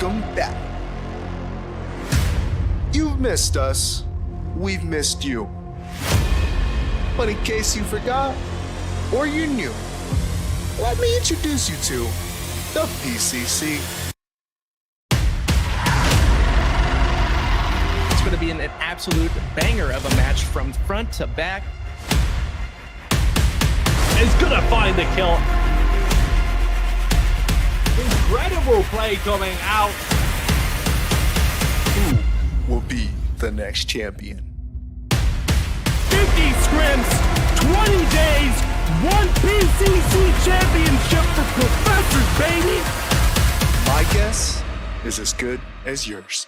welcome back. You've missed us, we've missed you. But in case you forgot, or you're new, let me introduce you to the PCC. It's going to be an absolute banger of a match from front to back. Is gonna find the kill. Incredible play coming out. Who will be the next champion? 50 scrims, 20 days, one PCC championship for Professors, baby. My guess is as good as yours.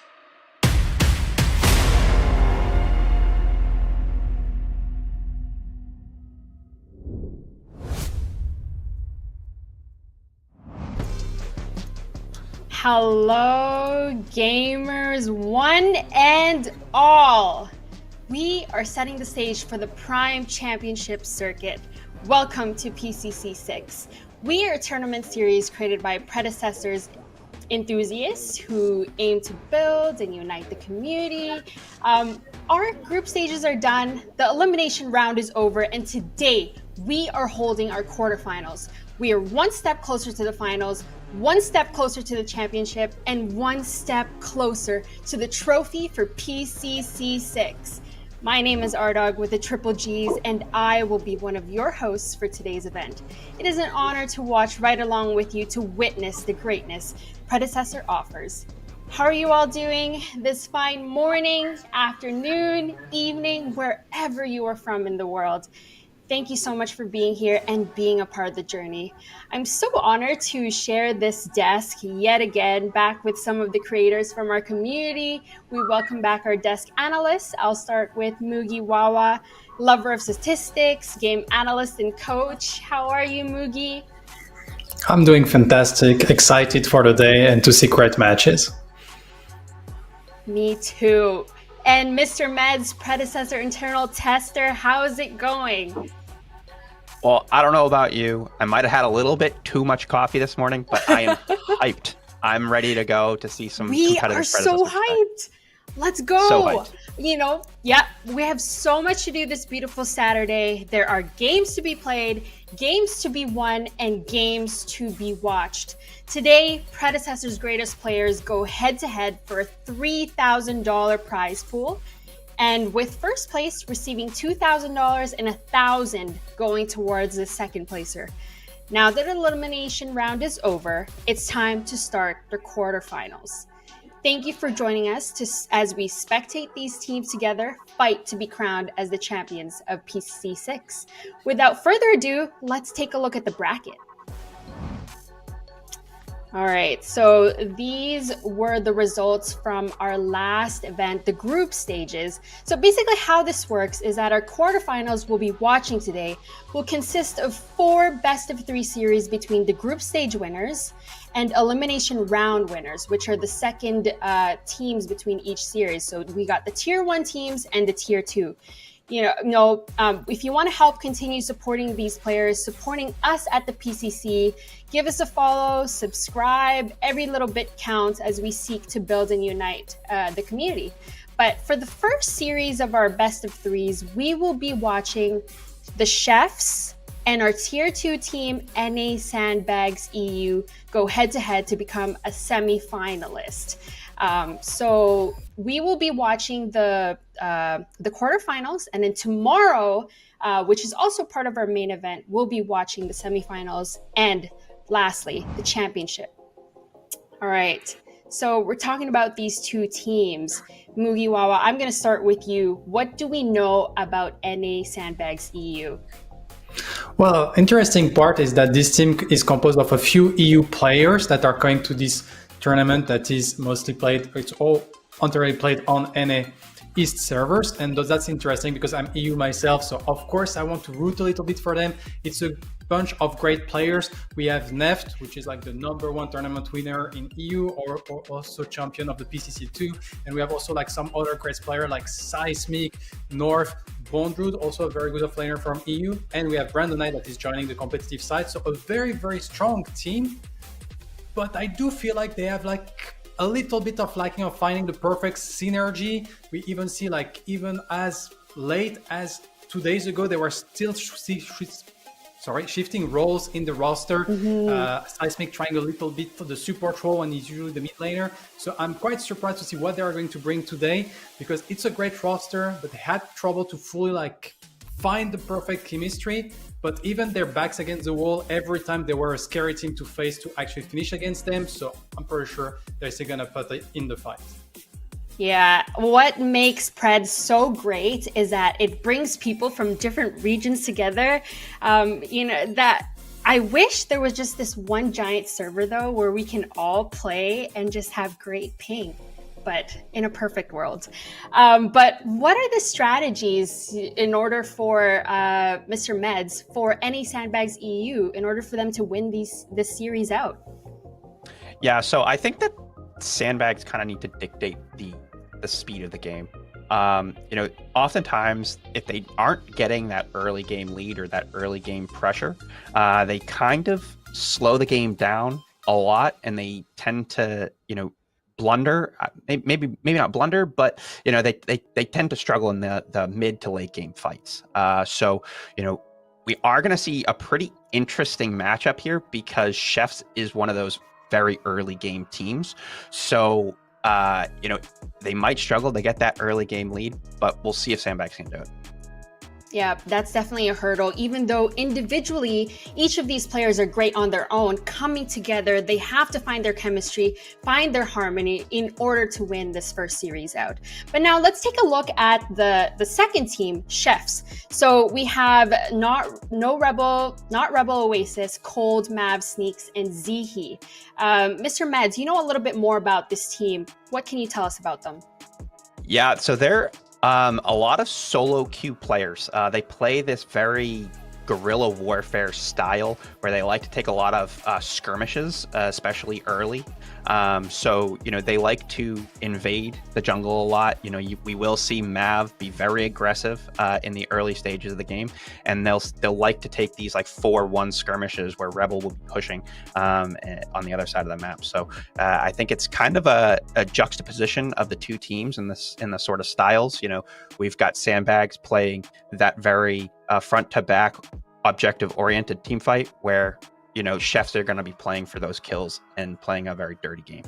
Hello, gamers, one and all. We are setting the stage for the Prime Championship Circuit. Welcome to PCC6. We are a tournament series created by Predecessors enthusiasts who aim to build and unite the community. Our group stages are done, the elimination round is over, and today we are holding our quarterfinals. We are one step closer to the finals, one step closer to the championship, and one step closer to the trophy for PCC6. My name is Ardog with the Triple G's, and I will be one of your hosts for today's event. It is an honor to watch right along with you to witness the greatness Predecessor offers. How are you all doing this fine morning, afternoon, evening, wherever you are from in the world? Thank you so much for being here and being a part of the journey. I'm so honored to share this desk yet again back with some of the creators from our community. We welcome back our desk analysts. I'll start with Mugi Wawa, lover of statistics, game analyst and coach. How are you, Mugi? I'm doing fantastic, excited for the day and to see great matches. Me too. And Mr. Meds, Predecessor internal tester, how's it going? Well, I don't know about you. I might have had a little bit too much coffee this morning, but I am hyped. I'm ready to go to see some competitive Predecessors. We are so hyped. Let's go. So hyped. You know, yeah, we have so much to do this beautiful Saturday. There are games to be played, games to be won, and games to be watched. Today, Predecessor's greatest players go head-to-head for a $3,000 prize pool. And with first place receiving $2,000 and $1,000 going towards the second placer. Now that the elimination round is over, it's time to start the quarterfinals. Thank you for joining us as we spectate these teams together fight to be crowned as the champions of PCC6. Without further ado, let's take a look at the bracket. All right, so these were the results from our last event, the group stages. So basically how this works is that our quarterfinals we'll be watching today will consist of 4 best-of-3 series between the group stage winners and elimination round winners, which are the second teams between each series. So we got the tier 1 teams and the tier 2. If you want to help continue supporting these players, supporting us at the PCC, give us a follow, subscribe. Every little bit counts as we seek to build and unite the community. But for the first series of our best of threes, we will be watching the Chefs and our tier 2 team, NA Sandbags EU, go head to head to become a semi-finalist. So we will be watching the quarterfinals, and then tomorrow, which is also part of our main event, we'll be watching the semifinals and lastly, the championship. All right, so we're talking about these two teams. Mugiwawa, I'm going to start with you. What do we know about NA Sandbags EU? Well, interesting part is that this team is composed of a few EU players that are going to this tournament that is mostly played, it's all entirely played on NA East servers, and that's interesting because I'm EU myself, so of course I want to root a little bit for them. It's a bunch of great players. We have Neft, which is like the #1 tournament winner in EU, or also champion of the PCC2, and we have also like some other great players like Seismic, North, Bondrud, also a very good offlaner from EU, and we have Brandon Knight that is joining the competitive side, so a very, very strong team. But I do feel like they have like a little bit of lacking of finding the perfect synergy. We even see like even as late as 2 days ago, they were still shifting roles in the roster. Seismic trying a little bit for the support role, and he's usually the mid laner. So I'm quite surprised to see what they are going to bring today, because it's a great roster, but they had trouble to fully like find the perfect chemistry. But even their backs against the wall, every time they were a scary team to face to actually finish against them. So I'm pretty sure they're still gonna put it in the fight. Yeah, what makes Pred so great is that it brings people from different regions together. That I wish there was just this one giant server though, where we can all play and just have great ping, but in a perfect world. But what are the strategies in order for Mr. Meds, for any Sandbags EU, in order for them to win this series out? Yeah, so I think that Sandbags kind of need to dictate the speed of the game. Oftentimes if they aren't getting that early game lead or that early game pressure, they kind of slow the game down a lot, and they tend to, blunder, maybe not blunder, but they tend to struggle in the mid to late game fights. We are going to see a pretty interesting matchup here, because Chefs is one of those very early game teams. So they might struggle to get that early game lead, but we'll see if Sandbags can do it. Yeah, that's definitely a hurdle. Even though individually, each of these players are great on their own, coming together, they have to find their chemistry, find their harmony in order to win this first series out. But now let's take a look at the second team, Chefs. So we have not Rebel Oasis, Cold, Mav, Sneaks, and Zihi. Mr. Meds, you know a little bit more about this team. What can you tell us about them? Yeah, so they're a lot of solo queue players. They play this very guerrilla warfare style where they like to take a lot of skirmishes, especially early. They like to invade the jungle a lot. We will see Mav be very aggressive in the early stages of the game, and they'll like to take these like 4-1 skirmishes where Rebel will be pushing on the other side of the map. So I think it's kind of a juxtaposition of the two teams in the sort of styles. We've got Sandbags playing that very front to back objective oriented team fight, where Chefs are going to be playing for those kills and playing a very dirty game.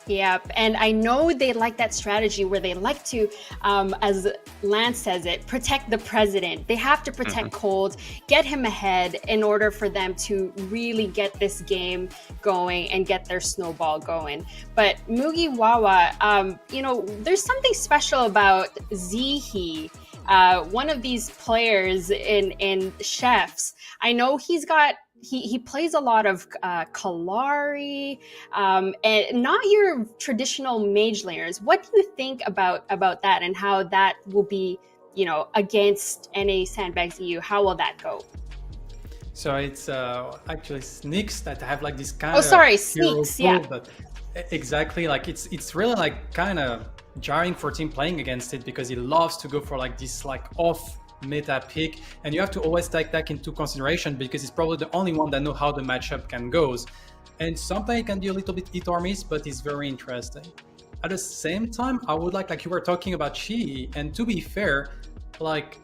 Yeah, and I know they like that strategy where they like to, as Lance says it, protect the president. They have to protect Cold, get him ahead in order for them to really get this game going and get their snowball going. But Mugiwawa, there's something special about Zihi, one of these players in Chefs. I know he plays a lot of Kalari, and not your traditional mage laners. What do you think about that, and how that will be, against NA Sandbags EU? How will that go? So it's actually Sneaks that have like this kind of Sneaks, yeah. But exactly, like it's really like kind of jarring for team playing against it, because he loves to go for like this like off meta pick, and you have to always take that into consideration, because it's probably the only one that know how the matchup can goes, and sometimes it can be a little bit hit or miss, but it's very interesting. At the same time, I would like you were talking about Chi, and to be fair, like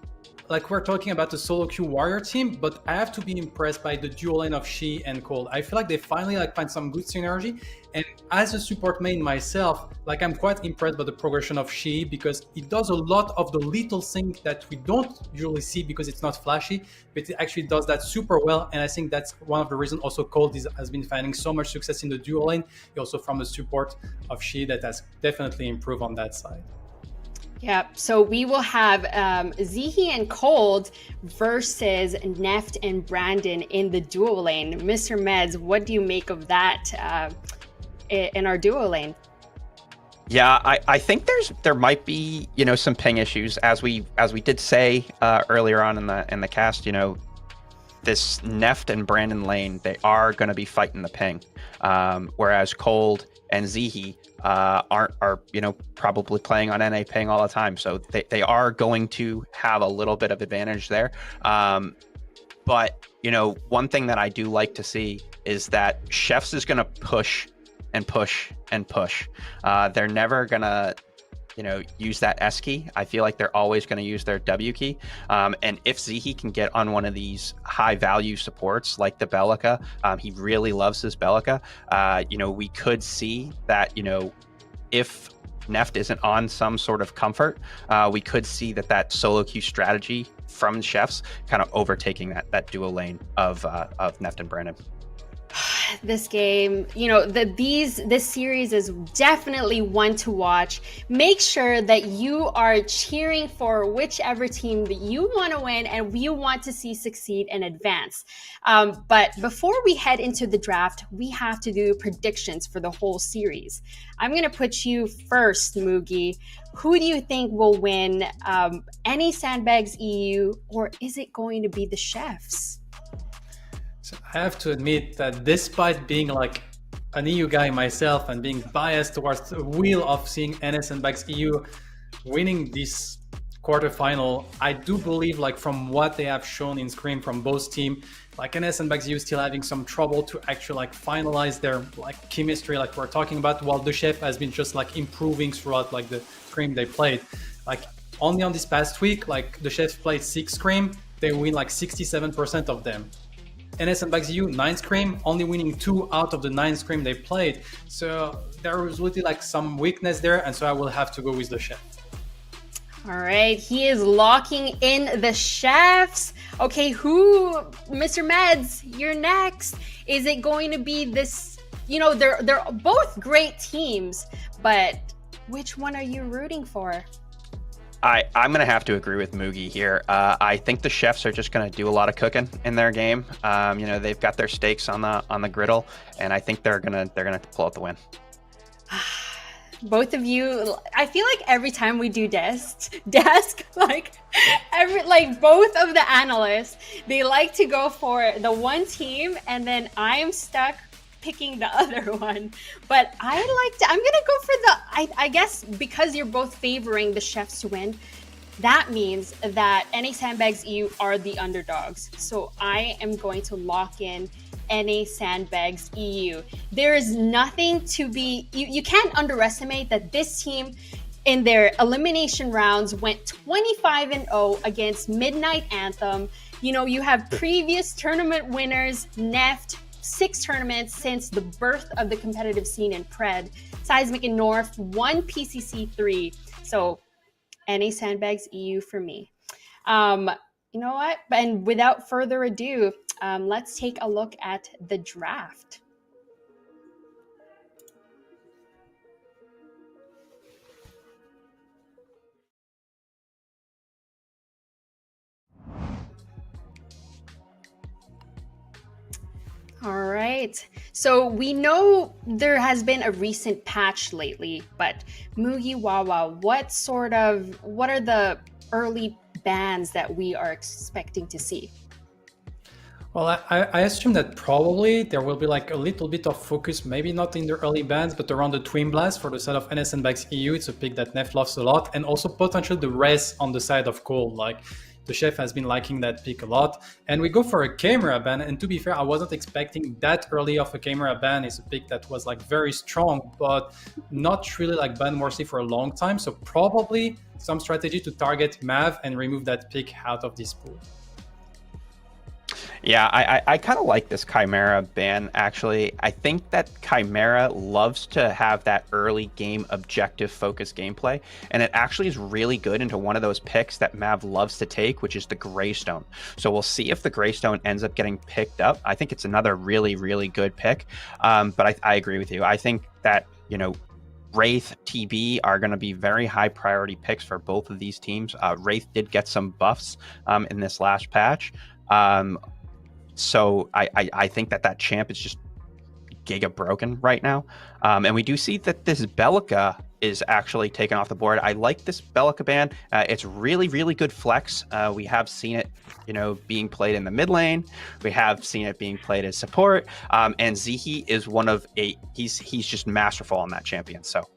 we're talking about the solo queue warrior team, but I have to be impressed by the dual lane of Shi and Cold. I feel like they finally find some good synergy, and as a support main myself, I'm quite impressed by the progression of Shi, because it does a lot of the little things that we don't usually see because it's not flashy, but it actually does that super well, and I think that's one of the reasons also Cold has been finding so much success in the dual lane, also from the support of Shi that has definitely improved on that side. Yeah, so we will have Zihi and Cold versus Neft and Brandon in the duo lane. Mr. Meds, what do you make of that in our duo lane? Yeah, I think there might be some ping issues, as we did say earlier on in the cast. This Neft and Brandon lane, they are going to be fighting the ping, whereas Cold and Zihi are probably playing on NA ping all the time, so they are going to have a little bit of advantage there. But one thing that I do like to see is that Chefs is going to push and push and push. They're never gonna, use that S key. I feel like they're always going to use their W key. And if Zihi can get on one of these high value supports like the Bellica, he really loves his Bellica. We could see that, if Neft isn't on some sort of comfort, we could see that solo queue strategy from Chefs kind of overtaking that duo lane of Neft and Brandon. This game, this series is definitely one to watch. Make sure that you are cheering for whichever team that you want to win and you want to see succeed and advance. But before we head into the draft, we have to do predictions for the whole series. I'm going to put you first, Mugi. Who do you think will win? Any Sandbags EU, or is it going to be the Chefs? So I have to admit that despite being like an EU guy myself and being biased towards the wheel of seeing NS and Bags EU winning this quarterfinal, I do believe, like, from what they have shown in Scream from both teams, like NS and Bags EU still having some trouble to actually like finalize their like chemistry, like we're talking about, while the Chef has been just like improving throughout like the Scream they played. Like only on this past week, like the Chefs played 6 Scream, they win like 67% of them. NS and Bags EU 9 Scream, only winning 2 out of the 9 Scream they played. So there was really like some weakness there, and so I will have to go with the Chef. All right, he is locking in the Chefs. Okay, Mr. Meds, you're next. Is it going to be this, they're both great teams, but which one are you rooting for? I'm going to have to agree with Mugi here. I think the Chefs are just going to do a lot of cooking in their game. They've got their stakes on the griddle, and I think they're going to pull out the win. Both of you, I feel like every time we do desk, both of the analysts, they like to go for the one team, and then I'm stuck picking the other one. But I'm gonna go for I guess because you're both favoring the Chefs to win, that means that NA Sandbags EU are the underdogs. So I am going to lock in NA Sandbags EU. There is nothing to be, you can't underestimate that this team in their elimination rounds went 25-0 against Midnight Anthem. You have previous tournament winners, Neft, 6 tournaments since the birth of the competitive scene in Pred. Seismic and North, 1 PCC3. So NA Sandbags EU for me. You know what? And without further ado, let's take a look at the draft. All right. So we know there has been a recent patch lately, but Mugi Wawa, what are the early bans that we are expecting to see? Well, I assume that probably there will be like a little bit of focus, maybe not in the early bans, but around the Twin Blast for the side of NS and Bags EU. It's a pick that Nef loves a lot, and also potentially the Res on the side of Cold. Like the Chef has been liking that pick a lot. And we go for a camera ban, and to be fair, I wasn't expecting that early of a camera ban. It's a pick that was like very strong, but not really like ban Morsi for a long time. So probably some strategy to target Mav and remove that pick out of this pool. Yeah, I kind of like this Chimera ban, actually. I think that Chimera loves to have that early game objective focused gameplay, and it actually is really good into one of those picks that Mav loves to take, which is the Greystone. So we'll see if the Greystone ends up getting picked up. I think it's another really, really good pick, but I agree with you. I think that, Wraith, TB are going to be very high priority picks for both of these teams. Wraith did get some buffs in this last patch. So I think that champ is just giga broken right now. And we do see that this Bellica is actually taken off the board. I like this Bellica ban. It's really, really good flex. We have seen it, being played in the mid lane. We have seen it being played as support. And Zihi is he's just masterful on that champion. So.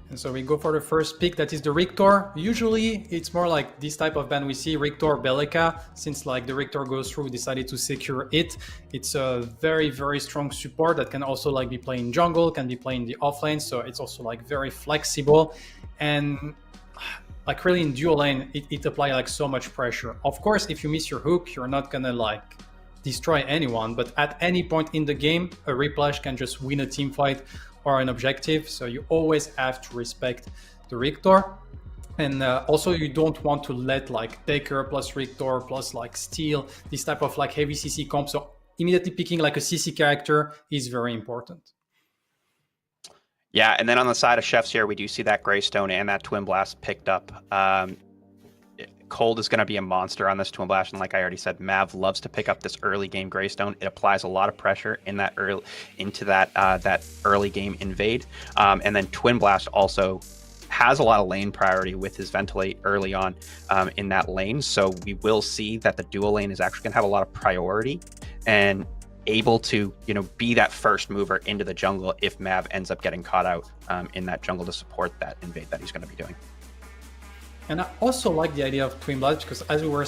And so we go for the first pick, that is the Rictor. Usually it's more like this type of ban we see, Rictor Bellica. Since like the Rictor goes through, we decided to secure it. It's a very, very strong support that can also like be playing jungle, can be playing the offlane. So it's also like very flexible. And like really in dual lane, it applies like so much pressure. Of course, if you miss your hook, you're not gonna like destroy anyone, but at any point in the game, a Riplash can just win a team fight or an objective. So you always have to respect the Rictor. And also you don't want to let like Decker plus Rictor plus like Steel, this type of like heavy CC comp. So immediately picking like a CC character is very important. Yeah, and then on the side of Chefs here, we do see that Greystone and that Twin Blast picked up. Cold is going to be a monster on this Twin Blast, and like I already said, Mav loves to pick up this early game Greystone. It applies a lot of pressure in that that early game invade, and then Twin Blast also has a lot of lane priority with his Ventilate early on in that lane. So we will see that the dual lane is actually going to have a lot of priority and able to be that first mover into the jungle if Mav ends up getting caught out in that jungle to support that invade that he's going to be doing. And I also like the idea of Twin Blast because as we were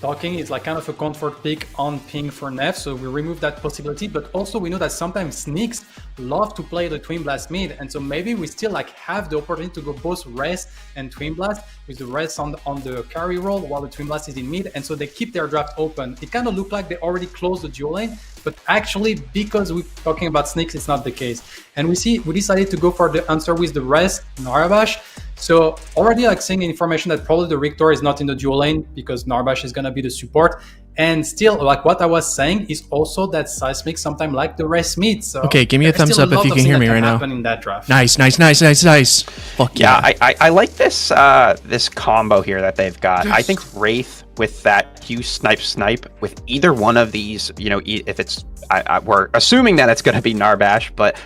talking, it's like kind of a comfort pick on ping for Neff, so we remove that possibility. But also we know that sometimes Sneaks love to play the Twin Blast mid, and so maybe we still like have the opportunity to go both Res and Twin Blast, with the Res on the carry roll while the Twin Blast is in mid, and so they keep their draft open. It kind of looked like they already closed the dual lane, but actually because we're talking about Sneaks, it's not the case. And we decided to go for the answer with the Res Narabash. So already like seeing information that probably the Rictor is not in the dual lane because Narbash is gonna be the support. And still, like what I was saying is also that Seismic sometimes like the rest mid. So okay, give me a thumbs up if you can hear me right now. In that draft. Nice. Fuck yeah. I like this this combo here that they've got. I think Wraith with that Q snipe with either one of these, if it's we're assuming that it's going to be Narbash, but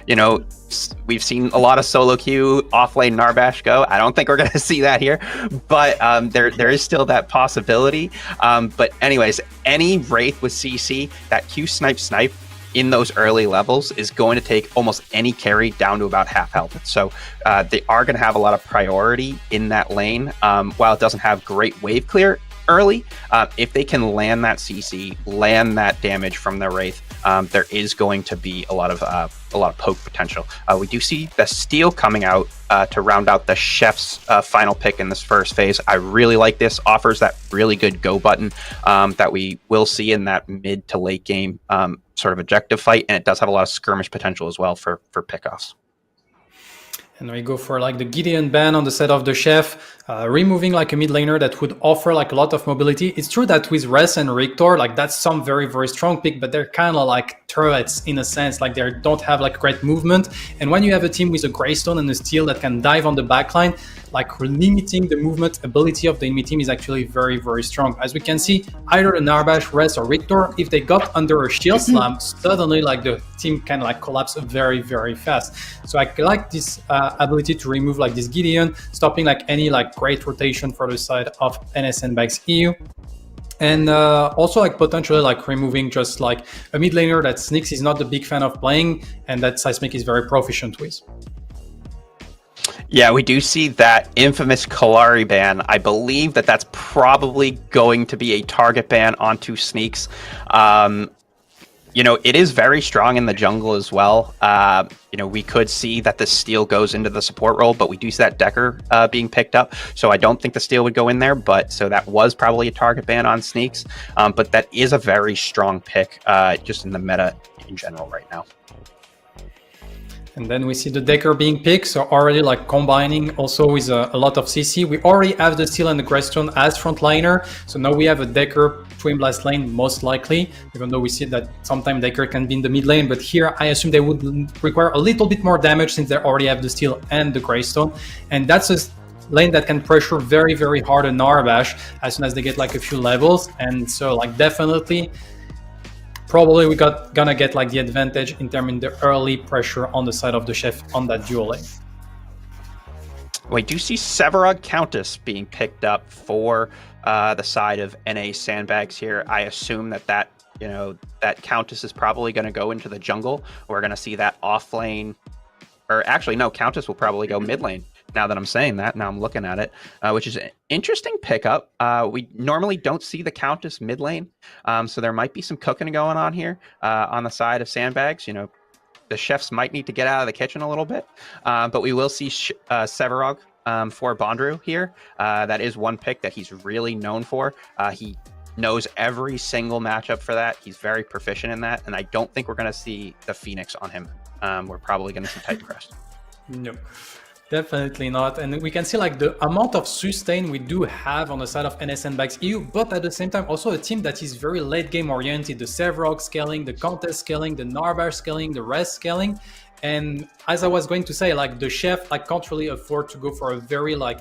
we've seen a lot of solo Q offlane Narbash go. I don't think we're going to see that here, but there is still that possibility. But anyways, any Wraith with CC, that Q snipe in those early levels is going to take almost any carry down to about half health. So they are going to have a lot of priority in that lane. While it doesn't have great wave clear early, if they can land that CC, land that damage from the Wraith, there is going to be a lot of poke potential. We do see the Steel coming out to round out the Chef's final pick in this first phase. I really like this. Offers that really good go button that we will see in that mid to late game sort of objective fight, and it does have a lot of skirmish potential as well for pickoffs. And we go for like the Gideon ban on the set of the Chef, removing like a mid laner that would offer like a lot of mobility. It's true that with Res and Rictor, like that's some very, very strong pick, but they're kind of like turrets in a sense, like they don't have like great movement. And when you have a team with a Greystone and a Steel that can dive on the backline, like limiting the movement ability of the enemy team is actually very, very strong. As we can see, either the Narbash, Res, or Rictor, if they got under a shield slam, suddenly like the team can like collapse very, very fast. So I like this ability to remove like this Gideon, stopping like any like great rotation for the side of NSN Bags EU. And also like potentially like removing just like a mid laner that Sneaks is not a big fan of playing and that Seismic is very proficient with. Yeah, we do see that infamous Kalari ban. I believe that that's probably going to be a target ban onto Sneaks. It is very strong in the jungle as well. We could see that the Steel goes into the support role, but we do see that Decker being picked up. So I don't think the Steel would go in there, but so that was probably a target ban on Sneaks. But that is a very strong pick just in the meta in general right now. And then we see the Decker being picked, so already like combining also with a lot of CC. We already have the Steel and the Greystone as frontliner, so now we have a Decker Twin Blast lane most likely, even though we see that sometimes Decker can be in the mid lane, but here I assume they would require a little bit more damage since they already have the Steel and the Greystone, and that's a lane that can pressure very, very hard on Narbash as soon as they get like a few levels, and so like definitely probably we gonna get like the advantage in terms of the early pressure on the side of the Chef on that dual lane. We do see Severog Countess being picked up for the side of NA Sandbags here. I assume that Countess is probably going to go into the jungle. We're going to see that off lane, or actually no, Countess will probably go mid lane now that I'm saying that. Now I'm looking at it, which is an interesting pickup. We normally don't see the Countess mid lane, so there might be some cooking going on here on the side of Sandbags. You know, the chefs might need to get out of the kitchen a little bit, but we will see Severog for Bondru here. That is one pick that he's really known for. He knows every single matchup for that. He's very proficient in that, and I don't think we're going to see the Phoenix on him. We're probably going to see Titan Crest. No, definitely not. And we can see like the amount of sustain we do have on the side of NS Sandbags EU, but at the same time also a team that is very late game oriented. The Severog scaling, the Contest scaling, the Narbash scaling, the Rest scaling. And as I was going to say, like the chef like can't really afford to go for a very like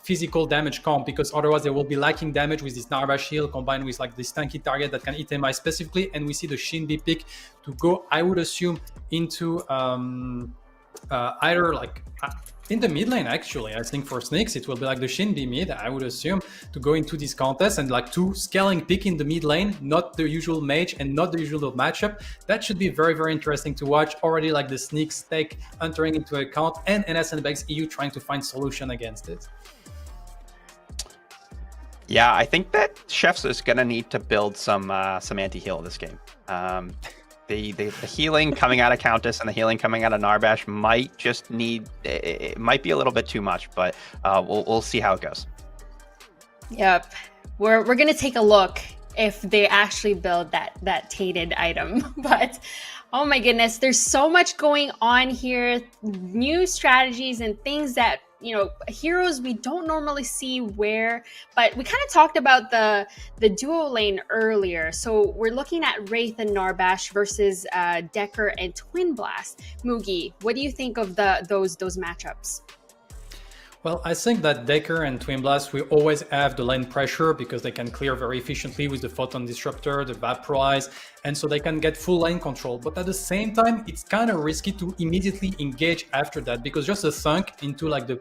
physical damage comp, because otherwise they will be lacking damage with this Narbash shield combined with like this tanky target that can itemize specifically. And we see the Shinbi pick to go, I would assume, into either like in the mid lane. Actually, I think for Snakes it will be like the Shinbi mid, I would assume, to go into this contest, and like 2 scaling pick in the mid lane, not the usual mage and not the usual matchup. That should be very, very interesting to watch. Already like the Sneak stake entering into account, and NS Sandbags EU trying to find solution against it. Yeah, I think that Chefs is going to need to build some anti-heal this game. The healing coming out of Countess and the healing coming out of Narbash might just need, it might be a little bit too much, but we'll see how it goes. Yep. We're gonna take a look if they actually build that tated item. But oh my goodness, there's so much going on here, new strategies and things that, you know, heroes we don't normally see wear. But we kind of talked about the duo lane earlier. So we're looking at Wraith and Narbash versus Decker and Twin Blast. Mugi, what do you think of those matchups? Well, I think that Decker and Twin Blast will always have the lane pressure because they can clear very efficiently with the Photon Disruptor, the Vaporize, and so they can get full lane control. But at the same time, it's kind of risky to immediately engage after that, because just a thunk into like the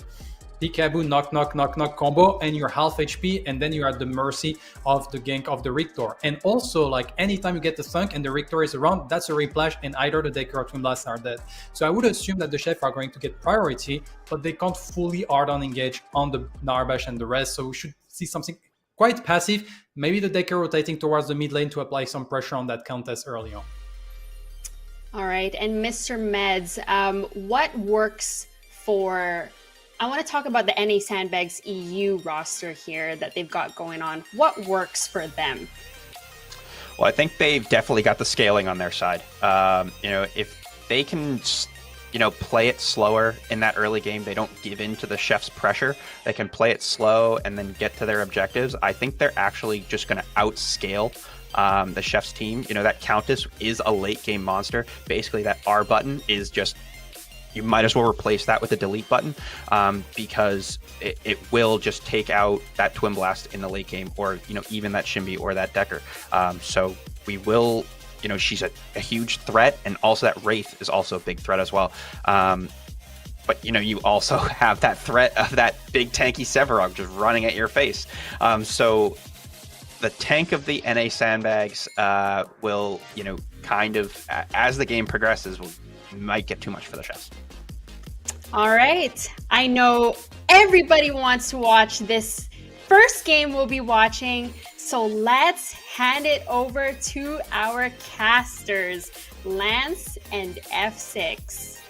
Peekaboo knock combo and you're half HP, and then you're at the mercy of the gank of the Rictor. And also, like, anytime you get the thunk and the Rictor is around, that's a replash, and either the Decker or Twin Blast are dead. So I would assume that the Chef are going to get priority, but they can't fully hard-on engage on the Narbash and the rest, so we should see something quite passive. Maybe the Decker rotating towards the mid lane to apply some pressure on that contest early on. All right, and Mr. Meds, what works for... I want to talk about the NA Sandbags EU roster here that they've got going on. What works for them? Well, I think they've definitely got the scaling on their side. You know, if they can, you know, play it slower in that early game, they don't give in to the Chef's pressure. They can play it slow and then get to their objectives. I think they're actually just going to outscale the Chef's team. You know, that Countess is a late game monster. Basically, that R button is just, you might as well replace that with a delete button, because it will just take out that Twin Blast in the late game, or, you know, even that Shinbi or that Decker. So we will, you know, she's a huge threat, and also that Wraith is also a big threat as well. But, you know, you also have that threat of that big tanky Severog just running at your face. So the tank of the NA Sandbags will, you know, kind of, as the game progresses, might get too much for the Chefs. All right. I know everybody wants to watch this first game we'll be watching, so let's hand it over to our casters, Lance and F6.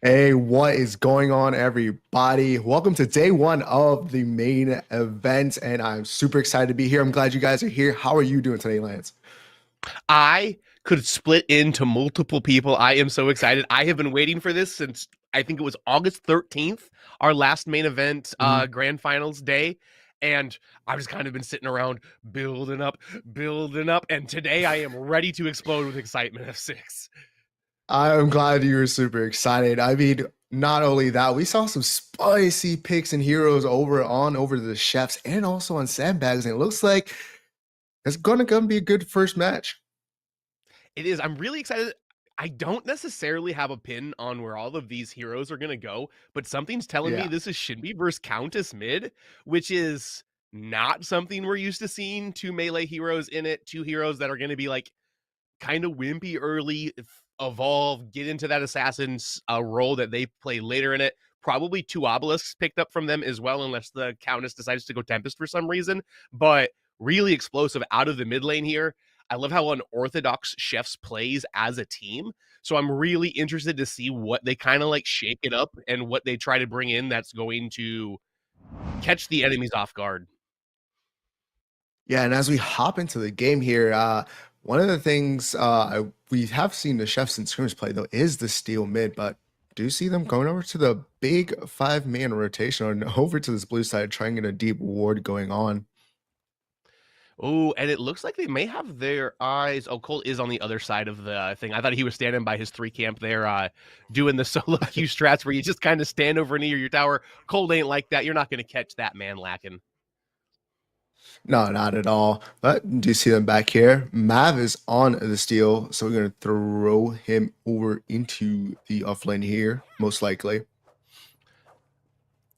Hey, what is going on, everybody? Welcome to day one of the main event, and I'm super excited to be here. I'm glad you guys are here. How are you doing today, Lance? I could split into multiple people. I am so excited. I have been waiting for this since I think it was August 13th, our last main event grand finals day. And I've just kind of been sitting around building up. And today I am ready to explode with excitement, F6. I'm glad you were super excited. I mean, not only that, we saw some spicy picks and heroes over the Chefs and also on Sandbags, and it looks like it's gonna be a good first match. It is. I'm really excited. I don't necessarily have a pin on where all of these heroes are going to go, but something's telling me this is Shinbi versus Countess mid, which is not something we're used to seeing. 2 melee heroes in it, 2 heroes that are going to be like kind of wimpy early, evolve, get into that assassin's role that they play later in it. Probably 2 obelisks picked up from them as well, unless the Countess decides to go Tempest for some reason. But really explosive out of the mid lane here. I love how unorthodox Chefs plays as a team. So I'm really interested to see what they kind of like shake it up and what they try to bring in that's going to catch the enemies off guard. Yeah, and as we hop into the game here, one of the things we have seen the Chefs and Scrimmage play, though, is the Steel mid, but do you see them going over to the big 5-man rotation and over to this blue side, trying to get a deep ward going on? Oh, and it looks like they may have their eyes. Oh, Cole is on the other side of the thing. I thought he was standing by his 3 camp there, doing the solo Q strats where you just kind of stand over near your tower. Cole ain't like that. You're not going to catch that man lacking. No, not at all. But do you see them back here? Mav is on the Steel, so we're going to throw him over into the offlane here, most likely.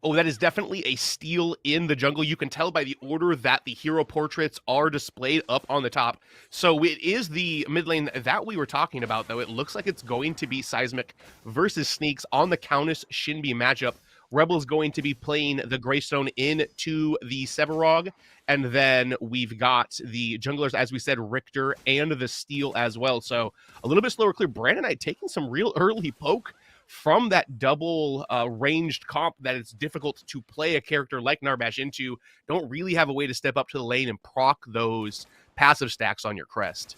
Oh, that is definitely a steal in the jungle. You can tell by the order that the hero portraits are displayed up on the top. So it is the mid lane that we were talking about, though. It looks like it's going to be Seismic versus Sneaks on the Countess Shinbi matchup. Rebel's going to be playing the Greystone into the Sevarog. And then we've got the junglers, as we said, Richter and the Steel as well. So a little bit slower clear. Brandon Knight taking some real early poke from that double ranged comp that it's difficult to play a character like Narbash into. Don't really have a way to step up to the lane and proc those passive stacks on your crest.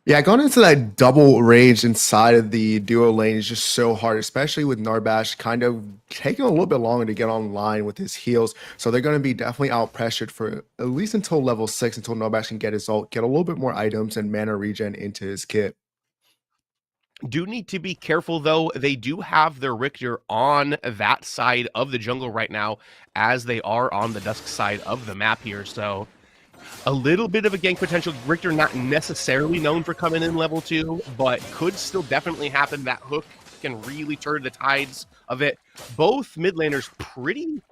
Yeah, going into that double range inside of the duo lane is just so hard, especially with Narbash kind of taking a little bit longer to get online with his heals. So they're going to be definitely out pressured for at least until level 6, until Narbash can get his ult, get a little bit more items and mana regen into his kit. Do need to be careful, though. They do have their Richter on that side of the jungle right now, as they are on the Dusk side of the map here. So a little bit of a gank potential. Richter not necessarily known for coming in level 2, but could still definitely happen. That hook can really turn the tides of it. Both mid laners pretty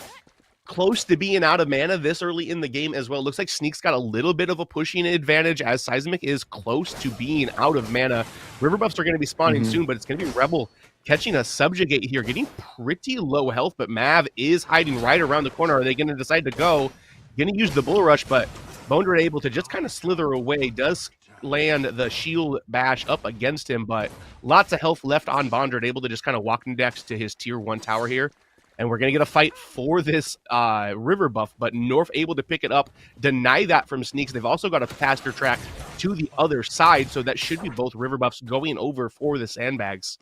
close to being out of mana this early in the game as well. Looks like Sneak's got a little bit of a pushing advantage as Seismic is close to being out of mana. River buffs are going to be spawning soon, but it's going to be Rebel catching a Subjugate here, getting pretty low health, but Mav is hiding right around the corner. Are they going to decide to go? Going to use the Bull Rush, but Bondred able to just kind of slither away. Does land the shield bash up against him, but lots of health left on Bondred, able to just kind of walk next to his tier 1 tower here. And we're going to get a fight for this river buff, but North able to pick it up, deny that from Sneaks. They've also got a faster track to the other side, so that should be both river buffs going over for the sandbags.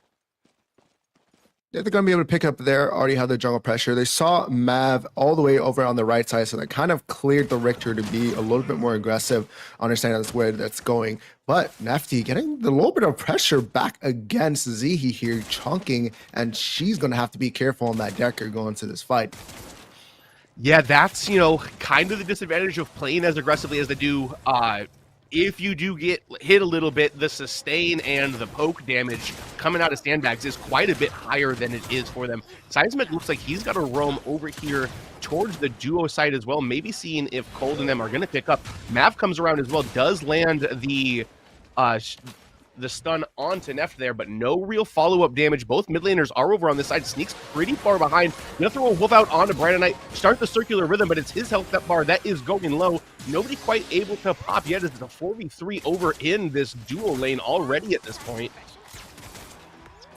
Yeah, they're going to be able to pick up there, already have the jungle pressure. They saw Mav all the way over on the right side, so that kind of cleared the Richter to be a little bit more aggressive, understanding that's where that's going. But Nefty getting the little bit of pressure back against Zihi here, chunking, and she's going to have to be careful on that Decker going to this fight. Yeah, that's, kind of the disadvantage of playing as aggressively as they do. If you do get hit a little bit, the sustain and the poke damage coming out of sandbags is quite a bit higher than it is for them. Seismic looks like he's got to roam over here towards the duo side as well, maybe seeing if Cold and them are going to pick up. Mav comes around as well, does land the stun onto Neff there, but no real follow-up damage. Both mid laners are over on this side. Sneaks pretty far behind. Gonna throw a wolf out onto Brandon Knight, start the circular rhythm, but it's his health that bar that is going low. Nobody quite able to pop yet. It's a 4v3 over in this duo lane already at this point.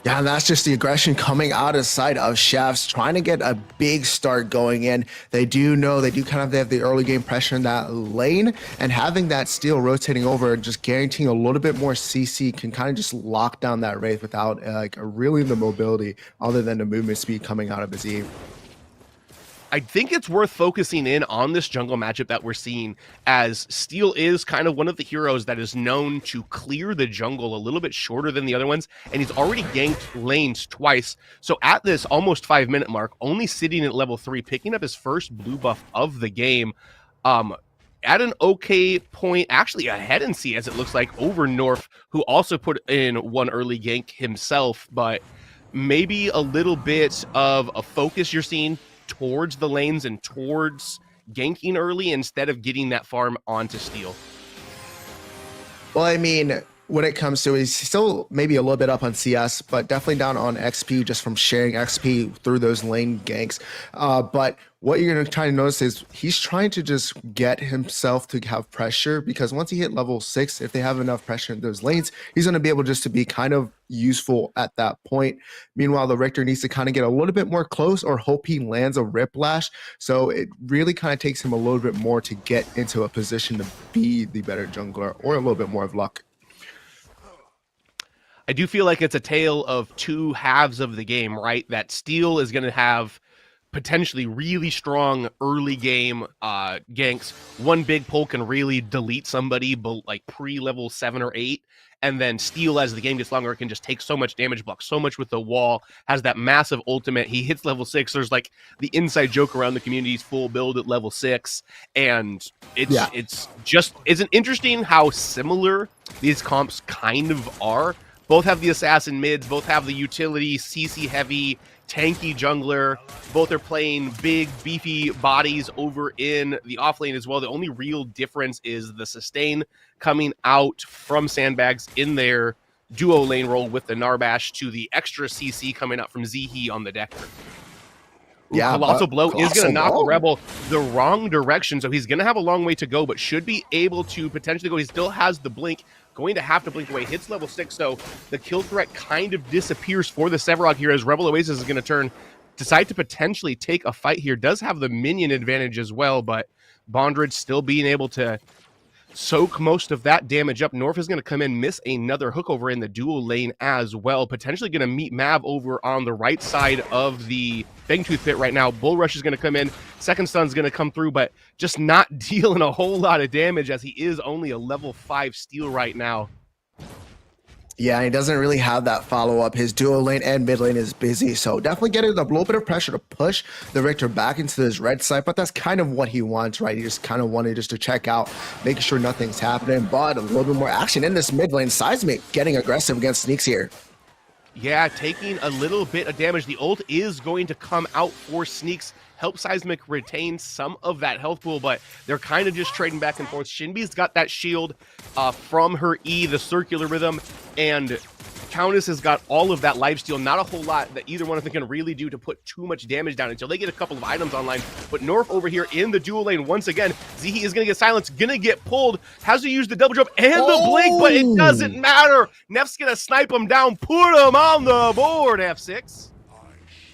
Yeah, and that's just the aggression coming out of sight of Chefs, trying to get a big start going in. They do kind of have the early game pressure in that lane, and having that Steel rotating over, just guaranteeing a little bit more CC can kind of just lock down that Wraith without really the mobility other than the movement speed coming out of his E. I think it's worth focusing in on this jungle matchup that we're seeing, as Steel is kind of one of the heroes that is known to clear the jungle a little bit shorter than the other ones, and he's already ganked lanes twice. So at this almost 5-minute mark, only sitting at level 3, picking up his first blue buff of the game, at an okay point, actually ahead in C, as it looks like, over North, who also put in one early gank himself, but maybe a little bit of a focus you're seeing towards the lanes and towards ganking early instead of getting that farm onto Steel. Well, I mean, when it comes to, he's still maybe a little bit up on CS, but definitely down on XP just from sharing XP through those lane ganks. But what you're going to try to notice is he's trying to just get himself to have pressure, because once he hit level 6, if they have enough pressure in those lanes, he's going to be able just to be kind of useful at that point. Meanwhile, the Richter needs to kind of get a little bit more close or hope he lands a Riplash. So it really kind of takes him a little bit more to get into a position to be the better jungler, or a little bit more of luck. I do feel like it's a tale of two halves of the game, right? That Steel is going to have potentially really strong early game ganks. One big pull can really delete somebody, but like pre-level 7 or 8. And then Steel, as the game gets longer, can just take so much damage, block so much with the wall, has that massive ultimate. He hits level 6. There's like the inside joke around the community's full build at level 6. And it's an interesting how similar these comps kind of are. Both have the assassin mids, both have the utility, CC heavy, tanky jungler. Both are playing big, beefy bodies over in the offlane as well. The only real difference is the sustain coming out from Sandbags in their duo lane role with the Narbash to the extra CC coming out from Zihi on the Decker. Yeah, Colossal Blow is going to knock Blow. Rebel the wrong direction, so he's going to have a long way to go, but should be able to potentially go. He still has the blink, going to have to blink away. Hits level 6, so the kill threat kind of disappears for the Sevarog here, as Rebel Oasis is going to decide to potentially take a fight here. Does have the minion advantage as well, but Bondridge still being able to soak most of that damage up. North is going to come in, miss another hook over in the dual lane as well. Potentially going to meet Mav over on the right side of the Fangtooth pit right now. Bull Rush is going to come in. Second Stun's going to come through, but just not dealing a whole lot of damage, as he is only a level 5 Steel right now. Yeah, he doesn't really have that follow-up. His dual lane and mid lane is busy, so definitely getting a little bit of pressure to push the Richter back into his red side, but that's kind of what he wants, right? He just kind of wanted just to check out, making sure nothing's happening, but a little bit more action in this mid lane. Seismic getting aggressive against Sneaks here. Yeah, taking a little bit of damage. The ult is going to come out for Sneaks, help Seismic retain some of that health pool, but they're kind of just trading back and forth. Shinbi's got that shield from her E, the circular rhythm, and Countess has got all of that lifesteal. Not a whole lot that either one of them can really do to put too much damage down until they get a couple of items online. But North over here in the dual lane once again. Zihi is going to get silenced, going to get pulled, has to use the double jump and the blink, but it doesn't matter. Neff's going to snipe him down, put him on the board, F6.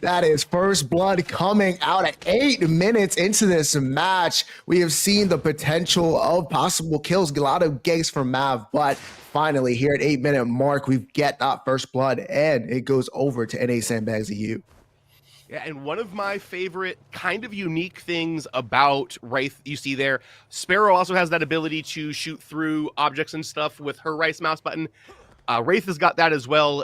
That is first blood coming out at 8 minutes into this match. We have seen the potential of possible kills, a lot of ganks from Mav, but finally here at 8-minute mark, we get that first blood, and it goes over to NA Sandbags EU. Yeah, and one of my favorite kind of unique things about Wraith you see there, Sparrow also has that ability to shoot through objects and stuff with her right mouse button. Wraith has got that as well.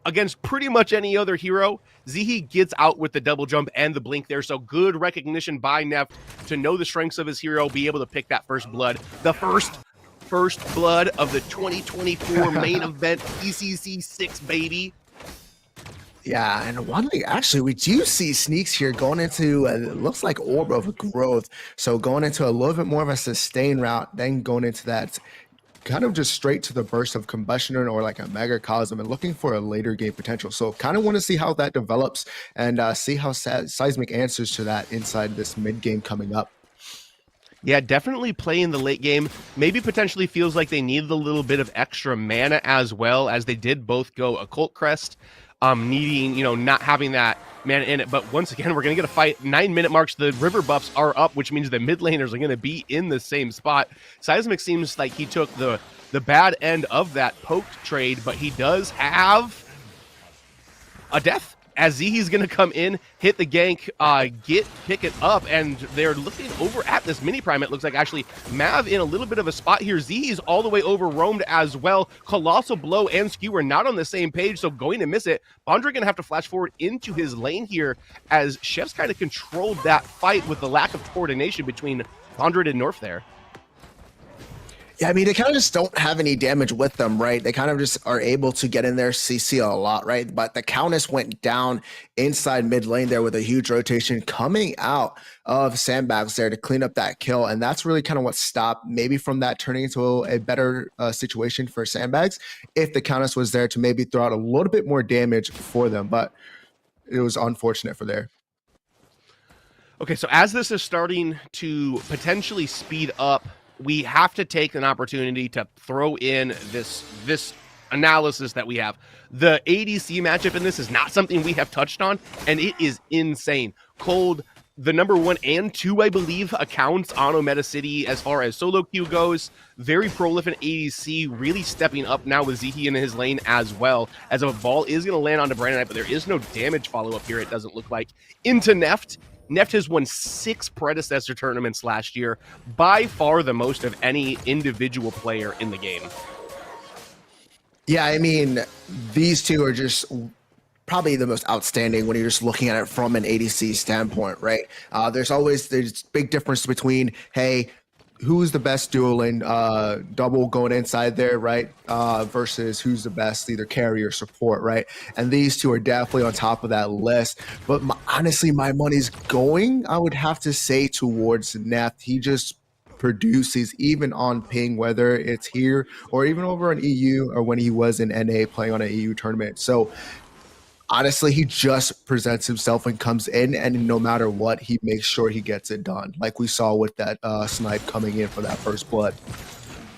Against pretty much any other hero, Zihi gets out with the double jump and the blink there, so good recognition by Neff to know the strengths of his hero, be able to pick that first blood. The first blood of the 2024 main event, PCC6, baby. Yeah, and one thing, actually, we do see Sneaks here going into, it looks like Orb of Growth, so going into a little bit more of a sustain route, then going into that kind of just straight to the burst of Combustion or like a Megacosm, and looking for a later game potential. So kind of want to see how that develops, and see how Seismic answers to that inside this mid game coming up. Yeah, definitely playing the late game. Maybe potentially feels like they needed a little bit of extra mana as well, as they did both go Occult Crest, needing, not having that mana in it. But once again, we're going to get a fight. 9-minute marks, the river buffs are up, which means the mid laners are going to be in the same spot. Seismic seems like he took the bad end of that poked trade, but he does have a death, as Zihi's going to come in, hit the gank, pick it up, and they're looking over at this mini prime. It looks like actually Mav in a little bit of a spot here. Zihi's all the way over roamed as well. Colossal Blow and Skew are not on the same page, so going to miss it. Bondra going to have to flash forward into his lane here, as Chef's kind of controlled that fight with the lack of coordination between Bondra and North there. Yeah, I mean, they kind of just don't have any damage with them, right? They kind of just are able to get in there, CC a lot, right? But the Countess went down inside mid lane there with a huge rotation coming out of Sandbags there to clean up that kill. And that's really kind of what stopped maybe from that turning into a better situation for Sandbags if the Countess was there to maybe throw out a little bit more damage for them. But it was unfortunate for there. Okay, so as this is starting to potentially speed up, we have to take an opportunity to throw in this analysis that we have. The ADC matchup in this is not something we have touched on, and it is insane. Cold, the number 1 and 2, I believe, accounts on Omega City as far as solo queue goes. Very prolific ADC, really stepping up now with Zihi in his lane as well. As a ball is going to land onto Brandonite, but there is no damage follow-up here, it doesn't look like. Into Neft. Neft has won 6 Predecessor tournaments last year, by far the most of any individual player in the game. Yeah, I mean, these two are just probably the most outstanding when you're just looking at it from an ADC standpoint, right? There's big difference between, hey, who's the best duo lane double going inside there, right? Versus who's the best either carry or support, right? And these two are definitely on top of that list. But honestly, my money's going, I would have to say, towards Neft. He just produces even on ping, whether it's here or even over in EU or when he was in NA playing on an EU tournament. So honestly, he just presents himself and comes in, and no matter what, he makes sure he gets it done, like we saw with that snipe coming in for that first blood.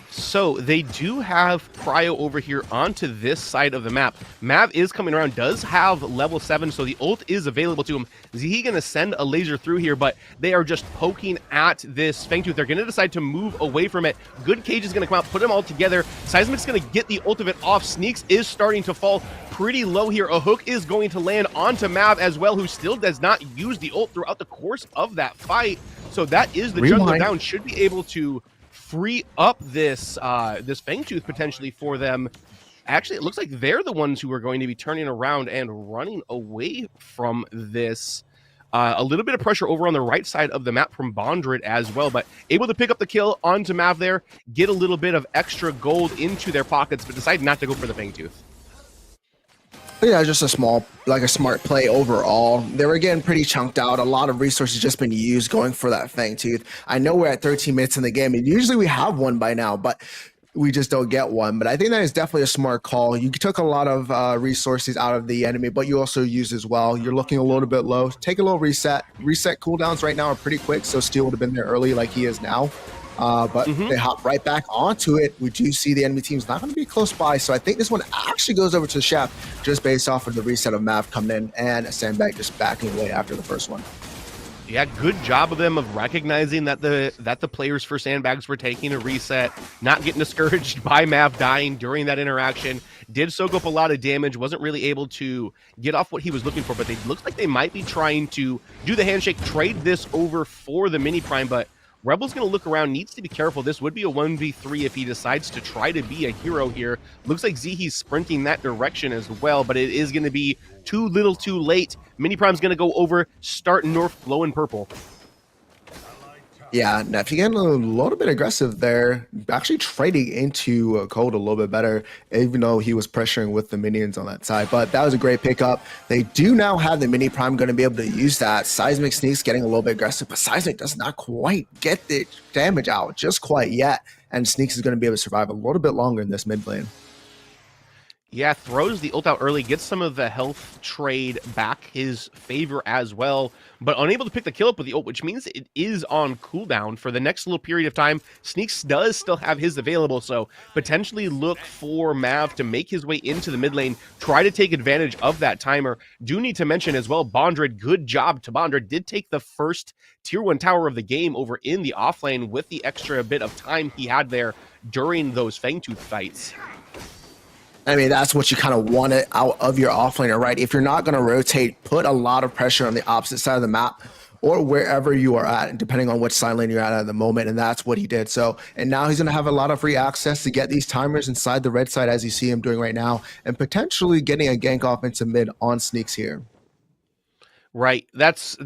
So they do have Cryo over here onto this side of the map. Mav is coming around, does have level 7, so the ult is available to him. Is he going to send a laser through here? But they are just poking at this Fangtooth. They're going to decide to move away from it. Good Cage is going to come out, put them all together. Seismic's going to get the ultimate off. Sneaks is starting to fall pretty low here. A hook is going to land onto Mav as well, who still does not use the ult throughout the course of that fight. So that is the jungler down. Should be able to free up this this Fangtooth potentially for them. Actually, it looks like they're the ones who are going to be turning around and running away from this. A little bit of pressure over on the right side of the map from Bondred as well, but able to pick up the kill onto Mav there, get a little bit of extra gold into their pockets, but decide not to go for the Fangtooth. Yeah, just a smart play overall. They were getting pretty chunked out. A lot of resources just been used going for that Fangtooth. I know we're at 13 minutes in the game, and usually we have one by now, but we just don't get one. But I think that is definitely a smart call. You took a lot of resources out of the enemy, but you also used as well. You're looking a little bit low. Take a little reset. Reset cooldowns right now are pretty quick, so Steel would have been there early like he is now. But they hop right back onto it. We do see the enemy team's not going to be close by, so I think this one actually goes over to the Shaft just based off of the reset of Mav coming in and Sandbag just backing away after the first one. Yeah, good job of them of recognizing that the players for Sandbags were taking a reset, not getting discouraged by Mav dying during that interaction. Did soak up a lot of damage, wasn't really able to get off what he was looking for, but it looks like they might be trying to do the handshake, trade this over for the mini prime, but Rebel's going to look around, needs to be careful. This would be a 1v3 if he decides to try to be a hero here. Looks like Zihi's sprinting that direction as well, but it is going to be too little too late. Mini Prime's going to go over, start north, glowing purple. Yeah, Neft getting a little bit aggressive there, actually trading into Cold a little bit better, even though he was pressuring with the minions on that side. But that was a great pickup. They do now have the mini prime going to be able to use that. Seismic Sneaks getting a little bit aggressive, but Seismic does not quite get the damage out just quite yet. And Sneaks is going to be able to survive a little bit longer in this mid lane. Yeah, throws the ult out early, gets some of the health trade back his favor as well, but unable to pick the kill up with the ult, which means it is on cooldown for the next little period of time. Sneaks does still have his available, so potentially look for Mav to make his way into the mid lane, try to take advantage of that timer. Do need to mention as well, Bondred, good job to Bondred, did take the first tier 1 tower of the game over in the offlane with the extra bit of time he had there during those Fangtooth fights. I mean, that's what you kind of want it out of your offlaner, right? If you're not going to rotate, put a lot of pressure on the opposite side of the map or wherever you are at, depending on which side lane you're at the moment, and that's what he did. So, and now he's going to have a lot of free access to get these timers inside the red side as you see him doing right now, and potentially getting a gank off into mid on Sneaks here. Right. That's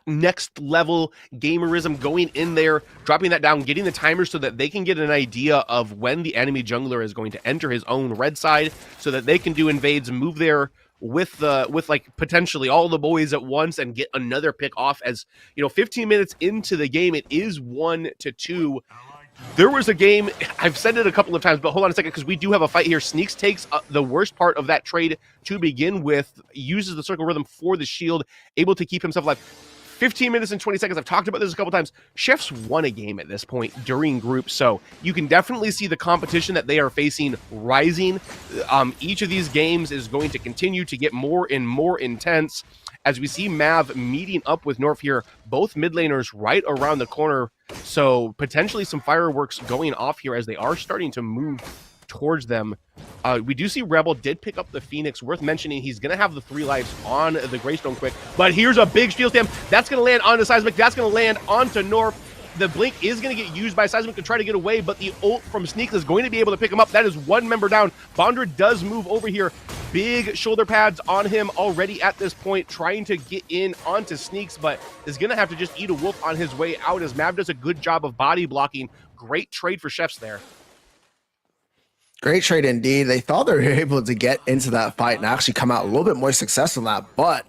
next level gamerism, going in there, dropping that down, getting the timer so that they can get an idea of when the enemy jungler is going to enter his own red side, so that they can do invades, move there with like potentially all the boys at once and get another pick off. As 15 minutes into the game, it is 1-2. There was a game, I've said it a couple of times, but hold on a second, because we do have a fight here. Sneaks takes the worst part of that trade to begin with, uses the circle rhythm for the shield, able to keep himself alive. 15 minutes and 20 seconds. I've talked about this a couple times. Chefs won a game at this point during groups, so you can definitely see the competition that they are facing rising. Each of these games is going to continue to get more and more intense as we see Mav meeting up with North here, both mid laners right around the corner. So potentially some fireworks going off here as they are starting to move towards them. We do see Rebel did pick up the Phoenix. Worth mentioning, he's going to have the 3 lives on the Greystone quick. But here's a big shield slam. That's going to land onto Seismic. That's going to land onto North. The blink is going to get used by Seismic to try to get away, but the ult from Sneaks is going to be able to pick him up. That is 1 member down. Bondra does move over here. Big shoulder pads on him already at this point, trying to get in onto Sneaks, but is going to have to just eat a wolf on his way out as Mav does a good job of body blocking. Great trade for Chefs there. Great trade indeed. They thought they were able to get into that fight and actually come out a little bit more successful in that, but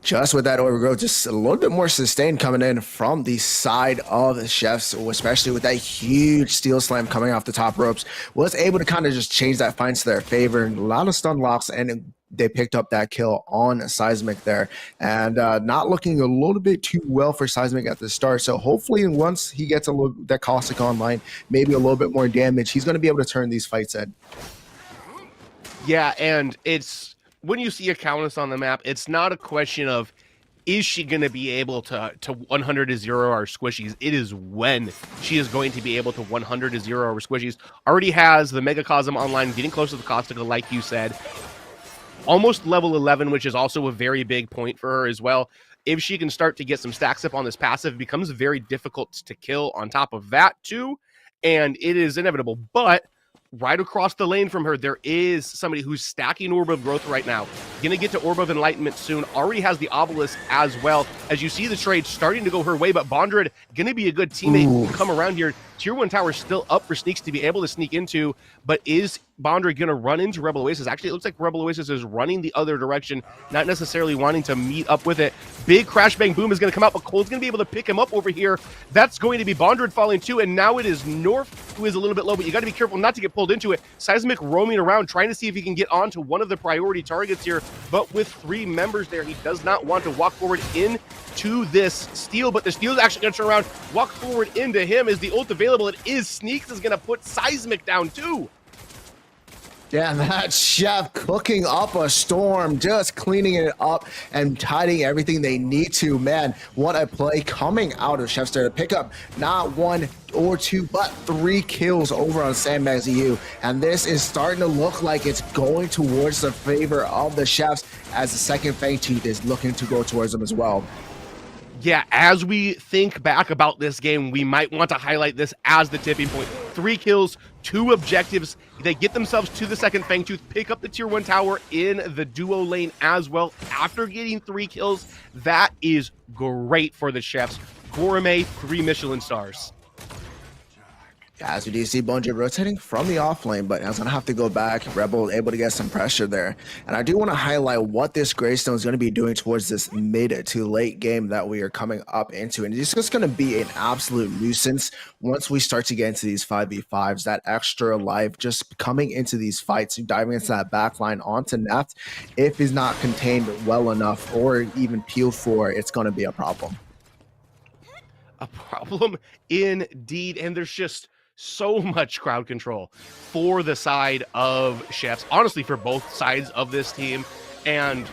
just with that overgrowth, just a little bit more sustained coming in from the side of the Chefs, especially with that huge steel slam coming off the top ropes, was able to kind of just change that fight to their favor, and a lot of stun locks, and they picked up that kill on Seismic there, and not looking a little bit too well for Seismic at the start. So hopefully once he gets that caustic online, maybe a little bit more damage, he's going to be able to turn these fights in. Yeah, and it's when you see a Countess on the map, it's not a question of is she going to be able to 100-0 our squishies. It is when she is going to be able to 100-0 our squishies. Already has the Megacosm online, getting close to the Caustica, like you said. Almost level 11, which is also a very big point for her as well. If she can start to get some stacks up on this passive, it becomes very difficult to kill on top of that too, and it is inevitable. But right across the lane from her, there is somebody who's stacking Orb of Growth right now. Gonna get to Orb of Enlightenment soon. Already has the Obelisk as well. As you see the trade starting to go her way, but Bondred gonna be a good teammate who will come around here. Tier 1 tower still up for Sneaks to be able to sneak into, but is Bondred gonna run into Rebel Oasis? Actually, it looks like Rebel Oasis is running the other direction, not necessarily wanting to meet up with it. Big Crash Bang Boom is gonna come out, but Cole's gonna be able to pick him up over here. That's going to be Bondred falling too, and now it is North who is a little bit low, but you gotta be careful not to get pulled into it. Seismic roaming around, trying to see if he can get onto one of the priority targets here, but with 3 members there, he does not want to walk forward into this steal, but the steal is actually gonna turn around, walk forward into him. Is the ult available? It is. Sneaks is gonna put Seismic down too. Yeah, that Chef cooking up a storm, just cleaning it up and tidying everything they need to. Man, what a play coming out of Chef's there to pick up not 1 or 2, but 3 kills over on Sandbags EU. And this is starting to look like it's going towards the favor of the Chefs as the second Fang Tooth is looking to go towards them as well. Yeah, as we think back about this game, we might want to highlight this as the tipping point. 3 kills, 2 objectives. They get themselves to the second Fang Tooth, pick up the tier 1 tower in the duo lane as well. After getting 3 kills, that is great for the Chefs. Gourmet, 3 Michelin stars. As we do see Bondred rotating from the off lane, but it's going to have to go back. Rebel able to get some pressure there. And I do want to highlight what this Greystone is going to be doing towards this mid to late game that we are coming up into. And it's just going to be an absolute nuisance once we start to get into these 5v5s. That extra life just coming into these fights, diving into that back line onto Neft. If he's not contained well enough or even peeled for, it's going to be a problem. A problem indeed. And there's just so much crowd control for the side of Chefs, honestly, for both sides of this team. And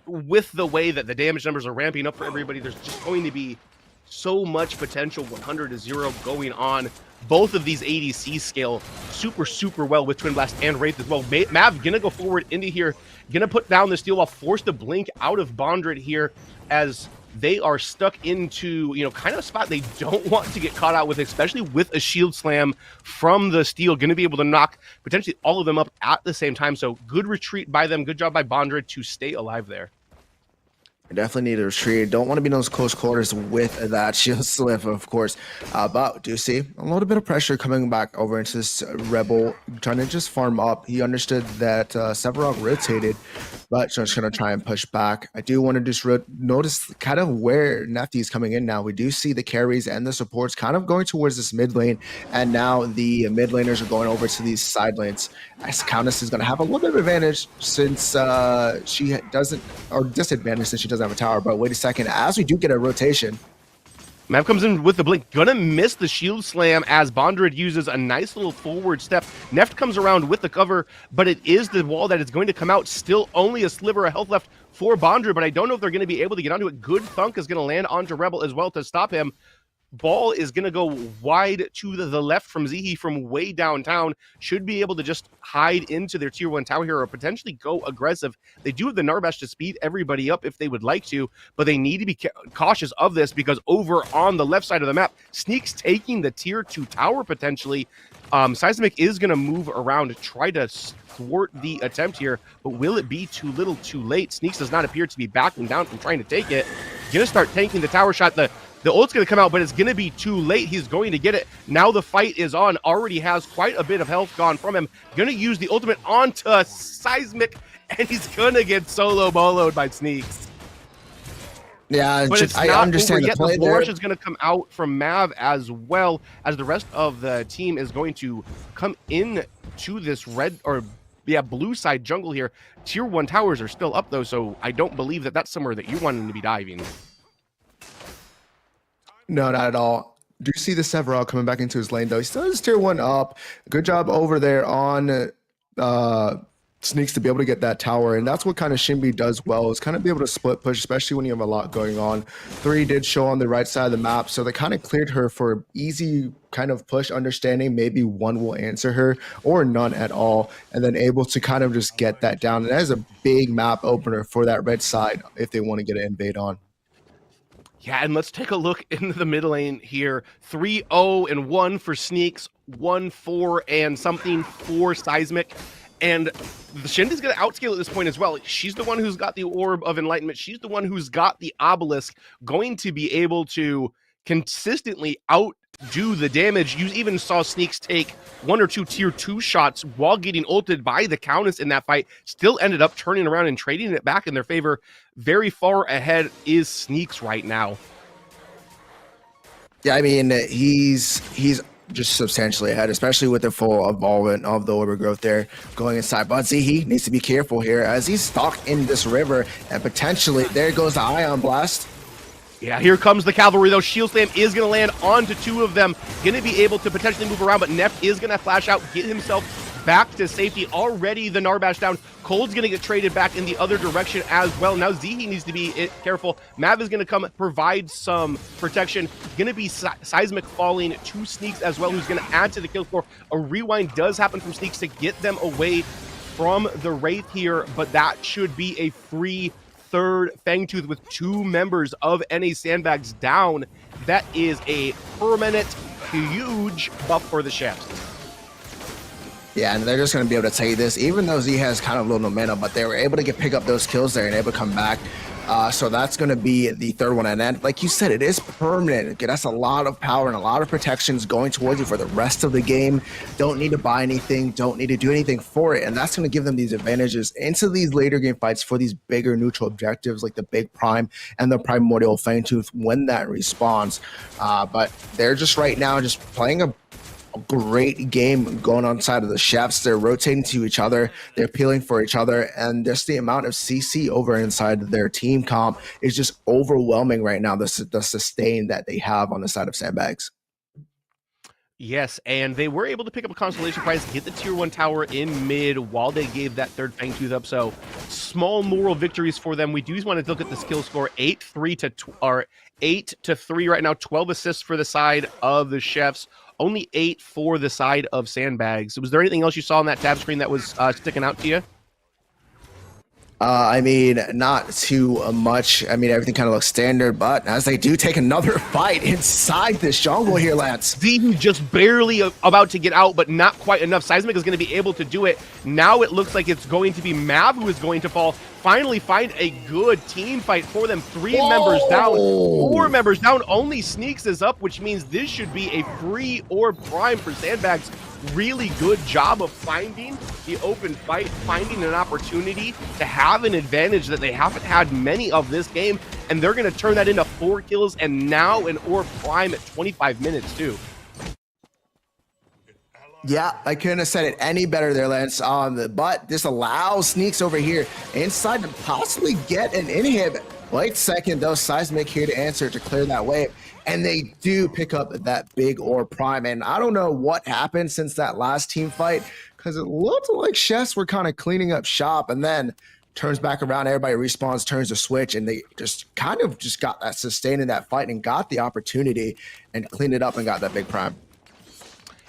with the way that the damage numbers are ramping up for everybody, there's just going to be so much potential 100-0 going on. Both of these ADCs scale super well with Twin Blast and Wraith as well. Mav gonna go forward into here, gonna put down the steal while forced to blink out of Bondred here as they are stuck into, kind of a spot they don't want to get caught out with, especially with a shield slam from the steal. Going to be able to knock potentially all of them up at the same time. So good retreat by them. Good job by Bondred to stay alive there. Definitely need to retreat. Don't want to be in those close quarters with that shield slip, of course. But do see a little bit of pressure coming back over into this Rebel, trying to just farm up. He understood that Sevarog rotated, but just going to try and push back. I do want to just notice kind of where Nefty is coming in now. We do see the carries and the supports kind of going towards this mid lane, and now the mid laners are going over to these side lanes. As Countess is going to have a little bit of advantage since she doesn't, or disadvantage since she doesn't have a tower. But wait a second, as we do get a rotation, Mav comes in with the blink, gonna miss the shield slam as Bondred uses a nice little forward step. Neft comes around with the cover, but it is the wall that is going to come out. Still only a sliver of health left for Bondred, but I don't know if they're going to be able to get onto it. Good thunk is going to land onto Rebel as well to stop him. Ball is going to go wide to the left from Zihi from way downtown. Should be able to just hide into their tier 1 tower here or potentially go aggressive. They do have the Narbash to speed everybody up if they would like to, but they need to be cautious of this because over on the left side of the map, Sneak's taking the tier 2 tower potentially. Seismic is going to move around to try to thwart the attempt here, but will it be too little too late? Sneaks does not appear to be backing down from trying to take it. Going to start tanking the tower shot. The ult's going to come out, but it's going to be too late. He's going to get it. Now the fight is on. Already has quite a bit of health gone from him. Going to use the ultimate onto Seismic, and he's going to get solo boloed by Sneaks. yeah, But it's I not understand over the yet. play The bull there. rush is going to come out from Mav as well, as the rest of the team is going to come in to this blue side jungle here. Tier 1 towers are still up, though, so I don't believe that that's somewhere that you're wanting to be diving. No, not at all. Do you see the Sevarog coming back into his lane, though? He still has tier 1 up. Good job over there on Sneaks to be able to get that tower. And that's what kind of Shinbi does well, is kind of be able to split push, especially when you have a lot going on. 3 did show on the right side of the map, so they kind of cleared her for easy kind of push, understanding maybe one will answer her or none at all, and then able to kind of just get that down. And that is a big map opener for that red side if they want to get an invade on. Yeah, and let's take a look into the mid lane here. 3-0-1 for Sneaks, 1-4 and something for Seismic. And Shindi's going to outscale at this point as well. She's the one who's got the Orb of Enlightenment. She's the one who's got the Obelisk, going to be able to consistently outdo the damage. You even saw Sneaks take 1 or 2 tier 2 shots while getting ulted by the Countess in that fight. Still ended up turning around and trading it back in their favor. Very far ahead is Sneaks right now. Yeah, I mean, he's just substantially ahead, especially with the full involvement of the Orb growth there going inside. But Zihi needs to be careful here as he's stuck in this river, and potentially there goes the Ion Blast. Yeah, here comes the cavalry, though. Shield Slam is going to land onto 2 of them. Going to be able to potentially move around, but Neff is going to flash out, get himself back to safety. Already the Narbash down. Cold's going to get traded back in the other direction as well. Now Zihi needs to be careful. Mav is going to come provide some protection. Going to be Seismic falling to Sneaks as well, who's going to add to the kill score. A rewind does happen from Sneaks to get them away from the Wraith here, but that should be a free third Fangtooth with 2 members of NA Sandbags down. That is a permanent, huge buff for the chefs. Yeah, and they're just going to be able to take this, even though Z has kind of low momentum, but they were able to pick up those kills there and able to come back. So that's going to be the third one. And then, like you said, it is permanent. Okay, that's a lot of power and a lot of protections going towards you for the rest of the game. Don't need to buy anything. Don't need to do anything for it. And that's going to give them these advantages into these later game fights for these bigger neutral objectives like the Big Prime and the Primordial Fangtooth when that respawns. But they're just right now just playing a great game going on side of the chefs. They're rotating to each other, they're peeling for each other, and just the amount of CC over inside their team comp is just overwhelming right now, the sustain that they have on the side of Sandbags. Yes, and they were able to pick up a consolation prize, get the tier 1 tower in mid while they gave that third Fangtooth up. So small moral victories for them. We do want to look at the skill score, 8 to 3 right now, 12 assists for the side of the chefs. Only 8 for the side of Sandbags. Was there anything else you saw on that tab screen that was sticking out to you? I mean, not too much. I mean, everything kind of looks standard, but as they do take another fight inside this jungle here, Lance. Z just barely about to get out, but not quite enough. Seismic is going to be able to do it. Now it looks like it's going to be Mav who is going to fall. Finally find a good team fight for them. 3 members down, 4 members down. Only Sneaks is up, which means this should be a free orb prime for Sandbags. Really good job of finding the open fight, finding an opportunity to have an advantage that they haven't had many of this game, and they're going to turn that into 4 kills and now an orb prime at 25 minutes too. Yeah, I couldn't have said it any better there, Lance. But this allows Sneaks over here inside to possibly get an inhib. Late second, though, Seismic here to answer to clear that wave. And they do pick up that big orb prime. And I don't know what happened since that last team fight, because it looked like Chefs were kind of cleaning up shop, and then turns back around, everybody respawns, turns the switch, and they just kind of just got that sustain in that fight and got the opportunity and cleaned it up and got that big prime.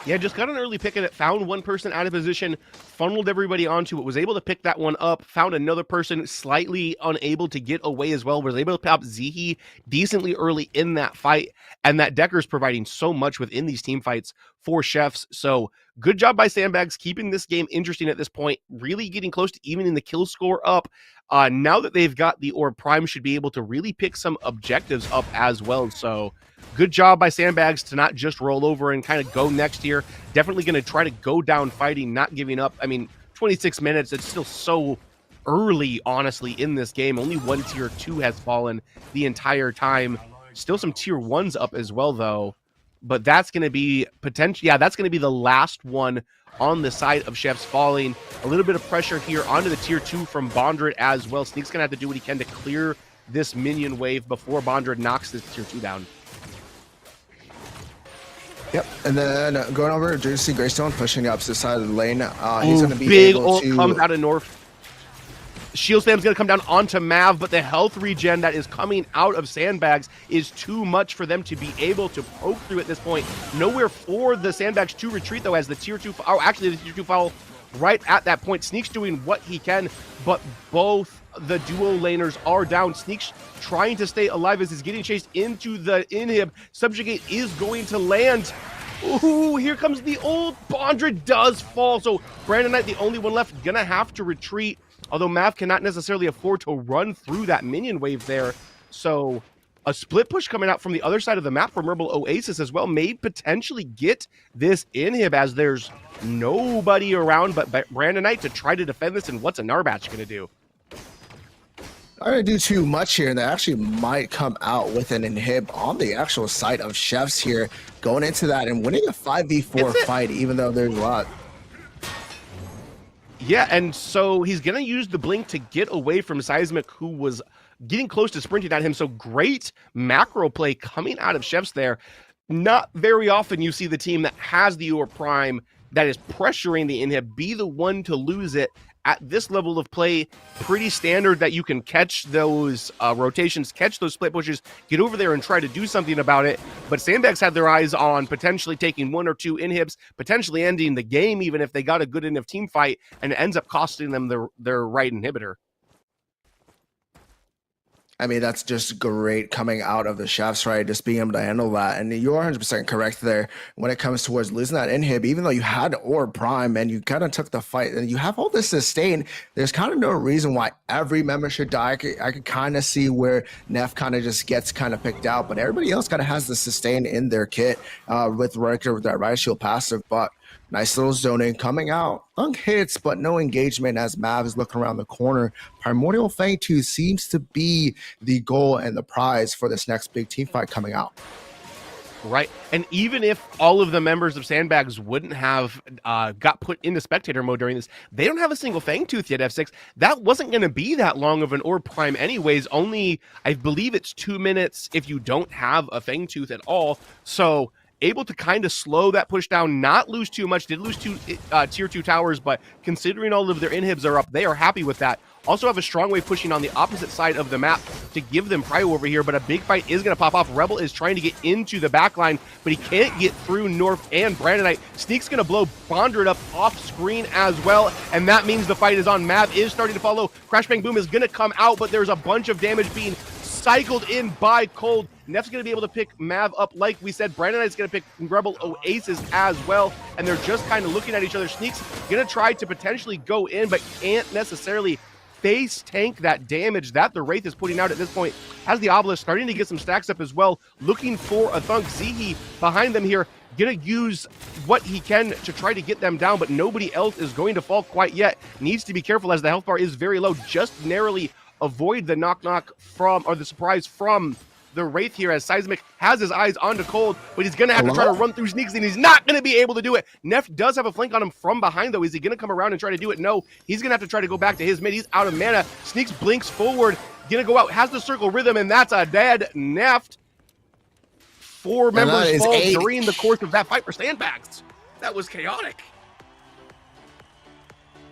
Yeah, just got an early pick at it, found one person out of position, funneled everybody onto it, was able to pick that one up, found another person slightly unable to get away as well, was able to pop Zihi decently early in that fight, and that Decker's providing so much within these team fights for Chefs. So good job by Sandbags, keeping this game interesting at this point, really getting close to evening the kill score up. Now that they've got the Orb Prime, should be able to really pick some objectives up as well. So good job by Sandbags to not just roll over and kind of go next here. Definitely going to try to go down fighting, not giving up. I mean, 26 minutes, it's still so early, honestly, in this game. Only one tier 2 has fallen the entire time. Still some tier 1s up as well, though. But that's going to be potential. Yeah, that's going to be the last one on the side of Chefs falling. A little bit of pressure here onto the tier 2 from Bondred as well. Sneak's going to have to do what he can to clear this minion wave before Bondred knocks this tier 2 down. Yep, and then going over to see Greystone pushing the opposite side of the lane. He's going to be big able ult to comes out of North. Shield spam's going to come down onto Mav, but the health regen that is coming out of Sandbags is too much for them to be able to poke through at this point. Nowhere for the Sandbags to retreat, though, as the tier 2... Oh, actually, the tier 2 foul right at that point. Sneak's doing what he can, but both the duo laners are down. Sneak's trying to stay alive as he's getting chased into the inhib. Subjugate is going to land. Ooh, here comes the old Bondred does fall. So Brandon Knight, the only one left, gonna have to retreat. Although Mav cannot necessarily afford to run through that minion wave there. So a split push coming out from the other side of the map from Herbal Oasis as well may potentially get this inhib, as there's nobody around but Brandon Knight to try to defend this. And what's a Narbatch gonna do? Not going to do too much here, and they actually might come out with an inhib on the actual side of Chefs here, going into that and winning a 5v4 fight, even though there's a lot. Yeah, and so he's going to use the blink to get away from Seismic, who was getting close to sprinting at him. So great macro play coming out of Chefs there. Not very often you see the team that has the Orb Prime that is pressuring the inhib be the one to lose it. At this level of play, pretty standard that you can catch those rotations, catch those split pushes, get over there and try to do something about it. But Sandbags had their eyes on potentially taking 1 or 2 inhibs, potentially ending the game even if they got a good inhib team fight, and it ends up costing them their right inhibitor. I mean, that's just great coming out of the Chefs, right? Just being able to handle that. And you're 100% correct there when it comes towards losing that inhib. Even though you had Orb Prime and you kind of took the fight and you have all this sustain, there's kind of no reason why every member should die. I could kind of see where Neff kind of just gets kind of picked out, but everybody else kind of has the sustain in their kit with Riker with that Riot Shield passive. But nice little zoning coming out. Thunk hits, but no engagement as Mav is looking around the corner. Primordial Fangtooth seems to be the goal and the prize for this next big team fight coming out. Right, and even if all of the members of Sandbags wouldn't have got put into spectator mode during this, they don't have a single Fangtooth yet, F6. That wasn't going to be that long of an Orb Prime anyways. Only, I believe it's 2 minutes if you don't have a Fangtooth at all. So able to kind of slow that push down, not lose too much. Did lose 2 tier 2 towers, but considering all of their inhibs are up, they are happy with that. Also have a strong wave pushing on the opposite side of the map to give them prio over here, but a big fight is going to pop off. Rebel is trying to get into the backline, but he can't get through North and Brandonite. Sneak's going to blow Bondred up off screen as well, and that means the fight is on. Mav is starting to follow. Crash Bang Boom is going to come out, but there's a bunch of damage being cycled in by Cold. Neff's going to be able to pick Mav up, like we said. Brandonite's going to pick Rebel Oasis as well, and they're just kind of looking at each other. Sneak's going to try to potentially go in, but can't necessarily face tank that damage that the Wraith is putting out at this point. Has the Obelisk starting to get some stacks up as well, looking for a thunk. Zihi behind them here, gonna use what he can to try to get them down, but nobody else is going to fall quite yet. Needs to be careful as the health bar is very low. Just narrowly avoid the knock from, or the surprise from the Wraith here, as Seismic has his eyes onto Cold, but he's going to have to try to run through Sneaks, and he's not going to be able to do it. Neff does have a flank on him from behind, though. Is he going to come around and try to do it? No. He's going to have to try to go back to his mid. He's out of mana. Sneaks blinks forward, going to go out, has the circle rhythm, and that's a dead Neff. 4 members fall during the course of that fight for Sandbags. That was chaotic.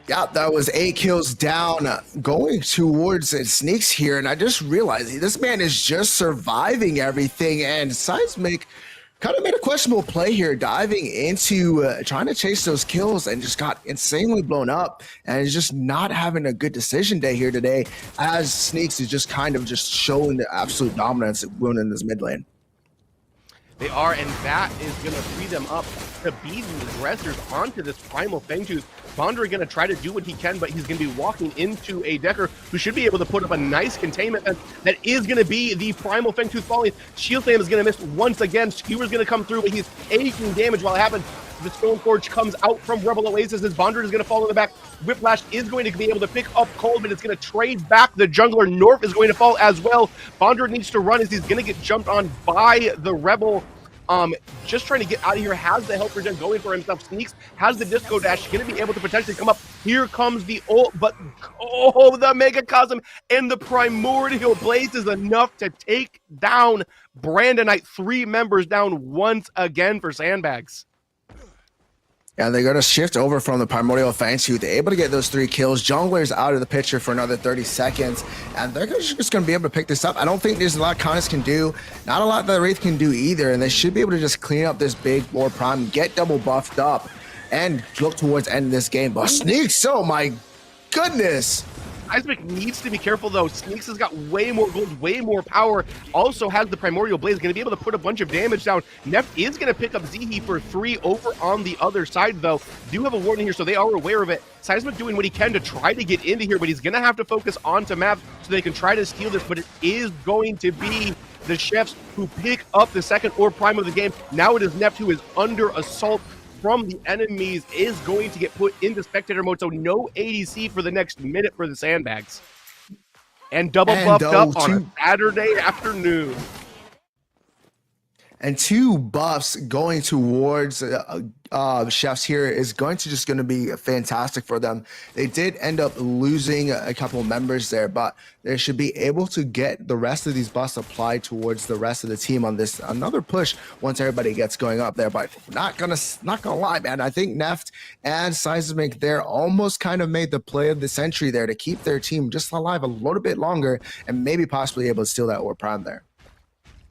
Yeah, that was 8 kills down, going towards it. Sneaks here, and I just realized this man is just surviving everything, and Seismic kind of made a questionable play here, diving into trying to chase those kills, and just got insanely blown up, and is just not having a good decision day here today, as Sneaks is just kind of just showing the absolute dominance in this mid lane. They are, and that is going to free them up to be the aggressors onto this Primal Fangtooth. Bondra going to try to do what he can, but he's going to be walking into a Decker who should be able to put up a nice containment that is going to be the Primal Fangtooth falling. Shield Flame is going to miss once again. Skewer's going to come through, but he's taking damage while it happens. The Stone Forge comes out from Rebel Oasis as Bondra is going to fall in the back. Whiplash is going to be able to pick up Cold, but it's going to trade back the jungler. North is going to fall as well. Bondra needs to run as he's going to get jumped on by the Rebel. Just trying to get out of here, has the health regen going for himself. Sneaks has the disco dash, going to be able to potentially come up. Here comes the ult, but oh, the Megacosm and the Primordial Blaze is enough to take down Brandonite. 3 members down once again for Sandbags. And they're going to shift over from the Primordial Fangtooth. They're able to get those 3 kills. Jungler's out of the picture for another 30 seconds. And they're just going to be able to pick this up. I don't think there's a lot Conis can do. Not a lot that Wraith can do either. And they should be able to just clean up this big Lord Prime, get double buffed up, and look towards ending this game. But Sneaks, oh my goodness. Seismic needs to be careful, though. Sneaks has got way more gold, way more power. Also has the Primordial Blaze, going to be able to put a bunch of damage down. Neff is going to pick up Zihi for 3 over on the other side, though. Do have a warning here, so they are aware of it. Seismic doing what he can to try to get into here, but he's going to have to focus onto Mav so they can try to steal this, but it is going to be the Chefs who pick up the second Orb Prime of the game. Now it is Neff who is under assault from the enemies, is going to get put into spectator mode, so no ADC for the next minute for the Sandbags. And double buffed up on a Saturday afternoon. And 2 buffs going towards Chefs here is going to be fantastic for them. They did end up losing a couple of members there, but they should be able to get the rest of these buffs applied towards the rest of the team on this another push once everybody gets going up there. But not gonna lie, man. I think Neft and Seismic there almost kind of made the play of the century there to keep their team just alive a little bit longer and maybe possibly able to steal that Orb Prime there.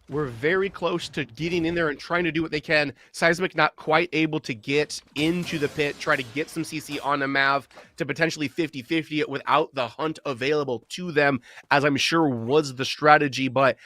We're very close to getting in there and trying to do what they can. Seismic not quite able to get into the pit, try to get some CC on a Mav to potentially 50-50 it without the hunt available to them, as I'm sure was the strategy, but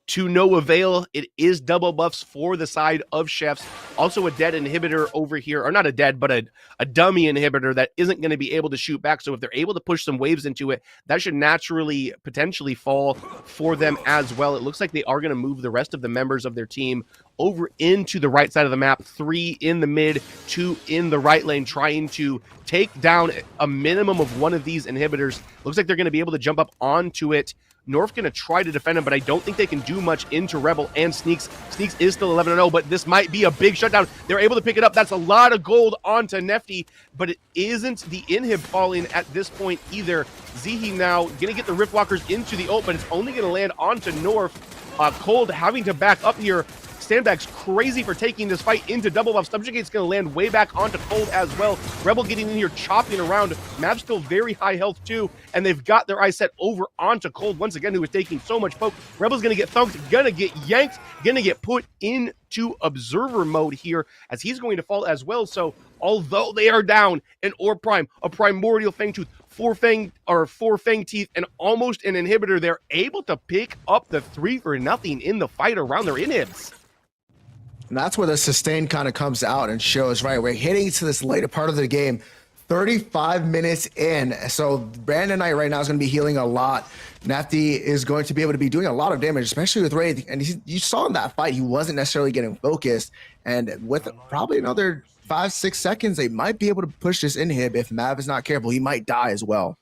to no avail. It is double buffs for the side of Chefs. Also a dead inhibitor over here, or not a dead, but a dummy inhibitor that isn't going to be able to shoot back. So if they're able to push some waves into it, that should naturally potentially fall for them as well. It looks like they are going to move the rest of the members of their team over into the right side of the map. 3 in the mid, 2 in the right lane, trying to take down a minimum of one of these inhibitors. Looks like they're going to be able to jump up onto it. North going to try to defend him, but I don't think they can do much into Rebel and Sneaks. Sneaks is still 11-0, but this might be a big shutdown. They're able to pick it up. That's a lot of gold onto Nefty, but it isn't the inhib falling at this point either. Zihi now going to get the Riftwalkers into the ult, but it's only going to land onto North. Cold having to back up here. Sandbag's crazy for taking this fight into double buff. Subjugate's going to land way back onto Cold as well. Rebel getting in here, chopping around. Mav's still very high health too, and they've got their eyes set over onto Cold once again, who is taking so much poke. Rebel's going to get thunked, going to get yanked, going to get put into observer mode here as he's going to fall as well. So although they are down an Orb Prime, a Primordial Fangtooth, four Fang Teeth, and almost an inhibitor, they're able to pick up the 3-0 in the fight around their inhibs. And that's where the sustain kind of comes out and shows, right? We're hitting to this later part of the game, 35 minutes in. So Brandon Knight right now is going to be healing a lot. Nefty is going to be able to be doing a lot of damage, especially with Wraith. And you saw in that fight, he wasn't necessarily getting focused. And with probably another 5-6 seconds, they might be able to push this inhib. If Mav is not careful, he might die as well.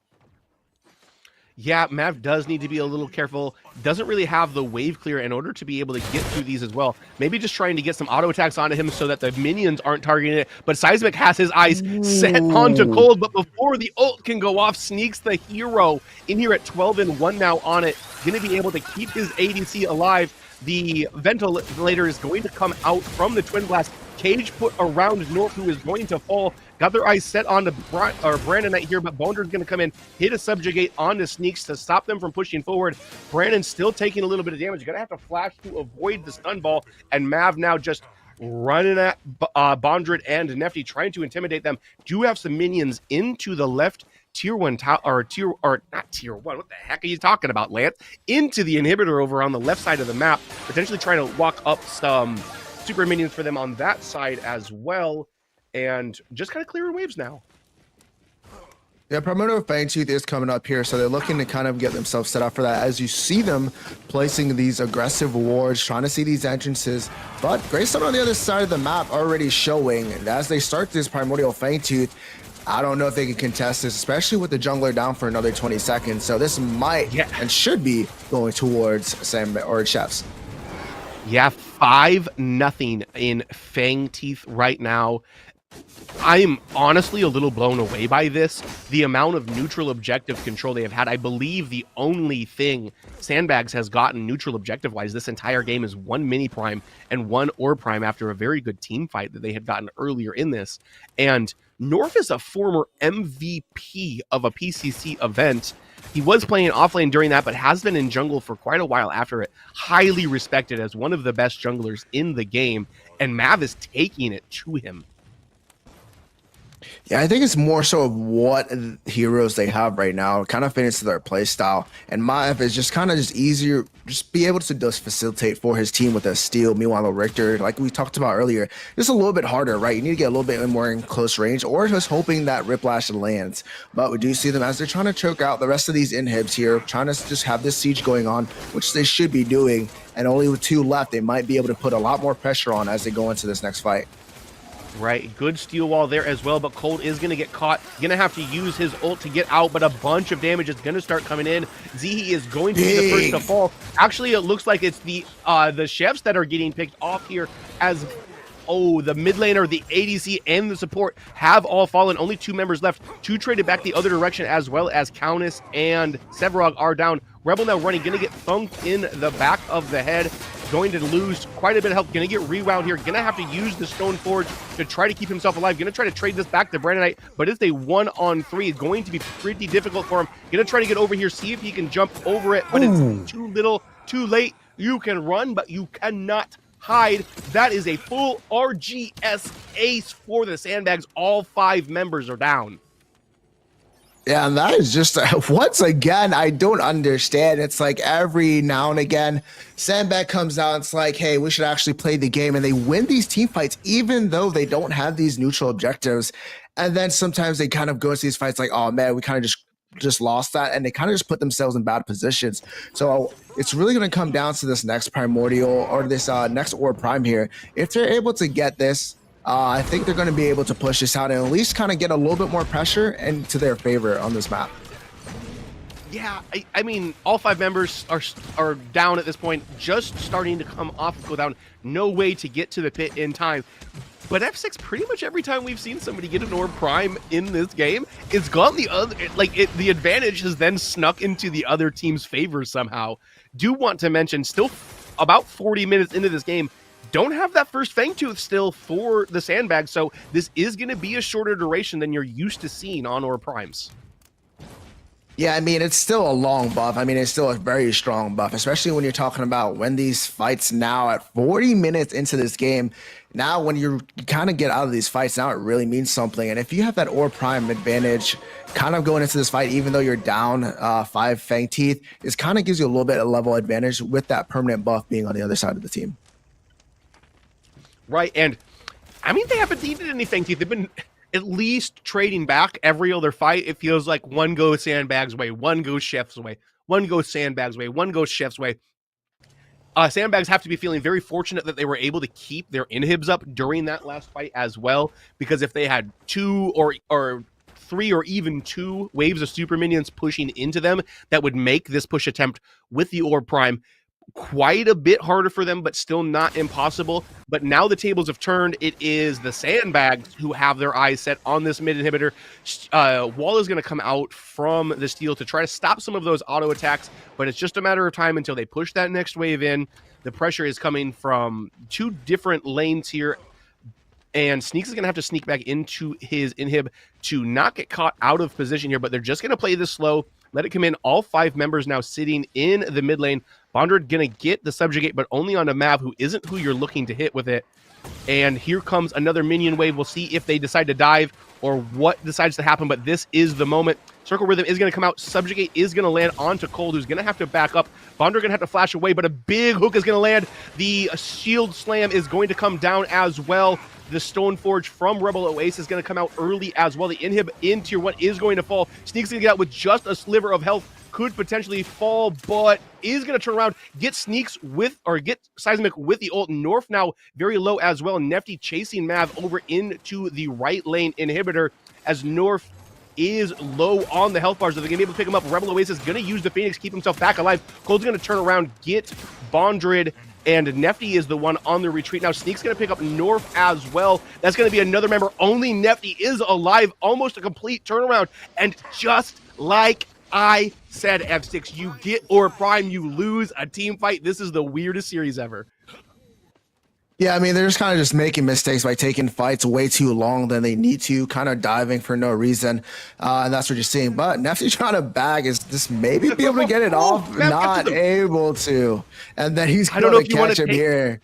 Yeah, Mav does need to be a little careful. Doesn't really have the wave clear in order to be able to get through these as well. Maybe just trying to get some auto attacks onto him so that the minions aren't targeting it. But Seismic has his eyes set onto Cold. But before the ult can go off, sneaks the hero in here at 12-1 now on it. Going to be able to keep his ADC alive. The ventilator is going to come out from the Twin Blast. Cage put around North, who is going to fall. Got their eyes set on Brandon Knight here, but Bonder's going to come in, hit a Subjugate onto Sneaks to stop them from pushing forward. Brandon's still taking a little bit of damage. Going to have to flash to avoid the stun ball, and Mav now just running at Bondred and Nefty, trying to intimidate them. Do have some minions into the left tier 1 not tier 1. What the heck are you talking about, Lance? Into the inhibitor over on the left side of the map, potentially trying to walk up some super minions for them on that side as well, and just kind of clearing waves now. Yeah, Primordial Fangtooth is coming up here, so they're looking to kind of get themselves set up for that. As you see them placing these aggressive wards, trying to see these entrances, but Greystone on the other side of the map already showing. And as they start this Primordial Fangtooth, I don't know if they can contest this, especially with the jungler down for another 20 seconds. So this might and should be going towards Sam or Chefs. Yeah, 5-0 in Fang Teeth right now. I'm honestly a little blown away by this. The amount of neutral objective control they have had. I believe the only thing Sandbags has gotten neutral objective-wise this entire game is 1 mini prime and 1 Orb Prime after a very good team fight that they had gotten earlier in this. And North is a former MVP of a PCC event. He was playing offlane during that, but has been in jungle for quite a while after it. Highly respected as one of the best junglers in the game, and Mav is taking it to him. Yeah, I think it's more so of what heroes they have right now. It kind of fits into their play style. And Mav is just kind of just easier, just be able to just facilitate for his team with a steal. Meanwhile, Richter, like we talked about earlier, just a little bit harder, right? You need to get a little bit more in close range, or just hoping that Riplash lands. But we do see them as they're trying to choke out the rest of these inhibs here, trying to just have this siege going on, which they should be doing. And only with 2 left, they might be able to put a lot more pressure on as they go into this next fight. Right, good steel wall there as well, but Cold is going to get caught. Going to have to use his ult to get out, but a bunch of damage is going to start coming in. Zihi is going to be the first to fall. Actually, it looks like it's the chefs that are getting picked off here as... Oh, the mid laner, the ADC, and the support have all fallen. Only 2 members left. 2 traded back the other direction, as well as Countess and Severog are down. Rebel now running, going to get thunked in the back of the head. Going to lose quite a bit of health. Going to get rewound here. Going to have to use the Stone Forge to try to keep himself alive. Going to try to trade this back to Brandon Knight, but it's a 1-on-3. It's going to be pretty difficult for him. Going to try to get over here, see if he can jump over it, but it's too little, too late. You can run, but you cannot hide. That is a full RGS ace for the Sandbags. All 5 members are down. Yeah, and that is just, once again, I don't understand. It's like every now and again, Sandbag comes out and it's like, hey, we should actually play the game. And they win these team fights, even though they don't have these neutral objectives. And then sometimes they kind of go into these fights like, oh man, we kind of just lost that. And they kind of just put themselves in bad positions. So it's really going to come down to this next Primordial or this next Orb Prime here. If they're able to get this, I think they're going to be able to push this out and at least kind of get a little bit more pressure into their favor on this map. Yeah, I mean, all 5 members are down at this point, just starting to come off of cooldown. No way to get to the pit in time. But F6, pretty much every time we've seen somebody get an Orb Prime in this game, it's gone the other, the advantage has then snuck into the other team's favor somehow. Do want to mention, still about 40 minutes into this game, don't have that first Fangtooth still for the Sandbag, so this is going to be a shorter duration than you're used to seeing on Or Primes. Yeah, I mean, it's still a long buff. I mean, it's still a very strong buff, especially when you're talking about when these fights now at 40 minutes into this game. Now, when you kind of get out of these fights, now it really means something. And if you have that Or Prime advantage kind of going into this fight, even though you're down 5 Fang Teeth, it kind of gives you a little bit of level advantage with that permanent buff being on the other side of the team. Right, and I mean, they haven't needed any Fang Teeth. They've been at least trading back every other fight. It feels like one goes Sandbag's way, one goes Chef's way, one goes Sandbag's way, one goes Chef's way. Sandbags have to be feeling very fortunate that they were able to keep their inhibs up during that last fight as well, because if they had 2 or 3 or even 2 waves of super minions pushing into them, that would make this push attempt with the Orb Prime quite a bit harder for them, but still not impossible. But now the tables have turned. It is the Sandbags who have their eyes set on this mid inhibitor. Wall is going to come out from the steel to try to stop some of those auto attacks, but it's just a matter of time until they push that next wave in. The pressure is coming from 2 different lanes here, and Sneaks is going to have to sneak back into his inhib to not get caught out of position here, but they're just going to play this slow, let it come in. All 5 members now sitting in the mid lane. Bondred going to get the subjugate, but only onto Mav, who isn't who you're looking to hit with it. And here comes another minion wave. We'll see if they decide to dive or what decides to happen, but this is the moment. Circle Rhythm is going to come out. Subjugate is going to land onto Cold, who's going to have to back up. Bondred going to have to flash away, but a big hook is going to land. The shield slam is going to come down as well. The Stoneforge from Rebel Oasis is going to come out early as well. The inhib in tier 1 is going to fall. Sneaks going to get out with just a sliver of health. Could potentially fall, but is going to turn around, get Sneaks with, or get Seismic with the ult. North now very low as well. Nefty chasing Mav over into the right lane inhibitor as North is low on the health bars. So they're going to be able to pick him up. Rebel Oasis is going to use the Phoenix, keep himself back alive. Cold's going to turn around, get Bondred, and Nefty is the one on the retreat. Now Sneak's going to pick up North as well. That's going to be another member. Only Nefty is alive. Almost a complete turnaround. And just like I said, F6, you get Or Prime, you lose a team fight. This is the weirdest series ever. Yeah, I mean, they're just kind of just making mistakes by taking fights way too long than they need to, kind of diving for no reason. And that's what you're seeing. But Nefty trying to bag is just maybe be able to get it off, not able to. And then he's going to catch him here.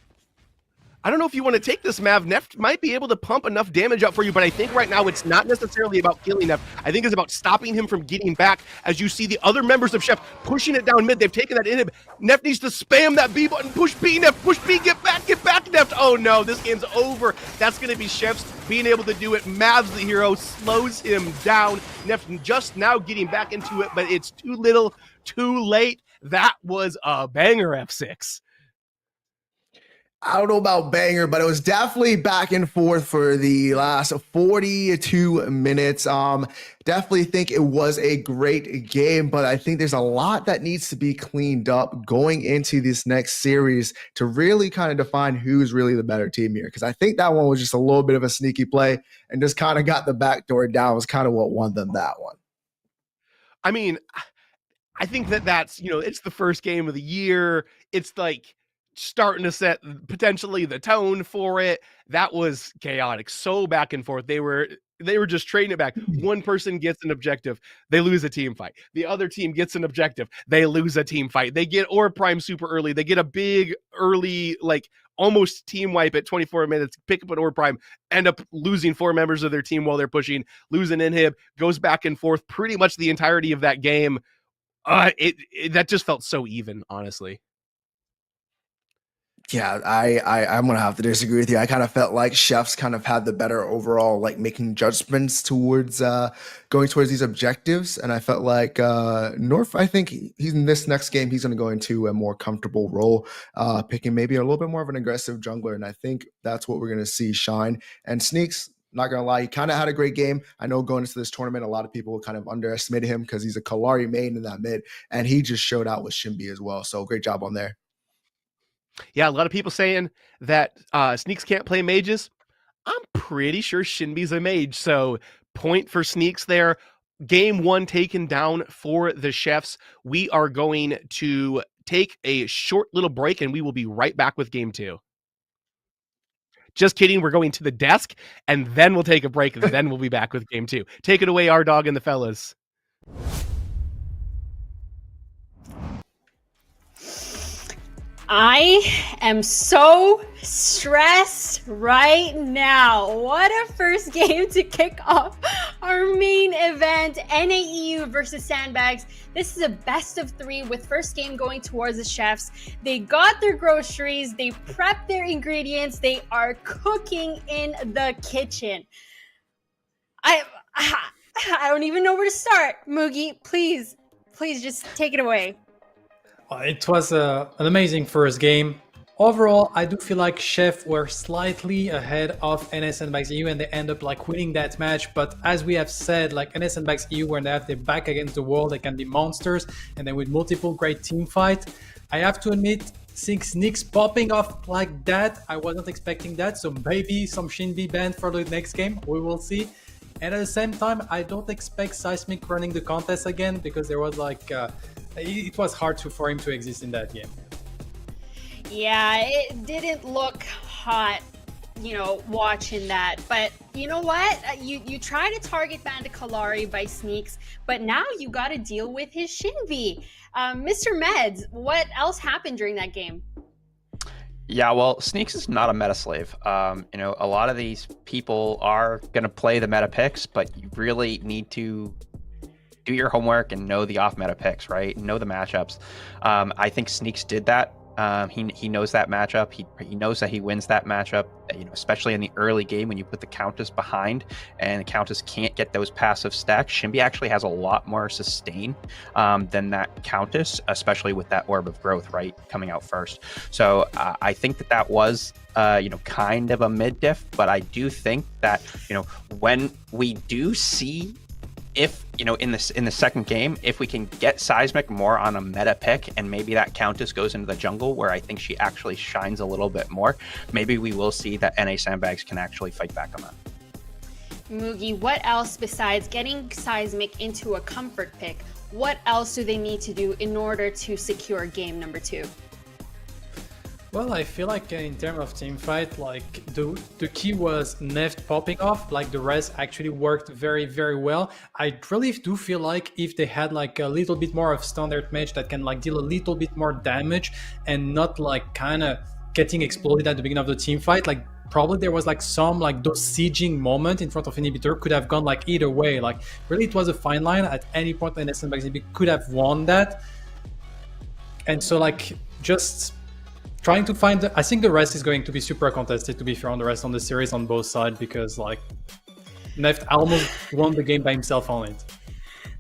I don't know if you want to take this, Mav. Neft might be able to pump enough damage out for you, but I think right now it's not necessarily about killing Neft. I think it's about stopping him from getting back. As you see the other members of Chef pushing it down mid, they've taken that inhib. Neft needs to spam that B button. Push B, Neft. Push B, get back, Neft. Oh no, this game's over. That's going to be Chef's being able to do it. Mav's the hero, slows him down. Neft just now getting back into it, but it's too little, too late. That was a banger, F6. I don't know about banger, but it was definitely back and forth for the last 42 minutes. Definitely think it was a great game, but I think there's a lot that needs to be cleaned up going into this next series to really kind of define who's really the better team here. Because I think that one was just a little bit of a sneaky play and just kind of got the backdoor down was kind of what won them that one. I mean, I think that's, it's the first game of the year. It's like starting to set potentially the tone for it. That was chaotic, so back and forth. They were just trading it back. One person gets an objective, they lose a team fight. The other team gets an objective, they lose a team fight. They get Or Prime super early, they get a big early, like almost team wipe at 24 minutes, pick up an Or Prime, end up losing 4 members of their team while they're pushing, lose an inhib, goes back and forth pretty much the entirety of that game. That just felt so even, honestly. Yeah, I'm gonna have to disagree with you. I kind of felt like Chefs kind of had the better overall, like making judgments towards going towards these objectives, and I felt like North. I think he's in this next game. He's gonna go into a more comfortable role, picking maybe a little bit more of an aggressive jungler, and I think that's what we're gonna see shine. And Sneaks, not gonna lie, he kind of had a great game. I know going into this tournament, a lot of people kind of underestimated him because he's a Kalari main in that mid, and he just showed out with Shinbi as well. So great job on there. Yeah, a lot of people saying that Sneaks can't play mages. I'm pretty sure Shinbi's a mage, so point for Sneaks there. Game 1 taken down for the Chefs. We are going to take a short little break, and we will be right back with Game 2. Just kidding. We're going to the desk, and then we'll take a break, and then we'll be back with game 2. Take it away, our dog and the fellas. I am so stressed right now. What a first game to kick off our main event, NAEU versus Sandbags. This is a best of 3 with first game going towards the chefs. They got their groceries, they prepped their ingredients, they are cooking in the kitchen. I don't even know where to start. Mugi, please just take it away. It was an amazing first game. Overall, I do feel like Chef were slightly ahead of NS and Bags EU, and they end up like winning that match. But as we have said, like NS and Bags EU, when they have their back against the wall, they can be monsters, and then with multiple great team fight. I have to admit, since Nyx popping off like that, I wasn't expecting that. So maybe some Shinbi banned for the next game, we will see. And at the same time, I don't expect Seismic running the contest again, because there was like it was hard for him to exist in that game. Yeah, it didn't look hot, watching that. But you know what? You try to target Bandit Kalari by Sneaks, but now you got to deal with his Shinbi. Mr. Meds, what else happened during that game? Yeah, well, Sneaks is not a meta slave. A lot of these people are going to play the meta picks, but you really need to do your homework and know the off-meta picks, right? Know the matchups. I think Sneaks did that. He knows that matchup. He knows that he wins that matchup, especially in the early game when you put the Countess behind and the Countess can't get those passive stacks. Shinbi actually has a lot more sustain than that Countess, especially with that Orb of Growth, right, coming out first. So I think that was kind of a mid-diff, but I do think that, when we do see if, in the second game, if we can get Seismic more on a meta pick and maybe that Countess goes into the jungle where I think she actually shines a little bit more, maybe we will see that NA Sandbags can actually fight back on that. Mugi, what else besides getting Seismic into a comfort pick? What else do they need to do in order to secure game number 2? Well, I feel like in terms of team fight, like the key was Neft popping off, like the rest actually worked very, very well. I really do feel like if they had like a little bit more of standard mage that can like deal a little bit more damage and not like kind of getting exploded at the beginning of the team fight, like probably there was like some like those sieging moment in front of Inhibitor could have gone like either way. Like really it was a fine line. At any point NS and Bags could have won that. And so like just trying to find, I think the rest is going to be super contested, to be fair, on the rest on the series on both sides, because like Neft almost won the game by himself on it.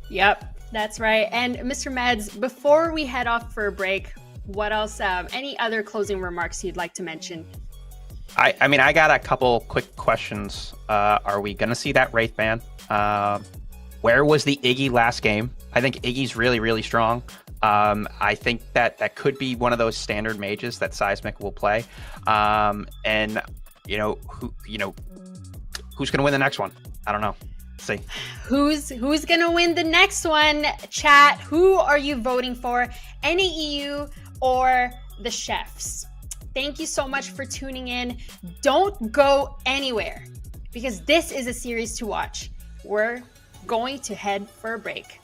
Yep, that's right. And Mr. Meds, before we head off for a break, what else, any other closing remarks you'd like to mention? I mean, I got a couple quick questions. Are we going to see that Wraith ban? Where was the Iggy last game? I think Iggy's really, really strong. I think that could be one of those standard mages that Seismic will play. And who's going to win the next one? I don't know. Let's see. Who's going to win the next one? Chat, who are you voting for? NAEU or the Chefs? Thank you so much for tuning in. Don't go anywhere because this is a series to watch. We're going to head for a break.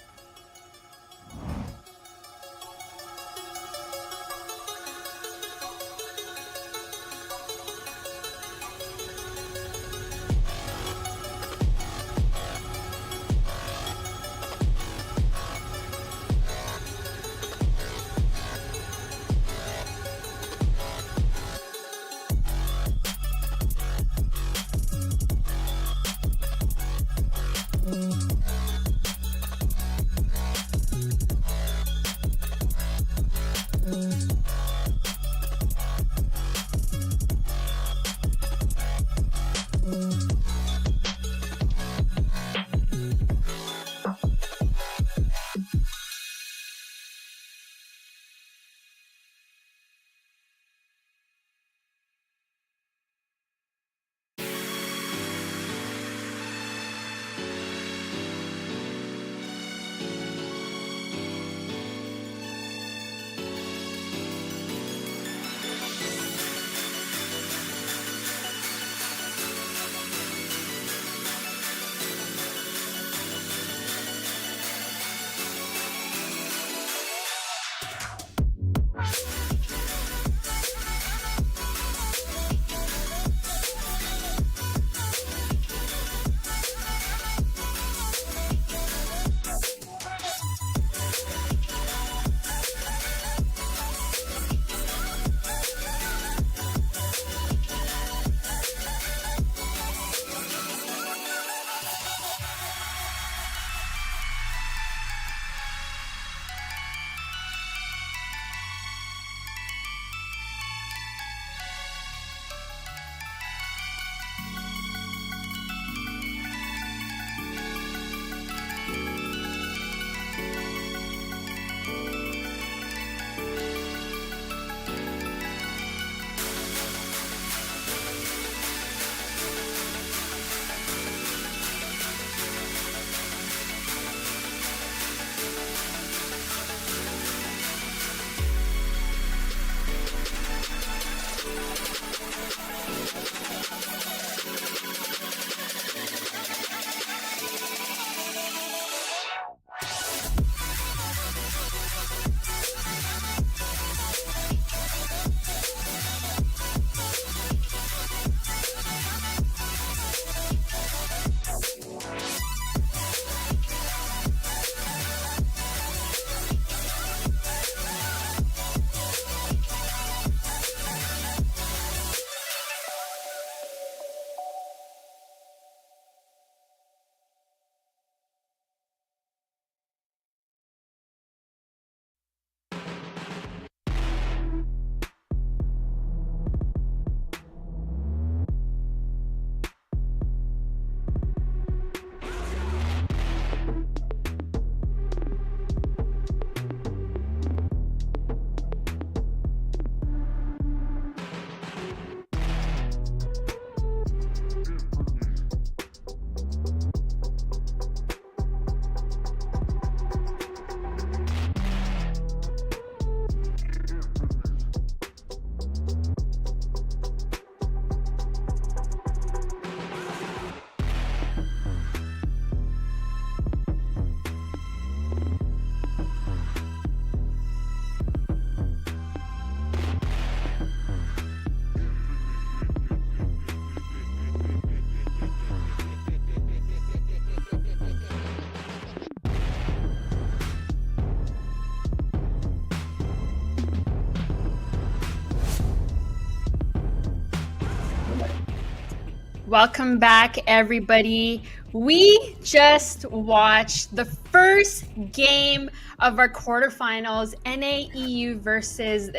Welcome back, everybody. We just watched the first game of our quarterfinals, NAEU versus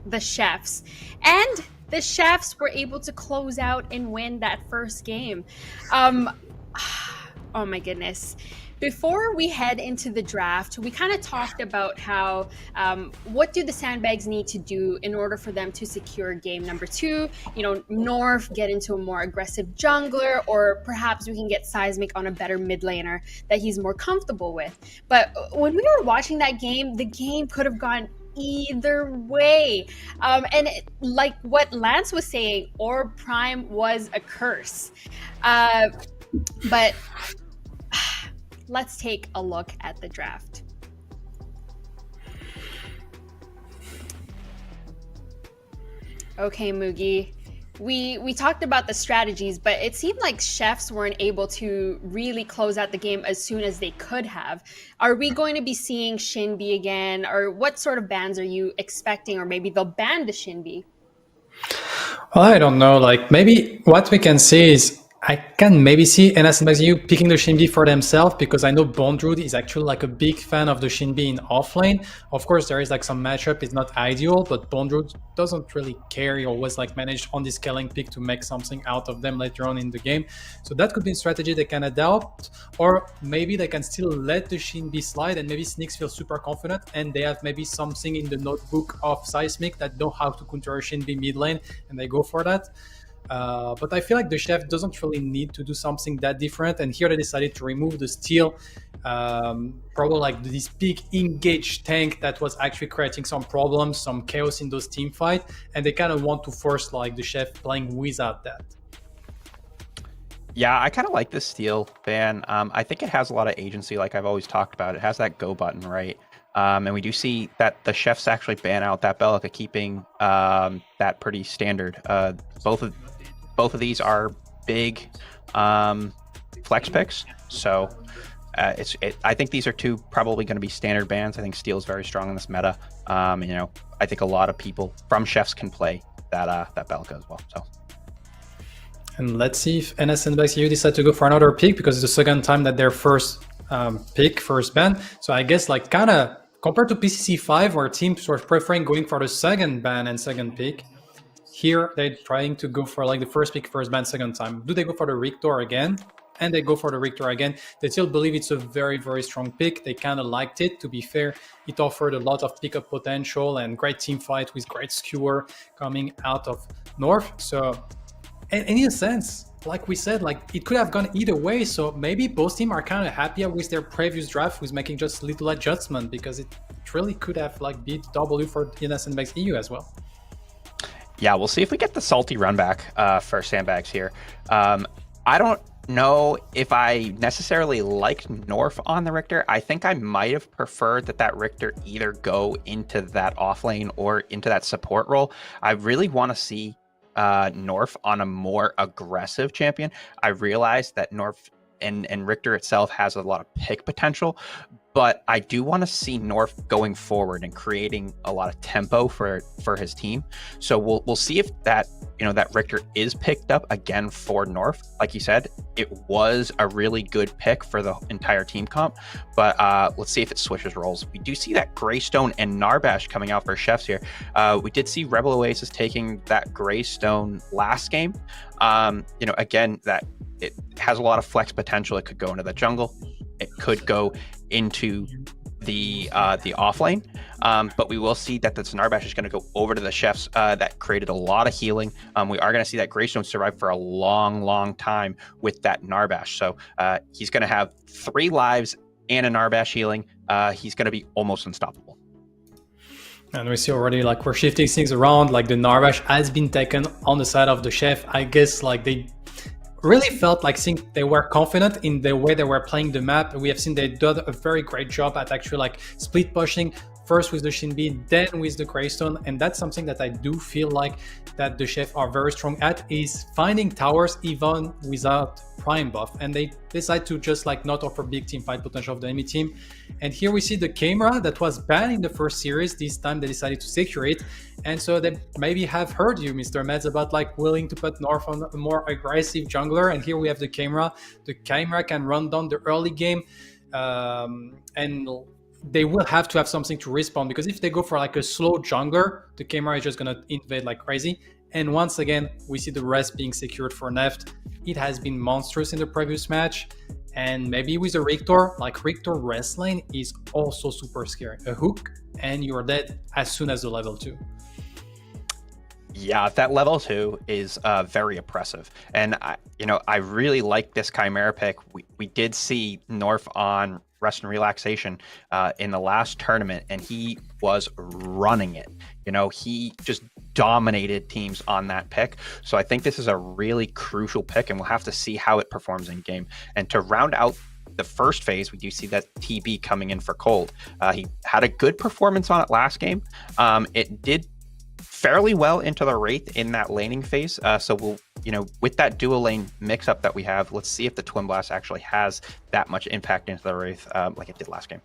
the Chefs. And the Chefs were able to close out and win that first game. Oh my goodness. Before we head into the draft, we kind of talked about how what do the Sandbags need to do in order for them to secure game number 2? You know, North get into a more aggressive jungler, or perhaps we can get Seismic on a better mid laner that he's more comfortable with. But when we were watching that game, the game could have gone either way. Like what Lance was saying, Orb Prime was a curse. But let's take a look at the draft. Okay, Mugi. We talked about the strategies, but it seemed like Chefs weren't able to really close out the game as soon as they could have. Are we going to be seeing Shinbi again, or what sort of bans are you expecting? Or maybe they'll ban the Shinbi? Well, I don't know. Like, maybe what we can see is I can maybe see NSMXU picking the Shinbi for themselves, because I know Bondrewd is actually like a big fan of the Shinbi in offlane. Of course, there is like some matchup, it's not ideal, but Bondrewd doesn't really care. He always like managed on this scaling pick to make something out of them later on in the game. So that could be a strategy they can adopt, or maybe they can still let the Shinbi slide and maybe Sneaks feel super confident and they have maybe something in the notebook of Seismic that know how to counter a Shinbi mid lane and they go for that. But I feel like the Chef doesn't really need to do something that different, and here they decided to remove the steal, probably like this big engaged tank that was actually creating some problems, some chaos in those team fight, and they kind of want to force like the Chef playing without that. Yeah, I kind of like this steal ban. I think it has a lot of agency, like I've always talked about. It has that go button, right? And we do see that the chefs actually ban out that Bellica, keeping that pretty standard. Both of these are big flex picks, so I think these are two probably going to be standard bans. I think Steel is very strong in this meta. I think a lot of people from chefs can play that Bellica as well. So. And let's see if NS and BaxEU decide to go for another pick, because it's the second time that their first first ban. So I guess like kind of compared to PCC5, where teams were preferring going for the second ban and second pick, here they're trying to go for like the first pick, first ban, second time. Do they go for the Rictor again? And they go for the Rictor again. They still believe it's a very, very strong pick. They kind of liked it. To be fair, it offered a lot of pickup potential and great team fight with great skewer coming out of North. So in a sense, like we said, like it could have gone either way. So maybe both teams are kind of happier with their previous draft, with making just little adjustment, because it really could have like beat W for NS and BaxEU as well. Yeah, we'll see if we get the salty run back for Sandbags here. I don't know if I necessarily liked North on the Richter. I think I might have preferred that Richter either go into that off lane or into that support role. I really want to see North on a more aggressive champion. I realize that North and Richter itself has a lot of pick potential, but I do want to see North going forward and creating a lot of tempo for his team. So we'll see if that Richter is picked up again for North. Like you said, it was a really good pick for the entire team comp, but let's see if it switches roles. We do see that Greystone and Narbash coming out for chefs here. We did see Rebel Oasis taking that Greystone last game. Again, that it has a lot of flex potential. It could go into the jungle. It could go into the off lane, but we will see that the Narbash is going to go over to the chefs. That created a lot of healing. We are going to see that Greystone survive for a long time with that Narbash. So he's going to have 3 lives and a Narbash healing. He's going to be almost unstoppable. And we see already like we're shifting things around. Like the Narbash has been taken on the side of the chef. I guess like they really felt like they were confident in the way they were playing the map. We have seen they did a very great job at actually like split pushing, first with the Shinbi, then with the Greystone. And that's something that I do feel like that the chef are very strong at, is finding towers even without prime buff. And they decide to just like not offer big team fight potential of the enemy team. And here we see the camera that was banned in the first series. This time they decided to secure it. And so they maybe have heard you, Mr. Meds, about like willing to put North on a more aggressive jungler. And here we have the camera. The camera can run down the early game, and they will have to have something to respawn, because if they go for like a slow jungler, the camera is just gonna invade like crazy. And once again, we see the rest being secured for Neft. It has been monstrous in the previous match. And maybe with a Rictor, like Rictor rest lane is also super scary. A hook and you're dead as soon as the level 2. Yeah, that level 2 is very oppressive. And I really like this Chimera pick. We did see North on Rest and Relaxation in the last tournament, and he was running it. He just dominated teams on that pick. So I think this is a really crucial pick, and we'll have to see how it performs in game. And to round out the first phase, we do see that TB coming in for Cold. He had a good performance on it last game. It did fairly well into the Wraith in that laning phase. So we'll, with that dual lane mix up that we have, let's see if the Twin Blast actually has that much impact into the Wraith like it did last game.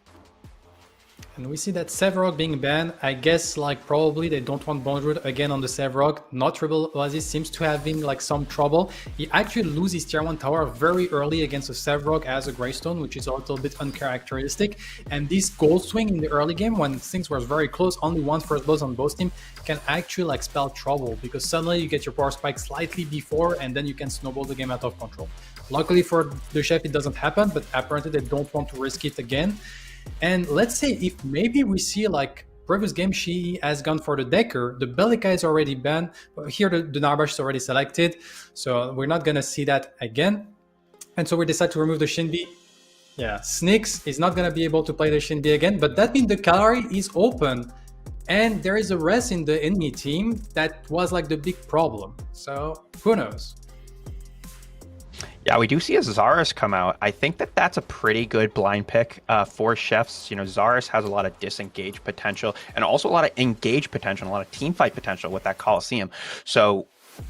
And we see that Sevarog being banned. I guess like probably they don't want Bondroid again on the Sevarog. Not Rebel Oasis seems to having like some trouble. He actually loses tier 1 tower very early against a Sevarog as a Greystone, which is a little bit uncharacteristic. And this gold swing in the early game, when things were very close, only one first blood on both teams, can actually like spell trouble, because suddenly you get your power spike slightly before and then you can snowball the game out of control. Luckily for the chef it doesn't happen, but apparently they don't want to risk it again. And let's say if maybe we see like previous game she has gone for the Decker, the Bellica is already banned, but here the Narbash is already selected, so we're not gonna see that again. And so we decide to remove the Shinbi. Yeah, Snicks is not gonna be able to play the Shinbi again, but that means the gallery is open and there is a rest in the enemy team that was like the big problem. So who knows? Yeah, we do see a Zarus come out. I think that that's a pretty good blind pick for Chefs. You know, Zarus has a lot of disengage potential and also a lot of engage potential, a lot of team fight potential with that Coliseum. So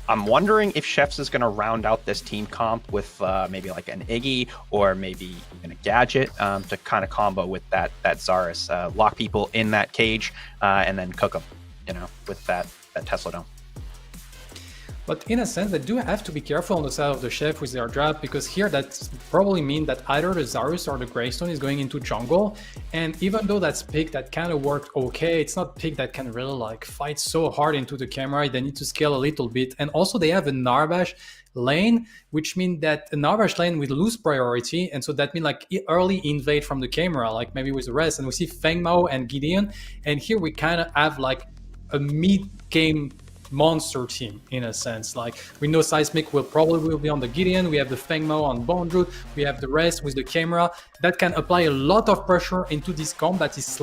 I'm wondering if Chefs is going to round out this team comp with maybe like an Iggy or maybe even a Gadget to kind of combo with that Zarus, lock people in that cage and then cook them, you know, with that Tesla Dome. But in a sense, they do have to be careful on the side of the Chef with their draft, because here that probably means that either the Zarus or the Greystone is going into jungle. And even though that's pick that kind of worked okay, it's not pick that can really like fight so hard into the camera. They need to scale a little bit. And also they have a Narbash lane, which means that a Narbash lane will lose priority. And so that means like early invade from the camera, like maybe with the rest. And we see Feng Mao and Gideon. And here we kind of have like a mid-game monster team in a sense. Like we know Seismic will probably be on the Gideon, we have the Feng Mao on Bondroot, we have the rest with the camera that can apply a lot of pressure into this comp that is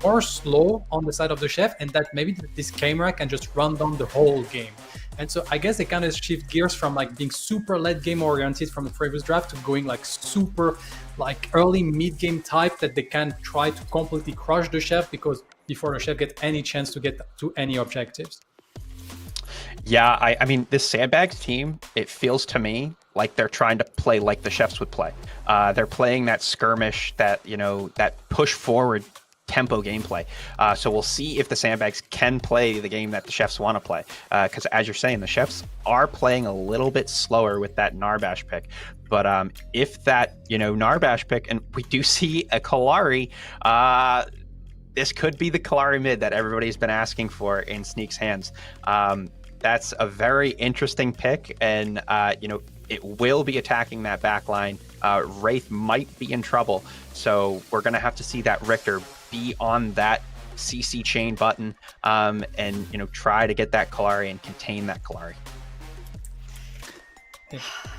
more slow on the side of the Chef, and that maybe this camera can just run down the whole game. And so I guess they kind of shift gears from like being super late game oriented from the previous draft to going like super like early mid game type that they can try to completely crush the Chef because before the Chef get any chance to get to any objectives. Yeah, I mean, this Sandbags team, it feels to me like they're trying to play like the Chefs would play. They're playing that skirmish, that, you know, that push forward tempo gameplay. So we'll see if the Sandbags can play the game that the Chefs want to play. Because as you're saying, the Chefs are playing a little bit slower with that Narbash pick. But if that, you know, Narbash pick, and we do see a Kalari, this could be the Kalari mid that everybody's been asking for in Sneak's hands. That's a very interesting pick, and you know, it will be attacking that back line. Wraith might be in trouble, so we're gonna have to see that Richter be on that CC chain button, and you know, try to get that Kalari and contain that Kalari.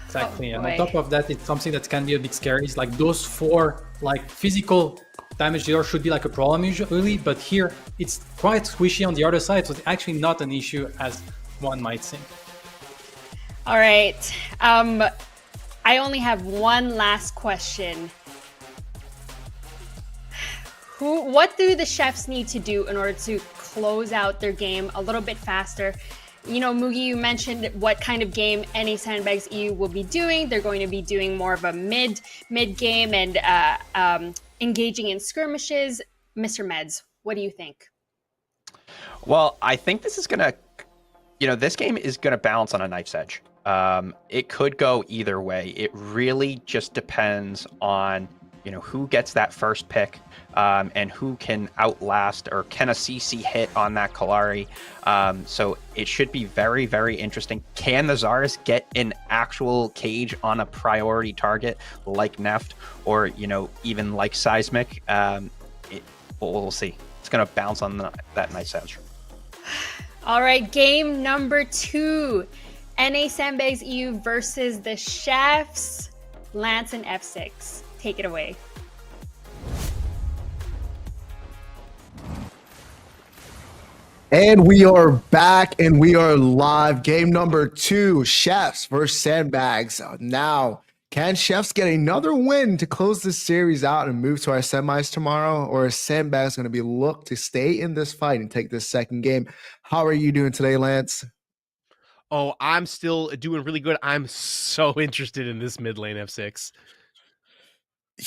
Exactly, and on top of that, it's something that can be a bit scary. It's like those 4 like physical damage dealer should be like a problem usually, but here it's quite squishy on the other side, so it's actually not an issue as one might think. All right. I only have one last question. What do the Chefs need to do in order to close out their game a little bit faster? You know, Mugi, you mentioned what kind of game NA Sandbags EU will be doing. They're going to be doing more of a mid game and engaging in skirmishes. Mr. Meds, what do you think? Well, I think this is gonna, you know, this game is gonna balance on a knife's edge. It could go either way. It really just depends on, you know, who gets that first pick, and who can outlast, or can a CC hit on that Kalari. So it should be very, very interesting. Can the Zarus get an actual cage on a priority target like Neft, or, you know, even like Seismic? We'll see. It's going to bounce on that knife's edge. All right, game number 2. NA Sandbags EU versus the Chefs. Lance and F6. Take it away. And we are back and we are live. Game number 2, Chefs versus Sandbags. Now, can Chefs get another win to close this series out and move to our semis tomorrow? Or is Sandbags going to be looked to stay in this fight and take this second game? How are you doing today, Lance? Oh, I'm still doing really good. I'm so interested in this mid lane F6.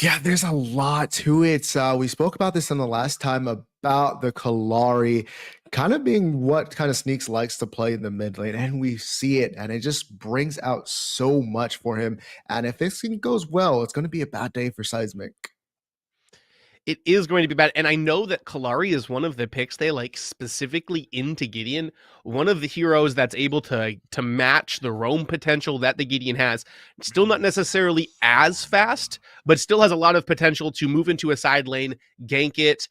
Yeah, there's a lot to it. We spoke about this in the last time about the Kalari kind of being what kind of Sneaks likes to play in the mid lane, and we see it, and it just brings out so much for him. And if this goes well, it's going to be a bad day for Seismic. It is going to be bad. And I know that Kalari is one of the picks they like specifically into Gideon. One of the heroes that's able to match the roam potential that the Gideon has. Still not necessarily as fast, but still has a lot of potential to move into a side lane, gank it,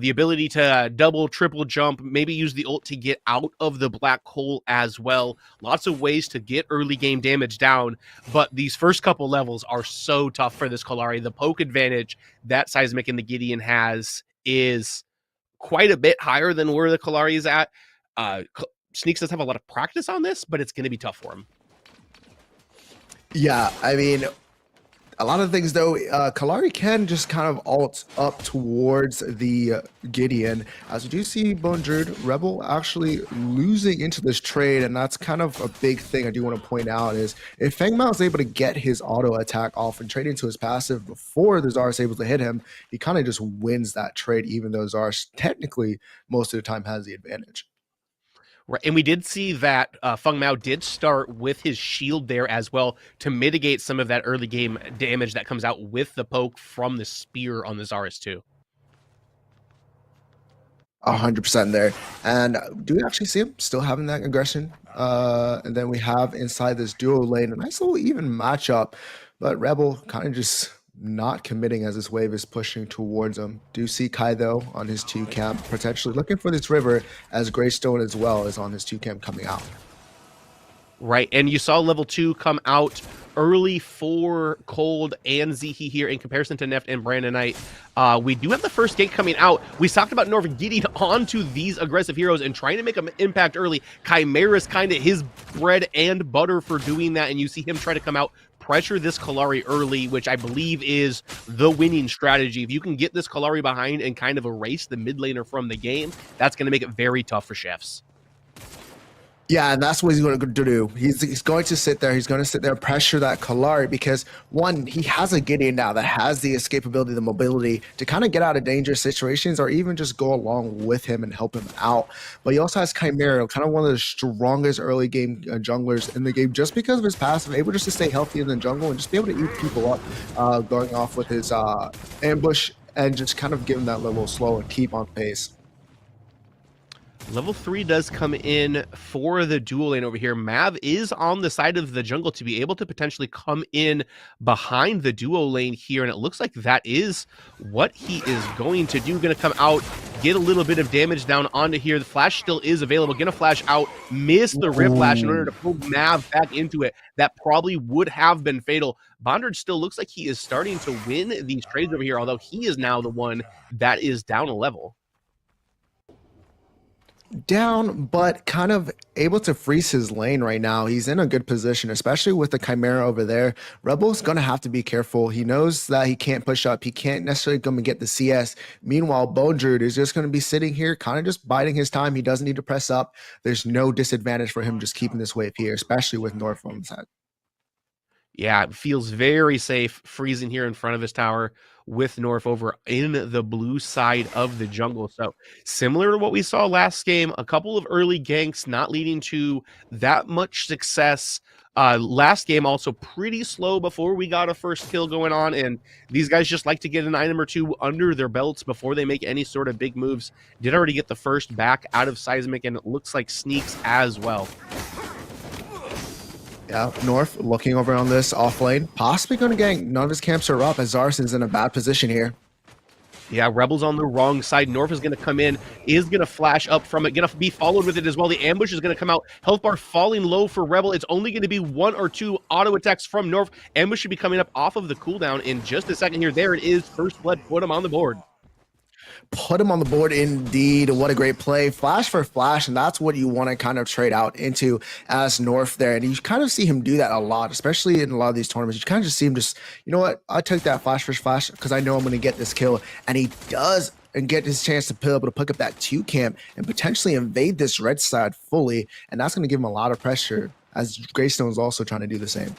the ability to double, triple jump, maybe use the ult to get out of the black hole as well. Lots of ways to get early game damage down, but these first couple levels are so tough for this Kalari. The poke advantage that Seismic and the Gideon has is quite a bit higher than where the Kalari is at. Sneaks does have a lot of practice on this, but it's going to be tough for him. Yeah, I mean, a lot of things though, Kalari can just kind of alt up towards the Gideon. As we do see Bonjerd Rebel actually losing into this trade, and that's kind of a big thing I do want to point out is if Feng Mao is able to get his auto attack off and trade into his passive before the Zara is able to hit him, he kind of just wins that trade, even though Zara technically most of the time has the advantage. Right, and we did see that Feng Mao did start with his shield there as well to mitigate some of that early game damage that comes out with the poke from the spear on the Zarus too. 100% there. And do we actually see him still having that aggression? And then we have inside this duo lane a nice little even matchup, but Rebel kind of just not committing as this wave is pushing towards him. Do see Kai though on his 2 camp, potentially looking for this river as Greystone as well is on his 2 camp coming out. Right, and you saw level 2 come out early for Cold and Zihi here in comparison to Neft and Brandon Knight. We do have the first gate coming out. We talked about Norv getting onto these aggressive heroes and trying to make an impact early. Chimera's kind of his bread and butter for doing that, and you see him try to come out, pressure this Kalari early, which I believe is the winning strategy. If you can get this Kalari behind and kind of erase the mid laner from the game, that's going to make it very tough for Chefs. Yeah, and that's what he's going to do. He's going to sit there. He's going to sit there, pressure that Kalari because, one, he has a Gideon now that has the escapability, the mobility to kind of get out of dangerous situations or even just go along with him and help him out. But he also has Chimera, kind of one of the strongest early game junglers in the game just because of his passive, able just to stay healthy in the jungle and just be able to eat people up, going off with his ambush and just kind of give him that little slow and keep on pace. Level 3 does come in for the dual lane over here. Mav is on the side of the jungle to be able to potentially come in behind the duo lane here, and it looks like that is what he is going to do. Going to come out, get a little bit of damage down onto here. The flash still is available. Going to flash out, miss the rip flash in order to pull Mav back into it. That probably would have been fatal. Bondard still looks like he is starting to win these trades over here, although he is now the one that is down a level. Down, but kind of able to freeze his lane right now. He's in a good position, especially with the Chimera over there. Rebel's going to have to be careful. He knows that he can't push up. He can't necessarily come and get the CS. Meanwhile, Bonjerd is just going to be sitting here, kind of just biding his time. He doesn't need to press up. There's no disadvantage for him just keeping this wave here, especially with North on the side. Yeah, it feels very safe freezing here in front of his tower with North over in the blue side of the jungle. So similar to what we saw last game, a couple of early ganks not leading to that much success. Last game also pretty slow before we got a first kill going on, and these guys just like to get an item or two under their belts before they make any sort of big moves. Did already get the first back out of Seismic, and it looks like Sneaks as well. Yeah, North looking over on this off lane, possibly going to gank. None of his camps are up as Zarson's in a bad position here. Yeah, Rebel's on the wrong side. North is going to come in, is going to flash up from it, going to be followed with it as well. The ambush is going to come out. Health bar falling low for Rebel. It's only going to be 1 or 2 auto attacks from North. Ambush should be coming up off of the cooldown in just a second here. There it is. First blood, put him on the board. Put him on the board indeed. What a great play. Flash for flash, and that's what you want to kind of trade out into as North there. And you kind of see him do that a lot, especially in a lot of these tournaments. You kind of just see him just, you know what, I took that flash for flash because I know I'm going to get this kill. And he does and get his chance to be able to pick up that 2 camp and potentially invade this red side fully. And that's going to give him a lot of pressure as Greystone's also trying to do the same.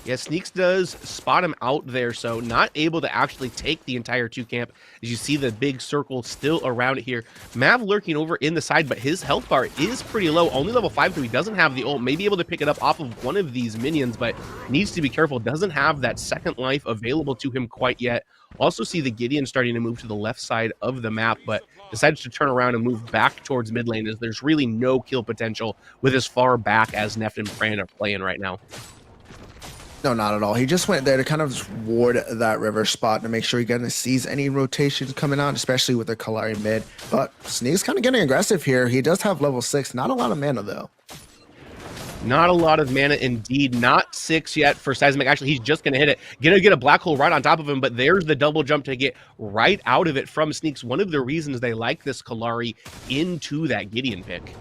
Yeah, Sneaks does spot him out there, so not able to actually take the entire 2 camp. As you see the big circle still around it here. Mav lurking over in the side, but his health bar is pretty low. Only level 5, so he doesn't have the ult. May be able to pick it up off of one of these minions, but needs to be careful. Doesn't have that second life available to him quite yet. Also see the Gideon starting to move to the left side of the map, but decides to turn around and move back towards mid lane as there's really no kill potential with as far back as Neft and Fran are playing right now. No, not at all. He just went there to kind of just ward that river spot to make sure he kind of sees any rotations coming out, especially with the Kalari mid. But Sneak's kind of getting aggressive here. He does have level 6. Not a lot of mana, though. Not a lot of mana indeed. Not 6 yet for Seismic. Actually, he's just going to hit it. Going to get a black hole right on top of him, but there's the double jump to get right out of it from Sneaks. One of the reasons they like this Kalari into that Gideon pick.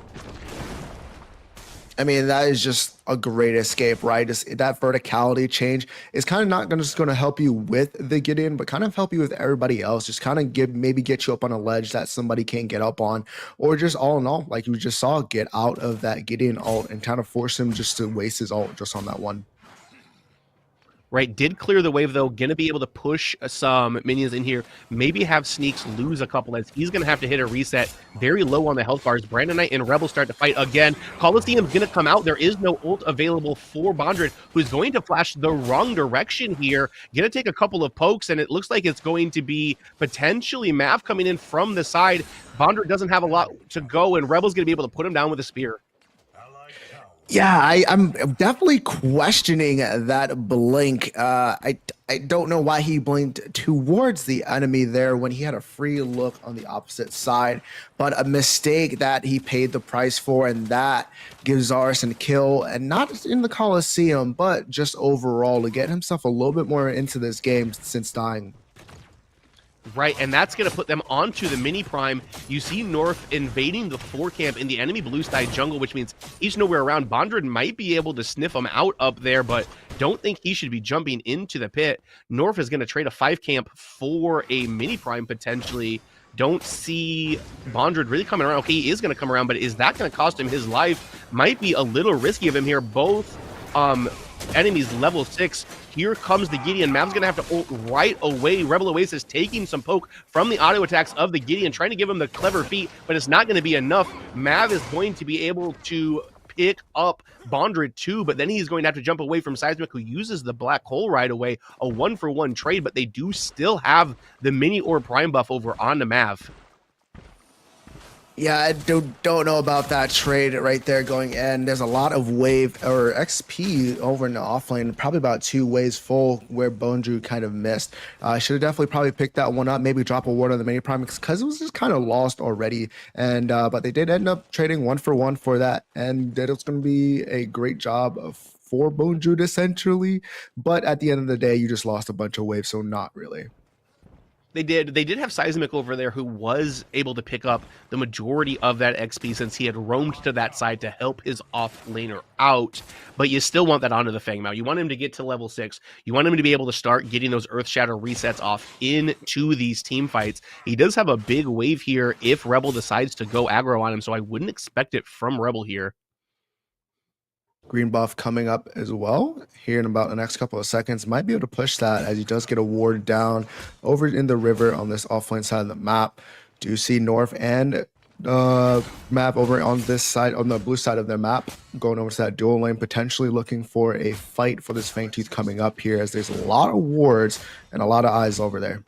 I mean, that is just a great escape, right? Just that verticality change is kind of not just going to help you with the Gideon, but kind of help you with everybody else. Just kind of maybe get you up on a ledge that somebody can't get up on, or just all in all, like you just saw, get out of that Gideon ult and kind of force him just to waste his ult just on that one. Right, did clear the wave, though. Going to be able to push some minions in here. Maybe have Sneaks lose a couple as he's going to have to hit a reset very low on the health bars. Brandon Knight and Rebel start to fight again. Coliseum's going to come out. There is no ult available for Bondred, who's going to flash the wrong direction here. Going to take a couple of pokes, and it looks like it's going to be potentially Mav coming in from the side. Bondred doesn't have a lot to go, and Rebel's going to be able to put him down with a spear. Yeah, I'm definitely questioning that blink. I don't know why he blinked towards the enemy there when he had a free look on the opposite side, but a mistake that he paid the price for, and that gives Zarson a kill, and not in the Coliseum, but just overall to get himself a little bit more into this game since dying. Right, and that's going to put them onto the mini prime. You see North invading the 4 camp in the enemy blue side jungle, which means he's nowhere around. Bondred might be able to sniff him out up there, but don't think he should be jumping into the pit. North is going to trade a 5 camp for a mini prime potentially. Don't see Bondred really coming around. Okay, he is going to come around, but is that going to cost him his life? Might be a little risky of him here. Both enemies level 6. Here comes the Gideon. Mav's going to have to ult right away. Rebel Oasis taking some poke from the auto attacks of the Gideon, trying to give him the clever feat, but it's not going to be enough. Mav is going to be able to pick up Bondred too, but then he's going to have to jump away from Seismic, who uses the black hole right away. A 1-for-1 trade, but they do still have the mini or prime buff over on the Mav. Yeah, I don't know about that trade right there going in. There's a lot of wave or XP over in the offlane, probably about 2 waves full where Bondred kind of missed. I should have definitely probably picked that one up, maybe drop a ward on the mini prime because it was just kind of lost already. And but they did end up trading 1-for-1 for that, and it's going to be a great job for Bondred essentially. But at the end of the day, you just lost a bunch of waves, so not really. They did have Seismic over there, who was able to pick up the majority of that XP since he had roamed to that side to help his off laner out. But you still want that onto the Fang Mao. You want him to get to level 6. You want him to be able to start getting those Earth Shatter resets off into these team fights. He does have a big wave here if Rebel decides to go aggro on him, so I wouldn't expect it from Rebel here. Green buff coming up as well here in about the next couple of seconds. Might be able to push that as he does get a ward down over in the river on this offlane side of the map. Do you see North and map over on this side, on the blue side of their map, going over to that dual lane, potentially looking for a fight for this Fangtooth coming up here, as there's a lot of wards and a lot of eyes over there.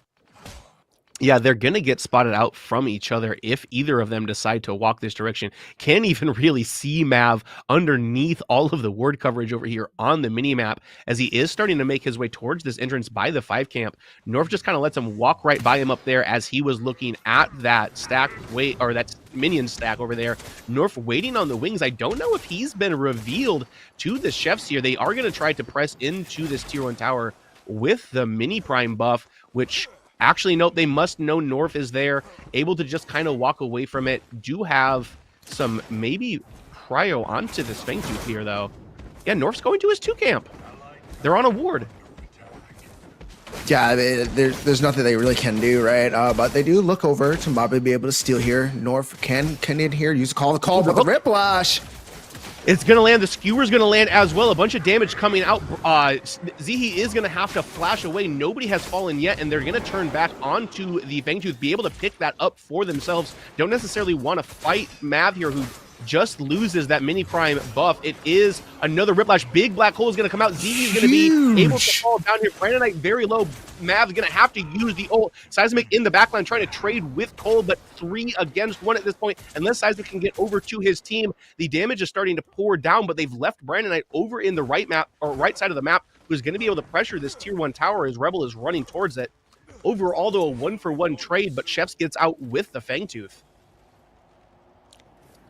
Yeah, they're going to get spotted out from each other if either of them decide to walk this direction. Can't even really see Mav underneath all of the ward coverage over here on the mini-map, as he is starting to make his way towards this entrance by the 5 camp. North just kind of lets him walk right by him up there as he was looking at that stack, or that minion stack over there. North waiting on the wings. I don't know if he's been revealed to the chefs here. They are going to try to press into this tier 1 tower with the mini prime buff, which... Actually, nope, they must know North is there, able to just kind of walk away from it. Do have some maybe prio onto this Fangtooth here, though. Yeah, North's going to his 2 camp. They're on a ward. Yeah, I mean, there's nothing they really can do, right? But they do look over to probably be able to steal here. North can in here, use the call with the Riplash. It's going to land. The skewer's going to land as well. A bunch of damage coming out. Zihi is going to have to flash away. Nobody has fallen yet, and they're going to turn back onto the Fangtooth, be able to pick that up for themselves. Don't necessarily want to fight Mav here, who just loses that mini prime buff. It is another Riplash. Big black hole is going to come out. Zihi is going to be able to fall down here. Brandon Knight very low. Mav's going to have to use the ult. Seismic in the backline trying to trade with Cole, but 3 against 1 at this point. Unless Seismic can get over to his team, the damage is starting to pour down, but they've left Brandon Knight over in the right side of the map, who's going to be able to pressure this tier 1 tower as Rebel is running towards it. Overall, though, a 1-for-1 trade, but Chefs gets out with the Fangtooth.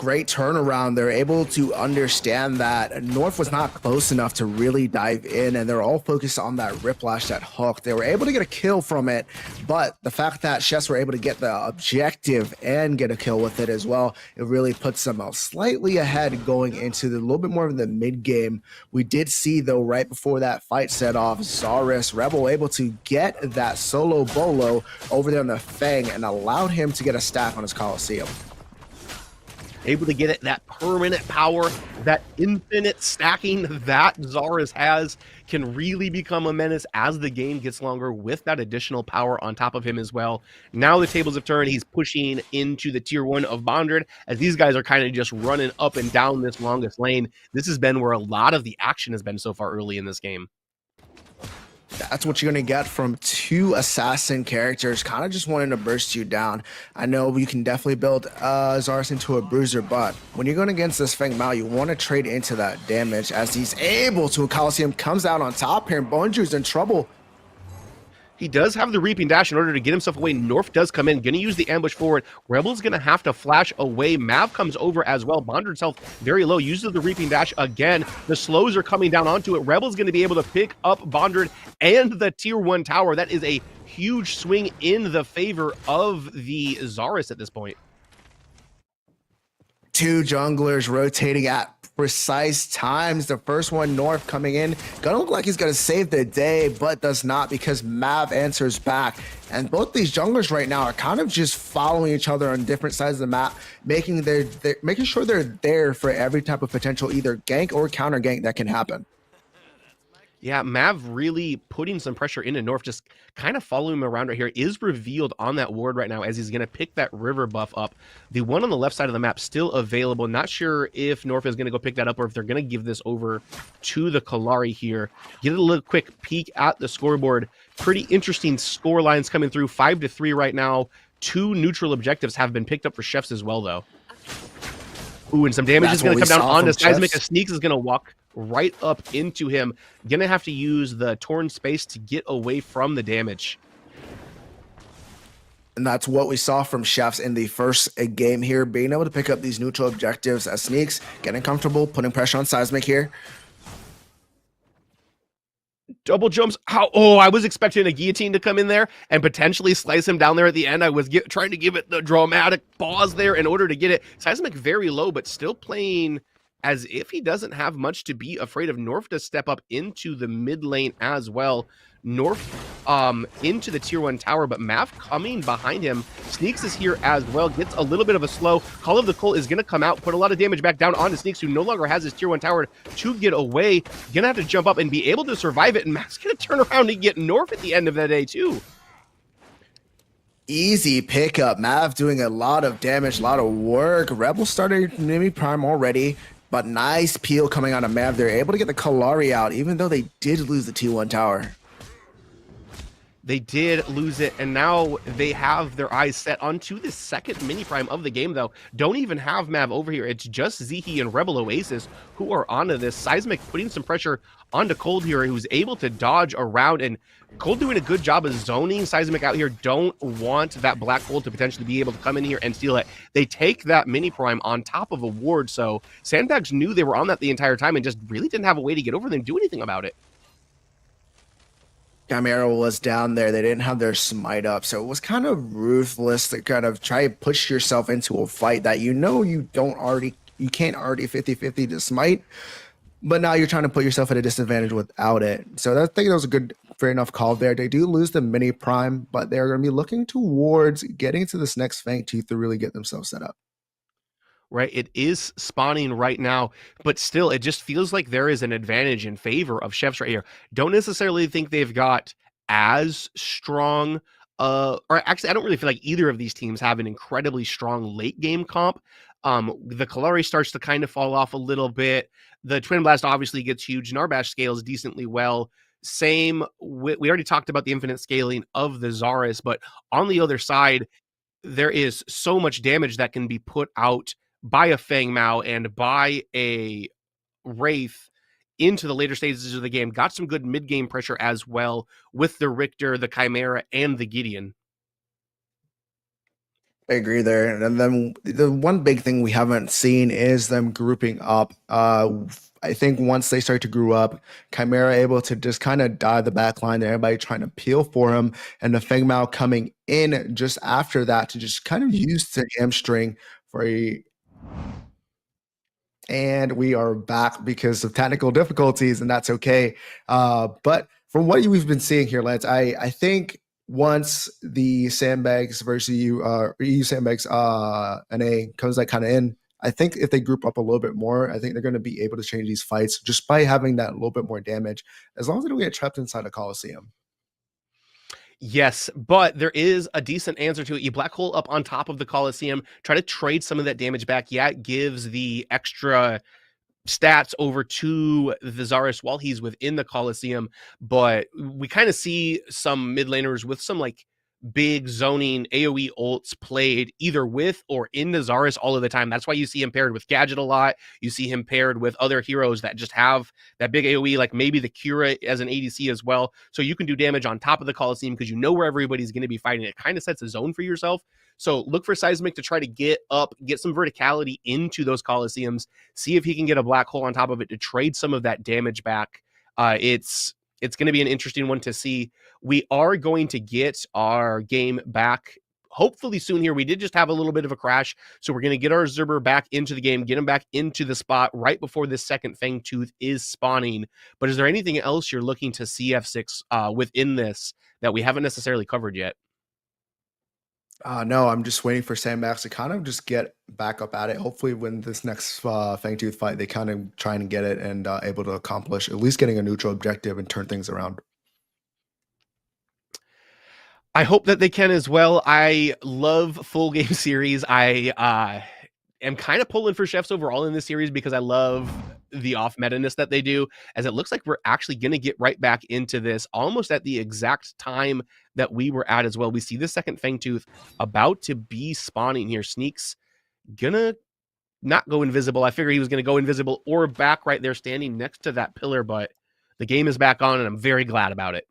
great turnaround. They're able to understand that North was not close enough to really dive in, and they're all focused on that Riplash, that hook. They were able to get a kill from it, but the fact that Chefs were able to get the objective and get a kill with it as well, it really puts them slightly ahead going into a little bit more of the mid game. We did see, though, right before that fight set off, Zarus Rebel able to get that solo bolo over there on the Fang and allowed him to get a stack on his Coliseum. Able to get it, that permanent power, that infinite stacking that Zarus has can really become a menace as the game gets longer with that additional power on top of him as well. Now the tables have turned. He's pushing into the tier 1 of Bondred as these guys are kind of just running up and down this longest lane. This has been where a lot of the action has been so far early in this game. That's what you're going to get from two assassin characters kind of just wanting to burst you down. I know you can definitely build Zarus into a bruiser, but when you're going against this Feng Mao, you want to trade into that damage as he's able to. Coliseum comes out on top here, and Bonju's in trouble. He does have the Reaping Dash in order to get himself away. North does come in, going to use the ambush forward. Rebel's going to have to flash away. Mav comes over as well. Bondred's health very low, uses the Reaping Dash again. The slows are coming down onto it. Rebel's going to be able to pick up Bondred and the tier 1 tower. That is a huge swing in the favor of the Zarus at this point. Two junglers rotating at precise times. The first one, North, coming in. Gonna look like he's gonna save the day, but does not because Mav answers back. And both these junglers right now are kind of just following each other on different sides of the map, making sure they're there for every type of potential either gank or counter gank that can happen. Yeah, Mav really putting some pressure into North, just kind of following him around right here, is revealed on that ward right now as he's going to pick that river buff up. The one on the left side of the map still available. Not sure if North is going to go pick that up or if they're going to give this over to the Kalari here. Get a little quick peek at the scoreboard. Pretty interesting score lines coming through. 5-3 right now. 2 neutral objectives have been picked up for Chefs as well, though. Ooh, and some damage is going to come down onto Seismic. A Sneaks is going to walk right up into him. Gonna have to use the torn space to get away from the damage. And that's what we saw from Chefs in the first game here, being able to pick up these neutral objectives as Sneaks getting comfortable, putting pressure on Seismic here. Double jumps. Oh, I was expecting a guillotine to come in there and potentially slice him down there at the end. I was trying to give it the dramatic pause there in order to get it. Seismic very low, but still playing as if he doesn't have much to be afraid of. North to step up into the mid lane as well. North into the tier 1 tower, but Mav coming behind him. Sneaks is here as well, gets a little bit of a slow. Call of the Cult is going to come out, put a lot of damage back down onto Sneaks, who no longer has his tier 1 tower to get away. Gonna have to jump up and be able to survive it, and Mav's going to turn around and get North at the end of the day too. Easy pickup. Mav doing a lot of damage, a lot of work. Rebel started Mimi Prime already, but nice peel coming out of Mav. They're able to get the Kalari out, even though they did lose the T1 tower. They did lose it, and now they have their eyes set onto the second mini prime of the game, though. Don't even have Mav over here. It's just Zihi and Rebel Oasis who are onto this. Seismic putting some pressure onto Cold here, who's able to dodge around, and Cold doing a good job of zoning Seismic out here. Don't want that Black Hole to potentially be able to come in here and steal it. They take that mini prime on top of a ward, so Sandbags knew they were on that the entire time and just really didn't have a way to get over them and do anything about it. Chimera was down there. They didn't have their smite up, so it was kind of ruthless to kind of try to push yourself into a fight that you can't already 50-50 to smite, but now you're trying to put yourself at a disadvantage without it. So I think that was a good, fair enough call there. They do lose the mini prime, but they're going to be looking towards getting to this next Fang Tooth to really get themselves set up. Right, it is spawning right now, but still, it just feels like there is an advantage in favor of Chefs right here. Don't necessarily think they've got as strong, or actually, I don't really feel like either of these teams have an incredibly strong late game comp. The Kalari starts to kind of fall off a little bit. The Twin Blast obviously gets huge. Narbash scales decently well. Same, we already talked about the infinite scaling of the Zarus, but on the other side, there is so much damage that can be put out by a Fang Mao and by a Wraith into the later stages of the game. Got some good mid-game pressure as well with the Richter, the Chimera, and the Gideon. I agree there. And then the one big thing we haven't seen is them grouping up. I think once they start to group up, Chimera able to just kind of die the back line, and everybody trying to peel for him, and the Feng Mao coming in just after that to just kind of use the hamstring for a. And we are back because of technical difficulties, and that's okay. But from what we've been seeing here, Lance, I think once the Sandbags versus EU Sandbags NA comes like kind of in, I think if they group up a little bit more, I think they're going to be able to change these fights just by having that little bit more damage, as long as they don't get trapped inside a Coliseum. Yes, but there is a decent answer to it. You black hole up on top of the Coliseum, try to trade some of that damage back. Yeah, it gives the extra stats over to the Zarus while he's within the Coliseum, but we kind of see some mid laners with some like big zoning AoE ults played either with or in the Zarus all of the time. That's why you see him paired with Gadget a lot. You see him paired with other heroes that just have that big AoE, like maybe the Kira as an ADC as well. So you can do damage on top of the Coliseum because you know where everybody's going to be fighting. It kind of sets a zone for yourself. So look for Seismic to try to get some verticality into those Coliseums, see if he can get a black hole on top of it to trade some of that damage back. It's going to be an interesting one to see. We are going to get our game back hopefully soon here. We did just have a little bit of a crash, so we're going to get our Zerber back into the game, get him back into the spot right before this second Fangtooth is spawning. But is there anything else you're looking to see F6 within this that we haven't necessarily covered yet? No, I'm just waiting for Sandbags to kind of just get back up at it. Hopefully when this next Fangtooth fight, they kind of try and get it and able to accomplish at least getting a neutral objective and turn things around. I hope that they can as well. I love full game series. I am kind of pulling for Chefs overall in this series because I love the off meta-ness that they do, as it looks like we're actually going to get right back into this almost at the exact time that we were at as well. We see the second Fangtooth about to be spawning here. Sneak's gonna not go invisible. I figured he was going to go invisible or back right there standing next to that pillar, but the game is back on and I'm very glad about it.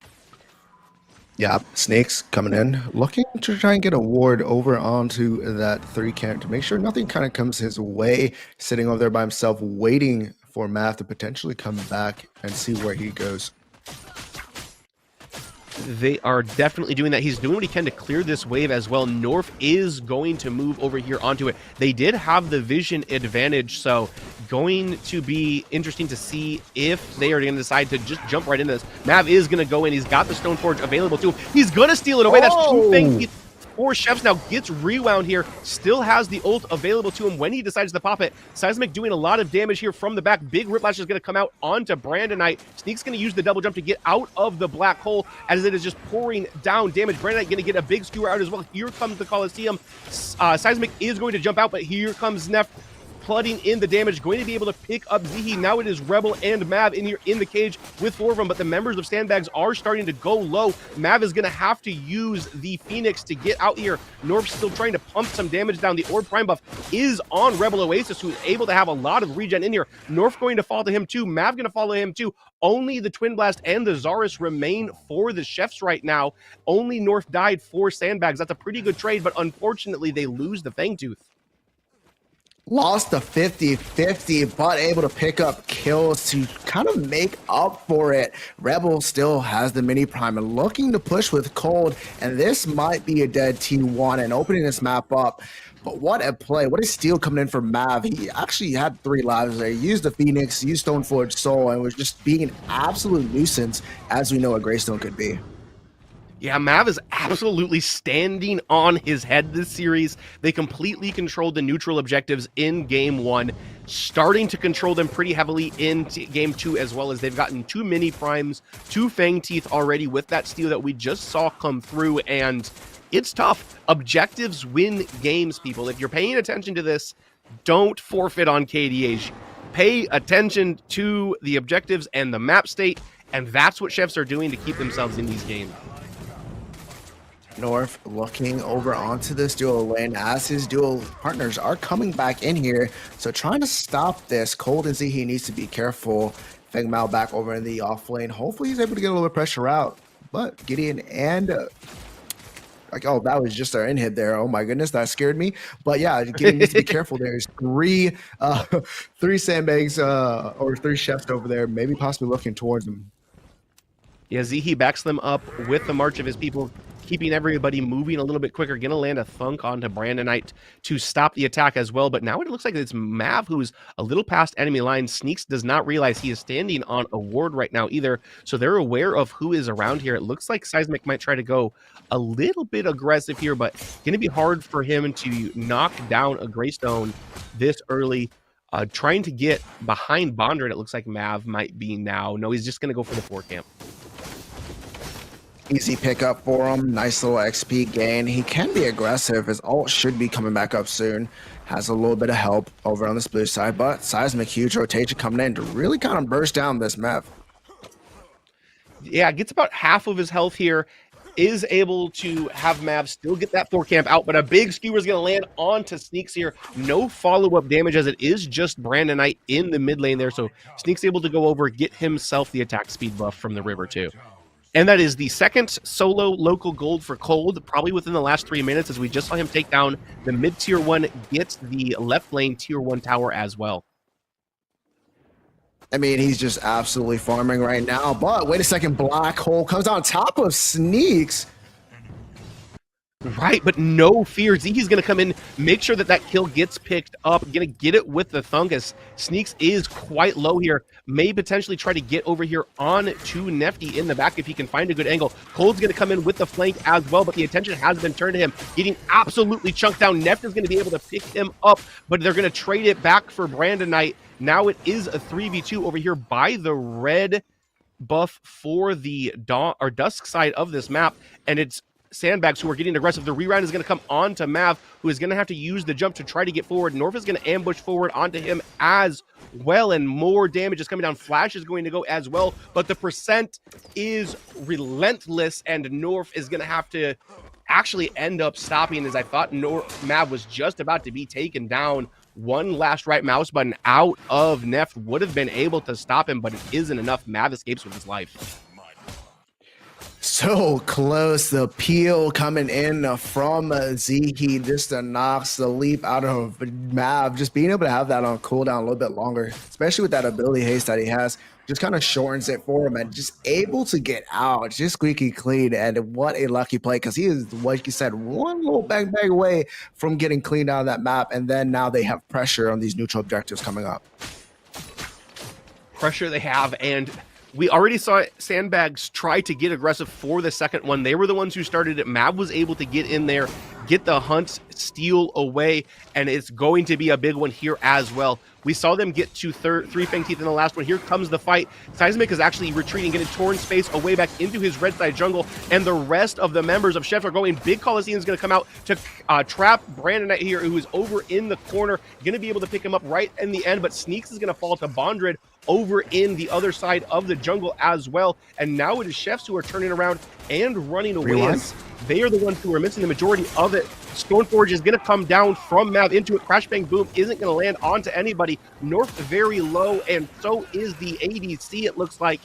Yeah, Snake's coming in, looking to try and get a ward over onto that 3 camp to make sure nothing kind of comes his way, sitting over there by himself, waiting for Math to potentially come back and see where he goes. They are definitely doing that. He's doing what he can to clear this wave as well. North is going to move over here onto it. They did have the vision advantage, so going to be interesting to see if they are going to decide to just jump right into this. Mav is going to go in. He's got the Stoneforge available to him. He's going to steal it away. That's two things. Four Chefs now gets rewound here. Still has the ult available to him when he decides to pop it. Seismic doing a lot of damage here from the back. Big Whiplash is going to come out onto Brandonite. Sneak's going to use the double jump to get out of the black hole as it is just pouring down damage. Brandonite going to get a big skewer out as well. Here comes the Coliseum. Seismic is going to jump out, but here comes Neff flooding in the damage, going to be able to pick up Zihi. Now it is Rebel and Mav in here in the cage with 4 of them, but the members of Sandbags are starting to go low. Mav is going to have to use the Phoenix to get out here. Norf's still trying to pump some damage down. The Orb Prime buff is on Rebel Oasis, who's able to have a lot of regen in here. Norf going to fall to him too. Mav going to follow him too. Only the Twin Blast and the Zarus remain for the Chefs right now. Only Norf died for Sandbags. That's a pretty good trade, but unfortunately they lose the Fangtooth. Lost the 50-50, but able to pick up kills to kind of make up for it. Rebel still has the mini prime and looking to push with Cold, and this might be a dead T1 and opening this map up. But what a play. What a steal coming in for Mav. He actually had 3 lives there. He used the Phoenix, used Stoneforge Soul, and was just being an absolute nuisance, as we know a Greystone could be. Yeah, Mav is absolutely standing on his head this series. They completely controlled the neutral objectives in Game 1, starting to control them pretty heavily in Game 2 as well, as they've gotten 2 mini primes, 2 Fang Teeth already with that steal that we just saw come through, and it's tough. Objectives win games, people. If you're paying attention to this, don't forfeit on KDH. Pay attention to the objectives and the map state, and that's what Chefs are doing to keep themselves in these games. North looking over onto this duo lane as his duo partners are coming back in here. So trying to stop this. Cold and Zihi needs to be careful. Feng Mao back over in the off lane. Hopefully he's able to get a little bit of pressure out. But Gideon and like, oh, that was just our inhib there. Oh my goodness, that scared me. But yeah, Gideon needs to be careful. There's three sandbags or 3 chefs over there, maybe possibly looking towards him. Yeah, Zihi backs them up with the march of his people, keeping everybody moving a little bit quicker. Gonna land a thunk onto Brandonite to stop the attack as well. But now it looks like it's Mav who's a little past enemy line. Sneaks does not realize he is standing on a ward right now either. So they're aware of who is around here. It looks like Seismic might try to go a little bit aggressive here, but gonna be hard for him to knock down a Greystone this early. Trying to get behind Bondred, it looks like Mav might be now. No, he's just gonna go for the 4 camp. Easy pickup for him. Nice little XP gain. He can be aggressive. His ult should be coming back up soon. Has a little bit of help over on this blue side, but Seismic, huge rotation coming in to really kind of burst down this map. Yeah, gets about half of his health here. Is able to have Mav still get that 4 camp out, but a big skewer is going to land onto Sneaks here. No follow-up damage as it is just Brandonite in the mid lane there, so Sneaks able to go over, get himself the attack speed buff from the river too. And that is the second solo local gold for Cold, probably within the last 3 minutes, as we just saw him take down the mid tier 1, get the left lane tier 1 tower as well. I mean, he's just absolutely farming right now. But wait a second, Black Hole comes on top of Sneaks. Right, but no fear. Zihi's going to come in, make sure that that kill gets picked up, going to get it with the Thungus. Sneaks is quite low here, may potentially try to get over here on to Nefty in the back if he can find a good angle. Cold's going to come in with the flank as well, but the attention has been turned to him, getting absolutely chunked down. Neft is going to be able to pick him up, but they're going to trade it back for Brandonite. Now it is a 3v2 over here by the red buff for the dawn or dusk side of this map, and it's Sandbags who are getting aggressive. The reround is going to come on to Mav, who is going to have to use the jump to try to get forward. North is going to ambush forward onto him as well, and more damage is coming down. Flash is going to go as well, but the percent is relentless, and North is going to have to actually end up stopping, as I thought Mav was just about to be taken down. One last right mouse button out of Neft would have been able to stop him, but it isn't enough. Mav escapes with his life. So close. The peel coming in from Zihi just knocks the leap out of Mav. Just being able to have that on cooldown a little bit longer, especially with that ability haste that he has, just kind of shortens it for him and just able to get out just squeaky clean. And what a lucky play, because he is, like you said, one little bang away from getting cleaned out of that map. And then now they have pressure on these neutral objectives coming up. Pressure they have, and we already saw Sandbags try to get aggressive for the second one. They were the ones who started it. Mav was able to get in there, get the hunt, steal away, and it's going to be a big one here as well. We saw them get to 3 Fang Teeth in the last one. Here comes the fight. Seismic is actually retreating, getting torn space away back into his red side jungle, and the rest of the members of Chef are going. Big Coliseum is going to come out to trap Brandonite here, who is over in the corner. Going to be able to pick him up right in the end, but Sneaks is going to fall to Bondred over in the other side of the jungle as well. And now it is Chefs who are turning around and running away, as they are the ones who are missing the majority of it. Stoneforge is going to come down from Mav into it. Crash Bang Boom isn't going to land onto anybody. North very low, and so is the ADC. It looks like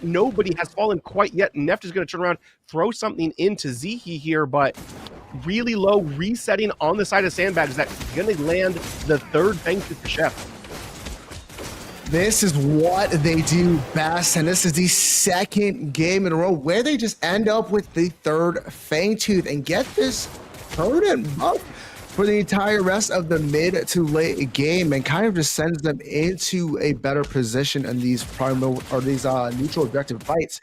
nobody has fallen quite yet. Neft is going to turn around, throw something into Zihi here, but really low, resetting on the side of Sandbags. That's going to land the third thanks to Chef. This is what they do best, and this is the second game in a row where they just end up with the third Fangtooth and get this permanent buff for the entire rest of the mid to late game, and kind of just sends them into a better position in these neutral objective fights.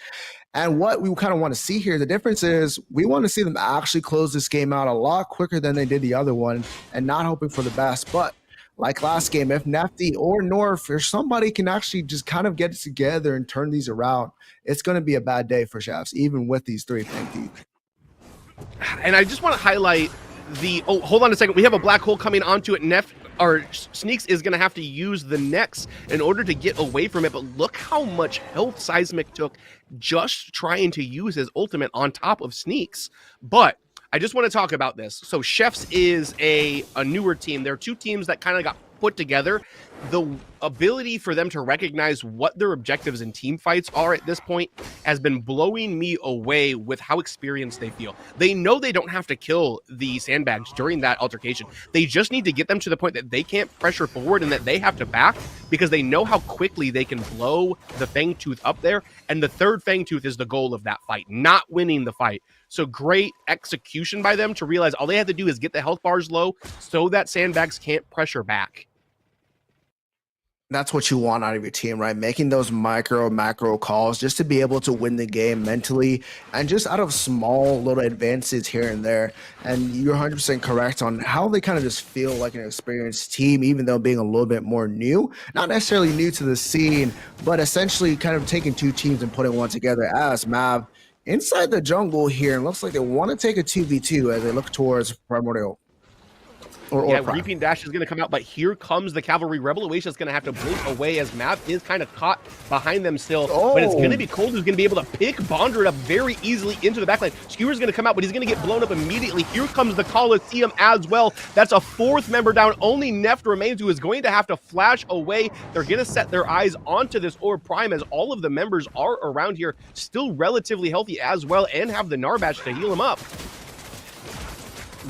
And what we kind of want to see here, the difference is we want to see them actually close this game out a lot quicker than they did the other one, and not hoping for the best. But like last game, if Nefty or North or somebody can actually just kind of get it together and turn these around, it's going to be a bad day for Chefs, even with these 3 Fangtooth. And I just want to highlight the, oh, hold on a second. We have a black hole coming onto it. Sneaks is going to have to use the Nex in order to get away from it. But look how much health Seismic took just trying to use his ultimate on top of Sneaks. But I just want to talk about this. So Chefs is a newer team. There are 2 teams that kind of got put together. the ability for them to recognize what their objectives in team fights are at this point has been blowing me away with how experienced they feel. They know they don't have to kill the sandbags during that altercation. They just need to get them to the point that they can't pressure forward and that they have to back, because they know how quickly they can blow the Fangtooth up there. And the third Fangtooth is the goal of that fight, not winning the fight. So great execution by them to realize all they have to do is get the health bars low so that sandbags can't pressure back. That's what you want out of your team, right? Making those macro calls just to be able to win the game mentally and just out of small little advances here and there. And you're 100% correct on how they kind of just feel like an experienced team, even though being a little bit more new, not necessarily new to the scene, but essentially kind of taking two teams and putting one together as Mav inside the jungle here. And looks like they want to take a 2v2 as they look towards Primordial. Yeah, Reaping Dash is going to come out, but here comes the Cavalry. Rebel Oasis is going to have to blink away as Mav is kind of caught behind them still. But it's going to be Cold who's going to be able to pick Bondred up very easily into the backline. Skewer's going to come out, but he's going to get blown up immediately. Here comes the Coliseum as well. That's a fourth member down. Only Neft remains, who is going to have to flash away. They're going to set their eyes onto this Orb Prime as all of the members are around here, still relatively healthy as well, and have the Narbash to heal him up.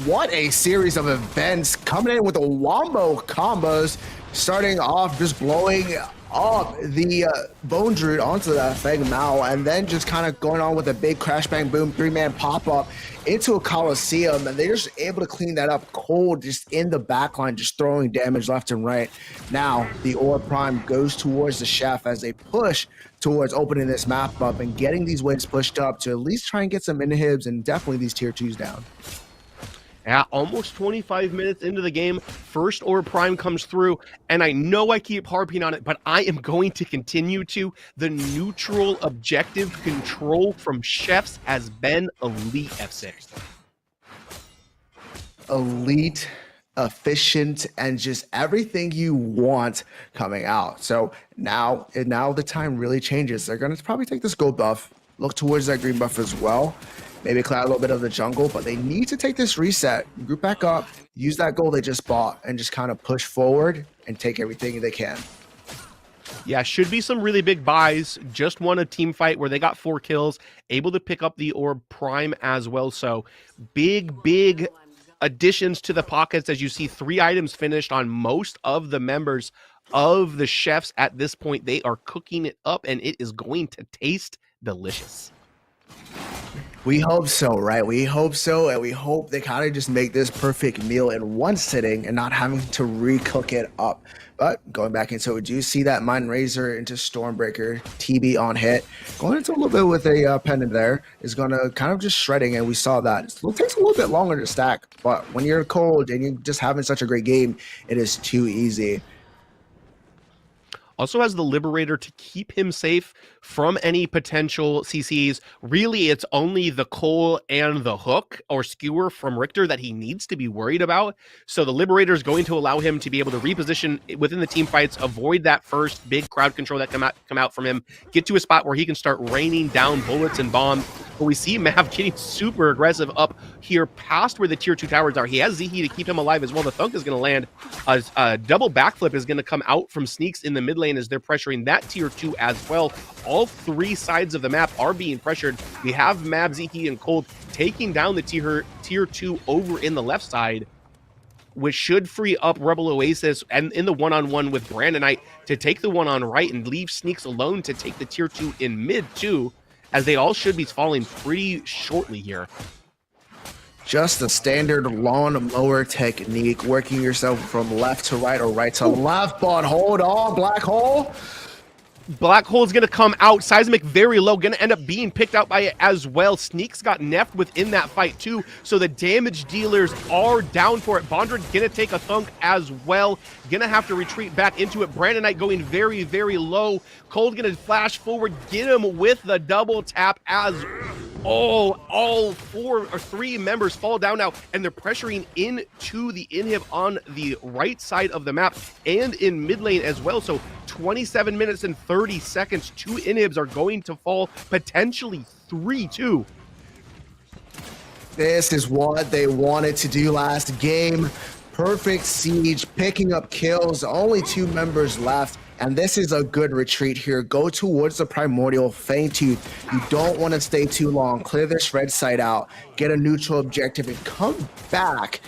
What a series of events coming in with the wombo combos, starting off just blowing up the Bone Druid onto that Feng Mao, and then just kind of going on with a big crash bang boom 3-man pop-up into a Coliseum, and they're just able to clean that up cold just in the backline, just throwing damage left and right. Now the Orb Prime goes towards the Chef as they push towards opening this map up and getting these waves pushed up to at least try and get some inhibs and definitely these tier 2s down. Yeah, almost 25 minutes into the game, first Orb Prime comes through, and I know I keep harping on it, but I am going to continue to. The neutral objective control from Chefs has been elite, F6. Elite, efficient, and just everything you want coming out. So now the time really changes. They're going to probably take this gold buff, look towards that green buff as well. Maybe clear out a little bit of the jungle, but they need to take this reset, group back up, use that gold they just bought, and just kind of push forward and take everything they can. Yeah, should be some really big buys. Just won a team fight where they got 4 kills, able to pick up the Orb Prime as well. So big additions to the pockets as you see 3 items finished on most of the members of the Chefs at this point. They are cooking it up, and it is going to taste delicious. We hope so, right? We hope so, and we hope they kind of just make this perfect meal in one sitting and not having to recook it up. But going back into it, do you see that Mind Razor into Stormbreaker, TB on hit, going into a little bit with a pendant there, is going to kind of just shredding, and we saw that. It takes a little bit longer to stack, but when you're cold and you're just having such a great game, it is too easy. Also has the Liberator to keep him safe from any potential CCs. Really, it's only the Cole and the Hook or Skewer from Richter that he needs to be worried about. So the Liberator is going to allow him to be able to reposition within the team fights, avoid that first big crowd control that come out from him, get to a spot where he can start raining down bullets and bombs. But we see Mav getting super aggressive up here past where the tier 2 towers are. He has Zihi to keep him alive as well. The Thunk is going to land. A double backflip is going to come out from Sneaks in the mid lane as they're pressuring that tier 2 as well. All 3 sides of the map are being pressured. We have Mav, Zihi, and Cold taking down the tier 2 over in the left side, which should free up Rebel Oasis and in the one-on-one with Brandonite to take the one on right and leave Sneaks alone to take the tier 2 in mid too, as they all should be falling pretty shortly here. Just the standard lawn mower technique, working yourself from left to right or right to left, but hold on, Black Hole. Black Hole's going to come out. Seismic very low. Going to end up being picked out by it as well. Sneaks got neffed within that fight too. So the damage dealers are down for it. Bondred going to take a thunk as well. Going to have to retreat back into it. Brandonite going very, very low. Cold going to flash forward. Get him with the double tap as all 4 or 3 members fall down now, and they're pressuring into the inhib on the right side of the map and in mid lane as well. So 27 minutes and 30 seconds, 2 inhibs are going to fall, potentially 3 too. This is what they wanted to do last game. Perfect siege, picking up kills. Only 2 members left. And this is a good retreat here. Go towards the Primordial Fangtooth. You don't want to stay too long. Clear this red side out. Get a neutral objective and come back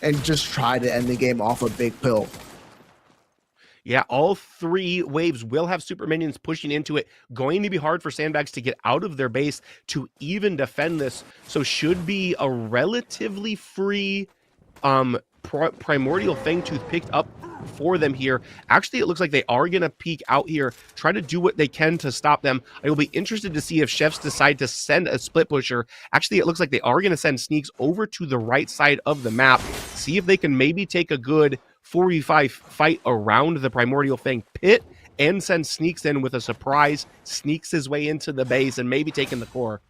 and just try to end the game off a big pill. Yeah, all 3 waves will have super minions pushing into it. Going to be hard for Sandbags to get out of their base to even defend this. So should be a relatively free Primordial Fangtooth picked up for them here. Actually, it looks like they are going to peek out here, try to do what they can to stop them. I will be interested to see if Chefs decide to send a split pusher. Actually, it looks like they are going to send Sneaks over to the right side of the map, see if they can maybe take a good 4v5 fight around the Primordial Fang pit and send Sneaks in with a surprise, sneaks his way into the base and maybe taking the core.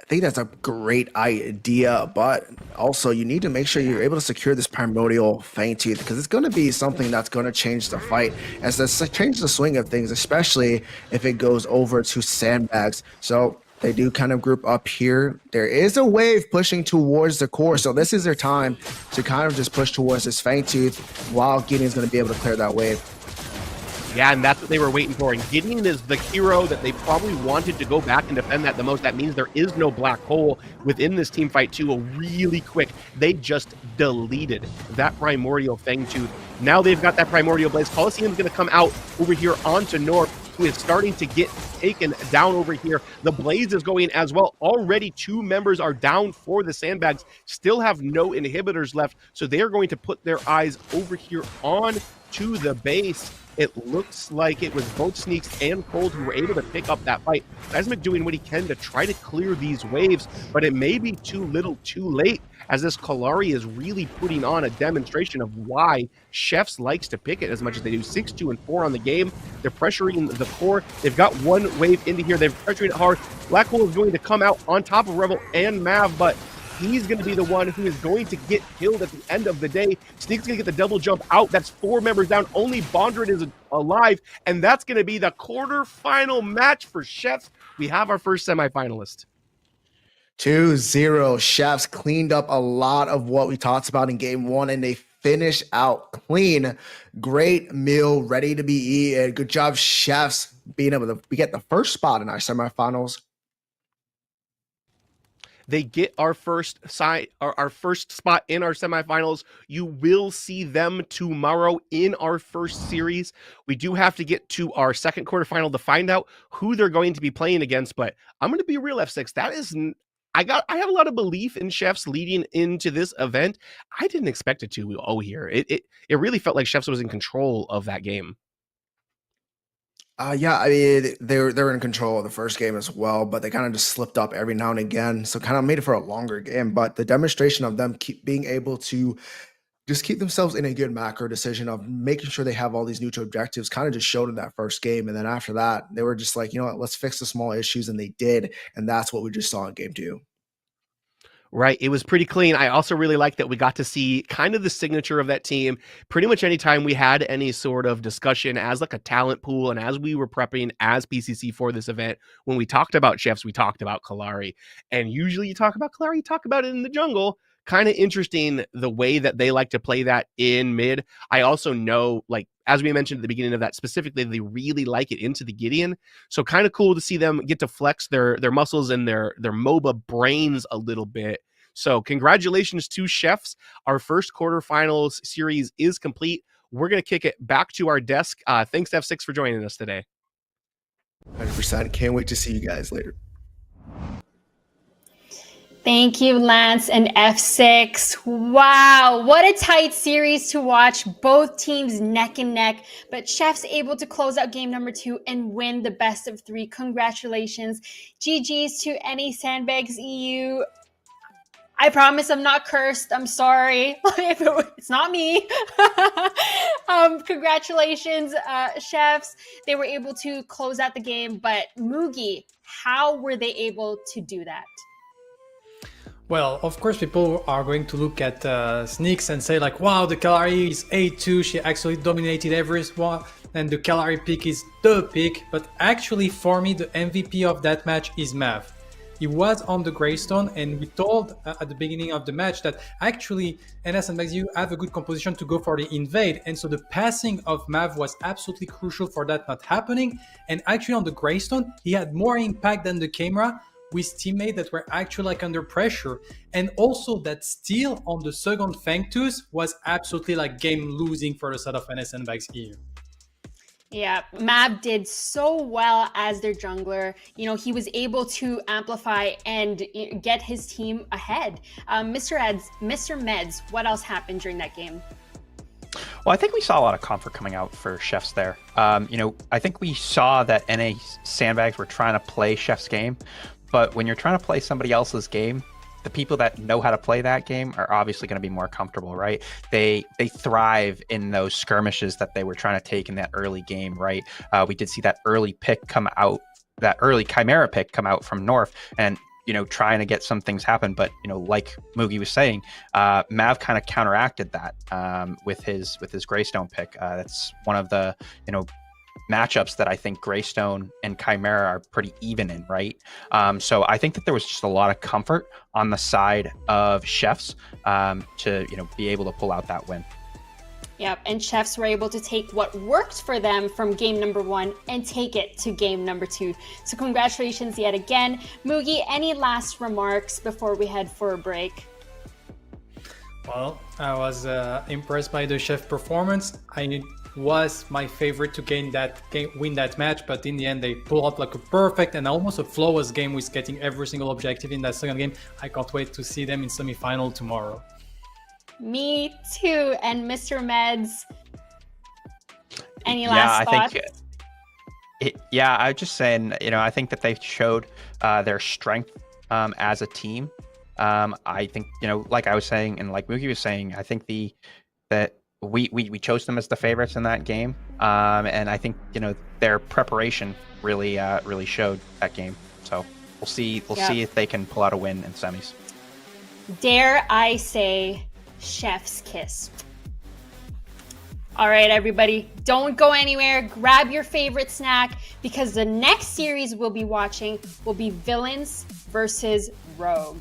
I think that's a great idea, but also you need to make sure you're able to secure this Primordial Fangtooth because it's going to be something that's going to change the fight, as this change the swing of things, especially if it goes over to Sandbags. So they do kind of group up here. There is a wave pushing towards the core, so this is their time to kind of just push towards this Fangtooth while Gideon's going to be able to clear that wave. Yeah, and that's what they were waiting for. And Gideon is the hero that they probably wanted to go back and defend that the most. That means there is no black hole within this team fight too. Really quick, they just deleted that Primordial Fangtooth. Now they've got that Primordial Blaze. Coliseum's going to come out over here onto North, who is starting to get taken down over here. The Blaze is going as well. Already 2 members are down for the Sandbags. Still have no inhibitors left, so they are going to put their eyes over here on to the base. It looks like it was both Sneaks and Cold who were able to pick up that fight. Seismic doing what he can to try to clear these waves, but it may be too little too late, as this Kalari is really putting on a demonstration of why Chefs likes to pick it as much as they do. 6, 2, and 4 on the game. They're pressuring the core. They've got 1 wave into here. They're pressuring it hard. Black Hole is going to come out on top of Rebel and Mav, but he's going to be the one who is going to get killed at the end of the day. Sneak's going to get the double jump out. That's 4 members down. Only Bondred is alive, and that's going to be the quarterfinal match for Chefs. We have our first semifinalist. 2-0. Chefs cleaned up a lot of what we talked about in game 1, and they finish out clean. Great meal, ready to be eaten. Good job, Chefs, being able to get the first spot in our semifinals. They get our first spot in our semifinals. You will see them tomorrow in our first series. We do have to get to our second quarterfinal to find out who they're going to be playing against, but I'm going to be real, F6. That is, I have a lot of belief in Chefs leading into this event. I didn't expect it to here. It really felt like Chefs was in control of that game. Yeah, I mean, they're in control of the first game as well, but they kind of just slipped up every now and again, so kind of made it for a longer game. But the demonstration of them being able to just keep themselves in a good macro decision of making sure they have all these neutral objectives kind of just showed in that first game. And then after that, they were just like, you know what, let's fix the small issues, and they did, and that's what we just saw in game 2. Right. It was pretty clean. I also really like that we got to see kind of the signature of that team. Pretty much anytime we had any sort of discussion as like a talent pool, and as we were prepping as PCC for this event, when we talked about Chefs, we talked about Kalari. And usually you talk about Kalari, you talk about it in the jungle. Kind of interesting the way that they like to play that in mid. I also know, like, as we mentioned at the beginning of that, specifically, they really like it into the Gideon. So kind of cool to see them get to flex their muscles and their MOBA brains a little bit. So congratulations to Chefs. Our first quarterfinals series is complete. We're going to kick it back to our desk. Thanks, F6, for joining us today. 100%. Can't wait to see you guys later. Thank you, Lance and F6. Wow, what a tight series to watch. Both teams neck and neck, but Chefs able to close out game number 2 and win the best of 3. Congratulations. GG's to any Sandbags EU. I promise I'm not cursed. I'm sorry. It's not me. Congratulations, Chefs. They were able to close out the game, but Mugi, how were they able to do that? Well, of course, people are going to look at Sneaks and say like, wow, the Kalari is 8-2, she actually dominated everyone, and the Kalari pick is the pick. But actually, for me, the MVP of that match is Mav. he was on the Greystone, and we told at the beginning of the match that actually NS and Max, you have a good composition to go for the invade, and so the passing of Mav was absolutely crucial for that not happening. And actually on the Greystone, he had more impact than the camera with teammates that were actually like under pressure. And also that steal on the second Fangtooth was absolutely like game losing for the side of NS and Max here. Yeah, Mab did so well as their jungler. You know, he was able to amplify and get his team ahead. Mr. Meds, what else happened during that game? Well, I think we saw a lot of comfort coming out for Chefs there. I think we saw that NA Sandbags were trying to play Chef's game, but when you're trying to play somebody else's game, the people that know how to play that game are obviously going to be more comfortable, right? They thrive in those skirmishes that they were trying to take in that early game, right? We did see that early pick come out, that early Chimera pick come out from North, and trying to get some things happen. But like Mugi was saying, Mav kind of counteracted that with his Greystone pick. That's one of the matchups that I think Greystone and Chimera are pretty even in, right? So I think that there was just a lot of comfort on the side of Chefs to be able to pull out that win. Yep, and Chefs were able to take what worked for them from game number 1 and take it to game number 2. So congratulations yet again. Mugi, any last remarks before we head for a break? Well, I was impressed by the Chef performance. I was my favorite to win that match, but in the end they pulled out like a perfect and almost a flawless game with getting every single objective in that second game. I can't wait to see them in semi-final tomorrow. Me too. And Mr. Meds, any last thoughts? I was just saying, I think that they showed their strength as a team. I think, like I was saying, and like Mugi was saying, I think that we chose them as the favorites in that game, and I think their preparation really showed that game. So we'll see if they can pull out a win in semis. Dare I say, Chef's kiss. All right, everybody, don't go anywhere. Grab your favorite snack, because the next series we'll be watching will be Villains versus Rogue.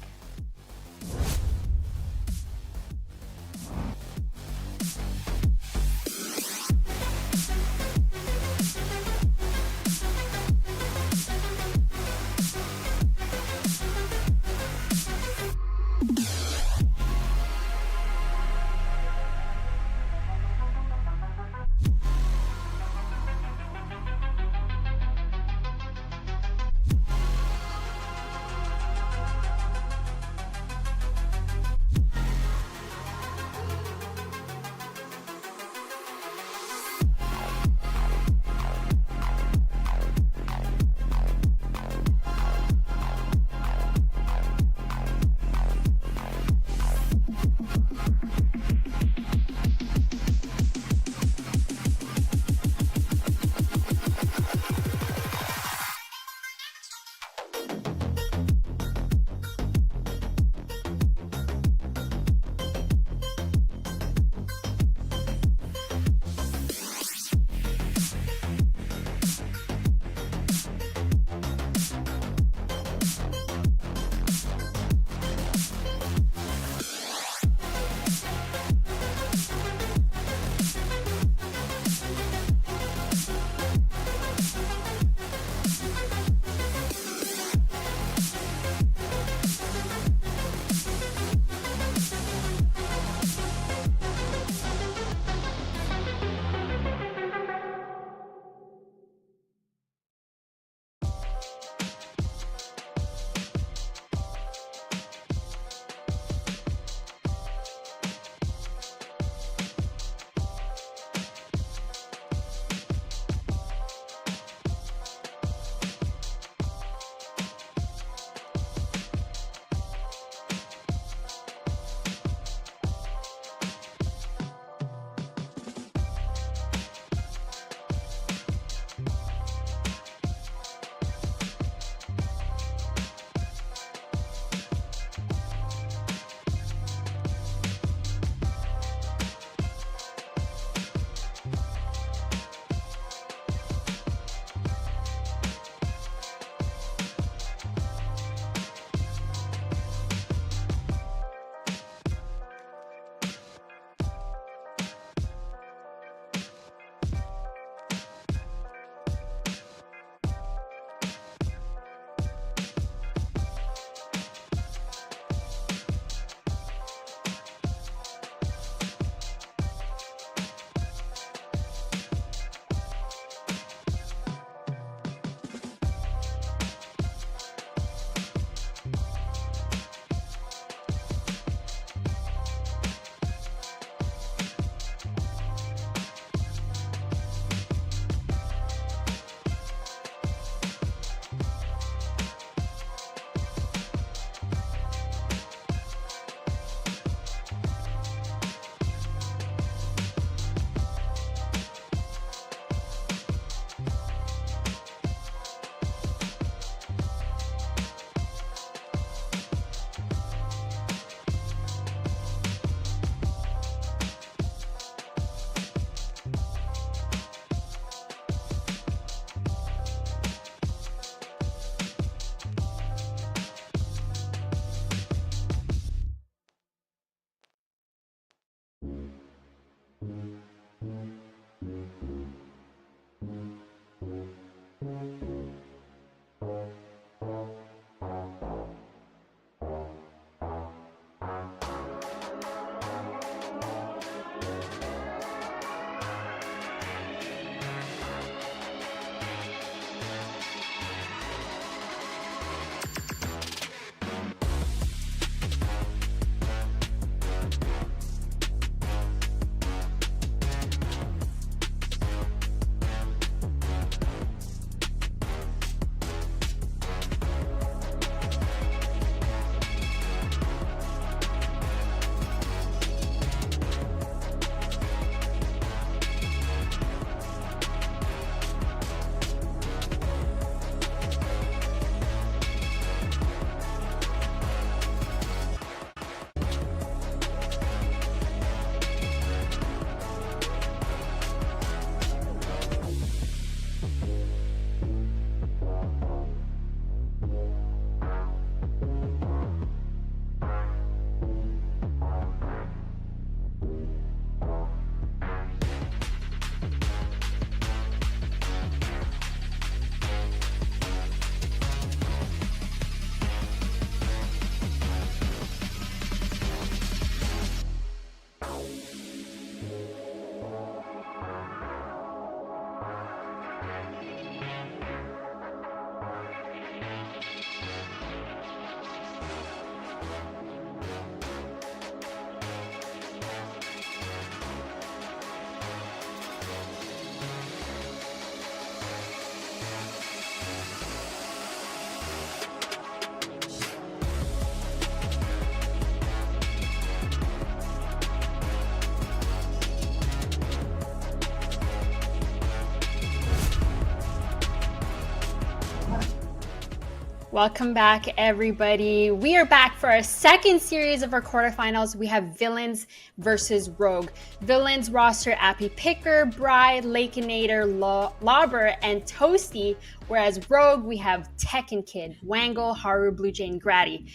Welcome back, everybody. We are back for our second series of our quarterfinals. We have Villains versus Rogue. Villains roster Appy Picker, Bride, Lakeinator, Lauber, and Toasty. Whereas Rogue, we have Tekken Kid, Wangle, Haru, Blue Jane, Grady.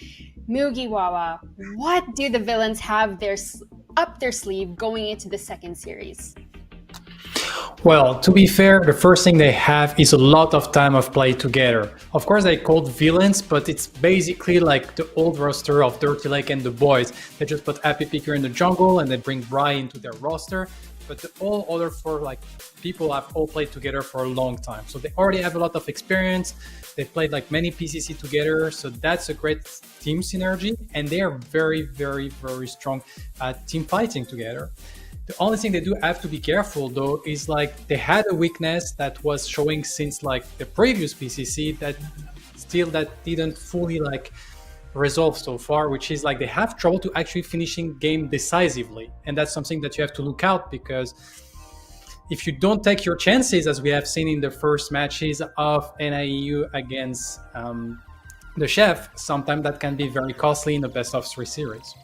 Mugiwawa, what do the Villains have up their sleeve going into the second series? Well, to be fair, the first thing they have is a lot of time of play together. Of course, they called Villains, but it's basically like the old roster of Dirty Lake and the boys. They just put Appy Picker in the jungle and they bring Bri into their roster. But the all other four people have all played together for a long time. So they already have a lot of experience. They played many PCC together. So that's a great team synergy. And they are very, very, very strong at team fighting together. The only thing they do have to be careful though is they had a weakness that was showing since the previous PCC that didn't fully resolve so far, which is they have trouble to actually finishing game decisively, and that's something that you have to look out, because if you don't take your chances, as we have seen in the first matches of NIEU against the Chef, sometimes that can be very costly in the best of 3 series.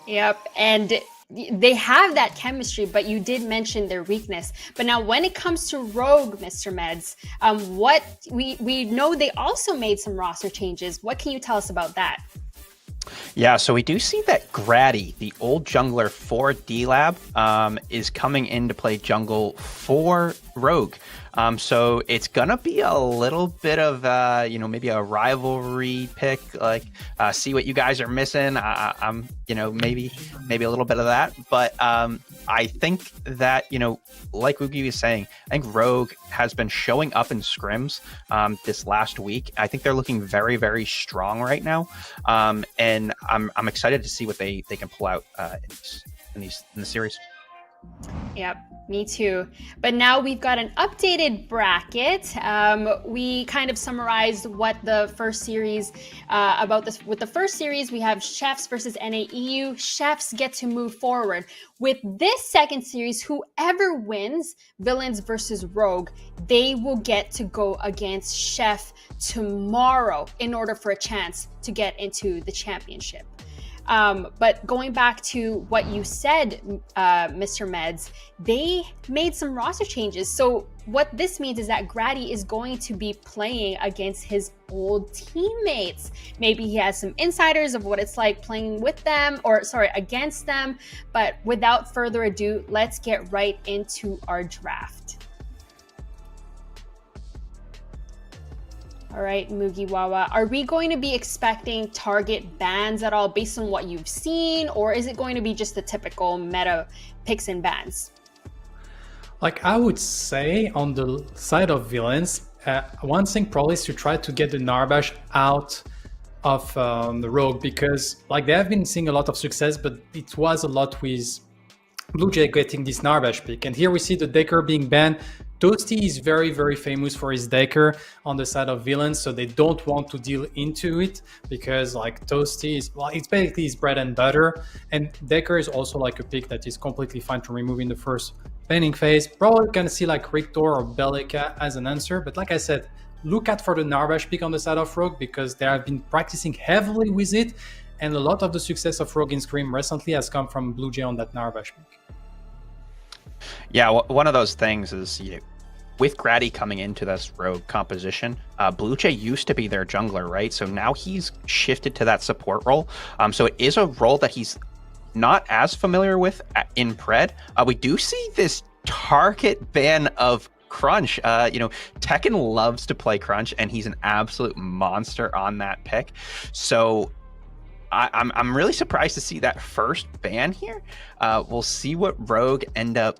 Yep, and they have that chemistry, but you did mention their weakness. But now when it comes to Rogue, Mr. Meds, what we know they also made some roster changes. What can you tell us about that? Yeah, so we do see that Grady, the old jungler for D-Lab, is coming in to play jungle for Rogue. So it's gonna be a little bit of maybe a rivalry pick, see what you guys are missing. I'm maybe a little bit of that, but I think that like Woogie was saying, I think Rogue has been showing up in scrims this last week. I think they're looking very, very strong right now, and I'm excited to see what they can pull out in the series. Yep, me too. But now we've got an updated bracket. We kind of summarized what the first series about this. With the first series, we have Chefs versus NAEU. Chefs get to move forward. With this second series, whoever wins, Villains versus Rogue, they will get to go against Chef tomorrow in order for a chance to get into the championship. But going back to what you said, Mr. Meds, they made some roster changes. So what this means is that Grady is going to be playing against his old teammates. Maybe he has some insiders of what it's like playing with them, against them. But without further ado, let's get right into our draft. All right, Mugiwawa, are we going to be expecting target bans at all based on what you've seen, or is it going to be just the typical meta picks and bans? I would say on the side of Villains, one thing probably is to try to get the Narbash out of the Rogue, because they have been seeing a lot of success, but it was a lot with Blue Jay getting this Narbash pick. And here we see the Decker being banned. Toasty is very, very famous for his Decker on the side of Villains, so they don't want to deal into it, because Toasty is, it's basically his bread and butter. And Decker is also a pick that is completely fine to remove in the first banning phase. Probably gonna see Rictor or Bellica as an answer, but like I said, look out for the Narbash pick on the side of Rogue, because they have been practicing heavily with it, and a lot of the success of Rogue in Scream recently has come from Blue Jay on that Narbash pick. Yeah, one of those things is with Grady coming into this Rogue composition, Blue Jay used to be their jungler, right? So now he's shifted to that support role. So it is a role that he's not as familiar with in Pred. We do see this target ban of Crunch. Tekken loves to play Crunch, and he's an absolute monster on that pick. So I'm really surprised to see that first ban here. We'll see what Rogue end up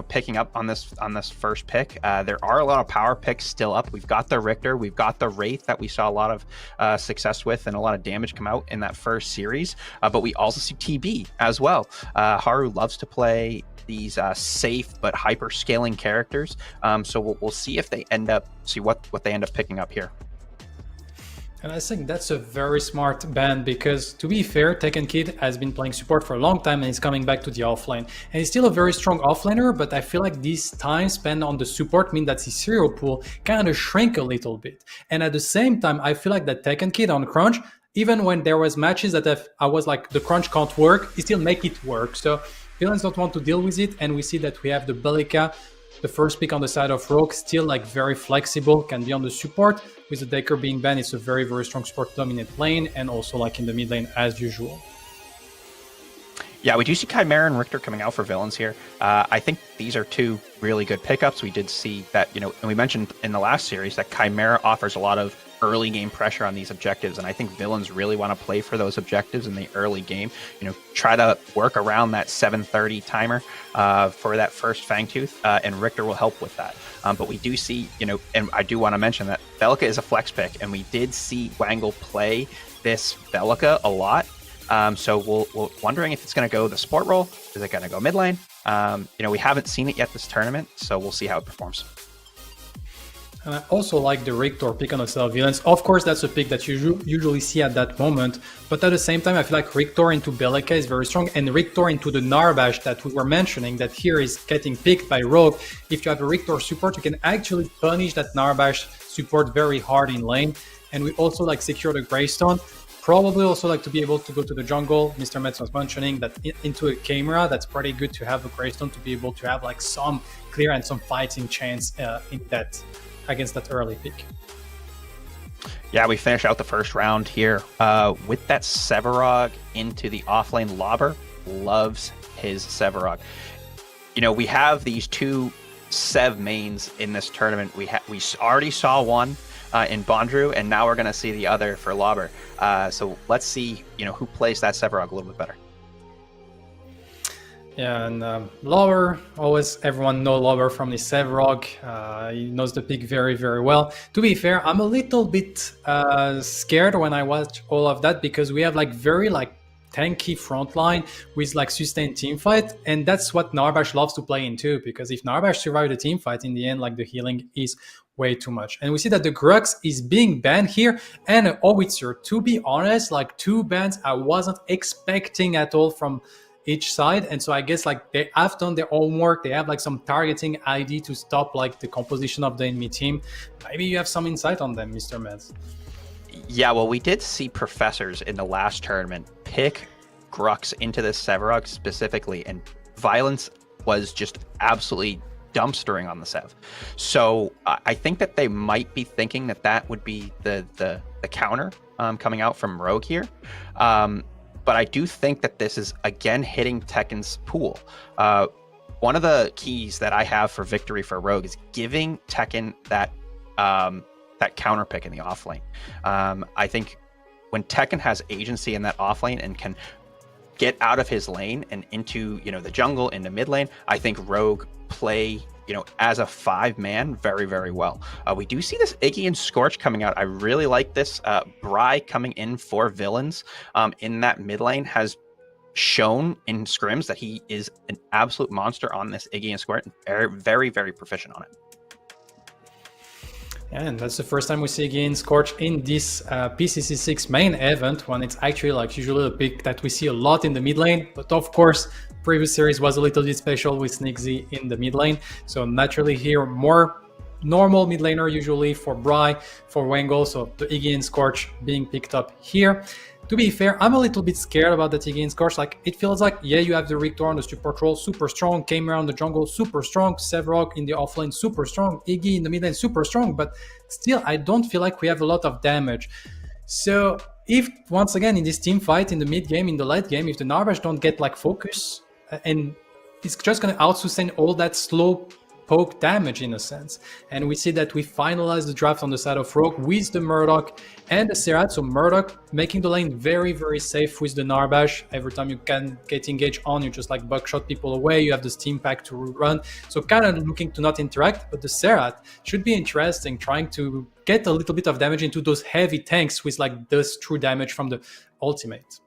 picking up on this first pick. There are a lot of power picks still up. We've got the Richter, we've got the Wraith that we saw a lot of success with and a lot of damage come out in that first series, but we also see TB as well. Haru loves to play these safe but hyper scaling characters, so we'll see if they see what they end up picking up here. And I think that's a very smart ban because, to be fair, Tekken Kid has been playing support for a long time and he's coming back to the offlane. And he's still a very strong offlaner, but I feel like this time spent on the support mean that his serial pool kind of shrink a little bit. And at the same time, I feel like that Tekken Kid on Crunch, even when there was matches that I was like, the Crunch can't work, he still make it work. So villains don't want to deal with it, and we see that we have the Bellica, the first pick on the side of Rogue, still like very flexible, can be on the support. With the Decker being banned, it's a very, very strong support dominant lane, and also like in the mid lane as usual. Yeah, we do see Chimera and Richter coming out for villains here. I think these are two really good pickups. We did see that, and we mentioned in the last series that Chimera offers a lot of early game pressure on these objectives, and I think villains really want to play for those objectives in the early game. Try to work around that 7:30 timer for that first Fangtooth, and Richter will help with that. But we do see, and I do want to mention that Bellica is a flex pick, and we did see Wangle play this Bellica a lot. So we're wondering if it's going to go the support role. Is it going to go mid lane? We haven't seen it yet this tournament, so we'll see how it performs. And I also like the Richter pick on the side of villains. Of course, that's a pick that you usually see at that moment. But at the same time, I feel like Richter into Bellica is very strong. And Richter into the Narbash that we were mentioning that here is getting picked by Rogue. If you have a Richter support, you can actually punish that Narbash support very hard in lane. And we also like secure the Greystone. Probably also like to be able to go to the jungle. Mr. Metz was mentioning that into a camera, that's pretty good to have a Greystone to be able to have like some clear and some fighting chance in that against that early pick. Yeah, we finish out the first round here with that Sevarog into the offlane. Lobber loves his Sevarog. We have these two Sev mains in this tournament. We already saw one in Bondrew, and now we're going to see the other for Lobber. So let's see, who plays that Sevarog a little bit better. Yeah, and Lobber, always everyone know Lobber from the Sevarog. He knows the pick very, very well. To be fair, I'm a little bit scared when I watch all of that because we have like very like tanky frontline with like sustained team fight, and that's what Narbash loves to play into, because if Narbash survives the team fight, in the end, like the healing is way too much. And we see that the Grux is being banned here, and Howitzer, to be honest, like two bans I wasn't expecting at all from each side. And so I guess like they have done their homework. They have like some targeting ID to stop like the composition of the enemy team. Maybe you have some insight on them, Mr. Metz. Yeah, well, we did see Professors in the last tournament pick Grux into this Sevarog specifically, and Violence was just absolutely dumpstering on the Sev. So I think that they might be thinking that would be the counter coming out from Rogue here. But I do think that this is, again, hitting Tekken's pool. One of the keys that I have for victory for Rogue is giving Tekken that counter pick in the offlane. I think when Tekken has agency in that offlane and can get out of his lane and into the jungle, into mid lane, I think Rogue play as a 5-man very, very well. We do see this Iggy and Scorch coming out. I really like this. Bry coming in for villains in that mid lane has shown in scrims that he is an absolute monster on this Iggy and Scorch. Very, very proficient on it. And that's the first time we see again Scorch in this PCC6 main event, when it's actually like usually a pick that we see a lot in the mid lane. But of course, previous series was a little bit special with Snigzy in the mid lane. So naturally here, more normal mid laner usually for Bry, for Wangle. So the Iggy and Scorch being picked up here. To be fair, I'm a little bit scared about the Iggy and Scorch. Like, it feels like, yeah, you have the Richter on the support role, super strong. Chimera on the jungle, super strong. Sevarog in the offlane, super strong. Iggy in the mid lane, super strong. But still, I don't feel like we have a lot of damage. So if, once again, in this team fight, in the mid game, in the late game, if the Narbash don't get like focus, and it's just going to out-sustain all that slow poke damage in a sense. And we see that we finalize the draft on the side of Rogue with the Murdoch and the Serat. So Murdoch making the lane very, very safe with the Narbash. Every time you can get engaged on, you just like buckshot people away. You have the steam pack to run. So kind of looking to not interact, but the Serat should be interesting, trying to get a little bit of damage into those heavy tanks with like this true damage from the ultimate.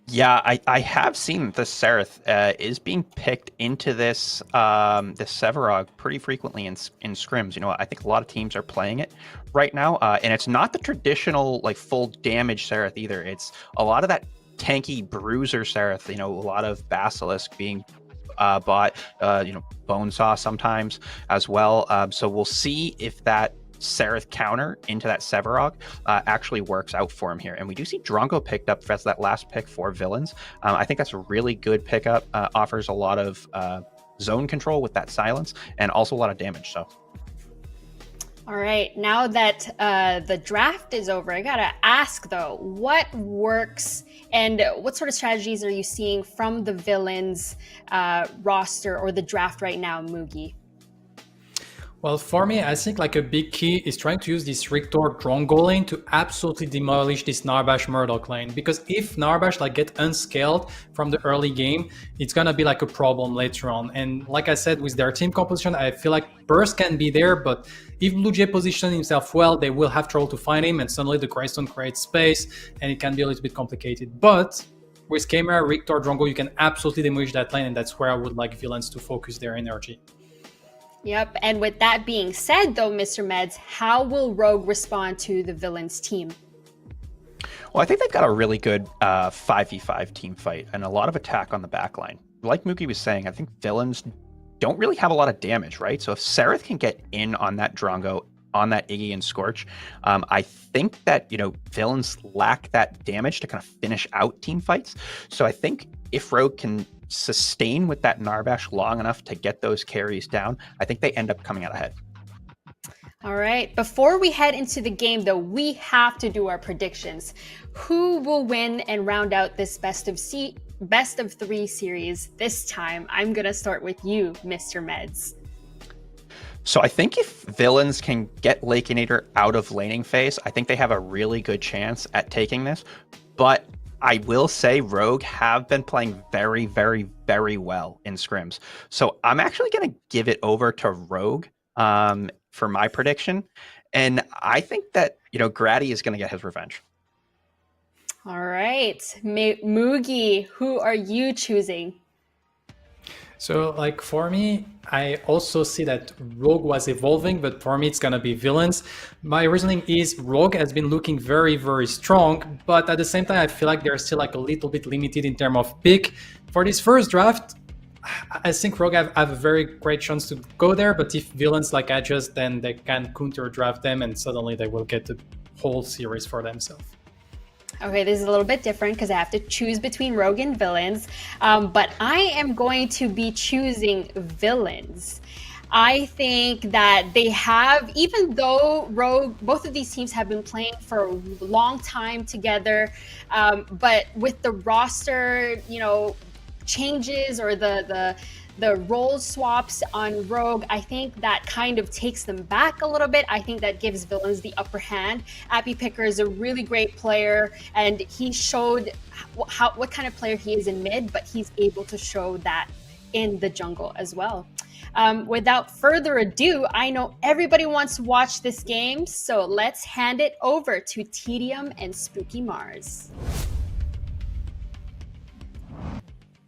Yeah, I have seen the Seraph is being picked into this this Sevarog pretty frequently in scrims. You know, I think a lot of teams are playing it right now, and it's not the traditional like full damage Seraph either. It's a lot of that tanky bruiser Seraph. You know, a lot of Basilisk being bought. You know, Bonesaw sometimes as well. So we'll see if that Seraph counter into that Sevarog actually works out for him here. And we do see Drongo picked up as that last pick for villains. I think that's a really good pickup. Offers a lot of zone control with that silence and also a lot of damage. So. All right, now that the draft is over, I gotta ask though, what works and what sort of strategies are you seeing from the villains roster or the draft right now, Mugi? Well, for me, I think like a big key is trying to use this Rictor Drongo lane to absolutely demolish this Narbash Murdoch lane. Because if Narbash like get unscaled from the early game, it's gonna be like a problem later on. And like I said, with their team composition, I feel like Burst can be there, but if Blue Jay positions himself well, they will have trouble to find him, and suddenly the Greystone creates space, and it can be a little bit complicated. But with Chimera, Rictor, Drongo, you can absolutely demolish that lane, and that's where I would like villains to focus their energy. Yep, and with that being said though, Mr. Meds, how will Rogue respond to the villains team? Well, I think they've got a really good 5v5 team fight and a lot of attack on the backline. Like Mookie was saying, I think villains don't really have a lot of damage, right? So if Seraph can get in on that Drongo, on that Iggy and Scorch, I think that, you know, villains lack that damage to kind of finish out team fights. So I think if Rogue can sustain with that Narbash long enough to get those carries down, I think they end up coming out ahead. All right, before we head into the game though, we have to do our predictions. Who will win and round out this best of 3 series this time? I'm gonna start with you, Mr. Meds. So I think if villains can get Lakeinator out of laning phase, I think they have a really good chance at taking this. But I will say Rogue have been playing very, very, very well in scrims. So I'm actually going to give it over to Rogue for my prediction. And I think that, you know, Grady is going to get his revenge. All right, Mugi, who are you choosing? So like for me, I also see that Rogue was evolving, but for me it's gonna be villains. My reasoning is Rogue has been looking very, very strong, but at the same time I feel like they're still like a little bit limited in terms of pick. For this first draft, I think Rogue have a very great chance to go there, but if villains like adjust, then they can counter draft them and suddenly they will get the whole series for themselves. Okay, this is a little bit different because I have to choose between Rogue and villains, but I am going to be choosing villains. I think that they have, even though Rogue, both of these teams have been playing for a long time together, but with the roster, you know, changes or the role swaps on Rogue, I think that kind of takes them back a little bit. I think that gives villains the upper hand. Appy Picker is a really great player, and he showed what kind of player he is in mid, but he's able to show that in the jungle as well. Without further ado, I know everybody wants to watch this game, so let's hand it over to Tedium and Spooky Mars.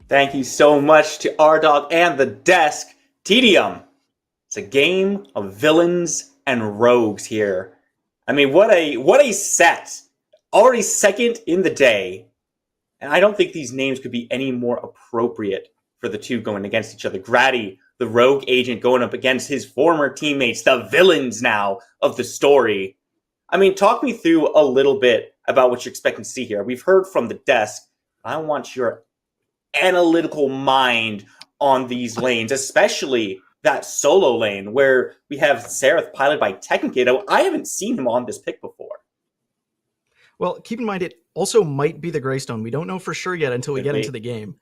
Thank you so much to R-Dog and the desk. Tedium. It's a game of villains and rogues here. I mean, what a set. Already second in the day. And I don't think these names could be any more appropriate for the two going against each other. Grady, the rogue agent, going up against his former teammates, the villains now of the story. I mean, talk me through a little bit about what you're expecting to see here. We've heard from the desk. I want your analytical mind on these lanes, especially that solo lane where we have Seraph piloted by Tekkenkato. I haven't seen him on this pick before. Well, keep in mind, it also might be the Greystone. We don't know for sure yet until we get into the game.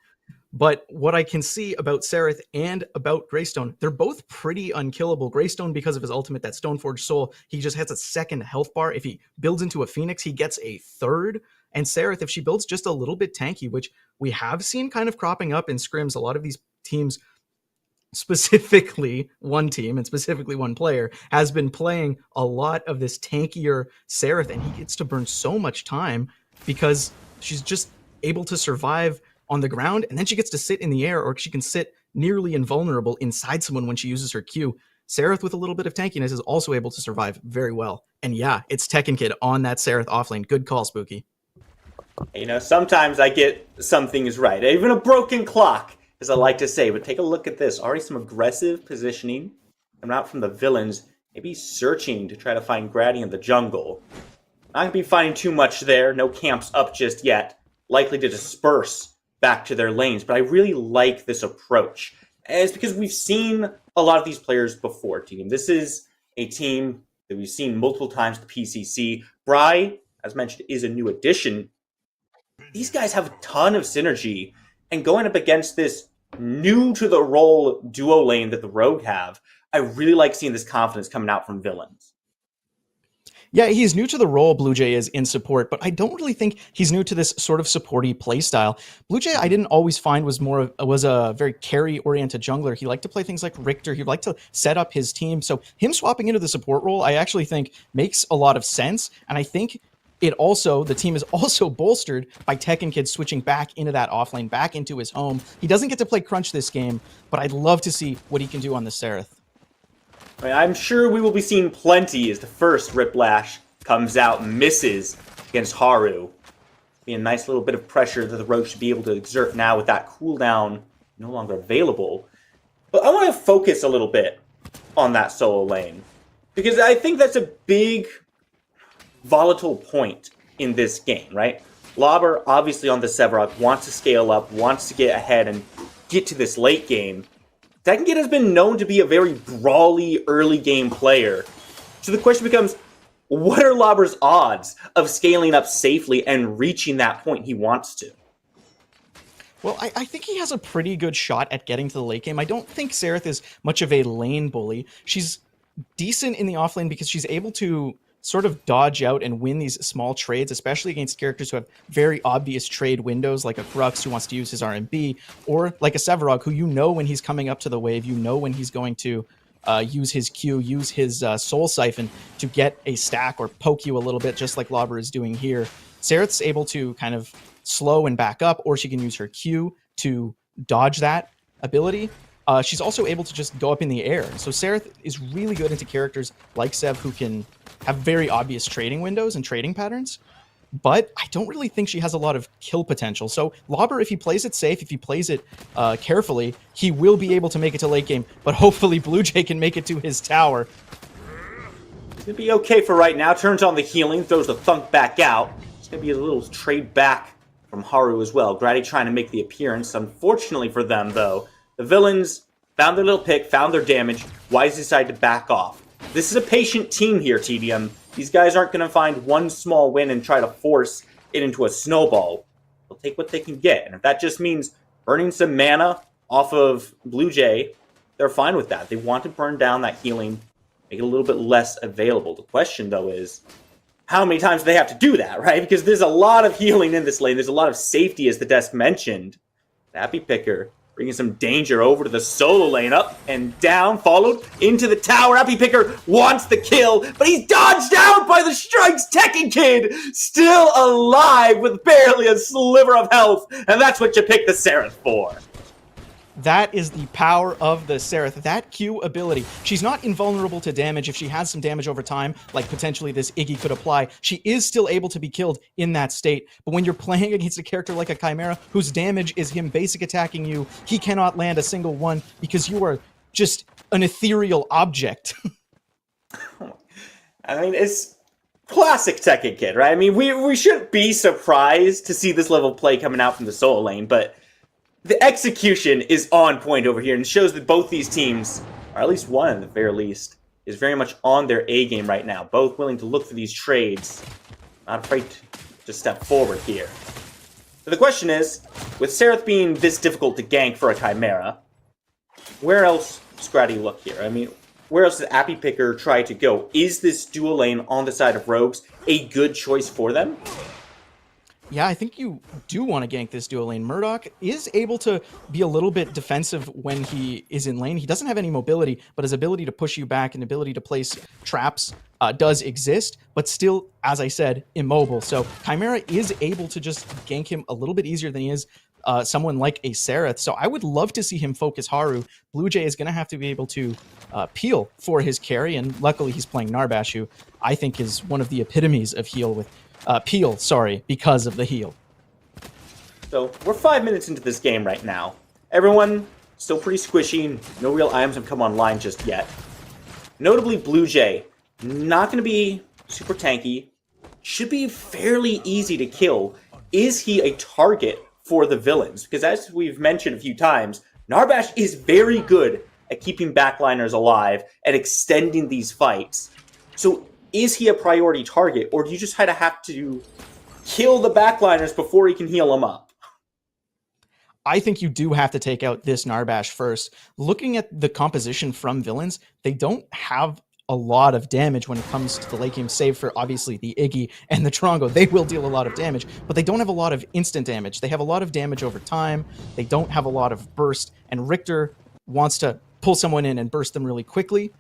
But what I can see about Seraph and about Greystone, they're both pretty unkillable. Greystone, because of his ultimate, that Stoneforge Soul, he just has a second health bar. If he builds into a Phoenix, he gets a third. And Seraph, if she builds just a little bit tanky, which we have seen kind of cropping up in scrims, a lot of these teams, specifically one team and specifically one player, has been playing a lot of this tankier Seraph, and he gets to burn so much time because she's just able to survive on the ground, and then she gets to sit in the air, or she can sit nearly invulnerable inside someone when she uses her Q. Seraph with a little bit of tankiness is also able to survive very well. And yeah, it's Tekken Kid on that Seraph offlane. Good call, Spooky. Sometimes I get some things right. Even a broken clock, as I like to say. But take a look at this. Already some aggressive positioning coming out from the villains. Maybe searching to try to find Grady in the jungle. Not going to be finding too much there. No camps up just yet. Likely to disperse back to their lanes. But I really like this approach. And it's because we've seen a lot of these players before, team. This is a team that we've seen multiple times at the PCC. Bry, as mentioned, is a new addition. These guys have a ton of synergy. And going up against this new-to-the-role duo lane that the Rogue have, I really like seeing this confidence coming out from villains. Yeah, he's new to the role, Blue Jay is in support, but I don't really think he's new to this sort of supporty playstyle. Blue Jay, I didn't always find was a very carry-oriented jungler. He liked to play things like Richter. He liked to set up his team. So him swapping into the support role, I actually think makes a lot of sense. And I think the team is also bolstered by Tekken Kid switching back into that offlane, back into his home. He doesn't get to play Crunch this game, but I'd love to see what he can do on the Seraph. I'm sure we will be seeing plenty as the first Riplash comes out and misses against Haru. Be a nice little bit of pressure that the Rogue should be able to exert now with that cooldown no longer available. But I want to focus a little bit on that solo lane, because I think that's a big volatile point in this game, right? Lauber, obviously on the Sevarog, wants to scale up, wants to get ahead and get to this late game. Tekken Kid has been known to be a very brawly early game player. So the question becomes, what are Lauber's odds of scaling up safely and reaching that point he wants to? Well, I think he has a pretty good shot at getting to the late game. I don't think Seraph is much of a lane bully. She's decent in the offlane because she's able to sort of dodge out and win these small trades, especially against characters who have very obvious trade windows, like a Crux who wants to use his RMB, or like a Sevarog who when he's coming up to the wave, when he's going to use his Q, use his Soul Siphon to get a stack or poke you a little bit, just like Lauber is doing here. Serath's able to kind of slow and back up, or she can use her Q to dodge that ability. She's also able to just go up in the air. So Seraph is really good into characters like Sev who can have very obvious trading windows and trading patterns, but I don't really think she has a lot of kill potential. So Lauber, if he plays it safe, if he plays it carefully, he will be able to make it to late game, but hopefully Blue Jay can make it to his tower. It's going to be okay for right now. Turns on the healing, throws the thunk back out. It's going to be a little trade back from Haru as well. Grady trying to make the appearance. Unfortunately for them, though, the villains found their little pick, found their damage. Wise decided to back off. This is a patient team here, TDM. These guys aren't going to find one small win and try to force it into a snowball. They'll take what they can get. And if that just means burning some mana off of Blue Jay, they're fine with that. They want to burn down that healing, make it a little bit less available. The question, though, is how many times do they have to do that, right? Because there's a lot of healing in this lane. There's a lot of safety, as the desk mentioned. The Happy Picker bringing some danger over to the solo lane, up and down, followed into the tower. Happy Picker wants the kill, but he's dodged out by the strikes. Tekken Kid still alive with barely a sliver of health, and that's what you pick the Seraph for. That is the power of the Seraph. That Q ability. She's not invulnerable to damage. If she has some damage over time, like potentially this Iggy could apply, she is still able to be killed in that state. But when you're playing against a character like a Chimera, whose damage is him basic attacking you, he cannot land a single one because you are just an ethereal object. I mean, it's classic Tekken Kid, right? I mean, we shouldn't be surprised to see this level of play coming out from the solo lane, but the execution is on point over here and shows that both these teams, or at least one at the very least, is very much on their A game right now. Both willing to look for these trades. Not afraid to step forward here. So the question is, with Seraph being this difficult to gank for a Chimera, where else does Grady look here? I mean, where else does Happy Picker try to go? Is this dual lane on the side of Rogues a good choice for them? Yeah, I think you do want to gank this duo lane. Murdoch is able to be a little bit defensive when he is in lane. He doesn't have any mobility, but his ability to push you back and ability to place traps does exist, but still, as I said, immobile. So Chimera is able to just gank him a little bit easier than he is someone like a Sereth. So I would love to see him focus Haru. Blue Jay is going to have to be able to peel for his carry, and luckily he's playing Narbash, who I think is one of the epitomes of heal with peel, sorry, because of the heal. So we're 5 minutes into this game right now. Everyone still pretty squishy. No real items have come online just yet. Notably, Blue Jay, not going to be super tanky. Should be fairly easy to kill. Is he a target for the villains? Because as we've mentioned a few times, Narbash is very good at keeping backliners alive and extending these fights. So is he a priority target, or do you just kind of have to kill the backliners before he can heal them up? I think you do have to take out this Narbash first. Looking at the composition from villains, they don't have a lot of damage when it comes to the late game, save for obviously the Iggy and the Trongo. They will deal a lot of damage, but they don't have a lot of instant damage. They have a lot of damage over time. They don't have a lot of burst, and Richter wants to pull someone in and burst them really quickly.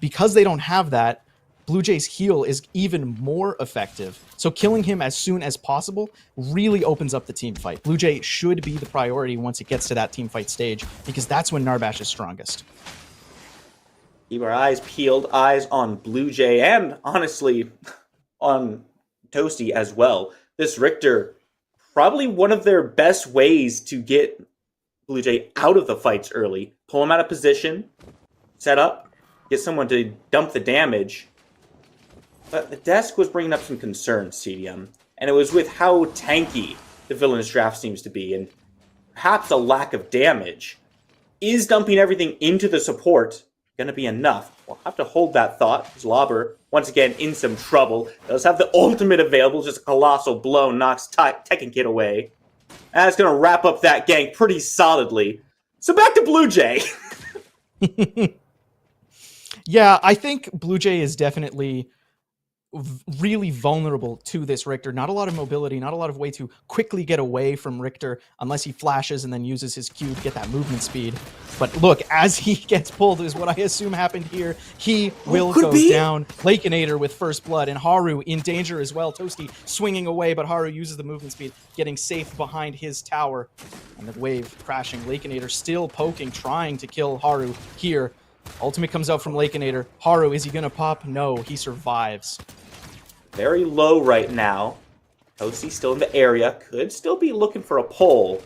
Because they don't have that, Blue Jay's heal is even more effective. So killing him as soon as possible really opens up the team fight. Blue Jay should be the priority once it gets to that team fight stage, because that's when Narbash is strongest. Keep our eyes peeled, eyes on Blue Jay, and honestly, on Toasty as well. This Richter, probably one of their best ways to get Blue Jay out of the fights early. Pull him out of position, set up, get someone to dump the damage. But the desk was bringing up some concerns, CDM, and it was with how tanky the villain's draft seems to be, and perhaps a lack of damage. Is dumping everything into the support going to be enough? We'll have to hold that thought, because Lauber, once again, in some trouble. Does have the ultimate available, just a colossal blow, knocks Tekken Kid away. That's going to wrap up that gank pretty solidly. So back to Blue Jay. Yeah, I think Blue Jay is definitely really vulnerable to this Richter. Not a lot of mobility, not a lot of way to quickly get away from Richter unless he flashes and then uses his Q to get that movement speed. But look, as he gets pulled is what I assume happened here. He will go down. Lakeinator with first blood, and Haru in danger as well. Toasty swinging away, but Haru uses the movement speed, getting safe behind his tower. And the wave crashing. Lakeinator still poking, trying to kill Haru here. Ultimate comes out from Lakeinator. Haru, is he going to pop? No, he survives. Very low right now. Toasty still in the area. Could still be looking for a pull.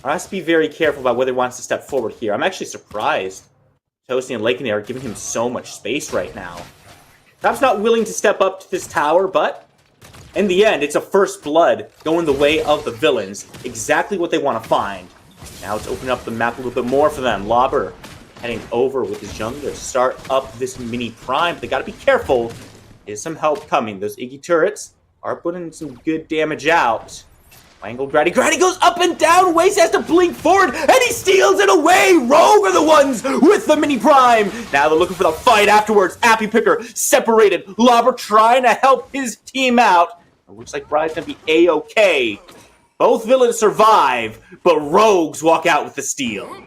Has to be very careful about whether he wants to step forward here. I'm actually surprised Toasty and Lakeinator are giving him so much space right now. Perhaps not willing to step up to this tower, but in the end, it's a first blood going the way of the villains. Exactly what they want to find. Now it's opening up the map a little bit more for them. Lauber heading over with his jungler to start up this mini prime. They got to be careful. There's some help coming. Those Iggy turrets are putting some good damage out. Wangle Grady. Grady goes up and down. Waze has to blink forward, and he steals it away. Rogue are the ones with the mini prime. Now they're looking for the fight afterwards. Appy Picker separated. Lauber trying to help his team out. It looks like Bride's going to be A-okay. Both villains survive, but Rogues walk out with the steal.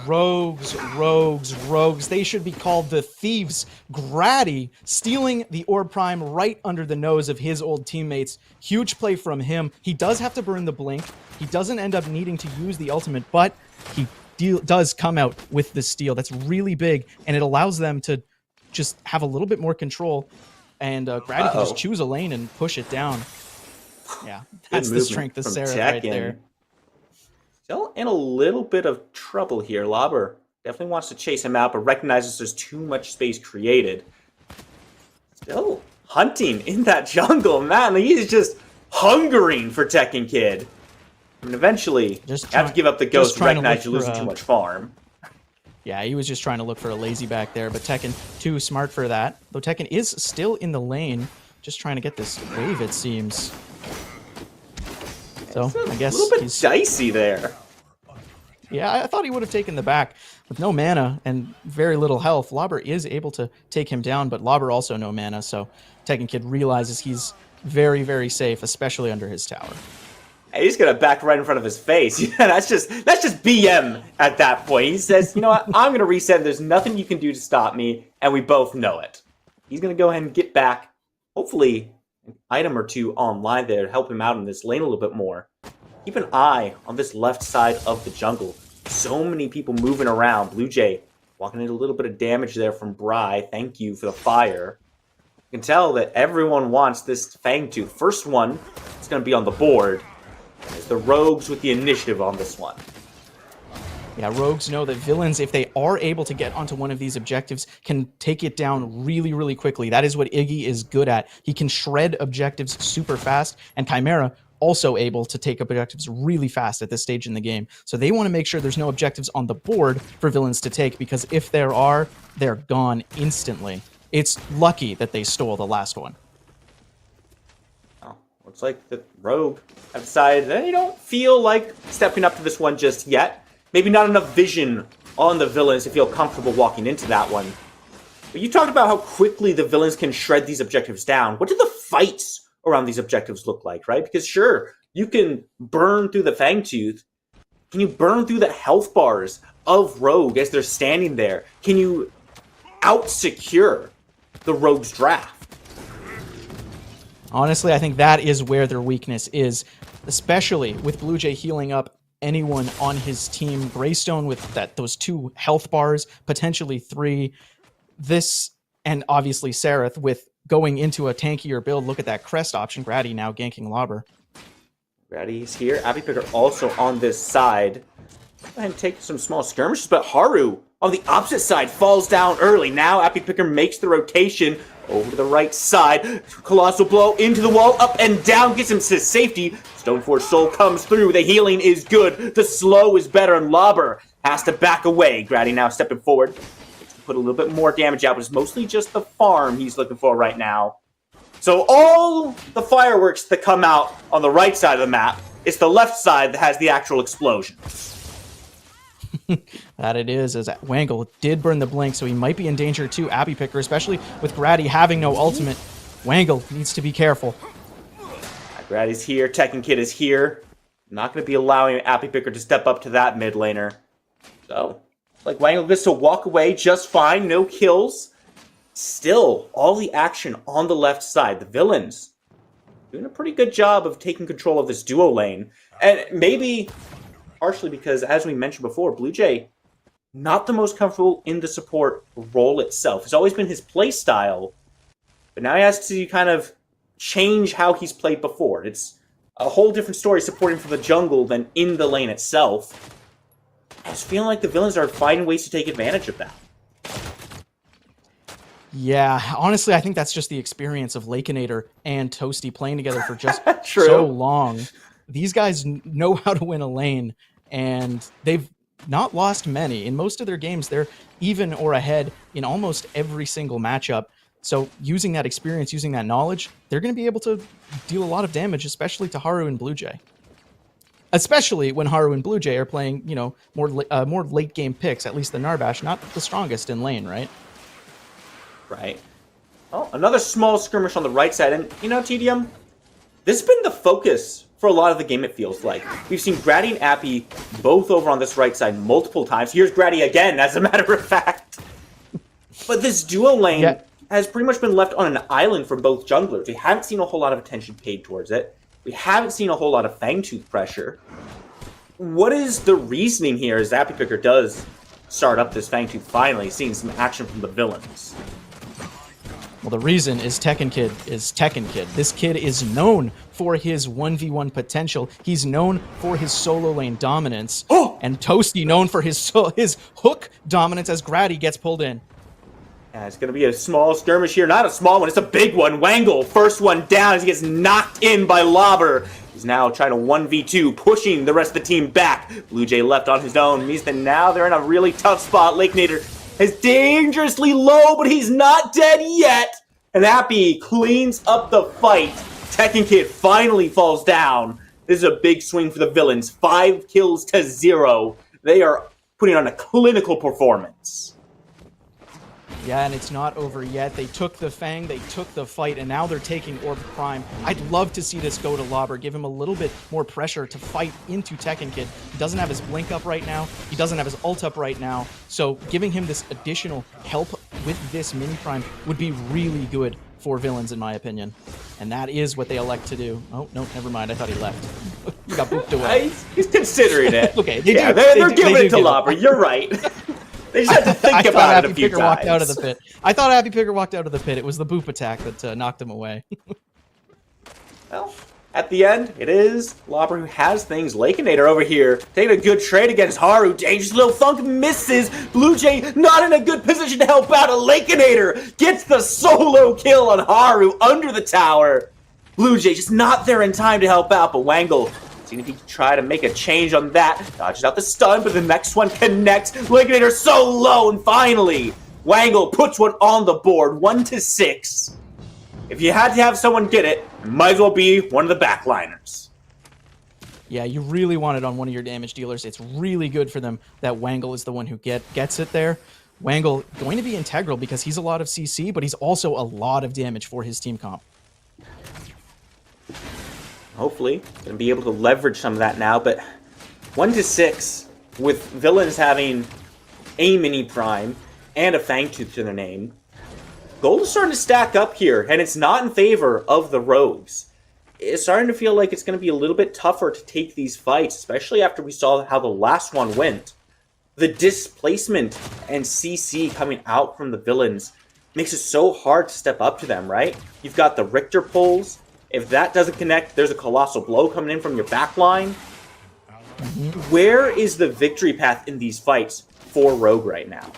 Rogues, rogues, rogues. They should be called the thieves. Grady stealing the Orb Prime right under the nose of his old teammates. Huge play from him. He does have to burn the blink. He doesn't end up needing to use the ultimate, but he does come out with the steal. That's really big, and it allows them to just have a little bit more control. And Grady can just choose a lane and push it down. Yeah, that's the strength of Sarah right there. Still in a little bit of trouble here. Lauber definitely wants to chase him out, but recognizes there's too much space created. Still hunting in that jungle, man. He's just hungering for Tekken Kid. I mean, eventually, you have to give up the ghost to recognize you're losing too much farm. Yeah, he was just trying to look for a lazy back there, but Tekken too smart for that. Though Tekken is still in the lane, just trying to get this wave, it seems. So I guess a little bit dicey there. Yeah, I thought he would have taken the back. With no mana and very little health, Lauber is able to take him down, but Lauber also no mana, so Tekken Kid realizes he's very, very safe, especially under his tower. He's gonna back right in front of his face. that's just BM at that point. He says, you know what, I'm gonna reset. There's nothing you can do to stop me, and we both know it. He's gonna go ahead and get back, hopefully, an item or two online there to help him out in this lane a little bit more. Keep an eye on this left side of the jungle. So many people moving around. Blue Jay walking into a little bit of damage there from Bry. Thank you for the fire. You can tell that everyone wants this Fangtooth. First one is going to be on the board. It's the Rogues with the initiative on this one. Yeah, Rogues know that villains, if they are able to get onto one of these objectives, can take it down really, really quickly. That is what Iggy is good at. He can shred objectives super fast, and Chimera also able to take objectives really fast at this stage in the game. So they want to make sure there's no objectives on the board for villains to take, because if there are, they're gone instantly. It's lucky that they stole the last one. Oh, looks like the Rogue have decided they don't feel like stepping up to this one just yet. Maybe not enough vision on the villains to feel comfortable walking into that one. But you talked about how quickly the villains can shred these objectives down. What do the fights around these objectives look like, right? Because sure, you can burn through the Fangtooth. Can you burn through the health bars of Rogue as they're standing there? Can you out-secure the Rogue's draft? Honestly, I think that is where their weakness is, especially with Blue Jay healing up anyone on his team. Greystone with those 2 health bars, potentially 3. This, and obviously Sereth with going into a tankier build. Look at that crest option. Grady now ganking Lobber. Grady's here. Abby Picker also on this side. Go ahead and take some small skirmishes, but Haru on the opposite side falls down early. Now Abby Picker makes the rotation over to the right side. Colossal blow into the wall, up and down, gets him to safety. Stoneforge Soul comes through. The healing is good. The slow is better, and Lobber has to back away. Grady now stepping forward. Put a little bit more damage out, but it's mostly just the farm he's looking for right now. So all the fireworks that come out on the right side of the map, it's the left side that has the actual explosion. That it is, as Wangle did burn the blink, so he might be in danger too, Abby Picker, especially with Grady having no ultimate. Wangle needs to be careful. Grady's here, Tekken Kid is here. Not going to be allowing Abby Picker to step up to that mid laner. So, like Wangle gets to walk away just fine, no kills. Still, all the action on the left side. The villains doing a pretty good job of taking control of this duo lane. And maybe partially because, as we mentioned before, Blue Jay, not the most comfortable in the support role itself. It's always been his play style, but now he has to kind of change how he's played before. It's a whole different story supporting from the jungle than in the lane itself. I just feel like the villains are finding ways to take advantage of that. Yeah, honestly, I think that's just the experience of Lakeinator and Toasty playing together for just True. so long. These guys know how to win a lane, and they've not lost many. In most of their games, they're even or ahead in almost every single matchup. So using that experience, using that knowledge, they're going to be able to deal a lot of damage, especially to Haru and Blue Jay. Especially when Haru and Blue Jay are playing, you know, more late game picks. At least the Narbash, not the strongest in lane, right? Right. Oh, another small skirmish on the right side. And, you know, TDM, this has been the focus for a lot of the game, it feels like. We've seen Grady and Appy both over on this right side multiple times. Here's Grady again, as a matter of fact. But this duo lane has pretty much been left on an island for both junglers. We haven't seen a whole lot of attention paid towards it. We haven't seen a whole lot of Fangtooth pressure. What is the reasoning here as Appy Picker does start up this Fangtooth finally, seeing some action from the villains? Well, the reason is Tekken Kid is Tekken Kid. This kid is known for his 1v1 potential. He's known for his solo lane dominance. Oh! And Toasty known for his hook dominance as Grady gets pulled in. Yeah, it's going to be a small skirmish here. Not a small one, it's a big one. Wangle, first one down as he gets knocked in by Lobber. He's now trying to 1v2, pushing the rest of the team back. Blue Jay left on his own. Means that now they're in a really tough spot. Lakeinator is dangerously low, but he's not dead yet. And Appy cleans up the fight. Tekken Kid finally falls down. This is a big swing for the villains. 5 kills to 0. They are putting on a clinical performance. Yeah, and it's not over yet. They took the Fang, they took the fight, and now they're taking Orb Prime. I'd love to see this go to Lauber, give him a little bit more pressure to fight into Tekken Kid. He doesn't have his Blink up right now. He doesn't have his ult up right now. So giving him this additional help with this Mini Prime would be really good for Villains, in my opinion. And that is what they elect to do. Oh, no, never mind. I thought he left. He got booped away. He's considering it. Okay, they're giving it to Lauber. You're right. They just had to think about it a few times. Walked out of the pit. I thought Happy Picker walked out of the pit. It was the boop attack that knocked him away. Well, at the end, it is Lauber who has things. Lakeinator over here taking a good trade against Haru. Dangerous little thunk misses. Blue Jay not in a good position to help out. Lakeinator gets the solo kill on Haru under the tower. Blue Jay just not there in time to help out, but Wangle, seeing if he can try to make a change on that. Dodges out the stun, but the next one connects. Lakeinator so low, and finally, Wangle puts one on the board, 1-6. If you had to have someone get it, it might as well be one of the backliners. Yeah, you really want it on one of your damage dealers. It's really good for them that Wangle is the one who gets it there. Wangle going to be integral because he's a lot of CC, but he's also a lot of damage for his team comp. Hopefully, going to be able to leverage some of that now, but 1-6 with Villains having a Mini Prime and a Fangtooth to their name. Gold is starting to stack up here, and it's not in favor of the Rogues. It's starting to feel like it's going to be a little bit tougher to take these fights, especially after we saw how the last one went. The displacement and CC coming out from the Villains makes it so hard to step up to them, right? You've got the Richter pulls. If that doesn't connect, there's a Colossal Blow coming in from your backline. Where is the victory path in these fights for Rogue right now?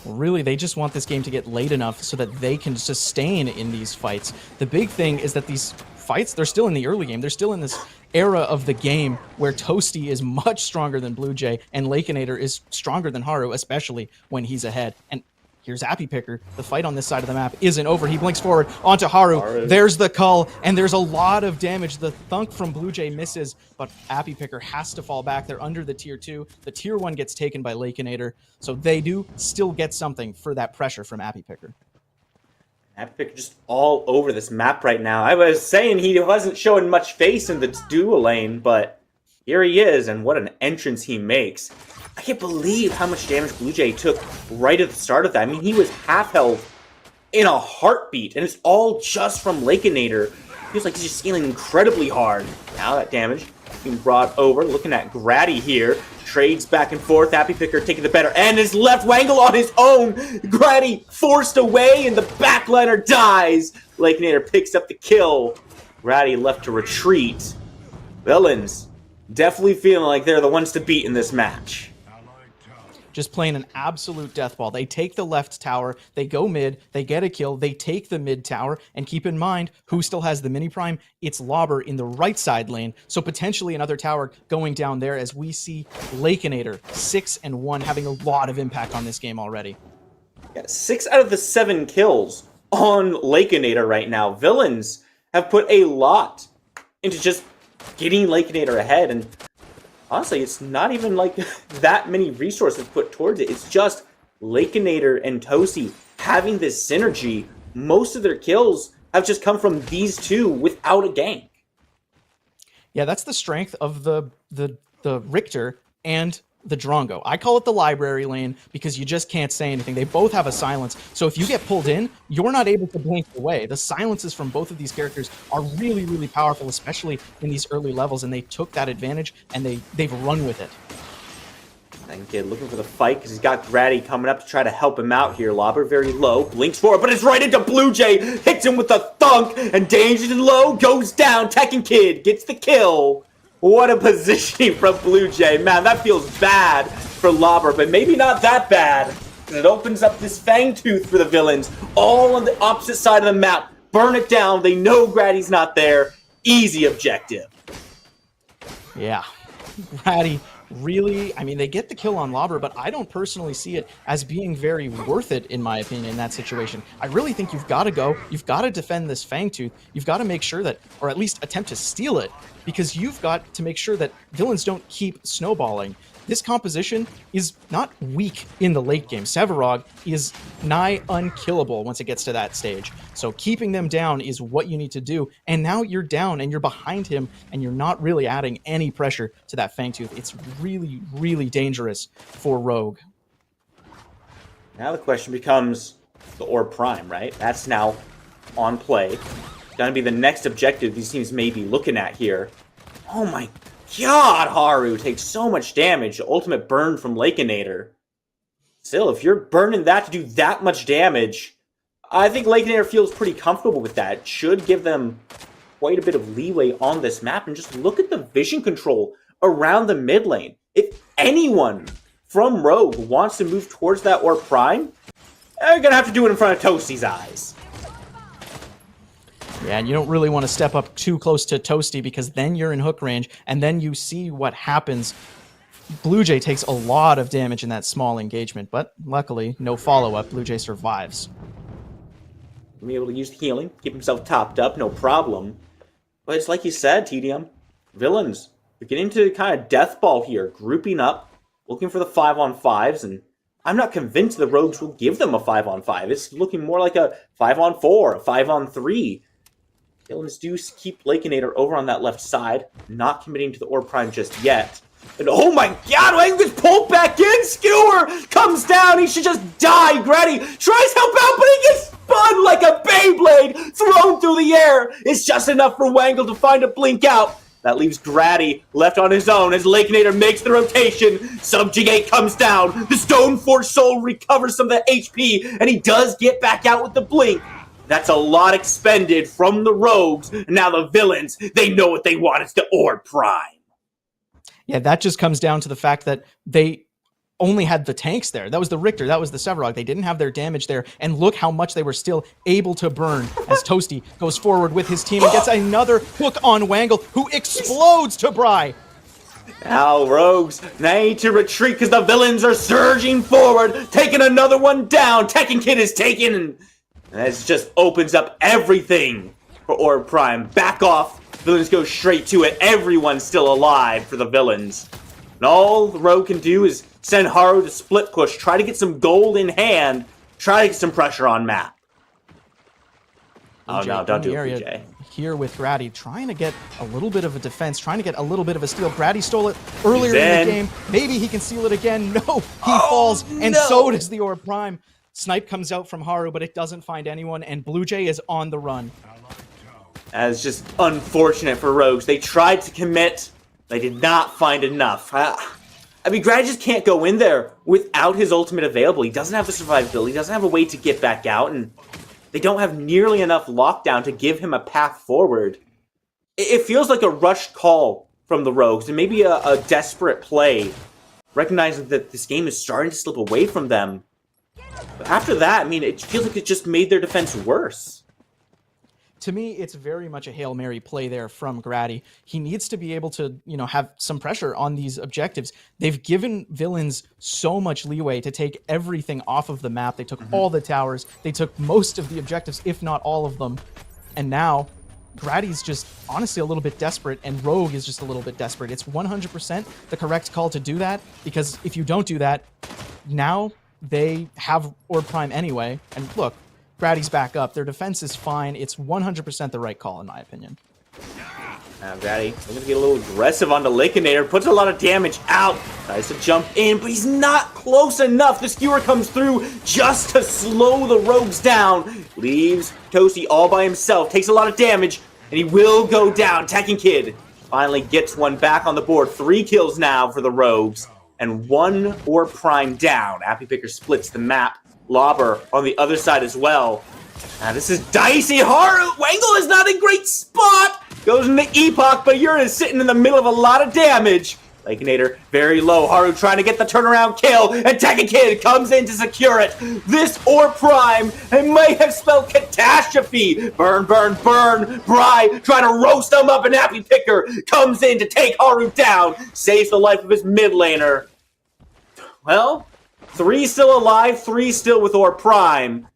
Well, really, they just want this game to get late enough so that they can sustain in these fights. The big thing is that these fights, they're still in the early game. They're still in this era of the game where Toasty is much stronger than Blue Jay and Lakeinator is stronger than Haru, especially when he's ahead. And here's Happy Picker. The fight on this side of the map isn't over. He blinks forward onto Haru. There's the cull, and there's a lot of damage. The thunk from Blue Jay misses, but Happy Picker has to fall back. They're under the tier 2. The tier 1 gets taken by Lakeinator, so they do still get something for that pressure from Happy Picker. Happy Picker just all over this map right now. I was saying he wasn't showing much face in the duo lane, but here he is, and what an entrance he makes. I can't believe how much damage Blue Jay took right at the start of that. I mean, he was half health in a heartbeat, and it's all just from Lakeinator. Feels like he's just scaling incredibly hard. Now that damage being brought over. Looking at Grady here. Trades back and forth. Happy Picker taking the better end. His left Wangle on his own. Grady forced away, and the backliner dies. Lakeinator picks up the kill. Grady left to retreat. Villains definitely feeling like they're the ones to beat in this match. Just playing an absolute death ball. They take the left tower, they go mid, they get a kill, they take the mid tower, and keep in mind, who still has the mini prime? It's Lauber in the right side lane, so potentially another tower going down there as we see Lakeinator, 6-1, having a lot of impact on this game already. Yeah, 6 out of the 7 kills on Lakeinator right now. Villains have put a lot into just getting Lakeinator ahead, and honestly, it's not even like that many resources put towards it. It's just Lakeinator and Toasty having this synergy. Most of their kills have just come from these two without a gank. Yeah, that's the strength of the Richter and the Drongo. I call it the library lane because you just can't say anything. They both have a silence. So if you get pulled in, you're not able to blink away. The silences from both of these characters are really, really powerful, especially in these early levels, and they took that advantage and they've run with it. And kid looking for the fight because he's got Grady coming up to try to help him out here. Lauber very low, blinks forward, but it's right into Blue Jay. Hits him with a thunk, and Dangerous and low goes down. Tekken Kid gets the kill. What a positioning from Blue Jay. Man, that feels bad for Lauber, but maybe not that bad. It opens up this Fangtooth for the Villains, all on the opposite side of the map. Burn it down. They know Grady's not there. Easy objective. Yeah. Grady really, I mean, they get the kill on Lauber, but I don't personally see it as being very worth it, in my opinion, in that situation. I really think you've got to go. You've got to defend this Fangtooth. You've got to make sure that, or at least attempt to steal it, because you've got to make sure that Villains don't keep snowballing. this composition is not weak in the late game. Sevarog is nigh unkillable once it gets to that stage. So keeping them down is what you need to do. And now you're down and you're behind him and you're not really adding any pressure to that Fangtooth. It's really, really dangerous for Rogue. Now the question becomes the Orb Prime, right? That's now on play. Gonna be the next objective these teams may be looking at here. Oh my God, Haru takes so much damage. Ultimate burn from Lakeinator. Still, if you're burning that to do that much damage, I think Lakeinator feels pretty comfortable with that. It should give them quite a bit of leeway on this map. And just look at the vision control around the mid lane. If anyone from Rogue wants to move towards that Orb Prime, they're gonna have to do it in front of Toasty's eyes. Yeah, and you don't really want to step up too close to Toasty because then you're in hook range, and then you see what happens. Blue Jay takes a lot of damage in that small engagement, but luckily, no follow-up. Blue Jay survives. Be able to use healing, keep himself topped up, no problem. But it's like you said, TDM, villains, they're getting to kind of death ball here, grouping up, looking for the 5-on-5s, and I'm not convinced the Rogues will give them a 5-on-5. It's looking more like a 5-on-4, a 5-on-3. Villains do keep Lakeinator over on that left side, not committing to the Orb Prime just yet. And oh my God, Wang gets pulled back in. Skewer comes down. He should just die. Grady tries help out, but he gets spun like a Beyblade, thrown through the air. It's just enough for Wangle to find a blink out. That leaves Grady left on his own as Lakeinator makes the rotation. Subjugate comes down. The Stoneforge Soul recovers some of the HP, and he does get back out with the blink. That's a lot expended from the Rogues. Now the villains, they know what they want. It's the Orb Prime. Yeah, that just comes down to the fact that they only had the tanks there. That was the Richter, that was the Sevarog. They didn't have their damage there, and look how much they were still able to burn as Toasty goes forward with his team and gets another hook on Wangle, who explodes to Bry. Now, Rogues, they need to retreat because the villains are surging forward, taking another one down. Tekken Kid is taken, and this just opens up everything for Orb Prime. Back off. Villains go straight to it. Everyone's still alive for the villains. And all the Rogue can do is send Haru to split push, try to get some gold in hand, try to get some pressure on map. Oh no, don't do it, PJ. Here with Grady, trying to get a little bit of a defense, trying to get a little bit of a steal. Grady stole it earlier in the game. Maybe he can steal it again. No, he falls, and so does the Orb Prime. Snipe comes out from Haru, but it doesn't find anyone, and Blue Jay is on the run. That's just unfortunate for Rogues. They tried to commit. They did not find enough. I mean, Grady just can't go in there without his ultimate available. He doesn't have the survivability. He doesn't have a way to get back out, and they don't have nearly enough lockdown to give him a path forward. It feels like a rushed call from the Rogues, and maybe a desperate play, recognizing that this game is starting to slip away from them. But after that, I mean, it feels like it just made their defense worse. To me, it's very much a Hail Mary play there from Grady. He needs to be able to, have some pressure on these objectives. They've given villains so much leeway to take everything off of the map. They took all the towers. They took most of the objectives, if not all of them. And now, Grady's just honestly a little bit desperate, and Rogue is just a little bit desperate. It's 100% the correct call to do that, because if you don't do that, now they have Orb Prime anyway. And look, Grady's back up. Their defense is fine. It's 100% the right call, in my opinion. Now, Grady, they're going to get a little aggressive on the Lakeinator. Puts a lot of damage out. Tries to jump in, but he's not close enough. The Skewer comes through just to slow the Rogues down. Leaves Toasty all by himself. Takes a lot of damage, and he will go down. Tekken Kid finally gets one back on the board. 3 kills now for the Rogues, and 1 Orb Prime down. Appy Picker splits the map. Lobber on the other side as well. Now this is dicey. Haru Wangle is not in great spot. Goes into Epoch, but Yura is sitting in the middle of a lot of damage. Lakeinator very low. Haru trying to get the turnaround kill, and Tekken Kid comes in to secure it. This Orb Prime, it may have spelled catastrophe. Burn, burn, burn. Bry trying to roast him up, and Appy Picker comes in to take Haru down. Saves the life of his mid laner. Well, 3 still alive, 3 still with Orb Prime.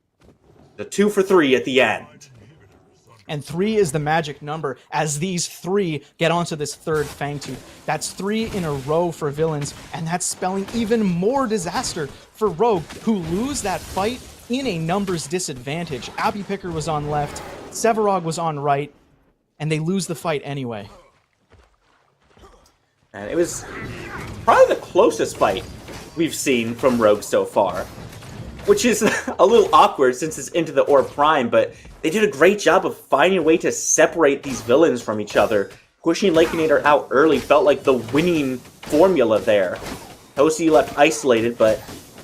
The 2 for 3 at the end. And 3 is the magic number as these 3 get onto this third Fangtooth. That's 3 in a row for Villains, and that's spelling even more disaster for Rogue, who lose that fight in a numbers disadvantage. Appy Picker was on left, Sevarog was on right, and they lose the fight anyway. And it was probably the closest fight we've seen from Rogue so far, which is a little awkward since it's into the Orb Prime, but they did a great job of finding a way to separate these villains from each other. Pushing Lakinator out early felt like the winning formula there. Toasty left isolated, but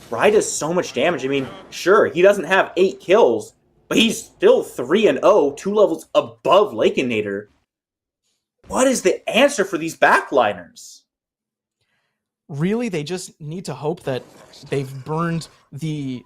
Bry does so much damage. I mean, sure, he doesn't have 8 kills, but he's still 3-0, 2 levels above Lakinator. What is the answer for these backliners? Really, they just need to hope that they've burned the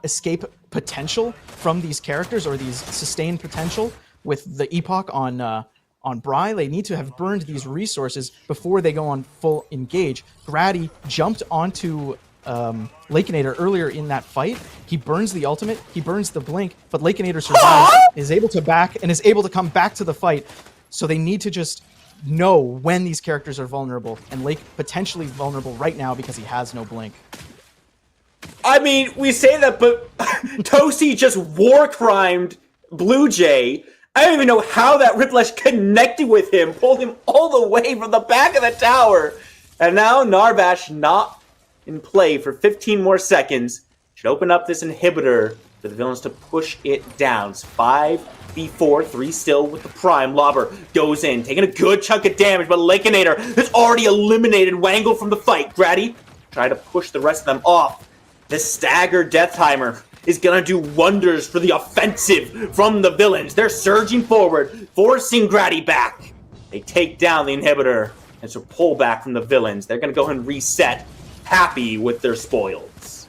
escape potential from these characters, or these sustained potential with the Epoch on Bry. They need to have burned these resources before they go on full engage. Grady jumped onto Lakinator earlier in that fight. He burns the ultimate, he burns the blink, but Lakinator survives, is able to back, and is able to come back to the fight. So they need to just know when these characters are vulnerable, and Lake potentially vulnerable right now because he has no blink. I mean, we say that, but Toasty just war-crimed Blue Jay. I don't even know how that Riplash connected with him, pulled him all the way from the back of the tower. And now Narbash not in play for 15 more seconds. Should open up this inhibitor for the villains to push it down. It's 5v4, 3 still with the Prime. Lobber goes in, taking a good chunk of damage, but Lakinator has already eliminated Wangle from the fight. Grady trying to push the rest of them off. This staggered Death Timer is going to do wonders for the offensive from the villains. They're surging forward, forcing Grady back. They take down the inhibitor, and so pull back from the villains. They're going to go ahead and reset, happy with their spoils.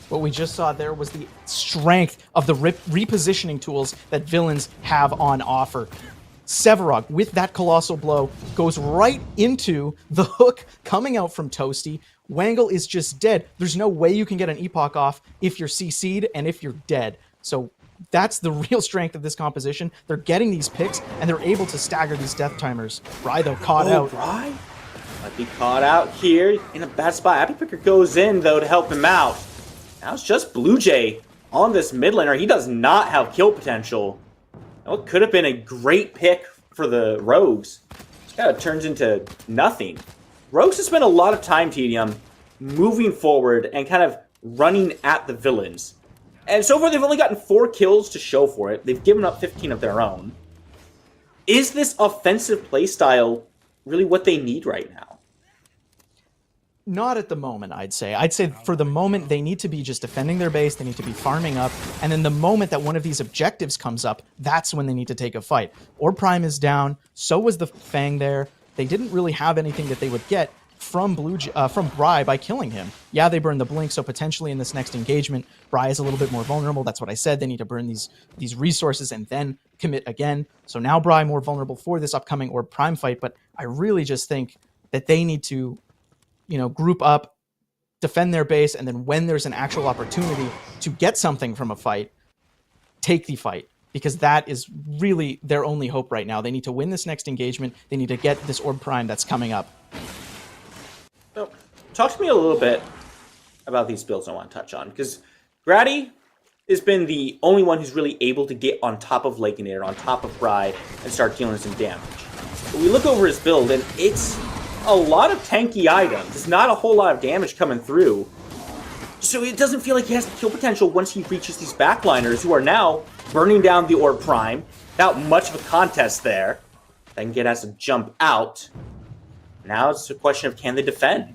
What we just saw there was the strength of the repositioning tools that villains have on offer. Sevarog, with that colossal blow, goes right into the hook coming out from Toasty. Wangle is just dead. There's no way you can get an Epoch off if you're CC'd and if you're dead. So that's the real strength of this composition. They're getting these picks, and they're able to stagger these Death Timers. Bry, though, caught out. Bry might be caught out here in a bad spot. Appy Picker goes in, though, to help him out. Now it's just Blue Jay on this mid laner. He does not have kill potential. It could have been a great pick for the Rogues. It kind of turns into nothing. Rogues have spent a lot of time, TDM, moving forward and kind of running at the villains. And so far, they've only gotten 4 kills to show for it. They've given up 15 of their own. Is this offensive playstyle really what they need right now? Not at the moment, I'd say. I'd say for the moment, they need to be just defending their base, they need to be farming up, and then the moment that one of these objectives comes up, that's when they need to take a fight. Orb Prime is down, so was the Fang there. They didn't really have anything that they would get from Bry by killing him. Yeah, they burned the blink, so potentially in this next engagement, Bry is a little bit more vulnerable. That's what I said. They need to burn these resources and then commit again. So now Bry more vulnerable for this upcoming Orb Prime fight, but I really just think that they need to, group up, defend their base, and then when there's an actual opportunity to get something from a fight, take the fight. Because that is really their only hope right now. They need to win this next engagement. They need to get this Orb Prime that's coming up. So, talk to me a little bit about these builds I want to touch on. Because Grady has been the only one who's really able to get on top of Lakinator, on top of Bry, and start dealing some damage. But we look over his build, and it's a lot of tanky items. There's not a whole lot of damage coming through. So it doesn't feel like he has the kill potential once he reaches these backliners who are now burning down the Orb Prime. Without much of a contest there. Then Get has to jump out. Now it's a question of can they defend?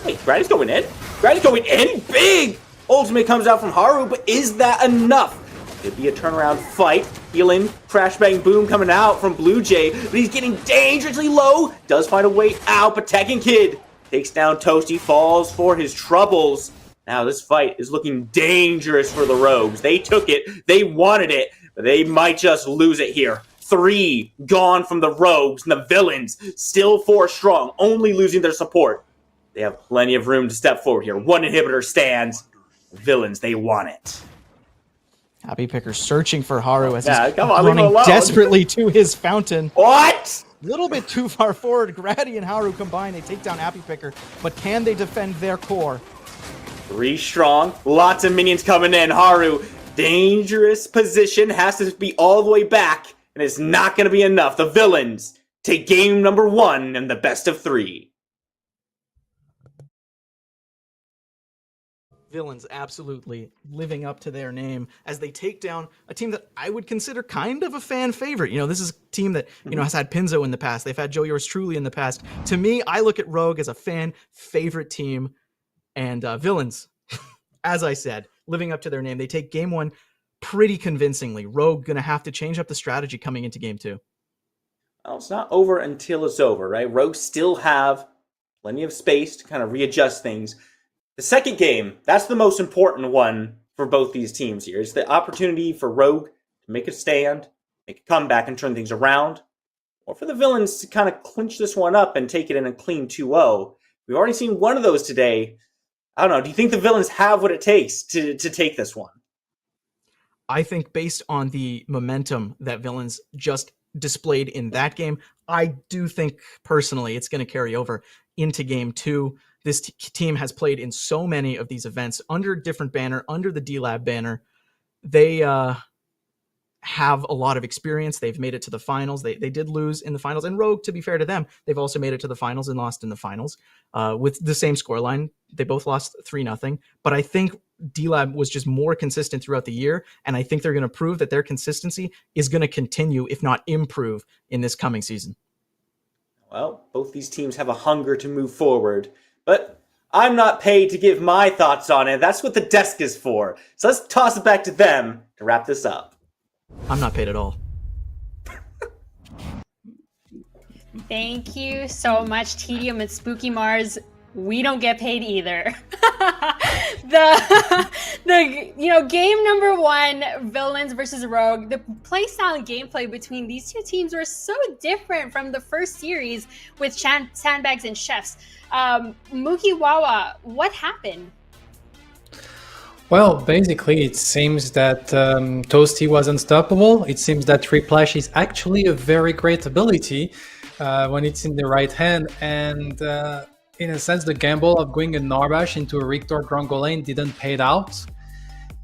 Wait, Grady's going in? Grady's going in big! Ultimate comes out from Haru, but is that enough? Could be a turnaround fight. Healing, crash bang boom coming out from Blue Jay, but he's getting dangerously low. Does find a way out, but Tekken Kid takes down Toasty, falls for his troubles. Now this fight is looking dangerous for the Rogues. They took it, they wanted it, but they might just lose it here. 3 gone from the Rogues, and the villains still 4 strong, only losing their support. They have plenty of room to step forward here. 1 inhibitor stands. The villains, they want it. Happy Picker searching for Haru as Yeah, he's come on, leave him running alone. desperately to his fountain. What? A little bit too far forward. Grady and Haru combine. They take down Happy Picker, but can they defend their core? 3 strong. Lots of minions coming in. Haru, dangerous position. Has to be all the way back, and it's not going to be enough. The villains take game number 1 in the best of 3. Villains absolutely living up to their name as they take down a team that I would consider kind of a fan favorite. You know, this is a team that, you know, has had Pinzo in the past. They've had Joe Yours Truly in the past. To me, I look at Rogue as a fan favorite team, and Villains, as I said, living up to their name. They take game 1 pretty convincingly. Rogue going to have to change up the strategy coming into game 2. Well, it's not over until it's over, right? Rogue still have plenty of space to kind of readjust things. The second game, that's the most important one for both these teams here. It's the opportunity for Rogue to make a stand, make a comeback, and turn things around, or for the Villains to kind of clinch this one up and take it in a clean 2-0. We've already seen one of those today. I don't know. Do you think the Villains have what it takes to take this one? I think based on the momentum that Villains just displayed in that game, I do think personally it's going to carry over into game 2. This team has played in so many of these events under a different banner, under the D-Lab banner. They have a lot of experience. They've made it to the finals. They did lose in the finals. And Rogue, to be fair to them, they've also made it to the finals and lost in the finals with the same scoreline. They both lost 3-0. But I think D-Lab was just more consistent throughout the year. And I think they're going to prove that their consistency is going to continue, if not improve, in this coming season. Well, both these teams have a hunger to move forward. But I'm not paid to give my thoughts on it. That's what the desk is for. So let's toss it back to them to wrap this up. I'm not paid at all. Thank you so much, Tedium and Spooky Mars. We don't get paid either. Game number 1, Villains versus Rogue. The playstyle and gameplay between these two teams were so different from the first series with Sandbags and Chefs. Mookie Wawa, what happened? Well, basically, it seems that Toasty was unstoppable. It seems that Replash is actually a very great ability when it's in the right hand. And in a sense, the gamble of going a Narbash into a Rictor Drongo lane didn't pay out.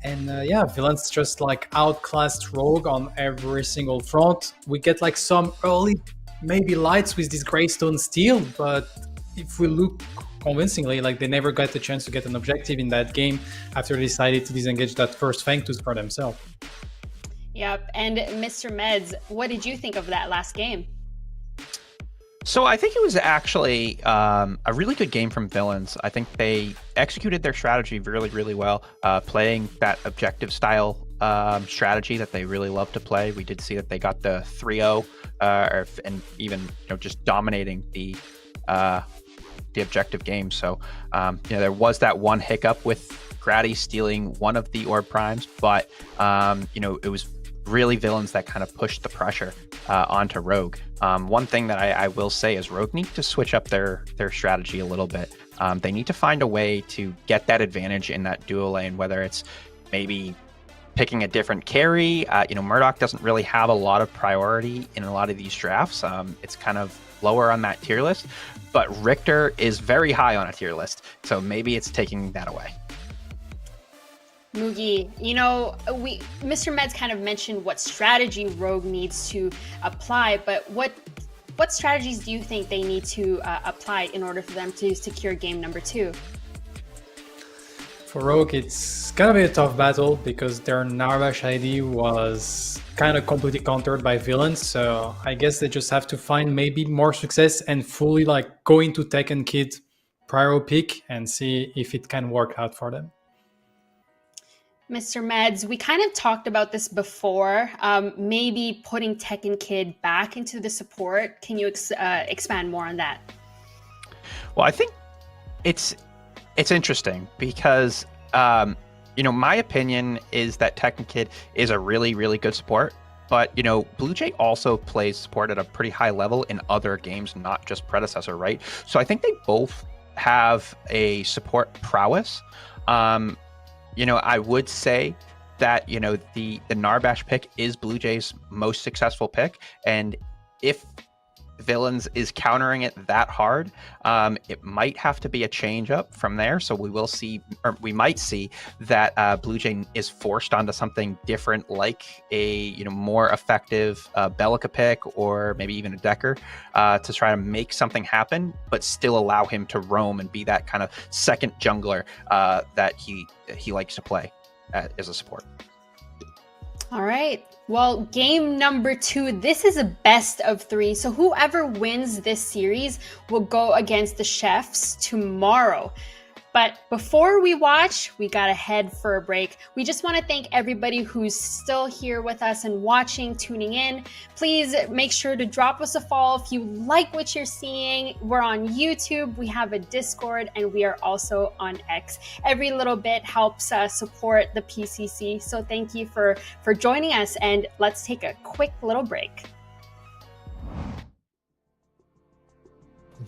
And Villains just like outclassed Rogue on every single front. We get like some early maybe lights with this Greystone Steel, but if we look convincingly, like they never got the chance to get an objective in that game after they decided to disengage that first Fang to spread themselves. Yep, and Mr. Meds, what did you think of that last game? So I think it was actually a really good game from Villains. I think they executed their strategy really, really well, playing that objective style strategy that they really love to play. We did see that they got the 3-0 and even just dominating the objective game. So there was that one hiccup with Grady stealing one of the Orb Primes, but it was really Villains that kind of pushed the pressure onto Rogue. One thing that I will say is Rogue need to switch up their strategy a little bit. They need to find a way to get that advantage in that duo lane, whether it's maybe picking a different carry. Murdoch doesn't really have a lot of priority in a lot of these drafts. It's kind of lower on that tier list, but Richter is very high on a tier list, so maybe it's taking that away. Mugi, Mr. Meds kind of mentioned what strategy Rogue needs to apply, but what strategies do you think they need to apply in order for them to secure game number 2? For Rogue, it's gonna be a tough battle because their Narvash ID was kind of completely countered by Villains, so I guess they just have to find maybe more success and fully go into Tekken Kid prior pick and see if it can work out for them. Mr. Meds, we kind of talked about this before, maybe putting Tekken Kid back into the support. Can you expand more on that? Well, I think it's interesting because, my opinion is that Tekken Kid is a really, really good support. But, Blue Jay also plays support at a pretty high level in other games, not just Predecessor, right? So I think they both have a support prowess. I would say that, you know, the Narbash pick is Blue Jays' most successful pick, and if Villains is countering it that hard, it might have to be a change up from there. So we will see, or we might see that Blue Jay is forced onto something different, like a, you know, more effective Bellica pick, or maybe even a Decker, to try to make something happen, but still allow him to roam and be that kind of second jungler that he likes to play as a support. All right. Well, game number 2, this is a best of 3. So whoever wins this series will go against the Chefs tomorrow. But before we watch, we gotta head for a break. We just want to thank everybody who's still here with us and watching, tuning in. Please make sure to drop us a follow if you like what you're seeing. We're on YouTube, we have a Discord, and we are also on X. Every little bit helps support the PCC. So thank you for joining us, and let's take a quick little break.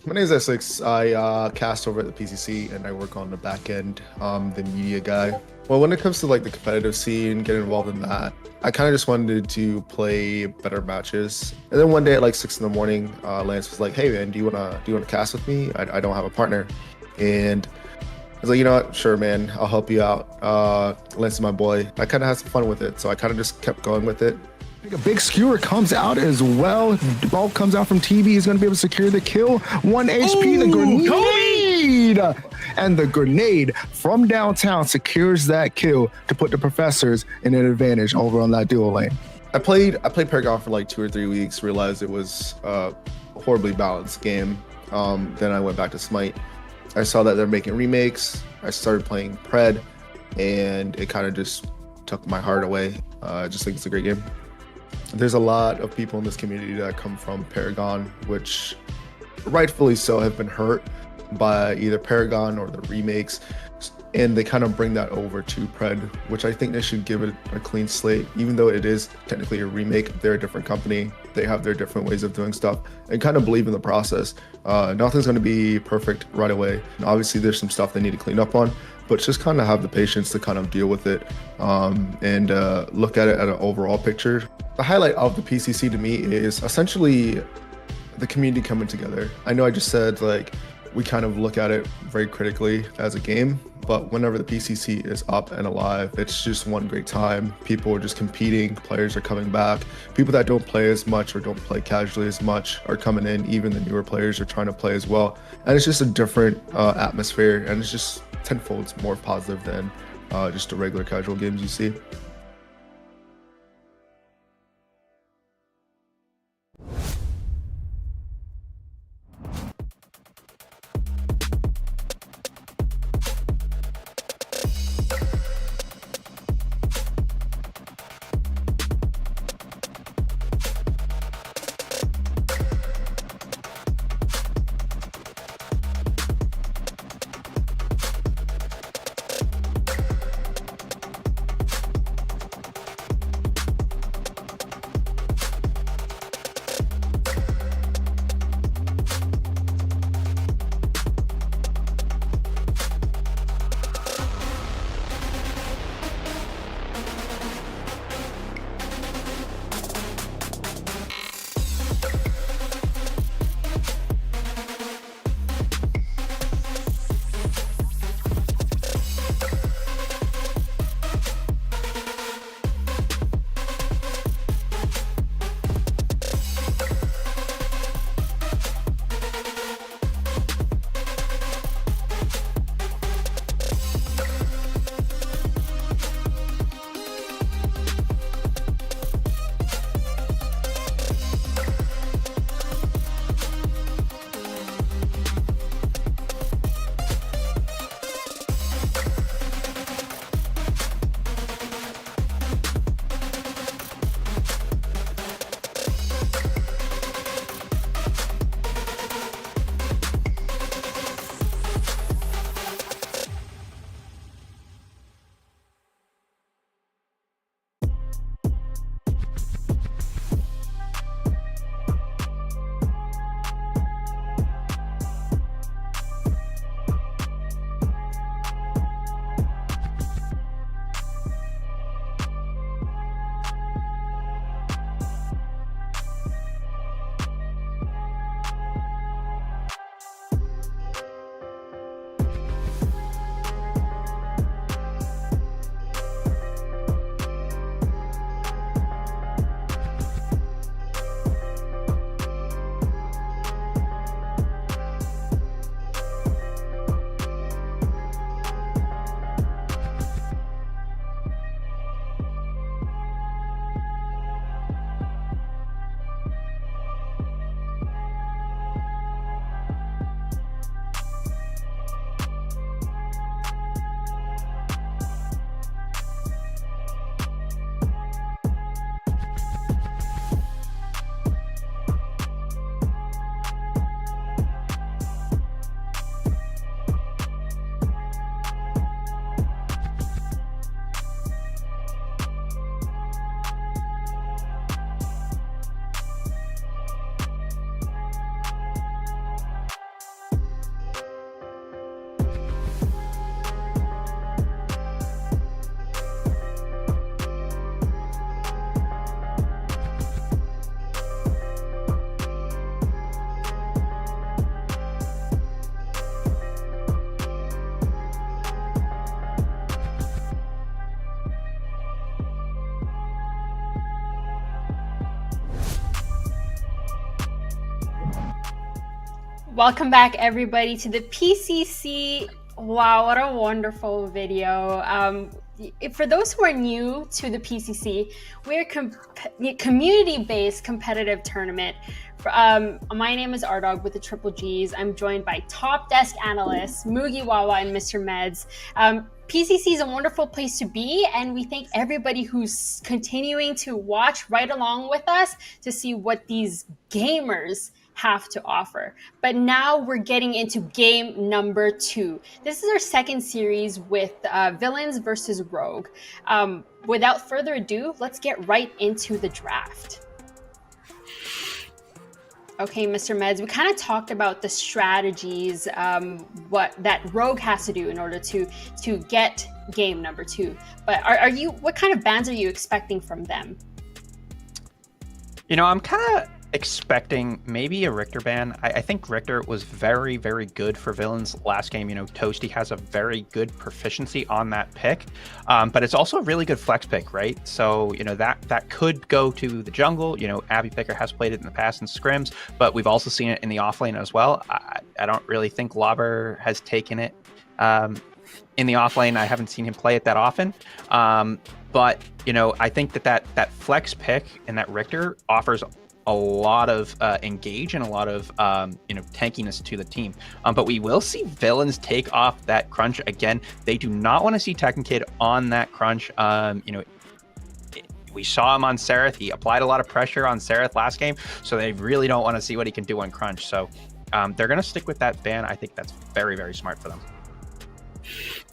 My name is Essex. I cast over at the PCC and I work on the back end, the media guy. Well, when it comes to like the competitive scene, getting involved in that, I kind of just wanted to play better matches. And then one day at like 6 in the morning, Lance was like, "Hey man, do you wanna cast with me? I don't have a partner." And I was like, "You know what? Sure, man. I'll help you out." Lance is my boy. I kind of had some fun with it, so I kind of just kept going with it. A big skewer comes out as well. The ball comes out from TV. He's going to be able to secure the kill. 1 HP, the grenade! And the grenade from downtown secures that kill to put the Professors in an advantage over on that duo lane. I played Paragon for like 2 or 3 weeks, realized it was a horribly balanced game. Then I went back to Smite. I saw that they're making remakes. I started playing Pred, and it kind of just took my heart away. I just think it's a great game. There's a lot of people in this community that come from Paragon, which rightfully so have been hurt by either Paragon or the remakes, and they kind of bring that over to Pred, which I think they should give it a clean slate. Even though it is technically a remake, they're a different company, they have their different ways of doing stuff, and kind of believe in the process. Nothing's going to be perfect right away. Obviously there's some stuff they need to clean up on, but just kind of have the patience to kind of deal with it, and look at it at an overall picture. The highlight of the PCC to me is essentially the community coming together. I know I just said like we kind of look at it very critically as a game, but whenever the PCC is up and alive, it's just one great time. People are just competing, players are coming back. People that don't play as much or don't play casually as much are coming in. Even the newer players are trying to play as well. And it's just a different atmosphere, and it's just tenfold more positive than just the regular casual games you see. Welcome back, everybody, to the PCC. Wow, what a wonderful video. For those who are new to the PCC, we're a community-based competitive tournament. My name is Ardog with the Triple Gs. I'm joined by top desk analysts Mugi Wawa and Mr. Meds. PCC is a wonderful place to be, and we thank everybody who's continuing to watch right along with us to see what these gamers have to offer. But now we're getting into game number 2. This is our second series with Villains versus Rogue. Without further ado, let's get right into the draft. Okay, Mr. Meds, we kind of talked about the strategies, what that Rogue has to do in order to get game number 2. But what kind of bans are you expecting from them? You know, I'm kind of expecting maybe a Richter ban. I think Richter was very, very good for Villains last game. You know, Toasty has a very good proficiency on that pick, but it's also a really good flex pick, right? So, you know, that could go to the jungle. You know, Abby Picker has played it in the past in scrims, but we've also seen it in the offlane as well. I don't really think Lobber has taken it in the offlane. I haven't seen him play it that often. But, you know, I think that flex pick and that Richter offers a lot of engage and a lot of you know, tankiness to the team, but we will see Villains take off that crunch again. They do not want to see Tekken Kid on that crunch. You know, we saw him on Sereth. He applied a lot of pressure on Sereth last game, so they really don't want to see what he can do on crunch. So they're going to stick with that ban. I think that's very, very smart for them.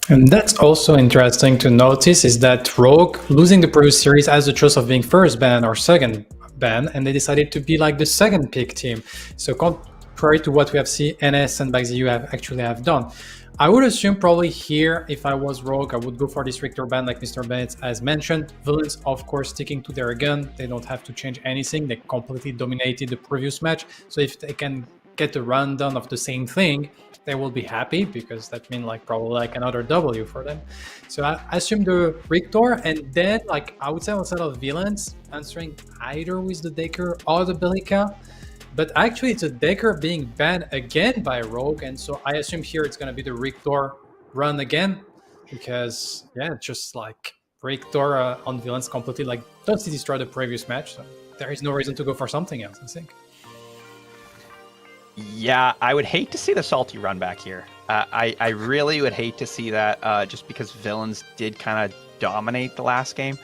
And that's also interesting to notice is that Rogue, losing the previous series, has the choice of being first ban or second ban, and they decided to be like the second pick team. So contrary to what we have seen NS and BackZU actually have done. I would assume probably here, if I was Rogue, I would go for this Richter ban like Mr. Bennett has mentioned. Villains, of course, sticking to their gun. They don't have to change anything. They completely dominated the previous match. So if they can get a rundown of the same thing, they will be happy, because that means like probably like another W for them. So I assume the Richter, and then like I would say outside of Villains, answering either with the Decker or the Bellica. But actually it's a Decker being banned again by Rogue, and so I assume here it's going to be the Richter run again, because yeah, just like Richter on Villains completely like totally destroyed the previous match, so there is no reason to go for something else, I think. Yeah, I would hate to see the salty run back here. I really would hate to see that, just because Villains did kind of dominate the last game.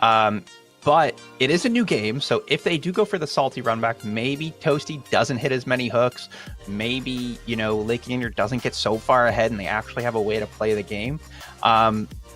But it is a new game, so if they do go for the salty run back, maybe Toasty doesn't hit as many hooks. Maybe, you know, Lakeander doesn't get so far ahead and they actually have a way to play the game.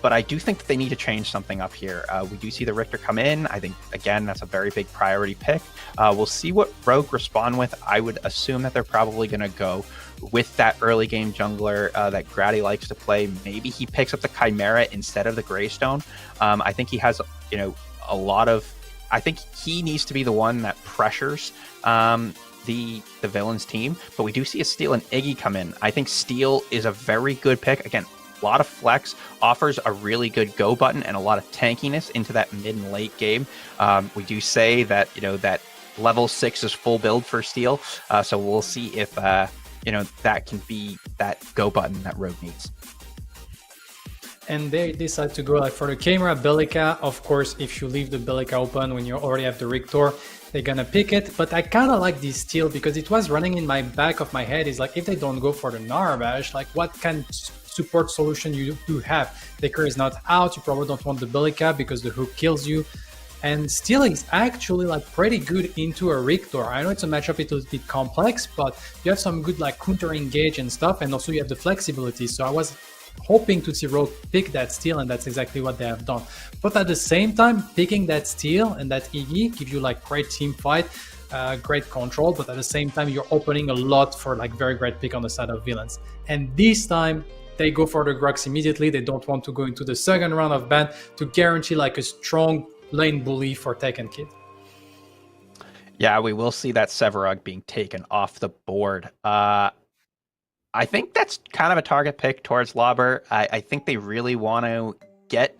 But I do think that they need to change something up here. We do see the Richter come in. I think, again, that's a very big priority pick. We'll see what Rogue respond with. I would assume that they're probably going to go with that early game jungler that Grady likes to play. Maybe he picks up the Chimera instead of the Greystone. I think he has, you know, a lot of... I think he needs to be the one that pressures the Villains team. But we do see a Steel and Iggy come in. I think Steel is a very good pick. Again, a lot of flex, offers a really good go button and a lot of tankiness into that mid and late game. We do say that, you know, that level 6 is full build for Steel, so we'll see if you know, that can be that go button that Rogue needs. And they decide to go like for the camera Bellica. Of course, if you leave the Bellica open when you already have the Richter, they're gonna pick it. But I kind of like this Steel, because it was running in my back of my head is like, if they don't go for the Narbash, like what can support solution you do have? Decker is not out, you probably don't want the Bellica because the hook kills you. And Steel is actually like pretty good into a Richter. I know it's a matchup, it's a little bit complex, but you have some good like counter engage and stuff, and also you have the flexibility. So I was hoping to see Rogue pick that Steel, and that's exactly what they have done. But at the same time, picking that Steel and that Iggy give you like great team fight, great control, but at the same time you're opening a lot for like very great pick on the side of Villains. And this time they go for the Grux immediately. They don't want to go into the second round of ban to guarantee like a strong lane bully for Tekken Kid. Yeah, we will see that Severug being taken off the board. I think that's kind of a target pick towards Lobber. I think they really want to get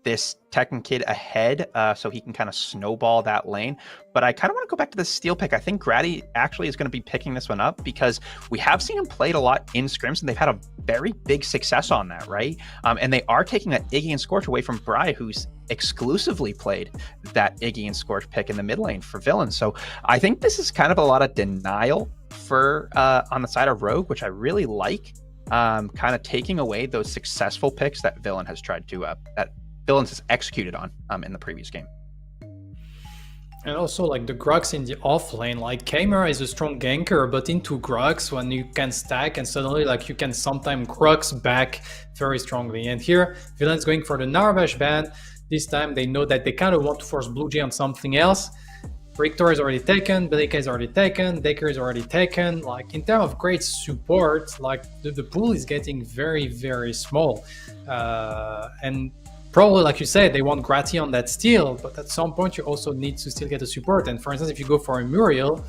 this Tekken Kid ahead so he can kind of snowball that lane. But I kind of want to go back to the Steel pick. I think Grady actually is going to be picking this one up because we have seen him played a lot in scrims, and they've had a very big success on that, right? And they are taking that Iggy and Scorch away from Bri, who's exclusively played that Iggy and Scorch pick in the mid lane for Villains. So I think this is kind of a lot of denial for on the side of Rogue, which I really like. Kind of taking away those successful picks that Villain has tried to that Villains has executed on in the previous game. And also, like the Grux in the off lane, like Kmera is a strong ganker, but into Grux when you can stack and suddenly like you can sometimes Grux back very strongly. And here, Villain's going for the Narbash ban. This time they know that they kind of want to force Blue Jay on something else. Rictor is already taken, Belika is already taken, Decker is already taken. Like in terms of great support, like the pool is getting very, very small. And probably, like you said, they want Grati on that steal, but at some point you also need to still get the support. And for instance, if you go for a Muriel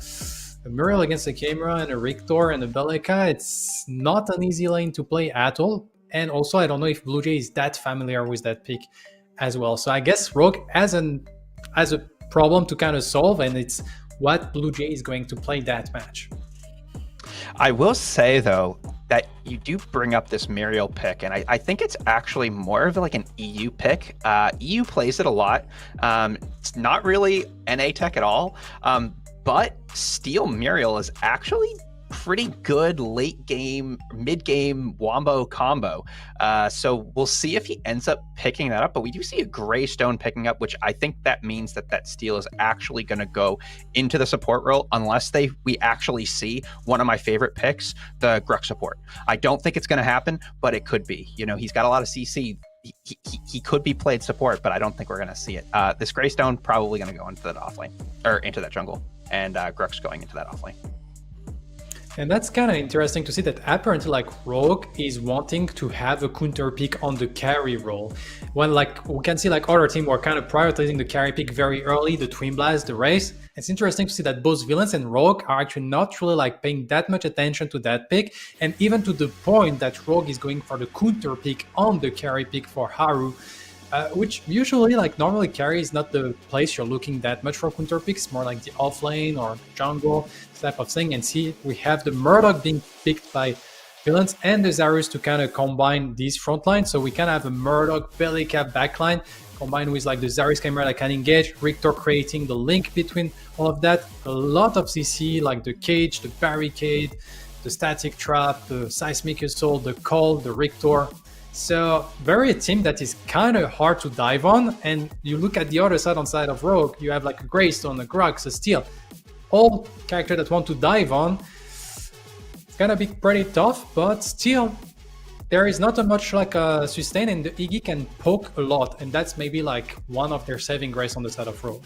against a Kmera and a Rictor and a Belika, it's not an easy lane to play at all. And also, I don't know if Blue Jay is that familiar with that pick as well. So I guess Rogue has a problem to kind of solve, and it's what Blue Jay is going to play that match. I will say though that you do bring up this Muriel pick, and I think it's actually more of like an EU pick. EU plays it a lot. It's not really NA tech at all, but Steel Muriel is actually pretty good late game, mid game wombo combo. So we'll see if he ends up picking that up, but we do see a Greystone picking up, which I think that means that Steel is actually going to go into the support role unless we actually see one of my favorite picks, the Grux support. I don't think it's going to happen, but it could be. You know, he's got a lot of CC. He could be played support, but I don't think we're going to see it. This Greystone probably going to go into that off lane, or into that jungle, and Grux going into that off lane. And that's kind of interesting to see that apparently like Rogue is wanting to have a counter pick on the carry role. When like we can see like other teams were kind of prioritizing the carry pick very early, the Twin Blast, the race. It's interesting to see that both Villains and Rogue are actually not really like paying that much attention to that pick. And even to the point that Rogue is going for the counter pick on the carry pick for Haru. Which usually, like normally carry is not the place you're looking that much for counter picks, more like the off lane or jungle type of thing. And see, we have the Murdoch being picked by Villains and the Zarus to kind of combine these front lines. So we can have a Murdoch Belika backline combined with like the Zarus camera that can engage, Rictor creating the link between all of that. A lot of CC like the cage, the barricade, the static trap, the seismic assault, the call, the Rictor. So very a team that is kind of hard to dive on, and you look at the other side on side of Rogue, you have like a Greystone, a Grux, a Steel, all characters that want to dive on. It's gonna be pretty tough, but still there is not a much like a sustain, and the Iggy can poke a lot, and that's maybe like one of their saving grace on the side of Rogue.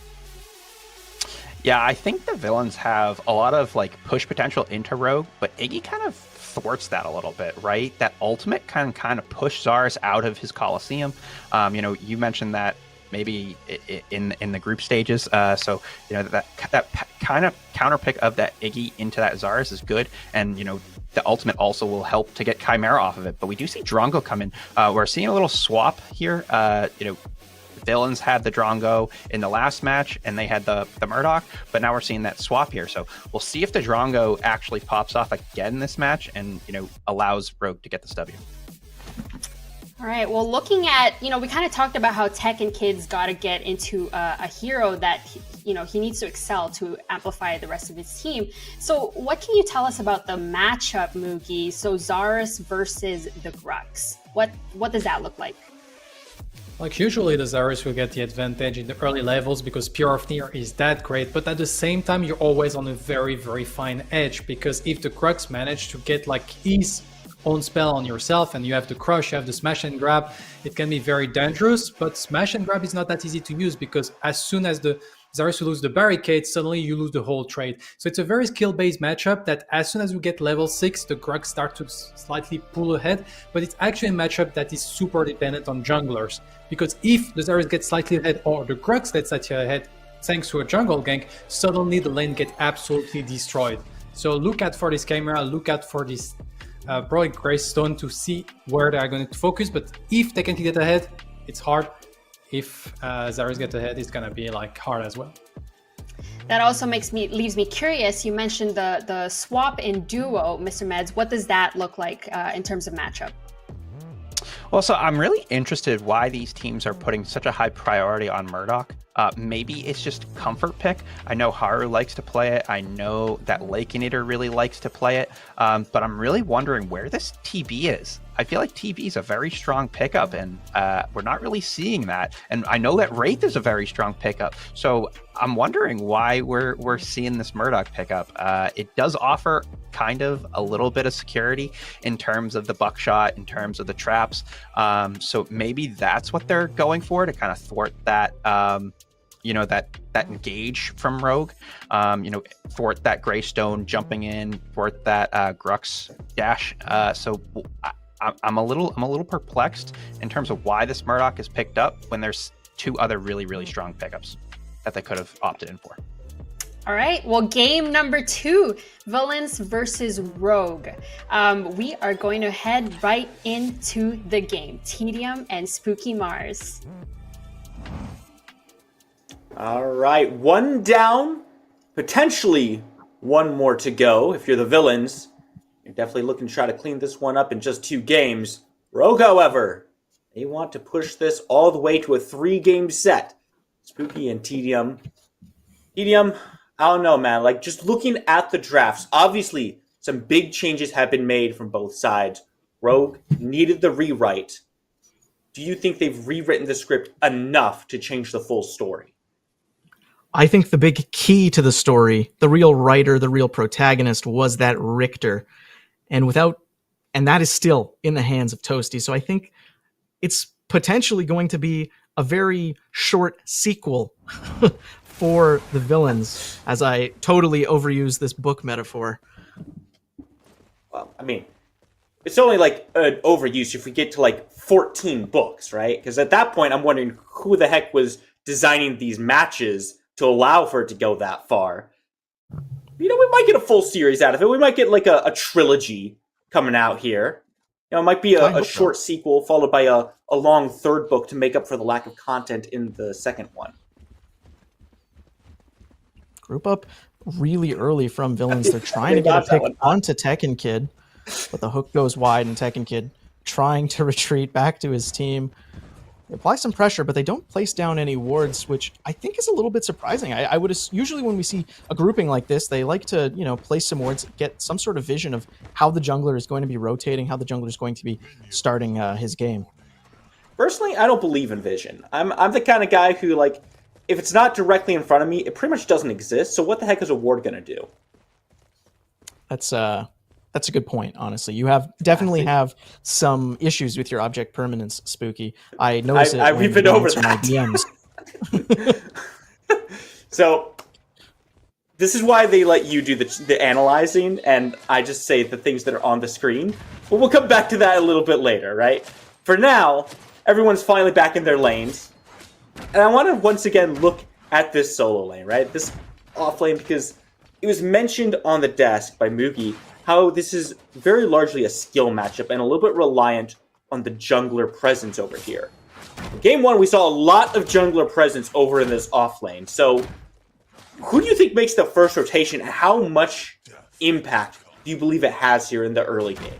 Yeah, I think the Villains have a lot of like push potential into Rogue, but Iggy kind of thwarts that a little bit, right? That ultimate can kind of push Zars out of his Coliseum. You know, you mentioned that maybe in the group stages. So you know that kind of counter pick of that Iggy into that Zars is good, and you know the ultimate also will help to get Chimera off of it. But we do see Drongo come in. We're seeing a little swap here. You know, Villains had the Drongo in the last match, and they had the Murdoch, but now we're seeing that swap here. So we'll see if the Drongo actually pops off again in this match and, you know, allows Rogue to get this W. All right, well, looking at, you know, we kind of talked about how Tekken Kid's got to get into a hero that, you know, he needs to excel to amplify the rest of his team. So what can you tell us about the matchup, Moogie? So Zarus versus the Grux. What does that look like? Like usually the Zarus will get the advantage in the early levels because Pure of Near is that great, but at the same time you're always on a very, very fine edge, because if the Grux manage to get like his own spell on yourself and you have the crush, you have the smash and grab, it can be very dangerous. But smash and grab is not that easy to use, because as soon as the Zarus will lose the barricade, suddenly you lose the whole trade. So it's a very skill-based matchup that as soon as you get level 6, the Grux start to slightly pull ahead, but it's actually a matchup that is super dependent on junglers. Because if the Zarus gets slightly ahead or the Grux gets slightly ahead thanks to a jungle gank, suddenly the lane gets absolutely destroyed. So look out for this camera, look out for this probably Greystone to see where they are going to focus, but if they can get ahead, it's hard. if Zarus get ahead, it's gonna be like hard as well. That also leaves me curious. You mentioned the swap in duo, Mr. Meds. What does that look like in terms of matchup? Well, so I'm really interested why these teams are putting such a high priority on Murdoch. Maybe it's just comfort pick. I know Haru likes to play it. I know that Lakeinator really likes to play it. But I'm really wondering where this TB is. I feel like TB is a very strong pickup, and we're not really seeing that. And I know that Wraith is a very strong pickup. So I'm wondering why we're seeing this Murdoch pickup. It does offer kind of a little bit of security in terms of the buckshot, in terms of the traps. So maybe that's what they're going for, to kind of thwart that, that engage from Rogue, thwart that Greystone jumping in, thwart that Grux dash. So I'm a little perplexed in terms of why this Murdoch is picked up when there's two other really, really strong pickups that they could have opted in for. All right, well, game number 2, Villains versus Rogue. We are going to head right into the game. Tedium and Spooky Mars. All right, 1 down, potentially 1 more to go. If you're the Villains, you're definitely looking to try to clean this one up in just 2 games. Rogue, however, they want to push this all the way to a 3-game set. Spooky and Tedium. Tedium, I don't know, man. Like, just looking at the drafts, obviously some big changes have been made from both sides. Rogue needed the rewrite. Do you think they've rewritten the script enough to change the full story? I think the big key to the story, the real writer, the real protagonist, was that Richter. And that is still in the hands of Toasty. So I think it's potentially going to be a very short sequel for the Villains, as I totally overuse this book metaphor. Well, I mean, it's only like an overuse if we get to like 14 books, right? Because at that point, I'm wondering who the heck was designing these matches to allow for it to go that far. We might get a full series out of it. We might get like a trilogy coming out here. It might be a short sequel followed by a long 3rd book to make up for the lack of content in the 2nd one. Group up really early from Villains. They're trying to get a pick onto Tekken Kid, but the hook goes wide, and Tekken Kid trying to retreat back to his team. They apply some pressure, but they don't place down any wards, which I think is a little bit surprising. I would usually, when we see a grouping like this, they like to place some wards, get some sort of vision of how the jungler is going to be rotating, how the jungler is going to be starting his game. Personally, I don't believe in vision. I'm the kind of guy who, like, if it's not directly in front of me, it pretty much doesn't exist. So what the heck is a ward going to do? That's a good point, honestly. You definitely have some issues with your object permanence, Spooky. I noticed it. We've been over that. So this is why they let you do the analyzing, and I just say the things that are on the screen. But we'll come back to that a little bit later, right? For now, everyone's finally back in their lanes. And I want to once again look at this solo lane, right? This off lane, because it was mentioned on the desk by Moogie how this is very largely a skill matchup and a little bit reliant on the jungler presence over here. In game 1, we saw a lot of jungler presence over in this off lane. So who do you think makes the first rotation, and how much impact do you believe it has here in the early game?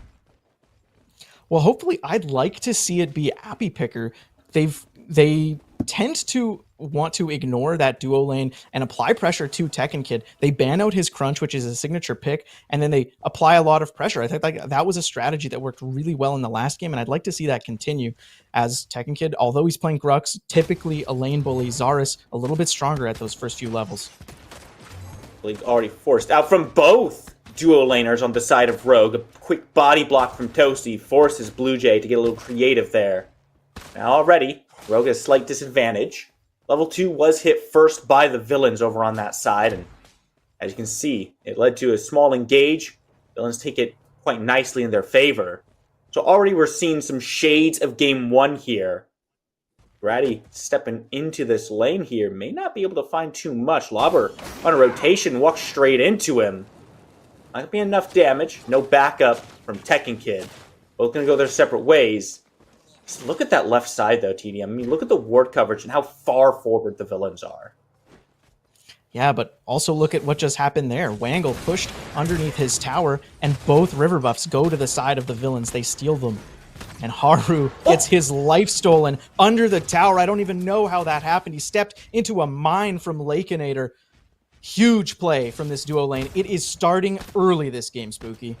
Well, hopefully, I'd like to see it be Appy Picker. They tend to want to ignore that duo lane and apply pressure to Tekken Kid. They ban out his crunch, which is a signature pick, and then they apply a lot of pressure. I think that was a strategy that worked really well in the last game, and I'd like to see that continue as Tekken Kid, although he's playing Grux, typically a lane bully. Zarus a little bit stronger at those first few levels. He's already forced out from both duo laners on the side of Rogue. A quick body block from Toasty forces Blue Jay to get a little creative there. Now already, Rogue has a slight disadvantage. Level 2 was hit first by the Villains over on that side, and as you can see, it led to a small engage. Villains take it quite nicely in their favor. So already we're seeing some shades of game 1 here. Grady stepping into this lane here may not be able to find too much. Lobber on a rotation walks straight into him. Not going to be enough damage. No backup from Tekken Kid. Both going to go their separate ways. Just look at that left side, though, TDM. I mean, look at the ward coverage and how far forward the villains are. Yeah, but also look at what just happened there. Wangle pushed underneath his tower, and both river buffs go to the side of the villains. They steal them. And Haru gets his life stolen under the tower. I don't even know how that happened. He stepped into a mine from Lakeinator. Huge play from this duo lane. It is starting early this game, Spooky.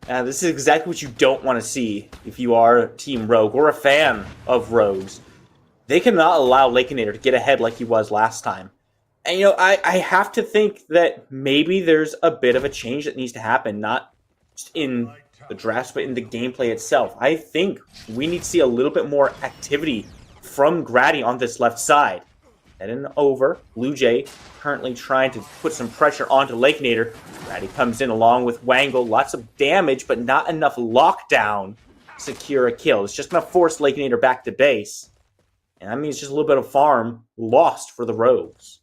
This is exactly what you don't want to see if you are Team Rogue or a fan of Rogues. They cannot allow Lakeinator to get ahead like he was last time. And, you know, I have to think that maybe there's a bit of a change that needs to happen, not just in the drafts, but in the gameplay itself. I think we need to see a little bit more activity from Grady on this left side. Heading over, Blue Jay currently trying to put some pressure onto Lakeinator. Grady comes in along with Wangle. Lots of damage, but not enough lockdown to secure a kill. It's just going to force Lakeinator back to base. And that means just a little bit of farm lost for the Rogues.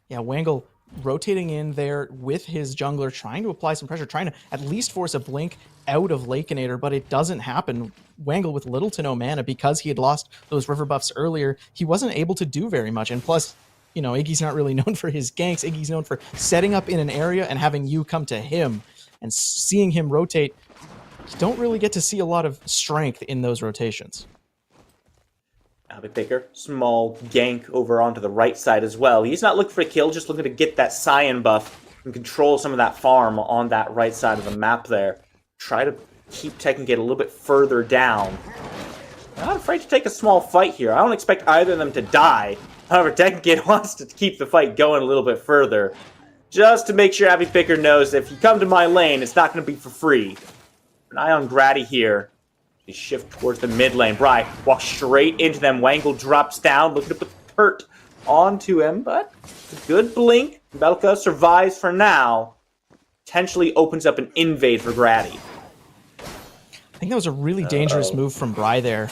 Yeah, Wangle rotating in there with his jungler, trying to apply some pressure, trying to at least force a blink out of Lakeinator, but it doesn't happen. Wangle with little to no mana, because he had lost those river buffs earlier, he wasn't able to do very much. And plus, you know, Iggy's not really known for his ganks. Iggy's known for setting up in an area and having you come to him. And seeing him rotate, you don't really get to see a lot of strength in those rotations. Picker, small gank over onto the right side as well. He's not looking for a kill, just looking to get that Cyan buff and control some of that farm on that right side of the map there. Try to keep Tekken Gate a little bit further down. Not afraid to take a small fight here. I don't expect either of them to die. However, Tekken Gate wants to keep the fight going a little bit further, just to make sure Abby Picker knows that if you come to my lane, it's not going to be for free. An eye on Grady here. They shift towards the mid lane. Bry walks straight into them. Wangle drops down, looking to put the hurt onto him, but a good blink. Belka survives for now. Potentially opens up an invade for Grady. I think that was a really dangerous move from Bry there,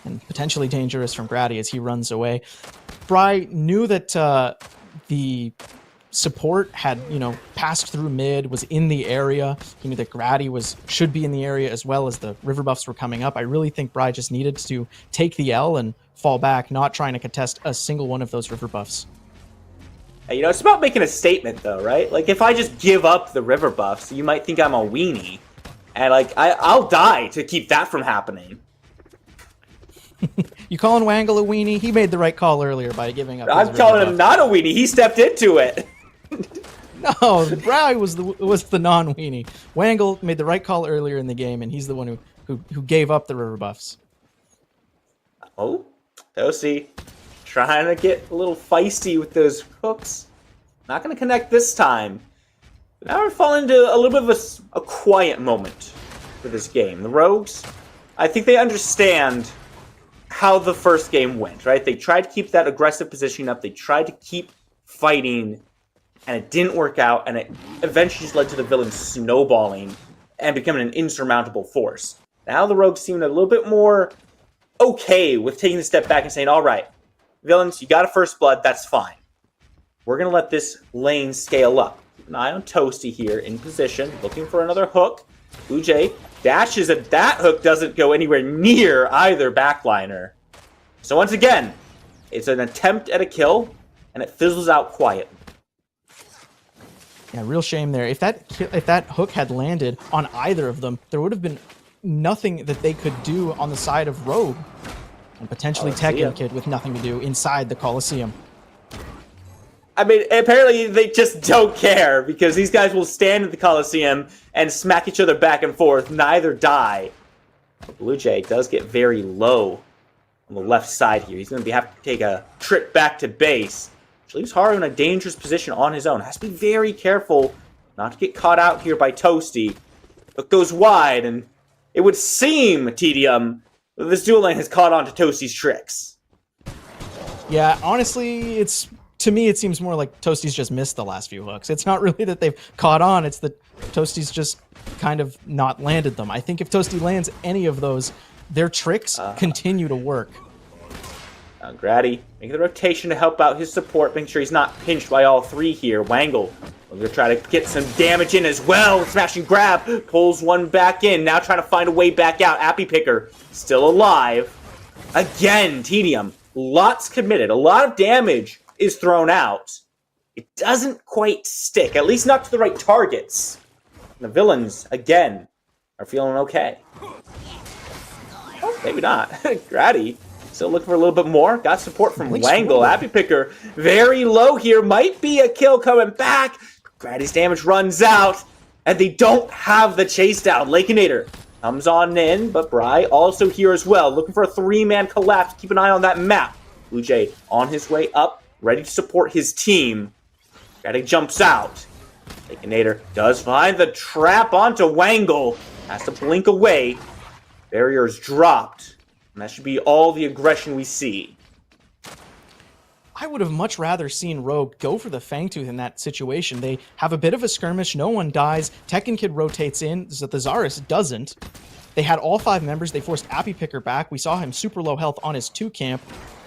and potentially dangerous from Grady as he runs away. Bry knew that the support had, you know, passed through mid, was in the area. He knew that Grady should be in the area as well, as the river buffs were coming up. I really think Bry just needed to take the L and fall back, not trying to contest a single one of those river buffs. Hey, you know, it's about making a statement, though, right? Like, if I just give up the river buffs, you might think I'm a weenie. And, like, I'll die to keep that from happening. You calling Wangle a weenie? He made the right call earlier by giving up. I'm calling him not a weenie. He stepped into it. No, Bry was the non-weenie. Wangle made the right call earlier in the game, and he's the one who gave up the river buffs. Oh, Toasty trying to get a little feisty with those hooks. Not going to connect this time. Now we're falling into a little bit of a quiet moment for this game. The Rogues, I think they understand how the first game went, right? They tried to keep that aggressive position up. They tried to keep fighting, and it didn't work out, and it eventually just led to the villains snowballing and becoming an insurmountable force. Now the Rogues seem a little bit more okay with taking a step back and saying, all right, villains, you got a first blood, that's fine. We're going to let this lane scale up. Keep an eye on Toasty here in position, looking for another hook. Blue Jay dashes, and that hook doesn't go anywhere near either backliner. So once again, it's an attempt at a kill, and it fizzles out quietly. Yeah, real shame there. If that hook had landed on either of them, there would have been nothing that they could do on the side of Rogue, and potentially Tekken Kid with nothing to do inside the Coliseum. I mean, apparently they just don't care, because these guys will stand at the Coliseum and smack each other back and forth, neither die. But Blue Jay does get very low on the left side here. He's going to have to take a trip back to base, which leaves Haru in a dangerous position on his own. Has to be very careful not to get caught out here by Toasty. It goes wide, and it would seem, TDM, that this dual lane has caught on to Toasty's tricks. Yeah, honestly, to me, it seems more like Toasty's just missed the last few hooks. It's not really that they've caught on, it's that Toasty's just kind of not landed them. I think if Toasty lands any of those, their tricks continue to work. Grady making the rotation to help out his support, making sure he's not pinched by all three here. Wangle We're gonna try to get some damage in as well. Smash and grab, pulls one back in. Now trying to find a way back out. Appy Picker still alive. Again, Tedium, lots committed. A lot of damage is thrown out. It doesn't quite stick, at least not to the right targets. And the villains, again, are feeling okay. Oh, maybe not. Grady still looking for a little bit more. Got support from Wangle. Appy Picker very low here. Might be a kill coming back. Grady's damage runs out, and they don't have the chase down. Lakeinator comes on in, but Bry also here as well, looking for a 3-man collapse. Keep an eye on that map. Blue Jay on his way up, ready to support his team. Grady jumps out. Lakeinator does find the trap onto Wangle. Has to blink away. Barrier's dropped. And that should be all the aggression we see. I would have much rather seen Rogue go for the Fangtooth in that situation. They have a bit of a skirmish, no one dies, Tekken Kid rotates in, so the Zarus doesn't. They had all 5 members, they forced Appy Picker back, we saw him super low health on his 2 camp.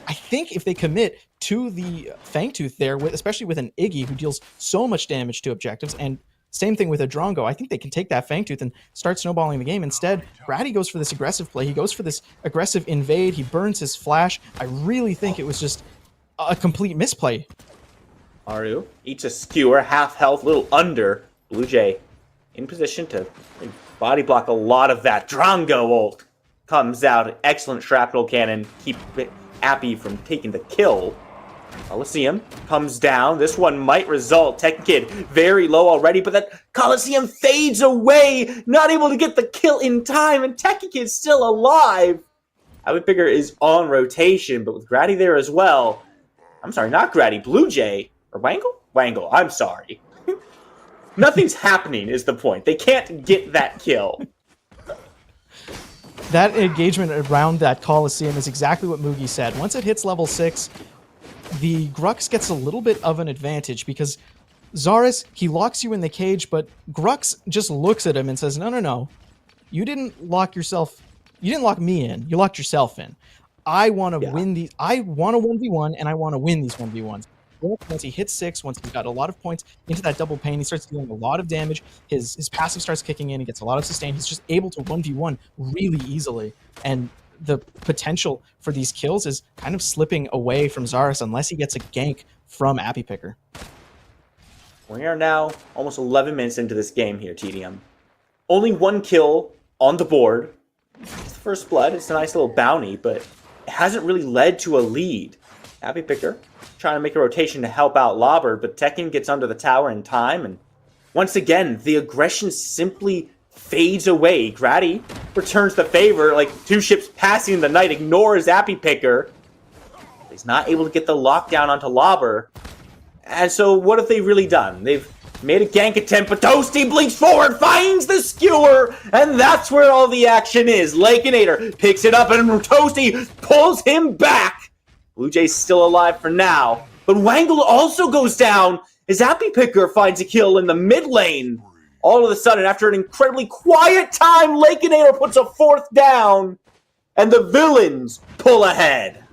I think if they commit to the Fangtooth there, especially with an Iggy who deals so much damage to objectives, and same thing with a Drongo, I think they can take that Fangtooth and start snowballing the game. Instead, Grady goes for this aggressive play, he goes for this aggressive invade, he burns his flash. I really think it was just a complete misplay. Aru eats a skewer, half health, little under. Blue Jay in position to body block a lot of that. Drongo ult comes out. Excellent shrapnel cannon. Keep Appy from taking the kill. Coliseum comes down. This one might result. Tekken Kid very low already, but that Coliseum fades away. Not able to get the kill in time, and Tekken Kid's still alive. Appy Picker is on rotation, but with Grady there as well. I'm sorry, not Grady, Blue Jay. Or Wangle? Wangle, I'm sorry. Nothing's happening is the point. They can't get that kill. That engagement around that Coliseum is exactly what Mugi said. Once it hits level 6, the Grux gets a little bit of an advantage because Zarus, he locks you in the cage, but Grux just looks at him and says, no. You didn't lock me in. You locked yourself in. I want to win these. I want to 1v1, and I want to win these 1v1s. Once he hits 6, once he's got a lot of points into that double pain, he starts dealing a lot of damage. His passive starts kicking in. He gets a lot of sustain. He's just able to 1v1 really easily. And the potential for these kills is kind of slipping away from Zarus unless he gets a gank from Appy Picker. We are now almost 11 minutes into this game here, TDM. Only 1 kill on the board. It's the first blood. It's a nice little bounty, but it hasn't really led to a lead. Appy Picker trying to make a rotation to help out Lobber, but Tekken gets under the tower in time, and once again, the aggression simply fades away. Grady returns the favor, like 2 ships passing the night, ignores Appy Picker. He's not able to get the lockdown onto Lobber. And so what have they really done? They've made a gank attempt, but Toasty blinks forward, finds the skewer, and that's where all the action is. Lakeinator picks it up, and Toasty pulls him back. Blue Jay's still alive for now, but Wangle also goes down as Appy Picker finds a kill in the mid lane. All of a sudden, after an incredibly quiet time, Lakeinator puts a 4th down, and the villains pull ahead.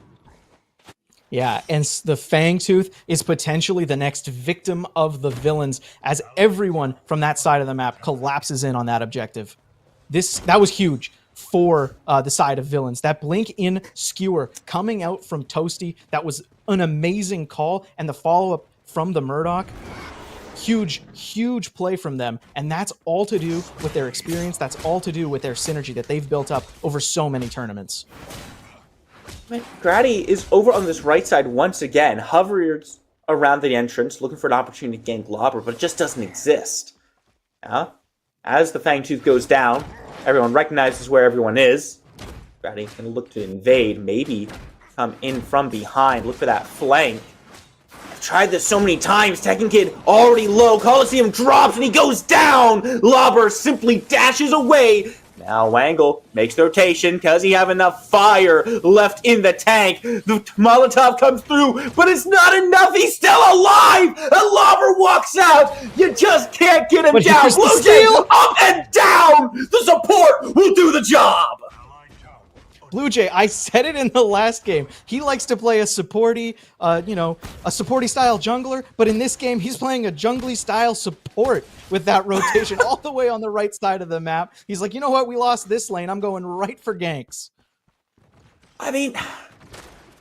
Yeah, and the Fangtooth is potentially the next victim of the villains as everyone from that side of the map collapses in on that objective. That was huge for the side of villains. That blink in skewer coming out from Toasty, that was an amazing call, and the follow-up from the Murdoch, huge play from them, and that's all to do with their experience, that's all to do with their synergy that they've built up over so many tournaments. Man, Grady is over on this right side once again, hovers around the entrance, looking for an opportunity to gank Lobber, but it just doesn't exist. As the Fangtooth goes down, everyone recognizes where everyone is. Grady's going to look to invade, maybe come in from behind, look for that flank. I've tried this so many times. Tekken Kid already low. Coliseum drops and he goes down. Lobber simply dashes away. Now Wangle makes the rotation because he have enough fire left in the tank. The Molotov comes through, but it's not enough. He's still alive. And Lobber walks out. You just can't get him down. Blue Jay up and down. The support will do the job. Blue Jay, I said it in the last game. He likes to play a supporty, a supporty style jungler, but in this game, he's playing a jungly style support with that rotation all the way on the right side of the map. He's like, you know what? We lost this lane. I'm going right for ganks. I mean,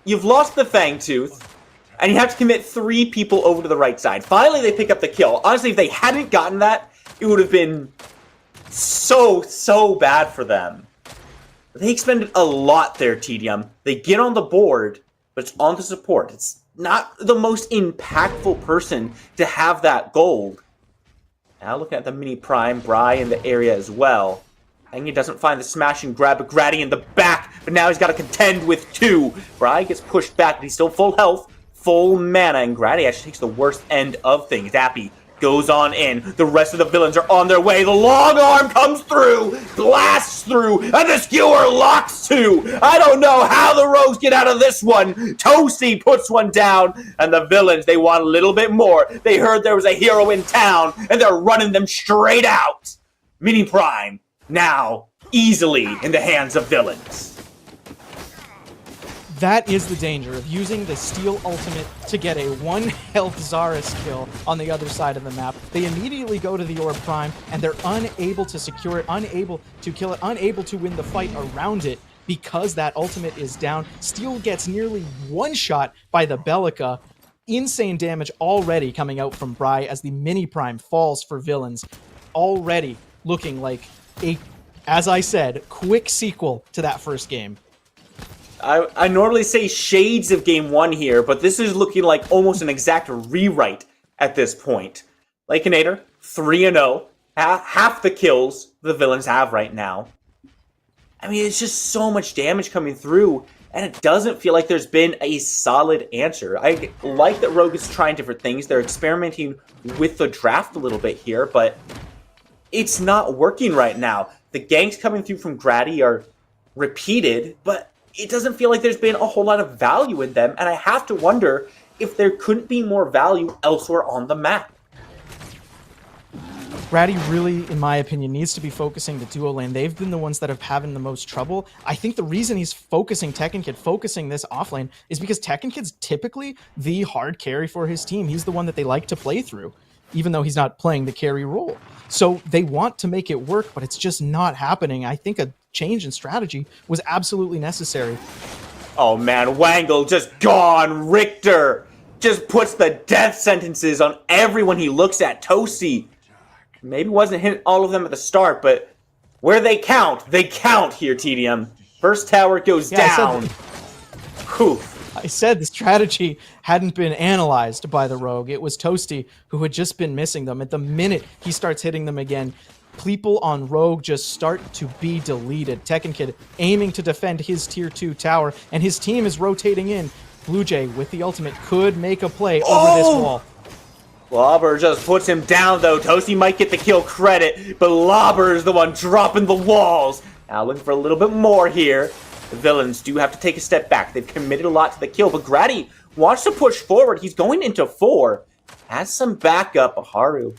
you've lost the Fangtooth, and you have to commit 3 people over to the right side. Finally, they pick up the kill. Honestly, if they hadn't gotten that, it would have been so bad for them. They expended a lot there, TDM. They get on the board, but it's on the support. It's not the most impactful person to have that gold. Now looking at the mini prime, Bry in the area as well. He doesn't find the smash and grab, but Grady in the back, but now he's got to contend with 2. Bry gets pushed back, but he's still full health, full mana, and Grady actually takes the worst end of things. Dappy goes on in. The rest of the villains are on their way. The long arm comes through, blasts through, and the skewer locks 2. I don't know how the rogues get out of this one. Toasty puts one down, and the villains, they want a little bit more. They heard there was a hero in town, and they're running them straight out. Mini Prime, now easily in the hands of villains. That is the danger of using the Steel Ultimate to get a 1 health Zarus kill on the other side of the map. They immediately go to the Orb Prime, and they're unable to secure it, unable to kill it, unable to win the fight around it because that ultimate is down. Steel gets nearly one-shot by the Bellica. Insane damage already coming out from Bry as the Mini Prime falls for villains. Already looking like a, as I said, quick sequel to that first game. I normally say shades of game 1 here, but this is looking like almost an exact rewrite at this point. Lakenator, 3-0. Half the kills the villains have right now. I mean, it's just so much damage coming through, and it doesn't feel like there's been a solid answer. I like that Rogue is trying different things. They're experimenting with the draft a little bit here, but it's not working right now. The ganks coming through from Grady are repeated, but it doesn't feel like there's been a whole lot of value in them, and I have to wonder if there couldn't be more value elsewhere on the map. Grady really, in my opinion, needs to be focusing the duo lane. They've been the ones that have having the most trouble. I think the reason he's focusing Tekkenkid, focusing this offlane, is because Tekkenkid's typically the hard carry for his team. He's the one that they like to play through, even though he's not playing the carry role. So they want to make it work, but it's just not happening. I think a change in strategy was absolutely necessary. Oh man, Wangle just gone. Richter just puts the death sentences on everyone he looks at. Toasty maybe wasn't hitting all of them at the start, but where they count here, TDM. First tower goes down. I said the strategy hadn't been analyzed by the Rogue. It was Toasty who had just been missing them. At the minute he starts hitting them again, people on Rogue just start to be deleted. Tekkenkid aiming to defend his tier 2 tower, and his team is rotating in. Blue Jay with the ultimate could make a play over this wall. Lobber just puts him down though. Toasty might get the kill credit, but Lobber is the one dropping the walls. Now looking for a little bit more here. The villains do have to take a step back. They've committed a lot to the kill, but Grady wants to push forward. He's going into 4. Has some backup. Haru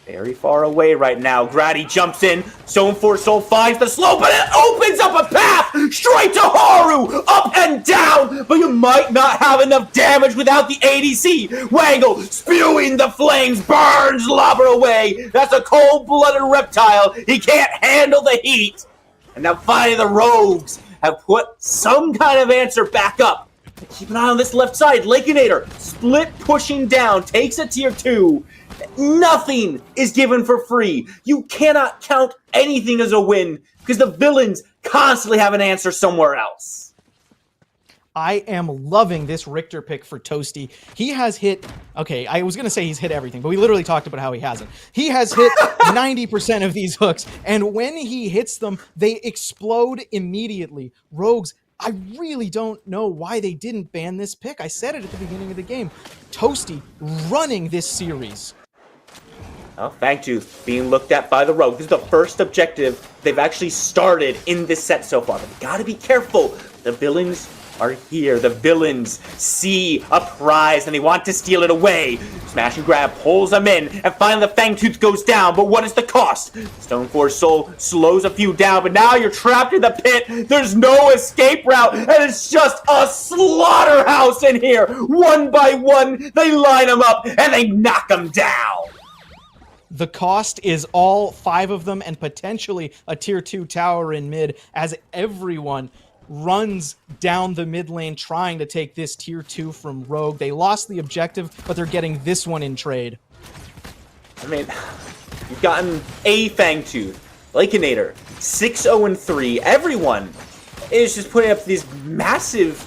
very far away right now. Grady jumps in. Stone for Soul finds the slope, but it opens up a path straight to Haru. Up and down, but you might not have enough damage without the ADC. Wangle spewing the flames, burns Lobber away. That's a cold-blooded reptile. He can't handle the heat. And now finally the Rogues have put some kind of answer back up. Keep an eye on this left side. Lakenator split pushing down, takes a tier 2. Nothing is given for free. You cannot count anything as a win because the villains constantly have an answer somewhere else. I am loving this Richter pick for Toasty. He has hit, okay, I was going to say he's hit everything, but we literally talked about how he hasn't. He has hit 90% of these hooks, and when he hits them, they explode immediately. Rogues, I really don't know why they didn't ban this pick. I said it at the beginning of the game. Toasty running this series. Oh, Fangtooth being looked at by the Rogue. This is the first objective they've actually started in this set so far. But they gotta be careful. The villains are here. The villains see a prize and they want to steal it away. Smash and Grab pulls them in, and finally the Fangtooth goes down, but what is the cost? Stoneforge Soul slows a few down, but now you're trapped in the pit. There's no escape route, and it's just a slaughterhouse in here. One by one, they line them up, and they knock them down. The cost is all 5 of them and potentially a tier 2 tower in mid as everyone runs down the mid lane trying to take this tier 2 from Rogue. They lost the objective, but they're getting this one in trade. I mean, you've gotten a Fangtooth, Lakeinator, 6-0-3. Everyone is just putting up these massive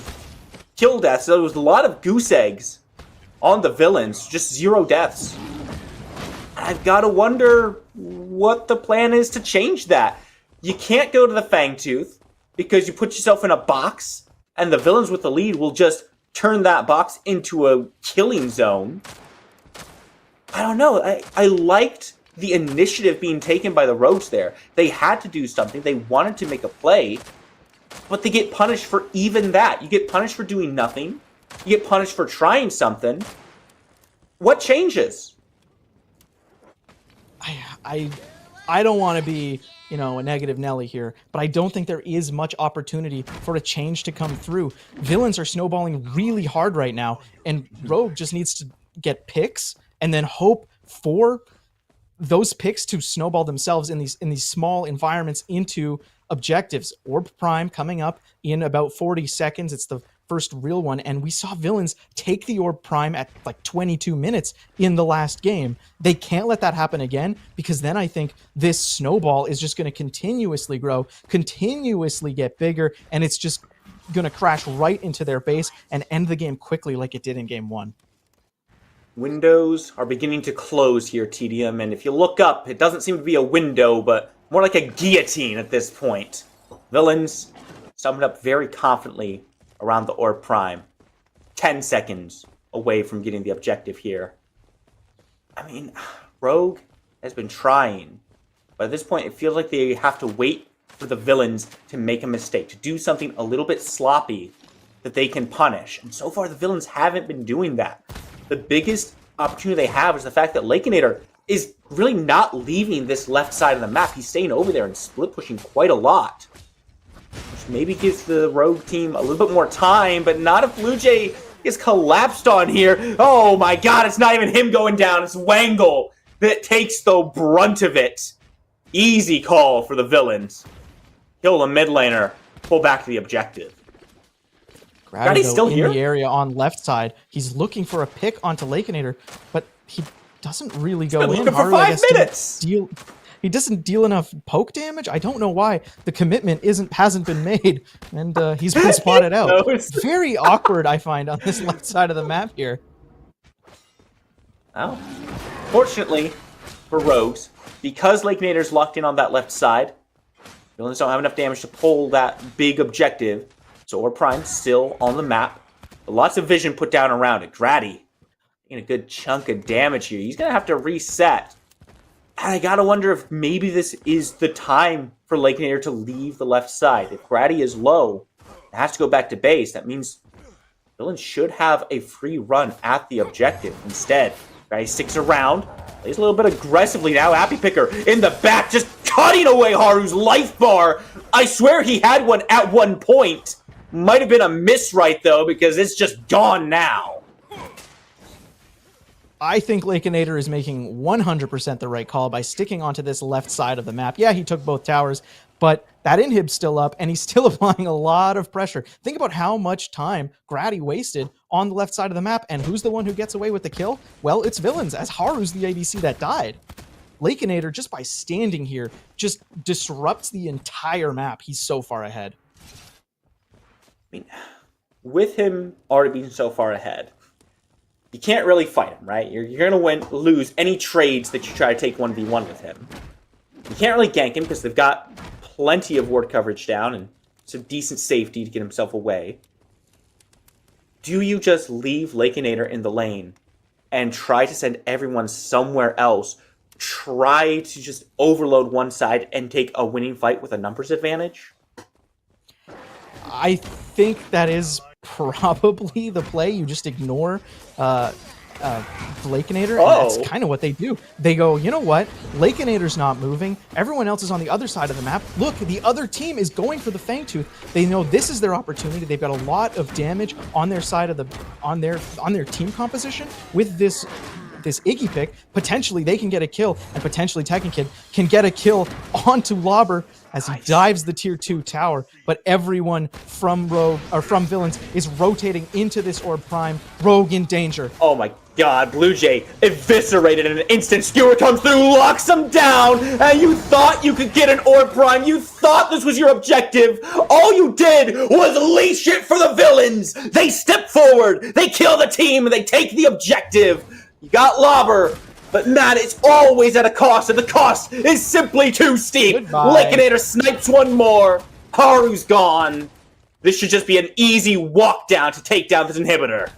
kill deaths. There was a lot of goose eggs on the villains, just 0 deaths. I've got to wonder what the plan is to change that. You can't go to the Fangtooth because you put yourself in a box, and the villains with the lead will just turn that box into a killing zone. I don't know. I liked the initiative being taken by the Rogues there. They had to do something. They wanted to make a play, but they get punished for even that. You get punished for doing nothing. You get punished for trying something. What changes? I don't want to be, a negative Nelly here, but I don't think there is much opportunity for a change to come through. Villains are snowballing really hard right now, and Rogue just needs to get picks and then hope for those picks to snowball themselves in these small environments into objectives. Orb Prime coming up in about 40 seconds. It's the first real one, and we saw villains take the Orb Prime at like 22 minutes in the last game. They can't let that happen again, because then I think this snowball is just going to continuously grow, continuously get bigger, and it's just going to crash right into their base and end the game quickly like it did in game 1. Windows are beginning to close here, TDM, and if you look up, it doesn't seem to be a window, but more like a guillotine at this point. Villains summoned up very confidently around the Orb Prime. 10 seconds away from getting the objective here. I mean, Rogue has been trying, but at this point it feels like they have to wait for the villains to make a mistake, to do something a little bit sloppy that they can punish. And so far the villains haven't been doing that. The biggest opportunity they have is the fact that Lakeinator is really not leaving this left side of the map. He's staying over there and split pushing quite a lot, which maybe gives the Rogue team a little bit more time, but not if Blue Jay is collapsed on here. Oh my god, it's not even him going down, it's Wangle that takes the brunt of it. Easy call for the villains. Kill the mid laner, pull back to the objective. Gravity still in here? the area on left side. He's looking for a pick onto Lakeinator, but he doesn't really go in. Looking for Haru, 5 minutes. He doesn't deal enough poke damage. I don't know why the commitment hasn't been made, and he's been spotted out. Very awkward, I find, on this left side of the map here. Well, fortunately for Rogues, because Lakeinator's locked in on that left side, villains don't have enough damage to pull that big objective. So Orb Prime still on the map. But lots of vision put down around it. Grady getting a good chunk of damage here. He's going to have to reset. And I got to wonder if maybe this is the time for Lakeinator to leave the left side. If Grady is low and has to go back to base, that means villains should have a free run at the objective. Instead, Grady sticks around, plays a little bit aggressively now. Happy Picker in the back, just cutting away Haru's life bar. I swear he had one at one point. Might have been a miss right, though, because it's just gone now. I think Lakeinator is making 100% the right call by sticking onto this left side of the map. Yeah, he took both towers, but that inhib's still up, and he's still applying a lot of pressure. Think about how much time Grady wasted on the left side of the map, and who's the one who gets away with the kill? Well, it's villains, as Haru's the ADC that died. Lakeinator, just by standing here, just disrupts the entire map. He's so far ahead. I mean, with him already being so far ahead, you can't really fight him, right? You're going to lose any trades that you try to take 1v1 with him. You can't really gank him because they've got plenty of ward coverage down and some decent safety to get himself away. Do you just leave Lakeinator in the lane and try to send everyone somewhere else? Try to just overload one side and take a winning fight with a numbers advantage? I think that is probably the play. You just ignore Lakeinator, and that's kind of what they do. They go, you know what? Lakeinator's not moving. Everyone else is on the other side of the map. Look, the other team is going for the Fangtooth. They know this is their opportunity. They've got a lot of damage on their side of the on their team composition with this Iggy pick. Potentially they can get a kill, and potentially Tekken Kid can get a kill onto Lobber as he dives the tier 2 tower. But everyone from Rogue or from Villains is rotating into this Orb Prime. Rogue in danger. Oh my god, Blue Jay eviscerated in an instant. Skewer comes through, locks him down, and you thought you could get an Orb Prime. You thought this was your objective. All you did was leash it for the Villains. They step forward, they kill the team, and they take the objective. You got Lobber, but man, it's always at a cost, and the cost is simply too steep. Lakeinator snipes one more. Haru's gone. This should just be an easy walk down to take down this inhibitor.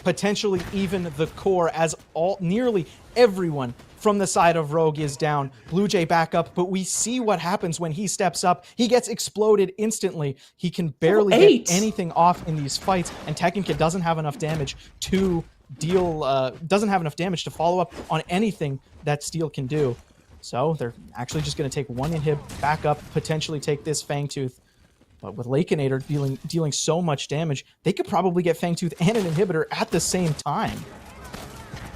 Potentially even the core, as nearly everyone from the side of Rogue is down. Blue Jay back up, but we see what happens when he steps up. He gets exploded instantly. He can barely get anything off in these fights, and Tekken Kid doesn't have enough damage to doesn't have enough damage to follow up on anything that Steel can do. So they're actually just going to take one inhib, back up, potentially take this Fangtooth. But with Lakeinator dealing so much damage, they could probably get Fangtooth and an inhibitor at the same time.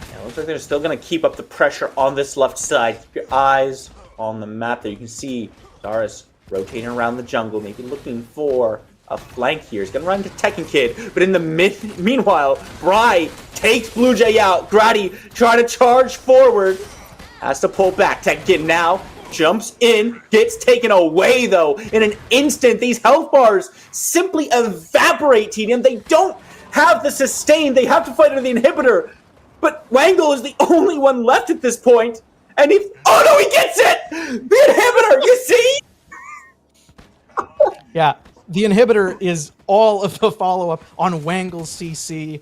Yeah, it looks like they're still going to keep up the pressure on this left side. Keep your eyes on the map there. You can see Darius rotating around the jungle, maybe looking for a flank here. He's going to run into Tekken Kid, but in the meanwhile, Bry takes Blue Jay out. Grady trying to charge forward, has to pull back. Tekken Kid now jumps in, gets taken away though in an instant. These health bars simply evaporate, TDM. They don't have the sustain. They have to fight into the inhibitor, but Wangle is the only one left at this point. And oh no, he gets it! The inhibitor, you see? Yeah, the inhibitor is all of the follow-up on Wangle's CC.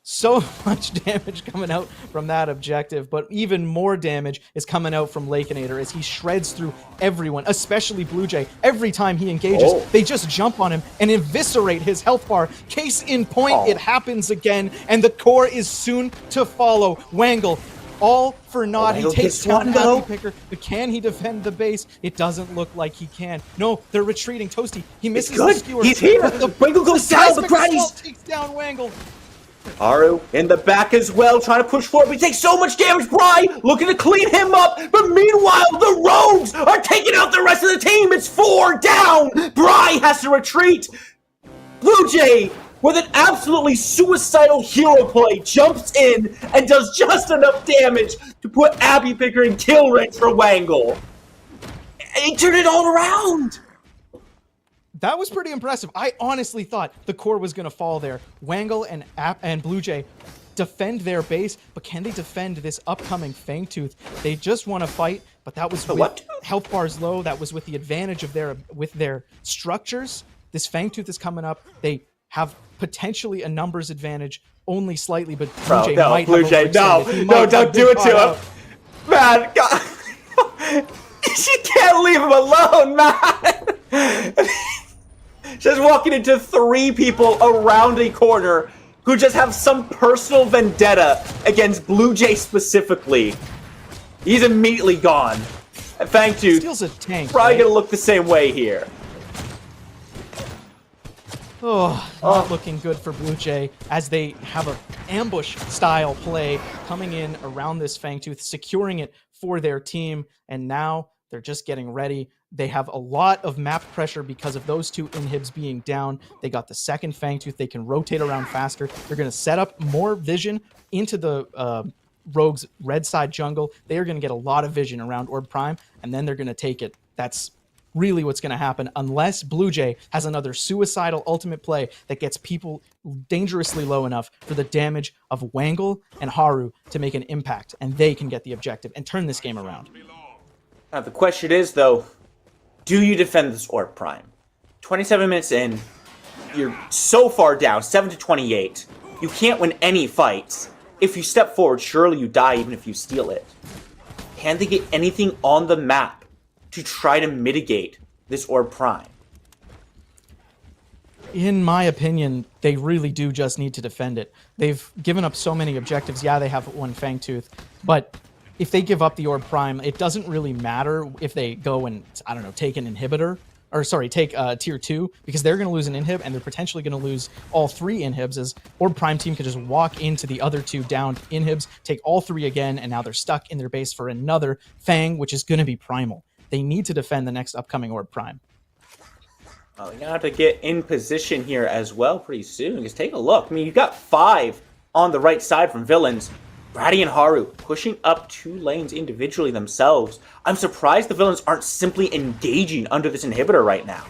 So much damage coming out from that objective, but even more damage is coming out from Lakeinator as he shreds through everyone, especially Blue Jay. Every time he engages, they just jump on him and eviscerate his health bar. Case in point, it happens again, and the core is soon to follow. Wangle, all for naught. He takes one happy picker, but can he defend the base? It doesn't look like he can. No, they're retreating. Toasty, he misses the skewer. He's here. Wangle goes down, but Grady's takes down Wangle. Haru in the back as well, trying to push forward, but he takes so much damage. Bry looking to clean him up, but meanwhile, the Rogues are taking out the rest of the team. It's 4 down. Bry has to retreat. Blue Jay, with an absolutely suicidal hero play, jumps in and does just enough damage to put Abby Picker in kill range for Wangle. He turned it all around. That was pretty impressive. I honestly thought the core was going to fall there. Wangle and Blue Jay defend their base, but can they defend this upcoming Fangtooth? They just want to fight, but that was with health bars low. That was with the advantage of their structures. This Fangtooth is coming up. They have potentially a numbers advantage, only slightly, but Blue Jay might Blue Jay, no, don't do it to him. Man, God. She can't leave him alone, man. Just walking into 3 people around a corner who just have some personal vendetta against Blue Jay specifically. He's immediately gone. Fangtooth Steals a tank, probably gonna look the same way here. Not looking good for Blue Jay as they have an ambush-style play coming in around this Fangtooth, securing it for their team, and now they're just getting ready. They have a lot of map pressure because of those 2 inhibs being down. They got the second Fangtooth. They can rotate around faster. They're going to set up more vision into the Rogue's red side jungle. They are going to get a lot of vision around Orb Prime, and then they're going to take it. That's really what's going to happen unless Blue Jay has another suicidal ultimate play that gets people dangerously low enough for the damage of Wangle and Haru to make an impact, and they can get the objective and turn this game around. Now the question is, though, do you defend this Orb Prime? 27 minutes in, you're so far down, 7-28. You can't win any fights. If you step forward, surely you die even if you steal it. Can they get anything on the map to try to mitigate this Orb Prime? In my opinion, they really do just need to defend it. They've given up so many objectives. Yeah, they have one Fangtooth, but if they give up the Orb Prime, it doesn't really matter if they go and, I don't know, take an inhibitor, or sorry, take tier 2, because they're going to lose an inhib, and they're potentially going to lose all 3 inhibs, as Orb Prime team could just walk into the other 2 downed inhibs, take all 3 again, and now they're stuck in their base for another Fang, which is going to be primal. They need to defend the next upcoming Orb Prime. Well, you're going to have to get in position here as well pretty soon. Because take a look. I mean, you've got 5 on the right side from Villains. Brady and Haru pushing up 2 lanes individually themselves. I'm surprised the Villains aren't simply engaging under this inhibitor right now.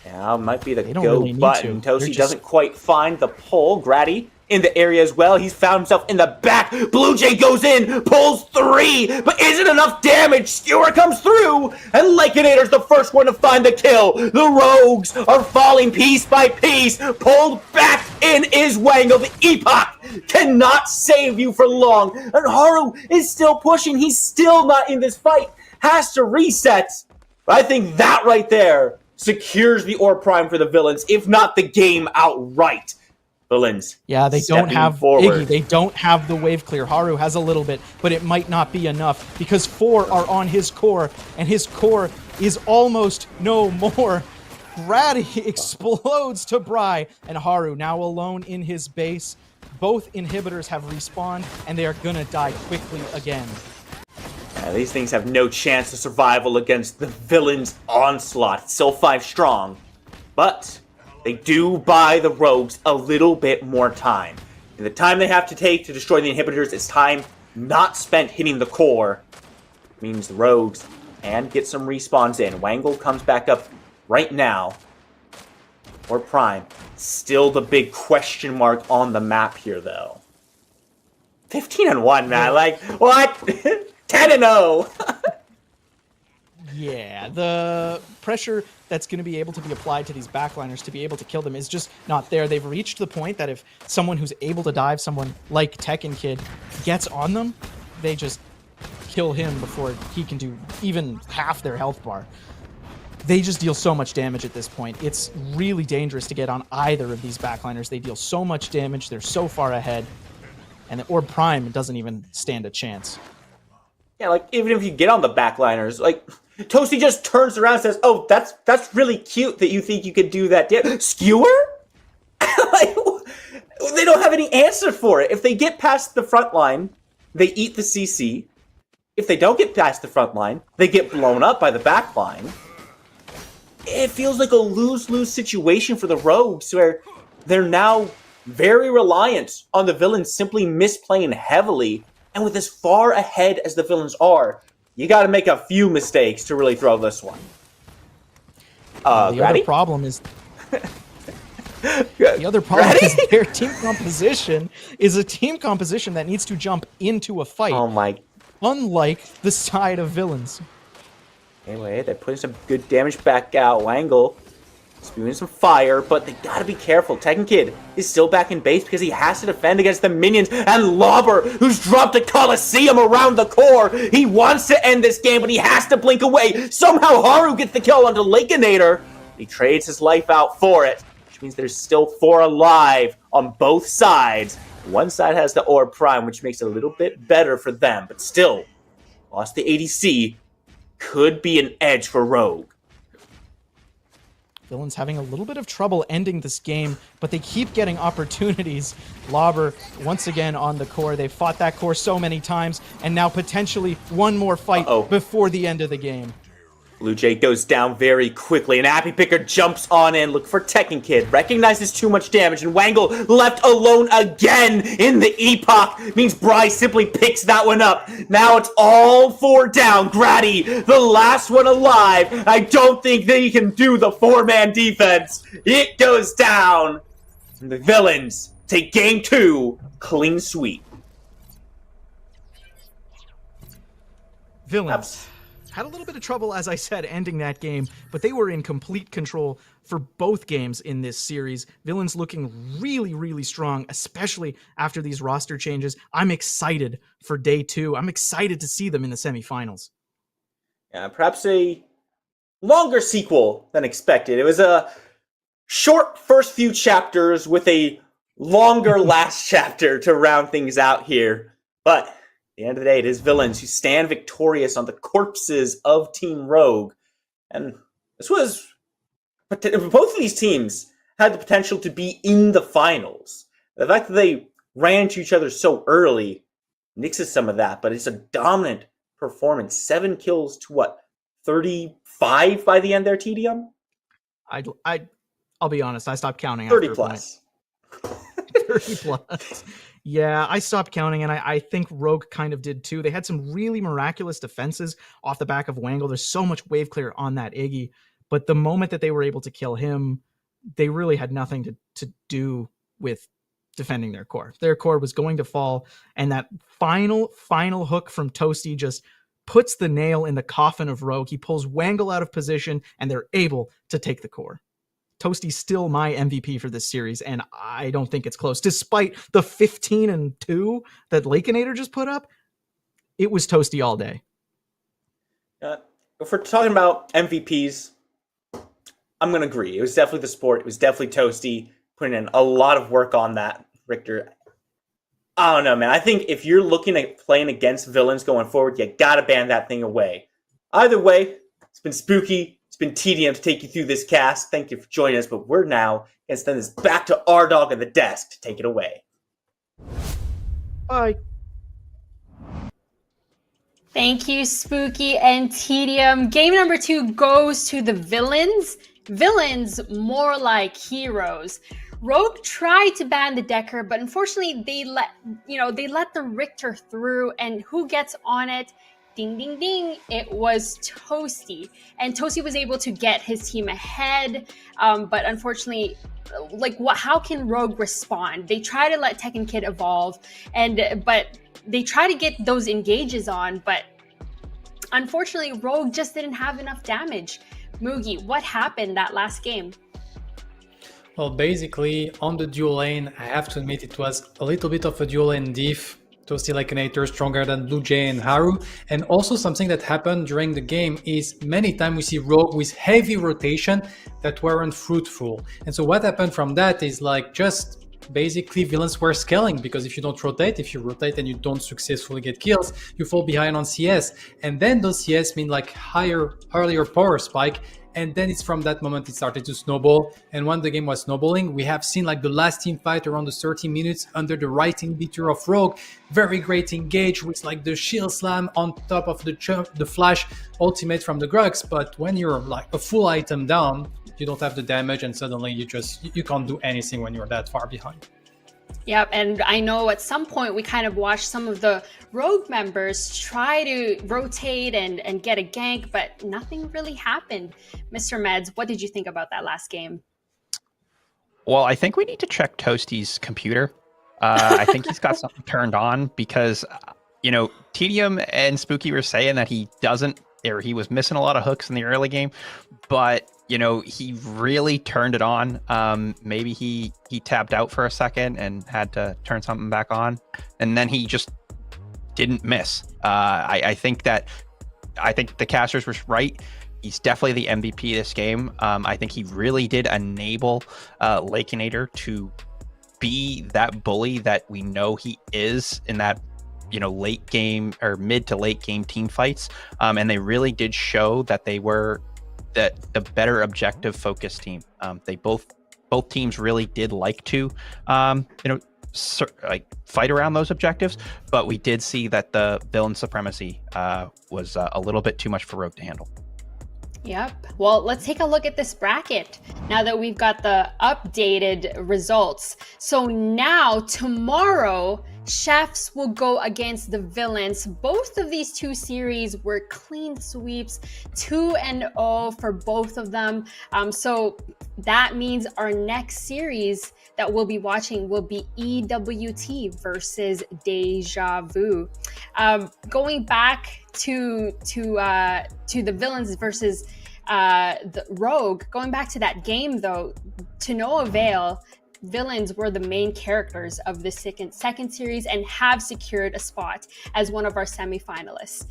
Yeah, might be the go really button. Toasty doesn't quite find the pull. Grady in the area as well. He's found himself in the back. Blue Jay goes in, pulls 3, but isn't enough damage. Skewer comes through, and Lycanator's the first one to find the kill. The Rogues are falling piece by piece. Pulled back in is Wango. The Epoch cannot save you for long. And Haru is still pushing. He's still not in this fight. Has to reset. I think that right there secures the Orb Prime for the Villains, if not the game outright. Villains. Yeah, they don't have Iggy. They don't have the wave clear. Haru has a little bit, but it might not be enough because 4 are on his core, and his core is almost no more. Grady explodes to Bry, and Haru now alone in his base. Both inhibitors have respawned, and they are gonna die quickly again. Yeah, these things have no chance of survival against the Villains' onslaught. It's still 5 strong, but they do buy the Rogues a little bit more time. And the time they have to take to destroy the inhibitors is time not spent hitting the core. It means the Rogues and get some respawns in. Wangle comes back up right now. Or Prime. Still the big question mark on the map here, though. 15-1, man. Like, what? 10-0. Yeah, the pressure that's going to be able to be applied to these backliners to be able to kill them is just not there. They've reached the point that if someone who's able to dive, someone like Tekken Kid, gets on them, they just kill him before he can do even half their health bar. They just deal so much damage at this point. It's really dangerous to get on either of these backliners. They deal so much damage, they're so far ahead, and the Orb Prime doesn't even stand a chance. Yeah, like, even if you get on the backliners, like, Toasty just turns around and says, oh, that's really cute that you think you could do that. Skewer? Like, they don't have any answer for it. If they get past the front line, they eat the CC. If they don't get past the front line, they get blown up by the back line. It feels like a lose-lose situation for the Rogues, where they're now very reliant on the Villains simply misplaying heavily. And with as far ahead as the Villains are, you got to make a few mistakes to really throw this one. The other problem is their team composition is a team composition that needs to jump into a fight. Oh my! Unlike the side of Villains. Anyway, they're putting some good damage back out. Wangle spewing some fire, but they gotta be careful. Tekken Kid is still back in base because he has to defend against the minions. And Lobber, who's dropped a Coliseum around the core. He wants to end this game, but he has to blink away. Somehow Haru gets the kill onto Lycanator. He trades his life out for it, which means there's still 4 alive on both sides. One side has the Orb Prime, which makes it a little bit better for them, but still, lost the ADC. Could be an edge for Rogue. Villains having a little bit of trouble ending this game, but they keep getting opportunities. Lobber, once again on the core. They've fought that core so many times, and now potentially one more fight before the end of the game. Blue Jay goes down very quickly, and Appy Picker jumps on in, look for Tekken Kid, recognizes too much damage, and Wangle left alone again in the Epoch. Means Bryce simply picks that one up. Now it's all 4 down. Grady, the last one alive. I don't think that he can do the 4-man defense. It goes down. And the Villains take game 2, clean sweep. Villains had a little bit of trouble, as I said, ending that game, but they were in complete control for both games in this series. Villains looking really, really strong, especially after these roster changes. I'm excited for day 2. I'm excited to see them in the semifinals. Yeah, perhaps a longer sequel than expected. It was a short first few chapters with a longer last chapter to round things out here. But at the end of the day, it is Villains who stand victorious on the corpses of Team Rogue. And this was... both of these teams had the potential to be in the finals. The fact that they ran to each other so early nixes some of that, but it's a dominant performance. 7 kills to 35 by the end there, TDM? I'll be honest, I stopped counting. 30 plus. 30 plus. Yeah, I stopped counting, and I think Rogue kind of did too. They had some really miraculous defenses off the back of Wangle. There's so much wave clear on that Iggy, but the moment that they were able to kill him, they really had nothing to do with defending their core. Their core was going to fall, and that final hook from Toasty just puts the nail in the coffin of Rogue. He pulls Wangle out of position, and they're able to take the core. Toasty's still my MVP for this series, and I don't think it's close. Despite the 15-2 that Lakeinator just put up, it was Toasty all day. If we're talking about MVPs, I'm going to agree. It was definitely the sport. It was definitely Toasty putting in a lot of work on that, Richter. I don't know, man. I think if you're looking at playing against Villains going forward, you got to ban that thing away. Either way, it's been spooky. It's been TDM to take you through this cast. Thank you for joining us, but we're now going to send this back to R-Dog and the desk to take it away. Bye. Thank you, Spooky and Tedium. Game number 2 goes to the Villains. Villains more like heroes. Rogue tried to ban the Decker, but unfortunately they let the Richter through, and who gets on it? Ding, ding, ding. It was Toasty. And Toasty was able to get his team ahead. But unfortunately, how can Rogue respond? They try to let Tekken Kid evolve, but they try to get those engages on, but unfortunately, Rogue just didn't have enough damage. Mugi, what happened that last game? Well, basically, on the dual lane, I have to admit it was a little bit of a dual lane diff. Toasty Lakeinator stronger than Blue Jay and Haru. And also something that happened during the game is many times we see Rogue with heavy rotation that weren't fruitful. And so what happened from that is just basically Villains were scaling, because if you you rotate and you don't successfully get kills, you fall behind on CS. And then those CS mean earlier power spike. And then it's from that moment it started to snowball. And when the game was snowballing, we have seen the last team fight around the 30 minutes under the right inhibitor of Rogue. Very great engage with the shield slam on top of the flash ultimate from the Grugs. But when you're a full item down, you don't have the damage, and suddenly you can't do anything when you're that far behind. Yep, and I know at some point we kind of watched some of the Rogue members try to rotate and get a gank, but nothing really happened. Mr. Meds, what did you think about that last game? Well, I think we need to check Toasty's computer. I think he's got something turned on, because, Tedium and Spooky were saying that he was missing a lot of hooks in the early game, but he really turned it on. Maybe he tapped out for a second and had to turn something back on, and then he just didn't miss. I think the casters were right. He's definitely the MVP this game. I think he really did enable Lakeinator to be that bully that we know he is in that late game or mid to late game team fights. And they really did show that they were the better objective focused team. They both teams really did like to fight around those objectives, but we did see that the villain supremacy was a little bit too much for Rogue to handle. Yep. Well, let's take a look at this bracket now that we've got the updated results. So now tomorrow, Chefs will go against the Villains. Both of these two series were clean sweeps, 2-0 for both of them. So that means our next series that we'll be watching will be EWT versus Deja Vu. Going back to the Villains versus the Rogue, going back to that game though, to no avail. Villains were the main characters of the second series and have secured a spot as one of our semifinalists.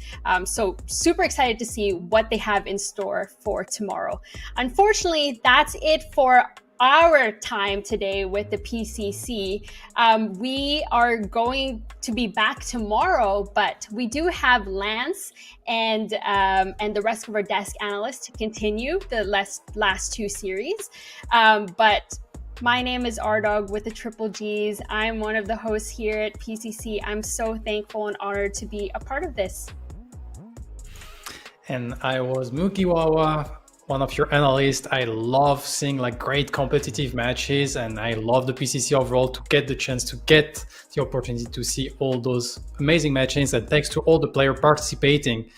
So super excited to see what they have in store for tomorrow. Unfortunately, that's it for our time today with the PCC. We are going to be back tomorrow, but we do have Lance and the rest of our desk analysts to continue the last two series. But my name is R-Dog with the Triple Gs. I'm one of the hosts here at PCC. I'm so thankful and honored to be a part of this. And I was Mukiwawa, one of your analysts. I love seeing like great competitive matches, and I love the PCC overall to get the chance to get the opportunity to see all those amazing matches. And thanks to all the players participating,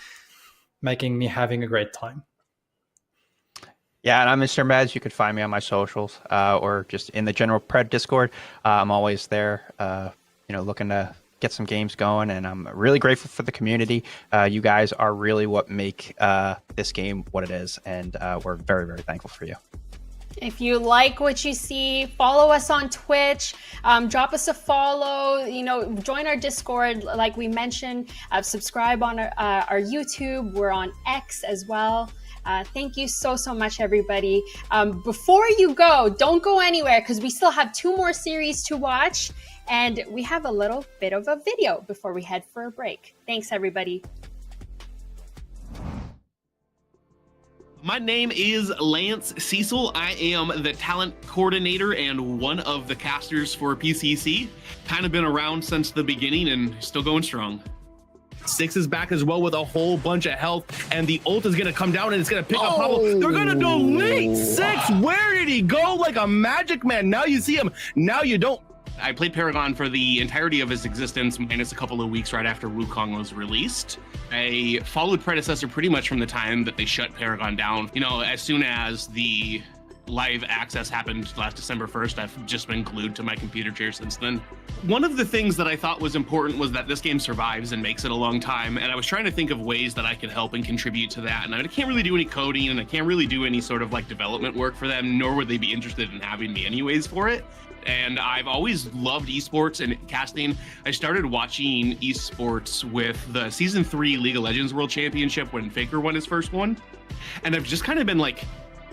making me having a great time. Yeah, and I'm Mr. Meds. You could find me on my socials or just in the general Pred Discord. I'm always there, looking to get some games going, and I'm really grateful for the community. You guys are really what make this game what it is, and we're very, very thankful for you. If you like what you see, follow us on Twitch, drop us a follow, join our Discord, like we mentioned, subscribe on our YouTube. We're on X as well. Thank you so much, everybody. Before you go, don't go anywhere because we still have 2 more series to watch, and we have a little bit of a video before we head for a break. Thanks, everybody. My name is Lance Cecil. I am the talent coordinator and one of the casters for PCC. Kind of been around since the beginning and still going strong. Six is back as well with a whole bunch of health, and the ult is gonna come down and it's gonna pick up Pablo. They're gonna delete Six. Where did he go? Like a magic man. Now you see him, now you don't. I played Paragon for the entirety of his existence, minus a couple of weeks right after Wukong was released. I followed Predecessor pretty much from the time that they shut Paragon down. As soon as the live access happened last December 1st, I've just been glued to my computer chair since then. One of the things that I thought was important was that this game survives and makes it a long time, and I was trying to think of ways that I could help and contribute to that, and I can't really do any coding, and I can't really do any sort of like development work for them, nor would they be interested in having me anyways for it. And I've always loved esports and casting. I started watching esports with the Season 3 League of Legends World Championship when Faker won his first one, and I've just kind of been like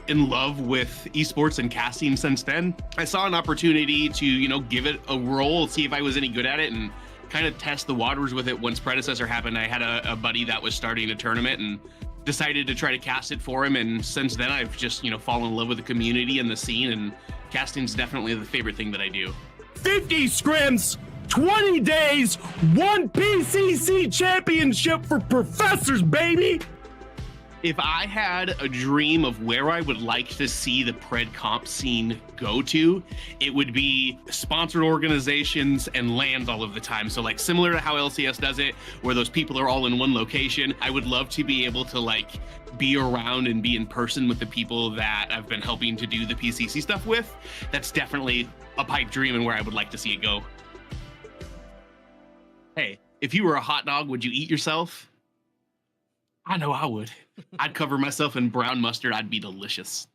in love with esports and casting since then. I saw an opportunity to, give it a roll, see if I was any good at it, and kind of test the waters with it. Once Predecessor happened, I had a buddy that was starting a tournament and decided to try to cast it for him. And since then, I've just, fallen in love with the community and the scene, and casting's definitely the favorite thing that I do. 50 scrims, 20 days, 1 PCC championship for professors, baby! If I had a dream of where I would like to see the Pred comp scene go to, it would be sponsored organizations and LANs all of the time. So like similar to how LCS does it, where those people are all in one location, I would love to be able to like be around and be in person with the people that I've been helping to do the PCC stuff with. That's definitely a pipe dream and where I would like to see it go. Hey, if you were a hot dog, would you eat yourself? I know I would. I'd cover myself in brown mustard. I'd be delicious.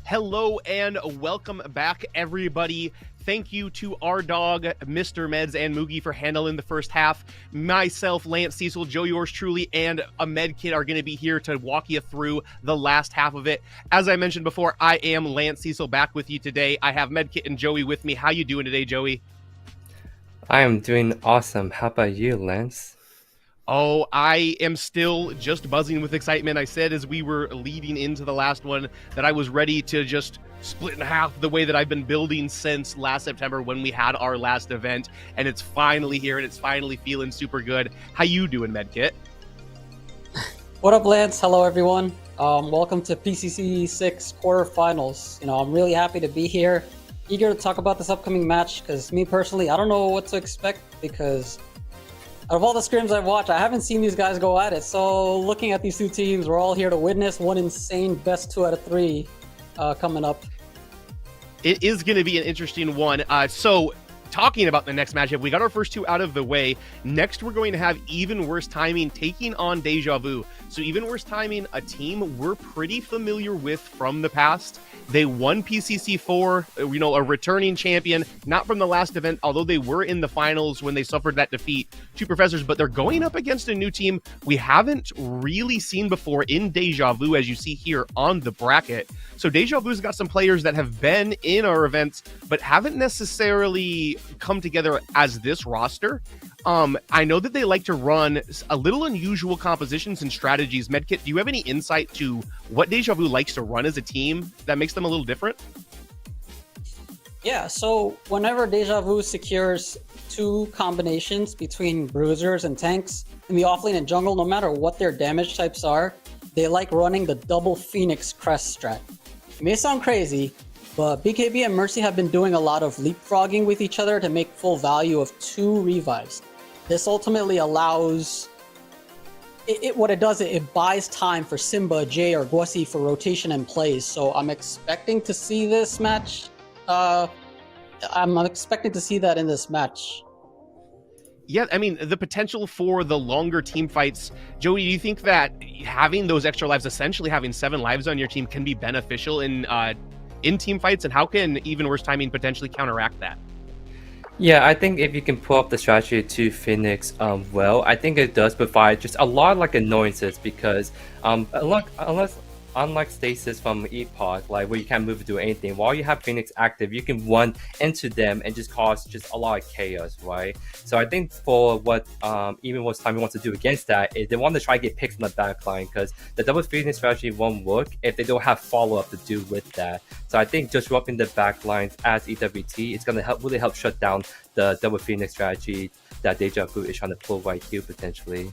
Hello and welcome back, everybody. Thank you to our dog, Mr. Meds, and Moogie for handling the first half. Myself, Lance Cecil, Joe yours truly, and a Medkit are going to be here to walk you through the last half of it. As I mentioned before, I am Lance Cecil back with you today. I have Medkit and Joey with me. How you doing today, Joey? I am doing awesome. How about you, Lance? Oh, I am still just buzzing with excitement. I said as we were leading into the last one that I was ready to just split in half the way that I've been building since last September when we had our last event, and it's finally here and it's finally feeling super good. How you doing, Medkit? What up, Lance? Hello, everyone. Welcome to PCC6 quarterfinals. I'm really happy to be here. Eager to talk about this upcoming match because me personally, I don't know what to expect because out of all the scrims I've watched, I haven't seen these guys go at it. So looking at these two teams, we're all here to witness one insane best 2 out of 3 coming up. It is going to be an interesting one. So talking about the next matchup, we got our first two out of the way. Next, we're going to have Even Worse Timing taking on Deja Vu. So Even Worse Timing, a team we're pretty familiar with from the past. They won PCC4, you know, a returning champion, not from the last event, although they were in the finals when they suffered that defeat to Professors, but they're going up against a new team we haven't really seen before in Deja Vu, as you see here on the bracket. So Deja Vu's got some players that have been in our events, but haven't necessarily come together as this roster. I know that they like to run a little unusual compositions and strategies. Medkit, do you have any insight to what Deja Vu likes to run as a team that makes them a little different? Yeah, so whenever Deja Vu secures two combinations between bruisers and tanks in the offlane and jungle, no matter what their damage types are, they like running the double Phoenix Crest strat. It may sound crazy, but BKB and Mercy have been doing a lot of leapfrogging with each other to make full value of 2 revives. This ultimately allows... What it does, it buys time for Simba, Jay, or Guasi for rotation and plays, so I'm expecting to see this match. I'm expecting to see that in this match. Yeah, I mean, the potential for the longer team fights. Joey, do you think that having those extra lives, essentially having 7 lives on your team, can be beneficial in team fights? And how can Even Worse Timing potentially counteract that? Yeah, I think if you can pull up the strategy to Phoenix well, I think it does provide just a lot of like annoyances because unlike Stasis from Epoch, like where you can't move or do anything, while you have Phoenix active, you can run into them and just cause just a lot of chaos, right? So I think for what Even Worse Timing wants to do against that is they want to try to get picks on the backline because the double Phoenix strategy won't work if they don't have follow-up to do with that. So I think disrupting the backlines as EWT is going to really help shut down the double Phoenix strategy that Deja Vu is trying to pull right here potentially.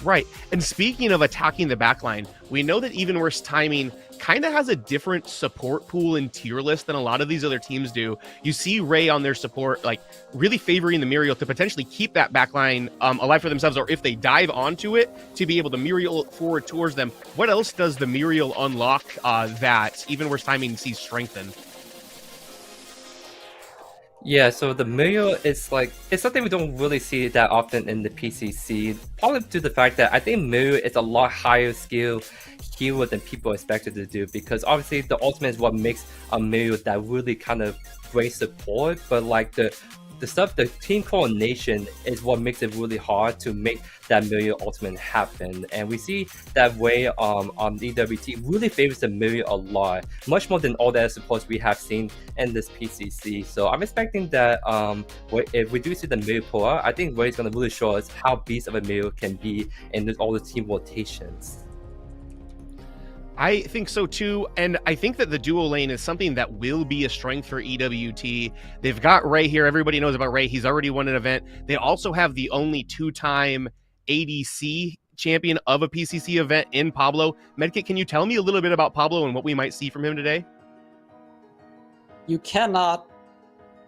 Right. And speaking of attacking the backline, we know that Even Worse Timing kind of has a different support pool and tier list than a lot of these other teams do. You see Ray on their support, like really favoring the Muriel to potentially keep that backline alive for themselves, or if they dive onto it, to be able to Muriel forward towards them. What else does the Muriel unlock that Even Worse Timing sees strengthened? Yeah, so the Muriel is like, it's something we don't really see that often in the PCC, probably due to the fact that I think Muriel is a lot higher skill healer than people expected to do, because obviously the ultimate is what makes a Muriel that really kind of great support, but like the stuff, the team coordination is what makes it really hard to make that Muriel ultimate happen. And we see that way on EWT really favors the Muriel a lot, much more than all the other supports we have seen in this PCC. So I'm expecting that if we do see the Muriel pull out, I think Ray's going to really show us how beast of a Muriel can be in all the team rotations. I think so too, and I think that the duo lane is something that will be a strength for EWT. They've got Ray here. Everybody knows about Ray. He's already won an event. They also have the only 2-time ADC champion of a PCC event in Pablo. Medkit, can you tell me a little bit about Pablo and what we might see from him today? You cannot,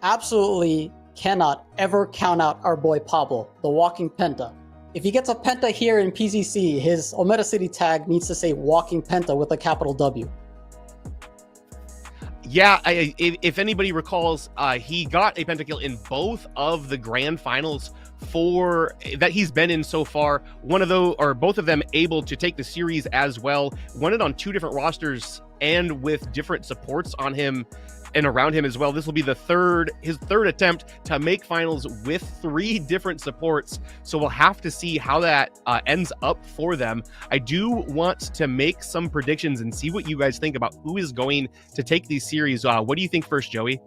absolutely cannot ever count out our boy Pablo, the walking penta. If he gets a penta here in PCC, his Omega City tag needs to say walking penta with a capital W. Yeah, if anybody recalls, he got a pentakill in both of the grand finals that he's been in so far. One of those, or both of them, able to take the series as well. Won it on 2 different rosters and with different supports on him and around him as well. This will be his third attempt to make finals with 3 different supports. So we'll have to see how that ends up for them. I do want to make some predictions and see what you guys think about who is going to take these series. What do you think first, Joey?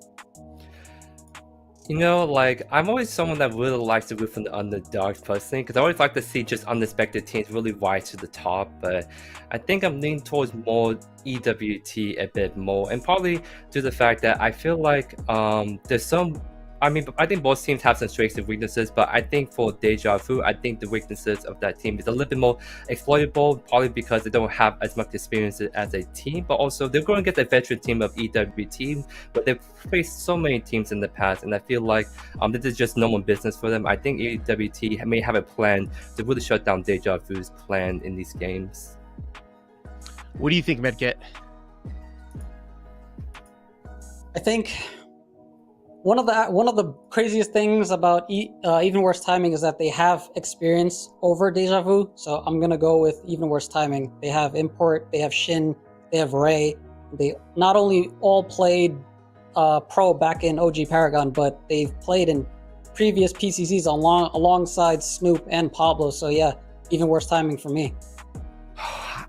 You know, like, I'm always someone that really likes to root for the underdogs personally, because I always like to see just unexpected teams really rise to the top, but I think I'm leaning towards more EWT a bit more, and probably due to the fact that I feel like there's some... I think both teams have some strengths and weaknesses, but I think for Deja Vu, I think the weaknesses of that team is a little bit more exploitable, probably because they don't have as much experience as a team, but also they're going to get the veteran team of EWT, but they've faced so many teams in the past, and I feel like this is just normal business for them. I think EWT may have a plan to really shut down Deja Vu's plan in these games. What do you think, Medkit? I think one of the craziest things about even worse timing is that they have experience over Deja Vu. So I'm gonna go with even worse timing. They have Import, they have Shin, they have Ray. They not only all played pro back in OG Paragon, but they've played in previous PCCs alongside Snoop and Pablo. So yeah, even worse timing for me.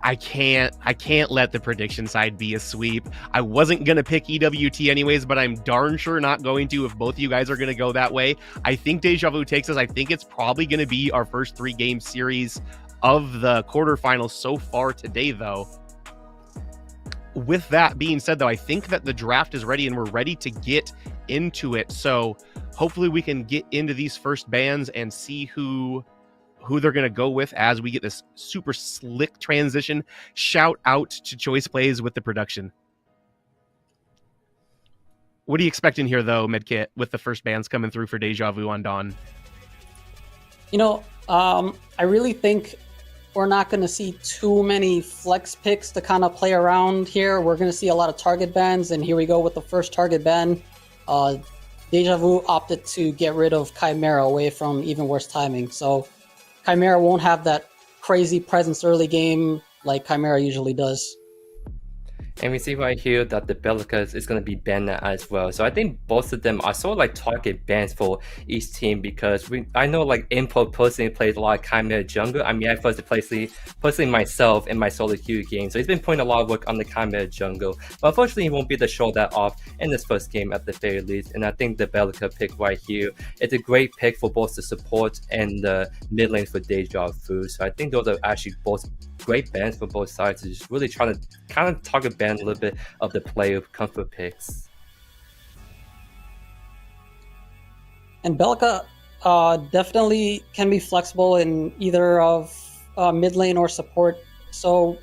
I can't let the prediction side be a sweep. I wasn't going to pick EWT anyways, but I'm darn sure not going to if both of you guys are going to go that way. I think Deja Vu takes us. I think it's probably going to be our first 3-game series of the quarterfinals so far today, though. With that being said, though, I think that the draft is ready and we're ready to get into it. So hopefully we can get into these first bands and see who they're going to go with as we get this super slick transition. Shout out to Choice Plays with the production. What are you expecting here, though, Medkit, with the first bands coming through for Deja Vu on Dawn? You know, I really think we're not going to see too many flex picks to kind of play around here. We're going to see a lot of target bans, and here we go with the first target ban. Deja Vu opted to get rid of Chimera away from even worse timing, so Chimera won't have that crazy presence early game like Chimera usually does. And we see right here that the Bellicas is going to be banned as well. So I think both of them are sort of like target bans for each team, because I know like Import personally plays a lot of Chimera jungle. I mean, I personally myself in my solo queue game, so he's been putting a lot of work on the Chimera jungle. But unfortunately, he won't be able to show that off in this first game at the very least. And I think the Bellica pick right here, it's a great pick for both the support and the mid lane for Deja Vu. So I think those are actually both great bans for both sides. Just really trying to kind of target ban a little bit of the player comfort picks. And Bellica definitely can be flexible in either of mid lane or support. So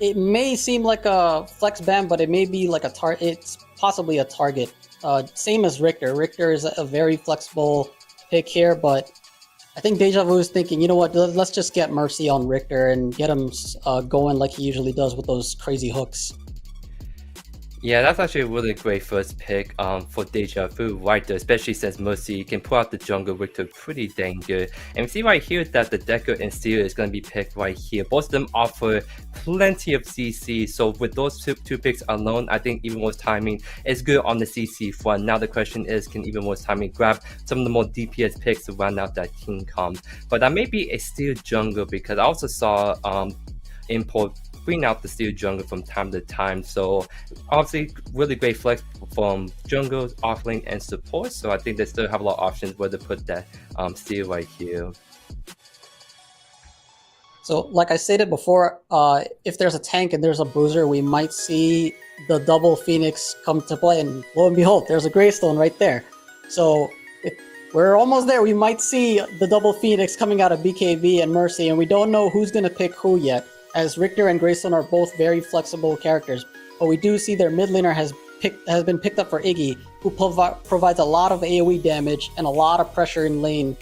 it may seem like a flex ban, but it may be like a target. It's possibly a target. Same as Richter. Richter is a very flexible pick here, but I think Deja Vu is thinking, you know what, let's just get Mercy on Richter and get him going like he usually does with those crazy hooks. Yeah, that's actually a really great first pick for Deja Vu right there, especially since Mercy can pull out the jungle Richter pretty dang good. And we see right here that the Decker and Steel is going to be picked right here. Both of them offer plenty of CC, so with those two picks alone, I think Even Worse Timing is good on the CC front. Now the question is, can Even Worse Timing grab some of the more DPS picks to round out that team comp? But that may be a Steel jungle, because I also saw Import bring out the Steel jungle from time to time. So obviously really great flex from jungles, offlane, and support. So I think they still have a lot of options where to put that Steel right here. So like I stated before, if there's a tank and there's a bruiser, we might see the double Phoenix come to play, and lo and behold, there's a Greystone right there. So we're almost there. We might see the double Phoenix coming out of BKB and Mercy, and we don't know who's going to pick who yet, as Richter and Greystone are both very flexible characters. But we do see their mid laner has been picked up for Iggy, who provides a lot of AoE damage and a lot of pressure in lane.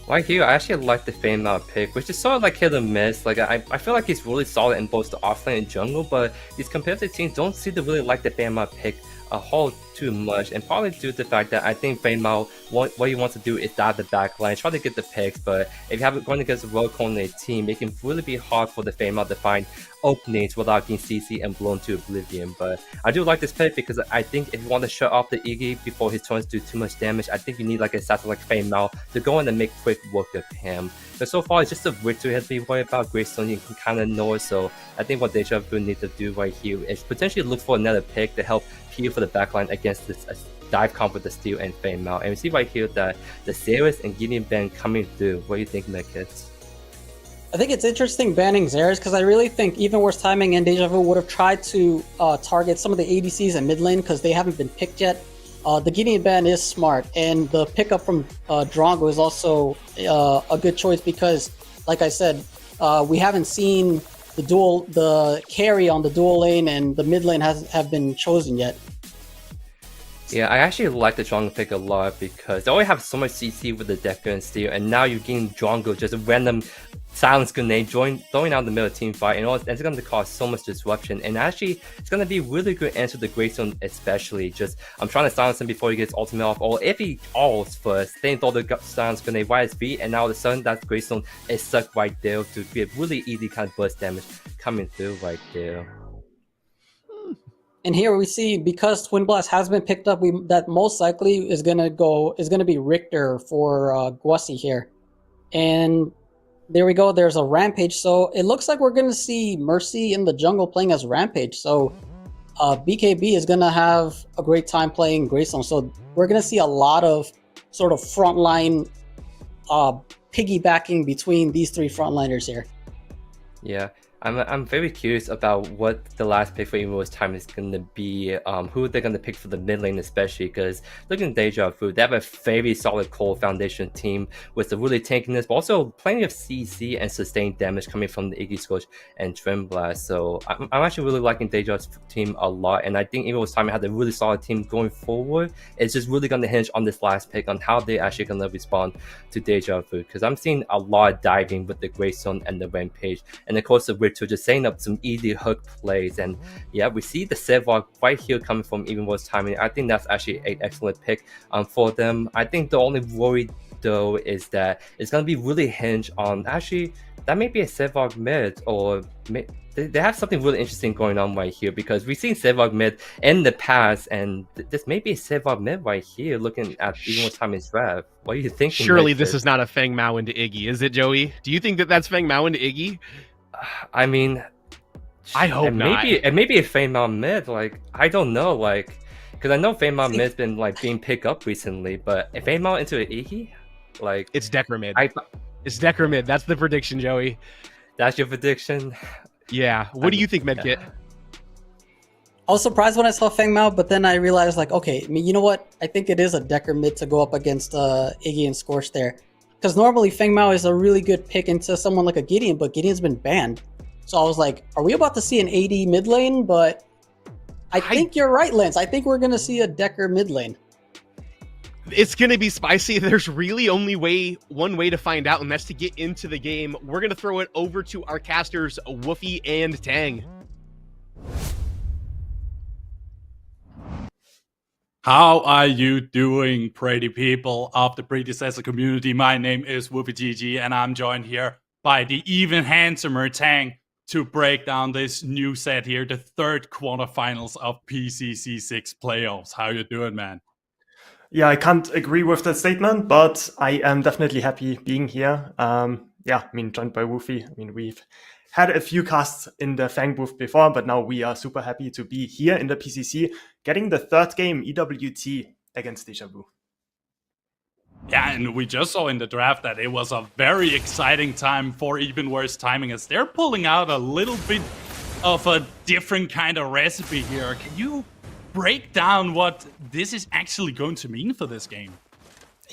Right here, I actually like the Fame Out pick, which is sort of like hit or miss. Like I feel like he's really solid in both the offlane and jungle, but these competitive teams don't seem to really like the Fame Out pick a whole too much, and probably due to the fact that I think Fame Out, what he wants to do is dive the back line, try to get the picks, but if you have it going against a well-coordinated team, it can really be hard for the Fame Out to find openings without getting CC and blown to oblivion. But I do like this pick because I think if you want to shut off the Iggy before his turns do too much damage, I think you need like an assassin like Fame Out to go in and make quick work of him. But so far, it's just a Richter has been worried about. Greystone, you can kind of know it, so I think what Deja Vu need to do right here is potentially look for another pick to help heal for the backline against this dive comp with the Steel and Fame Out. And we see right here that the Xeris and Gideon ban coming through. What do you think, Medkits? I think it's interesting banning Xeris, because I really think Even Worse Timing and Deja Vu would have tried to target some of the ADCs in mid lane because they haven't been picked yet. The Gideon ban is smart, and the pickup from Drongo is also a good choice because, like I said, we haven't seen the carry on the dual lane, and the mid lane have been chosen yet. Yeah, I actually like the Drongo pick a lot because they always have so much CC with the Decker and Steel, and now you're getting Drongo, just a random silence grenade throwing out the middle team fight, and it's going to cause so much disruption. And actually, it's going to be really good answer to Greystone, especially. Just I'm trying to silence him before he gets ultimate off, or if he alls first, then throw the silence grenade right at his feet, and now all of a sudden that Greystone is stuck right there to be a really easy kind of burst damage coming through right there. And here we see, because Twin Blast has been picked up, that most likely is gonna be Richter for Guasi here. And there we go, there's a Rampage. So it looks like we're gonna see Mercy in the jungle playing as Rampage. So BKB is gonna have a great time playing Greystone. So we're gonna see a lot of sort of frontline piggybacking between these three frontliners here. Yeah. I'm very curious about what the last pick for Evil's time is going to be, who they're going to pick for the mid lane especially, because looking at Deja Vu, they have a very solid core foundation team with the really tankiness, but also plenty of CC and sustained damage coming from the Iggy Scorch and Twin Blast. So I'm actually really liking Deja's team a lot, and I think Evil's time has a really solid team going forward. It's just really going to hinge on this last pick, on how they're actually going to respond to Deja Vu, because I'm seeing a lot of diving with the Greystone and the Rampage, and of course the to just setting up some easy hook plays. And yeah, we see the Sevog right here coming from Even Worse Timing. I think that's actually an excellent pick for them. I think the only worry though is that it's going to be really hinged on, actually that may be a Sevog mid, or they have something really interesting going on right here, because we've seen Sevog mid in the past, and this may be a Sevog mid right here looking at Even Worse Timing's draft. What are you thinking? Surely this is not a Feng Mao into Iggy, is it, Joey? Do you think that that's Feng Mao into Iggy? I mean, I hope not. Maybe a Feng Mao mid, like, I don't know, like, because I know Feng Mao mid's been like being picked up recently, but a Feng Mao into an Iggy, like, it's Decker mid. It's Decker mid. That's the prediction, Joey. That's your prediction? Yeah. What do you think, Medkit? I was surprised when I saw Feng Mao, but then I realized, like, okay, I mean, you know what? I think it is a Decker mid to go up against Iggy and Scorch there. Because normally Feng Mao is a really good pick into someone like a Gideon, but Gideon's been banned. So I was like, are we about to see an AD mid lane? But I think you're right, Lance. I think we're going to see a Decker mid lane. It's going to be spicy. There's really only one way to find out, and that's to get into the game. We're going to throw it over to our casters, Woofy and Tang. How are you doing, pretty people of the Predecessor community? My name is WoofyGG, and I'm joined here by the even handsomer Tang to break down this new set here, the third quarterfinals of PCC6 playoffs. How you doing, man? Yeah, I can't agree with that statement, but I am definitely happy being here. Yeah, I mean, joined by Woofy. I mean, we've had a few casts in the Fang booth before, but now we are super happy to be here in the PCC, getting the third game EWT against Deja Vu. Yeah, and we just saw in the draft that it was a very exciting time for Even Worse Timing, as they're pulling out a little bit of a different kind of recipe here. Can you break down what this is actually going to mean for this game?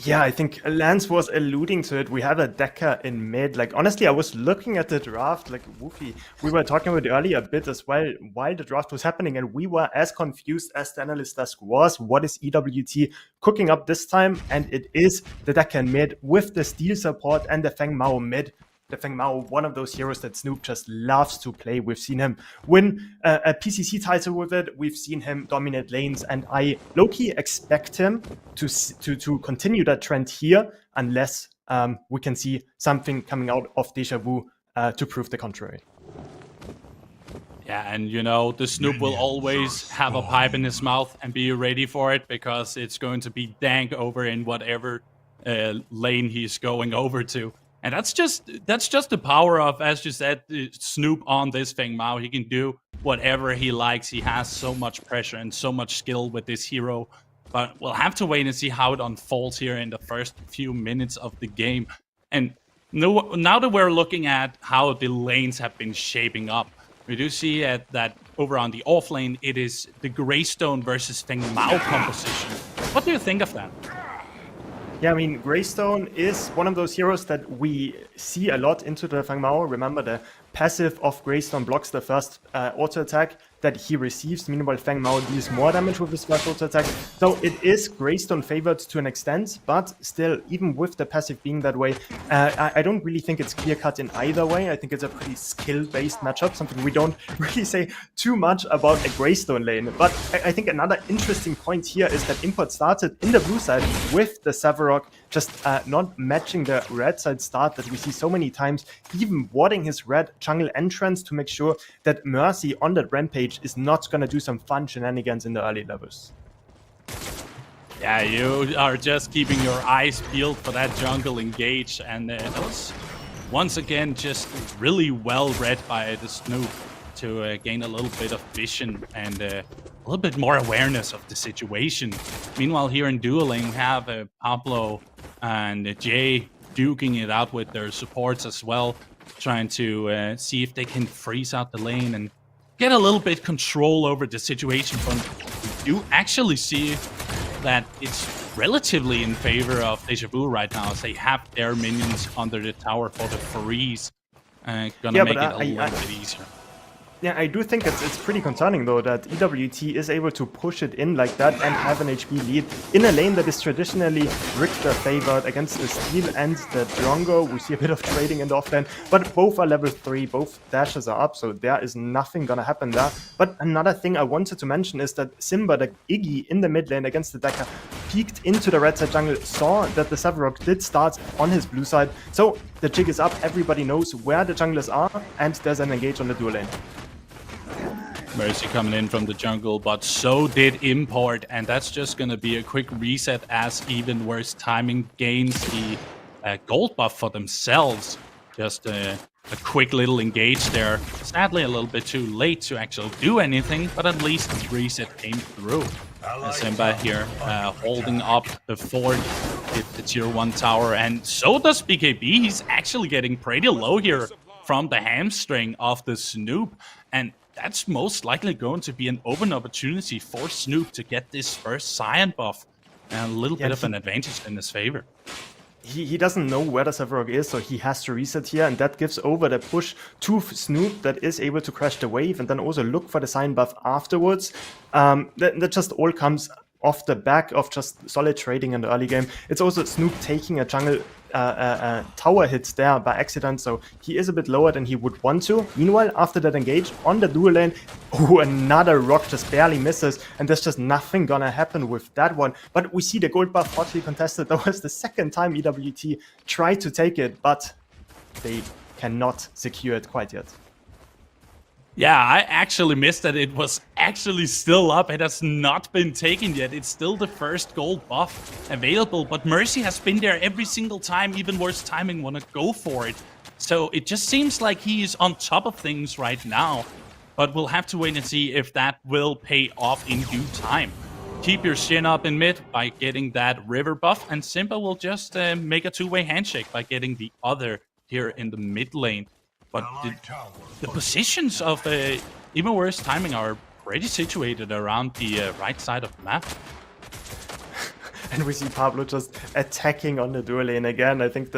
Yeah, I think Lance was alluding to it. We have a Decker in mid. Like, honestly, I was looking at the draft, like Woofy. We were talking about it earlier a bit as well, while the draft was happening, and we were as confused as the analyst desk was. What is EWT cooking up this time? And it is the Decker in mid with the Steel support and the Feng Mao mid. The Feng Mao, one of those heroes that Snoop just loves to play. We've seen him win a PCC title with it. We've seen him dominate lanes, and I low-key expect him to continue that trend here, unless we can see something coming out of Deja Vu to prove the contrary. Yeah, and you know, the Snoop will always have a pipe in his mouth and be ready for it, because it's going to be dank over in whatever lane he's going over to. And that's just the power of, as you said, Snoop on this Feng Mao. He can do whatever he likes. He has so much pressure and so much skill with this hero. But we'll have to wait and see how it unfolds here in the first few minutes of the game. And now that we're looking at how the lanes have been shaping up, we do see that over on the off lane, it is the Greystone versus Feng Mao composition. What do you think of that? Yeah, I mean, Greystone is one of those heroes that we see a lot into the Feng Mao. Remember, the passive of Greystone blocks the first auto attack that he receives. Meanwhile, Feng Mao deals more damage with his special attack. So it is Greystone favored to an extent, but still, even with the passive being that way, I don't really think it's clear-cut in either way. I think it's a pretty skill-based matchup, something we don't really say too much about a Greystone lane. But I think another interesting point here is that Import started in the blue side with the Sevarog just not matching the red side start that we see so many times, even warding his red jungle entrance to make sure that Mercy on that Rampage is not going to do some fun shenanigans in the early levels. Yeah, you are just keeping your eyes peeled for that jungle engage, and that was once again just really well read by the Snoop to gain a little bit of vision and a little bit more awareness of the situation. Meanwhile, here in dueling, we have Pablo and Jay duking it out with their supports as well, trying to see if they can freeze out the lane and get a little bit control over the situation. But we do actually see that it's relatively in favor of Deja Vu right now, as they have their minions under the tower for the freeze. Gonna make it a little bit easier. Yeah, I do think it's pretty concerning, though, that EWT is able to push it in like that and have an HP lead in a lane that is traditionally Richter favored against the Steel and the Drongo. We see a bit of trading in the offlane, but both are level 3, both dashes are up, so there is nothing gonna happen there. But another thing I wanted to mention is that Simba, the Iggy in the mid lane against the Decker, peeked into the red side jungle, saw that the Sevarog did start on his blue side, so the jig is up, everybody knows where the junglers are, and there's an engage on the dual lane. Mercy coming in from the jungle, but so did Import, and that's just going to be a quick reset as Even Worse Timing gains the gold buff for themselves. Just a quick little engage there. Sadly, a little bit too late to actually do anything, but at least the reset came through. Simba here holding up the fort with the tier 1 tower, and so does BKB. He's actually getting pretty low here from the hamstring of the Snoop, and that's most likely going to be an open opportunity for Snoop to get this first Scion buff and a little bit of an advantage in his favor. He doesn't know where the Sevarog is, so he has to reset here, and that gives over the push to Snoop that is able to crash the wave and then also look for the Scion buff afterwards. That just all comes off the back of just solid trading in the early game. It's also Snoop taking a jungle tower hits there by accident, so he is a bit lower than he would want to. Meanwhile, after that engage on the dual lane, another rock just barely misses, and there's just nothing gonna happen with that one. But we see the gold buff hotly contested. That was the second time EWT tried to take it, but they cannot secure it quite yet. Yeah, I actually missed that it was actually still up. It has not been taken yet. It's still the first gold buff available, but Mercy has been there every single time. Even Worse Timing want to go for it. So it just seems like he is on top of things right now, but we'll have to wait and see if that will pay off in due time. Keep your shin up in mid by getting that river buff, and Simba will just make a two-way handshake by getting the other here in the mid lane. But the positions of Even Worse Timing are pretty situated around the right side of the map. And we see Pablo just attacking on the dual lane again. I think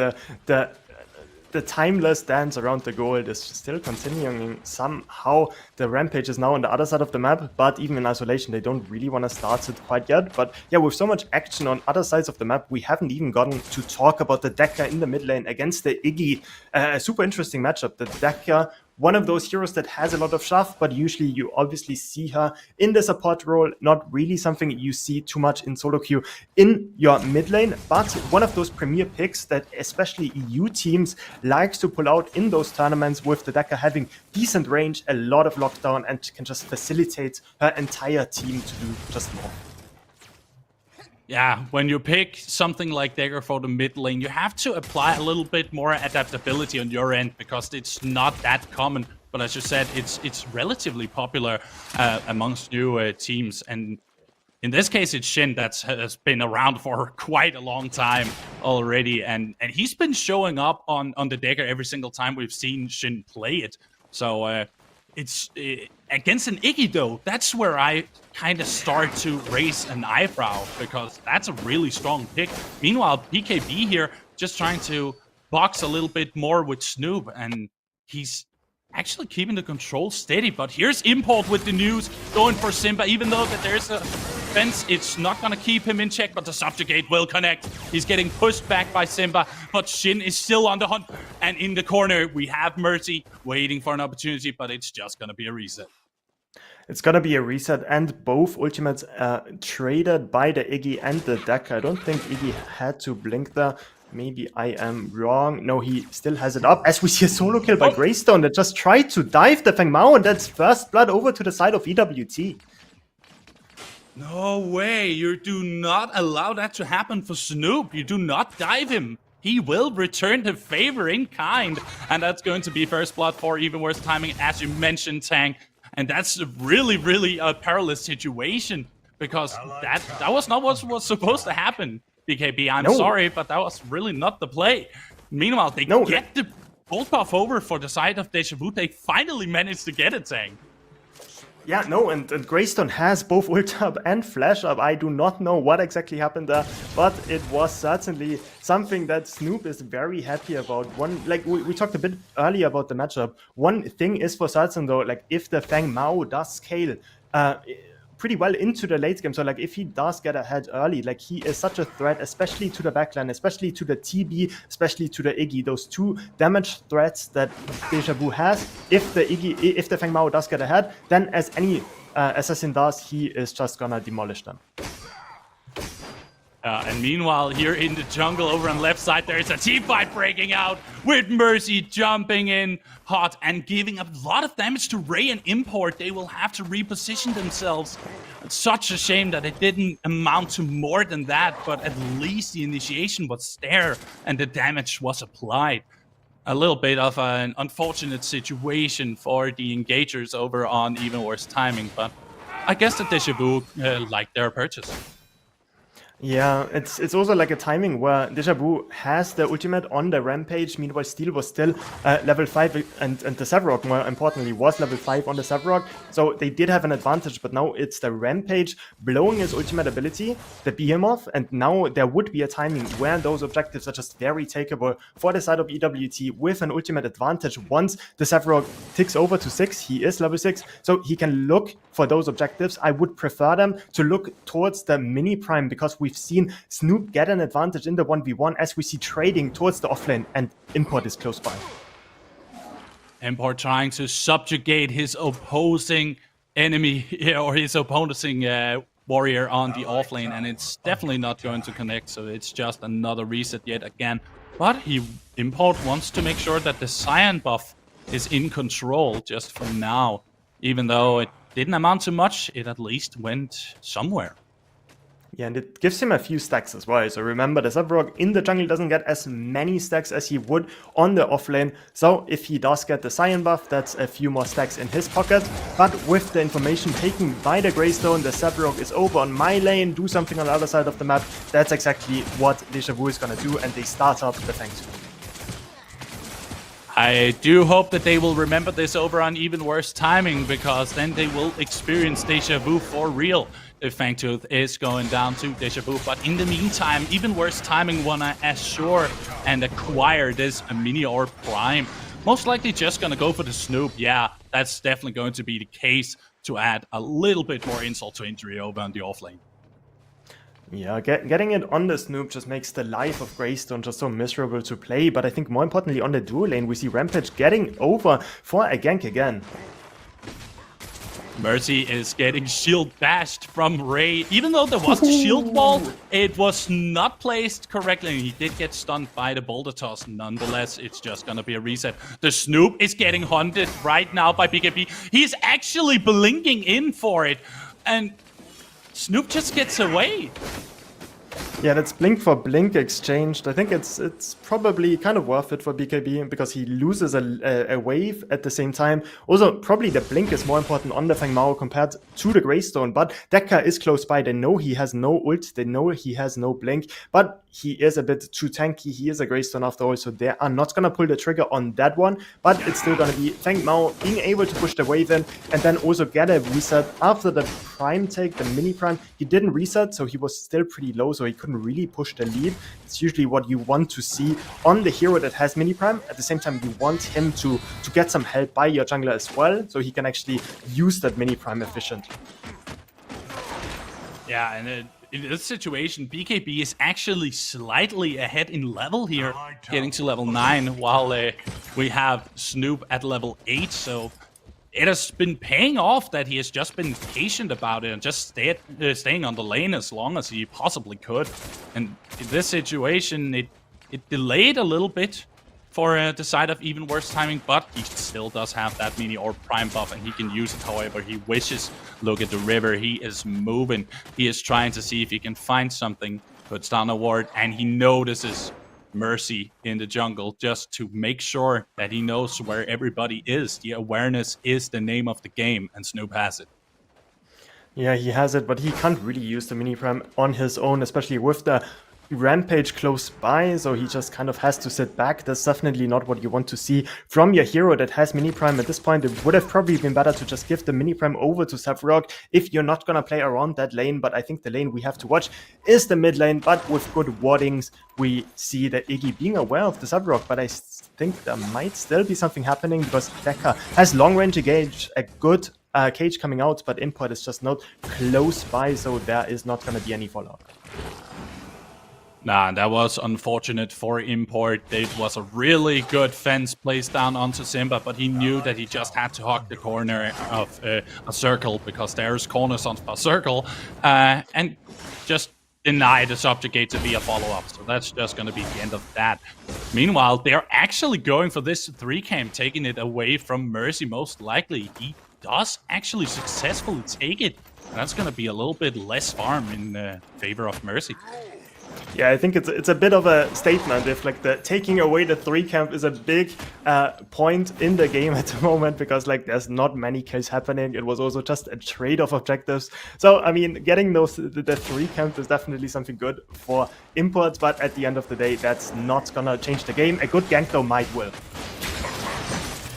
the timeless dance around the gold is still continuing somehow. The Rampage is now on the other side of the map, but even in isolation, they don't really want to start it quite yet. But yeah, with so much action on other sides of the map, we haven't even gotten to talk about the Decker in the mid lane against the Iggy. A super interesting matchup. The Decker, one of those heroes that has a lot of shove, but usually you obviously see her in the support role, not really something you see too much in solo queue in your mid lane, but one of those premier picks that especially EU teams likes to pull out in those tournaments, with the Decker having decent range, a lot of lockdown, and can just facilitate her entire team to do just more. Yeah, when you pick something like Dagger for the mid lane, you have to apply a little bit more adaptability on your end, because it's not that common. But as you said, it's relatively popular amongst new teams. And in this case, it's Shin that has been around for quite a long time already. And he's been showing up on the Dagger every single time we've seen Shin play it. So it's against an Iggy, though, that's where I kind of start to raise an eyebrow, because that's a really strong pick. Meanwhile, BKB here just trying to box a little bit more with Snoop, and he's actually keeping the control steady. But here's Import with the news, going for Simba. Even though that there's a fence, it's not going to keep him in check, but the Subjugate will connect. He's getting pushed back by Simba, but Shin is still on the hunt. And in the corner, we have Mercy waiting for an opportunity, but it's just going to be a reset. It's gonna be a reset, and both ultimates traded by the Iggy and the deck. I don't think Iggy had to blink there. Maybe I am wrong. No, he still has it up. As we see a solo kill by Greystone that just tried to dive the Feng Mao, and that's first blood over to the side of EWT. No way. You do not allow that to happen for Snoop. You do not dive him. He will return the favor in kind. And that's going to be first blood for even worse timing, as you mentioned, Tang. And that's really, really a perilous situation, because that was not what was supposed to happen, BKB. I'm sorry, but that was really not the play. Meanwhile, they get the gold buff over for the side of Deja Vu. They finally managed to get it, Tang. Yeah, no, and Greystone has both ult up and flash up. I do not know what exactly happened there, but it was certainly something that Snoop is very happy about. We talked a bit earlier about the matchup. One thing is for certain though, like if the Feng Mao does scale pretty well into the late game, so like if he does get ahead early, like he is such a threat, especially to the backline, especially to the TB, especially to the Iggy. Those two damage threats that Deja Vu has. If the Feng Mao does get ahead, then as any assassin does, he is just gonna demolish them. And meanwhile, here in the jungle over on left side, there is a team fight breaking out with Mercy jumping in hot and giving a lot of damage to Ray and Import. They will have to reposition themselves. It's such a shame that it didn't amount to more than that, but at least the initiation was there and the damage was applied. A little bit of an unfortunate situation for the engagers over on even worse timing, but I guess the Deja Vu liked their purchase. Yeah, it's also like a timing where Deja Vu has the ultimate on the Rampage. Meanwhile, Steel was still level 5, and the Sevarog, more importantly, was level 5 on the Sevarog. So they did have an advantage, but now it's the Rampage blowing his ultimate ability, the Behemoth, and now there would be a timing where those objectives are just very takeable for the side of EWT with an ultimate advantage. Once the Sevarog ticks over to 6, he is level 6, so he can look for those objectives. I would prefer them to look towards the mini prime, because we've seen Snoop get an advantage in the 1v1 as we see trading towards the offlane, and Import is close by. Import trying to subjugate his opposing enemy, or his opposing warrior on the offlane, and it's definitely not going to connect, so it's just another reset yet again. But Import wants to make sure that the Cyan buff is in control just for now. Even though it didn't amount to much, it at least went somewhere. Yeah, and it gives him a few stacks as well. So remember, the Sevarog in the jungle doesn't get as many stacks as he would on the offlane. So if he does get the Cyan buff, that's a few more stacks in his pocket. But with the information taken by the Greystone, the Sevarog is over on my lane, do something on the other side of the map. That's exactly what Deja Vu is going to do, and they start up the Feng Tooth. I do hope that they will remember this over on even worse timing, because then they will experience Deja Vu for real. If Fangtooth is going down to Deja Vu. But in the meantime, even worse timing wanna assure and acquire this mini or prime. Most likely just gonna go for the Snoop. Yeah, that's definitely going to be the case to add a little bit more insult to injury over on the offlane. Yeah, getting it on the Snoop just makes the life of Greystone just so miserable to play. But I think more importantly on the dual lane, we see Rampage getting over for a gank again. Mercy is getting shield bashed from Ray. Even though there was the shield wall, it was not placed correctly. And he did get stunned by the boulder toss. Nonetheless, it's just gonna be a reset. The Snoop is getting hunted right now by BKB. He's actually blinking in for it. And Snoop just gets away. Yeah, that's blink for blink exchanged. I think it's probably kind of worth it for BKB because he loses a wave at the same time. Also, probably the blink is more important on the Feng Mao compared to the Greystone, but Dekka is close by. They know he has no ult, they know he has no blink, but he is a bit too tanky. He is a Greystone after all, so they are not gonna pull the trigger on that one, but it's still gonna be Feng Mao being able to push the wave in and then also get a reset after the prime take, the mini prime. He didn't reset, so he was still pretty low, so he could can really push the lead. It's usually what you want to see on the hero that has mini prime. At the same time, you want him to get some help by your jungler as well, so he can actually use that mini prime efficiently. Yeah, and in this situation, BKB is actually slightly ahead in level here, getting to level 9, while we have Snoop at level 8. So it has been paying off that he has just been patient about it and just staying on the lane as long as he possibly could. And in this situation, it delayed a little bit for the side of even worse timing, but he still does have that mini orb prime buff, and he can use it however he wishes. Look at the river, he is moving. He is trying to see if he can find something, puts down a ward, and he notices Mercy in the jungle just to make sure that he knows where everybody is. The awareness is the name of the game, and Snoop has it. Yeah, he has it, but he can't really use the mini prime on his own, especially with the Rampage close by, so he just kind of has to sit back. That's definitely not what you want to see from your hero that has mini prime. At this point, it would have probably been better to just give the mini prime over to Sevarog if you're not gonna play around that lane. But I think the lane we have to watch is the mid lane, but with good wardings. We see that Iggy being aware of the Sevarog, but I think there might still be something happening because Decker has long range engage, a good cage coming out, but import is just not close by, so there is not gonna be any follow-up. Nah, that was unfortunate for Import. It was a really good fence placed down onto Simba, but he knew that he just had to hug the corner of a circle, because there's corners on a circle, and just deny the subject gate to be a follow-up. So that's just going to be the end of that. Meanwhile, they're actually going for this 3-camp, taking it away from Mercy most likely. He does actually successfully take it. And that's going to be a little bit less farm in favor of Mercy. Yeah, I think it's a bit of a statement if like the taking away the 3-camp is a big point in the game at the moment, because like there's not many kills happening. It was also just a trade of objectives. So I mean, getting the 3-camp is definitely something good for Imports, but at the end of the day, that's not gonna change the game. A good gank though might will.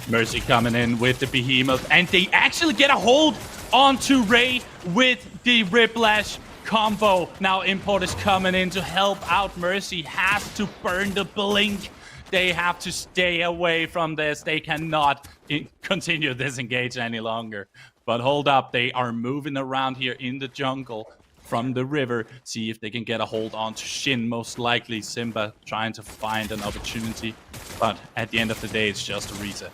Mercy coming in with the Behemoth, and they actually get a hold onto Ray with the Whiplash combo. Now Import is coming in to help out. Mercy has to burn the blink. They have to stay away from this. They cannot continue this engage any longer. But hold up, they are moving around here in the jungle from the river. See if they can get a hold on to Shin. Most likely Simba trying to find an opportunity. But at the end of the day, it's just a reset.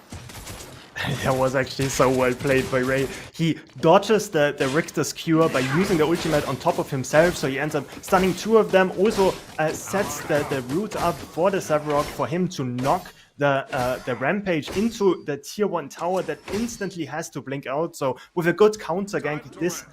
That was actually so well played by Ray. He dodges the Richter's Cure by using the ultimate on top of himself, so he ends up stunning 2 of them. Also sets the route up for the Sevarog for him to knock the Rampage into the tier 1 tower that instantly has to blink out. So with a good counter gank, this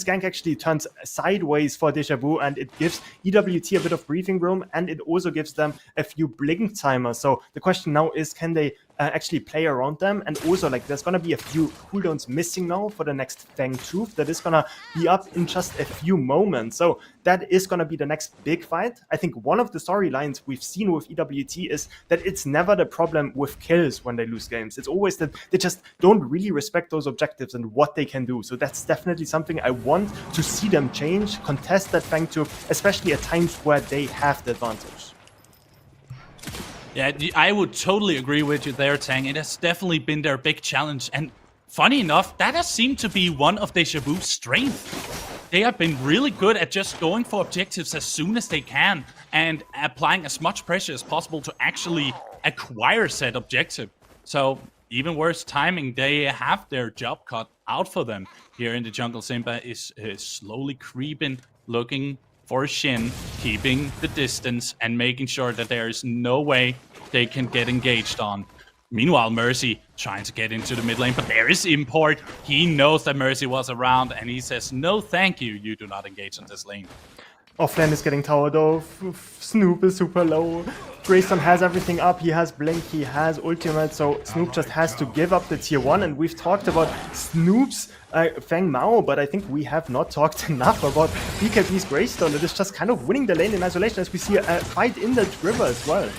gank actually turns sideways for Deja Vu, and it gives EWT a bit of breathing room, and it also gives them a few blink timers. So the question now is, can they actually play around them? And also, like, there's gonna be a few cooldowns missing now for the next Fang Tooth that is gonna be up in just a few moments. So that is gonna be the next big fight. I think one of the storylines we've seen with EWT is that it's never the problem with kills when they lose games. It's always that they just don't really respect those objectives and what they can do. So that's definitely something I want to see them change, contest that Fang Tooth, especially at times where they have the advantage. Yeah, I would totally agree with you there, Tang. It has definitely been their big challenge. And funny enough, that has seemed to be one of Deja Vu's strengths. They have been really good at just going for objectives as soon as they can and applying as much pressure as possible to actually acquire said objective. So even worse timing, they have their job cut out for them. Here in the jungle, Simba is slowly creeping, looking for Shin, keeping the distance and making sure that there is no way they can get engaged on. Meanwhile, Mercy trying to get into the mid lane, but there is Import. He knows that Mercy was around, and he says, no thank you, you do not engage on this lane. Offlane is getting towered off, Snoop is super low, Greystone has everything up, he has Blink, he has Ultimate, so Snoop just has to give up the tier 1, and we've talked about Snoop's Fang Mao, but I think we have not talked enough about BKB's Greystone that is just kind of winning the lane in isolation, as we see a fight in the river as well.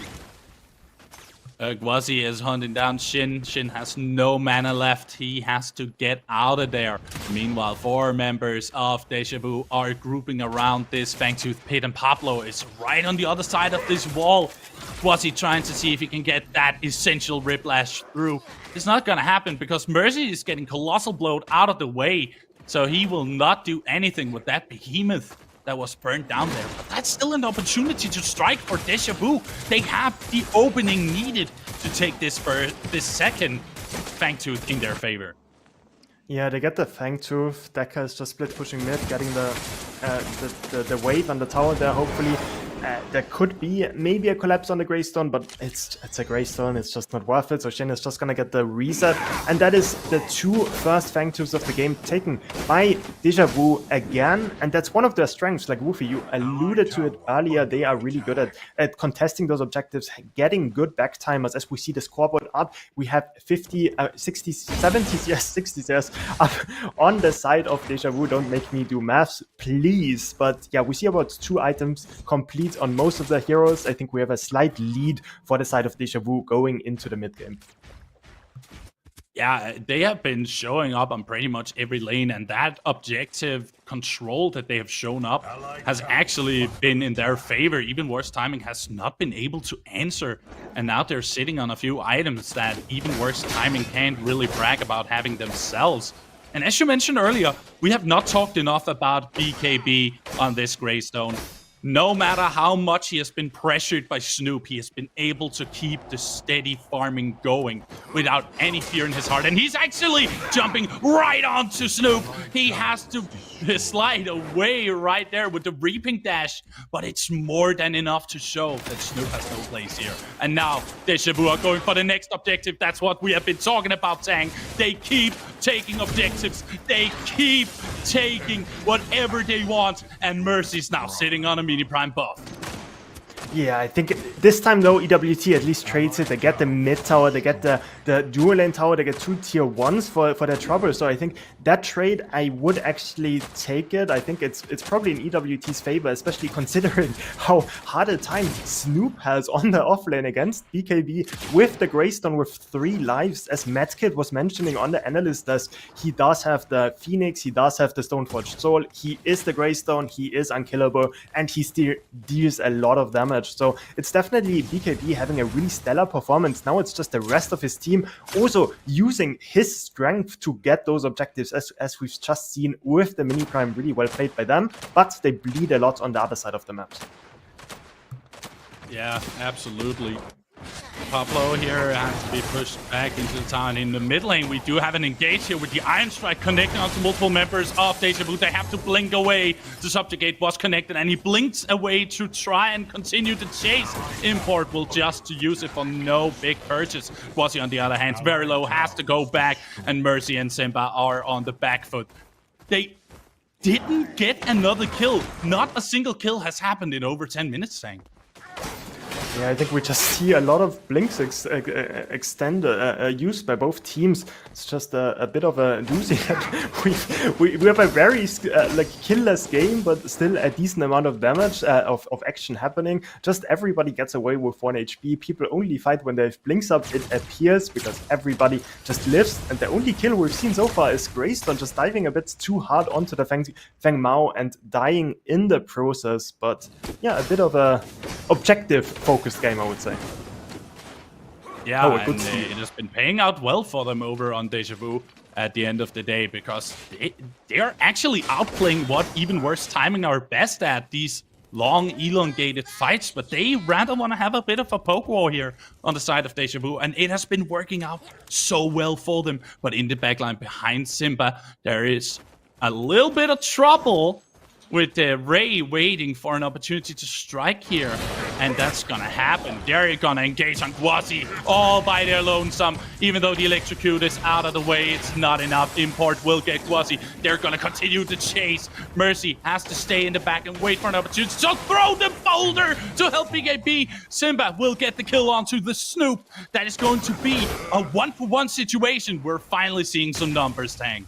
Guazi is hunting down Shin. Shin has no mana left. He has to get out of there. Meanwhile, 4 members of Deja Vu are grouping around this Fangtooth pit, and Pablo is right on the other side of this wall. Guazi trying to see if he can get that essential Whiplash through. It's not gonna happen because Mercy is getting Colossal Blowed out of the way, so he will not do anything with that behemoth that was burned down there. But that's still an opportunity to strike for Deja Vu. They have the opening needed to take this second Fangtooth in their favor. Yeah, they get the Fangtooth. Deca is just split pushing mid, getting the wave on the tower there, hopefully. There could be maybe a collapse on the Greystone, but it's a Greystone, it's just not worth it, so Shin is just gonna get the reset, and that is the 2 first Fangtooths of the game taken by Deja Vu again, and that's one of their strengths. Like Woofy, you alluded to it earlier, they are really good at contesting those objectives, getting good backtimers. As we see the scoreboard up, we have 50, 60, 70, yes, 60 yes, up on the side of Deja Vu. Don't make me do maths, please. But yeah, we see about 2 items complete on most of the heroes. I think we have a slight lead for the side of Deja Vu going into the mid game. Yeah, they have been showing up on pretty much every lane, and that objective control that they have shown up has actually been in their favor. Even Worse Timing has not been able to answer, and now they're sitting on a few items that Even Worse Timing can't really brag about having themselves. And as you mentioned earlier, we have not talked enough about BKB on this Greystone. No matter how much he has been pressured by Snoop, he has been able to keep the steady farming going without any fear in his heart. And he's actually jumping right onto Snoop. He has to slide away right there with the Reaping Dash, but it's more than enough to show that Snoop has no place here. And now Deja Vu are going for the next objective. That's what we have been talking about, Tang. They keep taking objectives. They keep taking whatever they want. And Mercy's now sitting on a mini prime buff. Yeah, I think this time though, EWT at least trades it. They get the mid tower, they get the dual lane tower, they get 2 tier 1s for their trouble. So I think that trade, I would actually take it. I think it's probably in EWT's favor, especially considering how hard a time Snoop has on the offlane against BKB with the Greystone with 3 lives. As Madkid was mentioning on the analyst desk, he does have the Phoenix, he does have the Stoneforged Soul, he is the Greystone, he is unkillable, and he still deals a lot of damage. So it's definitely BKB having a really stellar performance. Now it's just the rest of his team also using his strength to get those objectives, as we've just seen with the mini prime. Really well played by them, but they bleed a lot on the other side of the map. Yeah, absolutely. Pablo here has to be pushed back into the town. In the mid lane, we do have an engage here with the Iron Strike connecting onto multiple members of Deja Vu. They have to blink away. The Subjugate was connected, and he blinks away to try and continue the chase. Import will just use it for no big purchase. Quasi, on the other hand, very low, has to go back, and Mercy and Simba are on the back foot. They didn't get another kill. Not a single kill has happened in over 10 minutes, Sang. Yeah, I think we just see a lot of blinks used by both teams. It's just a bit of a doozy. we have a very killless game, but still a decent amount of damage of action happening. Just everybody gets away with 1 HP. People only fight when they have blinks up, it appears, because everybody just lives. And the only kill we've seen so far is Greystone just diving a bit too hard onto the Feng Mao and dying in the process. But yeah, a bit of a objective focus game, I would say. Yeah, and it has been paying out well for them over on Deja Vu at the end of the day, because they're actually outplaying what Even Worse Timing are best at, these long, elongated fights, but they rather want to have a bit of a poke war here on the side of Deja Vu, and it has been working out so well for them. But in the backline behind Simba, there is a little bit of trouble with Ray waiting for an opportunity to strike here, and that's gonna happen. They're gonna engage on Quasi all by their lonesome. Even though the electrocute is out of the way, it's not enough. Import will get Quasi. They're gonna continue the chase. Mercy has to stay in the back and wait for an opportunity to throw the boulder to help BKB. Simba will get the kill onto the Snoop. That is going to be a 1-for-1 situation. We're finally seeing some numbers, Tang.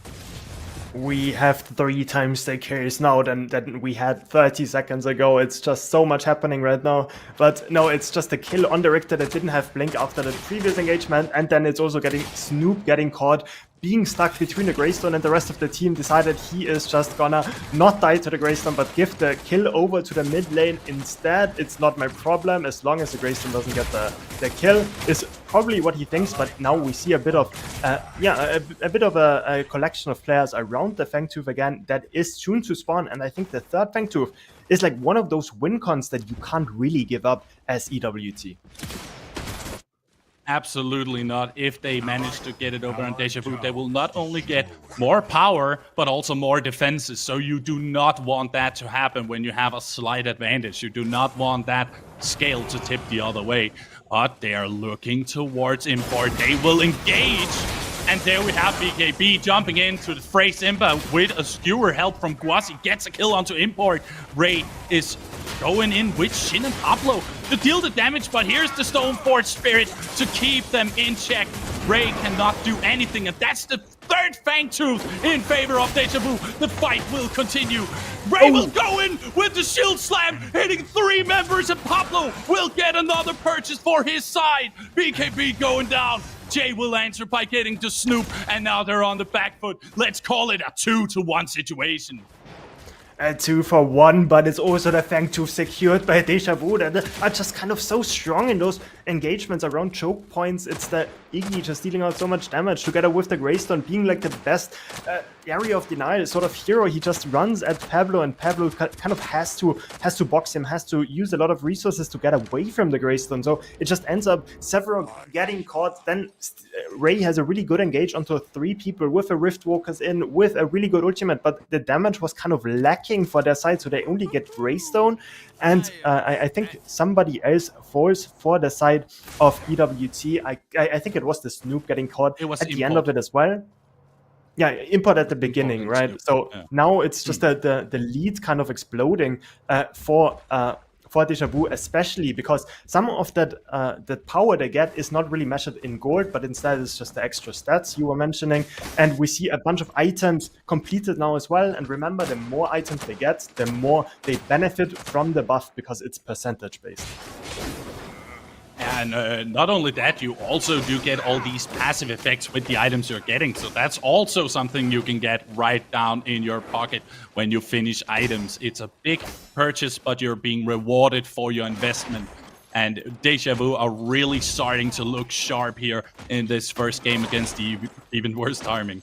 we have 3 times the kills now than we had 30 seconds ago. It's just so much happening right now. But no, it's just a kill on the Richter that didn't have blink after the previous engagement, and then it's also getting Snoop getting caught, being stuck between the Greystone, and the rest of the team decided he is just gonna not die to the Greystone but give the kill over to the mid lane instead. It's not my problem as long as the Greystone doesn't get the kill, is probably what he thinks. But now we see a bit of a bit of a collection of players around the Fangtooth again that is tuned to spawn, and I think the third Fangtooth is like one of those win cons that you can't really give up as EWT. Absolutely not. If they manage to get it over on Deja Vu, they will not only get more power, but also more defenses. So you do not want that to happen when you have a slight advantage. You do not want that scale to tip the other way. But they are looking towards import. They will engage. And there we have BKB jumping into the Phrase Imba with a skewer help from Guasi. Gets a kill onto import. Ray is going in with Shin and Pablo to deal the damage, but here's the Stoneforge Spirit to keep them in check. Ray cannot do anything, and that's the third Fangtooth in favor of Deja Vu. The fight will continue. Ray will go in with the Shield Slam, hitting 3 members, and Pablo will get another purchase for his side. BKB going down. Jay will answer by getting to Snoop, and now they're on the back foot. Let's call it a 2-1 situation. A 2-for-1, but it's also the Fangtooth secured by Deja Vu that are just kind of so strong in those engagements around choke points. It's the Iggy just dealing out so much damage together with the Greystone being like the best area of denial sort of hero. He just runs at Pablo, and Pablo kind of has to box him, has to use a lot of resources to get away from the Greystone. So it just ends up several getting caught. Then Ray has a really good engage onto 3 people with a Rift Walkers in, with a really good ultimate, but the damage was kind of lacking for their side, so they only get Greystone. And I think somebody else falls for the side of EWT. I think it was the Snoop getting caught at the end of it as well. Yeah, import at the beginning, right? So now it's just the lead kind of exploding for Deja Vu, especially because some of that power they get is not really measured in gold, but instead it's just the extra stats you were mentioning. And we see a bunch of items completed now as well. And remember, the more items they get, the more they benefit from the buff because it's percentage based. And not only that, you also do get all these passive effects with the items you're getting. So that's also something you can get right down in your pocket when you finish items. It's a big purchase, but you're being rewarded for your investment. And Deja Vu are really starting to look sharp here in this first game against the even worse timing.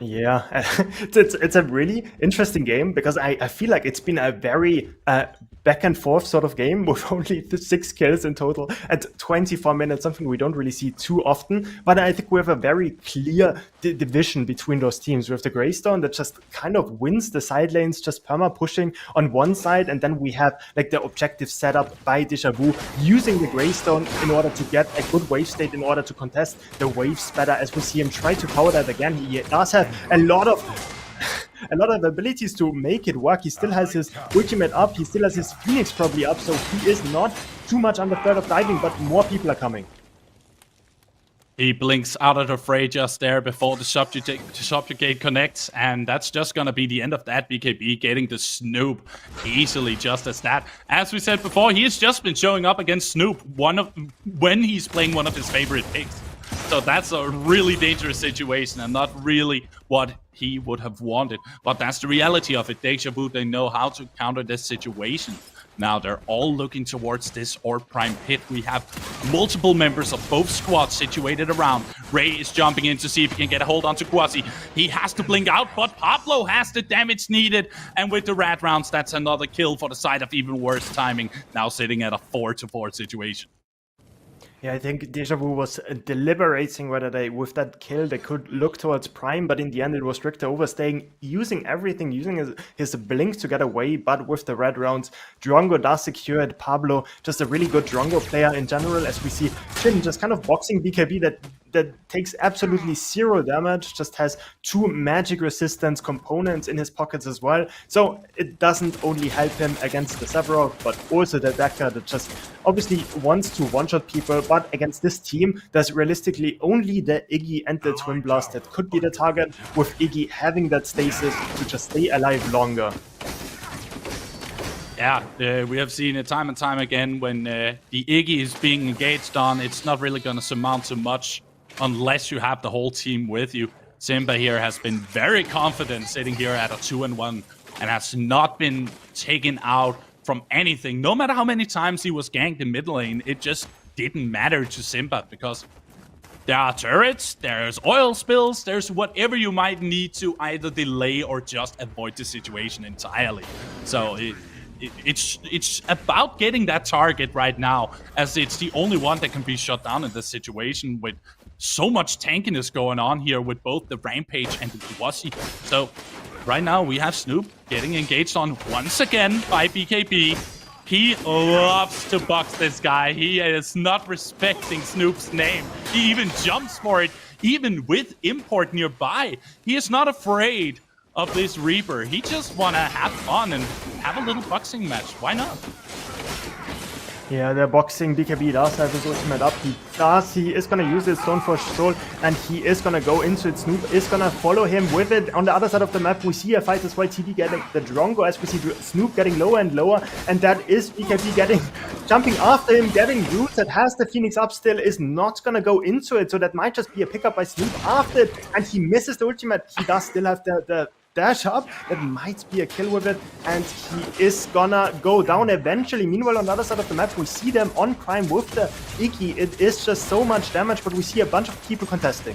Yeah, it's a really interesting game because I feel like it's been a very back and forth sort of game with only 6 kills in total at 24 minutes, something we don't really see too often. But I think we have a very clear division between those teams. We have the Greystone that just kind of wins the side lanes, just perma pushing on one side, and then we have like the objective set up by Deja Vu using the Greystone in order to get a good wave state in order to contest the waves better. As we see him try to power that again, he does have a lot of abilities to make it work. He still has his ultimate up, he still has his Phoenix probably up, so he is not too much under threat of diving, but more people are coming. He blinks out of the fray just there before the subjugate connects, and that's just gonna be the end of that. BKB getting the Snoop easily just as that. As we said before, he has just been showing up against Snoop when he's playing one of his favorite picks. So that's a really dangerous situation and not really what he would have wanted. But that's the reality of it. Deja Vu, they know how to counter this situation. Now they're all looking towards this Orb Prime pit. We have multiple members of both squads situated around. Ray is jumping in to see if he can get a hold onto Quasi. He has to blink out, but Pablo has the damage needed. And with the rat rounds, that's another kill for the side of even worse timing. Now sitting at a 4-4 situation. Yeah, I think Deja Vu was deliberating whether they, with that kill, they could look towards Prime, but in the end it was Richter overstaying, using everything, using his blink to get away, but with the red rounds, Drongo does secure it. Pablo, just a really good Drongo player in general, as we see Shin just kind of boxing BKB that that takes absolutely 0 damage, just has 2 magic resistance components in his pockets as well. So it doesn't only help him against the Sephiroth, but also the Decker that just obviously wants to one-shot people. But against this team, there's realistically only the Iggy and the Twin Blast that could be the target, with Iggy having that stasis to just stay alive longer. Yeah, we have seen it time and time again when the Iggy is being engaged on. It's not really going to surmount to much unless you have the whole team with you. Simba here has been very confident sitting here at a 2-1 and has not been taken out from anything. No matter how many times he was ganked in mid lane, it just didn't matter to Simba because there are turrets, there's oil spills, there's whatever you might need to either delay or just avoid the situation entirely. So it's about getting that target right now, as it's the only one that can be shut down in this situation with so much tankiness going on here with both the Rampage and the Dwasi. So right now we have Snoop getting engaged on once again by BKB. He loves to box this guy. He is not respecting Snoop's name. He even jumps for it, even with import nearby. He is not afraid of this Reaper. He just want to have fun and have a little boxing match. Why not? Yeah, they're boxing. BKB does have his ultimate up. He is going to use his Stoneforge Soul, and he is going to go into it. Snoop is going to follow him with it. On the other side of the map, we see a fight as well. TD getting the Drongo, as we see Snoop getting lower and lower, and that is BKB jumping after him, getting Roots that has the Phoenix up still, is not going to go into it, so that might just be a pickup by Snoop after it, and he misses the ultimate. He does still have the dash up. That might be a kill with it, and he is gonna go down eventually. Meanwhile, on the other side of the map, we see them on Prime with the Iggy. It is just so much damage, but we see a bunch of people contesting.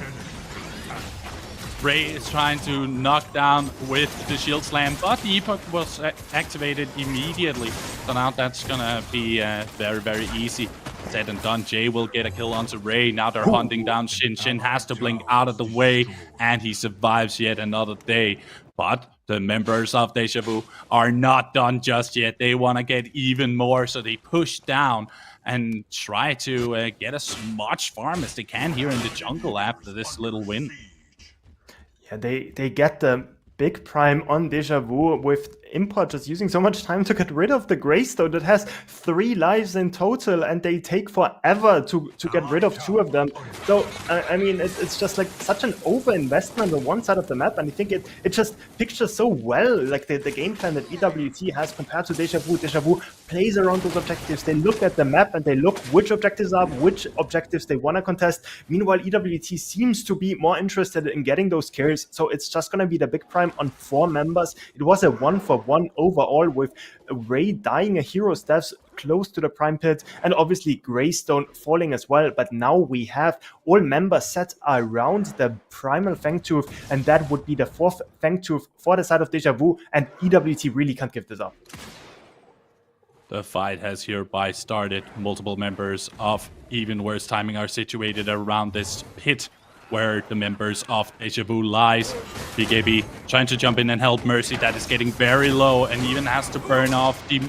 Ray is trying to knock down with the Shield Slam, but the Epoch was activated immediately. So now that's gonna be very, very easy. Said and done. Jay will get a kill onto Ray. Now they're hunting down Shin. Shin has to blink out of the way, and he survives yet another day. But the members of Deja Vu are not done just yet. They want to get even more, so they push down and try to get as much farm as they can here in the jungle after this little win. Yeah, they get the big prime on Deja Vu with Import just using so much time to get rid of the Greystone that has 3 lives in total, and they take forever to get rid of 2 of them. So I mean, it's just like such an over investment on one side of the map, and I think it just pictures so well like the game plan that EWT has compared to Deja Vu. Deja Vu plays around those objectives. They look at the map and they look which objectives are which objectives they want to contest. Meanwhile, EWT seems to be more interested in getting those kills, so it's just going to be the big prime on 4 members. It was a 1-for-1 overall, with Ray dying a hero's death close to the prime pit, and obviously Greystone falling as well. But now we have all members set around the primal Fangtooth, and that would be the 4th Fangtooth for the side of Deja Vu, and EWT really can't give this up. The fight has hereby started. Multiple members of Even Worse Timing are situated around this pit where the members of Deja Vu lies. BKB trying to jump in and help Mercy, that is getting very low and even has to burn off the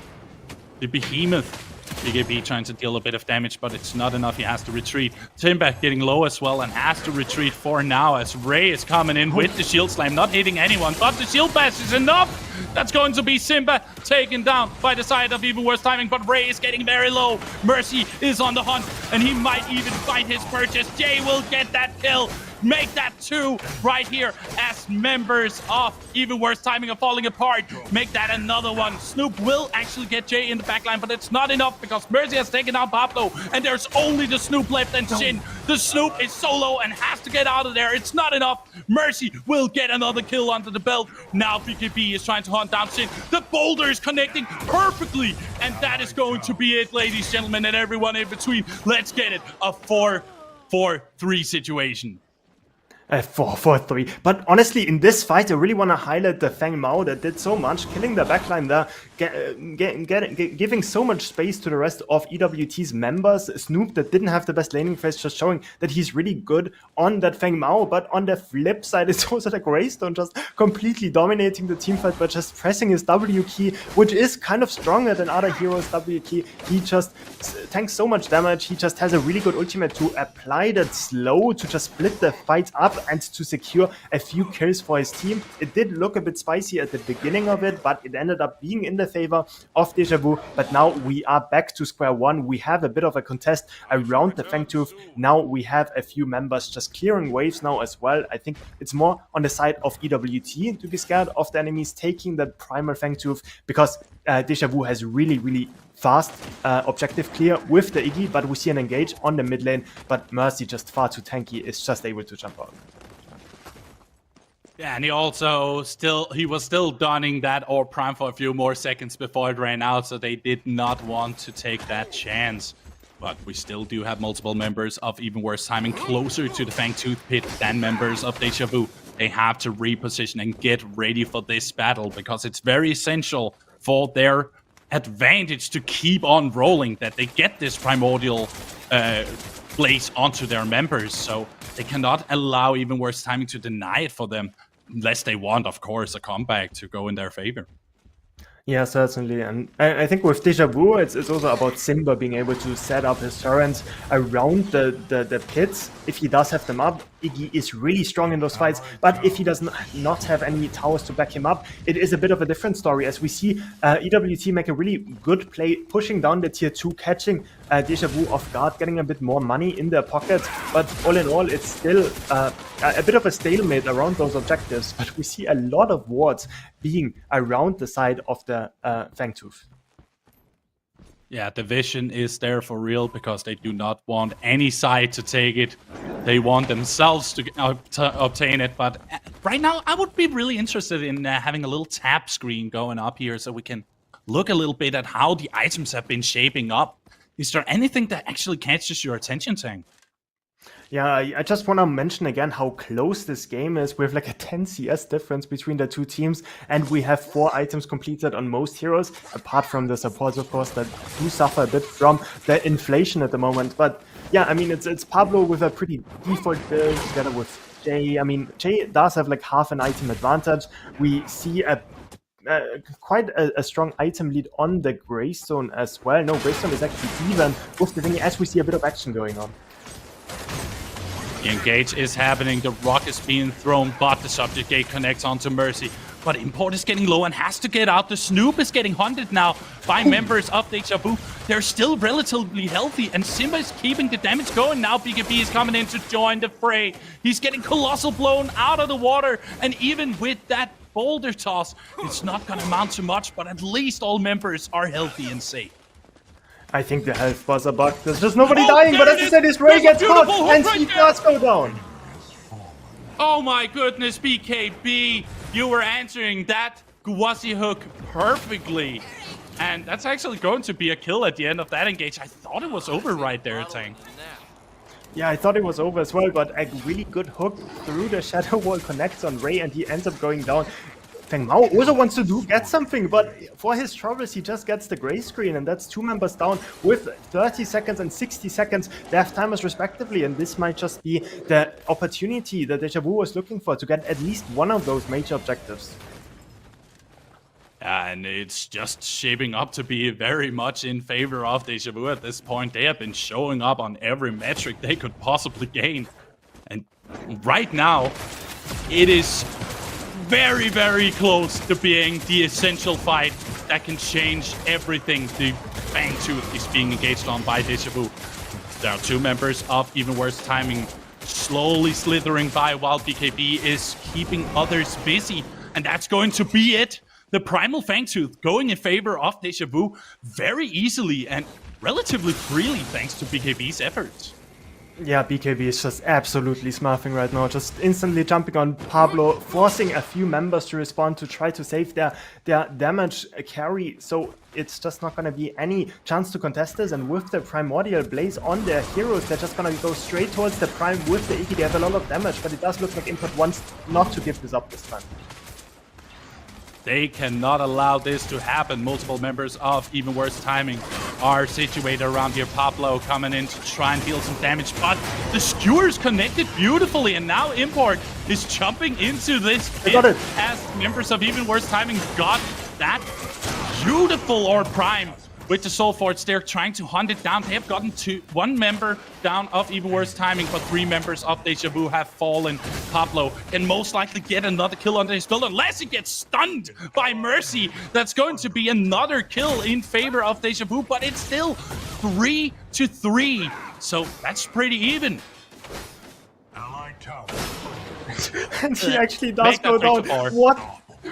behemoth. BKB trying to deal a bit of damage, but it's not enough. He has to retreat. Timber getting low as well and has to retreat for now as Ray is coming in with the Shield Slam, not hitting anyone, but the Shield Bash is enough. That's going to be Simba taken down by the side of Even Worse Timing, but Ray is getting very low. Mercy is on the hunt, and he might even find his purchase. Jay will get that kill. Make that 2 right here as members of Even Worse Timing are falling apart. Make that another one. Snoop will actually get Jay in the backline, but it's not enough because Mercy has taken out Pablo, and there's only the Snoop left and Shin. The Snoop is solo and has to get out of there. It's not enough. Mercy will get another kill under the belt. Now BKB is trying to hunt down Shin. The boulder is connecting perfectly, and that is going to be it, ladies, gentlemen, and everyone in between. Let's get it. A 4-4-3 situation. 4-3. But honestly, in this fight, I really want to highlight the Feng Mao that did so much, killing the backline there, giving so much space to the rest of EWT's members. Snoop that didn't have the best laning phase, just showing that he's really good on that Feng Mao. But on the flip side, it's also the Greystone just completely dominating the team fight by just pressing his W key, which is kind of stronger than other heroes' W key. He just tanks so much damage. He just has a really good ultimate to apply that slow to just split the fight up and to secure a few kills for his team. It did look a bit spicy at the beginning of it, but it ended up being in the favor of Deja Vu. But now we are back to square one. We have a bit of a contest around the Fangtooth. Now we have a few members just clearing waves now as well. I think it's more on the side of EWT to be scared of the enemies taking the primal Fangtooth, because Deja Vu has really fast objective clear with the Iggy, but we see an engage on the mid lane, but Mercy, just far too tanky, is just able to jump out. Yeah, and he was still donning that orb prime for a few more seconds before it ran out, so they did not want to take that chance. But we still do have multiple members of Even Worse Timing closer to the Fangtooth pit than members of Deja Vu. They have to reposition and get ready for this battle, because it's very essential for their advantage to keep on rolling, that they get this primordial blaze onto their members, so they cannot allow Even Worse Timing to deny it for them, unless they want, of course, a comeback to go in their favor. Yeah, certainly. And I think with Deja Vu, it's also about Simba being able to set up his turrets around the pits. If he does have them up, Iggy is really strong in those fights. But if he does not have any towers to back him up, it is a bit of a different story, as we see EWT make a really good play, pushing down the tier 2, catching Deja Vu off guard, getting a bit more money in their pocket. But all in all, it's still a bit of a stalemate around those objectives. But we see a lot of wards being around the side of the Fangtooth. Yeah, the vision is there for real, because they do not want any side to take it. They want themselves to obtain it. But right now, I would be really interested in having a little tap screen going up here, so we can look a little bit at how the items have been shaping up. Is there anything that actually catches your attention, Tang? Yeah, I just want to mention again how close this game is. We have like a 10 CS difference between the two teams, and we have 4 items completed on most heroes, apart from the supports, of course, that do suffer a bit from the inflation at the moment. But yeah, I mean, it's Pablo with a pretty default build together with Jay. I mean, Jay does have like half an item advantage. We see quite a strong item lead on the Greystone as well. No, Greystone is actually even with the thing, as we see a bit of action going on. The engage is happening, the rock is being thrown, but the subject gate connects onto Mercy. But Import is getting low and has to get out. The Snoop is getting hunted now by members of Deja Vu. They're still relatively healthy, and Simba is keeping the damage going. Now BKB is coming in to join the fray. He's getting Colossal blown out of the water, and even with that boulder toss, it's not going to amount to much, but at least all members are healthy and safe. I think the health bars are bugged. There's just nobody dying, but as I said, this Ray gets caught, and he does go down. Oh my goodness, BKB, you were answering that Guasi hook perfectly. And that's actually going to be a kill at the end of that engage. I thought it was over right there, Tang. Yeah, I thought it was over as well, but a really good hook through the shadow wall connects on Ray, and he ends up going down. Feng Mao also wants to get something, but for his troubles, he just gets the gray screen, and that's 2 members down with 30 seconds and 60 seconds left timers respectively, and this might just be the opportunity that Deja Vu was looking for to get at least one of those major objectives. And it's just shaping up to be very much in favor of Deja Vu at this point. They have been showing up on every metric they could possibly gain. And right now, it is very, very close to being the essential fight that can change everything. The Fangtooth is being engaged on by Deja Vu. There are 2 members of Even Worse Timing slowly slithering by while BKB is keeping others busy. And that's going to be it. The Primal Fangtooth going in favor of Deja Vu very easily and relatively freely thanks to BKB's efforts. Yeah, BKB is just absolutely smurfing right now, just instantly jumping on Pablo, forcing a few members to respond to try to save their damage carry, so it's just not going to be any chance to contest this. And with the Primordial Blaze on their heroes, they're just going to go straight towards the Prime with the Iggy. They have a lot of damage, but it does look like Import wants not to give this up this time. They cannot allow this to happen. Multiple members of Even Worse Timing are situated around here. Pablo coming in to try and deal some damage, but the skewers connected beautifully, and now Import is jumping into this pit as members of Even Worse Timing got that beautiful Orb Prime with the Soul Forge. They're trying to hunt it down. They have gotten one member down of Even Worse Timing, but 3 members of Deja Vu have fallen. Pablo can most likely get another kill under his belt unless he gets stunned by Mercy. That's going to be another kill in favor of Deja Vu, but it's still 3-3. So that's pretty even. And he actually does go down.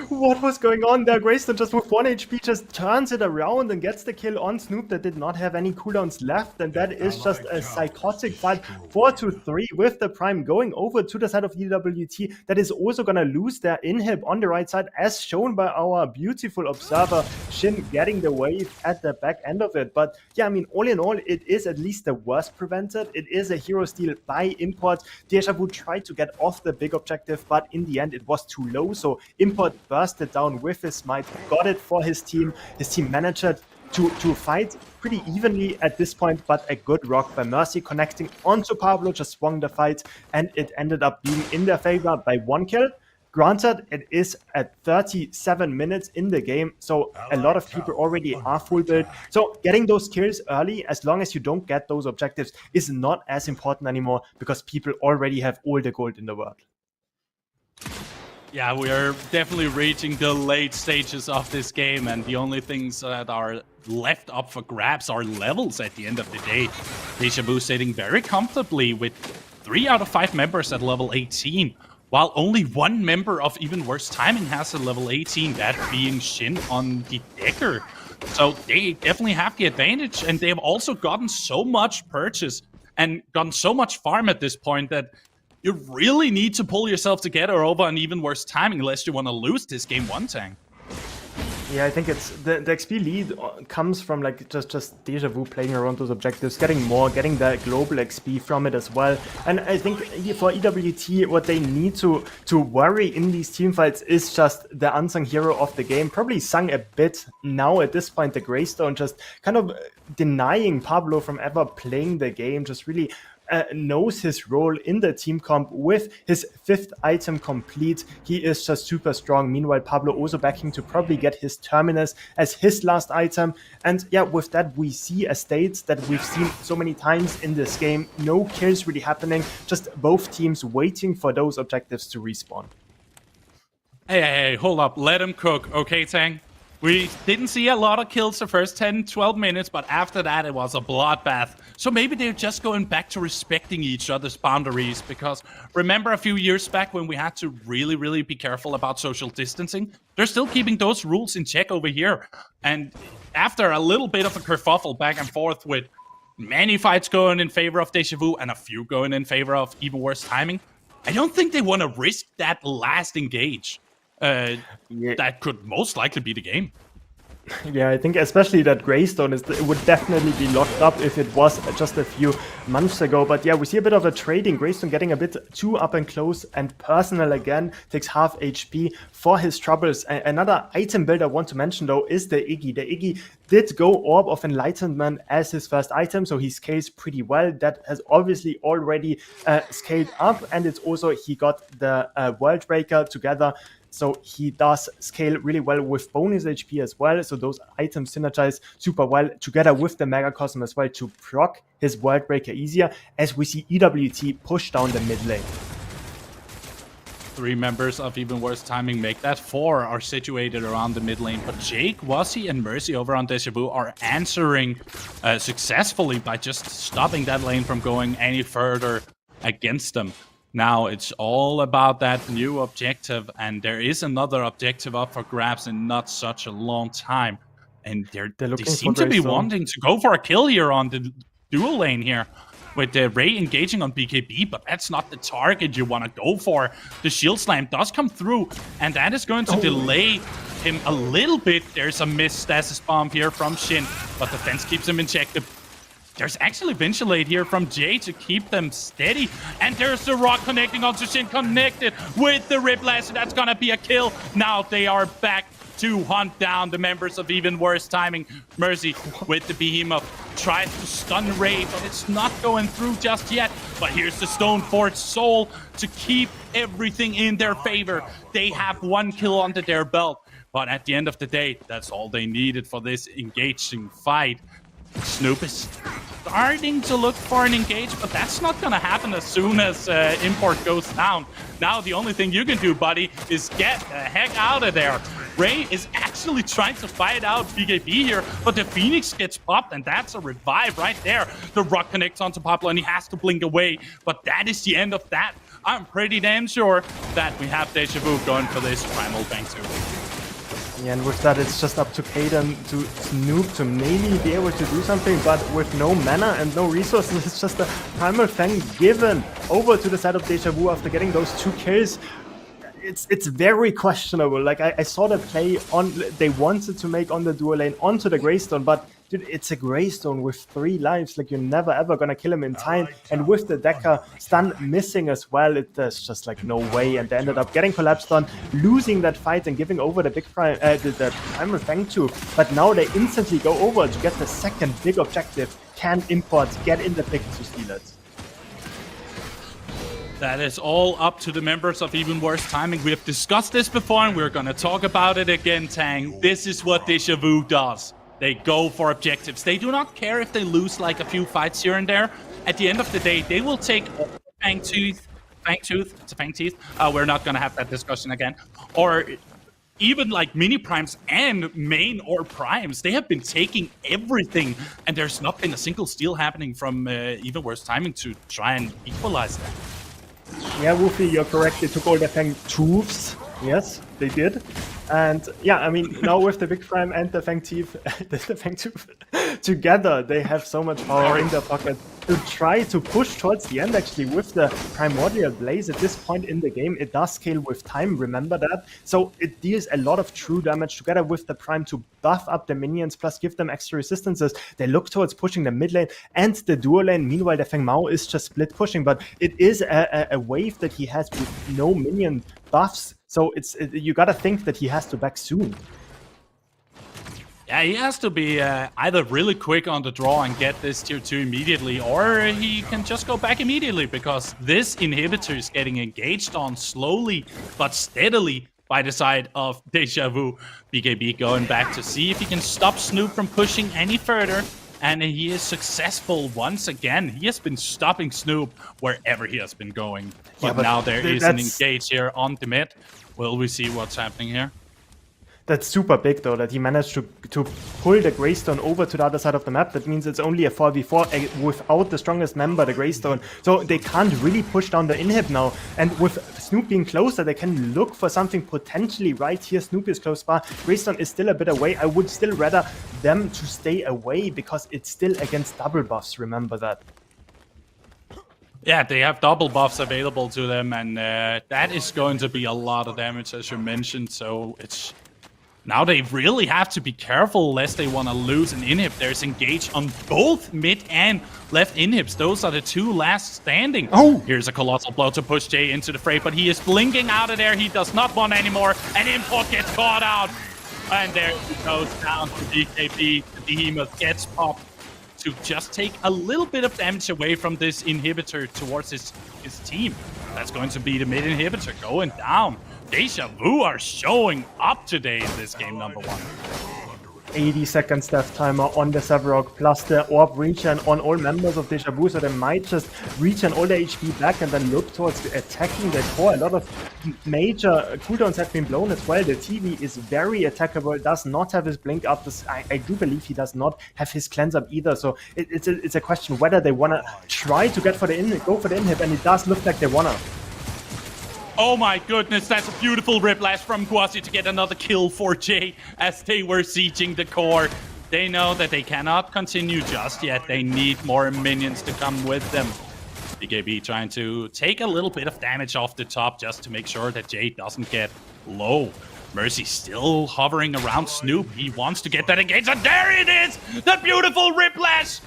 What was going on there? Greystone just with 1 HP just turns it around and gets the kill on Snoop that did not have any cooldowns left, and that is just a psychotic fight. 4-3 with the Prime going over to the side of EWT. That is also going to lose their inhib on the right side, as shown by our beautiful observer Shin getting the wave at the back end of it. But yeah, I mean, all in all, it is at least the worst prevented. It is a hero steal by Import. Deja Vu tried to get off the big objective, but in the end it was too low, so Import bursted down with his smite, got it for his team. His team managed to fight pretty evenly at this point, but a good rock by Mercy connecting onto Pablo just swung the fight, and it ended up being in their favor by 1 kill. Granted, it is at 37 minutes in the game, so a lot of people already are full build. So getting those kills early, as long as you don't get those objectives, is not as important anymore, because people already have all the gold in the world. Yeah, we are definitely reaching the late stages of this game, and the only things that are left up for grabs are levels at the end of the day. Deja Vu sitting very comfortably with 3 out of 5 members at level 18, while only 1 member of Even Worse Timing has a level 18, that being Shin on the Decker. So they definitely have the advantage, and they have also gotten so much purchase and gotten so much farm at this point that you really need to pull yourself together over an Even Worse Timing unless you want to lose this game 1 tank. Yeah, I think it's the XP lead comes from like just Deja Vu playing around those objectives, getting the global XP from it as well. And I think for EWT, what they need to worry in these teamfights is just the unsung hero of the game. Probably sung a bit now at this point, the Greystone, just kind of denying Pablo from ever playing the game, just really knows his role in the team comp with his 5th item complete. He is just super strong. Meanwhile, Pablo also backing to probably get his Terminus as his last item. And yeah, with that, we see a state that we've seen so many times in this game. No kills really happening, just both teams waiting for those objectives to respawn. Hey, hold up. Let him cook, okay, Tang? We didn't see a lot of kills the first 10-12 minutes, but after that it was a bloodbath. So maybe they're just going back to respecting each other's boundaries, because remember a few years back when we had to really be careful about social distancing? They're still keeping those rules in check over here. And after a little bit of a kerfuffle back and forth with many fights going in favor of Deja Vu and a few going in favor of Even Worse Timing, I don't think they want to risk that last engage. That could most likely be the game. Yeah, I think especially that Greystone would definitely be locked up if it was just a few months ago. But yeah, we see a bit of a trading. Greystone getting a bit too up and close and personal again. Takes half HP for his troubles. Another item build I want to mention though is the Iggy. The Iggy did go Orb of Enlightenment as his first item, so he scales pretty well. That has obviously already scaled up, and it's also he got the World Breaker together. So he does scale really well with bonus HP as well. So those items synergize super well together with the Megacosm as well to proc his World Breaker easier, as we see EWT push down the mid lane. 3 members of Even Worse Timing make that. 4 are situated around the mid lane. But Jake, Wazzy, and Mercy over on Deja Vu are answering successfully by just stopping that lane from going any further against them. Now it's all about that new objective, and there is another objective up for grabs in not such a long time. And they seem to be wanting to go for a kill here on the dual lane here. with Ray engaging on BKB, but that's not the target you want to go for. The shield slam does come through, and that is going to delay him a little bit. There's a missed stasis bomb here from Shin, but the fence keeps him in check. There's actually Ventilate here from Jay to keep them steady. And there's the rock connecting onto Shin, connected with the Whiplash. That's gonna be a kill. Now they are back to hunt down the members of Even Worse Timing. Mercy with the Behemoth tries to stun Ray, but it's not going through just yet. But here's the Stoneforge Soul to keep everything in their favor. They have 1 kill under their belt. But at the end of the day, that's all they needed for this engaging fight. Snoop is starting to look for an engage, but that's not going to happen as soon as import goes down. Now the only thing you can do, buddy, is get the heck out of there. Ray is actually trying to fight out BKB here, but the Phoenix gets popped, and that's a revive right there. The rock connects onto Pablo, and he has to blink away, but that is the end of that. I'm pretty damn sure that we have Deja Vu going for this Primal Bank 2. Yeah, and with that, it's just up to Kaden to Snoop to maybe be able to do something, but with no mana and no resources, it's just a Primal Fang given over to the side of Deja Vu after getting those 2 kills. It's very questionable. Like, I saw the play on they wanted to make on the dual lane onto the Greystone, but dude, it's a Greystone with 3 lives. Like, you're never ever gonna kill him in time. And with the Decker stun missing as well, there's just like no way. And they ended up getting collapsed on, losing that fight and giving over the big the Primal Fang 2. But now they instantly go over to get the second big objective. Can imports get in the pick to steal it? That is all up to the members of Even Worse Timing. We have discussed this before, and we're going to talk about it again, Tang. This is what Deja Vu does. They go for objectives. They do not care if they lose like a few fights here and there. At the end of the day, they will take Fang Teeth. We're not going to have that discussion again. Or even like mini primes and main or primes. They have been taking everything, and there's not been a single steal happening from Even Worse Timing to try and equalize that. Yeah, Woofy, you're correct. They took all the Fang Tooths. Yes, they did. And yeah, I mean, now with the Big Prime and the Fang Teeth, the Fang Tooth together, they have so much power in their pocket to try to push towards the end, actually, with the Primordial Blaze. At this point in the game, it does scale with time, remember that? So it deals a lot of true damage together with the Prime to buff up the minions, plus give them extra resistances. They look towards pushing the mid lane and the dual lane. Meanwhile, the Feng Mao is just split pushing, but it is a wave that he has with no minion buffs. So you gotta think that he has to back soon. Yeah, he has to be either really quick on the draw and get this tier 2 immediately, or he can just go back immediately, because this inhibitor is getting engaged on slowly but steadily by the side of Deja Vu. BKB going back to see if he can stop Snoop from pushing any further, and he is successful once again. He has been stopping Snoop wherever he has been going. But now there is an engage here on the mid. Will we see what's happening here? That's super big, though, that he managed to pull the Greystone over to the other side of the map. That means it's only a 4v4 without the strongest member, the Greystone. So they can't really push down the inhib now. And with Snoop being closer, they can look for something potentially right here. Snoop is close by. Greystone is still a bit away. I would still rather them to stay away, because it's still against double buffs, remember that. Yeah, they have double buffs available to them, and that is going to be a lot of damage, as you mentioned. So it's now they really have to be careful lest they want to lose an inhib. There's engage on both mid and left inhibs. Those are the 2 last standing. Oh! Here's a colossal blow to push Jay into the fray, but he is blinking out of there. He does not want anymore, and Import gets caught out. And there he goes down to BKB. The Behemoth gets popped to just take a little bit of damage away from this inhibitor towards his team. That's going to be the mid inhibitor going down. Deja Vu are showing up today in this game number 1. 80 seconds death timer on the Sevarog, plus the orb regen on all members of Deja Vu, so they might just regen all their HP back and then look towards attacking the core. A lot of major cooldowns have been blown as well. The TV is very attackable, does not have his blink up. I do believe he does not have his cleanse up either, so it's a question whether they want to try to go for the inhib, and it does look like they want to. Oh my goodness, that's a beautiful Whiplash from Kwasi to get another kill for Jay as they were sieging the core. They know that they cannot continue just yet. They need more minions to come with them. BKB trying to take a little bit of damage off the top just to make sure that Jade doesn't get low. Mercy still hovering around Snoop. He wants to get that engaged, and there it is! The beautiful Whiplash!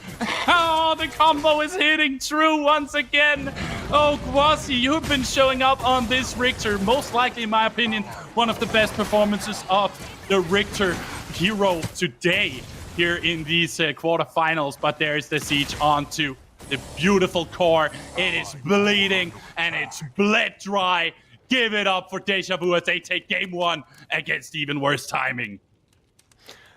Oh, the combo is hitting true once again. Oh, Kwasi, you've been showing up on this Richter. Most likely, in my opinion, one of the best performances of the Richter hero today here in these quarterfinals. But there's the siege onto the beautiful core. It is bleeding, and it's bled dry. Give it up for Deja Vu as they take game 1 against even worse timing.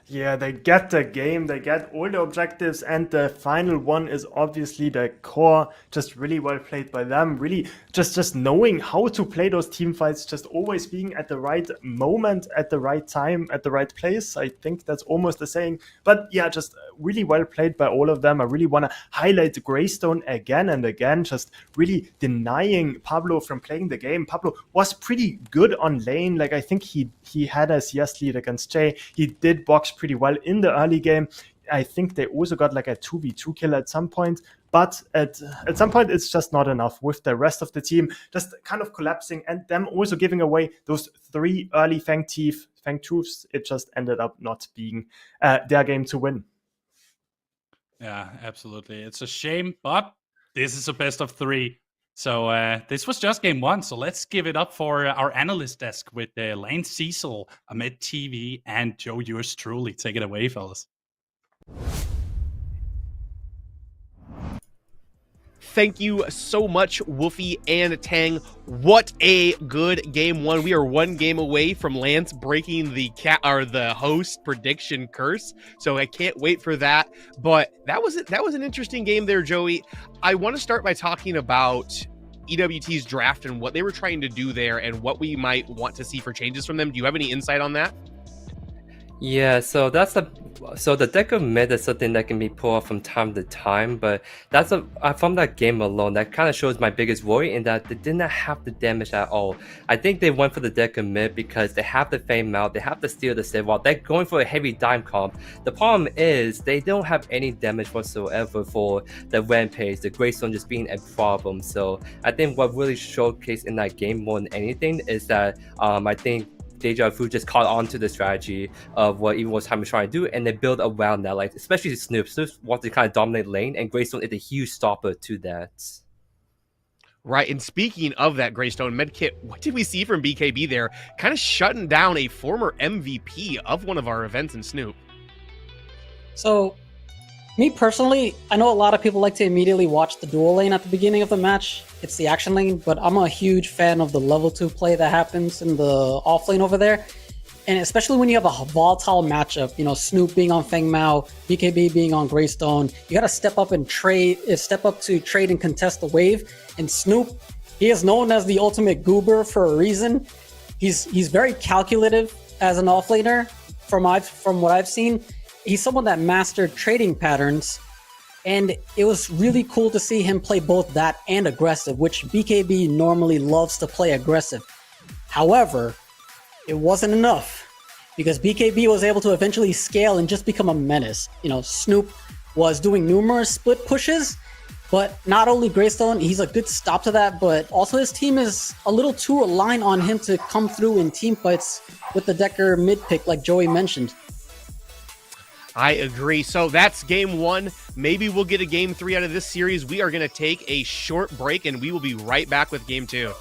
Yeah, they get the game, they get all the objectives, and the final one is obviously the core. Just really well played by them. Really just knowing how to play those team fights, just always being at the right moment, at the right time, at the right place. I think that's almost the saying. But yeah, just really well played by all of them. I really want to highlight Greystone again and again, just really denying Pablo from playing the game. Pablo was pretty good on lane. Like, I think he had a CS lead against Jay. He did box pretty well in the early game. I think they also got like a 2v2 kill at some point, but at some point it's just not enough with the rest of the team just kind of collapsing and them also giving away those 3 early Fang Truths. It just ended up not being their game to win. Yeah, absolutely. It's a shame, but this is a best of 3. So this was just game 1. So let's give it up for our analyst desk with Lane Cecil, Ahmed TV, and Joe, yours truly. Take it away, fellas. Thank you so much, Woofy and Tang. What a good game 1. We are 1 game away from Lance breaking the host prediction curse. So I can't wait for that. But that was an interesting game there, Joey. I want to start by talking about EWT's draft and what they were trying to do there and what we might want to see for changes from them. Do you have any insight on that? Yeah, so the deck of mid is something that can be pulled off from time to time, but from that game alone, that kind of shows my biggest worry in that they did not have the damage at all. I think they went for the deck of mid because they have the Fame out, they have to steal the save while they're going for a heavy dime comp. The problem is they don't have any damage whatsoever for the Rampage, the Greystone just being a problem. So I think what really showcased in that game more than anything is that I think Deja Vu just caught on to the strategy of what Even was trying to do, and they build around that. Like, especially Snoop wants to kind of dominate lane, and Greystone is a huge stopper to that. Right, and speaking of that Greystone medkit, what did we see from BKB there? Kind of shutting down a former MVP of one of our events in Snoop. So, me personally, I know a lot of people like to immediately watch the dual lane at the beginning of the match. It's the action lane, but I'm a huge fan of the level 2 play that happens in the off lane over there. And especially when you have a volatile matchup, you know, Snoop being on Feng Mao, BKB being on Greystone, you got to step up to trade and contest the wave. And Snoop, he is known as the ultimate goober for a reason. He's very calculative as an offlaner from what I've seen. He's someone that mastered trading patterns, and it was really cool to see him play both that and aggressive, which BKB normally loves to play aggressive. However, it wasn't enough because BKB was able to eventually scale and just become a menace. You know, Snoop was doing numerous split pushes, but not only Greystone, he's a good stop to that, but also his team is a little too reliant on him to come through in team fights with the Decker mid pick, like Joey mentioned. I agree. So that's game 1. Maybe we'll get a game 3 out of this series. We are going to take a short break, and we will be right back with game 2.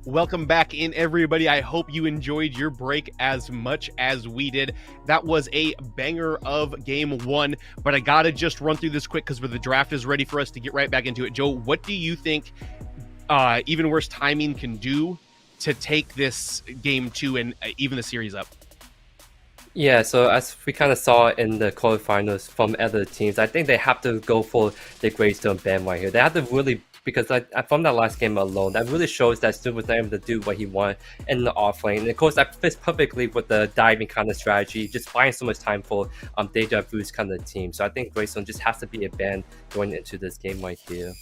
Welcome back in, everybody. I hope you enjoyed your break as much as we did. That was a banger of game one, but I gotta just run through this quick because the draft is ready for us to get right back into it. Joe, what do you think Even Worse Timing can do to take this game two and even the series up? Yeah, so as we kind of saw in the quarterfinals from other teams, I think they have to go for the Greystone ban right here. They have to really, because from that last game alone, that really shows that Snoop was not able to do what he wanted in the off lane. And of course, that fits perfectly with the diving kind of strategy, just buying so much time for Deja Vu's kind of team. So I think Greystone just has to be a ban going into this game right here.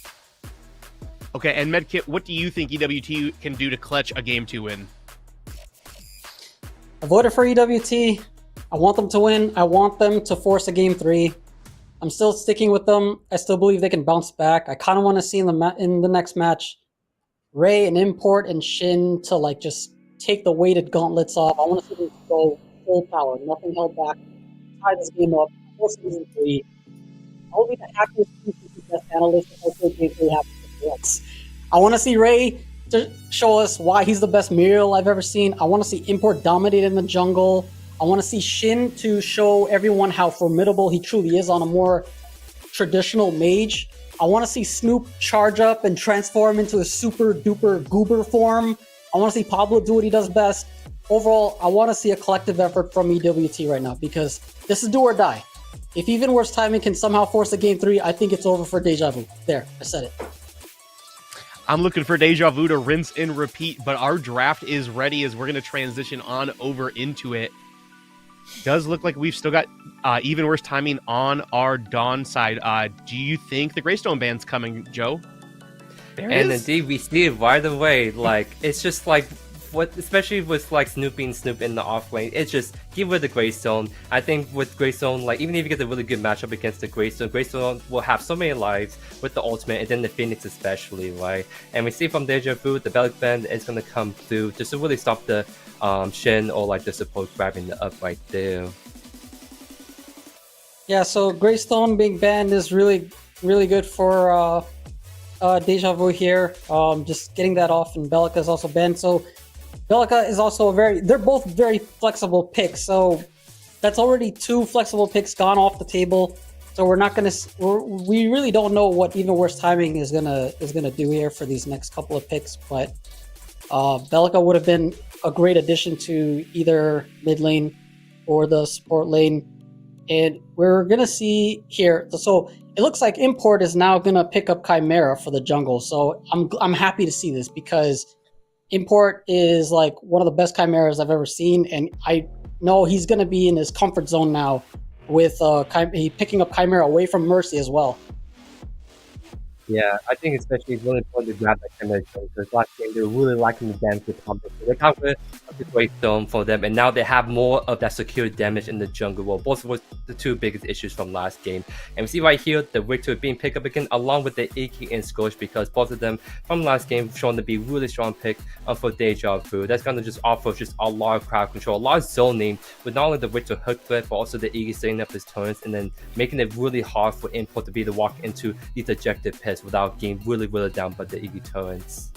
Okay, and Medkit, what do you think EWT can do to clutch a game two win? I voted for EWT. I want them to win. I want them to force a game three. I'm still sticking with them. I still believe they can bounce back. I kind of want to see in the next match, Ray and Import and Shin to like just take the weighted gauntlets off. I want to see them go full power, nothing held back. Tie this game up. Force season three. I'll be the happiest best analyst if I say game three happens. I want to see Ray to show us why he's the best Muriel I've ever seen. I want to see Import dominate in the jungle. I want to see Shin to show everyone how formidable he truly is on a more traditional mage. I want to see Snoop charge up and transform into a super duper goober form. I want to see Pablo do what he does best. Overall, I want to see a collective effort from EWT right now because this is do or die. If Even Worse Timing can somehow force a game three, I think it's over for Deja Vu. There, I said it. I'm looking for Deja Vu to rinse and repeat, but our draft is ready as we're going to transition on over into it. Does look like we've still got Even Worse Timing on our Dawn side. Do you think the Greystone band's coming, Joe? Indeed, we see it right away. Like, it's just like, especially with like Snoop being Snoop in the off lane, it's just give it the Greystone. I think with Greystone, like even if you get a really good matchup against the Greystone will have so many lives with the ultimate, and then the Phoenix especially, right? And we see from Deja Vu, the Bellic band is gonna come through just to really stop the Shin or like the support grabbing the up right there. Yeah, so Greystone being banned is really good for Deja Vu here. Just getting that off, and Bellica is also banned. So Bellica is also they're both very flexible picks. So that's already two flexible picks gone off the table. So we really don't know what Even Worse Timing is gonna do here for these next couple of picks. But Bellica would have been a great addition to either mid lane or the support lane. And we're going to see here, so it looks like Import is now going to pick up Chimera for the jungle. So I'm happy to see this because Import is like one of the best Chimeras I've ever seen. And I know he's going to be in his comfort zone now with picking up Chimera away from Mercy as well. Yeah, I think especially it's really important to grab that Chimera because last game they were really liking the damage with Pumpkin. So they got rid of the Greystone for them, and now they have more of that secure damage in the jungle. Well, both were the two biggest issues from last game. And we see right here the Victor being picked up again along with the Iki and Scorch because both of them from last game shown to be really strong pick for Deja Vu. That's going to just offer just a lot of crowd control, a lot of zoning with not only the Victor hook threat, but also the Iki setting up his turns and then making it really hard for Import to be able to walk into these objective pits without getting really down by the Iggy turrets.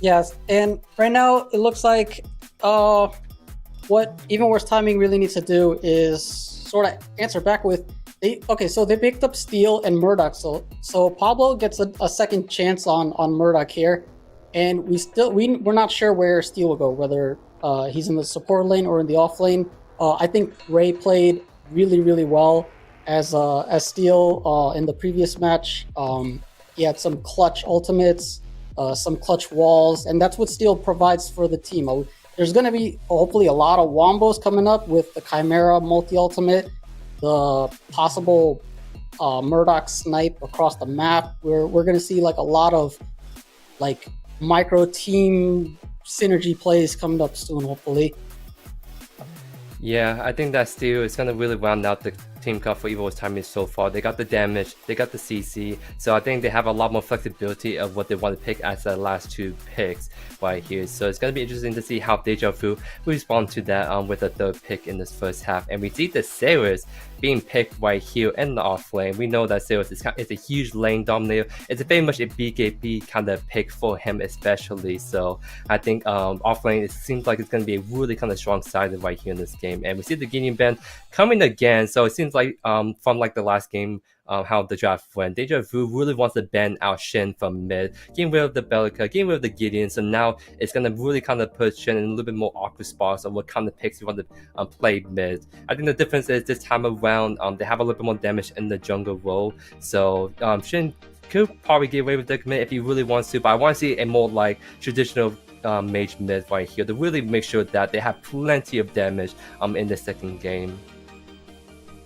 Yes, and right now it looks like what Even Worse Timing really needs to do is sort of answer back with so they picked up Steel and Murdoch, so Pablo gets a second chance on Murdoch here, and we're not sure where Steel will go, whether he's in the support lane or in the off lane. I think Ray played really well as Steel in the previous match. He had some clutch ultimates, some clutch walls, and that's what Steel provides for the team. There's going to be hopefully a lot of wombos coming up with the Chimera multi-ultimate, the possible Murdoch snipe across the map. We're going to see like a lot of like micro team synergy plays coming up soon, hopefully. Yeah, I think that Steel is going to really round out the team cut for Even Worse Timing so far. They got the damage, they got the CC, so I think they have a lot more flexibility of what they want to pick as the last two picks right here. So it's going to be interesting to see how Deja Vu will respond to that with the third pick in this first half. And we see the Sailors being picked right here in the off lane. We know that Zeus is a huge lane dominator. It's very much a BKB kind of pick for him especially. So I think off lane, it seems like it's going to be a really kind of strong side right here in this game. And we see the Gideon ban coming again. So it seems like from like the last game, how the draft went, Deja Vu really wants to ban out Shin from mid, getting rid of the Belica, getting rid of the Gideon. So now it's going to really kind of put Shin in a little bit more awkward spots of what kind of picks you want to play mid. I think the difference is this time around, they have a little bit more damage in the jungle role. So Shin could probably get away with the commit if he really wants to, but I want to see a more like traditional mage mid right here to really make sure that they have plenty of damage in the second game.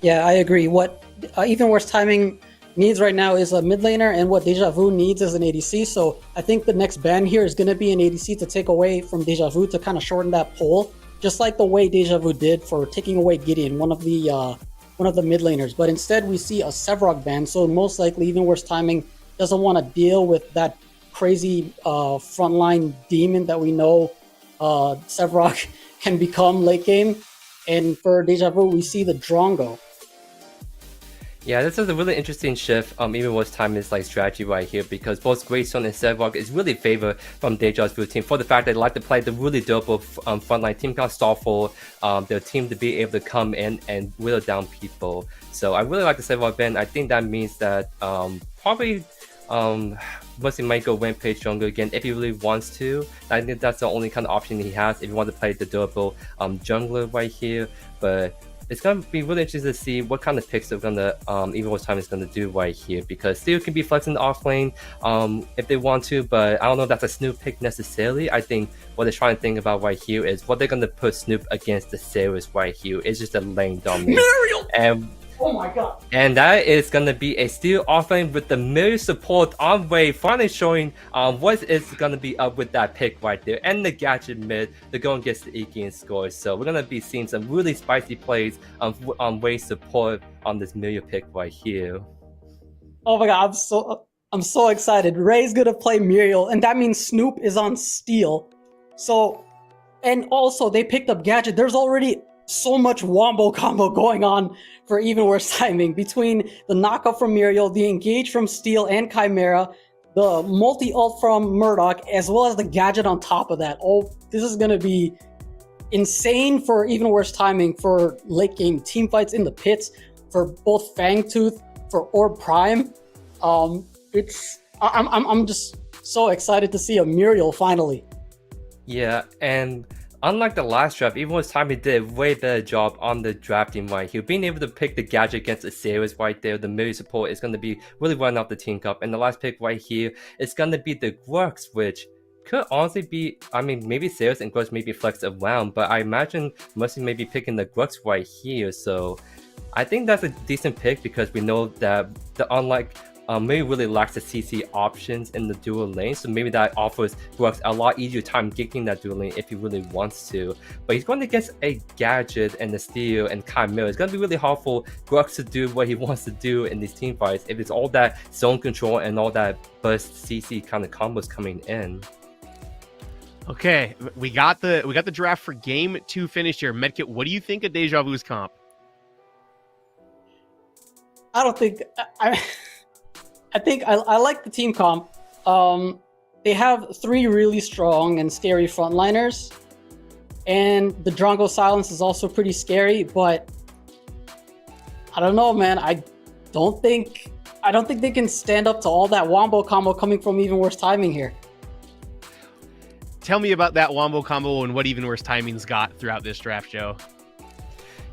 Yeah, I agree. What even worse timing needs right now is a mid laner, and what Deja Vu needs is an ADC. So I think the next ban here is going to be an ADC to take away from Deja Vu to kind of shorten that pull, just like the way Deja Vu did for taking away Gideon, one of the mid laners. But instead, we see a Sevrog ban. So most likely, even worse timing doesn't want to deal with that crazy frontline demon that we know Sevrog can become late game. And for Deja Vu, we see the Drongo. Yeah, this is a really interesting shift, even worse time is like strategy right here, because both Greystone and Sevrog is really favored from Deja's Vu team for the fact they like to play the really dope frontline team kind of stall for their team to be able to come in and whittle down people. So I really like the Sevrog ban. I think that means that probably Mercy might go Rampage jungle again if he really wants to. I think that's the only kind of option he has if you want to play the durable jungler right here. But it's going to be really interesting to see what kind of picks they're going to, even what time is going to do right here, because Steel can be flexing the off lane if they want to, but I don't know if that's a Snoop pick necessarily. I think what they're trying to think about right here is what they're going to put Snoop against the Saris right here. It's just a lane dominance. And oh my god. And that is going to be a Steel offlane with the Mirror support on way, finally showing what is going to be up with that pick right there. And the gadget mid to go and get the Iki and score. So we're going to be seeing some really spicy plays on way support on this Mirror pick right here. Oh my god, I'm so excited. Ray's going to play Muriel, and that means Snoop is on Steel. So, and also they picked up gadget. There's already so much wombo combo going on for even worse timing between the knockup from Muriel, the engage from Steel and Chimera, the multi-ult from Murdoch, as well as the gadget on top of that. Oh, this is going to be insane for even worse timing for late game team fights in the pits for both Fangtooth, for Orb Prime. I'm just so excited to see a Muriel finally. Yeah, and unlike the last draft, even this time he did a way better job on the drafting right here. Being able to pick the gadget against the Saris right there, the Mirror support is going to be really running off the team cup. And the last pick right here is going to be the Grux, which could honestly be, I mean, maybe Saris and Grux maybe flex around, but I imagine Mercy may be picking the Grux right here. So I think that's a decent pick because we know that unlike maybe really lacks the CC options in the dual lane, so maybe that offers Grux a lot easier time getting that dual lane if he really wants to. But he's going against a gadget and the Steel and Chimera. It's going to be really hard for Grux to do what he wants to do in these team fights if it's all that zone control and all that burst CC kind of combos coming in. Okay, we got the draft for game 2 finished here. Medkit, what do you think of Deja Vu's comp? I don't think I think I like the team comp. They have 3 really strong and scary frontliners, and the Drongo Silence is also pretty scary. But I don't know, man. I don't think they can stand up to all that wombo combo coming from even worse timing here. Tell me about that wombo combo and what even worse timing's got throughout this draft, Joe.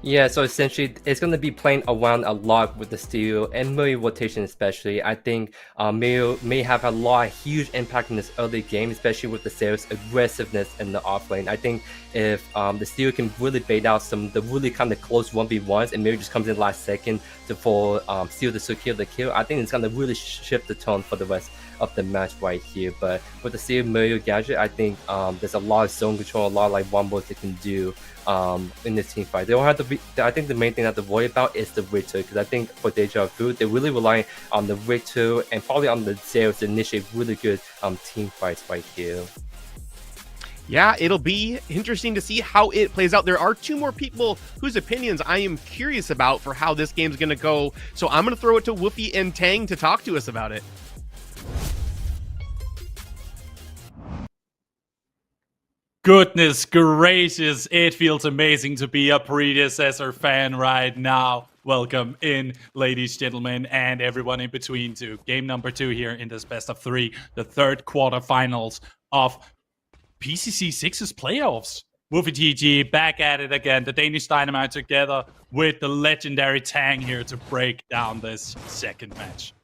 Yeah, so essentially, it's going to be playing around a lot with the Steel and Mirror rotation especially. I think Mirror may have a huge impact in this early game, especially with the Saris aggressiveness in the offlane. I think if the Steel can really bait out the really kind of close 1v1s and Mirror just comes in last second for Steel to secure the kill, I think it's going to really shift the tone for the rest of the match right here. But with the Steel Mirror gadget, I think there's a lot of zone control, a lot of like wombos they can do in this team fight. They don't have to be. I think the main thing they have to worry about is the Richter, because I think for Deja Vu, they really rely on the Richter and probably on the Zeus to initiate really good team fights right here. Yeah, it'll be interesting to see how it plays out. There are two more people whose opinions I am curious about for how this game's going to go. So I'm going to throw it to Woofy and Tang to talk to us about it. Goodness gracious, it feels amazing to be a Predecessor fan right now. Welcome in, ladies, gentlemen, and everyone in between to game number 2 here in this best of 3, the third quarterfinals of PCC6's playoffs. Woofy TG back at it again, the Danish Dynamite together with the legendary Tang here to break down this second match.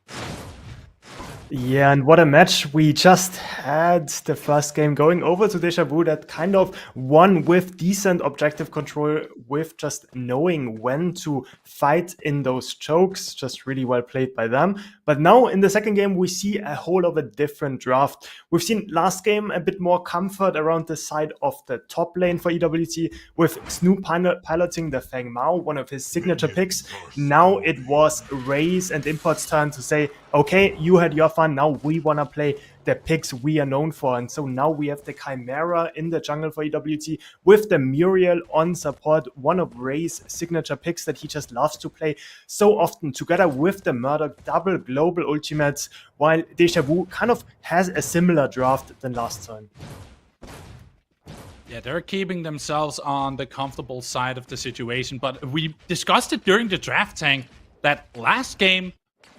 Yeah, and what a match. We just had the first game going over to Deja Vu that kind of won with decent objective control, with just knowing when to fight in those chokes. Just really well played by them. But now in the second game, we see a whole of a different draft. We've seen last game a bit more comfort around the side of the top lane for EWT, with Snoop piloting the Feng Mao, one of his signature picks. Now it was Ray's and Import's turn to say, okay, you had your fun, now we want to play the picks we are known for. And so now we have the Chimera in the jungle for EWT with the Muriel on support, one of Ray's signature picks that he just loves to play so often, together with the Murdoch double global ultimates, while Deja Vu kind of has a similar draft than last time. Yeah, they're keeping themselves on the comfortable side of the situation, but we discussed it during the draft, Tang, that last game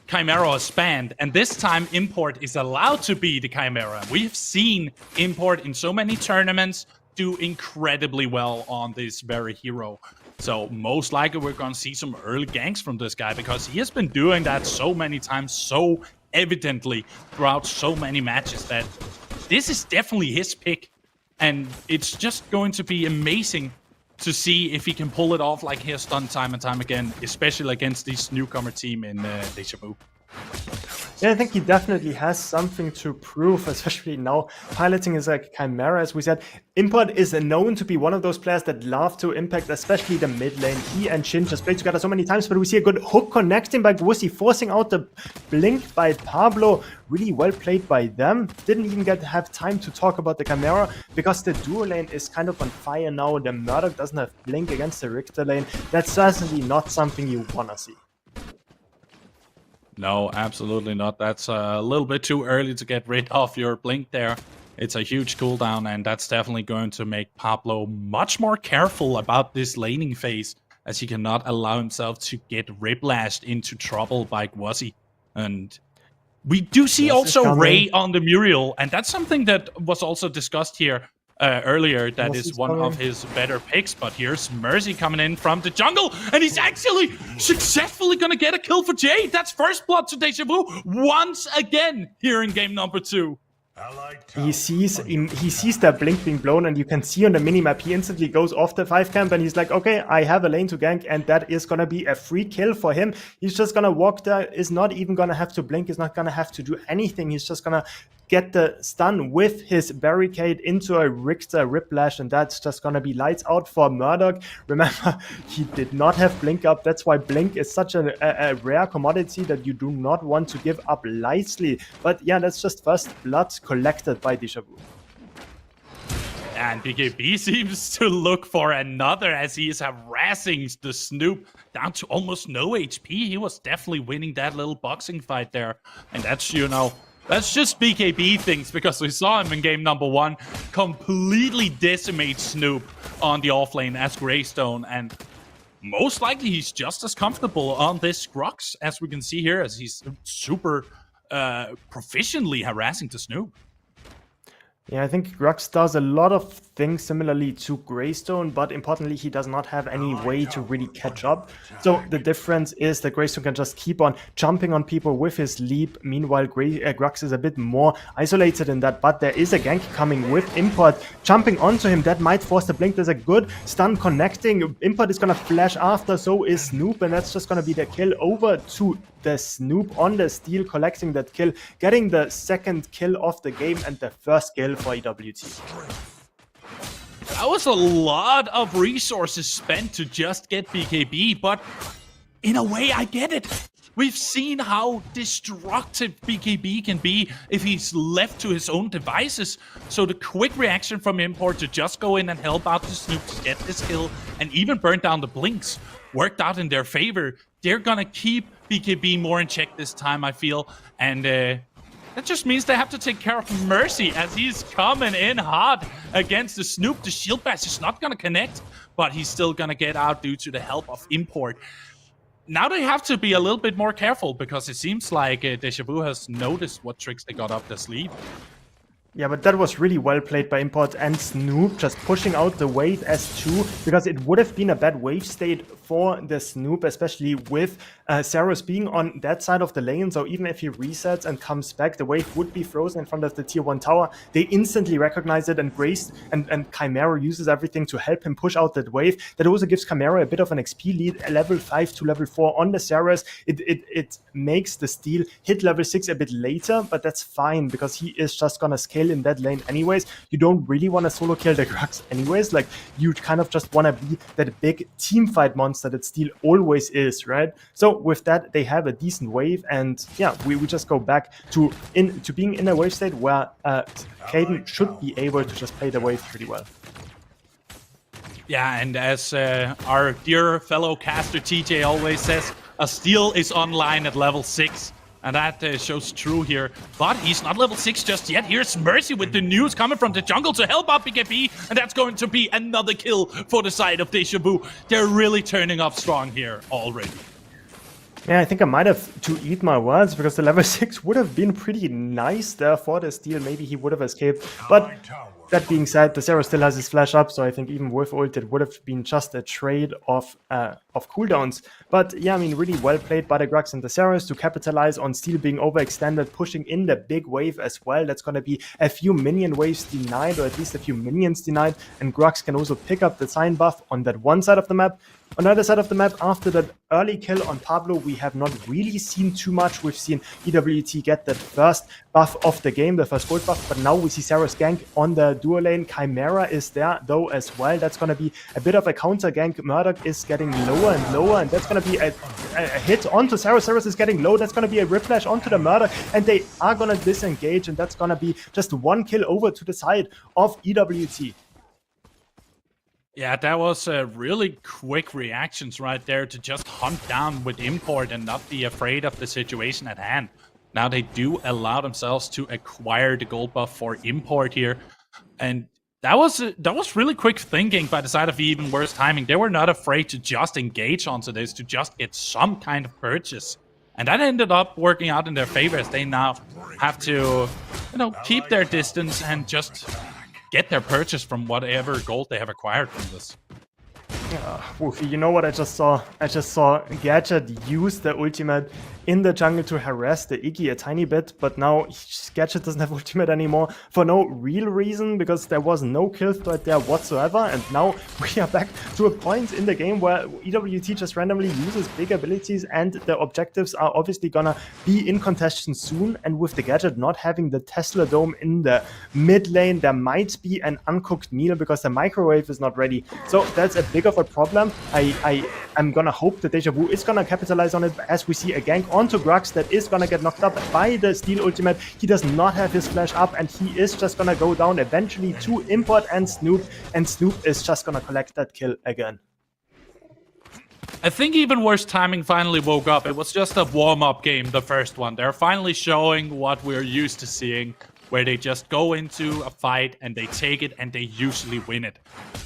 Chimera was banned, and this time Import is allowed to be the Chimera. We've seen Import in so many tournaments do incredibly well on this very hero. So most likely we're going to see some early ganks from this guy, because he has been doing that so many times, so evidently throughout so many matches, that this is definitely his pick. And it's just going to be amazing to see if he can pull it off like he has done time and time again, especially against this newcomer team in Deja Vu. Yeah, I think he definitely has something to prove, especially now piloting is like Chimera, as we said. Import is known to be one of those players that love to impact, especially the mid lane. He and Shin just played together so many times, but we see a good hook connecting by Wussy, forcing out the blink by Pablo. Really well played by them. Didn't even have time to talk about the Chimera, because the duo lane is kind of on fire now. The Murdoch doesn't have blink against the Richter lane. That's certainly not something you want to see. No, absolutely not. That's a little bit too early to get rid of your blink there. It's a huge cooldown, and that's definitely going to make Pablo much more careful about this laning phase, as he cannot allow himself to get riblashed into trouble by Gwassi. And we do see also Ray on the Muriel, and that's something that was also discussed here earlier. That is one of his better picks. But here's Mercy coming in from the jungle, and he's actually successfully going to get a kill for Jade. That's first blood to Deja Vu once again here in game number 2. He sees the blink being blown, and you can see on the minimap he instantly goes off the 5 camp, and he's like, okay, I have a lane to gank, and that is gonna be a free kill for him. He's just gonna walk there, is not even gonna have to blink, is not gonna have to do anything. He's just gonna get the stun with his barricade into a Richter Riplash, and that's just gonna be lights out for Murdoch. Remember, he did not have blink up. That's why blink is such a rare commodity that you do not want to give up lightly. But yeah, that's just first blood collected by Deja Vu. And BKB seems to look for another, as he is harassing the Snoop down to almost no HP. He was definitely winning that little boxing fight there. And that's, you know, that's just BKB things, because we saw him in game number 1 completely decimate Snoop on the offlane as Greystone, and most likely he's just as comfortable on this Grux, as we can see here, as he's super proficiently harassing the Snoop. Yeah, I think Grux does a lot of things similarly to Greystone, but importantly, he does not have any way to really catch up. So the difference is that Greystone can just keep on jumping on people with his leap. Meanwhile, Grux is a bit more isolated in that, but there is a gank coming with Import jumping onto him. That might force the blink. There's a good stun connecting. Import is going to flash after, so is Snoop, and that's just going to be the kill over to the Snoop on the steal, collecting that kill, getting the second kill of the game and the first kill for EWT. That was a lot of resources spent to just get BKB, but in a way I get it. We've seen how destructive BKB can be if he's left to his own devices. So the quick reaction from Import to just go in and help out the Snoop to get this kill and even burn down the blinks worked out in their favor. They're gonna keep BKB more in check this time, I feel. And that just means they have to take care of Mercy as he's coming in hard against the Snoop. The shield bash is not gonna connect, but he's still gonna get out due to the help of Import. Now they have to be a little bit more careful because it seems like Deja Vu has noticed what tricks they got up their sleeve. Yeah, but that was really well played by Import and Snoop, just pushing out the wave S2, because it would have been a bad wave state for the Snoop, especially with Saros being on that side of the lane. So even if he resets and comes back, the wave would be frozen in front of the tier 1 tower. They instantly recognize it, and Grace and Chimera uses everything to help him push out that wave. That also gives Chimera a bit of an XP lead, a level 5 to level 4 on the Saros. It makes the steal hit level 6 a bit later, but that's fine because he is just gonna scale in that lane anyways. You don't really want to solo kill the Grux anyways. Like, you kind of just want to be that big team fight monster that Steel always is, right? So with that, they have a decent wave, and yeah, we just go back to being in a wave state where Kaden should be able to just play the wave pretty well. Yeah, and as our dear fellow caster TJ always says, a steal is online at level 6. And that shows true here. But he's not level 6 just yet. Here's Mercy with the news coming from the jungle to help out BKB. And that's going to be another kill for the side of Deja Vu. They're really turning up strong here already. Yeah, I think I might have to eat my words, because the level 6 would have been pretty nice there for the steal. Maybe he would have escaped. But that being said, the Zero still has his flash up, so I think even with ult, it would have been just a trade of cooldowns. But yeah, I mean, really well played by the Grux and the Zeros to capitalize on Steel being overextended, pushing in the big wave as well. That's going to be a few minion waves denied, or at least a few minions denied, and Grux can also pick up the sign buff on that one side of the map. On the other side of the map, after that early kill on Pablo, we have not really seen too much. We've seen EWT get that first buff of the game, the first gold buff, but now we see Saros gank on the duo lane. Chimera is there, though, as well. That's going to be a bit of a counter gank. Murdoch is getting lower and lower, and that's going to be a hit onto Saros. Saros is getting low. That's going to be a whiplash onto the Murdoch, and they are going to disengage, and that's going to be just one kill over to the side of EWT. Yeah, that was really quick reactions right there to just hunt down with Import and not be afraid of the situation at hand. Now they do allow themselves to acquire the gold buff for Import here. And that was really quick thinking by the side of even worse timing. They were not afraid to just engage onto this, to just get some kind of purchase. And that ended up working out in their favor as they now have to, keep their distance and just get their purchase from whatever gold they have acquired from this. Woofy, you know what I just saw? I just saw Gadget use the ultimate in the jungle to harass the Iggy a tiny bit, but now Gadget doesn't have ultimate anymore for no real reason, because there was no kill threat there whatsoever, and now we are back to a point in the game where EWT just randomly uses big abilities, and the objectives are obviously gonna be in contention soon, and with the Gadget not having the Tesla Dome in the mid lane, there might be an uncooked meal because the microwave is not ready. So that's a big of a problem. I'm gonna hope that Deja Vu is gonna capitalize on it, as we see a gank onto Grux that is gonna get knocked up by the Steel ultimate. He does not have his flash up, and he is just gonna go down eventually to Import and Snoop is just gonna collect that kill again. I think even worse timing finally woke up. It was just a warm-up game, the first one. They're finally showing what we're used to seeing, where they just go into a fight and they take it and they usually win it.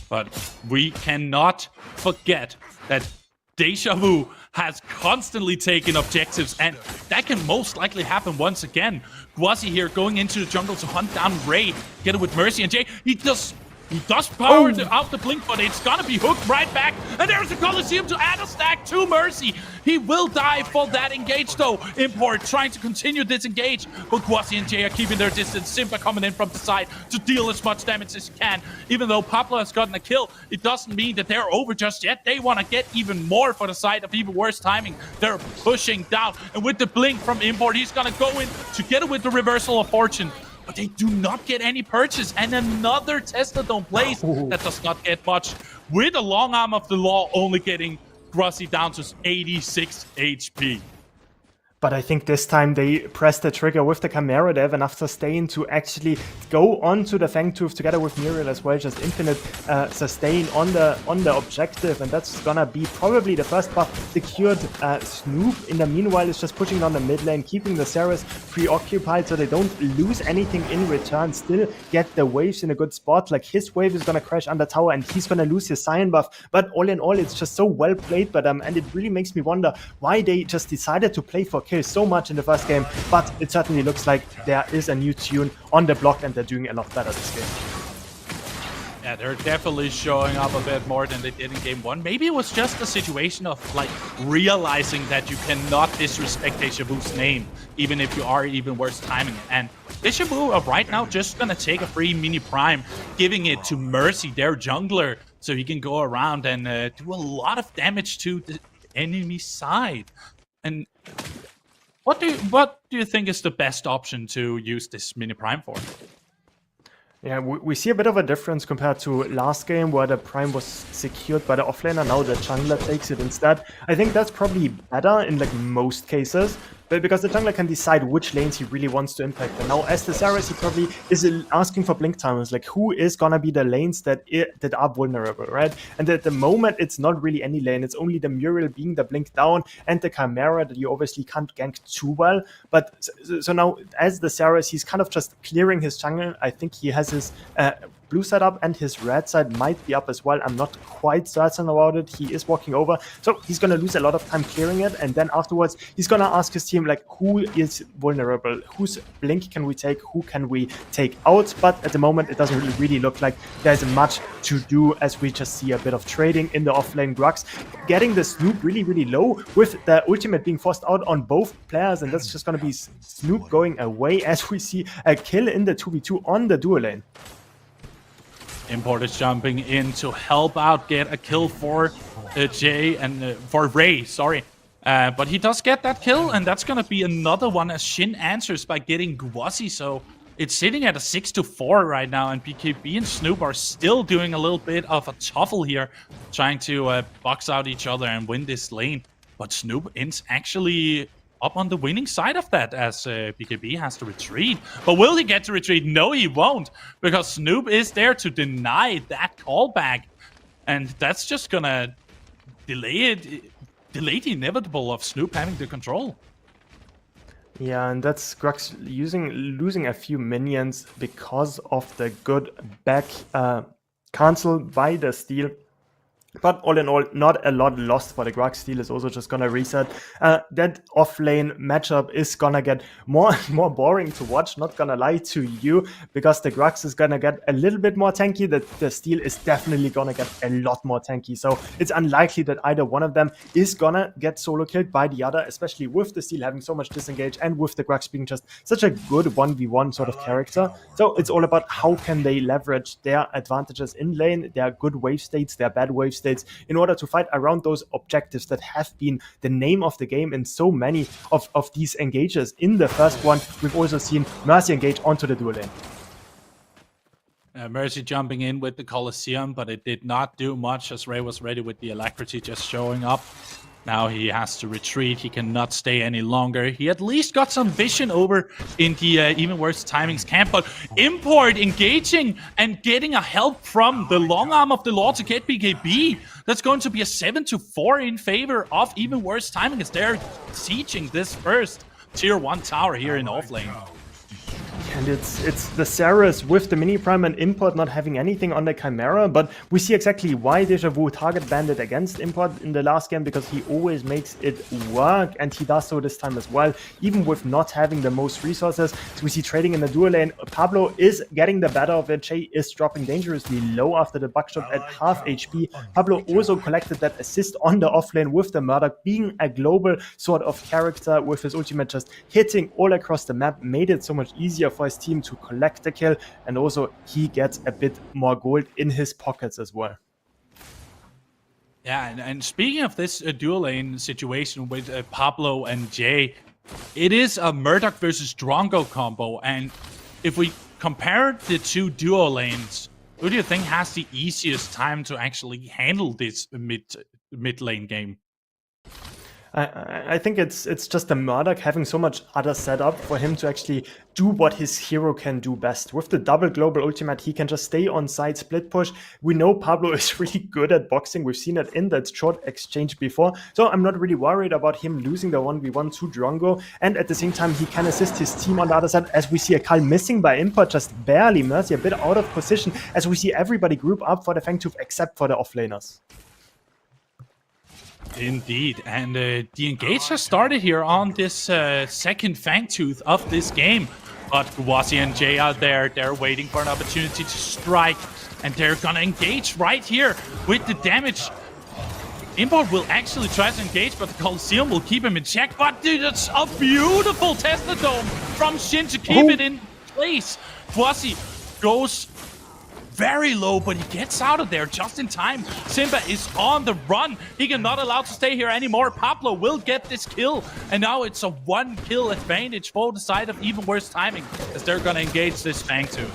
But we cannot forget that Deja Vu has constantly taken objectives, and that can most likely happen once again. Guasi here going into the jungle to hunt down Ray, get it with Mercy, and Jay, he does power out the blink, but it's gonna be hooked right back. And there's the Colosseum to add a stack to Mercy. He will die for that engage though. Import trying to continue this engage, but Guasi and Jay are keeping their distance. Simba coming in from the side to deal as much damage as he can. Even though Pablo has gotten a kill, it doesn't mean that they're over just yet. They want to get even more for the side of even worse timing. They're pushing down, and with the blink from Import, he's gonna go in together with the reversal of fortune. But they do not get any purchase, and another Tesla Dome plays that does not get much, with a long arm of the law only getting Grussi down to 86 HP. But I think this time they press the trigger with the Chimera. They have enough sustain to actually go on to the Fangtooth together with Muriel as well. Just infinite sustain on the objective. And that's gonna be probably the first buff secured. Snoop, in the meanwhile, is just pushing down the mid lane, keeping the Ceres preoccupied so they don't lose anything in return. Still get the waves in a good spot. Like, his wave is gonna crash under tower and he's gonna lose his Scion buff. But all in all, it's just so well played by them. And it really makes me wonder why they just decided to play for kills so much in the first game, but it certainly looks like there is a new tune on the block and they're doing a lot better this game. Yeah, they're definitely showing up a bit more than they did in game 1. Maybe it was just a situation of like realizing that you cannot disrespect Deja Vu's name, even if you are even worse timing it. And Deja Vu right now just gonna take a free mini prime, giving it to Mercy, their jungler, so he can go around and do a lot of damage to the enemy side. And what do you think is the best option to use this mini prime for? Yeah, we see a bit of a difference compared to last game where the prime was secured by the offlaner. Now the jungler takes it instead. I think that's probably better in like most cases, but because the jungler can decide which lanes he really wants to impact. And now as the Ceres, he probably is asking for blink timers, like who is gonna be the lanes that are vulnerable, right? And at the moment, it's not really any lane. It's only the Muriel being the blink down and the Chimera that you obviously can't gank too well. But so now as the Ceres, he's kind of just clearing his jungle. I think he has his blue side up and his red side might be up as well. I'm not quite certain about it. He is walking over, so he's gonna lose a lot of time clearing it, and then afterwards he's gonna ask his team like, who is vulnerable, whose blink can we take, who can we take out. But at the moment it doesn't really look like there's much to do, as we just see a bit of trading in the offlane. Grux getting the Snoop really low with the ultimate being forced out on both players, and that's just gonna be Snoop going away as we see a kill in the 2v2 on the duo lane. Import is jumping in to help out, get a kill for Jay and for Ray, sorry. But he does get that kill, and that's gonna be another one as Shin answers by getting Gwassi. So it's sitting at a 6-4 right now, and BKB and Snoop are still doing a little bit of a tuffle here, trying to box out each other and win this lane. But Snoop is actually up on the winning side of that, as BKB has to retreat. But will he get to retreat? No, he won't, because Snoop is there to deny that callback. And that's just gonna delay the inevitable of Snoop having the control. Yeah, and that's Grux losing a few minions because of the good back cancel by the steal. But all in all, not a lot lost for the Grux. Steal is also just gonna reset. That off-lane matchup is gonna get more and more boring to watch, not gonna lie to you, because the Grux is gonna get a little bit more tanky. The Steal is definitely gonna get a lot more tanky. So it's unlikely that either one of them is gonna get solo killed by the other, especially with the Steal having so much disengage and with the Grux being just such a good 1v1 sort of character. So it's all about how can they leverage their advantages in lane, their good wave states, their bad wave states, in order to fight around those objectives that have been the name of the game in so many of these engages. In the first one, we've also seen Mercy engage onto the dual lane. Mercy jumping in with the Colosseum, but it did not do much as Ray was ready with the Alacrity just showing up. Now he has to retreat. He cannot stay any longer. He at least got some vision over in the even worse timings camp, but Import engaging and getting a help from the long arm of the law to get BKB. That's going to be a 7-4 in favor of even worse timing as they're sieging this first tier 1 tower here in offlane. And it's the Ceres with the mini prime and Import not having anything on the Chimera, but we see exactly why Deja Vu target banded against Import in the last game, because he always makes it work, and he does so this time as well, even with not having the most resources. So we see trading in the dual lane. Pablo is getting the better of it. Jay is dropping dangerously low after the buckshot at half HP. Pablo also collected that assist on the offlane with the Murdoch, being a global sort of character with his ultimate just hitting all across the map, made it so much easier for his team to collect the kill, and also he gets a bit more gold in his pockets as well. Yeah, and speaking of this dual lane situation with Pablo and Jay, it is a Murdoch versus Drongo combo, and if we compare the two duo lanes, who do you think has the easiest time to actually handle this mid lane game? I think it's just the Murdoch having so much other setup for him to actually do what his hero can do best. With the double global ultimate, he can just stay on side, split push. We know Pablo is really good at boxing. We've seen it in that short exchange before. So I'm not really worried about him losing the 1v1 to Drongo. And at the same time, he can assist his team on the other side, as we see a Kyle missing by Import, just barely. Mercy a bit out of position, as we see everybody group up for the Fangtooth except for the offlaners. Indeed, and the engage has started here on this second Fangtooth of this game. But Kwasi and Jay are there. They're waiting for an opportunity to strike, and they're gonna engage right here with the damage. Import will actually try to engage, but the Colosseum will keep him in check. But dude, it's a beautiful Tesla Dome from Shin to keep it in place. Kwasi goes very low, but he gets out of there just in time. Simba is on the run. He cannot allowed to stay here anymore. Pablo will get this kill, and now it's a 1 kill advantage for the side of even worse timing, as they're gonna engage this Fangtooth.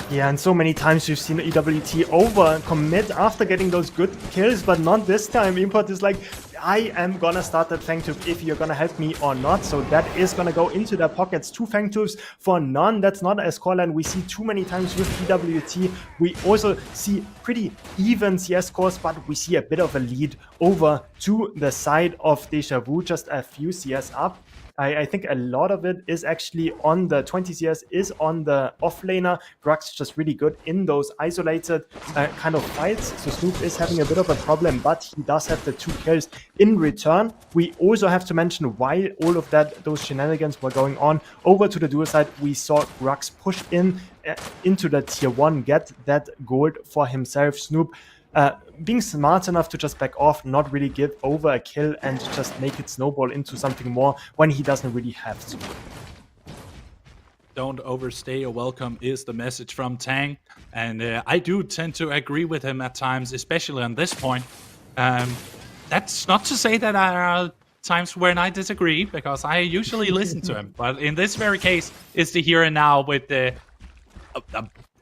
Yeah, and so many times we've seen EWT over commit after getting those good kills, but not this time. Import is like, I am gonna start that Fangtooth if you're gonna help me or not. So that is gonna go into their pockets. 2 Fangtooths for none. That's not a scoreline we see too many times with EWT. We also see pretty even CS scores, but we see a bit of a lead over to the side of Deja Vu, just a few CS up. I think a lot of it is actually on the 20 CS is on the offlaner. Grux just really good in those isolated kind of fights. So Snoop is having a bit of a problem, but he does have the 2 kills in return. We also have to mention, while all of those shenanigans were going on, over to the dual side, we saw Grux push in into the tier 1, get that gold for himself. Snoop being smart enough to just back off, not really give over a kill, and just make it snowball into something more when he doesn't really have to. Don't overstay your welcome is the message from Tang, and I do tend to agree with him at times, especially on this point. That's not to say that there are times when I disagree, because I usually listen to him, but in this very case, it's the here and now with the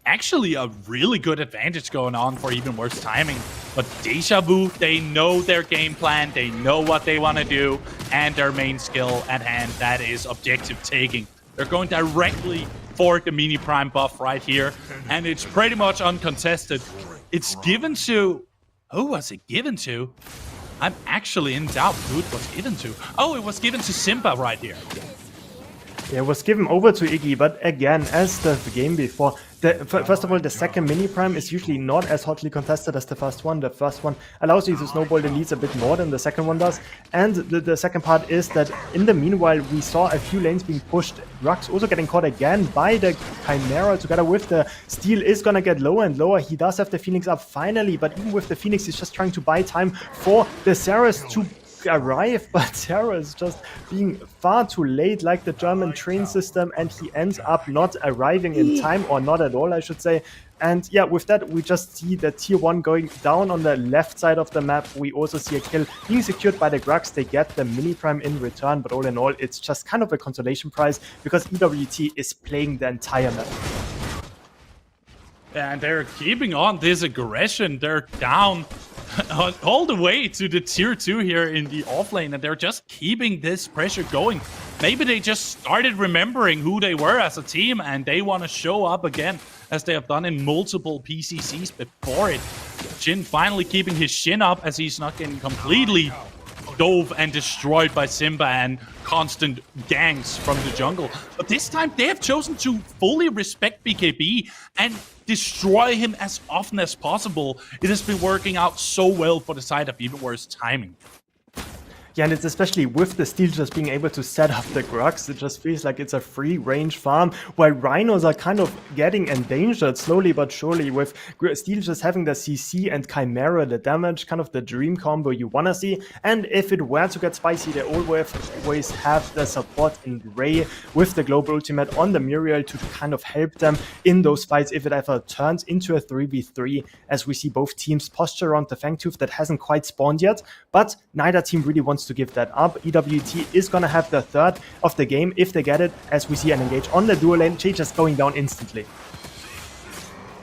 actually a really good advantage going on for even worse timing. But Deja Vu, they know their game plan, they know what they want to do, and their main skill at hand, that is objective taking. They're going directly for the mini prime buff right here, and it's pretty much uncontested. It's given to... Who was it given to? I'm actually in doubt who it was given to. Oh, it was given to Simba right here. Yeah, it was given over to Iggy, but again, as the game before, first of all, the second mini prime is usually not as hotly contested as the first one. The first one allows you to snowball the leads a bit more than the second one does. And the second part is that in the meanwhile, we saw a few lanes being pushed. Rux also getting caught again by the Chimera together with the Steel is gonna get lower and lower. He does have the Phoenix up finally, but even with the Phoenix, he's just trying to buy time for the Ceres to arrive, but Sarah is just being far too late, like the German train system, and he ends up not arriving in time, or not at all, I should say. And yeah, with that, we just see the tier 1 going down on the left side of the map. We also see a kill being secured by the Grux. They get the mini prime in return, but all in all, it's just kind of a consolation prize because EWT is playing the entire map. And they're keeping on this aggression. They're down all the way to the tier 2 here in the offlane, and they're just keeping this pressure going. Maybe they just started remembering who they were as a team, and they want to show up again, as they have done in multiple PCCs before it. Jin finally keeping his shin up, as he's not getting completely dove and destroyed by Simba and constant gangs from the jungle. But this time they have chosen to fully respect BKB and destroy him as often as possible. It has been working out so well for the side of even worse timing. Yeah, and it's especially with the Steel just being able to set up the Grux, it just feels like it's a free range farm, while Rhinos are kind of getting endangered slowly but surely, with Steel just having the CC and Chimera, the damage, kind of the dream combo you wanna see. And if it were to get spicy, they always have the support in Ray with the global ultimate on the Muriel to kind of help them in those fights if it ever turns into a 3v3, as we see both teams posture around the Fangtooth that hasn't quite spawned yet, but neither team really wants to give that up. EWT is gonna have the third of the game if they get it, as we see an engage on the dual lane. Jay just going down instantly.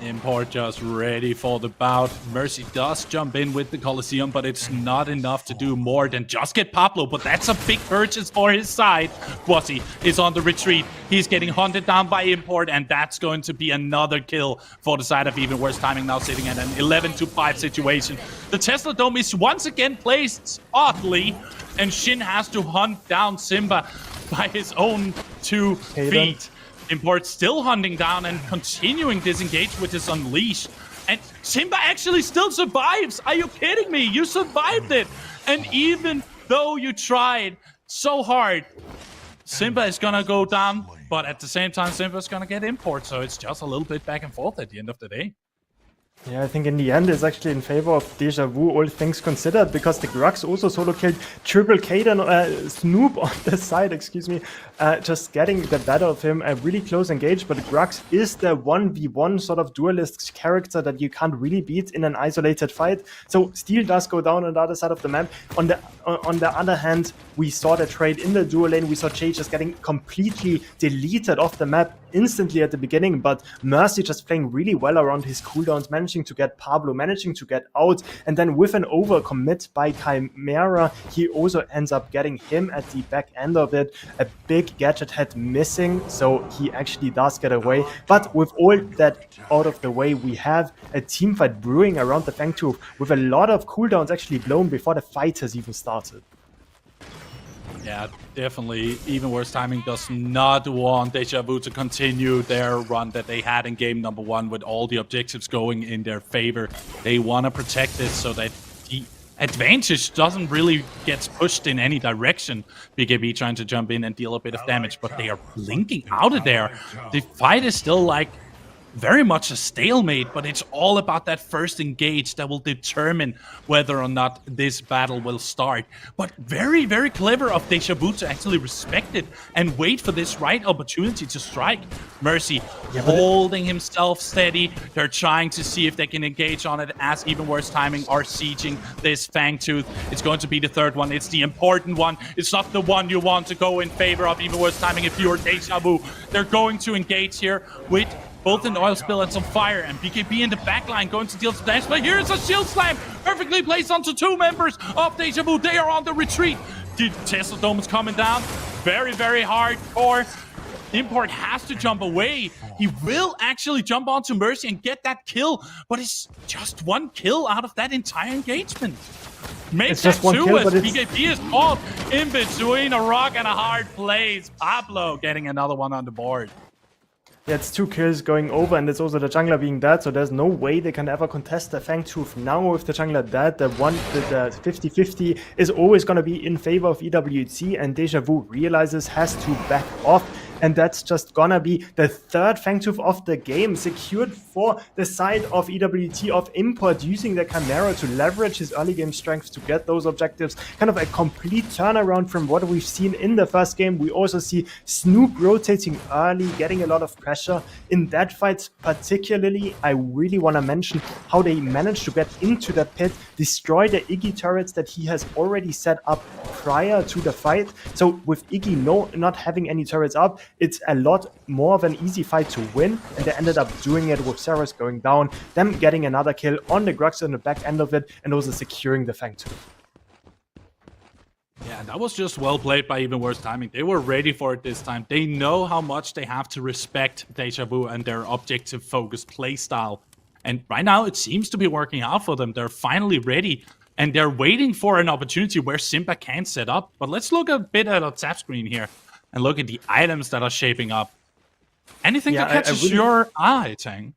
Import just ready for the bout. Mercy does jump in with the Colosseum, but it's not enough to do more than just get Pablo, but that's a big purchase for his side. Quasi is on the retreat. He's getting hunted down by Import, and that's going to be another kill for the side of Even Worse Timing, now sitting at an 11-5 situation. The Tesla Dome is once again placed oddly, and Shin has to hunt down Simba by his own 2 feet. Import still hunting down and continuing disengage with his Unleash. And Simba actually still survives. Are you kidding me? You survived it. And even though you tried so hard, Simba is gonna go down. But at the same time, Simba's gonna get Import. So it's just a little bit back and forth at the end of the day. Yeah, I think in the end it's actually in favor of Deja Vu, all things considered, because the Grux also solo killed Triple Kaden, Snoop on the side, excuse me, just getting the better of him, a really close engage, but Grux is the 1v1 sort of duelist character that you can't really beat in an isolated fight, so Steel does go down on the other side of the map. On the other hand, we saw the trade in the dual lane, we saw Jay just getting completely deleted off the map instantly at the beginning, but Mercy just playing really well around his cooldowns, managing to get Pablo, managing to get out, and then with an overcommit by Chimera, he also ends up getting him at the back end of it. A big gadget head missing, so he actually does get away. But with all that out of the way, we have a team fight brewing around the Fangtooth with a lot of cooldowns actually blown before the fight has even started. Yeah, definitely. Even Worse Timing does not want Deja Vu to continue their run that they had in game number 1 with all the objectives going in their favor. They want to protect this so that the advantage doesn't really get pushed in any direction. BKB trying to jump in and deal a bit of damage, but they are blinking out of there. The fight is still like very much a stalemate, but it's all about that first engage that will determine whether or not this battle will start. But very, very clever of Deja Vu to actually respect it and wait for this right opportunity to strike. Mercy holding himself steady. They're trying to see if they can engage on it as Even Worse Timing are sieging this Fangtooth. It's going to be the third one. It's the important one. It's not the one you want to go in favor of Even Worse Timing if you're Deja Vu. They're going to engage here with both an oil spill and some fire, and BKB in the backline going to deal some damage, but here's a shield slam, perfectly placed onto 2 members of Deja Vu. They are on the retreat. The Tesla Dome is coming down, very, very hardcore. Import has to jump away. He will actually jump onto Mercy and get that kill, but it's just 1 kill out of that entire engagement. Make that 2 as BKB is caught in between a rock and a hard place. Pablo getting another one on the board. Yeah, it's 2 kills going over, and it's also the jungler being dead, so there's no way they can ever contest the Fangtooth. Now with the jungler dead, the 50-50 is always going to be in favor of EWC, and Deja Vu realizes has to back off. And that's just gonna be the 3rd Fangtooth of the game, secured for the side of EWT of Import, using the Chimera to leverage his early game strength to get those objectives. Kind of a complete turnaround from what we've seen in the first game. We also see Snoop rotating early, getting a lot of pressure. In that fight particularly, I really want to mention how they managed to get into the pit, destroy the Iggy turrets that he has already set up prior to the fight. So with Iggy not having any turrets up, it's a lot more of an easy fight to win, and they ended up doing it with Ceres going down, them getting another kill on the Grux on the back end of it, and also securing the Fangtooth. Yeah, that was just well played by Even Worse Timing. They were ready for it this time. They know how much they have to respect Deja Vu and their objective-focused playstyle. And right now, it seems to be working out for them. They're finally ready, and they're waiting for an opportunity where Simba can set up. But let's look a bit at our tap screen here and look at the items that are shaping up. Anything that catches your eye, Tang?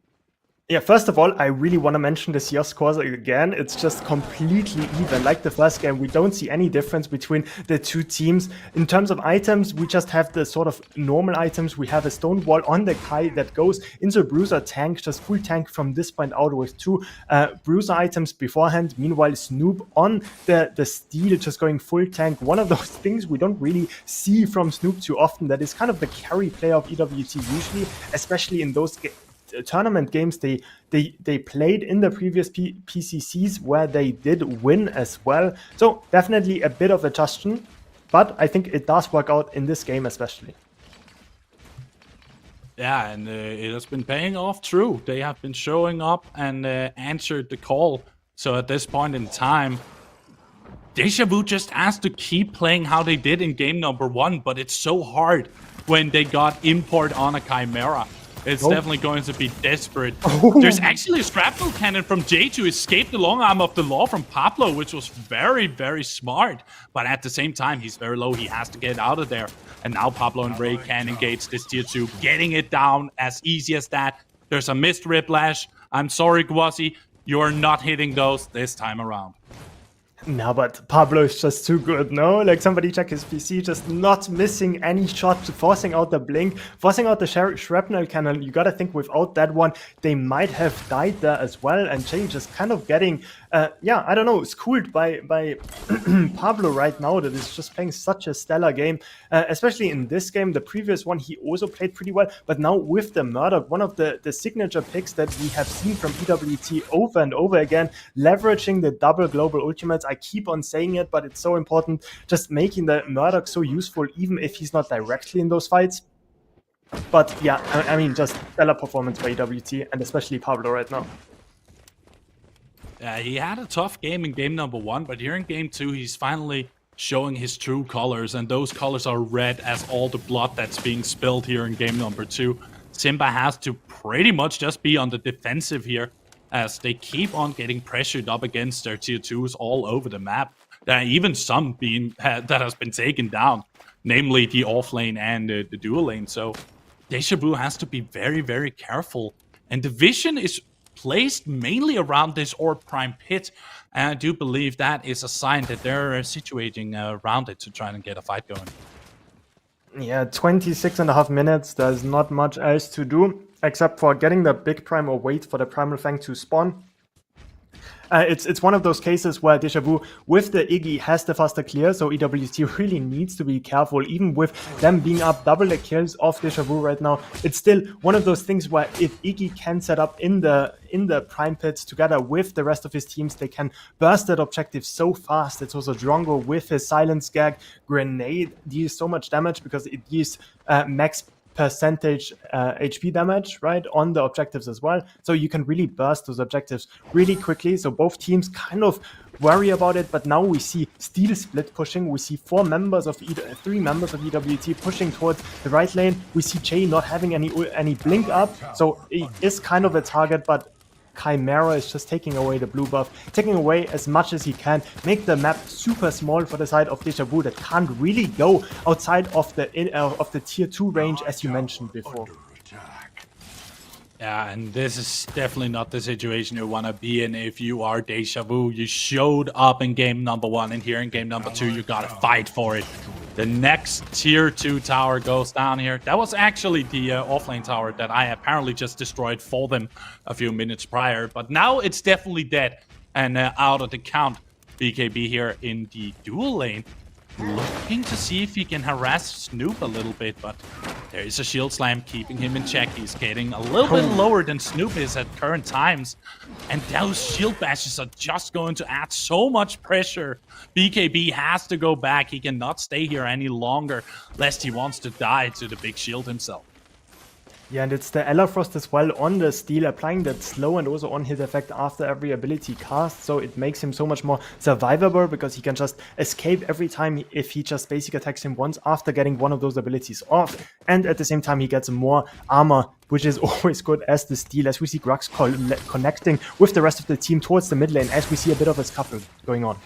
Yeah, first of all, I really want to mention the CS scores again. It's just completely even. Like the first game, we don't see any difference between the 2 teams. In terms of items, we just have the sort of normal items. We have a stone wall on the Kai that goes into a bruiser tank, just full tank from this point out with 2 bruiser items beforehand. Meanwhile, Snoop on the steel, just going full tank. One of those things we don't really see from Snoop too often. That is kind of the carry player of EWT usually, especially in those tournament games they played in the previous PCCs, where they did win as well. So definitely a bit of adjustment, but I think it does work out in this game especially. Yeah, and it has been paying off true. They have been showing up and answered the call. So at this point in time, Deja Vu just has to keep playing how they did in game number 1, but it's so hard when they got import on a Chimera. It's definitely going to be desperate. There's actually a shrapnel cannon from Jay to escape the long arm of the law from Pablo, which was very, very smart. But at the same time, he's very low. He has to get out of there. And now Pablo and Ray can engage this tier 2, getting it down as easy as that. There's a missed Whiplash. I'm sorry, Gwasi. You're not hitting those this time around. No, but Pablo is just too good, no? Like, somebody check his PC, just not missing any shot, forcing out the blink, forcing out the shrapnel cannon. You gotta think without that one, they might have died there as well, and Jay just kind of getting, yeah, I don't know, schooled by Pablo right now that is just playing such a stellar game, especially in this game. The previous one, he also played pretty well, but now with the Murdoch, one of the signature picks that we have seen from EWT over and over again, leveraging the double global ultimates. I keep on saying it, but it's so important, just making the Murdoch so useful, even if he's not directly in those fights. But yeah, I mean, just stellar performance by EWT, and especially Pablo right now. He had a tough game in game number 1, but here in game 2, he's finally showing his true colors, and those colors are red as all the blood that's being spilled here in game number 2. Simba has to pretty much just be on the defensive here, as they keep on getting pressured up against their tier 2s all over the map. Even some being that has been taken down, namely the off lane and the dual lane. So Deja Vu has to be very, very careful. And the vision is placed mainly around this Orb Prime pit. And I do believe that is a sign that they're situating around it to try and get a fight going. Yeah, 26.5 minutes. There's not much else to do except for getting the big prime or wait for the Primal Fang to spawn. It's one of those cases where Deja Vu with the Iggy has the faster clear, so EWT really needs to be careful. Even with them being up double the kills of Deja Vu right now, it's still one of those things where if Iggy can set up in the prime pits together with the rest of his teams, they can burst that objective so fast. It's also Drongo with his silence gag grenade deals so much damage because it deals max percentage HP damage, right, on the objectives as well. So you can really burst those objectives really quickly. So both teams kind of worry about it, but now we see Steel split pushing. We see three members of EWT pushing towards the right lane. We see Jay not having any blink up, so he is kind of a target, but Chimera is just taking away the blue buff, taking away as much as he can, make the map super small for the side of Deja Vu that can't really go outside of the tier 2 range, as you mentioned before. Yeah, and this is definitely not the situation you want to be in if you are Deja Vu. You showed up in game number 1, and here in game number 2, you gotta fight for it. The next tier 2 tower goes down here. That was actually the offlane tower that I apparently just destroyed for them a few minutes prior, but now it's definitely dead and out of the count. BKB here in the dual lane, looking to see if he can harass Snoop a little bit, but there is a shield slam keeping him in check. He's getting a little bit lower than Snoop is at current times, and those shield bashes are just going to add so much pressure. BKB has to go back. He cannot stay here any longer, lest he wants to die to the big shield himself. Yeah, and it's the Elafrost as well on the Steel, applying that slow and also on-hit effect after every ability cast, so it makes him so much more survivable because he can just escape every time if he just basic attacks him once after getting one of those abilities off, and at the same time he gets more armor, which is always good as the Steel, as we see Grux connecting with the rest of the team towards the mid lane, as we see a bit of a scuffle going on.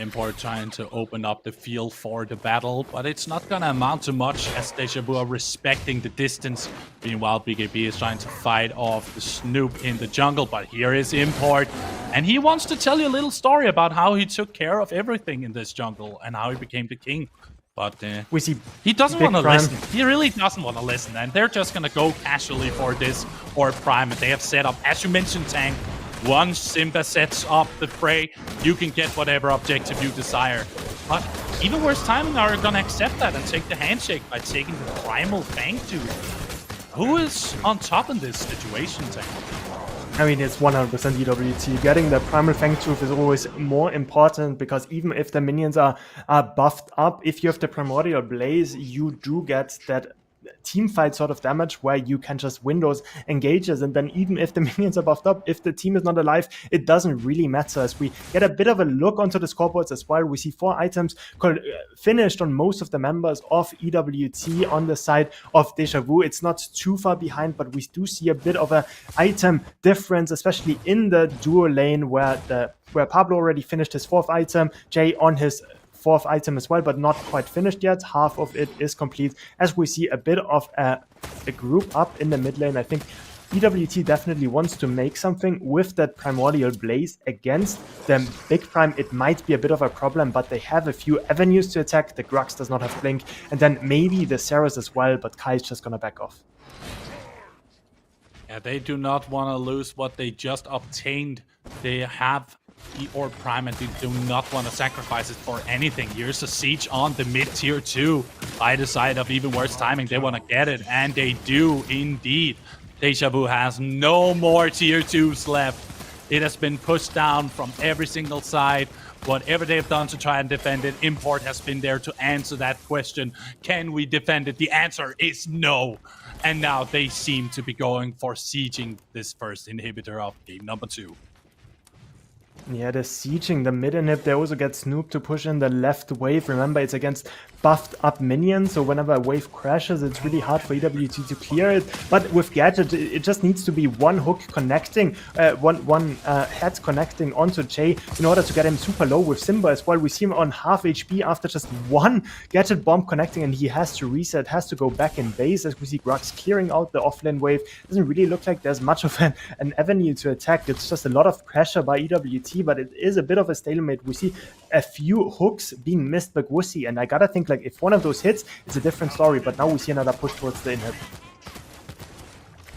Import trying to open up the field for the battle, but it's not gonna amount to much as Deja Vu are respecting the distance. Meanwhile, BKB is trying to fight off the Snoop in the jungle, but here is Import, and he wants to tell you a little story about how he took care of everything in this jungle and how he became the king. But we see he doesn't want to listen. He really doesn't want to listen, and they're just gonna go casually for this Orb Prime. And they have set up, as you mentioned, Tank, once Simba sets up the fray, you can get whatever objective you desire. But even worse timing are gonna accept that and take the handshake by taking the Primal Fang Tooth. Who is on top in this situation, Tank? I mean, it's 100% EWT. Getting the Primal Fang Tooth is always more important because even if the minions are buffed up, if you have the Primordial Blaze, you do get that team fight sort of damage where you can just win those engages, and then even if the minions are buffed up, if the team is not alive, it doesn't really matter. As we get a bit of a look onto the scoreboards as well, we see 4 items finished on most of the members of EWT on the side of Deja Vu. It's not too far behind, but we do see a bit of a item difference, especially in the duo lane where Pablo already finished his 4th item, Jay on his 4th item as well, but not quite finished yet. Half of it is complete, as we see a bit of a group up in the mid lane. I think EWT definitely wants to make something with that Primordial Blaze against the Big Prime. It might be a bit of a problem, but they have a few avenues to attack. The Grux does not have Blink, and then maybe the Ceres as well, but Kai's just gonna back off. Yeah, they do not want to lose what they just obtained. They have the Orb Prime and they do not want to sacrifice it for anything. Here's a siege on the mid-tier 2 by the side of even worse timing. They want to get it, and they do indeed. Deja Vu has no more tier 2s left. It has been pushed down from every single side. Whatever they've done to try and defend it, Import has been there to answer that question. Can we defend it? The answer is no. And now they seem to be going for sieging this first inhibitor of game number 2. Yeah, they're sieging the mid inhib. They also get Snoop to push in the left wave. Remember, it's against buffed up minions, so whenever a wave crashes, it's really hard for EWT to clear it. But with Gadget, it just needs to be one hook connecting, one head connecting onto Jay in order to get him super low with Simba as well. We see him on half HP after just one Gadget bomb connecting, and he has to reset, has to go back in base, as we see Grux clearing out the offlane wave. Doesn't really look like there's much of an avenue to attack. It's just a lot of pressure by EWT, but it is a bit of a stalemate. We see a few hooks being missed by Wussy, and I gotta think, like, if one of those hits, it's a different story, but now we see another push towards the inhib.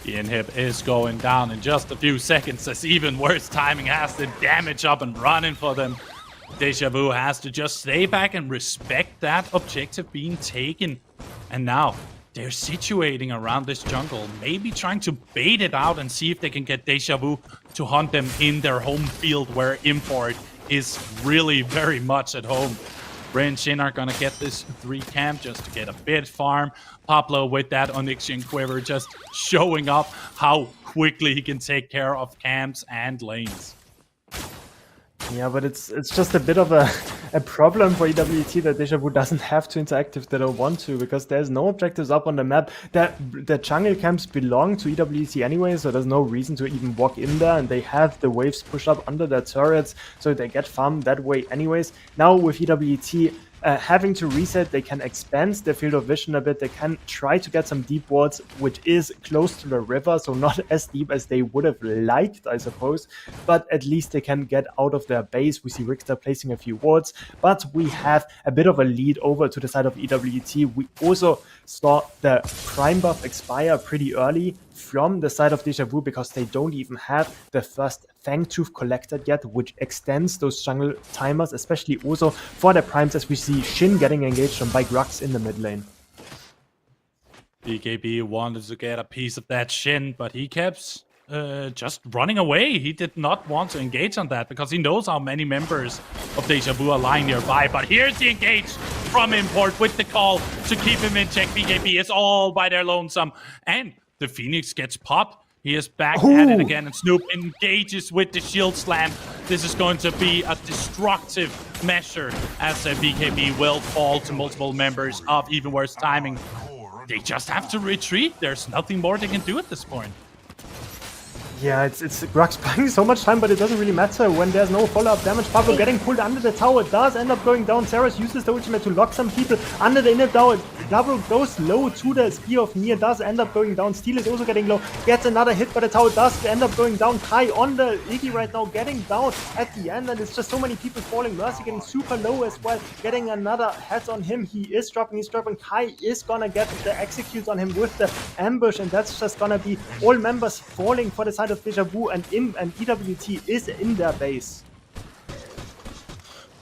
The inhib is going down in just a few seconds, as even worse timing has the damage up and running for them. Deja Vu has to just stay back and respect that objective being taken. And now they're situating around this jungle, maybe trying to bait it out and see if they can get Deja Vu to hunt them in their home field, where Import is really very much at home. Ray and Shin are gonna get this 3 camp just to get a bit farm. Pablo with that Onyxian Quiver just showing up how quickly he can take care of camps and lanes. Yeah, but it's just a bit of a problem for EWT that Deja Vu doesn't have to interact if they don't want to, because there's no objectives up on the map. The jungle camps belong to EWT anyway, so there's no reason to even walk in there, and they have the waves push up under their turrets, so they get farmed that way anyways. Now with EWT having to reset, they can expand their field of vision a bit. They can try to get some deep wards, which is close to the river, so not as deep as they would have liked, I suppose, but at least they can get out of their base. We see Richter placing a few wards, but we have a bit of a lead over to the side of EWT. We also saw the Prime buff expire pretty early from the side of Deja Vu, because they don't even have the first Fangtooth collected yet, which extends those jungle timers, especially also for the primes, as we see Shin getting engaged on by Grux in the mid lane. BKB wanted to get a piece of that Shin, but he kept just running away. He did not want to engage on that because he knows how many members of Deja Vu are lying nearby. But here's the engage from Import with the call to keep him in check. BKB is all by their lonesome, and the Phoenix gets popped. He is back at it again, and Snoop engages with the shield slam. This is going to be a destructive measure, as BKB will fall to multiple members of even worse timing. They just have to retreat. There's nothing more they can do at this point. Yeah, it's Grux buying so much time, but it doesn't really matter when there's no follow-up damage. Pablo getting pulled under the tower does end up going down. Ceres uses the ultimate to lock some people under the inner tower. Double goes low to the Spear of Nier, does end up going down. Steel is also getting low, gets another hit, but the tower does end up going down. Kai on the Iggy right now, getting down at the end, and it's just so many people falling. Mercy getting super low as well, getting another hit on him. He is dropping, he's dropping. Kai is gonna get the execute on him with the ambush, and that's just gonna be all members falling for the side of Deja Vu, and EWT is in their base.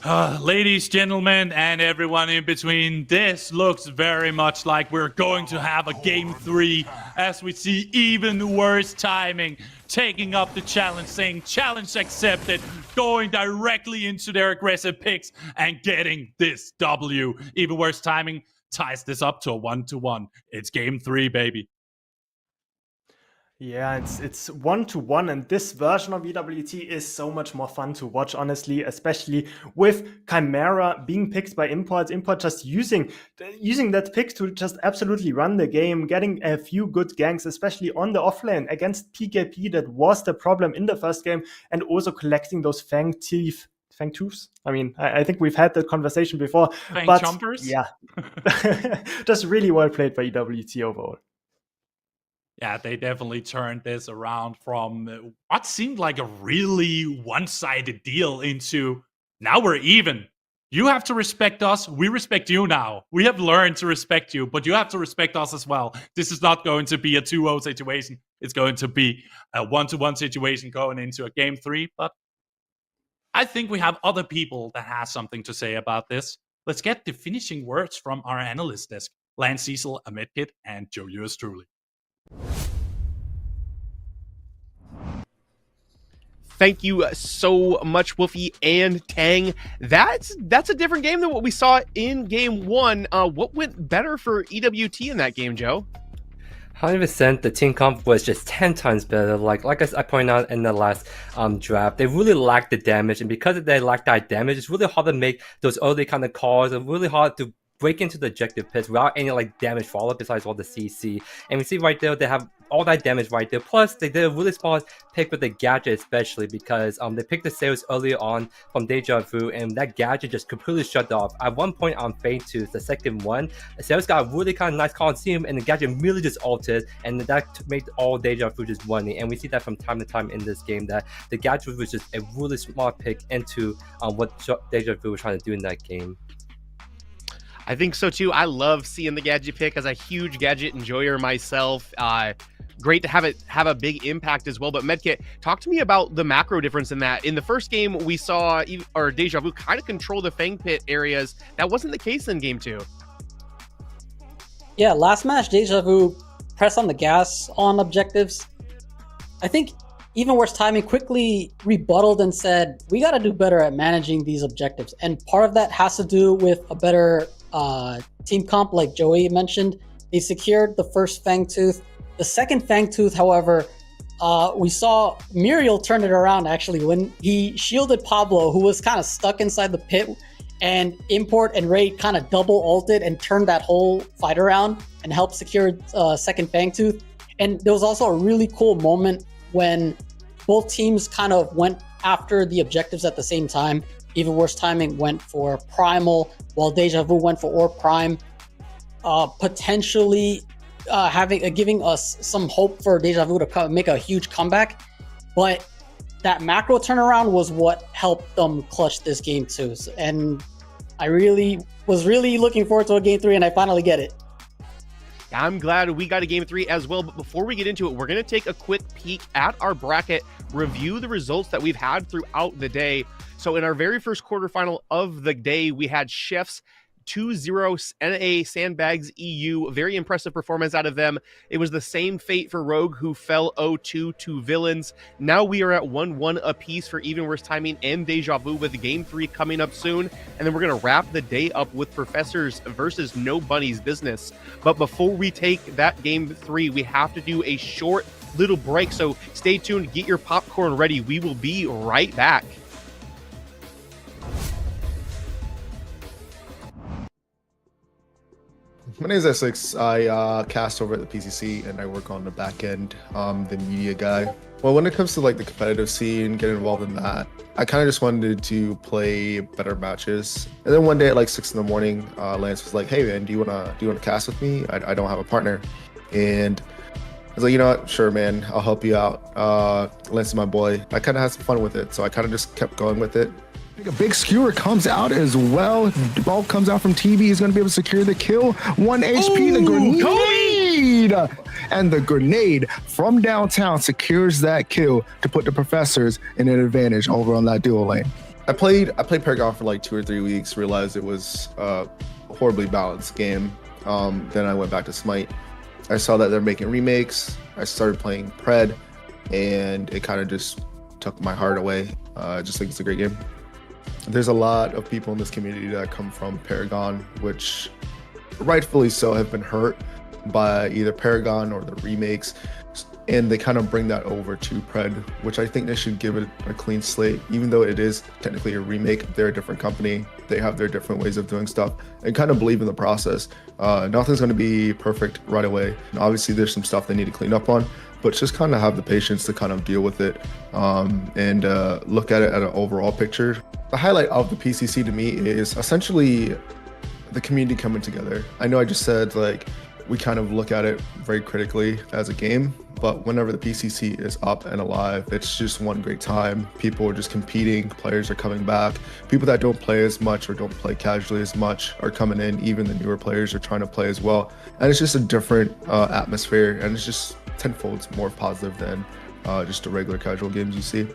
Ladies, gentlemen, and everyone in between, this looks very much like we're going to have a Game 3, as we see even worse timing taking up the challenge, saying challenge accepted, going directly into their aggressive picks and getting this W. Even worse timing ties this up to a 1-1. It's game 3, baby. Yeah, it's 1-1, and this version of EWT is so much more fun to watch, honestly, especially with Chimera being picked by Import just using that pick to just absolutely run the game, getting a few good ganks, especially on the offlane against PKP. That was the problem in the first game, and also collecting those Fang Tooths. I mean, I think we've had that conversation before. Fang but Chompers? Yeah, just really well played by EWT overall. Yeah, they definitely turned this around from what seemed like a really one-sided deal into now we're even. You have to respect us. We respect you now. We have learned to respect you, but you have to respect us as well. This is not going to be a 2-0 situation. It's going to be a 1-1 situation going into a game 3. But I think we have other people that have something to say about this. Let's get the finishing words from our analyst desk, Lance Cecil, Medkit, and Joe yours truly. Thank you so much, Wolfie and Tang. That's a different game than what we saw in game 1. What went better for EWT in that game, Joe? 100%, the team comp was just 10 times better. Like I pointed out in the last draft, they really lacked the damage, and because they lacked that damage, it's really hard to make those early kind of calls, and really hard to break into the objective pits without any like damage follow-up besides all the CC. And we see right there, they have all that damage right there. Plus, they did a really smart pick with the gadget, especially because they picked the sales earlier on from Deja Vu, and that gadget just completely shut off. At one point on Fade 2, the second one, the sales got a really kind of nice Coliseum, and the gadget immediately just altered, and that made all Deja Vu just running. And we see that from time to time in this game, that the gadget was just a really smart pick into what Deja Vu was trying to do in that game. I think so too. I love seeing the gadget pick as a huge gadget enjoyer myself. Great to have it have a big impact as well. But Medkit, talk to me about the macro difference in that. In the first game, we saw Deja Vu kind of control the Fang Pit areas. That wasn't the case in game 2. Yeah, last match, Deja Vu pressed on the gas on objectives. I think Even Worse Timing quickly rebutted and said, we got to do better at managing these objectives. And part of that has to do with a better team comp, like Joey mentioned. They secured the first Fang Tooth. The second Fang Tooth, however, we saw Muriel turn it around, actually, when he shielded Pablo, who was kind of stuck inside the pit, and Import and Raid kind of double ulted and turned that whole fight around and helped secure second Fang Tooth. And there was also a really cool moment when both teams kind of went after the objectives at the same time. Even Worse Timing went for Primal, while Deja Vu went for Orb Prime, potentially giving us some hope for Deja Vu to make a huge comeback. But that macro turnaround was what helped them clutch this game too. And I was really looking forward to a game 3, and I finally get it. I'm glad we got a game 3 as well, but before we get into it, we're going to take a quick peek at our bracket, review the results that we've had throughout the day. So in our very first quarterfinal of the day, we had Chefs 2-0 NA Sandbags EU. Very impressive performance out of them. It was the same fate for Rogue, who fell 0-2 to Villains. Now we are at 1-1 apiece for Even Worse Timing and Deja Vu, with game 3 coming up soon. And then we're going to wrap the day up with Professors versus No Bunny's Business. But before we take that game 3, we have to do a short little break. So stay tuned, get your popcorn ready. We will be right back. My name is Essex. I cast over at the PCC and I work on the back end, the media guy. Well, when it comes to like the competitive scene, getting involved in that, I kind of just wanted to play better matches. And then one day at like 6 in the morning, Lance was like, "Hey man, do you wanna cast with me? I don't have a partner." And I was like, "You know what? Sure, man. I'll help you out. Lance is my boy." I kind of had some fun with it, so I kind of just kept going with it. A big skewer comes out as well. The ball comes out from TV. He's going to be able to secure the kill. 1 HP, the grenade! And the grenade from downtown secures that kill to put the Professors in an advantage over on that duo lane. I played Paragon for like 2 or 3 weeks, realized it was a horribly balanced game. Then I went back to Smite. I saw that they're making remakes. I started playing Pred, and it kind of just took my heart away. I just think it's a great game. There's a lot of people in this community that come from Paragon, which rightfully so, have been hurt by either Paragon or the remakes, and they kind of bring that over to Pred, which I think they should give it a clean slate. Even though it is technically a remake, they're a different company, they have their different ways of doing stuff, and kind of believe in the process. Nothing's going to be perfect right away. And obviously there's some stuff they need to clean up on, but just kind of have the patience to kind of deal with it, and look at it at an overall picture. The highlight of the PCC to me is essentially the community coming together. I know I just said like we kind of look at it very critically as a game, but whenever the PCC is up and alive, it's just one great time. People are just competing, players are coming back. People that don't play as much or don't play casually as much are coming in. Even the newer players are trying to play as well. And it's just a different atmosphere, and it's just tenfold more positive than just the regular casual games you see.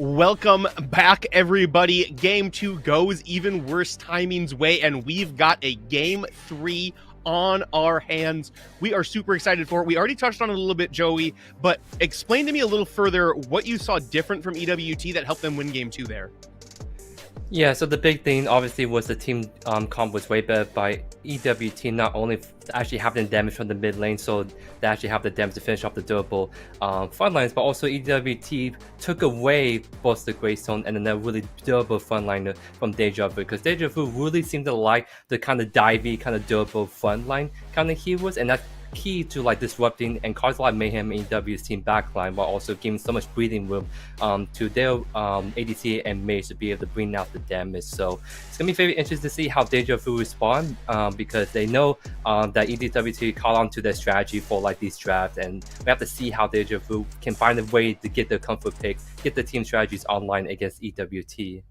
Welcome back, everybody. Game 2 goes even worse timing's way, and we've got a Game 3 on our hands. We are super excited for it. We already touched on it a little bit, Joey, but explain to me a little further what you saw different from EWT that helped them win Game 2 there. Yeah, so the big thing obviously was the team comp was way better by EWT, not only actually having damage from the mid lane, so they actually have the damage to finish off the durable front lines, but also EWT took away both the Greystone and then a really durable front line from Deja Vu, because Deja Vu really seemed to like the kind of divey, kind of durable front line kind of heroes, and that's key to like disrupting and cause a lot of mayhem in EW's team backline, while also giving so much breathing room to their ADC and mage to be able to bring out the damage. So it's gonna be very interesting to see how Deja Vu respond, because they know that EWT caught on to their strategy for like these drafts, and we have to see how Deja Vu can find a way to get their comfort pick, get the team strategies online against EWT.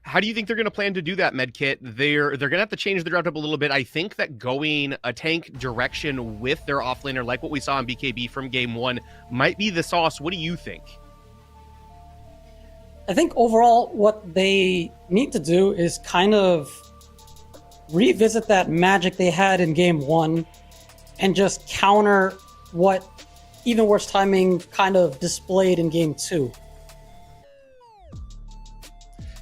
How do you think they're going to plan to do that, Medkit? They're going to have to change the draft up a little bit. I think that going a tank direction with their offlaner, like what we saw in BKB from game 1, might be the sauce. What do you think? I think overall what they need to do is kind of revisit that magic they had in game 1 and just counter what Even Worse Timing kind of displayed in game 2.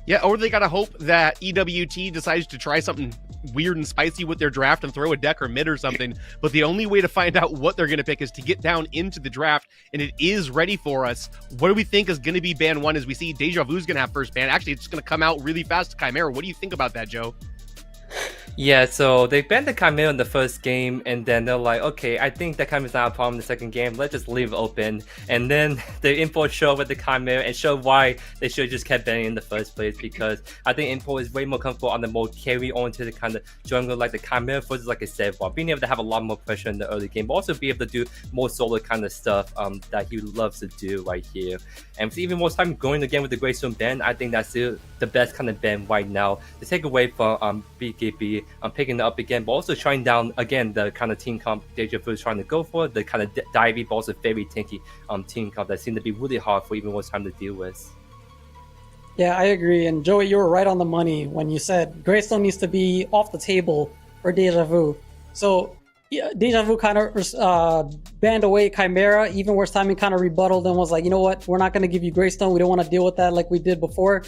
Yeah, or they gotta hope that EWT decides to try something weird and spicy with their draft and throw a deck or mid or something. But the only way to find out what they're gonna pick is to get down into the draft, and it is ready for us. What do we think is gonna be ban 1 as we see Deja Vu's gonna have first ban? Actually, it's gonna come out really fast to Chimera. What do you think about that, Joe? Yeah, so they banned the Chimera in the first game, and then they're like, okay, I think that Chimera's not a problem in the second game, let's just leave it open. And then the Import showed with the Chimera and showed why they should have just kept banning in the first place, because I think Import is way more comfortable on the more carry oriented to the kind of jungle like the Chimera versus like a Sevwar, being able to have a lot more pressure in the early game, but also be able to do more solo kind of stuff that he loves to do right here. And with Even Worse Time going again with the Greystone ban, I think that's still the best kind of ban right now to take away from BKB. Picking it up again, but also trying down again the kind of team comp Deja Vu is trying to go for, the kind of divey, but also very tanky team comp that seemed to be really hard for Even Worse Time to deal with. Yeah, I agree. And Joey, you were right on the money when you said Greystone needs to be off the table for Deja Vu. So yeah, Deja Vu kind of banned away Chimera. Even Worse Timing kind of rebutted and was like, you know what, we're not going to give you Greystone. We don't want to deal with that like we did before.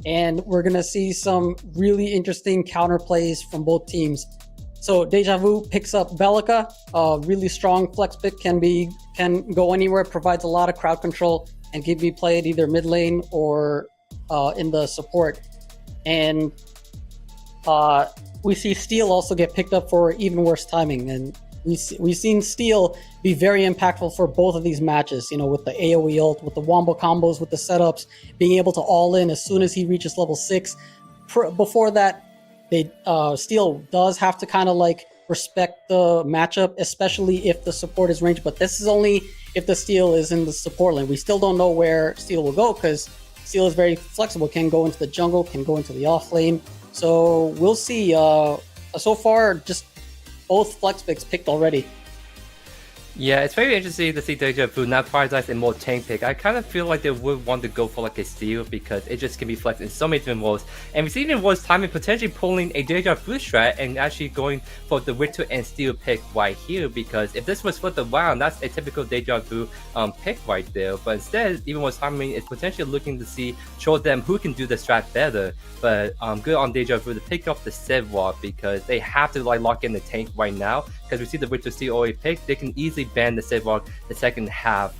And we're going to see some really interesting counterplays from both teams. So Deja Vu picks up Bellica, a really strong flex pick, can go anywhere, provides a lot of crowd control, and can be played either mid lane or in the support. And we see Steel also get picked up for Even Worse Timing. And we've seen Steel be very impactful for both of these matches, you know, with the AoE ult, with the wombo combos, with the setups, being able to all in as soon as he reaches level 6. Before that, Steel does have to kind of like respect the matchup, especially if the support is ranged, but this is only if the Steel is in the support lane. We still don't know where Steel will go because Steel is very flexible, can go into the jungle, can go into the off lane. So we'll see. So far, just both flex picks picked already. Yeah, it's very interesting to see Deja Vu not prioritize a more tank pick. I kind of feel like they would want to go for like a steal because it just can be flexed in so many different roles. And we see Even Worse Timing potentially pulling a Deja Vu strat and actually going for the Victor and steal pick right here, because if this was flipped around, that's a typical Deja Vu pick right there. But instead, Even Worse Timing is potentially looking to show them who can do the strat better. But good on Deja Vu to pick up the Sevwar because they have to like lock in the tank right now. Because we see the Victor Steel already picked, they can easily ban the Sevwar the second half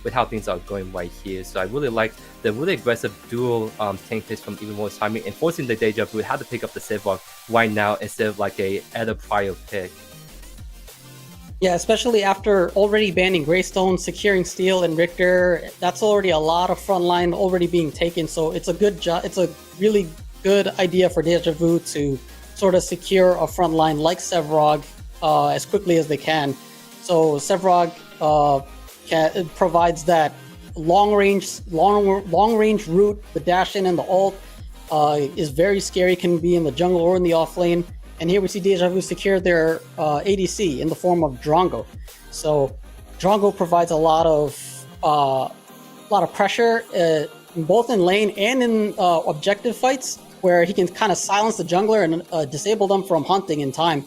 with how things are going right here. So I really like the really aggressive dual tank picks from Even Worse Timing and forcing the Deja Vu had to pick up the Sevwar right now instead of like at a prior pick. Yeah, especially after already banning Greystone, securing Steel and Richter, that's already a lot of frontline already being taken. So it's a good job. It's a really good idea for Deja Vu to sort of secure a frontline like Sevrog as quickly as they can. So Sevrog provides that long range route. The dash in and the ult is very scary. Can be in the jungle or in the off lane. And here we see Deja Vu secure their ADC in the form of Drongo. So Drongo provides a lot of pressure, both in lane and in objective fights, where he can kind of silence the jungler and disable them from hunting in time.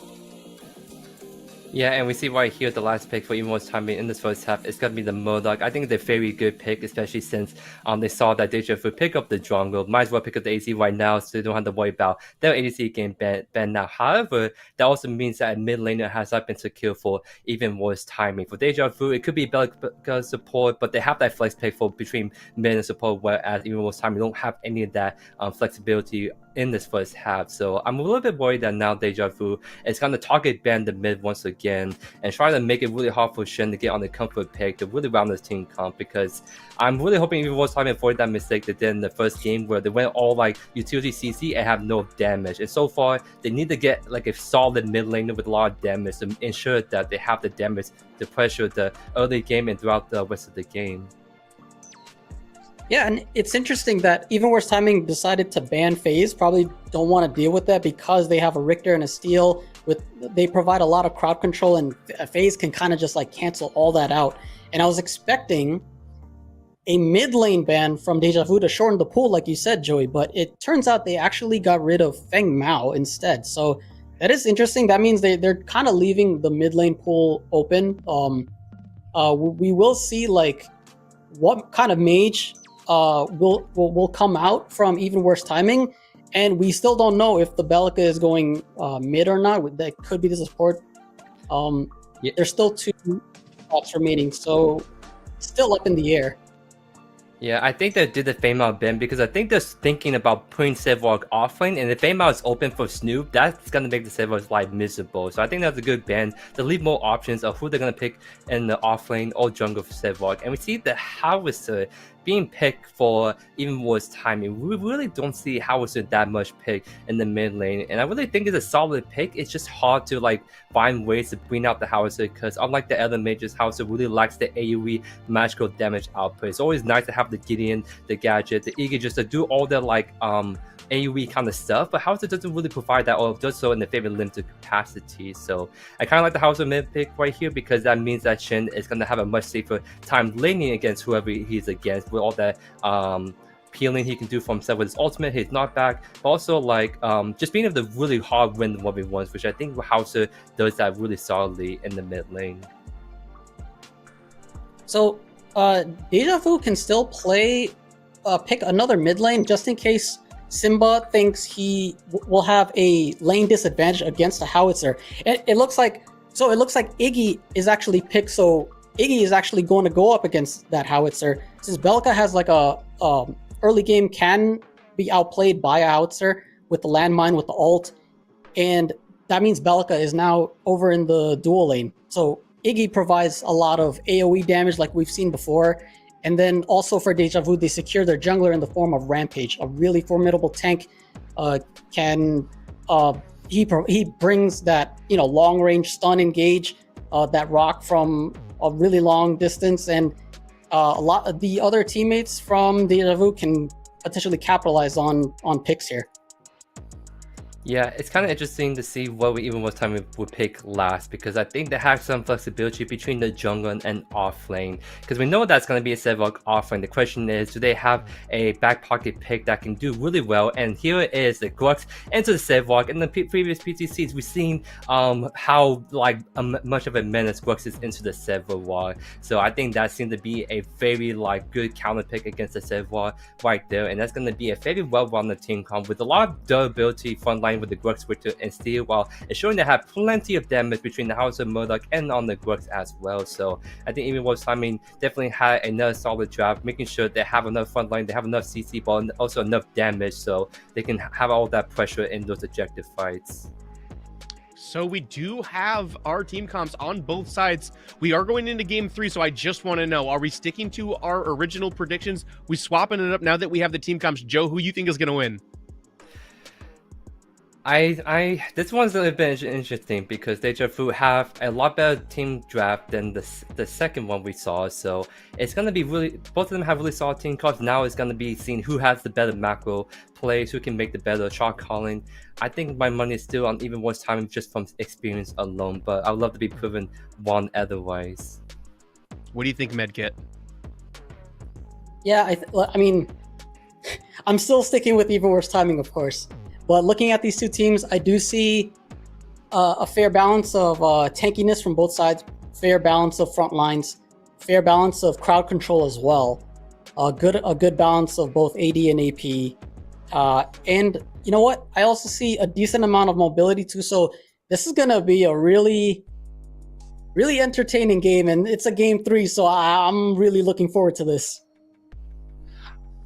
Yeah, and we see right here the last pick for Even Worse Timing in this first half is going to be the Murdoch. I think it's a very good pick, especially since they saw that Deja Vu pick up the jungle. Might as well pick up the ADC right now so they don't have to worry about their ADC getting banned now. However, that also means that a mid laner has not been secured for Even Worse Timing. For Deja Vu, it could be Belica support, but they have that flex pick for between mid and support, whereas Even Worse Timing don't have any of that flexibility in this first half. So I'm a little bit worried that now Deja Vu is going to target ban the mid once again and try to make it really hard for Shen to get on the comfort pick to really round this team comp, because I'm really hoping Even Worse Timing avoid that mistake they did in the first game where they went all like utility CC and have no damage. And so far they need to get like a solid mid laner with a lot of damage to ensure that they have the damage to pressure the early game and throughout the rest of the game. Yeah, and it's interesting that Even Worse Timing decided to ban FaZe. Probably don't want to deal with that because they have a Richter and a Steel. They provide a lot of crowd control, and FaZe can kind of just like cancel all that out. And I was expecting a mid lane ban from Deja Vu to shorten the pool, like you said, Joey. But it turns out they actually got rid of Feng Mao instead. So that is interesting. That means they're kind of leaving the mid lane pool open. We will see like what kind of mage will come out from Even Worse Timing, and we still don't know if the Belica is going mid or not. That could be the support. There's still 2 spots remaining, so still up in the air. Yeah, I think they did the Feng Mao ban because I think they're thinking about putting Sevog offlane, and if Feng Mao is open for Snoop, that's going to make the Sevog's life miserable. So I think that's a good ban to leave more options of who they're going to pick in the offlane or jungle for Sevog. And we see the Howitzer being picked for Even Worse Timing. We really don't see Howitzer that much pick in the mid lane, and I really think it's a solid pick. It's just hard to like find ways to bring out the Howitzer because unlike the other mages, Howitzer really lacks the AoE magical damage output. It's always nice to have the Gideon, the Gadget, the Eagle just to do all the like AoE kind of stuff, but Howitzer doesn't really provide that, or does so in a very limited capacity. So I kind of like the Howitzer mid pick right here because that means that Shen is going to have a much safer time laning against whoever he's against with all that peeling he can do for himself with his ultimate, his knockback, but also like just being able to really hard win the 1v1s, which I think Howitzer does that really solidly in the mid lane. So Deja Vu can still pick another mid lane just in case Simba thinks he will have a lane disadvantage against the Howitzer. It looks like Iggy is actually picked, so Iggy is actually going to go up against that Howitzer. Since Belica has like a early game can be outplayed by a Howitzer with the landmine, with the ult, and that means Belica is now over in the dual lane. So Iggy provides a lot of AoE damage like we've seen before. And then also for Deja Vu, they secure their jungler in the form of Rampage, a really formidable tank. He brings that long range stun engage, that rock from a really long distance, and a lot of the other teammates from Deja Vu can potentially capitalize on picks here. Yeah, it's kind of interesting to see what we Even Worse Timing would pick last, because I think they have some flexibility between the jungle and offlane. Because we know that's going to be a Sevog offlane. The question is, do they have a back pocket pick that can do really well? And here it is, the Grux into the Sevog. In the previous PCCs, we've seen how much of a menace Grux is into the Sevog. So I think that seems to be a very good counter pick against the Sevog right there. And that's going to be a very well-rounded team comp with a lot of durability frontline with the Grux, Richter, and Steel, while ensuring they have plenty of damage between the House of Murdoch and on the Grux as well. So I think Even Worse Timing definitely had another solid draft, making sure they have enough frontline, they have enough CC ball, and also enough damage so they can have all that pressure in those objective fights. So we do have our team comps on both sides. We are going into game 3, so I just want to know, are we sticking to our original predictions? We swapping it up now that we have the team comps? Joe, who you think is going to win? This one's a bit interesting because Deja Vu have a lot better team draft than the second one we saw. So it's gonna be both of them have really solid team cards. Now it's gonna be seeing who has the better macro plays, who can make the better shot calling. I think my money is still on Even Worse Timing just from experience alone, but I would love to be proven one otherwise. What do you think, Medkit? Yeah, I mean, I'm still sticking with Even Worse Timing, of course. But looking at these two teams, I do see a fair balance of tankiness from both sides, fair balance of front lines, fair balance of crowd control as well. A good balance of both AD and AP. And you know what? I also see a decent amount of mobility too. So this is gonna be a really entertaining game, and it's a game 3. So I'm really looking forward to this.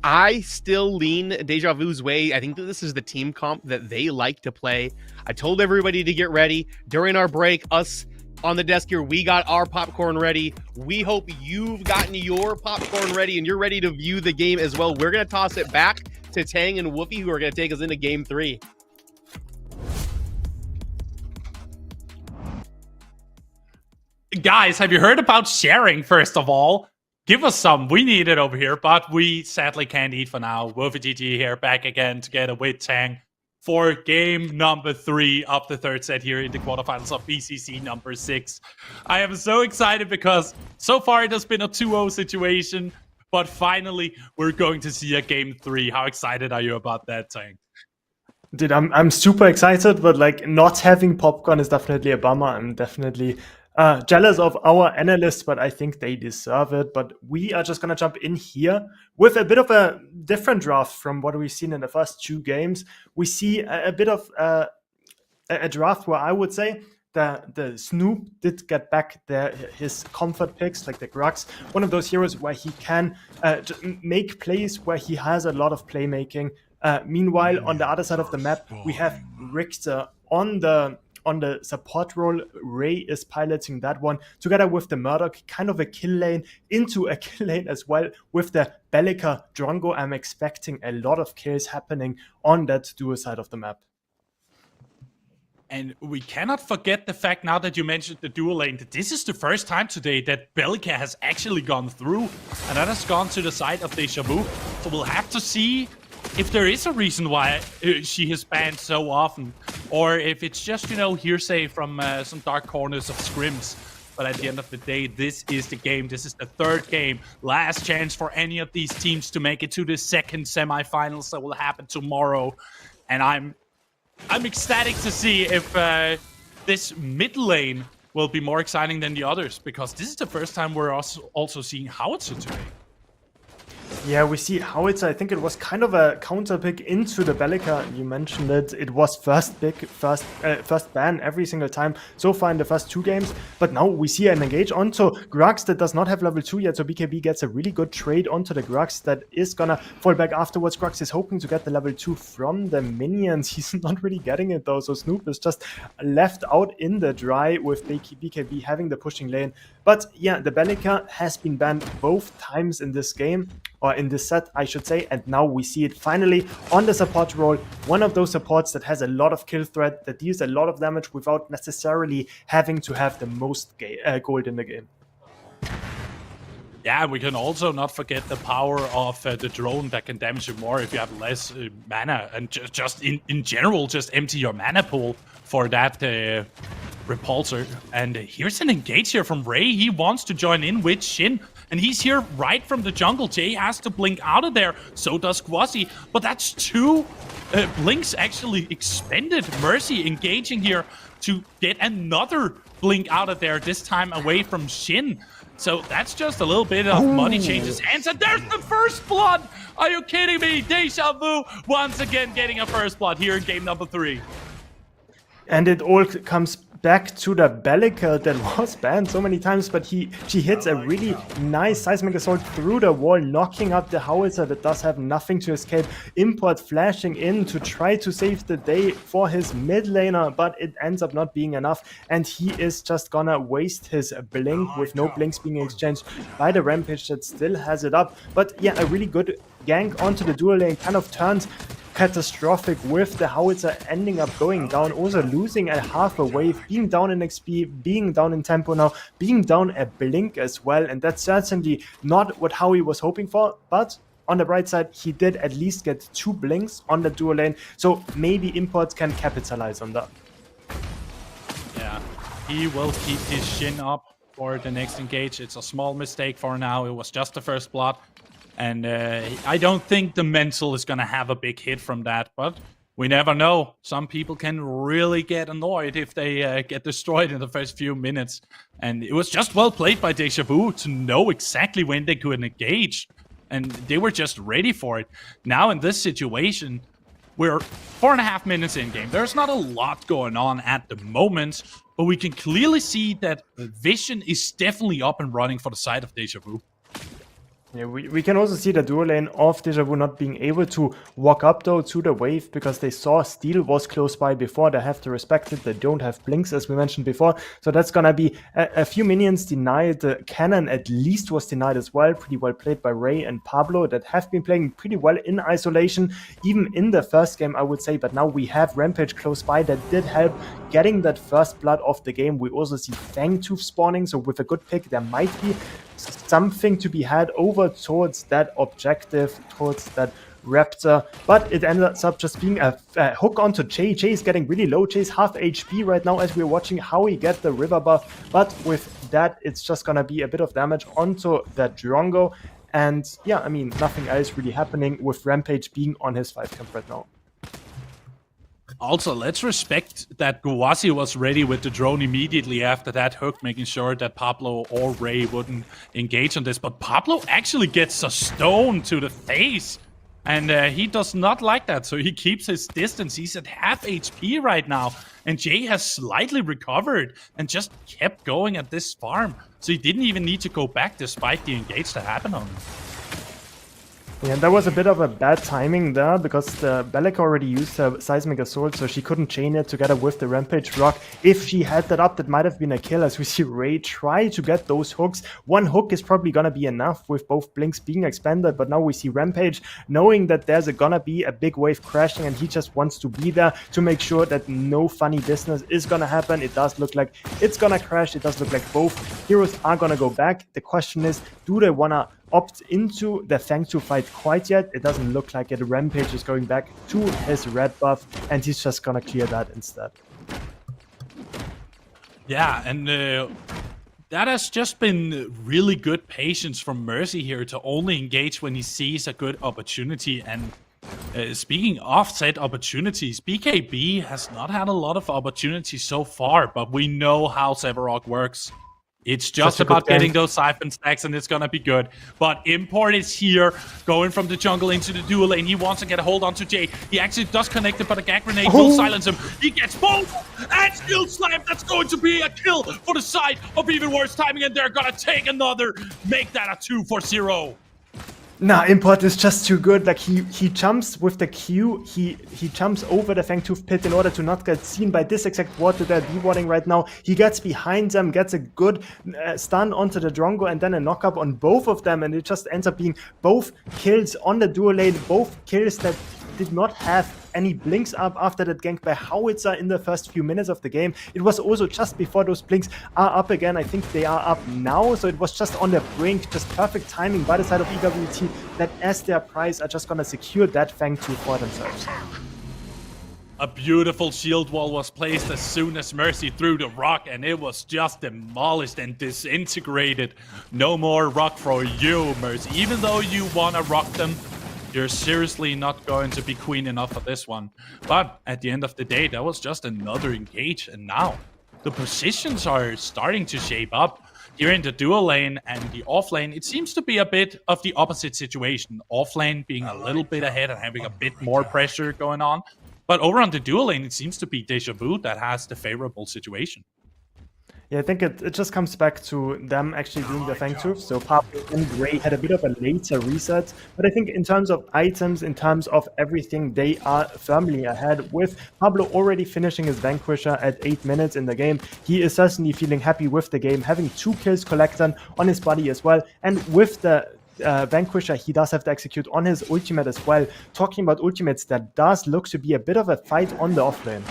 I still lean Deja Vu's way. I think that this is the team comp that they like to play. I told everybody to get ready during our break. Us on the desk here, we got our popcorn ready. We hope you've gotten your popcorn ready and you're ready to view the game as well. We're going to toss it back to Tang and Woofy, who are going to take us into game 3. Guys, have you heard about sharing, first of all? Give us some. We need it over here, but we sadly can't eat for now. Woofy GG here, back again together with Tang for game number 3 of the third set here in the quarterfinals of PCC number 6. I am so excited because so far it has been a 2-0 situation, but finally we're going to see a game 3. How excited are you about that, Tang? Dude, I'm super excited, but like not having popcorn is definitely a bummer. I'm definitely jealous of our analysts, but I think they deserve it. But we are just going to jump in here with a bit of a different draft from what we've seen in the first 2 games. We see a bit of a draft where I would say the Snoop did get back his comfort picks, like the Grux, one of those heroes where he can make plays, where he has a lot of playmaking. Meanwhile, on the other side of the map, we have Richter on the support role. Ray is piloting that one together with the Murdoch, kind of a kill lane into a kill lane as well with the Bellica Drongo. I'm expecting a lot of kills happening on that dual side of the map. And we cannot forget the fact, now that you mentioned the dual lane, that this is the first time today that Bellica has actually gone through, and that has gone to the side of Deja Vu. So we'll have to see if there is a reason why she has banned so often, or if it's just, you know, hearsay from some dark corners of scrims. But at the end of the day, this is the game. This is the third game. Last chance for any of these teams to make it to the second semifinals that will happen tomorrow. And I'm ecstatic to see if this mid lane will be more exciting than the others, because this is the first time we're also seeing Howitzer today. Yeah, we see Howitzer. I think it was kind of a counter pick into the Bellica. You mentioned it. It was first pick, first ban every single time so far in the first 2 games. But now we see an engage onto Grux that does not have level 2 yet. So BKB gets a really good trade onto the Grux that is gonna fall back afterwards. Grux is hoping to get the level 2 from the minions. He's not really getting it though. So Snoop is just left out in the dry with BKB having the pushing lane. But yeah, the Bellica has been banned both times in this game, or in this set, I should say, and now we see it finally on the support role. One of those supports that has a lot of kill threat, that deals a lot of damage without necessarily having to have the most gold in the game. Yeah, we can also not forget the power of the drone that can damage you more if you have less mana, and just in general, just empty your mana pool for that repulsor. And here's an engage here from Ray. He wants to join in with Shin, and he's here right from the jungle. Jay has to blink out of there, so does Quasi, but that's 2 blinks actually expended. Mercy engaging here to get another blink out of there, this time away from Shin. So that's just a little bit of money changes hands, and there's the first blood! Are you kidding me? Deja Vu once again getting a first blood here in game number 3. And it all comes back to the Bellica that was banned so many times, but she hits a really nice seismic assault through the wall, knocking up the Howitzer that does have nothing to escape. Import flashing in to try to save the day for his mid laner, but it ends up not being enough, and he is just gonna waste his blink with no blinks being exchanged by the Rampage that still has it up. But yeah, a really good gank onto the dual lane kind of turns catastrophic with the Howitzer ending up going down, also losing a half a wave, being down in XP, being down in tempo now, being down a blink as well, and that's certainly not what Howie was hoping for. But on the bright side, he did at least get 2 blinks on the dual lane, so maybe Imports can capitalize on that. Yeah, he will keep his Shin up for the next engage. It's a small mistake for now. It was just the first blood. And I don't think the mental is going to have a big hit from that. But we never know. Some people can really get annoyed if they get destroyed in the first few minutes. And it was just well played by Deja Vu to know exactly when they could engage. And they were just ready for it. Now in this situation, we're 4.5 minutes in game. There's not a lot going on at the moment, but we can clearly see that the vision is definitely up and running for the side of Deja Vu. Yeah, we can also see the dual lane of Deja Vu not being able to walk up though to the wave because they saw Steel was close by before. They have to respect it. They don't have blinks as we mentioned before. So that's gonna be a few minions denied. The cannon at least was denied as well. Pretty well played by Ray and Pablo that have been playing pretty well in isolation, even in the first game I would say. But now we have Rampage close by that did help getting that first blood of the game. We also see Fangtooth spawning, so with a good pick there might be something to be had over towards that objective, towards that Raptor, but it ends up just being a hook onto Jay. Jay is getting really low. Jay's half HP right now as we're watching how he get the river buff, but with that it's just gonna be a bit of damage onto that Drongo, and yeah, I mean nothing else really happening with Rampage being on his 5 camp right now. Also, let's respect that Guwasi was ready with the drone immediately after that hook, making sure that Pablo or Ray wouldn't engage on this. But Pablo actually gets a stone to the face, and he does not like that, so he keeps his distance. He's at half HP right now, and Jay has slightly recovered and just kept going at this farm. So he didn't even need to go back despite the engage that happened on him. Yeah, that was a bit of a bad timing there because the Bellic already used her Seismic Assault, so she couldn't chain it together with the Rampage Rock. If she had that up, that might have been a kill, as we see Ray try to get those hooks. One hook is probably gonna be enough with both blinks being expanded, but now we see Rampage knowing that there's gonna be a big wave crashing, and he just wants to be there to make sure that no funny business is gonna happen. It does look like it's gonna crash. It does look like both heroes are gonna go back. The question is, do they wanna opt into the Fangtooth fight quite yet? It doesn't look like it. Rampage is going back to his red buff, and he's just gonna clear that instead. Yeah, and that has just been really good patience from Mercy here to only engage when he sees a good opportunity. And speaking of said opportunities, BKB has not had a lot of opportunities so far, but we know how Sevarog works. It's just about getting those siphon stacks, and it's gonna be good. But Import is here, going from the jungle into the dual lane. He wants to get a hold on to Jay. He actually does connect it, but a gag grenade will silence him. He gets both, and still slam. That's going to be a kill for the side of even worse timing, and they're gonna take another, make that a 2-0. Nah, Import is just too good. Like he jumps with the Q, he jumps over the Fangtooth pit in order to not get seen by this exact ward that they're de-warding right now. He gets behind them, gets a good stun onto the Drongo, and then a knock-up on both of them, and it just ends up being both kills on the dual lane, both kills that did not have any blinks up after that gank by Howitzer in the first few minutes of the game. It was also just before those blinks are up again. I think they are up now, so it was just on the brink, just perfect timing by the side of EWT that as their prize are just gonna secure that Fangtooth for themselves. A beautiful shield wall was placed as soon as Mercy threw the rock, and it was just demolished and disintegrated. No more rock for you, Mercy. Even though you wanna rock them, you're seriously not going to be queen enough for this one. But at the end of the day, that was just another engage, and now the positions are starting to shape up. Here in the dual lane and the off lane, it seems to be a bit of the opposite situation. Off lane being a little bit ahead and having a bit more pressure going on. But over on the dual lane, it seems to be Deja Vu that has the favorable situation. Yeah, I think it just comes back to them actually doing the Fangtooth. So Pablo and Ray had a bit of a later reset, but I think in terms of items, in terms of everything, they are firmly ahead, with Pablo already finishing his Vanquisher at 8 minutes in the game. He is certainly feeling happy with the game, having 2 kills collected on his body as well, and with the Vanquisher, he does have to execute on his ultimate as well. Talking about ultimates, that does look to be a bit of a fight on the offlane.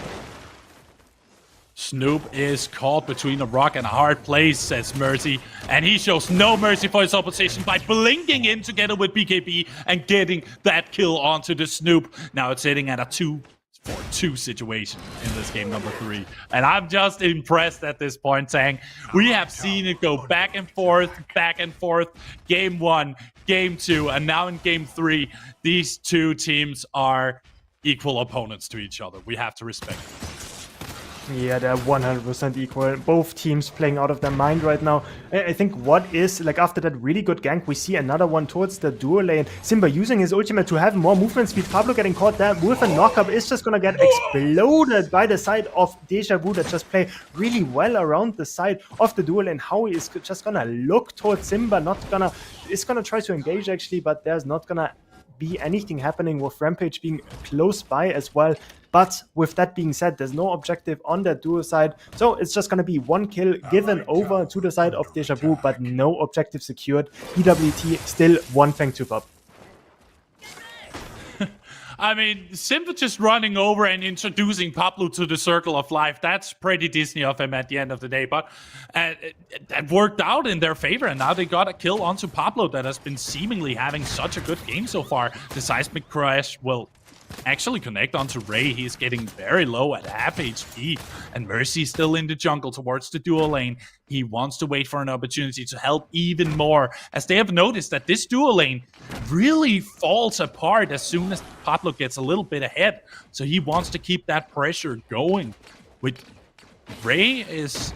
Snoop is caught between a rock and a hard place, says Mercy, and he shows no mercy for his opposition by blinking in together with BKB and getting that kill onto the Snoop. Now it's sitting at a 2-for-2 situation in this game number 3. And I'm just impressed at this point, saying we have seen it go back and forth, Game 1, Game 2, and now in Game 3, these two teams are equal opponents to each other. We have to respect it. Yeah, they're 100% equal. Both teams playing out of their mind right now. I think what is, like, after that really good gank, we see another one towards the duo lane. Simba using his ultimate to have more movement speed. Pablo getting caught there with a knockup is just gonna get exploded by the side of Deja Vu that just play really well around the side of the duo lane. Howie is just gonna look towards Simba, is gonna try to engage actually, but there's not gonna be anything happening with Rampage being close by as well. But with that being said, there's no objective on that duo side, so it's just going to be one kill given over to the side of Deja Vu, but no objective secured. EWT still one Fang Tooth up. I mean, Simba just running over and introducing Pablo to the circle of life, that's pretty Disney of him at the end of the day. But that worked out in their favor, and now they got a kill onto Pablo that has been seemingly having such a good game so far. The Seismic Crash will actually connect onto Ray. He's getting very low at half HP, and Mercy still in the jungle towards the duo lane. He wants to wait for an opportunity to help even more, as they have noticed that this duo lane really falls apart as soon as Pablo gets a little bit ahead. So he wants to keep that pressure going. With Ray is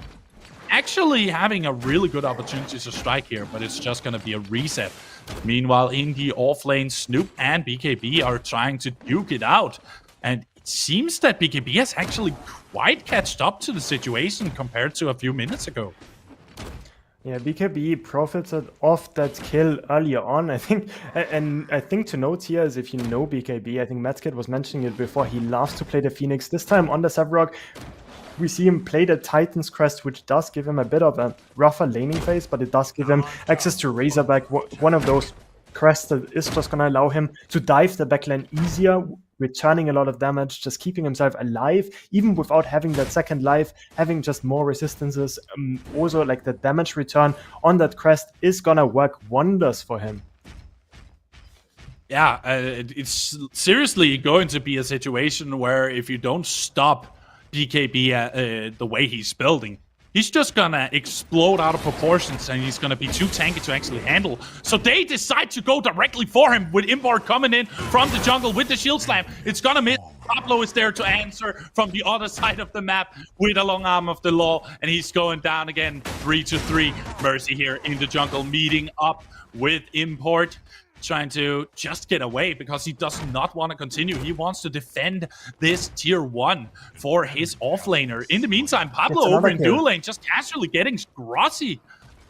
actually having a really good opportunity to strike here, but it's just going to be a reset. Meanwhile, in the offlane, Snoop and BKB are trying to duke it out. And it seems that BKB has actually quite catched up to the situation compared to a few minutes ago. Yeah, BKB profited off that kill earlier on, I think. And I think to note here is, if you know BKB, I think Metskid was mentioning it before, he loves to play the Phoenix. This time on the Sevarog, we see him play the Titan's Crest, which does give him a bit of a rougher laning phase, but it does give him access to Razorback, one of those crests that is just going to allow him to dive the backline easier, returning a lot of damage, just keeping himself alive, even without having that second life, having just more resistances. Also, like, the damage return on that crest is going to work wonders for him. Yeah, it's seriously going to be a situation where if you don't stop BKB the way he's building, he's just gonna explode out of proportions, and he's gonna be too tanky to actually handle. So they decide to go directly for him with Import coming in from the jungle with the shield slam. It's gonna miss. Pablo is there to answer from the other side of the map with a long arm of the law, and he's going down again, 3-3. Mercy here in the jungle meeting up with Import, trying to just get away because he does not want to continue. He wants to defend this tier 1 for his offlaner. In the meantime, Pablo over in dual lane just casually getting Grossi.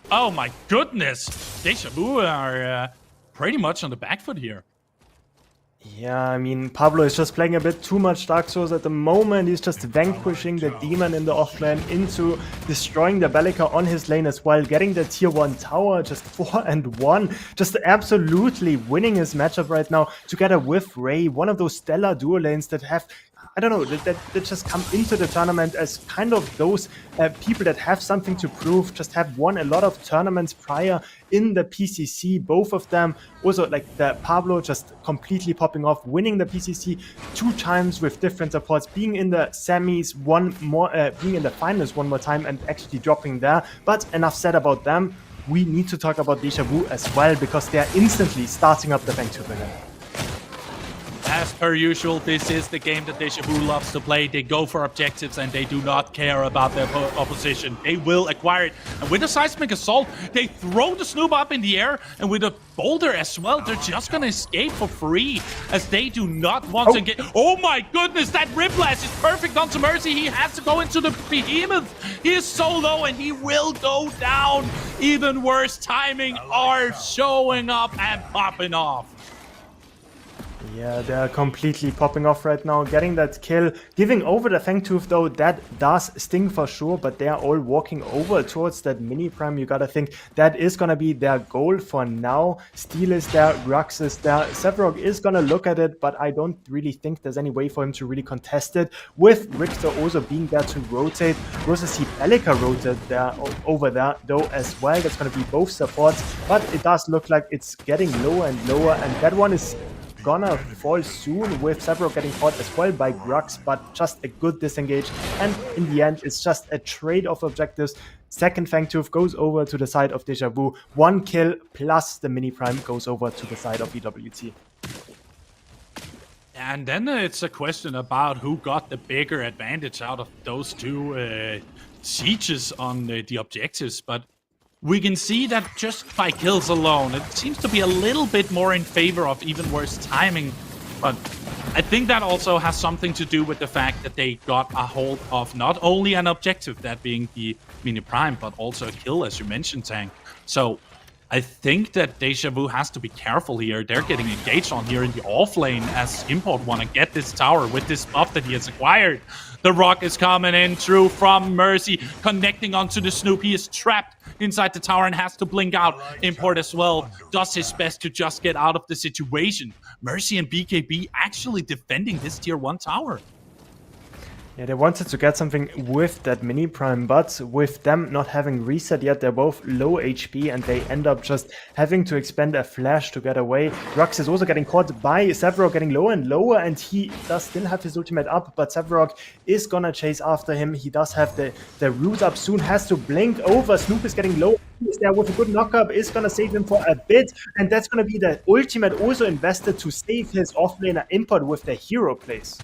Oh my goodness. Deja Vu are pretty much on the back foot here. Yeah, I mean, Pablo is just playing a bit too much Dark Souls at the moment. He's just vanquishing the demon in the offlane into destroying the Bellica on his lane as well, getting the tier 1 tower, just 4-1, just absolutely winning his matchup right now together with Ray, one of those stellar duo lanes that have, I don't know, that just come into the tournament as kind of those people that have something to prove, just have won a lot of tournaments prior in the PCC, both of them. Also, like, the Pablo just completely popping off, winning the PCC 2 times with different supports, being in the semis being in the finals one more time and actually dropping there. But enough said about them. We need to talk about Deja Vu as well, because they are instantly starting up the Fang Tooth again. As per usual, this is the game that Deja Vu loves to play. They go for objectives and they do not care about their opposition. They will acquire it. And with a Seismic Assault, they throw the Snoop up in the air. And with a Boulder as well, they're just going to escape for free, as they do not want to get... Oh my goodness, that Rip Blast is perfect onto Mercy. He has to go into the Behemoth. He is so low and he will go down. Even worse timing are showing up and popping off. Yeah, they're completely popping off right now, getting that kill, giving over the Fang Tooth though. That does sting for sure, but they are all walking over towards that mini prime. You gotta think that is gonna be their goal for now. Steel is there, Rux is there, Sevarog is gonna look at it, but I don't really think there's any way for him to really contest it, with Richter also being there to rotate. We also see Bellica rotate there over there though as well. That's gonna be both supports, but it does look like it's getting lower and lower, and that one is gonna fall soon, with Sevarog getting caught as well by Grux, but just a good disengage. And in the end, it's just a trade of objectives. Second Fang Tooth goes over to the side of Deja Vu. 1 kill plus the mini prime goes over to the side of EWT. And then it's a question about who got the bigger advantage out of those two sieges on the objectives. But we can see that just by kills alone, it seems to be a little bit more in favor of even worse timing. But I think that also has something to do with the fact that they got a hold of not only an objective, that being the Mini Prime, but also a kill, as you mentioned, Tank. So I think that Deja Vu has to be careful here. They're getting engaged on here in the off lane as Import want to get this tower with this buff that he has acquired. The rock is coming in through from Mercy, connecting onto the Snoop. He is trapped inside the tower and has to blink out. Import as well does his best to just get out of the situation. Mercy and BKB actually defending this tier 1 tower. Yeah, they wanted to get something with that mini prime, but with them not having reset yet, they're both low HP and they end up just having to expend a flash to get away. Rux is also getting caught by Sevarog, getting lower and lower, and he does still have his ultimate up, but Sevarog is gonna chase after him. He does have the root up soon, has to blink over. Snoop is getting low. Is there with a good knockup, is gonna save him for a bit, and that's gonna be the ultimate also invested to save his offlaner Import with the hero plays.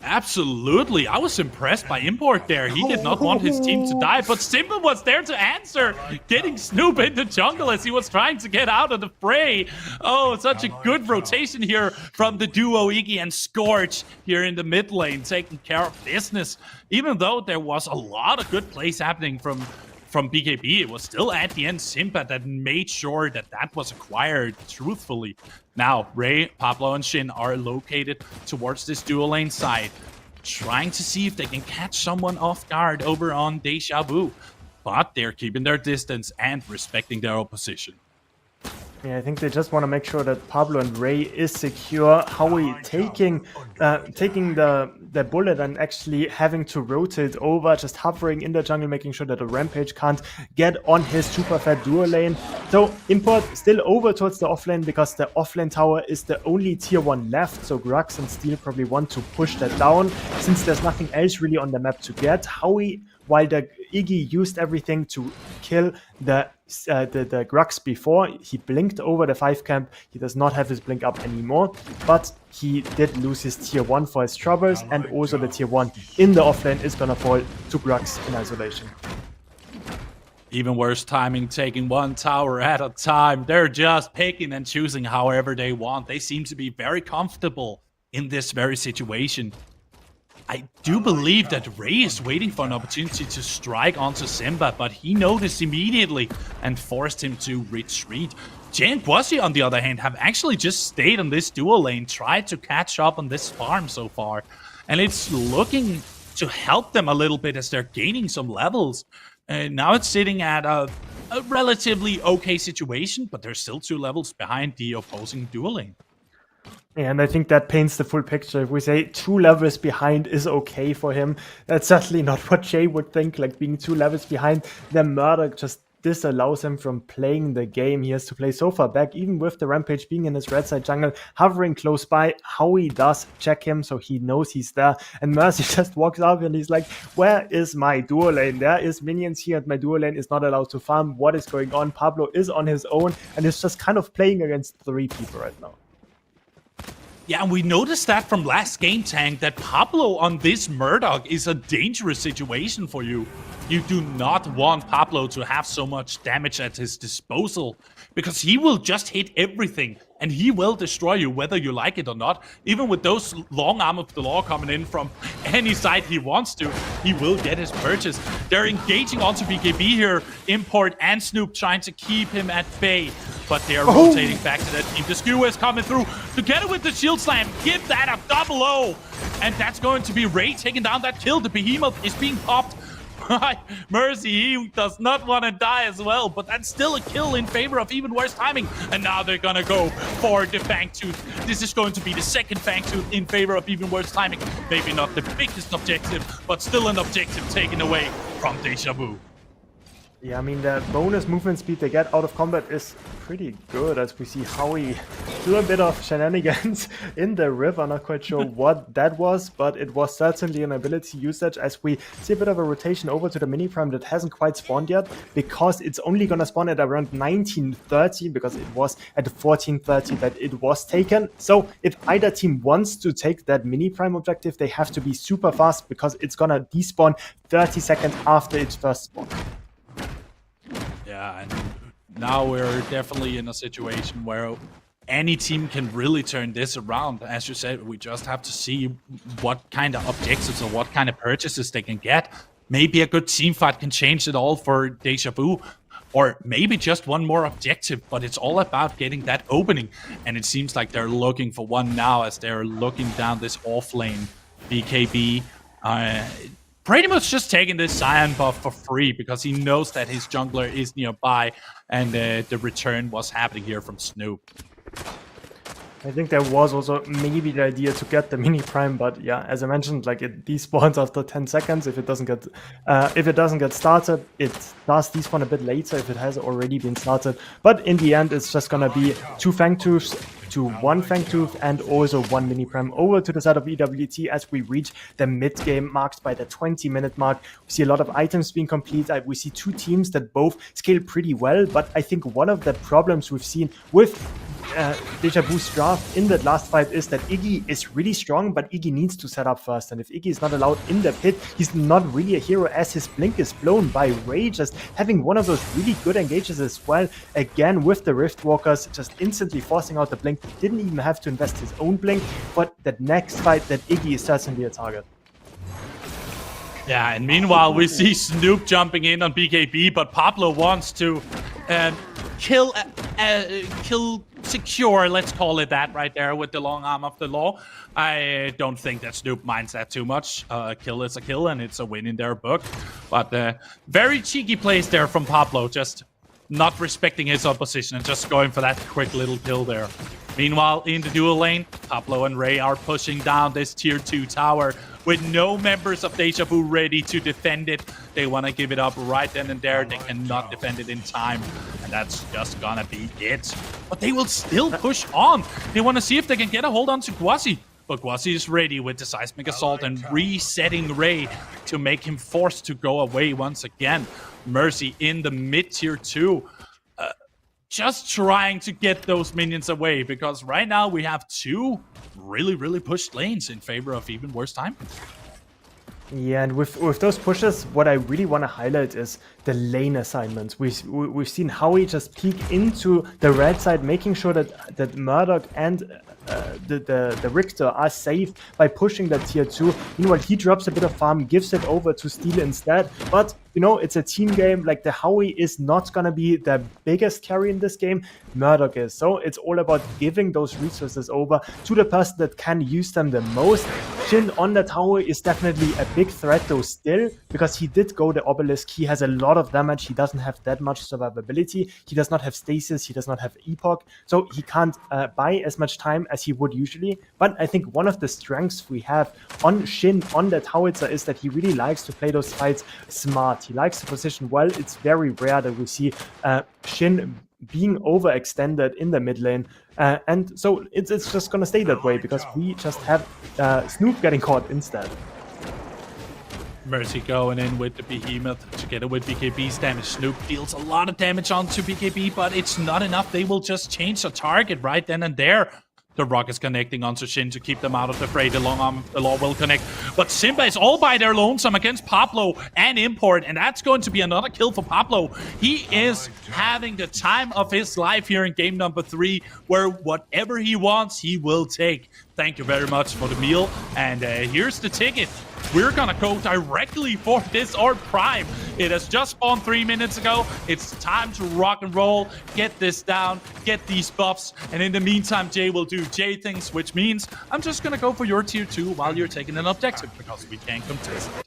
Absolutely. I was impressed by Import there. He did not want his team to die, but Simba was there to answer, getting Snoop in the jungle as he was trying to get out of the fray. Oh, such a good rotation here from the duo Iggy and Scorch here in the mid lane, taking care of business. Even though there was a lot of good plays happening from BKB, it was still at the end Simba that made sure that that was acquired truthfully. Now, Ray, Pablo, and Shin are located towards this dual lane side, trying to see if they can catch someone off guard over on Deja Vu. But they're keeping their distance and respecting their opposition. Yeah, I think they just want to make sure that Pablo and Ray is secure. Howie taking the bullet and actually having to rotate over, just hovering in the jungle, making sure that the Rampage can't get on his super fat dual lane. So Import still over towards the offlane because the offlane tower is the only tier 1 left. So Grux and Steel probably want to push that down since there's nothing else really on the map to get. Howie, while the Iggy used everything to kill the Grux before, he blinked over the 5 camp. He does not have his blink up anymore, but he did lose his tier 1 for his troubles, and also the tier 1 in the offlane is gonna fall to Grux in isolation. Even worse timing, taking one tower at a time. They're just picking and choosing however they want. They seem to be very comfortable in this very situation. I do believe that Ray is waiting for an opportunity to strike onto Simba, but he noticed immediately and forced him to retreat. Jay and Kwasi, on the other hand, have actually just stayed on this dual lane, tried to catch up on this farm so far, and it's looking to help them a little bit as they're gaining some levels. Now it's sitting at a relatively okay situation, but they're still 2 levels behind the opposing dual lane. And I think that paints the full picture. If we say 2 levels behind is okay for him, that's certainly not what Jay would think. Like, being 2 levels behind, the murder just disallows him from playing the game. He has to play so far back, even with the Rampage being in his red side jungle, hovering close by. Howie does check him, so he knows he's there. And Mercy just walks up and he's like, where is my dual lane? There is minions here and my dual lane is not allowed to farm. What is going on? Pablo is on his own and is just kind of playing against 3 people right now. Yeah, and we noticed that from last game, Tank, that Pablo on this Murdoch is a dangerous situation for you. You do not want Pablo to have so much damage at his disposal, because he will just hit everything, and he will destroy you whether you like it or not. Even with those long arm of the law coming in from any side he wants to, he will get his purchase. They're engaging onto BKB here, Import and Snoop trying to keep him at bay, but they are rotating back to that team. The Skewer is coming through together with the shield slam. Give that a double O, and that's going to be Ray taking down that kill. The Behemoth is being popped. Mercy, he does not want to die as well, but that's still a kill in favor of even worse timing. And now they're gonna go for the Fangtooth. This is going to be the second Fangtooth in favor of even worse timing. Maybe not the biggest objective, but still an objective taken away from Deja Vu. Yeah, I mean, the bonus movement speed they get out of combat is pretty good, as we see Howie do a bit of shenanigans in the river. Not quite sure what that was, but it was certainly an ability usage, as we see a bit of a rotation over to the mini prime that hasn't quite spawned yet, because it's only gonna spawn at around 1930, because it was at 1430 that it was taken. So if either team wants to take that mini prime objective, they have to be super fast, because it's gonna despawn 30 seconds after its first spawn. Yeah, and now we're definitely in a situation where any team can really turn this around. As you said, we just have to see what kind of objectives or what kind of purchases they can get. Maybe a good team fight can change it all for Deja Vu, or maybe just one more objective, but it's all about getting that opening. And it seems like they're looking for one now, as they're looking down this off lane. BKB pretty much just taking this Cyan buff for free, because he knows that his jungler is nearby, and the return was happening here from Snoop. I think there was also maybe the idea to get the mini prime, but yeah, as I mentioned, like it despawns after 10 seconds if it doesn't get started. It does despawn a bit later if it has already been started. But in the end, it's just gonna be 2 Fangtooths to 1 Fangtooth and also 1 mini prime over to the side of EWT as we reach the mid game, marked by the 20-minute mark. We see a lot of items being completed. We see 2 teams that both scale pretty well, but I think one of the problems we've seen with Deja Vu's draft in that last fight is that Iggy is really strong, but Iggy needs to set up first. And if Iggy is not allowed in the pit, he's not really a hero, as his blink is blown by Ray, just having one of those really good engages as well. Again, with the Rift Walkers, just instantly forcing out the blink. Didn't even have to invest his own blink, but that next fight, that Iggy is certainly a target. Yeah, and meanwhile, we see Snoop jumping in on BKB, but Pablo wants to kill secure, let's call it that right there, with the long arm of the law. I don't think that Snoop minds that too much. Kill is a kill, and it's a win in their book. But very cheeky plays there from Pablo, just not respecting his opposition and just going for that quick little kill there. Meanwhile, in the dual lane, Pablo and Ray are pushing down this tier 2 tower with no members of Deja Vu ready to defend it. They want to give it up right then and there. They cannot defend it in time, and that's just gonna be it. But they will still push on. They want to see if they can get a hold on to Quasi. But Quasi is ready with the Seismic Assault and resetting Ray to make him forced to go away once again. Mercy in the mid tier 2. Just trying to get those minions away, because right now we have 2 really pushed lanes in favor of even worse time. Yeah, and with those pushes, what I really want to highlight is the lane assignments. We've seen Howie just peek into the red side, making sure that Murdoch and the Richter are safe by pushing that tier 2. Meanwhile, he drops a bit of farm, gives it over to Steel instead. But you know, it's a team game. Like, the Howie is not gonna be the biggest carry in this game. Murdoch is. So it's all about giving those resources over to the person that can use them the most. Shin on that Howie is definitely a big threat though still, because he did go the Obelisk. He has a lot of damage. He doesn't have that much survivability. He does not have stasis. He does not have epoch. So he can't buy as much time as he would usually. But I think one of the strengths we have on Shin, on that Howitzer, is that he really likes to play those fights smart. He likes to position well. It's very rare that we see Shin being overextended in the mid lane. And so it's just going to stay that way, because we just have Snoop getting caught instead. Mercy going in with the Behemoth together with BKB's damage. Snoop deals a lot of damage onto BKB, but it's not enough. They will just change the target right then and there. The Rock is connecting onto Shin to keep them out of the fray. The long arm of the law will connect. But Simba is all by their lonesome against Pablo and Import. And that's going to be another kill for Pablo. He is having the time of his life here in game number 3, where whatever he wants, he will take. Thank you very much for the meal. And here's the ticket. We're gonna go directly for this Orb Prime. It has just spawned 3 minutes ago. It's time to rock and roll, get this down, get these buffs, and in the meantime, Jay will do Jay things, which means I'm just gonna go for your tier 2 while you're taking an objective, because we can't contest it.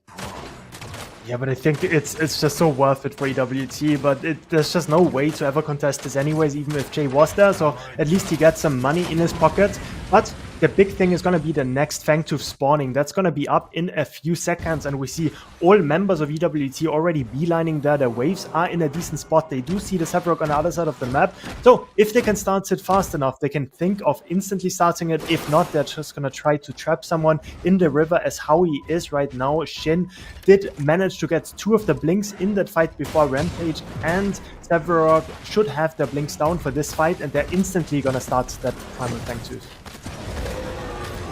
Yeah, but I think it's just so worth it for EWT, but there's just no way to ever contest this anyways, even if Jay was there, so at least he gets some money in his pocket. But the big thing is going to be the next Fangtooth spawning. That's going to be up in a few seconds, and we see all members of EWT already beelining there. Their waves are in a decent spot. They do see the Sevarog on the other side of the map. So if they can start it fast enough, they can think of instantly starting it. If not, they're just going to try to trap someone in the river as how he is right now. Shin did manage to get 2 of the blinks in that fight before Rampage, and Sevarog should have their blinks down for this fight, and they're instantly going to start that Primal Fangtooth.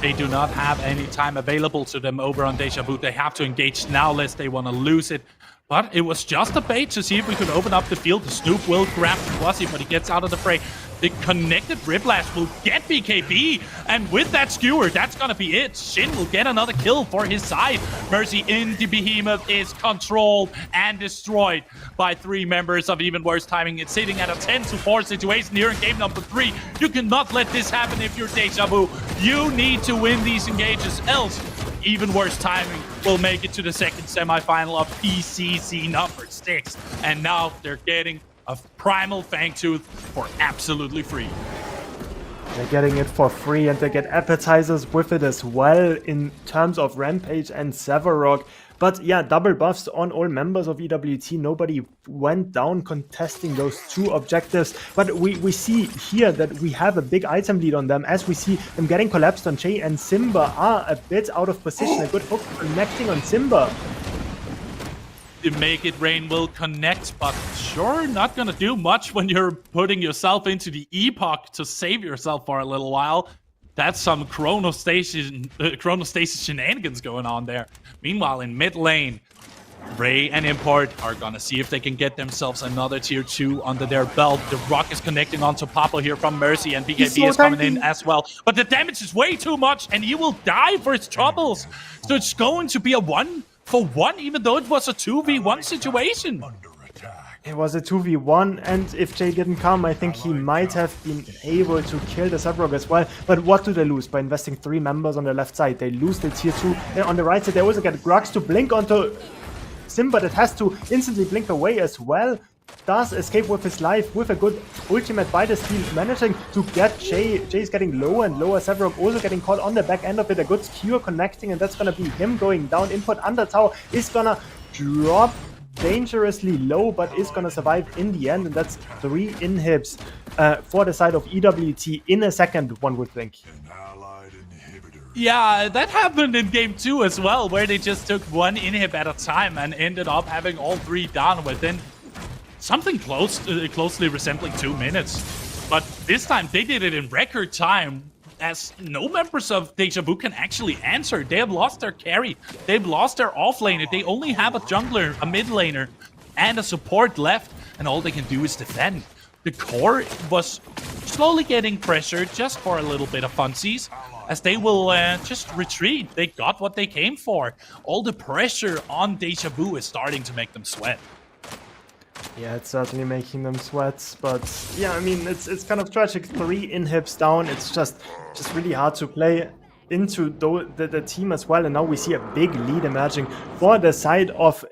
They do not have any time available to them over on Deja Vu. They have to engage now lest they want to lose it. But it was just a bait to see if we could open up the field. The Snoop will grab Quasi, but he gets out of the fray. The connected Riplash will get BKB, and with that skewer, that's gonna be it. Shin will get another kill for his side. Mercy in the Behemoth is controlled and destroyed by 3 members of Even Worse Timing. It's sitting at a 10-4 situation here in game number 3. You cannot let this happen if you're Deja Vu. You need to win these engages, else Even Worse Timing will make it to the second semifinal of PCC number 6. And now they're getting a Primal Fangtooth for absolutely free. They're getting it for free, and they get appetizers with it as well in terms of Rampage and Sevarog. But yeah, double buffs on all members of EWT. Nobody went down contesting those 2 objectives. But we see here that we have a big item lead on them, as we see them getting collapsed on Jay, and Simba are a bit out of position. A good hook connecting on Simba. The Make It Rain will connect, but sure, not gonna do much when you're putting yourself into the Epoch to save yourself for a little while. That's some chronostasis shenanigans going on there. Meanwhile, in mid lane, Ray and Import are gonna see if they can get themselves another tier 2 under their belt. The Rock is connecting onto Papa here from Mercy, and BKB is coming in as well. But the damage is way too much, and he will die for his troubles. So it's going to be a 1-for-1, even though it was a 2v1 situation. It was a 2v1, and if Jay didn't come, I think he might have been able to kill the Sevarog as well. But what do they lose by investing 3 members on the left side? They lose the tier 2. And on the right side, they also get Grux to blink onto Simba that has to instantly blink away as well. Does escape with his life with a good ultimate by the steal, managing to get Jay. Jay's getting lower and lower. Sevarog also getting caught on the back end of it. A good skewer connecting, and that's gonna be him going down. Input under tower is gonna drop dangerously low, but is gonna survive in the end, and that's 3 inhibs for the side of EWT in a second, one would think. Yeah, that happened in game 2 as well, where they just took 1 inhib at a time and ended up having all 3 down within something closely resembling 2 minutes. But this time they did it in record time, as no members of Deja Vu can actually answer. They have lost their carry, they've lost their offlaner, they only have a jungler, a mid laner, and a support left, and all they can do is defend. The core was slowly getting pressured just for a little bit of funsies, as they will just retreat. They got what they came for. All the pressure on Deja Vu is starting to make them sweat. Yeah, it's certainly making them sweat, but yeah, I mean, it's kind of tragic. 3 inhibs down. It's just really hard to play into the team as well. And now we see a big lead emerging for the side of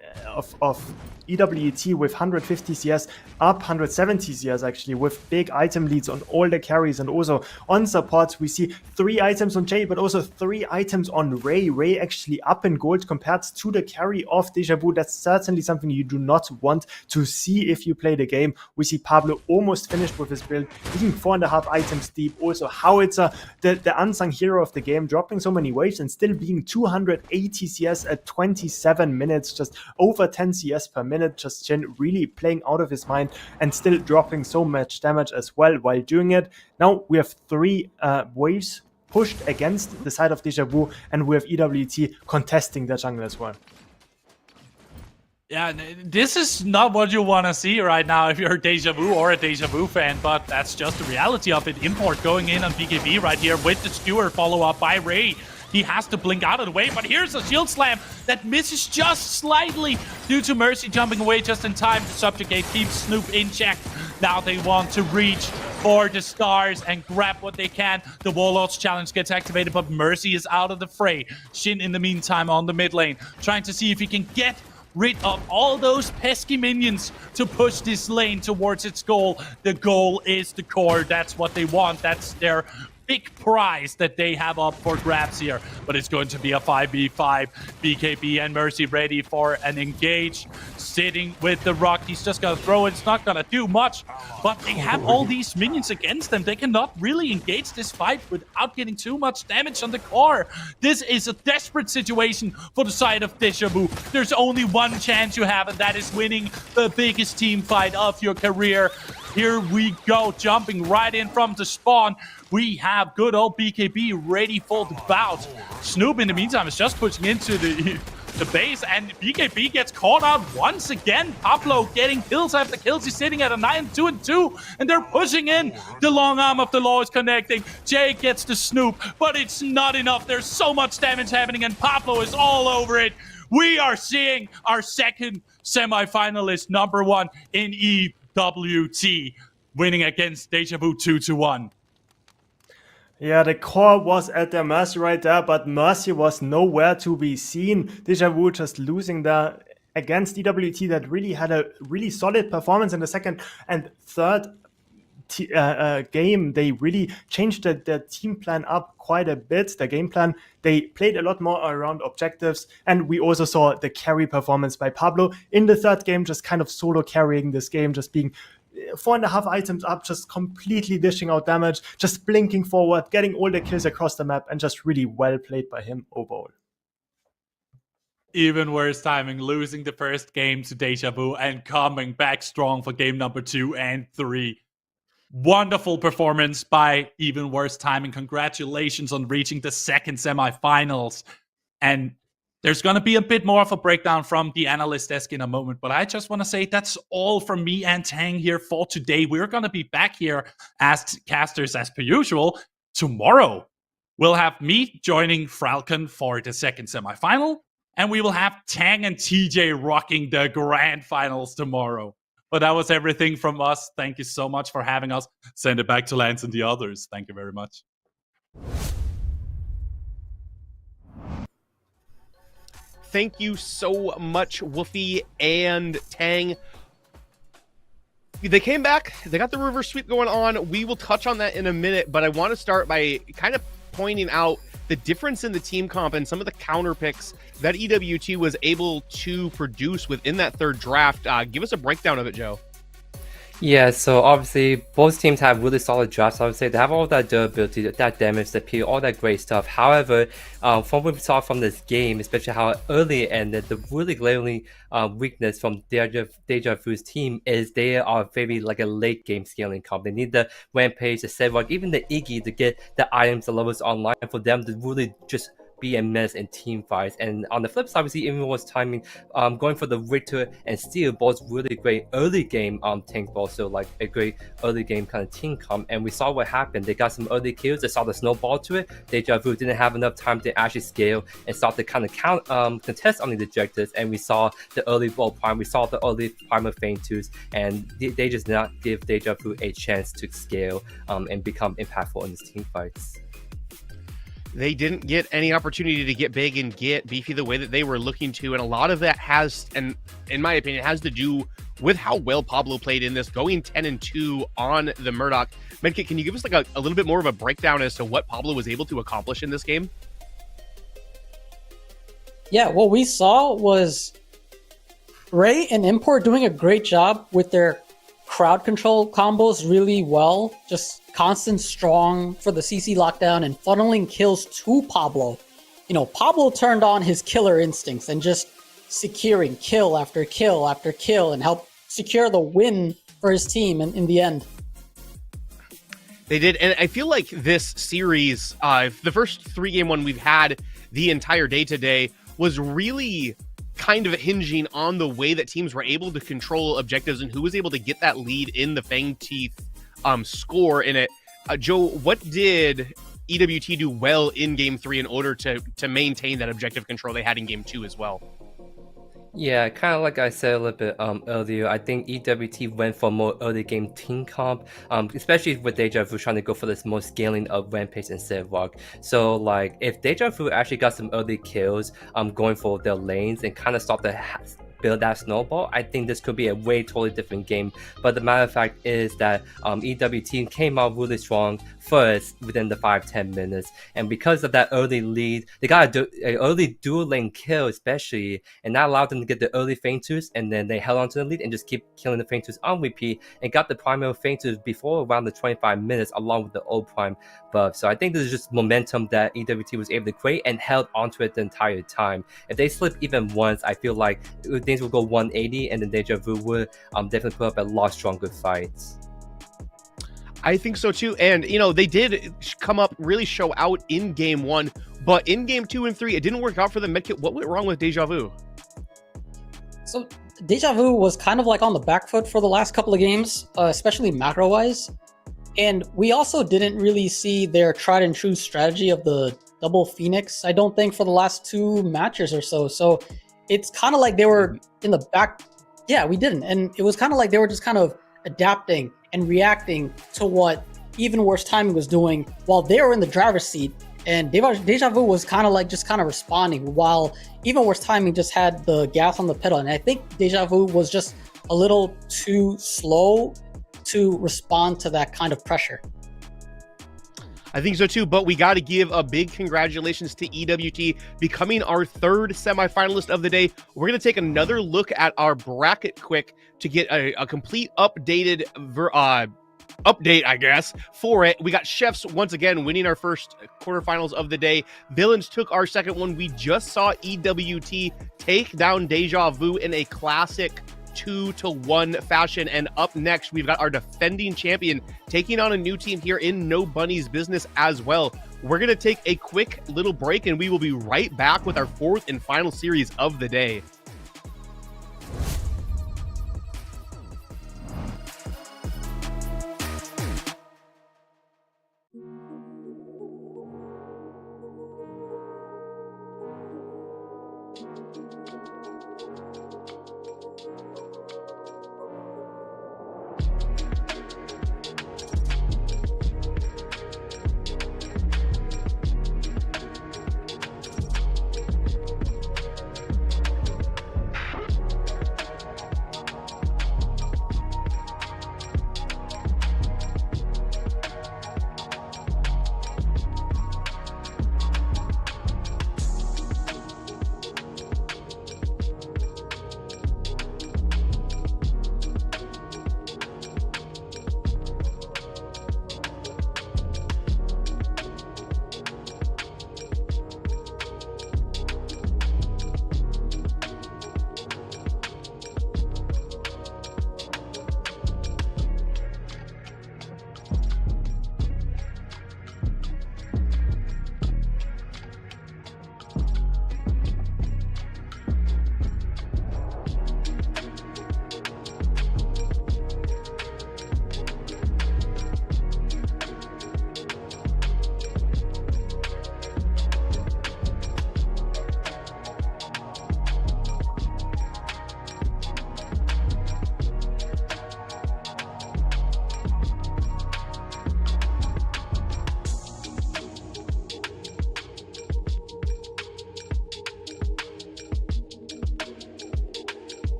EWT with 150 CS, up 170 CS actually, with big item leads on all the carries, and also on supports we see 3 items on Jay, but also 3 items on Ray. Ray actually up in gold compared to the carry of Deja Vu. That's certainly something you do not want to see if you play the game. We see Pablo almost finished with his build, being 4.5 items deep. Also Howitzer, the unsung hero of the game, dropping so many waves and still being 280 CS at 27 minutes, just over 10 CS per minute. Just Jin really playing out of his mind and still dropping so much damage as well while doing it. Now we have 3 waves pushed against the side of Deja Vu, and we have EWT contesting the jungle as well. Yeah, this is not what you want to see right now if you're a Deja Vu or a Deja Vu fan, but that's just the reality of it. Import going in on BKB right here with the skewer, follow up by Ray. He has to blink out of the way, but here's a shield slam that misses just slightly due to Mercy jumping away just in time to subjugate, keep Snoop in check. Now they want to reach for the stars and grab what they can. The Warlord's challenge gets activated, but Mercy is out of the fray. Shin in the meantime on the mid lane, trying to see if he can get rid of all those pesky minions to push this lane towards its goal. The goal is the core. That's what they want. That's their big prize that they have up for grabs here. But it's going to be a 5v5. BKB and Mercy ready for an engage. Sitting with the rock. He's just going to throw it. It's not going to do much. But they have all these minions against them. They cannot really engage this fight without getting too much damage on the core. This is a desperate situation for the side of Deja Vu. There's only one chance you have, and that is winning the biggest team fight of your career. Here we go, jumping right in from the spawn. We have good old BKB ready for the bout. Snoop, in the meantime, is just pushing into the base, and BKB gets caught out once again. Pablo getting kills after kills. He's sitting at a 9-2-2, and they're pushing in. The long arm of the law is connecting. Jay gets the Snoop, but it's not enough. There's so much damage happening, and Pablo is all over it. We are seeing our second semifinalist, number one in EWT, winning against Deja Vu 2-1. Yeah, the core was at their mercy right there, but Mercy was nowhere to be seen. Deja Vu just losing there against EWT that really had a really solid performance in the second and third game. They really changed their team plan up quite a bit. The game plan, they played a lot more around objectives, and we also saw the carry performance by Pablo in the third game, just kind of solo carrying this game, just being 4.5 items up, just completely dishing out damage, just blinking forward, getting all the kills across the map, and just really well played by him overall. Even worse timing, losing the first game to Deja Vu and coming back strong for game number 2 and 3. Wonderful performance by even worse timing. Congratulations on reaching the second semifinals. And there's going to be a bit more of a breakdown from the analyst desk in a moment, but I just want to say that's all from me and Tang here for today. We're going to be back here as casters as per usual tomorrow. We'll have me joining Falcon for the second semifinal, and we will have Tang and TJ rocking the grand finals tomorrow. But that was everything from us. Thank you so much for having us. Send it back to Lance and the others. Thank you very much. Thank you so much, Woofy and Tang. They came back. They got the reverse sweep going on. We will touch on that in a minute, but I want to start by kind of pointing out the difference in the team comp and some of the counter picks that EWT was able to produce within that third draft. Give us a breakdown of it, Joe. Yeah, so obviously both teams have really solid drafts. I would say they have all that durability, that damage, the P, all that great stuff. However, from what we saw from this game, especially how early it ended, the really glaring weakness from Deja Vu's team is they are very like a late game scaling comp. They need the Rampage, the Sedwalk, even the Iggy to get the items, the levels online for them to really just be a mess in team fights. And on the flip side, we see even worse timing, going for the Richter and Steel, both really great early game tanks, but also like a great early game kind of team comp. And we saw what happened. They got some early kills. They saw the snowball to it. Deja Vu didn't have enough time to actually scale and start to kind of contest on the objectives. And we saw the early ball prime. We saw the early prime of Feint 2s, and they just did not give Deja Vu a chance to scale and become impactful in these team fights. They didn't get any opportunity to get big and get beefy the way that they were looking to. And a lot of that has, and in my opinion, has to do with how well Pablo played in this, going 10-2 on the Murdoch. Medkit, can you give us like a little bit more of a breakdown as to what Pablo was able to accomplish in this game? Yeah, what we saw was Ray and Import doing a great job with their crowd control combos really well. Just constant strong for the CC lockdown and funneling kills to Pablo. You know, Pablo turned on his killer instincts and just securing kill after kill after kill and helped secure the win for his team in the end. They did, and I feel like this series, the first 3-game one we've had the entire day today, was really kind of hinging on the way that teams were able to control objectives and who was able to get that lead in the Fang Teeth score in it. Joe, what did EWT do well in Game 3 in order to maintain that objective control they had in Game 2 as well? Yeah, kind of like I said a little bit earlier, I think EWT went for more early game team comp, especially with Deja Vu trying to go for this more scaling of Rampage and Sedwalk. So like if Deja Vu actually got some early kills going for their lanes and kind of start to build that snowball, I think this could be a way totally different game. But the matter of fact is that EW team came out really strong first within the 5-10 minutes, and because of that early lead, they got an early dual lane kill especially, and that allowed them to get the early feintures, and then they held on to the lead and just keep killing the feintures on repeat and got the primary feintures before around the 25 minutes along with the old prime buff. So I think this is just momentum that EWT was able to create and held onto it the entire time. If they slip even once, I feel like things will go 180, and then Deja Vu would definitely put up a lot stronger fights. I think so too. And, you know, they did come up, really show out in game 1, but in game 2 and 3, it didn't work out for them. Medkit, what went wrong with Deja Vu? So Deja Vu was kind of like on the back foot for the last couple of games, especially macro-wise. And we also didn't really see their tried and true strategy of the double Phoenix, I don't think, for the last 2 matches or so. So it's kind of like they were in the back. Yeah, we didn't. And it was kind of like they were just kind of adapting and reacting to what Even Worse Timing was doing while they were in the driver's seat. And Deja Vu was kind of like just kind of responding, while Even Worse Timing just had the gas on the pedal. And I think Deja Vu was just a little too slow to respond to that kind of pressure. I think so too, but we got to give a big congratulations to EWT becoming our 3rd semifinalist of the day. We're going to take another look at our bracket quick to get a complete updated update, I guess, for it. We got Chefs once again winning our first quarterfinals of the day. Villains took our second one. We just saw EWT take down Deja Vu in a classic 2-1 fashion. And up next, we've got our defending champion taking on a new team here in No Bunny's Business as well. We're going to take a quick little break, and we will be right back with our 4th and final series of the day.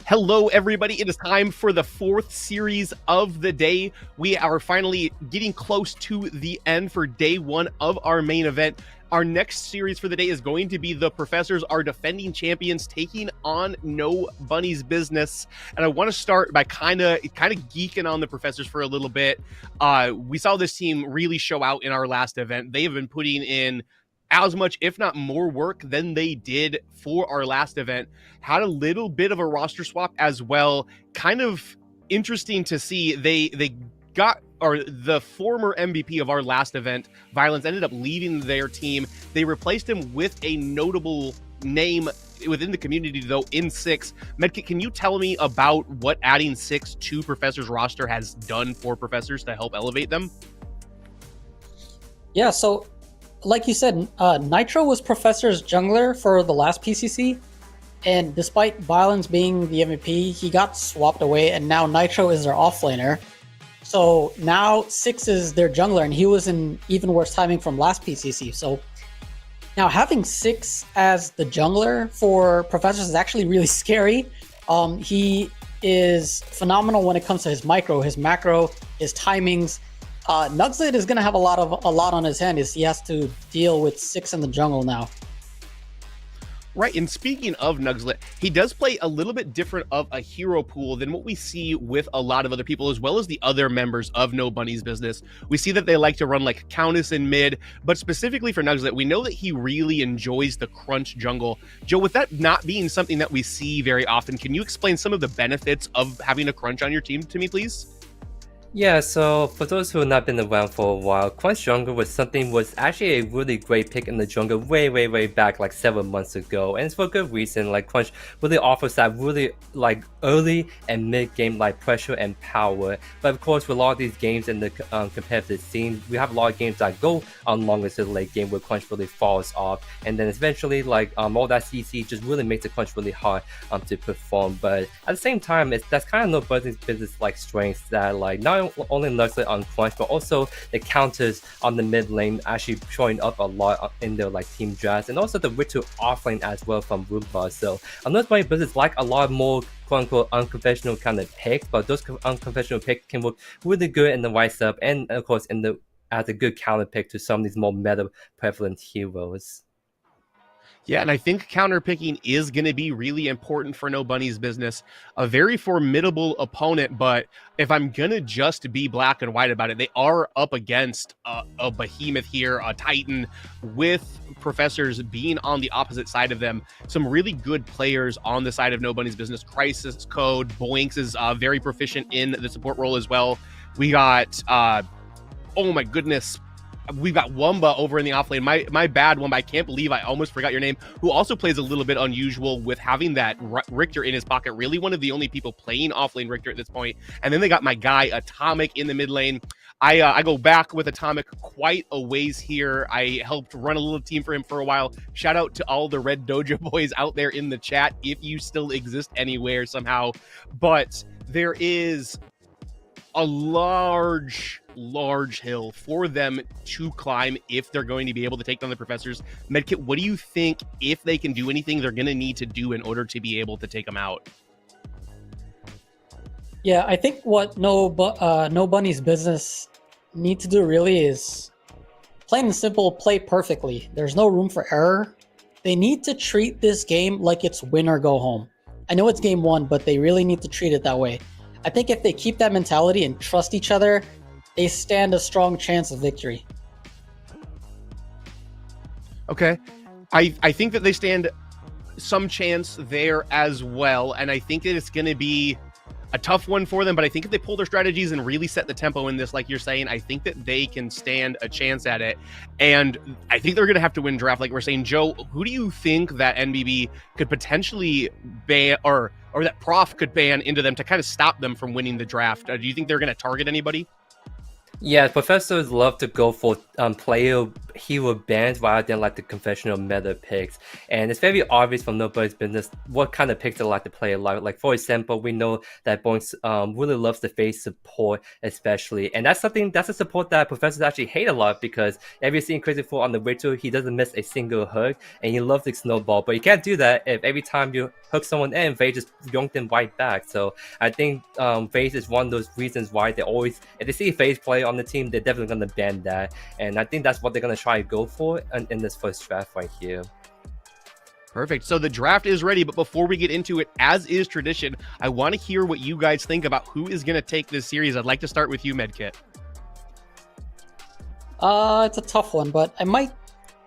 Hello, everybody. It is time for the 4th series of the day. We are finally getting close to the end for day 1 of our main event. Our next series for the day is going to be the Professors, our defending champions, taking on No Bunny's Business. And I want to start by kind of geeking on the Professors for a little bit. We saw this team really show out in our last event. They have been putting in as much, if not more work than they did for our last event. Had a little bit of a roster swap as well. Kind of interesting to see. They got, or the former MVP of our last event, Violence, ended up leaving their team. They replaced him with a notable name within the community, though, in Six. Medkit, can you tell me about what adding Six to Professor's roster has done for Professors to help elevate them? Yeah, so like you said, Nitro was Professor's jungler for the last PCC, and despite Violence being the MVP, he got swapped away, and now Nitro is their offlaner. So now Six is their jungler, and he was in even worse timing from last PCC. So now having Six as the jungler for Professors is actually really scary. He is phenomenal when it comes to his micro, his macro, his timings. Nugzit is going to have a lot on his hand, as he has to deal with Six in the jungle now. Right, and speaking of Nugzlit, he does play a little bit different of a hero pool than what we see with a lot of other people, as well as the other members of No Bunny's Business. We see that they like to run like Countess in mid, but specifically for Nugzlit, we know that he really enjoys the crunch jungle. Joe, with that not being something that we see very often, can you explain some of the benefits of having a crunch on your team to me, please? Yeah, so for those who have not been around for a while, Crunch Jungle was actually a really great pick in the jungle way back, like 7 months ago, and it's for a good reason. Like, Crunch really offers that really like early and mid game like pressure and power. But of course, with a lot of these games in the competitive scene, we have a lot of games that go on longer to the late game where Crunch really falls off, and then eventually like all that CC just really makes the Crunch really hard to perform. But at the same time, that's kind of No Bunny's Business like strengths, that like not only Nugzlit on Crunch, but also the counters on the mid lane actually showing up a lot in their like team drafts, and also the Ritual offlane as well from Roomba. So No Bunny's Business like a lot more quote-unquote unconventional kind of picks, but those unconventional picks can work really good in the right setup, and of course as a good counter pick to some of these more meta prevalent heroes. Yeah, and I think counter picking is going to be really important for No Bunny's Business. A very formidable opponent, but if I'm going to just be black and white about it, they are up against a behemoth here, a titan, with Professors being on the opposite side of them. Some really good players on the side of No Bunny's Business. Crisis Code, Boinks is very proficient in the support role as well. We got, oh my goodness, we've got Wumba over in the offlane. My bad, Wumba. I can't believe I almost forgot your name. Who also plays a little bit unusual with having that Richter in his pocket. Really one of the only people playing offlane Richter at this point. And then they got my guy Atomic in the mid lane. I go back with Atomic quite a ways here. I helped run a little team for him for a while. Shout out to all the Red Dojo boys out there in the chat, if you still exist anywhere somehow. But there is a large hill for them to climb if they're going to be able to take down the Professors. Medkit, what do you think, if they can do anything, they're going to need to do in order to be able to take them out? Yeah, I think what No Bunny's Business need to do really is, plain and simple, play perfectly. There's no room for error. They need to treat this game like it's win or go home. I know it's game 1, but they really need to treat it that way. I think if they keep that mentality and trust each other, they stand a strong chance of victory. Okay. I think that they stand some chance there as well, and I think that it's going to be a tough one for them, but I think if they pull their strategies and really set the tempo in this, like you're saying, I think that they can stand a chance at it, and I think they're going to have to win draft, like we're saying. Joe, who do you think that NBB could potentially ban, or that Prof could ban into them to kind of stop them from winning the draft? Do you think they're going to target anybody? Yeah, professors love to go for player hero bans rather than like the conventional meta picks, and it's very obvious from nobody's business what kind of picks they like to play a lot. Like for example, we know that Boinks really loves the face support, especially, and that's a support that professors actually hate a lot because if you're seeing Crazy Fool on the Ritual, he doesn't miss a single hook, and he loves the snowball. But you can't do that if every time you hook someone in, they just yoink them right back. So I think FaZe is one of those reasons why they always, if they see FaZe play on the team, they're definitely going to ban that, and I think that's what they're going to try to go for in this first draft right here. Perfect. So the draft is ready, but before we get into it, as is tradition, I want to hear what you guys think about who is going to take this series. I'd like to start with you, Medkit. It's a tough one, but I might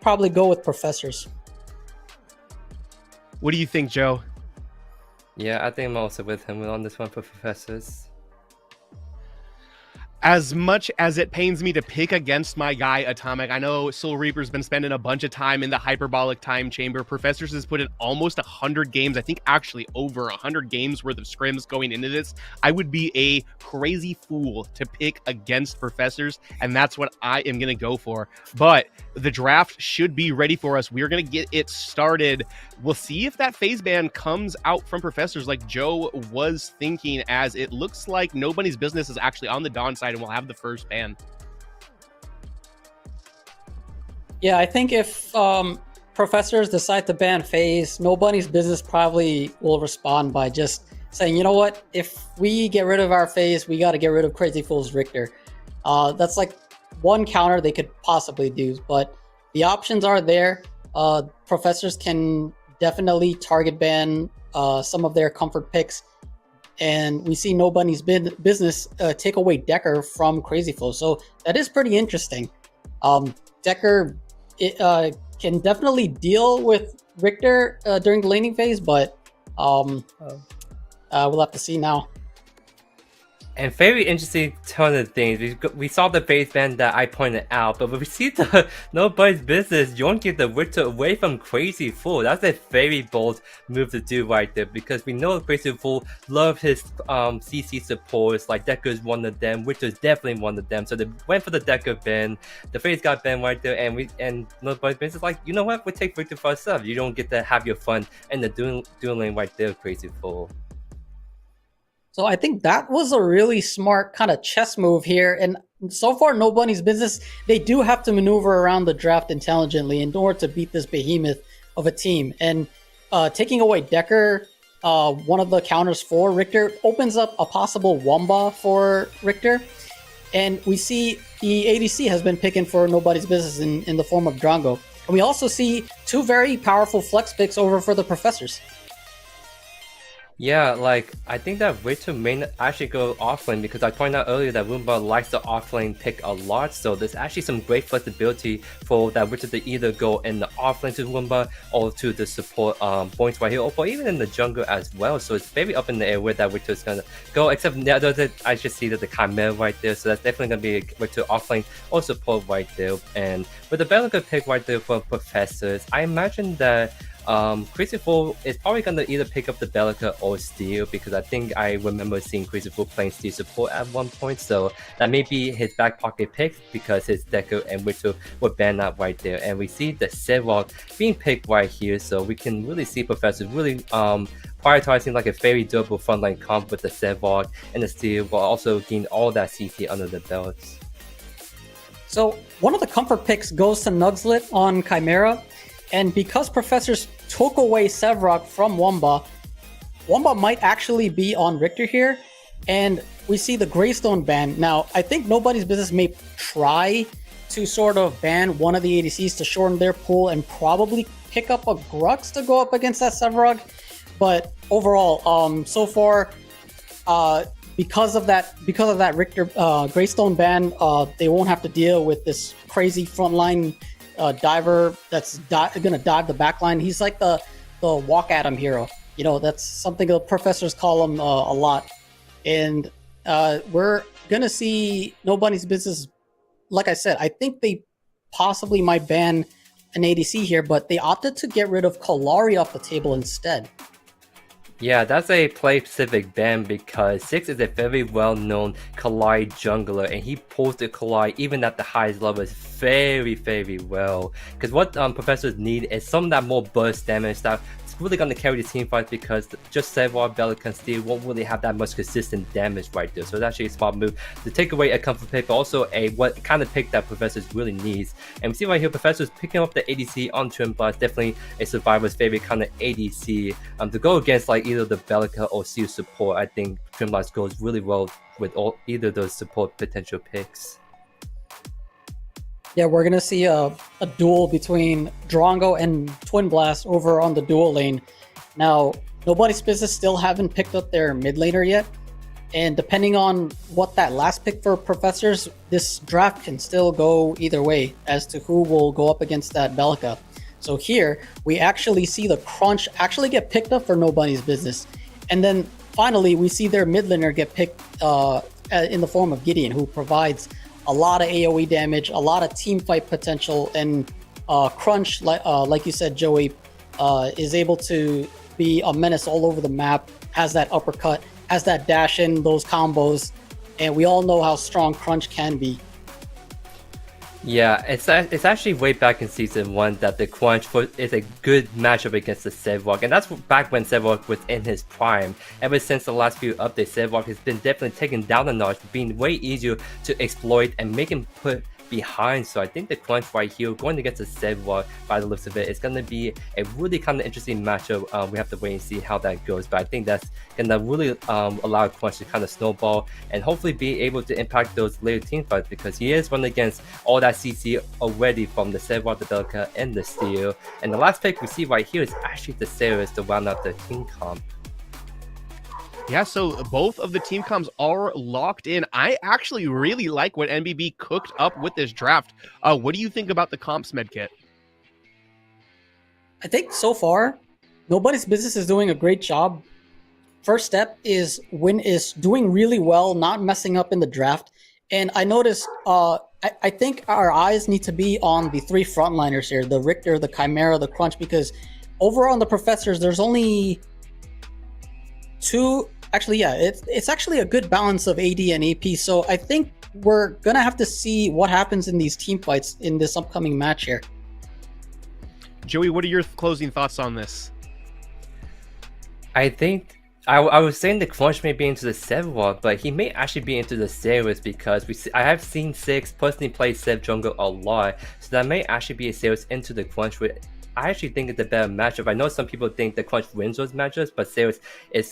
probably go with professors. What do you think, Joe? Yeah, I think I'm also with him on this one for professors. As much as it pains me to pick against my guy, Atomic, I know Soul Reaper's been spending a bunch of time in the hyperbolic time chamber. Professors has put in almost 100 games, I think actually over 100 games worth of scrims going into this. I would be a crazy fool to pick against Professors, and that's what I am going to go for. But the draft should be ready for us. We're going to get it started. We'll see if that phase ban comes out from Professors like Joe was thinking, as it looks like Nobody's Business is actually on the Dawn side and will have the first ban. Yeah, I think if professors decide to ban FaZe, Nobody's Business probably will respond by just saying, you know what, if we get rid of our FaZe, we got to get rid of Crazy Fool's Richter. That's like one counter they could possibly do, but the options are there. Professors can definitely target ban some of their comfort picks, and we see Nobody's Business take away Decker from Crazy Flow, so that is pretty interesting. Decker can definitely deal with Richter during the laning phase, but we'll have to see now. And very interesting ton of things. We saw the phase ban that I pointed out, but we see the Nobody's Business yoinking the Richter away from Crazy Fool. That's a very bold move to do right there, because we know Crazy Fool loves his CC supports. Like Decker is one of them, Richter is definitely one of them. So they went for the Decker ban. The phase got banned right there, and Nobody's Business is like, you know what? We'll take Richter for ourselves. You don't get to have your fun in the dueling right there, Crazy Fool. So I think that was a really smart kind of chess move here. And so far, Nobody's Business, they do have to maneuver around the draft intelligently in order to beat this behemoth of a team. And taking away Decker, one of the counters for Richter, opens up a possible Wumba for Richter. And we see the ADC has been picking for Nobody's Business in the form of Drongo. And we also see two very powerful flex picks over for the Professors. Yeah, like, I think that Richter may actually go offlane, because I pointed out earlier that Roomba likes the offlane pick a lot, so there's actually some great flexibility for that Richter to either go in the offlane to Roomba or to the support points right here, or even in the jungle as well. So it's very up in the air where that Richter is going to go, except I just see that the Chimera right there, so that's definitely going to be a Richter offlane or support right there. And with the Bellica pick right there for Professors, I imagine that Crazy Fool is probably going to either pick up the Bellica or Steel, because I think I remember seeing Crazy Fool playing Steel support at one point, so that may be his back pocket pick, because his Decker and Richter were banned out right there. And we see the Sevok being picked right here, so we can really see Professor really prioritizing like a very durable frontline comp with the Sevok and the Steel, while also getting all that CC under the belts. So one of the comfort picks goes to Nugslit on Chimera, and because Professors took away Sevrock from Wumba might actually be on Richter here, and we see the Greystone ban. Now, I think Nobody's Business may try to sort of ban one of the ADCs to shorten their pool and probably pick up a Grux to go up against that Sevrock, but overall, so far, because of that Richter Greystone ban, they won't have to deal with this crazy frontline diver that's gonna dive the backline. He's like the walk at him hero. You know, that's something the Professors call him a lot. And we're gonna see Nobody's Business. Like I said, I think they possibly might ban an ADC here, but they opted to get rid of Kalari off the table instead. Yeah, that's a play-specific ban because 6 is a very well-known Collide jungler, and he pulls the Collide even at the highest levels very, very well. Because what professors need is some of that more burst damage that's really going to carry the team fight, because just Sevar, Belican, Steel won't really have that much consistent damage right there. So it's actually a smart move to take away a comfort pick, but also a what kind of pick that professors really needs. And we see right here, professors picking up the ADC on Twin Blast, definitely a survivor's favorite kind of ADC. To go against like either the Belica or Steel support, I think Twin Blast goes really well with either of those support potential picks. Yeah, we're gonna see a duel between Drongo and Twin Blast over on the dual lane. Now, Nobody's Business still haven't picked up their mid laner yet, and depending on what that last pick for Professors, this draft can still go either way as to who will go up against that Belica. So here, we actually see the Crunch actually get picked up for Nobody's Business, and then finally we see their mid laner get picked in the form of Gideon, who provides a lot of AoE damage, a lot of team fight potential, and Crunch, like you said, Joey, is able to be a menace all over the map, has that uppercut, has that dash in, those combos, and we all know how strong Crunch can be. Yeah, it's actually way back in Season 1 that the Crunch is a good matchup against the Sevrock, and that's back when Sevrock was in his prime. Ever since the last few updates, Sevrock has been definitely taken down a notch, being way easier to exploit and make him put behind. So I think the Crunch right here, going against the Sevrock by the looks of it, is going to be a really kind of interesting matchup. We have to wait and see how that goes, but I think that's going to really allow Crunch to kind of snowball and hopefully be able to impact those later team fights, because he is running against all that CC already from the Sevrock, the Belica, and the Steel. And the last pick we see right here is actually the Ceres to round out the team comp. Yeah, so both of the team comps are locked in. I actually really like what NBB cooked up with this draft. What do you think about the comps, Medkit? I think so far, Nobody's Business is doing a great job. First step is Win is doing really well, not messing up in the draft. And I noticed, I think our eyes need to be on the three frontliners here, the Richter, the Chimera, the Crunch, because over on the Professors, there's only two. Actually, yeah, it's actually a good balance of AD and AP. So I think we're gonna have to see what happens in these team fights in this upcoming match here. Joey, what are your closing thoughts on this? I think I was saying the Crunch may be into the Sevrock, but he may actually be into the Ceres, because I have seen 6 personally play Sev jungle a lot, so that may actually be a Ceres into the Crunch, which I actually think it's a better matchup. I know some people think the Crunch wins those matchups, but Ceres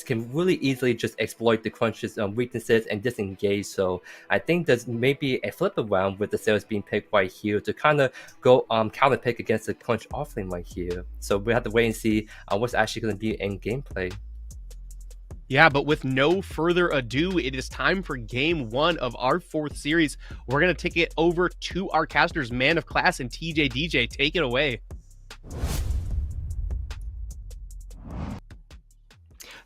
can really easily just exploit the Crunch's weaknesses and disengage. So I think there's maybe a flip around with the Ceres being picked right here to kind of go counter pick against the Crunch offlane right here. So we have to wait and see what's actually going to be in gameplay. Yeah, but with no further ado, it is time for game 1 of our 4th series. We're going to take it over to our casters, Man of Class and TJ DJ. Take it away.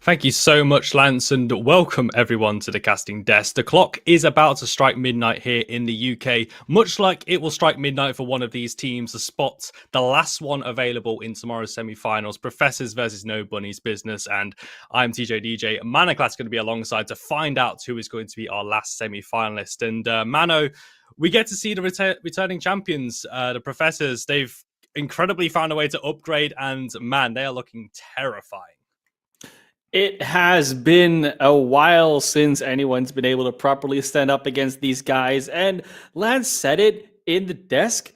Thank you so much, Lance, and welcome everyone to the casting desk. The clock is about to strike midnight here in the UK, much like it will strike midnight for one of these teams. The spot's the last one available in tomorrow's semi-finals, Professors versus Nobody's Business, and I'm TJ DJ. Manoclass going to be alongside to find out who is going to be our last semi-finalist. And Mano, we get to see the returning champions, the Professors. They've incredibly found a way to upgrade, and man, they are looking terrifying. It has been a while since anyone's been able to properly stand up against these guys, and Lance said it in the desk,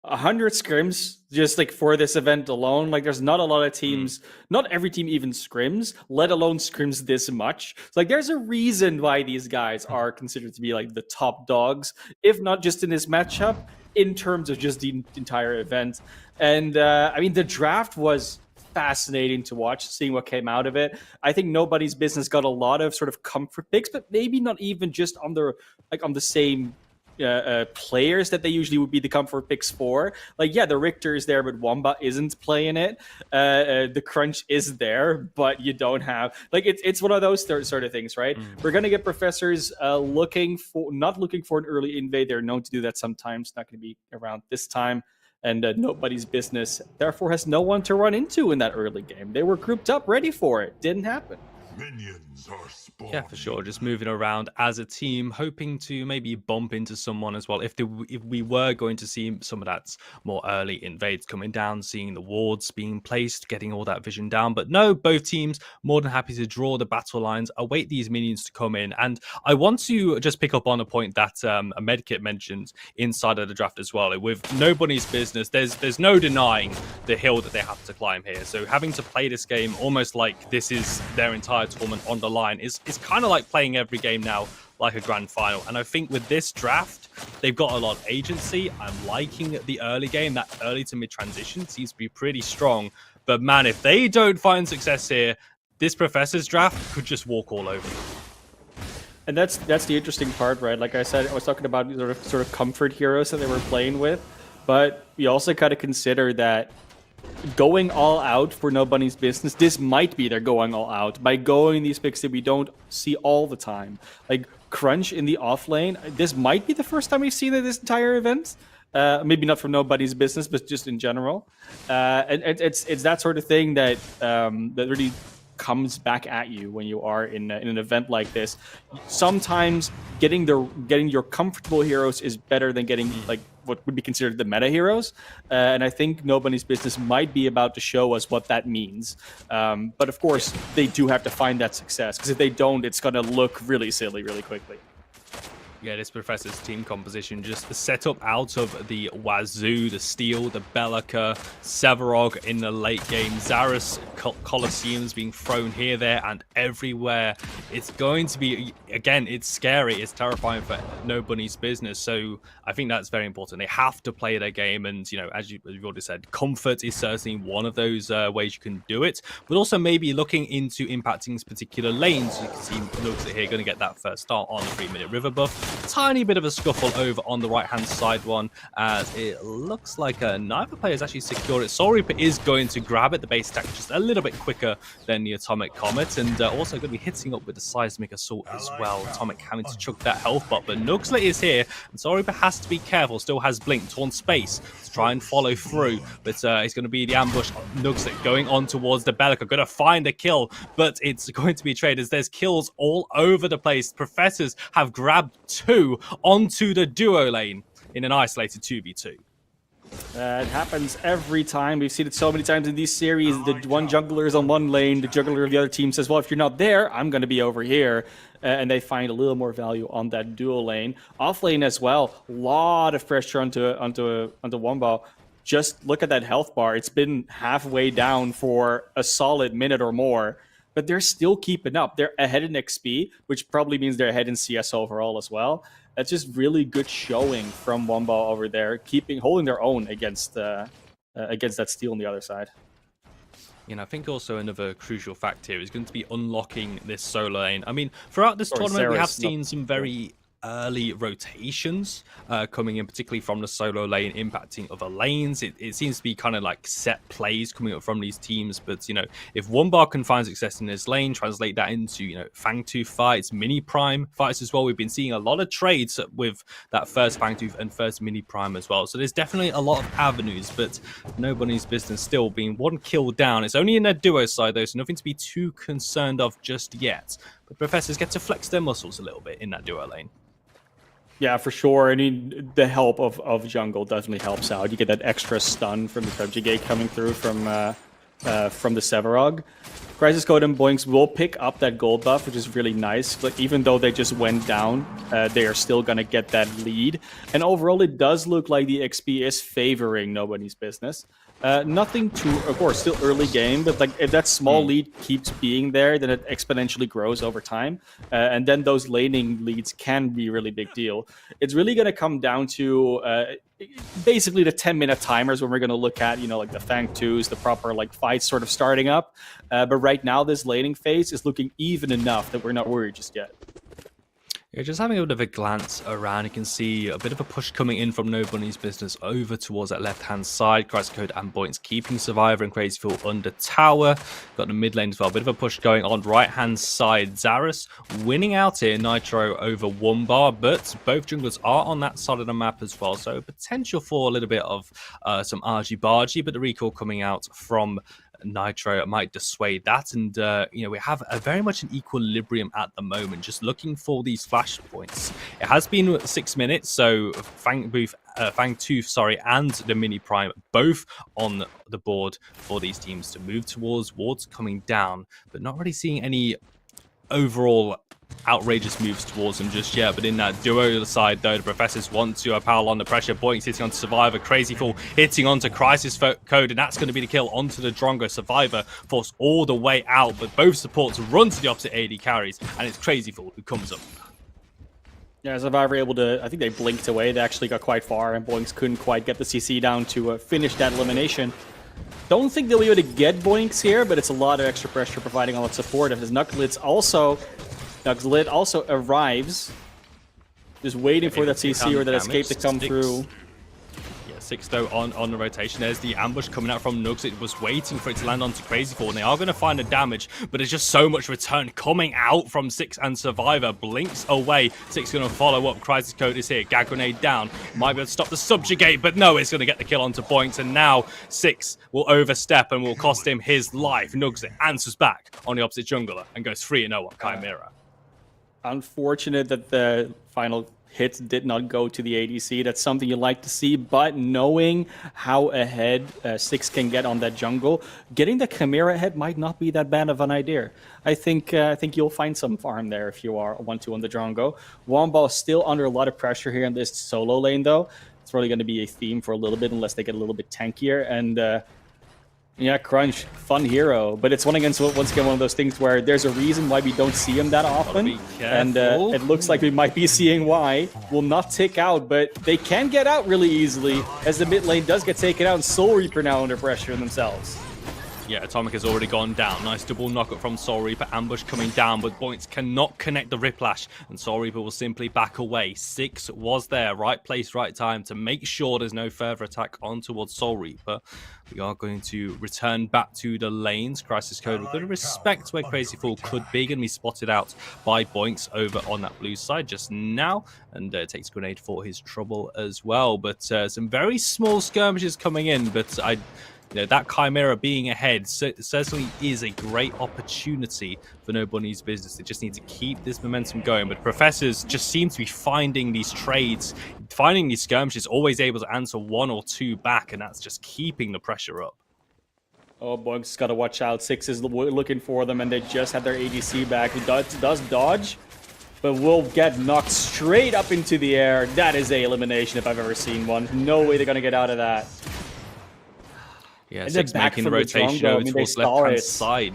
100 scrims just like for this event alone. Like, there's not a lot of teams, not every team even scrims, let alone scrims this much. So, like, there's a reason why these guys are considered to be like the top dogs, if not just in this matchup, in terms of just the entire event. And I mean, the draft was fascinating to watch, seeing what came out of it. I think Nobody's Business got a lot of sort of comfort picks, but maybe not even just on the same players that they usually would be the comfort picks for. Like, yeah, the Richter is there, but Wamba isn't playing it. The Crunch is there, but you don't have, like, it's one of those sort of things, right? We're gonna get Professors not looking for an early invade. They're known to do that sometimes. Not going to be around this time. and nobody's business therefore has no one to run into in that early game. They were grouped up, ready for it. Didn't happen. Yeah, for sure. Just moving around as a team, hoping to maybe bump into someone as well. If we were going to see some of that more early invades coming down, seeing the wards being placed, getting all that vision down. But no, both teams more than happy to draw the battle lines, await these minions to come in. And I want to just pick up on a point that a medkit mentioned inside of the draft as well. With nobody's business, there's no denying the hill that they have to climb here. So having to play this game almost like this is their entire tournament on the line is kind of like playing every game now like a grand final. And I think with this draft, they've got a lot of agency. I'm liking the early game. That early to mid transition seems to be pretty strong. But man, if they don't find success here, this Professor's draft could just walk all over them. And that's the interesting part, right? Like I said, I was talking about sort of comfort heroes that they were playing with, but we also got to consider that going all out for nobody's business, this might be their going all out by going these picks that we don't see all the time. Like Crunch in the off lane, this might be the first time we've seen it this entire event. Maybe not from nobody's business, but just in general. And it's that sort of thing that that really comes back at you when you are in an event like this. Sometimes getting your comfortable heroes is better than getting like what would be considered the meta heroes, and I think nobody's business might be about to show us what that means. But of course, they do have to find that success, because if they don't, it's going to look really silly really quickly. Yeah, this Professor's team composition just set up out of the Wazoo, the Steel, the Bellica, Sevarog in the late game, Zarus Colosseums being thrown here, there, and everywhere. It's going to be, again, it's scary, it's terrifying for nobody's business. So I think that's very important. They have to play their game, and you know, as you've already said, comfort is certainly one of those ways you can do it. But also maybe looking into impacting particular lanes. You can see Nugs here going to get that first start on the 3-minute river buff. Tiny bit of a scuffle over on the right-hand side one, as it looks like neither player has actually secured it. Soul Reaper is going to grab it, the base attack just a little bit quicker than the Atomic Comet, and also going to be hitting up with the Seismic Assault as well. Atomic having to chuck that health bot, but Nugslet is here, and Soul Reaper has to be careful, still has Blink, Torn Space to try and follow through, but it's going to be the ambush. Nugslet going on towards the Bellica, going to find a kill, but it's going to be traded as there's kills all over the place. Professors have grabbed 2 onto the duo lane in an isolated 2v2. It happens every time. We've seen it so many times in these series. The one jungler is on one lane, the jungler of the other team says, well, if you're not there, I'm going to be over here. And they find a little more value on that duo lane. Off lane as well, a lot of pressure onto Wombo. Just look at that health bar. It's been halfway down for a solid minute or more, but they're still keeping up. They're ahead in XP, which probably means they're ahead in CS overall as well. That's just really good showing from Wombo over there, holding their own against that steal on the other side. You know, I think also another crucial fact here is going to be unlocking this solo lane. I mean, throughout this tournament, we have seen some very early rotations coming in, particularly from the solo lane, impacting other lanes. It seems to be kind of like set plays coming up from these teams. But, you know, if one bar can find success in this lane, translate that into, you know, Fangtooth fights, mini prime fights as well. We've been seeing a lot of trades with that first Fangtooth and first mini prime as well. So there's definitely a lot of avenues, but nobody's business still being one kill down. It's only in their duo side though, so nothing to be too concerned of just yet. But Professors get to flex their muscles a little bit in that duo lane. Yeah, for sure. I mean, the help of jungle definitely helps out. You get that extra stun from the PUBG Gate coming through from the Sevarog. Crisis Code and Boinks will pick up that gold buff, which is really nice. But even though they just went down, they are still going to get that lead. And overall, it does look like the XP is favoring nobody's business. Nothing too, of course, still early game, but like if that small lead keeps being there, then it exponentially grows over time. And then those laning leads can be a really big deal. It's really going to come down to basically the 10-minute timers when we're going to look at, you know, like the Fang2s, the proper like fights sort of starting up. But right now, this laning phase is looking even enough that we're not worried just yet. Yeah, just having a bit of a glance around, you can see a bit of a push coming in from No Bunny's Business over towards that left-hand side. Crisis Code and Boints keeping Survivor and Crazyful under tower. Got the mid lane as well. A bit of a push going on right-hand side. Zarus winning out here. Nitro over Wumbar, but both junglers are on that side of the map as well. So potential for a little bit of some argy-bargy, but the recall coming out from Nitro might dissuade that, and we have a very much an equilibrium at the moment, just looking for these flash points. It has been 6 minutes, so Fangtooth, and the Mini Prime both on the board for these teams to move towards. Wards coming down, but not really seeing any overall outrageous moves towards him just yet. But in that duo side, though, the Professors want to pile on the pressure. Boinks hitting onto Survivor, Crazyful hitting onto Crisis Code, and that's going to be the kill onto the Drongo. Survivor forced all the way out, but both supports run to the opposite AD carries, and it's Crazyful who comes up. Yeah, Survivor able to, I think they blinked away. They actually got quite far, and Boinks couldn't quite get the CC down to finish that elimination. Don't think they'll be able to get Boinks here, but it's a lot of extra pressure providing all that support. If his Nugglet also arrives, just waiting for that CC or that escape to come through. Yeah, 6 though on the rotation. There's the ambush coming out from Nugs. It was waiting for it to land onto Crazyful, and they are going to find the damage, but there's just so much return coming out from 6 and Survivor. Blinks away. 6 going to follow up. Crisis Code is here. Gag Grenade down. Might be able to stop the Subjugate, but no, it's going to get the kill onto Boinks, and now 6 will overstep and will cost him his life. Nugs answers back on the opposite jungler and goes 3-0 on Chimera. Unfortunate that the final hit did not go to the ADC. That's something you like to see, but knowing how ahead 6 can get on that jungle, getting the Chimera ahead might not be that bad of an idea. I think you'll find some farm there if you are 1-2 on the Drongo. Wombo is still under a lot of pressure here in this solo lane, though. It's probably going to be a theme for a little bit unless they get a little bit tankier. And yeah, Crunch, fun hero, but it's once again one of those things where there's a reason why we don't see him that often, and it looks like we might be seeing why. Will not tick out, but they can get out really easily as the mid lane does get taken out, and Soul Reaper now under pressure themselves. Yeah, Atomic has already gone down. Nice double knockup from Soul Reaper. Ambush coming down, but Boints cannot connect the Riplash, and Soul Reaper will simply back away. 6 was there. Right place, right time to make sure there's no further attack on towards Soul Reaper. We are going to return back to the lanes. Crisis Code, we're going to respect where Crazyful could be. Going to be spotted out by Boinks over on that blue side just now, and takes Grenade for his trouble as well. But some very small skirmishes coming in, but that Chimera being ahead certainly is a great opportunity for No Bunny's Business. They just need to keep this momentum going. But Professors just seem to be finding these trades, finding these skirmishes, always able to answer 1 or 2 back, and that's just keeping the pressure up. Oh, Boinks got to watch out. 6 is looking for them, and they just had their ADC back. He does dodge, but will get knocked straight up into the air. That is a elimination if I've ever seen one. No way they're going to get out of that. Yeah, 6 making the rotation over towards left-hand side.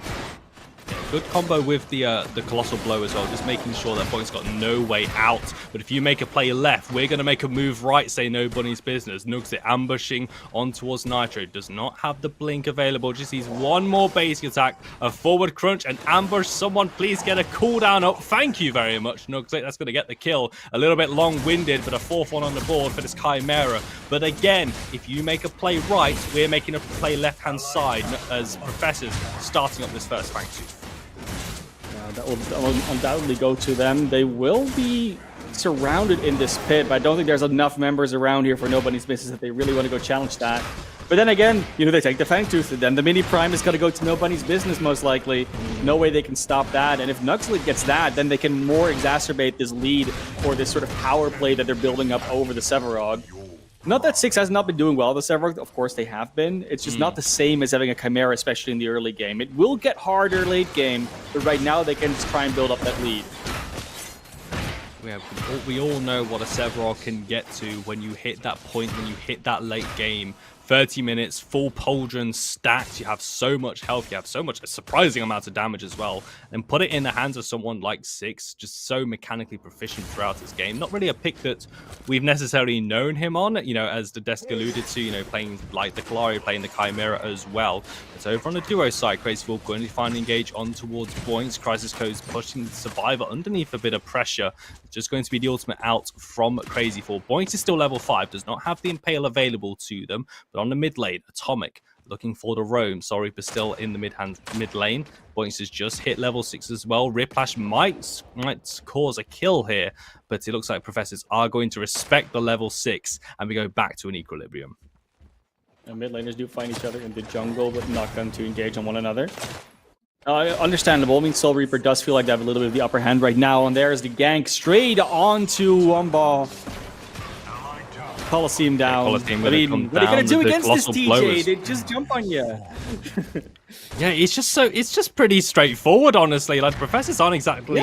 Good combo with the Colossal Blow as well, just making sure that Boinks got no way out. But if you make a play left, we're going to make a move right, say No Bunny's Business. Nugs it ambushing on towards Nitro. Does not have the blink available, just needs one more basic attack, a forward crunch, and ambush. Someone please get a cooldown up. Thank you very much, Nugs. That's going to get the kill. A little bit long-winded, but a 4th one on the board for this Chimera. But again, if you make a play right, we're making a play left-hand side as Professors starting up this first Fangtooth. That will undoubtedly go to them. They will be surrounded in this pit, but I don't think there's enough members around here for No Bunny's Business that they really want to go challenge that. But then again, they take the Fangtooth, and then the Mini Prime is going to go to No Bunny's Business most likely. No way they can stop that, and if Nuxley gets that, then they can more exacerbate this lead or this sort of power play that they're building up over the Sevarog. Not that 6 has not been doing well, the Sevarog, of course they have been. It's just not the same as having a Chimera, especially in the early game. It will get harder late game, but right now they can just try and build up that lead. We all know what a Sevarog can get to when you hit that point, when you hit that late game. 30 minutes, full pauldron stacked. You have so much health, you have so much, a surprising amount of damage as well. And put it in the hands of someone like Six, just so mechanically proficient throughout this game. Not really a pick that we've necessarily known him on, you know, as the desk alluded to, you know, playing like the Kalari, playing the Chimera as well. It's over on the duo side. Crazy Fool going to find engage on towards Boinks. Crisis Code's pushing the Survivor underneath a bit of pressure. It's just going to be the ultimate out from Crazy Fool. Boinks is still level 5, does not have the Impale available to them, but on the mid lane, Atomic looking for the roam. Sorry, but still in the mid lane. Boinks has just hit level 6 as well. Riplash might cause a kill here, but it looks like Professors are going to respect the level 6, and we go back to an equilibrium. Mid laners do find each other in the jungle, but not going to engage on one another. Understandable. I mean, Soul Reaper does feel like they have a little bit of the upper hand right now, and there's the gank straight onto Wumba. Colosseum down. Colosseum I mean, what are you going to do against this TJ? Blowers. They just jump on you. Yeah, it's just pretty straightforward, honestly. Like, the Professors aren't exactly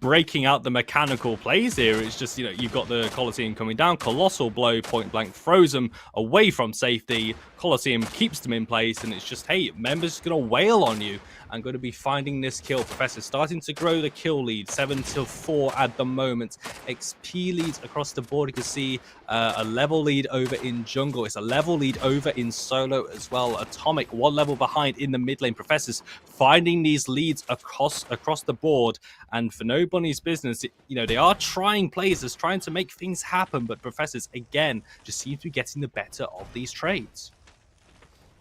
breaking out the mechanical plays here. It's just, you know, you've got the Colosseum coming down, Colossal Blow, point blank, throws them away from safety. Colosseum keeps them in place, and it's just, hey, Member's going to wail on you. I'm going to be finding this kill. Professor starting to grow the kill lead, 7-4 at the moment. XP leads across the board. You can see a level lead over in jungle. It's a level lead over in solo as well. Atomic 1 level behind in the mid lane. Professors finding these leads across the board, and for no bunny's business, you know, they are trying plays, as trying to make things happen, but Professors again just seem to be getting the better of these trades.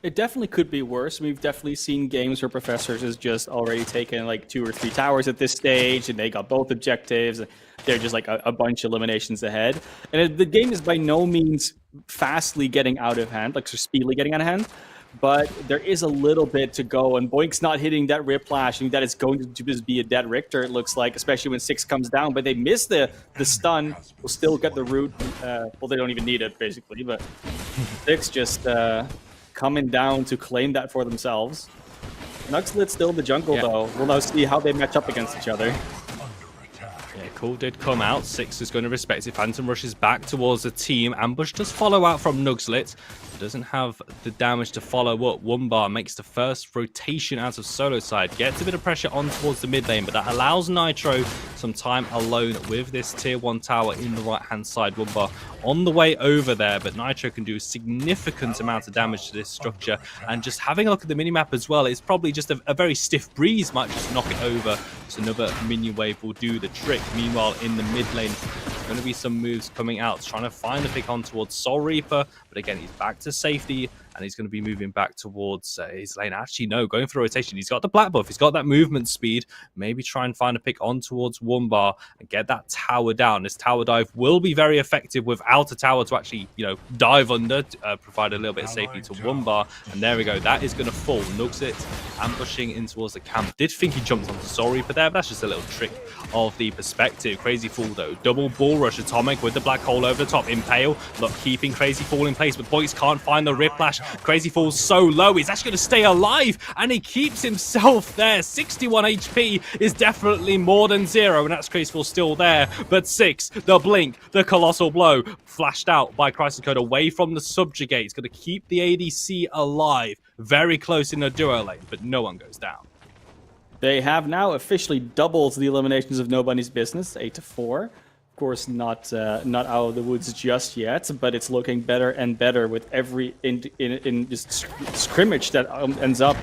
It definitely could be worse. We've definitely seen games where Professors has just already taken like 2 or 3 towers at this stage, and they got both objectives. They're just like a bunch of eliminations ahead. And the game is by no means fastly getting out of hand, like speedily getting out of hand, but there is a little bit to go. And Boink's not hitting that Riplash, and that is going to just be a dead Richter, it looks like, especially when 6 comes down. But they miss the stun. Will still get the root. Well, they don't even need it, basically, but 6 just... coming down to claim that for themselves. Nuxlit's still in the jungle, though. We'll now see how they match up against each other. Yeah, Cool did come out. 6 is going to respect it. Phantom rushes back towards the team. Ambush does follow out from Nuxlit. Doesn't have the damage to follow up. Wumbar makes the first rotation out of solo side. Gets a bit of pressure on towards the mid lane, but that allows Nitro some time alone with this tier 1 tower in the right-hand side. Wumbar on the way over there, but Nitro can do a significant amount of damage to this structure. And just having a look at the minimap as well, it's probably just a very stiff breeze might just knock it over. So another minion wave will do the trick. Meanwhile, in the mid lane, there's going to be some moves coming out, trying to find a pick on towards Soul Reaper. But again, he's back to safety, and he's going to be moving back towards his lane. Actually, no, going for rotation. He's got the black buff. He's got that movement speed. Maybe try and find a pick on towards Wumbar and get that tower down. This tower dive will be very effective without a tower to actually, dive under, provide a little bit of safety to Wumbar. And there we go. That is going to fall. Nuxit ambushing in towards the camp. Did think he jumped onto Soul Reaper there, but that's just a little trick of the perspective. Crazy Fool, though. Double bull rush Atomic with the black hole over the top. Impale, look, keeping Crazy Fool in place, but Boyce can't find the Riplash. Crazy Fool's so low, he's actually going to stay alive, and he keeps himself there. 61 HP is definitely more than 0, and that's Crazy Fool still there. But 6, the blink, the colossal blow, flashed out by Crisis Code away from the subjugate. It's going to keep the ADC alive, very close in the duo lane, but no one goes down. They have now officially doubled the eliminations of Nobody's Business, 8-4. Of course, not out of the woods just yet, but it's looking better and better with every in just scrimmage that ends up.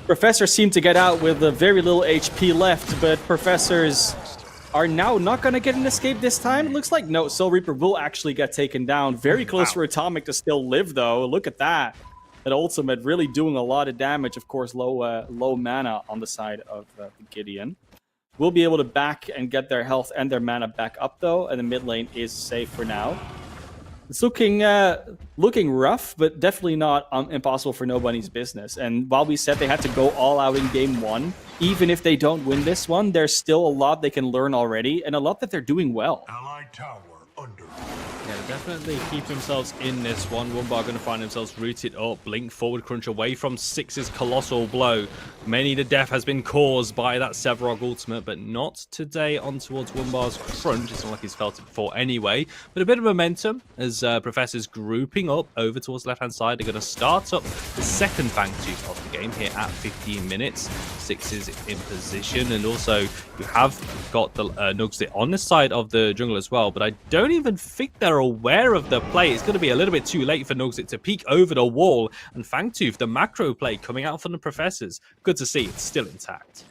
Professors seem to get out with very little HP left, but Professors are now not going to get an escape this time. It looks like no, Soul Reaper will actually get taken down. Very close for Atomic to still live, though. Look at that. That ultimate really doing a lot of damage. Of course, low mana on the side of Gideon. Will be able to back and get their health and their mana back up, though, and the mid lane is safe for now. It's looking rough, but definitely not impossible for Nobody's Business. And while we said they had to go all out in game 1, even if they don't win this one, there's still a lot they can learn already, and a lot that they're doing well. Allied tower under Yeah, they definitely keep themselves in this one. Wumbar going to find themselves rooted up. Blink forward crunch away from Six's colossal blow. Many the death has been caused by that Sevarog ultimate, but not today on towards Wumbar's crunch. It's not like he's felt it before anyway. But a bit of momentum as Professor's grouping up over towards the left-hand side. They're going to start up the second Fangtooth of the game here at 15 minutes. Six is in position, and also you have got the Nugs on this side of the jungle as well, but I don't even think they're aware of the play. It's going to be a little bit too late for Nugsit to peek over the wall, and Fangtooth, the macro play coming out from the Professors. Good to see it's still intact.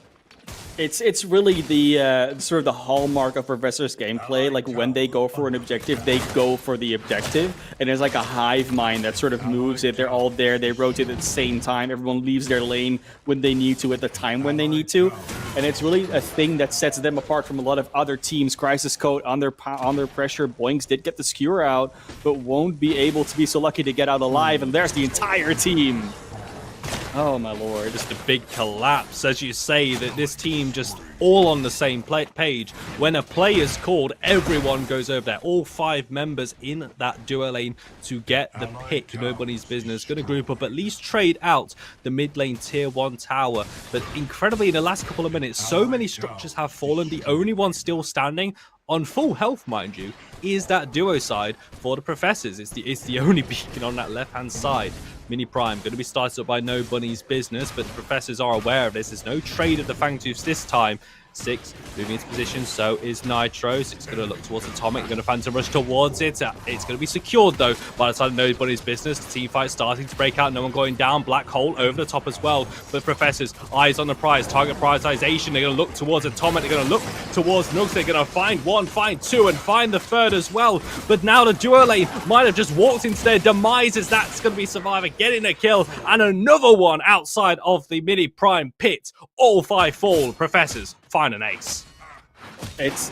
It's really the sort of the hallmark of Professor's gameplay. Like when they go for an objective, they go for the objective, and there's like a hive mind that sort of moves it. They're all there. They rotate at the same time. Everyone leaves their lane when they need to, at the time when they need to, and it's really a thing that sets them apart from a lot of other teams. Crisis Code under pressure. Boinks did get the skewer out, but won't be able to be so lucky to get out alive. And there's the entire team. Oh my lord. Just a big collapse, as you say, that this team just all on the same page. When a play is called, everyone goes over there. All 5 members in that duo lane to get the pick. Nobody's business. Going to group up, at least trade out the mid lane tier 1 tower. But incredibly, in the last couple of minutes, so many structures have fallen. The only one still standing, on full health, mind you, is that duo side for the Professors. It's the only beacon on that left-hand side. Mini Prime going to be started up by Nobody's Business, but the Professors are aware of this. There's no trade of the Fangtooths this time. Six moving into position, so is Nitro. Six going to look towards Atomic, going to phantom rush towards it. It's going to be secured though by the side of Nobody's Business. The team fight starting to break out, no one going down. Black Hole over the top as well. But Professors, eyes on the prize, target prioritization. They're going to look towards Atomic, they're going to look towards Nugs. They're going to find one, find two, and find the third as well. But now the duo lane might have just walked into their demises. That's going to be Survivor getting a kill, and another one outside of the Mini Prime pit. All 5 fall. Professors find an ace. It's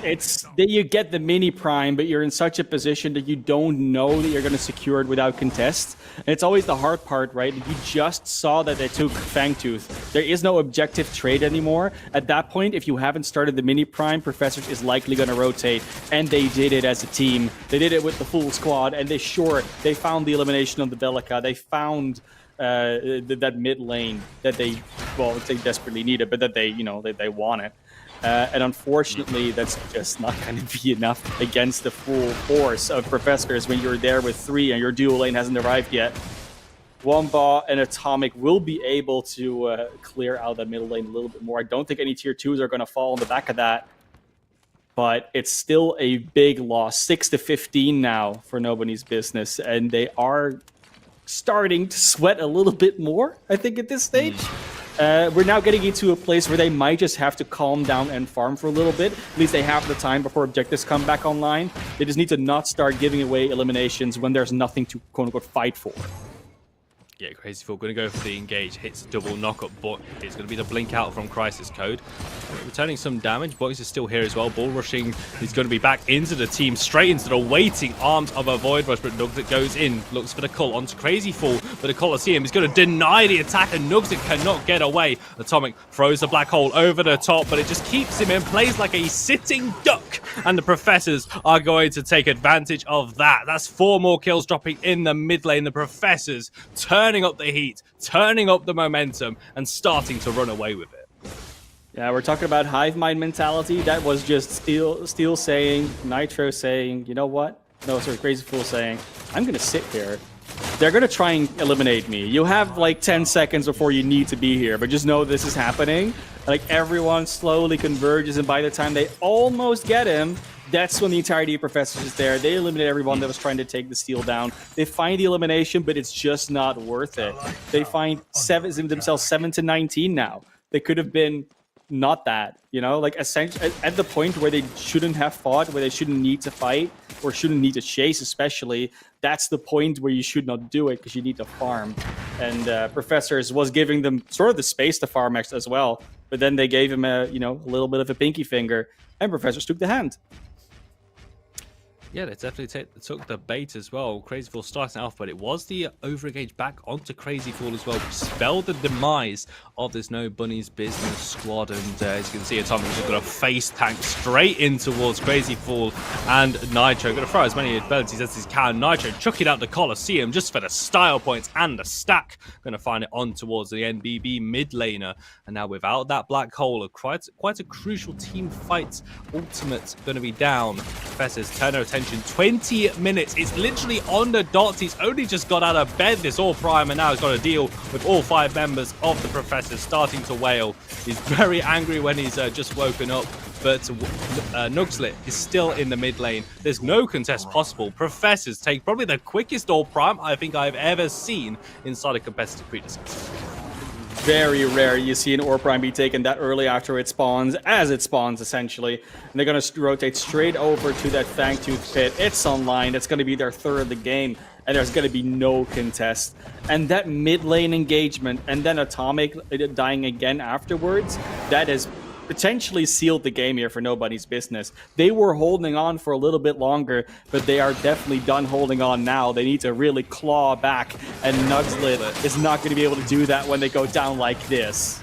that you get the Mini Prime, but you're in such a position that you don't know that you're going to secure it without contest. And it's always the hard part, right? You just saw that they took Fangtooth. There is no objective trade anymore. At that point, if you haven't started the Mini Prime, Professors is likely going to rotate. And they did it as a team. They did it with the full squad, and they found the elimination of the Delica. They found that mid lane that they desperately needed, but that they wanted. And unfortunately, that's just not going to be enough against the full force of Professors when you're there with 3 and your dual lane hasn't arrived yet. Wumbar and Atomic will be able to clear out that middle lane a little bit more. I don't think any tier 2s are going to fall on the back of that. But it's still a big loss. 6-15 now for Nobody's Business. And they are starting to sweat a little bit more, I think, at this stage. We're now getting into a place where they might just have to calm down and farm for a little bit. At least they have the time before objectives come back online. They just need to not start giving away eliminations when there's nothing to quote-unquote fight for. Yeah, Crazy Fool going to go for the engage, hits double knockup, but it's going to be the blink out from Crisis Code. Returning some damage, Boys is still here as well. Ball rushing, he's going to be back into the team, straight into the waiting arms of a Void Rush, but Nugsit goes in, looks for the cull onto Crazy Fool, but the Colosseum is going to deny the attack, and Nugsit cannot get away. Atomic throws the black hole over the top, but it just keeps him in place like a sitting duck, and the Professors are going to take advantage of that. That's 4 more kills dropping in the mid lane. The Professors turning up the heat, turning up the momentum, and starting to run away with it. Yeah, we're talking about hive mind mentality. That was just Steel saying, Nitro saying, you know what? No, sorry, Crazy Fool saying, I'm going to sit here. They're going to try and eliminate me. You have like 10 seconds before you need to be here, but just know this is happening. Like everyone slowly converges, and by the time they almost get him, that's when the entirety of Professors is there. They eliminate everyone that was trying to take the steal down. They find the elimination, but it's just not worth it. They find themselves 7-19 now. They could have been not that, like essentially at the point where they shouldn't have fought, where they shouldn't need to fight or shouldn't need to chase, especially. That's the point where you should not do it because you need to farm. And Professors was giving them sort of the space to farm as well, but then they gave him a little bit of a pinky finger, and Professors took the hand. Yeah, they definitely took the bait as well. Crazy Fool starting off, but it was the overengage back onto Crazy Fool as well, which spelled the demise of this No Bunnies business squad. And as you can see, Atomic's just got a face tank straight in towards Crazy Fool and Nitro. Going to throw as many abilities as he can. Nitro chucking out the Colosseum just for the style points and the stack. Going to find it on towards the NBB mid laner. And now without that black hole, quite a crucial team fight ultimate going to be down. Professors turn their attention 20 minutes. It's literally on the dot. He's only just got out of bed, this All Prime, and now he's got to deal with all 5 members of the Professors starting to wail. He's very angry when he's just woken up, but Nugslit is still in the mid lane. There's no contest possible. Professors take probably the quickest All Prime I think I've ever seen inside a competitive Predecessor. Very rare you see an Ore Prime be taken that early after it spawns, as it spawns essentially. And they're going to rotate straight over to that Fangtooth pit. It's online. It's going to be their third of the game, and there's going to be no contest. And that mid lane engagement, and then Atomic dying again afterwards, that has potentially sealed the game here for Nobody's Business. They were holding on for a little bit longer, but they are definitely done holding on now. They need to really claw back, and Nugslit is not going to be able to do that when they go down like this.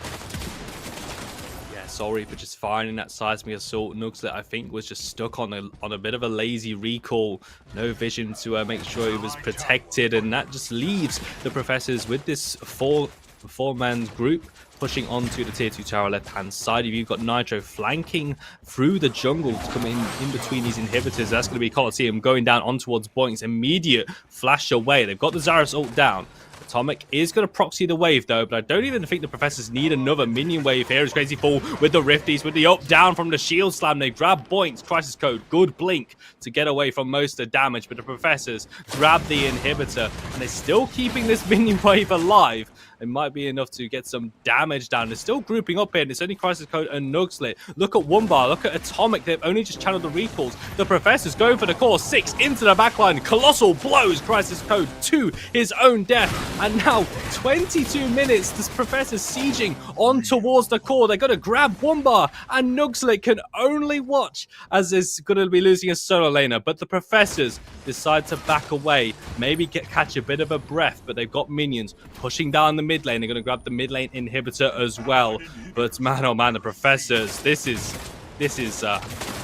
Yeah, sorry for just firing that seismic assault. Nugslit, I think, was just stuck on a bit of a lazy recall. No vision to make sure he was protected, and that just leaves the Professors with this four-man group pushing onto the tier 2 tower left-hand side. You've got Nitro flanking through the jungle to come in between these inhibitors. That's going to be Colosseum going down on towards Boink's immediate flash away. They've got the Zarus ult down. Atomic is going to proxy the wave though, but I don't even think the Professors need another minion wave here. As Crazy Fool with the Rifties, with the up down from the shield slam. They grab Boink's crisis code, good blink to get away from most of the damage, but the Professors grab the inhibitor and they're still keeping this minion wave alive. It might be enough to get some damage down. They're still grouping up here, and it's only Crisis Code and Nugslit. Look at Wumbar, look at Atomic. They've only just channeled the recalls. The Professors going for the core 6 into the backline. Colossal blows Crisis Code to his own death. And now 22 minutes, this Professor's sieging on towards the core. They're going to grab Wumbar, and Nugslit can only watch as it's going to be losing a solo laner. But the Professors decide to back away, maybe catch a bit of a breath, but they've got minions pushing down the mid lane. They're going to grab the mid lane inhibitor as well. But man, oh man, the Professors, this is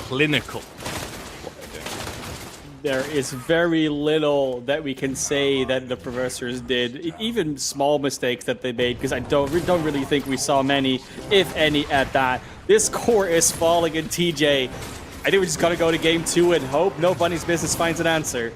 clinical. There is very little that we can say that the Professors did, even small mistakes that they made, because I don't really think we saw many, if any, at that. This core is falling, and TJ, I think we just got to go to game 2 and hope Nobody's Business finds an answer.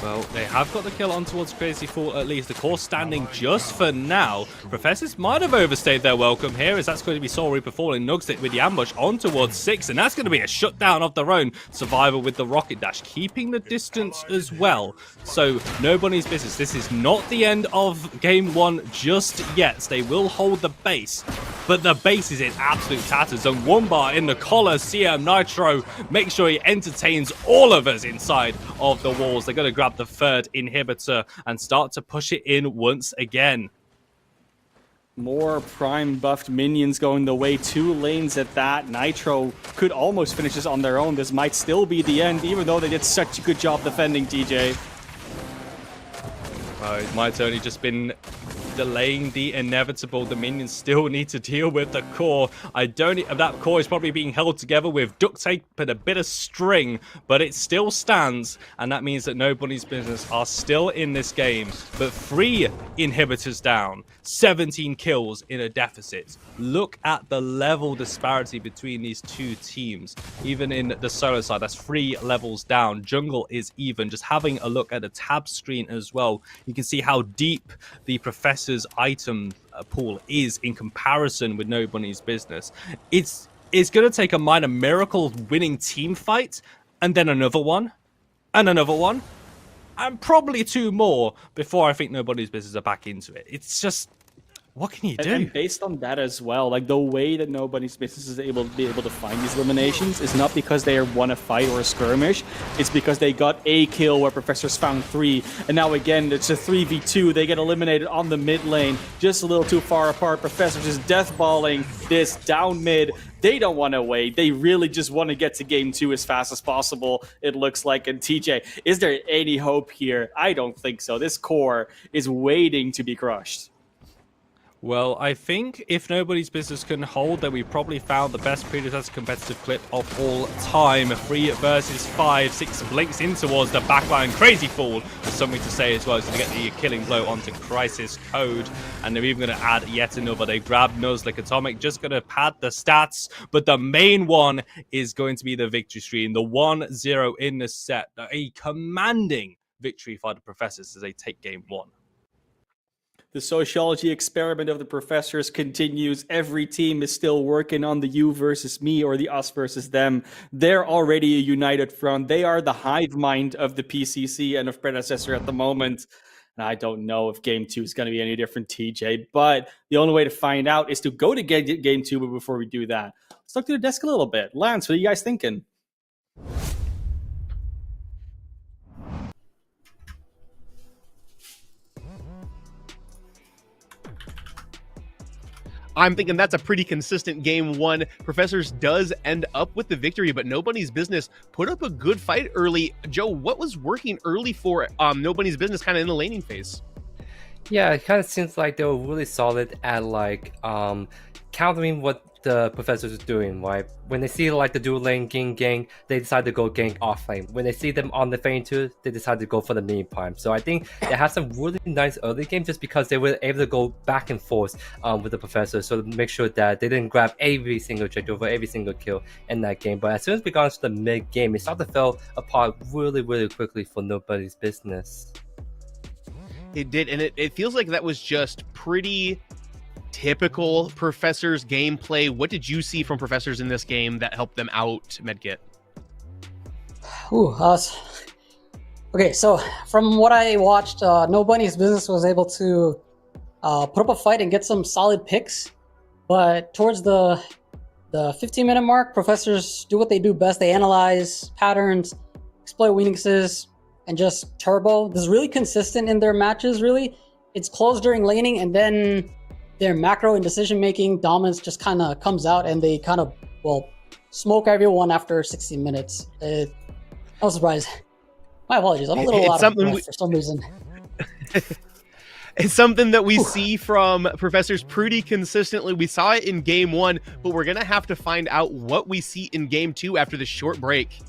Well, they have got the kill on towards Crazy Fool at least. The core standing just for now. Professors might have overstayed their welcome here, as that's going to be Soul Reaper falling. Nugslit with the ambush on towards 6, and that's going to be a shutdown of their own. Survivor with the rocket dash, keeping the distance as well. So, Nobody's Business. This is not the end of game 1 just yet. They will hold the base, but the base is in absolute tatters. And Wumbar in the Colosseum. Nitro, make sure he entertains all of us inside of the walls. They're going to grab the third inhibitor and start to push it in once again. More prime buffed minions going the way, 2 lanes at that. Nitro could almost finish this on their own. This might still be the end, even though they did such a good job defending TJ. It might have only just been delaying the inevitable. The minions still need to deal with the core. That core is probably being held together with duct tape and a bit of string, but it still stands, and that means that Nobody's Business are still in this game. But 3 inhibitors down, 17 kills in a deficit. Look at the level disparity between these two teams. Even in the solo side, that's 3 levels down. Jungle is even. Just having a look at the tab screen as well, you can see how deep the Professor's item pool is in comparison with Nobody's Business. It's going to take a minor miracle winning team fight, and then another one, and another one, and probably 2 more before I think Nobody's Business are back into it. It's just What can you do? And based on that as well, like the way that Nobody's Business is able to find these eliminations is not because they won a fight or a skirmish. It's because they got a kill where Professor's found 3, and now again it's a 3v2. They get eliminated on the mid lane, just a little too far apart. Professor just deathballing this down mid. They don't want to wait. They really just want to get to game 2 as fast as possible, it looks like. And TJ, is there any hope here? I don't think so. This core is waiting to be crushed. Well, I think if Nobody's Business can hold, then we probably found the best Predecessor competitive clip of all time. 3 versus 5, 6 blinks in towards the backline. Crazy Fool has something to say as well. He's going to get the killing blow onto Crisis Code. And they're even going to add yet another. They grab Nuzlocke Atomic, just going to pad the stats. But the main one is going to be the victory stream. The 1-0 in the set. A commanding victory for the Professors as they take game 1. The sociology experiment of the Professors continues. Every team is still working on the you versus me or the us versus them. They're already a united front. They are the hive mind of the PCC and of Predecessor at the moment. And I don't know if game 2 is going to be any different, TJ, but the only way to find out is to go to game 2. But before we do that, let's talk to the desk a little bit. Lance, what are you guys thinking? I'm thinking that's a pretty consistent game 1. Professors does end up with the victory, but Nobody's Business put up a good fight early. Joe, what was working early for Nobody's Business kind of in the laning phase? Yeah, it kind of seems like they were really solid at like countering what the Professors are doing, right? When they see like the dual lane gang, they decide to go gang off lane. When they see them on the Fane 2, they decide to go for the mini prime. So I think they have some really nice early game just because they were able to go back and forth with the Professors, so to make sure that they didn't grab every single objective or every single kill in that game. But as soon as we got into the mid game, it started to fall apart really, really quickly for Nobody's Business. It did, and it feels like that was just pretty typical Professors gameplay. What did you see from Professors in this game that helped them out, Medkit? Okay, so from what I watched, Nobody's Business was able to put up a fight and get some solid picks, but towards the 15-minute mark, Professors do what they do best. They analyze patterns, exploit weaknesses, and just turbo. This is really consistent in their matches, really. It's close during laning, and then their macro and decision-making dominance just kind of comes out, and they kind of, smoke everyone after 60 minutes. I was surprised. My apologies. I'm a little out of breath for some reason. It's something that we see from Professors pretty consistently. We saw it in game 1, but we're going to have to find out what we see in game 2 after the short break.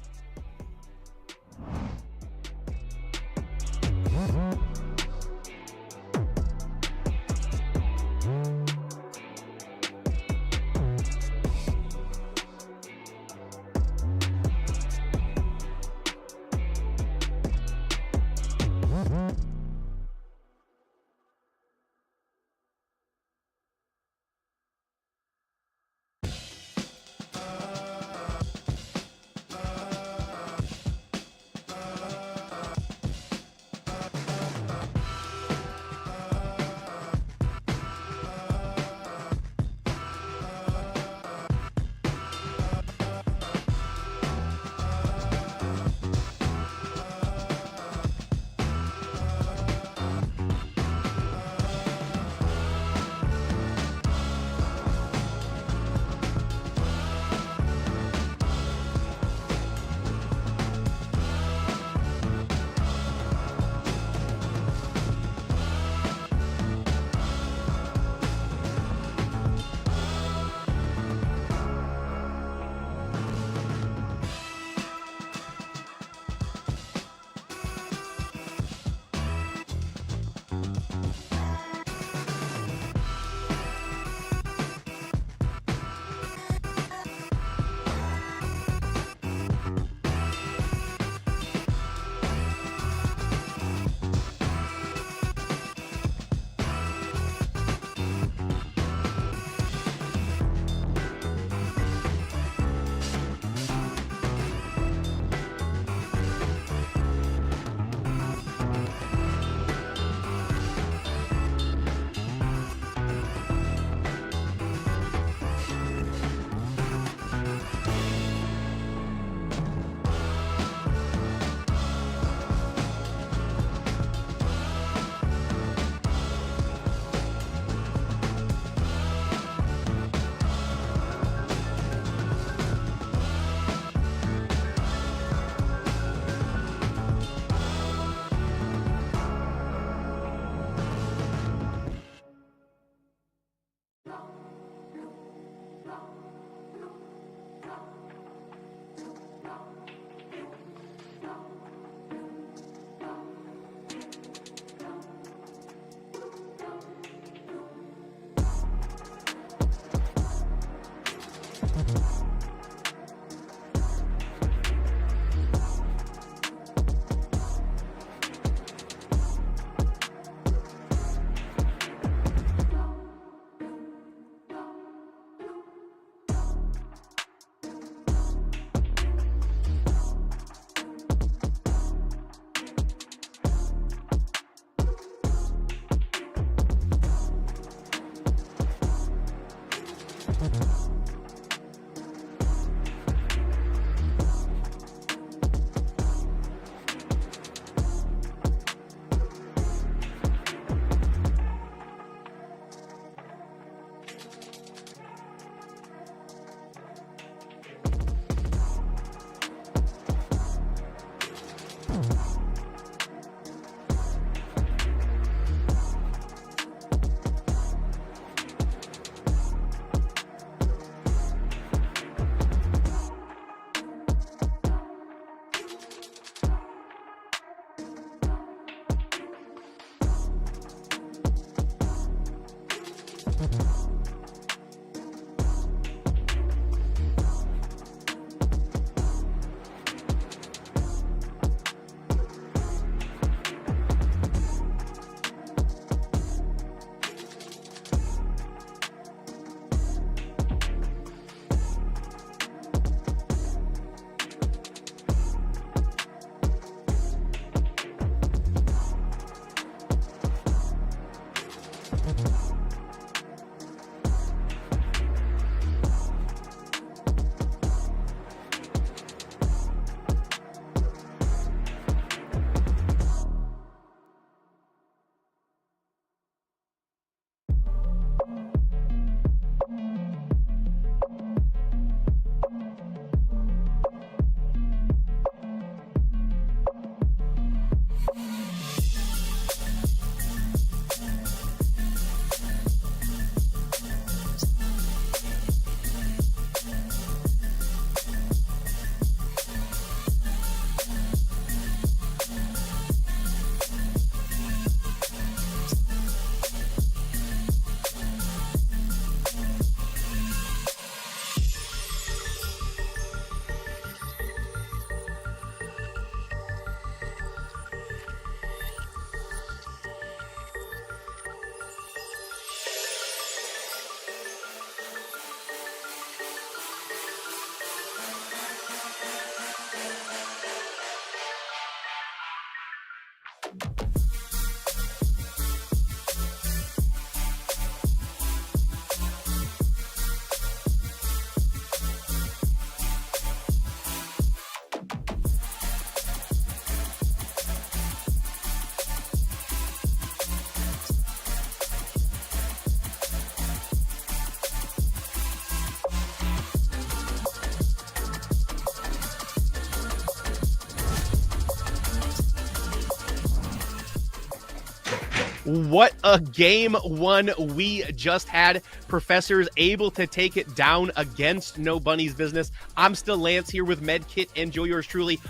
What a game one we just had. Professors able to take it down against No Bunny's Business. I'm still Lance here with Medkit and Joe, yours truly.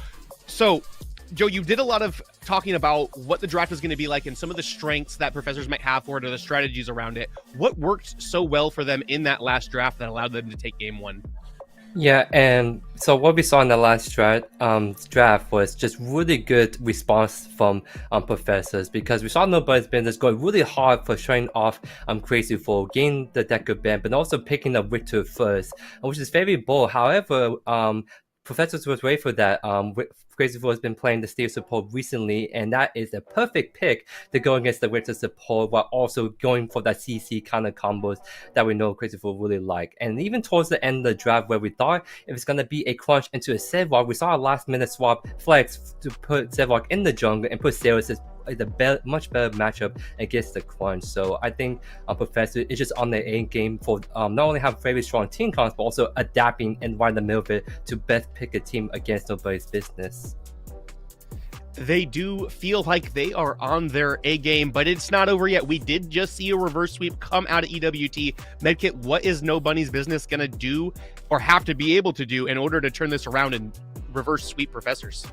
So, Joe, you did a lot of talking about what the draft is going to be like and some of the strengths that Professors might have for it or the strategies around it. What worked so well for them in that last draft that allowed them to take game one? Yeah, and so what we saw in the last draft was just really good response from Professors, because we saw Nobody's Business going really hard for showing off Crazy Fool, getting the Decker ban, but also picking up Victor first, which is very bold. However, Professors was ready for that. Crazy Fool has been playing the Steel support recently, and that is a perfect pick to go against the Victor support while also going for that CC kind of combos that we know Crazy Fool really like. And even towards the end of the draft, where we thought it was going to be a crunch into a Zedwalk, we saw a last minute swap flex to put Zedwalk in the jungle and put Saris as the much better matchup against the crunch. So I think Professor is just on the A game for not only have very strong team comps, but also adapting and right in the middle of it to best pick a team against Nobody's Business. They do feel like they are on their A game, but it's not over yet. We did just see a reverse sweep come out of EWT. Medkit, what is No Bunny's Business going to do or have to be able to do in order to turn this around and reverse sweep Professors?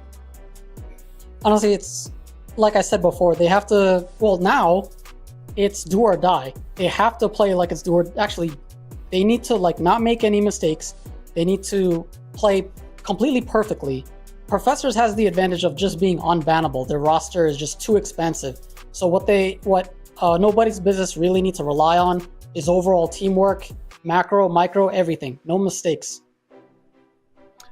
Honestly, it's like I said before, they have to, well, now it's do or die. They have to play like it's do or, actually, they need to like not make any mistakes. They need to play completely perfectly. Professors has the advantage of just being unbannable. Their roster is just too expensive. So what Nobody's Business really needs to rely on is overall teamwork, macro, micro, everything. No mistakes.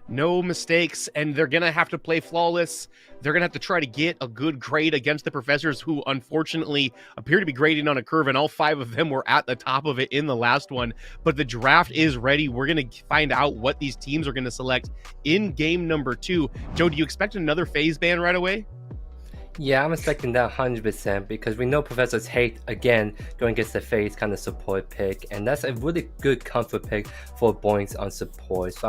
No mistakes, and they're going to have to play flawless. They're going to have to try to get a good grade against the Professors, who unfortunately appear to be grading on a curve, and all 5 of them were at the top of it in the last one. But the draft is ready. We're going to find out what these teams are going to select in game number 2. Joe, do you expect another phase ban right away? Yeah, I'm expecting that 100% because we know Professors hate, again, going against the phase kind of support pick, and that's a really good comfort pick for Boinks on support. So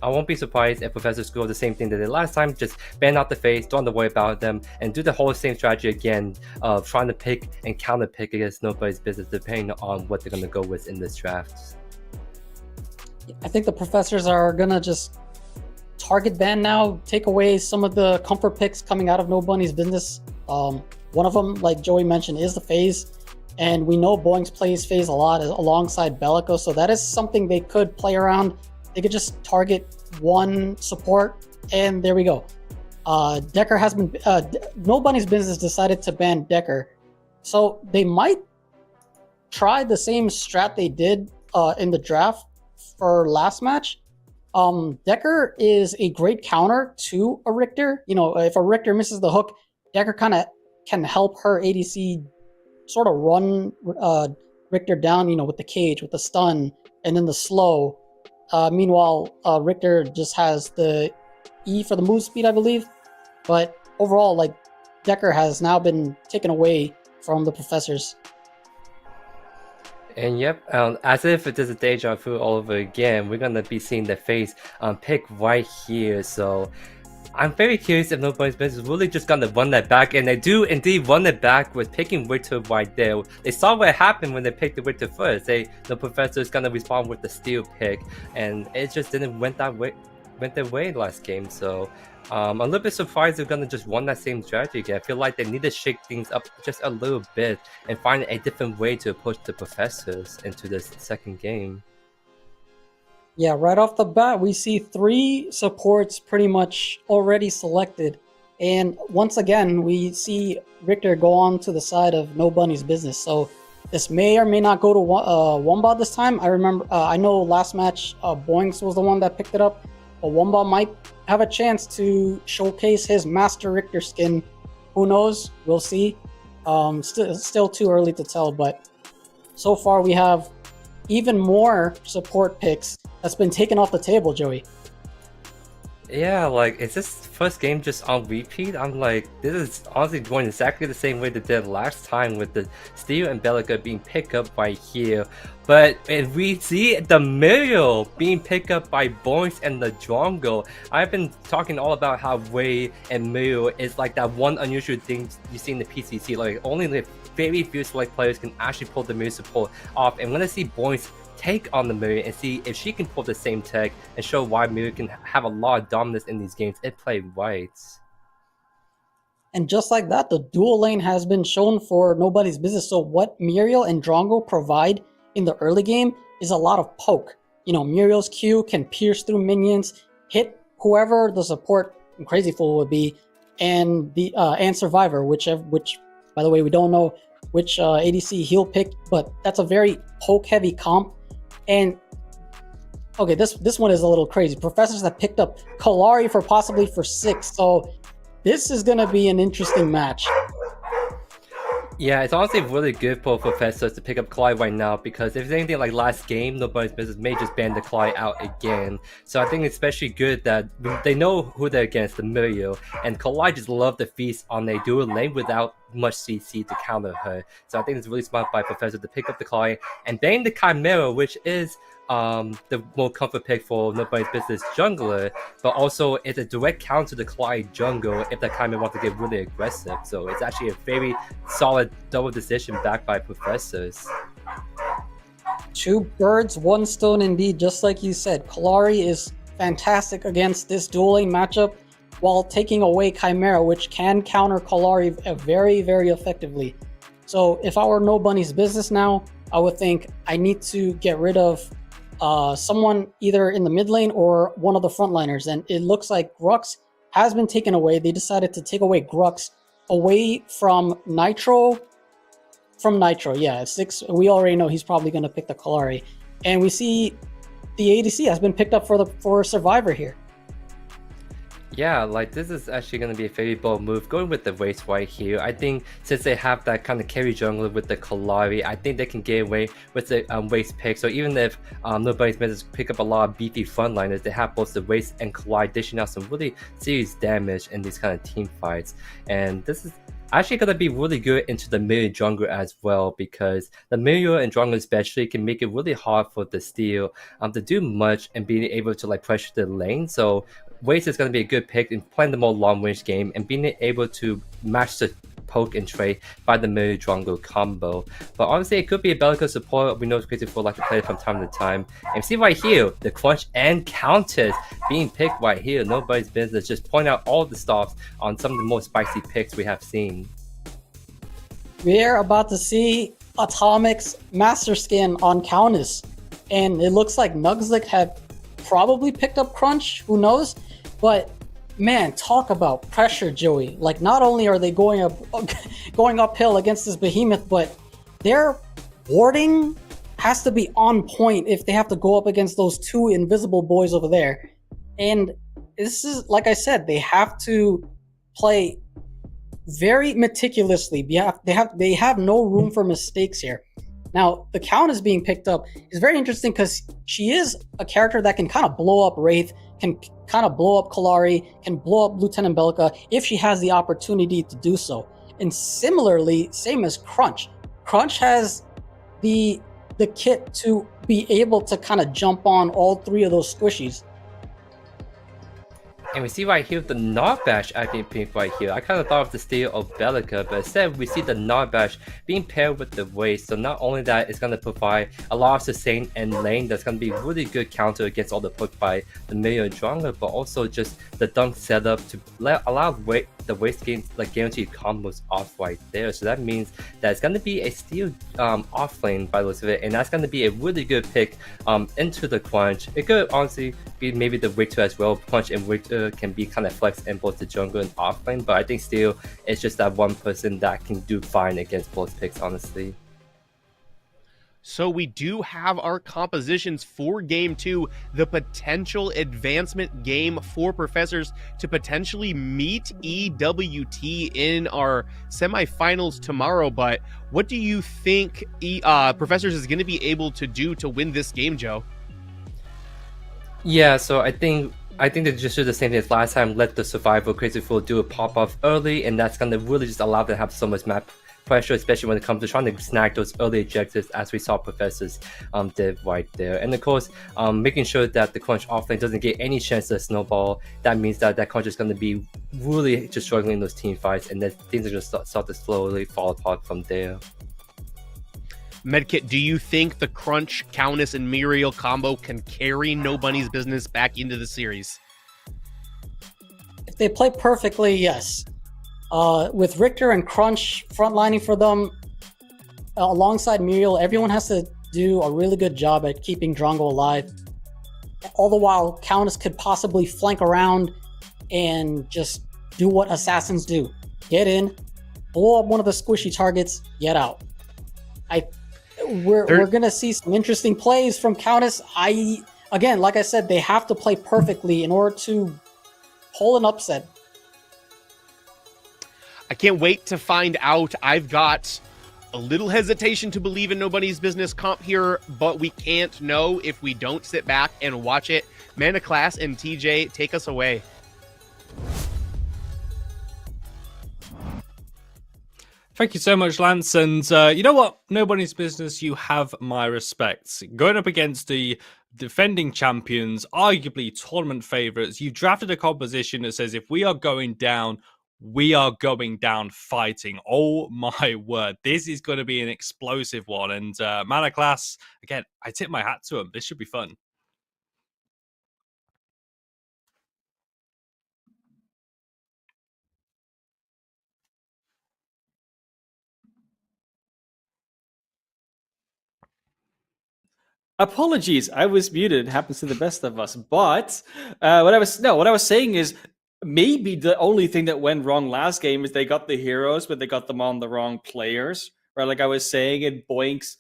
I won't be surprised if Professors go the same thing they did last time, just ban out the phase, don't have to worry about them, and do the whole same strategy again of trying to pick and counter pick against Nobody's Business depending on what they're going to go with in this draft. I think the Professors are going to just target ban now, take away some of the comfort picks coming out of No Bunny's Business. One of them, like Joey mentioned, is the phase, and we know Boinks plays phase a lot alongside Bellico, so that is something they could play around. They could just target one support, and there we go. Decker has been No Bunny's Business decided to ban Decker, so they might try the same strat they did in the draft for last match. Decker is a great counter to a Richter. You know, if a Richter misses the hook, Decker kind of can help her ADC sort of run Richter down, you know, with the cage, with the stun, and then the slow. Meanwhile, Richter just has the E for the move speed, I believe. But overall, like, Decker has now been taken away from the Professors. And yep, as if it is a deja vu all over again, we're gonna be seeing the face pick right here. So I'm very curious if Nobody's Business is really just gonna run that back, and they do indeed run it back with picking Victor right there. They saw what happened when they picked the Victor first. The Professor is gonna respond with the Steel pick, and it just didn't went their way last game. So I'm a little bit surprised they're gonna just run that same strategy again. I feel like they need to shake things up just a little bit and find a different way to approach the Professors into this second game. Yeah, right off the bat, we see 3 supports pretty much already selected. And once again, we see Richter go on to the side of No Bunny's Business. So this may or may not go to Wombat this time. I know last match, Boinks was the one that picked it up. But Wombat might have a chance to showcase his Master Richter skin. Who knows? We'll see. Still too early to tell, but so far we have even more support picks that's been taken off the table, Joey. Yeah, like, it's just first game just on repeat, I'm like, this is honestly going exactly the same way they did last time with the Steel and Belica being picked up right here. But if we see the Mario being picked up by Boinks and the Drongo, I've been talking all about how Wei and Mario is like that one unusual thing you see in the PCC. Like only the very few select players can actually pull the Mario support off. And when I see Boinks take on the Mario and see if she can pull the same tech and show why Mario can have a lot of dominance in these games, it played right. And just like that, the dual lane has been shown for nobody's business. So what Muriel and Drongo provide in the early game is a lot of poke. You know, Muriel's Q can pierce through minions, hit whoever the support Crazy Fool would be, and the and Survivor, which by the way we don't know which ADC he'll pick, but that's a very poke heavy comp. And okay, this one is a little crazy. Professors have picked up Kalari for possibly for 6, so this is gonna be an interesting match. Yeah, it's honestly really good for Professors to pick up Clyde right now, because if it's anything like last game, nobody's business may just ban the Clyde out again. So I think it's especially good that they know who they're against, the Mario, and Clyde just love the feast on a dual lane without much CC to counter her. So I think it's really smart by Professor to pick up the Clyde and ban the Chimera, which is the more comfort pick for nobody's business jungler, but also it's a direct counter to the Clyde jungle if the Chimera wants to get really aggressive. So it's actually a very solid double decision backed by Professors. 2 birds, 1 stone indeed, just like you said. Kalari is fantastic against this dual lane matchup while taking away Chimera, which can counter Kalari very, very effectively. So if I were No Bunny's business now, I would think I need to get rid of someone either in the mid lane or one of the frontliners, and it looks like Grux has been taken away. They decided to take away Grux away from Nitro. Yeah, 6. We already know he's probably going to pick the Kalari, and we see the ADC has been picked up for Survivor here. Yeah, like this is actually going to be a very bold move going with the Waste right here. I think since they have that kind of carry jungler with the Kalari, I think they can get away with the Waste pick. So even if nobody's meant to pick up a lot of beefy frontliners, they have both the Waste and Kalari dishing out some really serious damage in these kind of team fights. And this is actually going to be really good into the Mario jungler as well, because the Mario and jungler especially can make it really hard for the Steel to do much and being able to like pressure the lane. So Waste is going to be a good pick in playing the more long-range game and being able to match the poke and trade by the Mario Drongo combo. But honestly, it could be a Belica support. We know Crazy Fool like to play it from time to time. And see right here, the Crunch and Countess being picked right here. Nobody's business. Just point out all the stops on some of the more spicy picks we have seen. We're about to see Atomic's Master Skin on Countess, and it looks like Nugslick had probably picked up Crunch. Who knows? But man, talk about pressure, Joey. Like, not only are they going uphill against this behemoth, but their warding has to be on point if they have to go up against those 2 invisible boys over there. And this is, like I said, they have to play very meticulously. They have no room for mistakes here. Now, the Countess being picked up is very interesting because she is a character that can kind of blow up Wraith, can kind of blow up Kalari, can blow up Lieutenant Belica if she has the opportunity to do so. And similarly, same as Crunch. Crunch has the kit to be able to kind of jump on all 3 of those squishies. And we see right here the Nogbash acting pink right here. I kind of thought of the Steel of Belica, but instead we see the Nogbash being paired with the Waste. So not only that, it's going to provide a lot of sustain and lane that's going to be really good counter against all the poke by the Mario jungler, but also just the dunk setup to allow the Waste games like guaranteed combos off right there. So that means that it's going to be a Steel off lane by the looks of it, and that's going to be a really good pick into the Crunch. It could honestly be maybe the Victor as well. Crunch and Victor can be kind of flex in both the jungle and off lane, but I think Steel is just that one person that can do fine against both picks, honestly. So we do have our compositions for Game 2, the potential advancement game for Professors to potentially meet EWT in our semifinals tomorrow. But what do you think Professors is going to be able to do to win this game, Joe? Yeah, so I think I think they just do the same thing as last time. Let the survival Crazy Fool do a pop off early, and that's gonna really just allow them to have so much map pressure, especially when it comes to trying to snag those early objectives, as we saw Professors did right there. And of course, making sure that the Crunch offlane doesn't get any chance to snowball. That means that Crunch is going to be really just struggling in those team fights, and then things are going to start to slowly fall apart from there. Medkit, do you think the Crunch, Countess, and Muriel combo can carry No Bunny's Business back into the series? If they play perfectly, yes. With Richter and Crunch frontlining for them, alongside Muriel, everyone has to do a really good job at keeping Drongo alive. All the while, Countess could possibly flank around and just do what assassins do. Get in, blow up one of the squishy targets, get out. We're going to see some interesting plays from Countess. Again, like I said, they have to play perfectly in order to pull an upset. I can't wait to find out. I've got a little hesitation to believe in Nobody's Business comp here, but we can't know if we don't sit back and watch it. Mana Class and TJ, take us away. Thank you so much, Lance. And you know what? Nobody's Business, you have my respects. Going up against the defending champions, arguably tournament favorites, you drafted a composition that says if we are going down, we are going down fighting. Oh my word. This is going to be an explosive one. And Mana Class, again, I tip my hat to them. This should be fun. Apologies, I was muted. It happens to the best of us. But what I was saying is maybe the only thing that went wrong last game is they got the heroes, but they got them on the wrong players. Right, like I was saying, and Boinks,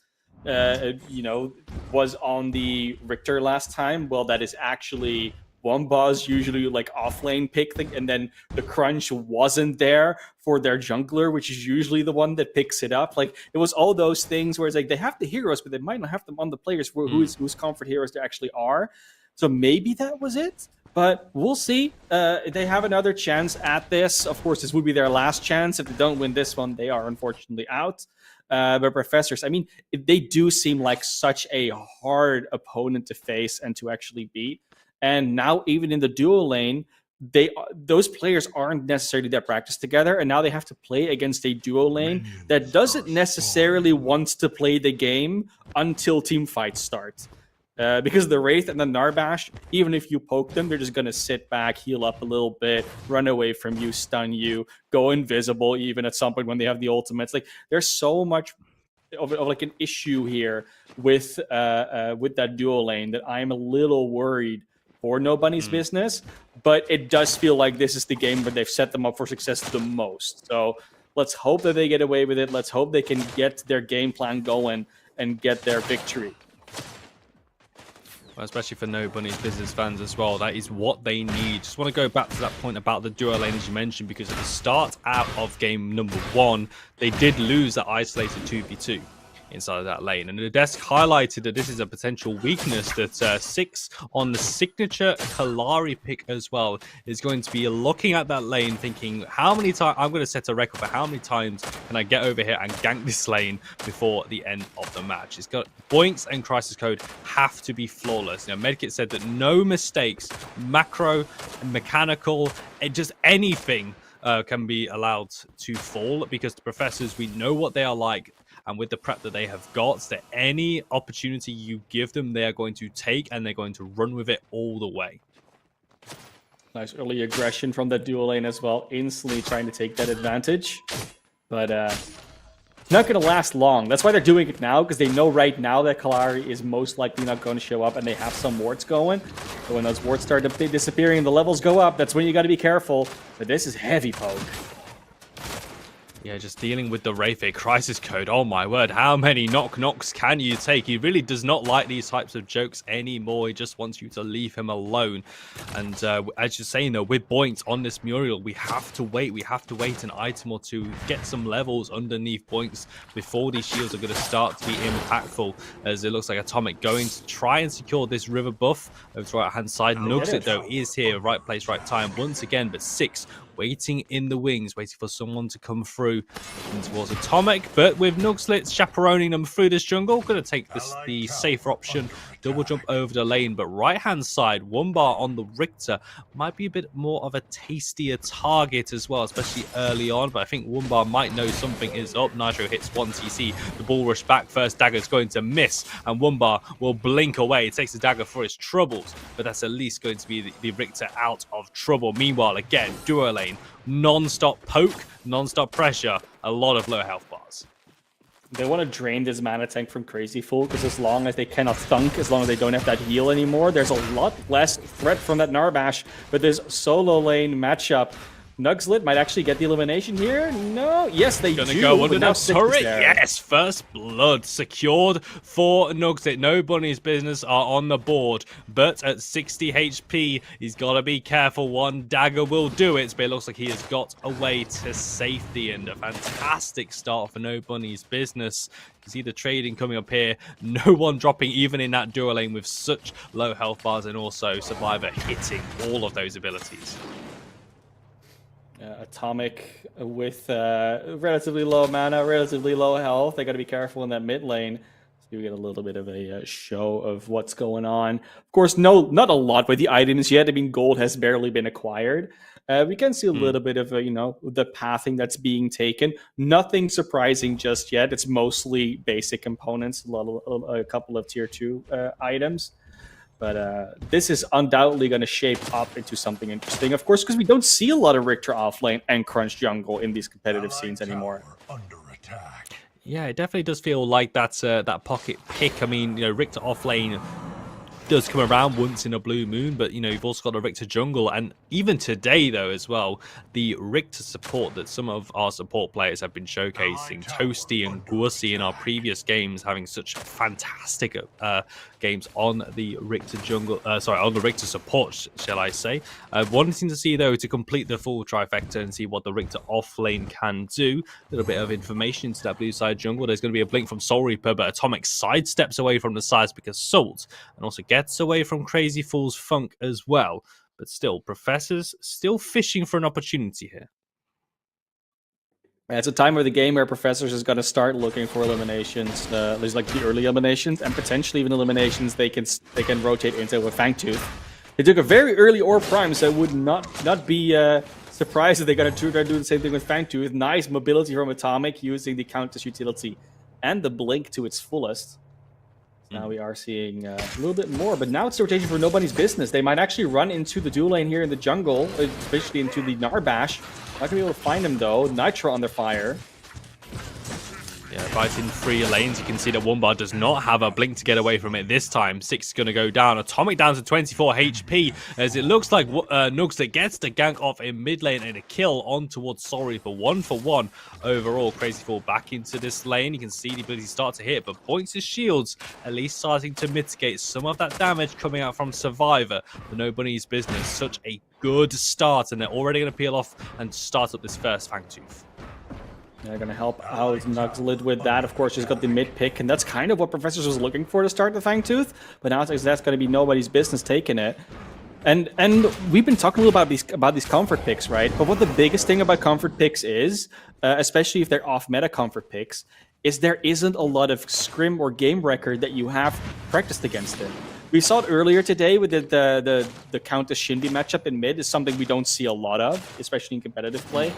was on the Richter last time. Well, that is actually Wumba's usually like offlane pick, and then the Crunch wasn't there for their jungler, which is usually the one that picks it up. Like it was all those things where it's like they have the heroes, but they might not have them on the players whose comfort heroes they actually are. So maybe that was it. But we'll see. They have another chance at this. Of course, this would be their last chance. If they don't win this one, they are unfortunately out. But Professors, I mean, they do seem like such a hard opponent to face and to actually beat. And now, even in the duo lane, those players aren't necessarily that practiced together, and now they have to play against a duo lane that doesn't necessarily want to play the game until team fights start. Because the Wraith and the Narbash, even if you poke them, they're just going to sit back, heal up a little bit, run away from you, stun you, go invisible even at some point when they have the ultimates. Like, there's so much of like an issue here with that duo lane that I'm a little worried for Nobody's Business. But it does feel like this is the game where they've set them up for success the most. So let's hope that they get away with it. Let's hope they can get their game plan going and get their victory. Well, especially for Nobody's Business fans as well. That is what they need. Just want to go back to that point about the duo lane, as you mentioned, because at the start out of game number 1, they did lose that isolated 2v2 inside of that lane. And the desk highlighted that this is a potential weakness, that 6 on the signature Kalari pick as well is going to be looking at that lane thinking, how many times, I'm going to set a record for how many times can I get over here and gank this lane before the end of the match. It's got Boinks and Crisis Code have to be flawless. You know, Medkit said that no mistakes, macro, mechanical, just anything can be allowed to fall, because the Professors, we know what they are like. And with the prep that they have got, that any opportunity you give them, they are going to take, and they're going to run with it all the way. Nice early aggression from that duo lane as well, instantly trying to take that advantage. But it's not going to last long. That's why they're doing it now, because they know right now that Kalari is most likely not going to show up, and they have some wards going. But when those wards start disappearing and the levels go up, that's when you got to be careful. But this is heavy poke. Yeah, just dealing with the Wraithfire Crisis Code. Oh my word, how many knock-knocks can you take? He really does not like these types of jokes anymore. He just wants you to leave him alone. And as you're saying though, with Boinks on this Muriel, we have to wait. We have to wait an item or two, get some levels underneath Boinks before these shields are going to start to be impactful. As it looks like Atomic going to try and secure this river buff over to the right-hand side. Nugzit though is here, right place, right time once again, but 6 waiting in the wings, waiting for someone to come through towards Atomic, but with Nugzlit chaperoning them through this jungle, going to take this the safer option, double jump over the lane, but right-hand side, Wumbar on the Richter might be a bit more of a tastier target as well, especially early on, but I think Wumbar might know something is up. Nitro hits 1 TC, the ball rush back, first dagger is going to miss, and Wumbar will blink away. It takes the dagger for his troubles, but that's at least going to be the Richter out of trouble. Meanwhile, again, duo lane, non-stop poke, non-stop pressure, a lot of low health bars. They want to drain this mana tank from Crazy Fool, because as long as they cannot thunk, as long as they don't have that heal anymore, there's a lot less threat from that Narbash. But this solo lane matchup, Nugzlit might actually get the elimination here. No, yes, they do. Gonna go under the Six turret. is there. Yes, first blood secured for Nugzlit. Nobody's business are on the board, but at 60 HP, he's got to be careful. One dagger will do it, but it looks like he has got away to safety, and a fantastic start for Nobody's business. You see the trading coming up here. No one dropping even in that duo lane with such low health bars, and also Survivor hitting all of those abilities. Atomic with relatively low mana, relatively low health. They got to be careful in that mid lane. So we get a little bit of a show of what's going on. Of course, not a lot with the items yet. I mean, gold has barely been acquired. We can see a little bit of the pathing that's being taken. Nothing surprising just yet. It's mostly basic components, a couple of tier 2 items. But this is undoubtedly going to shape up into something interesting. Of course, because we don't see a lot of Richter offlane and Crunch jungle in these competitive scenes anymore. Yeah, it definitely does feel like that's that pocket pick. I mean, Richter offlane does come around once in a blue moon, but you've also got a Richter jungle, and even today though as well, the Richter support that some of our support players have been showcasing, Toasty and Gursy in our previous games, having such fantastic games on the Richter jungle, on the Richter support, shall I say. Wanting to see though to complete the full trifecta and see what the Richter offlane can do. A little bit of information into that blue side jungle. There's going to be a blink from Soul Reaper, but Atomic sidesteps away from the sides because Salt, and also gets away from Crazy Fool's Funk as well. But still, Professor's still fishing for an opportunity here. It's a time of the game where Professors is going to start looking for eliminations. There's like the early eliminations, and potentially even eliminations they can rotate into a Fangtooth. They took a very early Orb Prime, so I would not be surprised if they're going to try to do the same thing with Fangtooth. Nice mobility from Atomic, using the Countess utility and the Blink to its fullest. Now we are seeing a little bit more, but now it's the rotation for Nobody's business. They might actually run into the dual lane here in the jungle, especially into the Narbash. Not going to be able to find him though. Nitro under fire. Yeah, fighting 3 lanes. You can see that Wumbar does not have a blink to get away from it this time. 6 is going to go down. Atomic down to 24 HP as it looks like Nugzlit gets the gank off in mid lane and a kill on towards Sorry for 1-for-1 overall. Crazy Fall back into this lane. You can see the ability start to hit, but Points' shields at least starting to mitigate some of that damage coming out from Survivor. For Nobody's business, such a good start, and they're already going to peel off and start up this first Fangtooth. They're going to help out Nugzlit with that. Of course, he's got the mid pick, and that's kind of what Professors was looking for to start the Fangtooth. But now that's going to be Nobody's business taking it. And we've been talking a little about these comfort picks, right? But what the biggest thing about comfort picks is, especially if they're off-meta comfort picks, is there isn't a lot of scrim or game record that you have practiced against it. We saw it earlier today with the Countess Shinbi matchup in mid is something we don't see a lot of, especially in competitive play.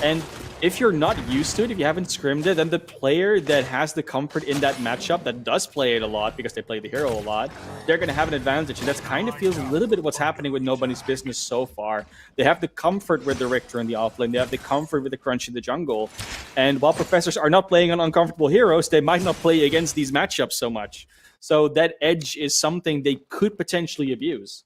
And if you're not used to it, if you haven't scrimmed it, then the player that has the comfort in that matchup, that does play it a lot because they play the hero a lot, they're going to have an advantage. And that's kind of feels a little bit what's happening with Nobody's business so far. They have the comfort with the Richter in the offlane. They have the comfort with the Crunch in the jungle. And while Professors are not playing on uncomfortable heroes, they might not play against these matchups so much. So that edge is something they could potentially abuse.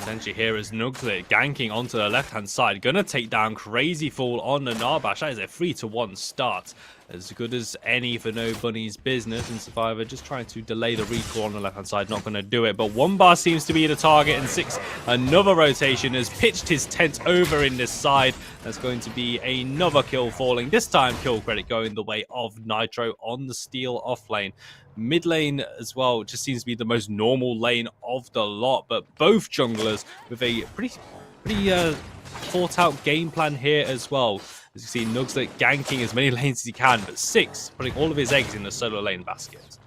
potentially here as Nugzit ganking onto the left-hand side. Gonna take down Crazy Fall on the Narbash. That is a 3-1 start. As good as any for No Bunny's business. And Survivor just trying to delay the recall on the left-hand side. Not going to do it. But Wumbar seems to be the target. And 6, another rotation, has pitched his tent over in this side. That's going to be another kill falling. This time, kill credit going the way of Nitro on the Steel off lane. Mid lane as well just seems to be the most normal lane of the lot. But both junglers with a pretty thought out game plan here as well. As you see, Nugzit ganking as many lanes as he can, but 6 putting all of his eggs in the solo lane basket.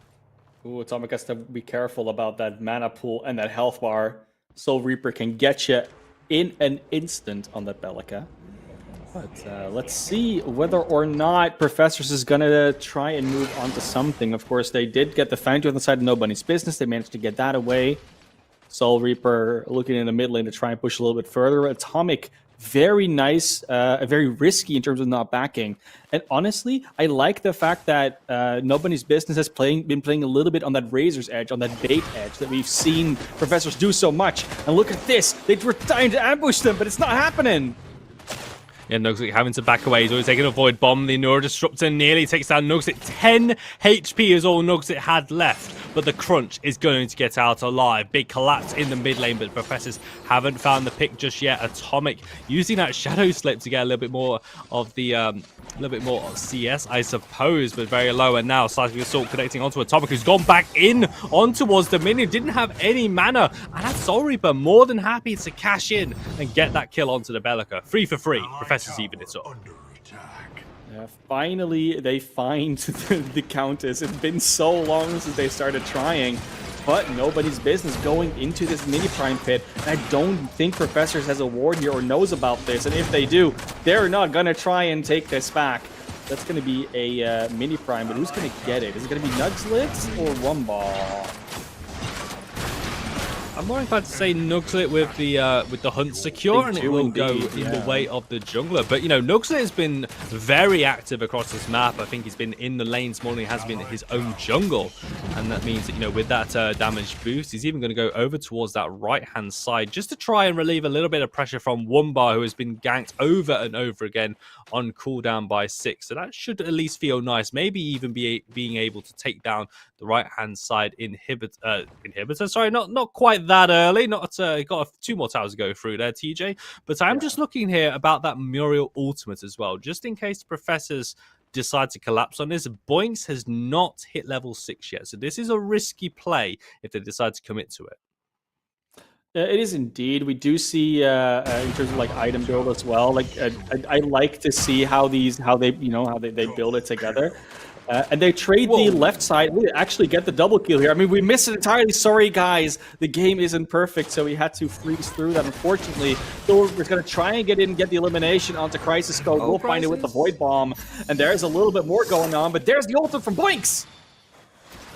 Ooh, Atomic has to be careful about that mana pool and that health bar. Soul Reaper can get you in an instant on that Belica. But let's see whether or not Professors is going to try and move on to something. Of course, they did get the Foundry on the side of Nobody's Business. They managed to get that away. Soul Reaper looking in the mid lane to try and push a little bit further. Atomic, very nice, very risky in terms of not backing. And honestly, I like the fact that Nobody's Business has been playing a little bit on that razor's edge, on that bait edge that we've seen Professors do so much. And look at this. They were trying to ambush them, but it's not happening. Yeah, Nugzit having to back away. He's always taking a Void Bomb. The Nura Disruptor nearly takes down Nugzit. 10 HP is all Nugzit had left. But the Crunch is going to get out alive. Big collapse in the mid lane, but Professors haven't found the pick just yet. Atomic using that Shadow Slip to get a little bit more of the, CS, I suppose, but very low. And now Seismic Assault connecting onto Atomic, who's gone back in on towards the minion. Didn't have any mana. And that's Soul Reaper more than happy to cash in and get that kill onto the Belica. 3 for 3. Professors even it up. Finally, they find the Countess. It's been so long since they started trying, but Nobody's Business going into this mini prime pit. And I don't think Professors has a ward here or knows about this, and if they do, they're not gonna try and take this back. That's gonna be a mini prime, but who's gonna get it? Is it gonna be Nugzlit or Wumbar? I'm more inclined to say Nugzit with the hunt secure, and it will go in the way of the jungler. But, you know, Nugzit has been very active across this map. I think he's been in the lanes more than he has been his own jungle. And that means that, you know, with that damage boost, he's even going to go over towards that right-hand side just to try and relieve a little bit of pressure from Wumbar, who has been ganked over and over again on cooldown by 6. So that should at least feel nice. Maybe even being able to take down the right-hand side inhibitor. Sorry, not quite that early. Got 2 more towers to go through there, TJ. But I'm just looking here about that Muriel ultimate as well, just in case the Professors decide to collapse on this. Boinks has not hit level 6 yet, so this is a risky play if they decide to commit to it. It is indeed. We do see in terms of like item build as well. Like I like to see how they build it together. And they trade the left side. We actually get the double kill here. I mean, we missed it entirely. Sorry, guys. The game isn't perfect, so we had to freeze through that, unfortunately. So we're going to try and get the elimination onto Crisis Code. We'll find it with the Void Bomb. And there's a little bit more going on, but there's the ultimate from Boinks.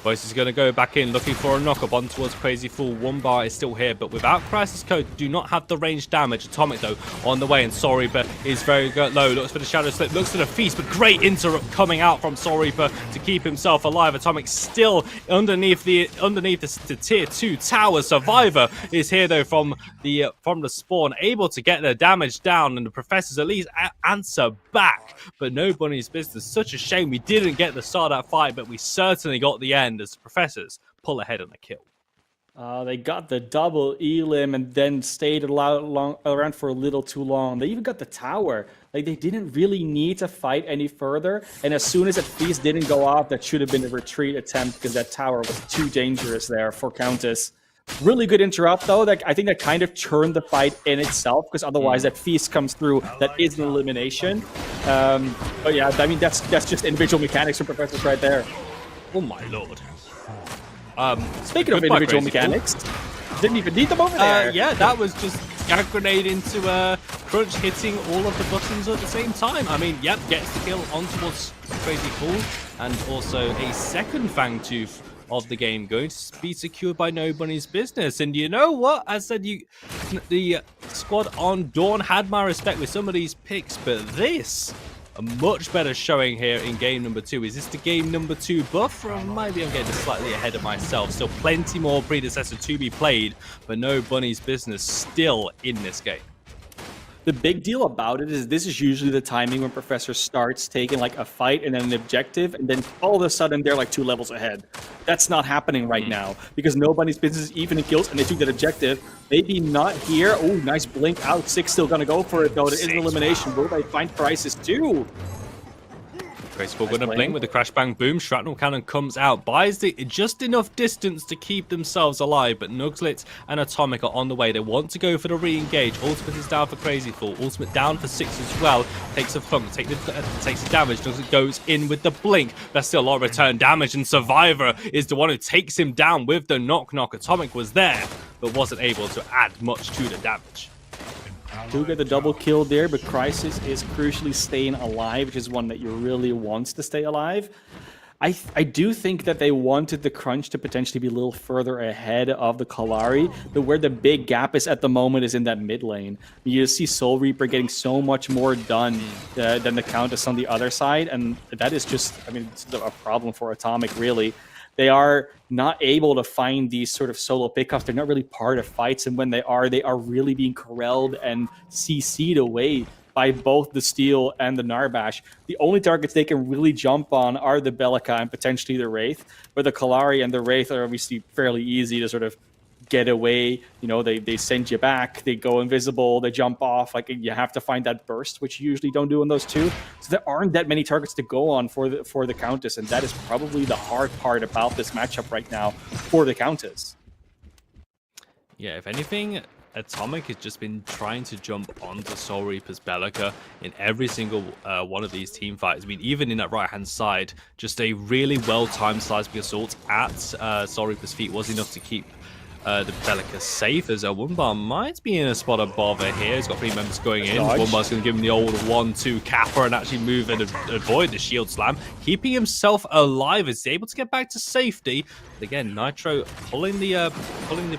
Boinks is going to go back in, looking for a knock-up on towards Crazy Fool. Wumbar is still here, but without Crisis Code, do not have the range damage. Atomic, though, on the way, and Soul Reaper is very low. Looks for the Shadow Slip, looks for the Feast, but great interrupt coming out from Soul Reaper to keep himself alive. Atomic still underneath the tier 2 tower. Survivor is here, though, from the spawn, able to get the damage down, and the Professors at least answer back. But Nobody's Business. Such a shame we didn't get the start of that fight, but we certainly got the end as the Professors pull ahead on the kill. They got the double elim and then stayed around for a little too long. They even got the tower. Like, they didn't really need to fight any further. And as soon as that feast didn't go off, that should have been a retreat attempt because that tower was too dangerous there for Countess. Really good interrupt, though. I think that kind of turned the fight in itself, because otherwise that feast comes through. That is an elimination. But yeah, I mean, that's just individual mechanics from Professors right there. Oh my lord. Speaking of individual mechanics, didn't even need them over there. Yeah, that was just a grenade into Crunch hitting all of the buttons at the same time. I mean, yep, gets the kill on towards Crazy Fool, and also a second Fang Tooth of the game going to be secured by Nobody's Business. And you know what? I said the squad on Dawn had my respect with some of these picks, but this a much better showing here in game number 2. Is this the game number 2 buff? Or maybe I'm getting slightly ahead of myself. Still plenty more Predecessor to be played, but no Bunny's business still in this game. The big deal about it is this is usually the timing when Professor starts taking like a fight and then an objective, and then all of a sudden they're like 2 levels ahead. That's not happening right now because nobody's business even in kills, and they took that objective. Maybe not here. Oh, nice blink out. 6 still gonna go for it though. It is an elimination. Will they find Crisis too? Graceful gonna blink with the crash bang boom. Shrapnel cannon comes out, buys the just enough distance to keep themselves alive, but Nugslit and Atomic are on the way. They want to go for the re-engage. Ultimate is down for Crazy Fool. Ultimate down for 6 as well. Takes a thunk, takes the damage. Nugslit goes in with the blink. There's still a lot of return damage, and Survivor is the one who takes him down with the knock-knock. Atomic was there, but wasn't able to add much to the damage. Do get the double kill there, but Crisis is crucially staying alive, which is one that you really wants to stay alive. I do think that they wanted the crunch to potentially be a little further ahead of the Kalari, but where the big gap is at the moment is in that mid lane. You see Soul Reaper getting so much more done than the Countess on the other side, and that is just, I mean, it's a problem for Atomic, really. They are not able to find these sort of solo pickups. They're not really part of fights, and when they are really being corralled and CC'd away by both the Steel and the Narbash. The only targets they can really jump on are the Bellica and potentially the Wraith, but the Kalari and the Wraith are obviously fairly easy to sort of get away. You know, they send you back, they go invisible, they jump off. Like, you have to find that burst, which you usually don't do on those two. So there aren't that many targets to go on for the Countess, and that is probably the hard part about this matchup right now for the Countess. Yeah, if anything, Atomic has just been trying to jump onto Soul Reaper's Bellica in every single one of these team fights. I mean, even in that right-hand side, just a really well-timed seismic assault at Soul Reaper's feet was enough to keep the Bellica safe, as Wumbar might be in a spot of bother here. He's got 3 members going in. Wumbar's going to give him the old 1-2 capper and actually move and avoid the shield slam, keeping himself alive. Is able to get back to safety. But again, Nitro pulling the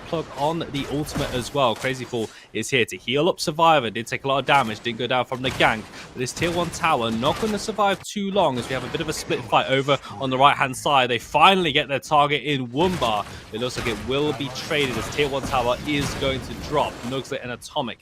plug on the ultimate as well. Crazy Fool is here to heal up Survivor. Did take a lot of damage, didn't go down from the gank. But this tier 1 tower not going to survive too long, as we have a bit of a split fight over on the right-hand side. They finally get their target in Wumbar. It looks like it will be traded as tier 1 tower is going to drop. Nugslit and Atomic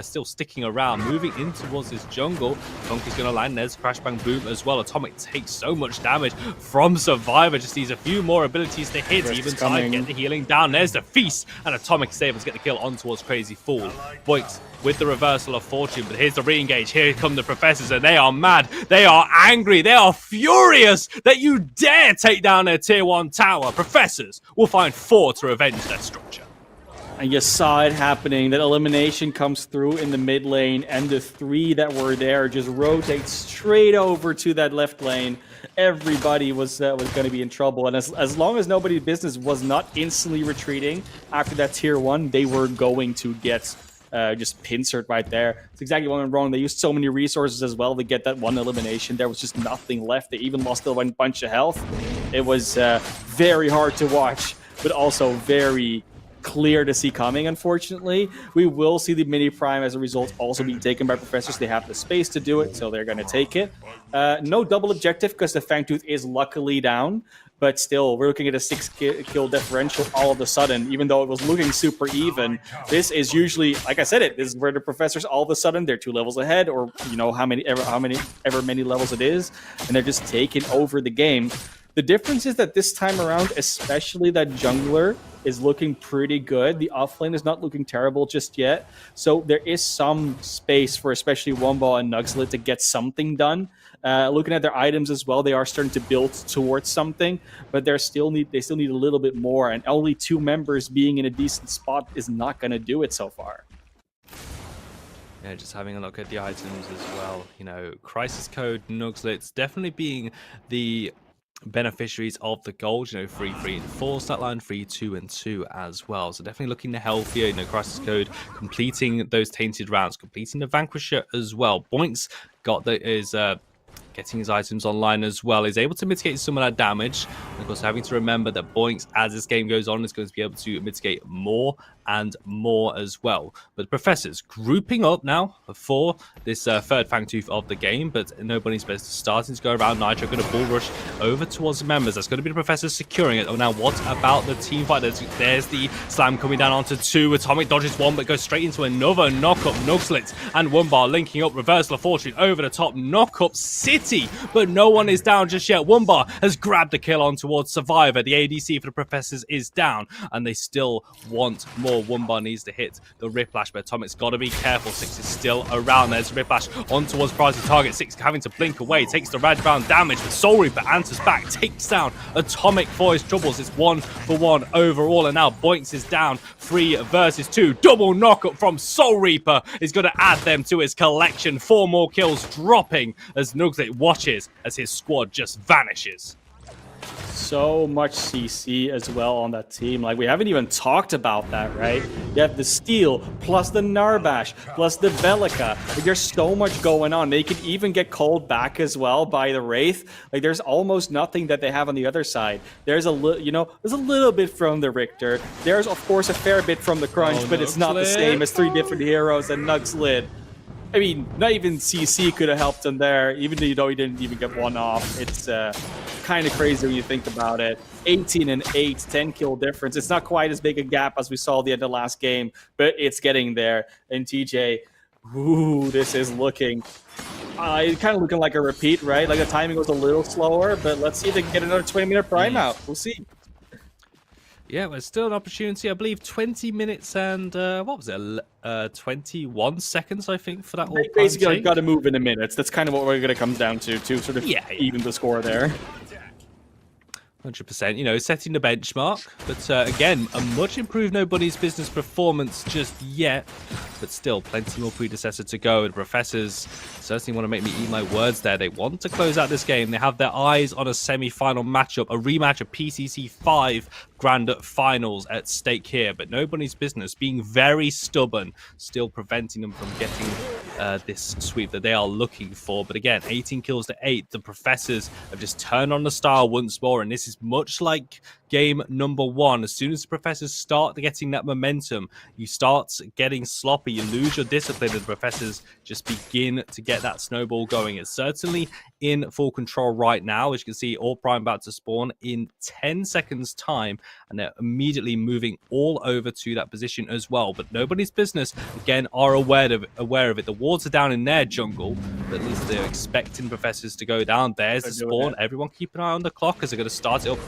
still sticking around, moving in towards this jungle. Funk is going to land. There's Crash Bang Boom as well. Atomic takes so much damage from Survivor. Just needs a few more abilities to hit. Even time get the healing down. There's the feast, and Atomic is able to get the kill on towards Crazy Fool. Boix with the reversal of fortune, but here's the re-engage. Here come the Professors, and they are mad. They are angry. They are furious that you dare take down their tier 1 tower. Professors will find 4 to revenge their structure. And you saw it happening. That elimination comes through in the mid lane, and the 3 that were there just rotate straight over to that left lane. Everybody was going to be in trouble, and as long as nobody's business was not instantly retreating after that tier 1, they were going to get just pincered right there. It's exactly what went wrong. They used so many resources as well to get that 1 elimination. There was just nothing left. They even lost a bunch of health. It was very hard to watch, but also very clear to see coming, unfortunately. We will see the mini prime as a result also being taken by Professors. They have the space to do it, so they're going to take it. No double objective because the Fangtooth is luckily down, but still, we're looking at a 6 kill differential all of a sudden, even though it was looking super even. This is usually, like I said, this is where the Professors all of a sudden, they're 2 levels ahead, or you know, how many levels it is, and they're just taking over the game. The difference is that this time around, especially that jungler is looking pretty good. The offlane is not looking terrible just yet. So there is some space for especially Wumbar and Nugslit to get something done. Looking at their items as well, they are starting to build towards something, but they still need a little bit more. And only 2 members being in a decent spot is not going to do it so far. Yeah, just having a look at the items as well. You know, Crisis Code, Nugslit definitely being the beneficiaries of the gold, you know, 3, 3, and 4 stat line, 3, 2, and 2 as well. So definitely looking the healthier, you know, Crisis Code completing those tainted rounds, completing the Vanquisher as well. Boinks is getting his items online as well. He's able to mitigate some of that damage. And of course, having to remember that Boinks, as this game goes on, is going to be able to mitigate more and more as well. But the Professors grouping up now for this third Fangtooth of the game, but nobody's best starting to go around. Nitro going to bull rush over towards the members. That's going to be the Professors securing it. Oh, now what about the team fight? There's the slam coming down onto 2. Atomic dodges 1, but goes straight into another knock-up. Nugslit and Wumbar linking up. Reversal of Fortune over the top. Knock-up City, but no one is down just yet. Wumbar has grabbed the kill on towards Survivor. The ADC for the Professors is down, and they still want more. Wumbar needs to hit the Riplash, but Atomic's got to be careful. 6 is still around. There's Riplash on towards priority target. 6 having to blink away. Takes the Radbound damage, but Soul Reaper answers back. Takes down Atomic for his troubles. It's 1-for-1 overall, and now Boinks is down. 3 versus 2. Double knockup from Soul Reaper is going to add them to his collection. 4 more kills dropping as Nugslit watches as his squad just vanishes. So much CC as well on that team. Like, we haven't even talked about that, right? You have the Steel, plus the Narbash, plus the Velica. Like, there's so much going on. They could even get called back as well by the Wraith. Like, there's almost nothing that they have on the other side. There's a little, there's a little bit from the Richter. There's, of course, a fair bit from the Crunch, but it's not the same as 3 different heroes and Nugslit. I mean, not even CC could have helped him there, even though he didn't even get one off. It's kind of crazy when you think about it. 18 and 8, 10 kill difference. It's not quite as big a gap as we saw at the end of last game, but it's getting there. And TJ, ooh, this is looking... it's kind of looking like a repeat, right? Like, the timing was a little slower, but let's see if they can get another 20-minute prime out. We'll see. Yeah, there's still an opportunity. I believe 20 minutes and, what was it, 21 seconds, I think, for that. They basically got to move in a minute. That's kind of what we're going to come down to sort of even the score there. 100%, setting the benchmark. But again, a much improved Nobody's Business performance just yet. But still, plenty more Predecessor to go. The Professors certainly want to make me eat my words there. They want to close out this game. They have their eyes on a semi-final matchup, a rematch of PCC5 Grand Finals at stake here. But Nobody's Business being very stubborn, still preventing them from getting this sweep that they are looking for. But again, 18 kills to 8. The Professors have just turned on the style once more, and this is much like game number 1. As soon as the Professors start getting that momentum, you start getting sloppy, you lose your discipline, and the Professors just begin to get that snowball going. It's certainly in full control right now. As you can see, All Prime about to spawn in 10 seconds time, and they're immediately moving all over to that position as well. But Nobody's Business, again, are aware of it. The wards are down in their jungle, but at least they're expecting Professors to go down. There's the spawn. Everyone keep an eye on the clock as they're going to start it up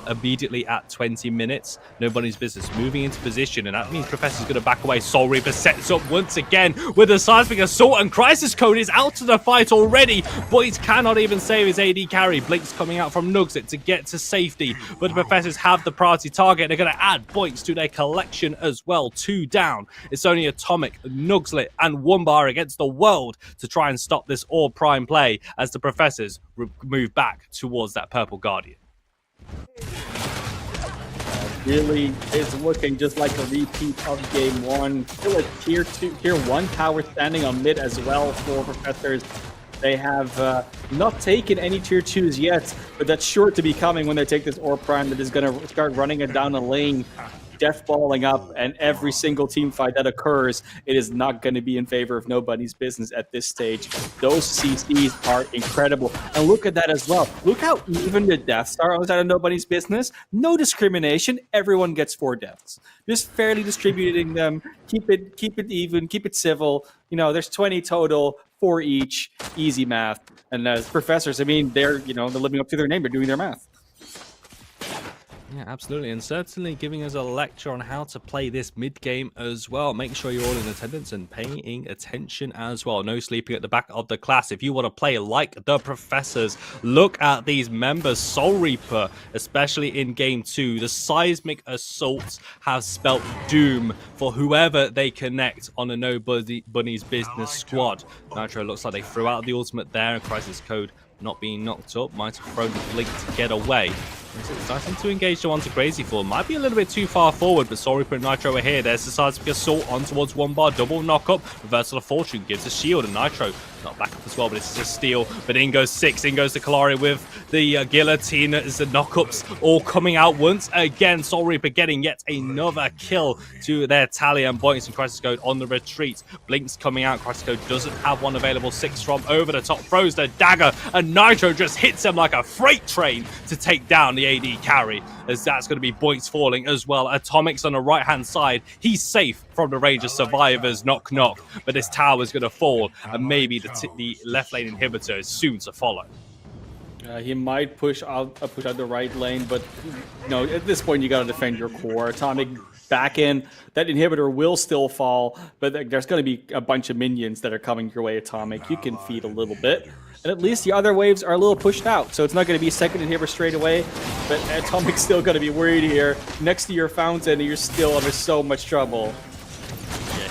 immediately at 20 minutes. Nobody's Business moving into position, and that means Professor's going to back away. Soul Reaper sets up once again with a seismic assault, and Crisis Code is out to the fight already. Boys cannot even save his AD carry. Blink's coming out from Nugsit to get to safety, but the Professors have the priority target. They're going to add points to their collection as well. 2 down. It's only Atomic, Nugslit, and Wumbar against the world to try and stop this All Prime play as the Professors move back towards that Purple Guardian. Really is looking just like a repeat of game 1. Still a tier 1 tower standing on mid as well for Professors. They have not taken any tier 2s yet, but that's sure to be coming when they take this Orb Prime that is going to start running it down the lane, deathballing up, and every single team fight that occurs, it is not going to be in favor of Nobody's Business at this stage. Those CCs are incredible. And look at that as well. Look how even the deaths are outside of Nobody's Business. No discrimination. Everyone gets 4 deaths. Just fairly distributing them. Keep it even. Keep it civil. There's 20 total, 4 each. Easy math. And as Professors, I mean, they're living up to their name. They're doing their math. Yeah, absolutely, and certainly giving us a lecture on how to play this mid-game as well. Make sure you're all in attendance and paying attention as well. No sleeping at the back of the class. If you want to play like the Professors, look at these members. Soul Reaper, especially in game 2. The seismic assaults have spelt doom for whoever they connect on a Nobody's Business squad. Nitro looks like they threw out the ultimate there, and Crisis Code not being knocked up might have thrown the blink to get away. Starting to engage the one to Crazy Fall. Might be a little bit too far forward, but sorry, put Nitro over here. There's the Seismic Assault on towards 1 bar. Double knock-up. Reversal of Fortune gives a shield, and Nitro not back up as well, but it's just a steal. But in goes 6. In goes the Kalari with the Guillotine as the knockups all coming out once again. Soul Reaper getting yet another kill to their tally, and Boinks and Crisis Code on the retreat. Blink's coming out. Crisis Code doesn't have one available. 6 from over the top. Throws the dagger, and Nitro just hits him like a freight train to take down the AD carry, as that's going to be Boinks falling as well. Atomic's on the right-hand side. He's safe from the range of survivors. Knock, knock. But this tower's going to fall, and maybe the left lane inhibitor is soon to follow. He might push out the right lane, but at this point you got to defend your core. Atomic back in, that inhibitor will still fall, but there's going to be a bunch of minions that are coming your way. Atomic, you can feed a little bit, and at least the other waves are a little pushed out, so it's not going to be a second inhibitor straight away. But Atomic's still going to be worried here next to your fountain, and you're still under so much trouble.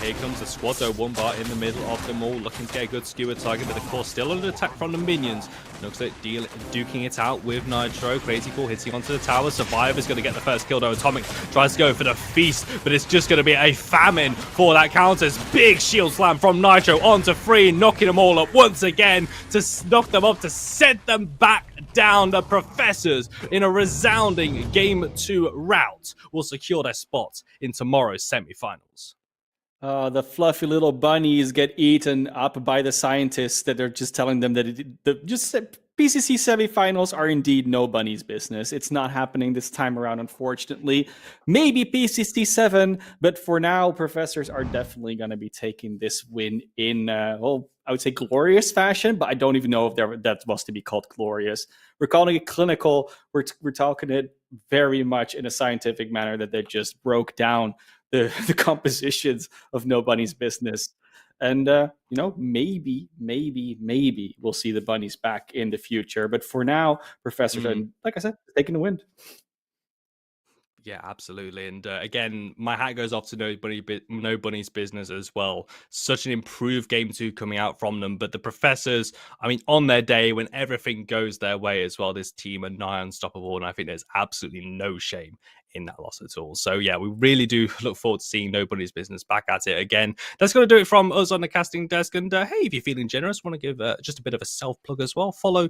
Here comes the squad though, 1 bar in the middle of them all, looking to get a good skewer target, but of course still under attack from the minions. Looks like duking it out with Nitro. Crazy Ball hitting onto the tower. Survivor's going to get the first kill though. Atomic tries to go for the feast, but it's just going to be a famine for that counters. Big shield slam from Nitro onto Free, knocking them all up once again to knock them up, to send them back down. The Professors, in a resounding Game 2 rout, will secure their spot in tomorrow's semi-finals. The fluffy little bunnies get eaten up by the scientists that are just telling them that PCC semifinals are indeed no bunny's business. It's not happening this time around, unfortunately. Maybe PCC 7, but for now, Professors are definitely going to be taking this win in, I would say glorious fashion, but I don't even know if that's supposed to be called glorious. We're calling it clinical. We're talking it very much in a scientific manner that they just broke down the compositions of No Bunny's business. And, maybe we'll see the bunnies back in the future. But for now, Professors are, like I said, taking the win. Yeah, absolutely. And again, my hat goes off to No Bunny's business as well. Such an improved Game 2 coming out from them. But the Professors, on their day, when everything goes their way as well, this team are nigh unstoppable. And I think there's absolutely no shame in that loss at all. So yeah, we really do look forward to seeing No Bunny's business back at it again. That's going to do it from us on the casting desk. And hey, if you're feeling generous, want to give just a bit of a self-plug as well, follow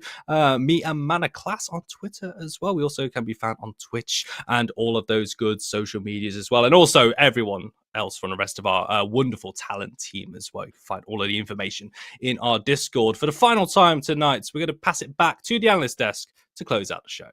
me and Mana Class on Twitter as well. We also can be found on Twitch and all of those good social medias as well. And also everyone else from the rest of our wonderful talent team as well. You can find all of the information in our Discord. For the final time tonight, we're going to pass it back to the analyst desk to close out the show.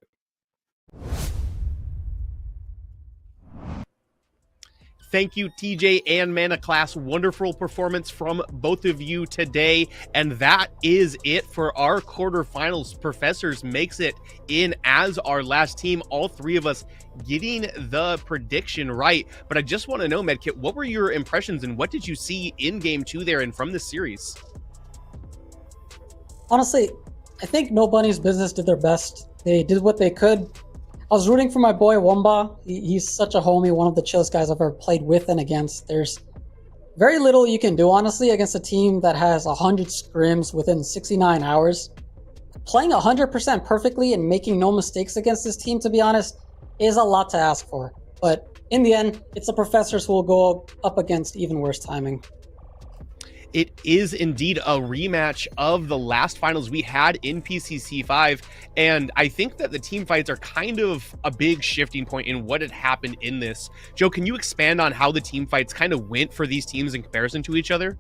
Thank you, TJ and Mana Class. Wonderful performance from both of you today. And that is it for our quarterfinals. Professors makes it in as our last team. All three of us getting the prediction right. But I just want to know, Medkit, what were your impressions and what did you see in Game 2 there and from this series? Honestly, I think No Bunny's business did their best. They did what they could. I was rooting for my boy Wumba. He's such a homie, one of the chillest guys I've ever played with and against. There's very little you can do, honestly, against a team that has 100 scrims within 69 hours. Playing 100% perfectly and making no mistakes against this team, to be honest, is a lot to ask for. But in the end, it's the Professors who will go up against even worse timing. It is indeed a rematch of the last finals we had in PCC5, and I think that the team fights are kind of a big shifting point in what had happened in this. Joe, can you expand on how the team fights kind of went for these teams in comparison to each other?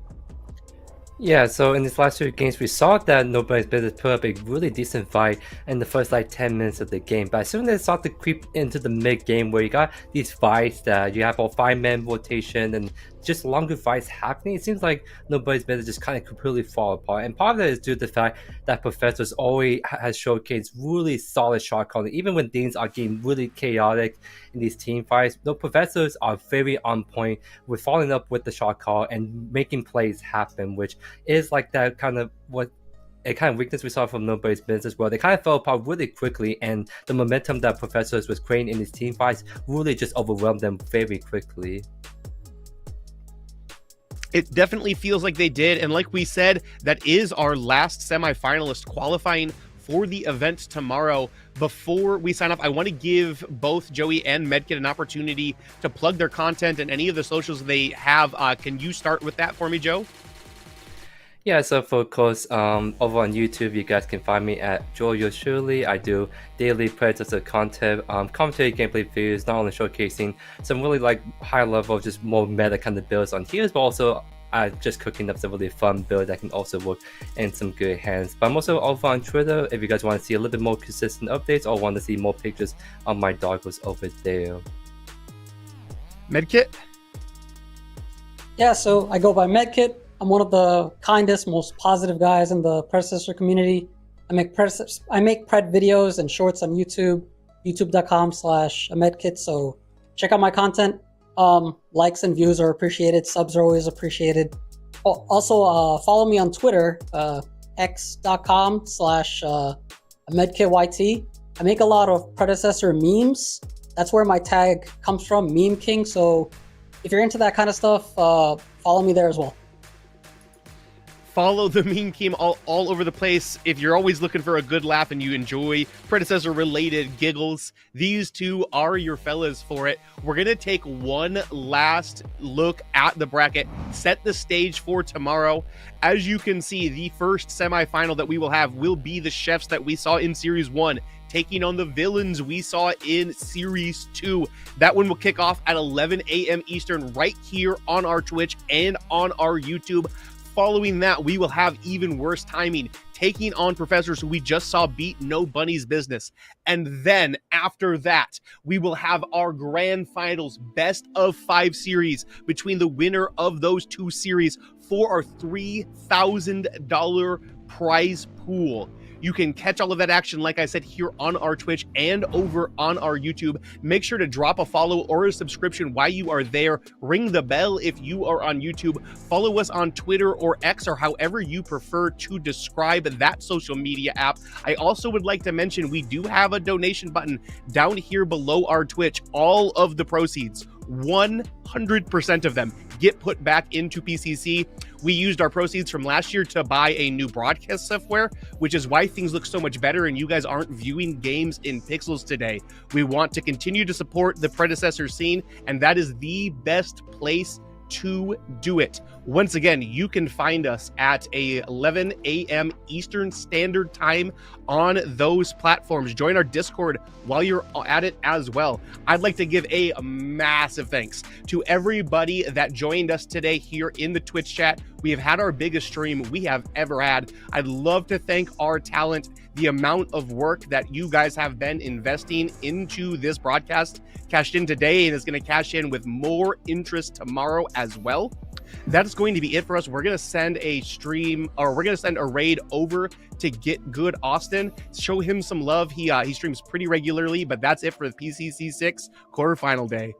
Yeah, so in these last two games, we saw that No Bunny's business put up a really decent fight in the first 10 minutes of the game. But as soon as they start to creep into the mid game where you got these fights that you have a 5-man rotation and just longer fights happening, it seems like No Bunny's business just kind of completely fall apart. And part of that is due to the fact that Professors always has showcased really solid shot calling, even when things are getting really chaotic in these team fights. The Professors are very on point with following up with the shot call and making plays happen, which is like that kind of weakness we saw from No Bunny's business, where they kind of fell apart really quickly, and the momentum that Professors was creating in these team fights really just overwhelmed them very quickly. It definitely feels like they did, and like we said, that is our last semifinalist qualifying for the event tomorrow. Before we sign off, I want to give both Joey and Medkit an opportunity to plug their content and any of the socials they have. Can you start with that for me, Joe? Yeah, so of course, over on YouTube, you guys can find me at Joyo Shirley. I do daily Predecessor content, commentary gameplay videos, not only showcasing some really like high level, just more meta kind of builds on tiers, but also just cooking up some really fun build that can also work in some good hands. But I'm also over on Twitter if you guys want to see a little bit more consistent updates or want to see more pictures on my doggos over there. Medkit? Yeah, so I go by Medkit. I'm one of the kindest, most positive guys in the Predecessor community. I make Pred videos and shorts on YouTube, youtube.com/medkit. So check out my content. Likes and views are appreciated. Subs are always appreciated. Also, follow me on Twitter, x.com/medkityt. I make a lot of Predecessor memes. That's where my tag comes from, Meme King. So if you're into that kind of stuff, follow me there as well. Follow the Meme King all over the place. If you're always looking for a good laugh and you enjoy Predecessor-related giggles, these two are your fellas for it. We're going to take one last look at the bracket, set the stage for tomorrow. As you can see, the first semifinal that we will have will be the Chefs that we saw in Series 1, taking on the Villains we saw in Series 2. That one will kick off at 11 a.m. Eastern right here on our Twitch and on our YouTube. Following that, we will have even worse timing, taking on Professors who we just saw beat No Bunny's Business. And then after that, we will have our grand finals best of 5 series between the winner of those 2 series for our $3,000 prize pool. You can catch all of that action, like I said, here on our Twitch and over on our YouTube. Make sure to drop a follow or a subscription while you are there. Ring the bell if you are on YouTube. Follow us on Twitter or X or however you prefer to describe that social media app. I also would like to mention we do have a donation button down here below our Twitch. All of the proceeds, 100% of them, get put back into PCC. We used our proceeds from last year to buy a new broadcast software, which is why things look so much better and you guys aren't viewing games in pixels today. We want to continue to support the Predecessor scene, and that is the best place to do it. Once again, you can find us at 11 a.m. Eastern Standard Time on those platforms. Join our Discord while you're at it as well. I'd like to give a massive thanks to everybody that joined us today here in the Twitch chat. We have had our biggest stream we have ever had. I'd love to thank our talent. The amount of work that you guys have been investing into this broadcast cashed in today and is going to cash in with more interest tomorrow as well. That is going to be it for us. We're going to send a stream, or we're going to send a raid over to Get Good Austin. Show him some love. He streams pretty regularly, but that's it for the PCC6 quarterfinal day.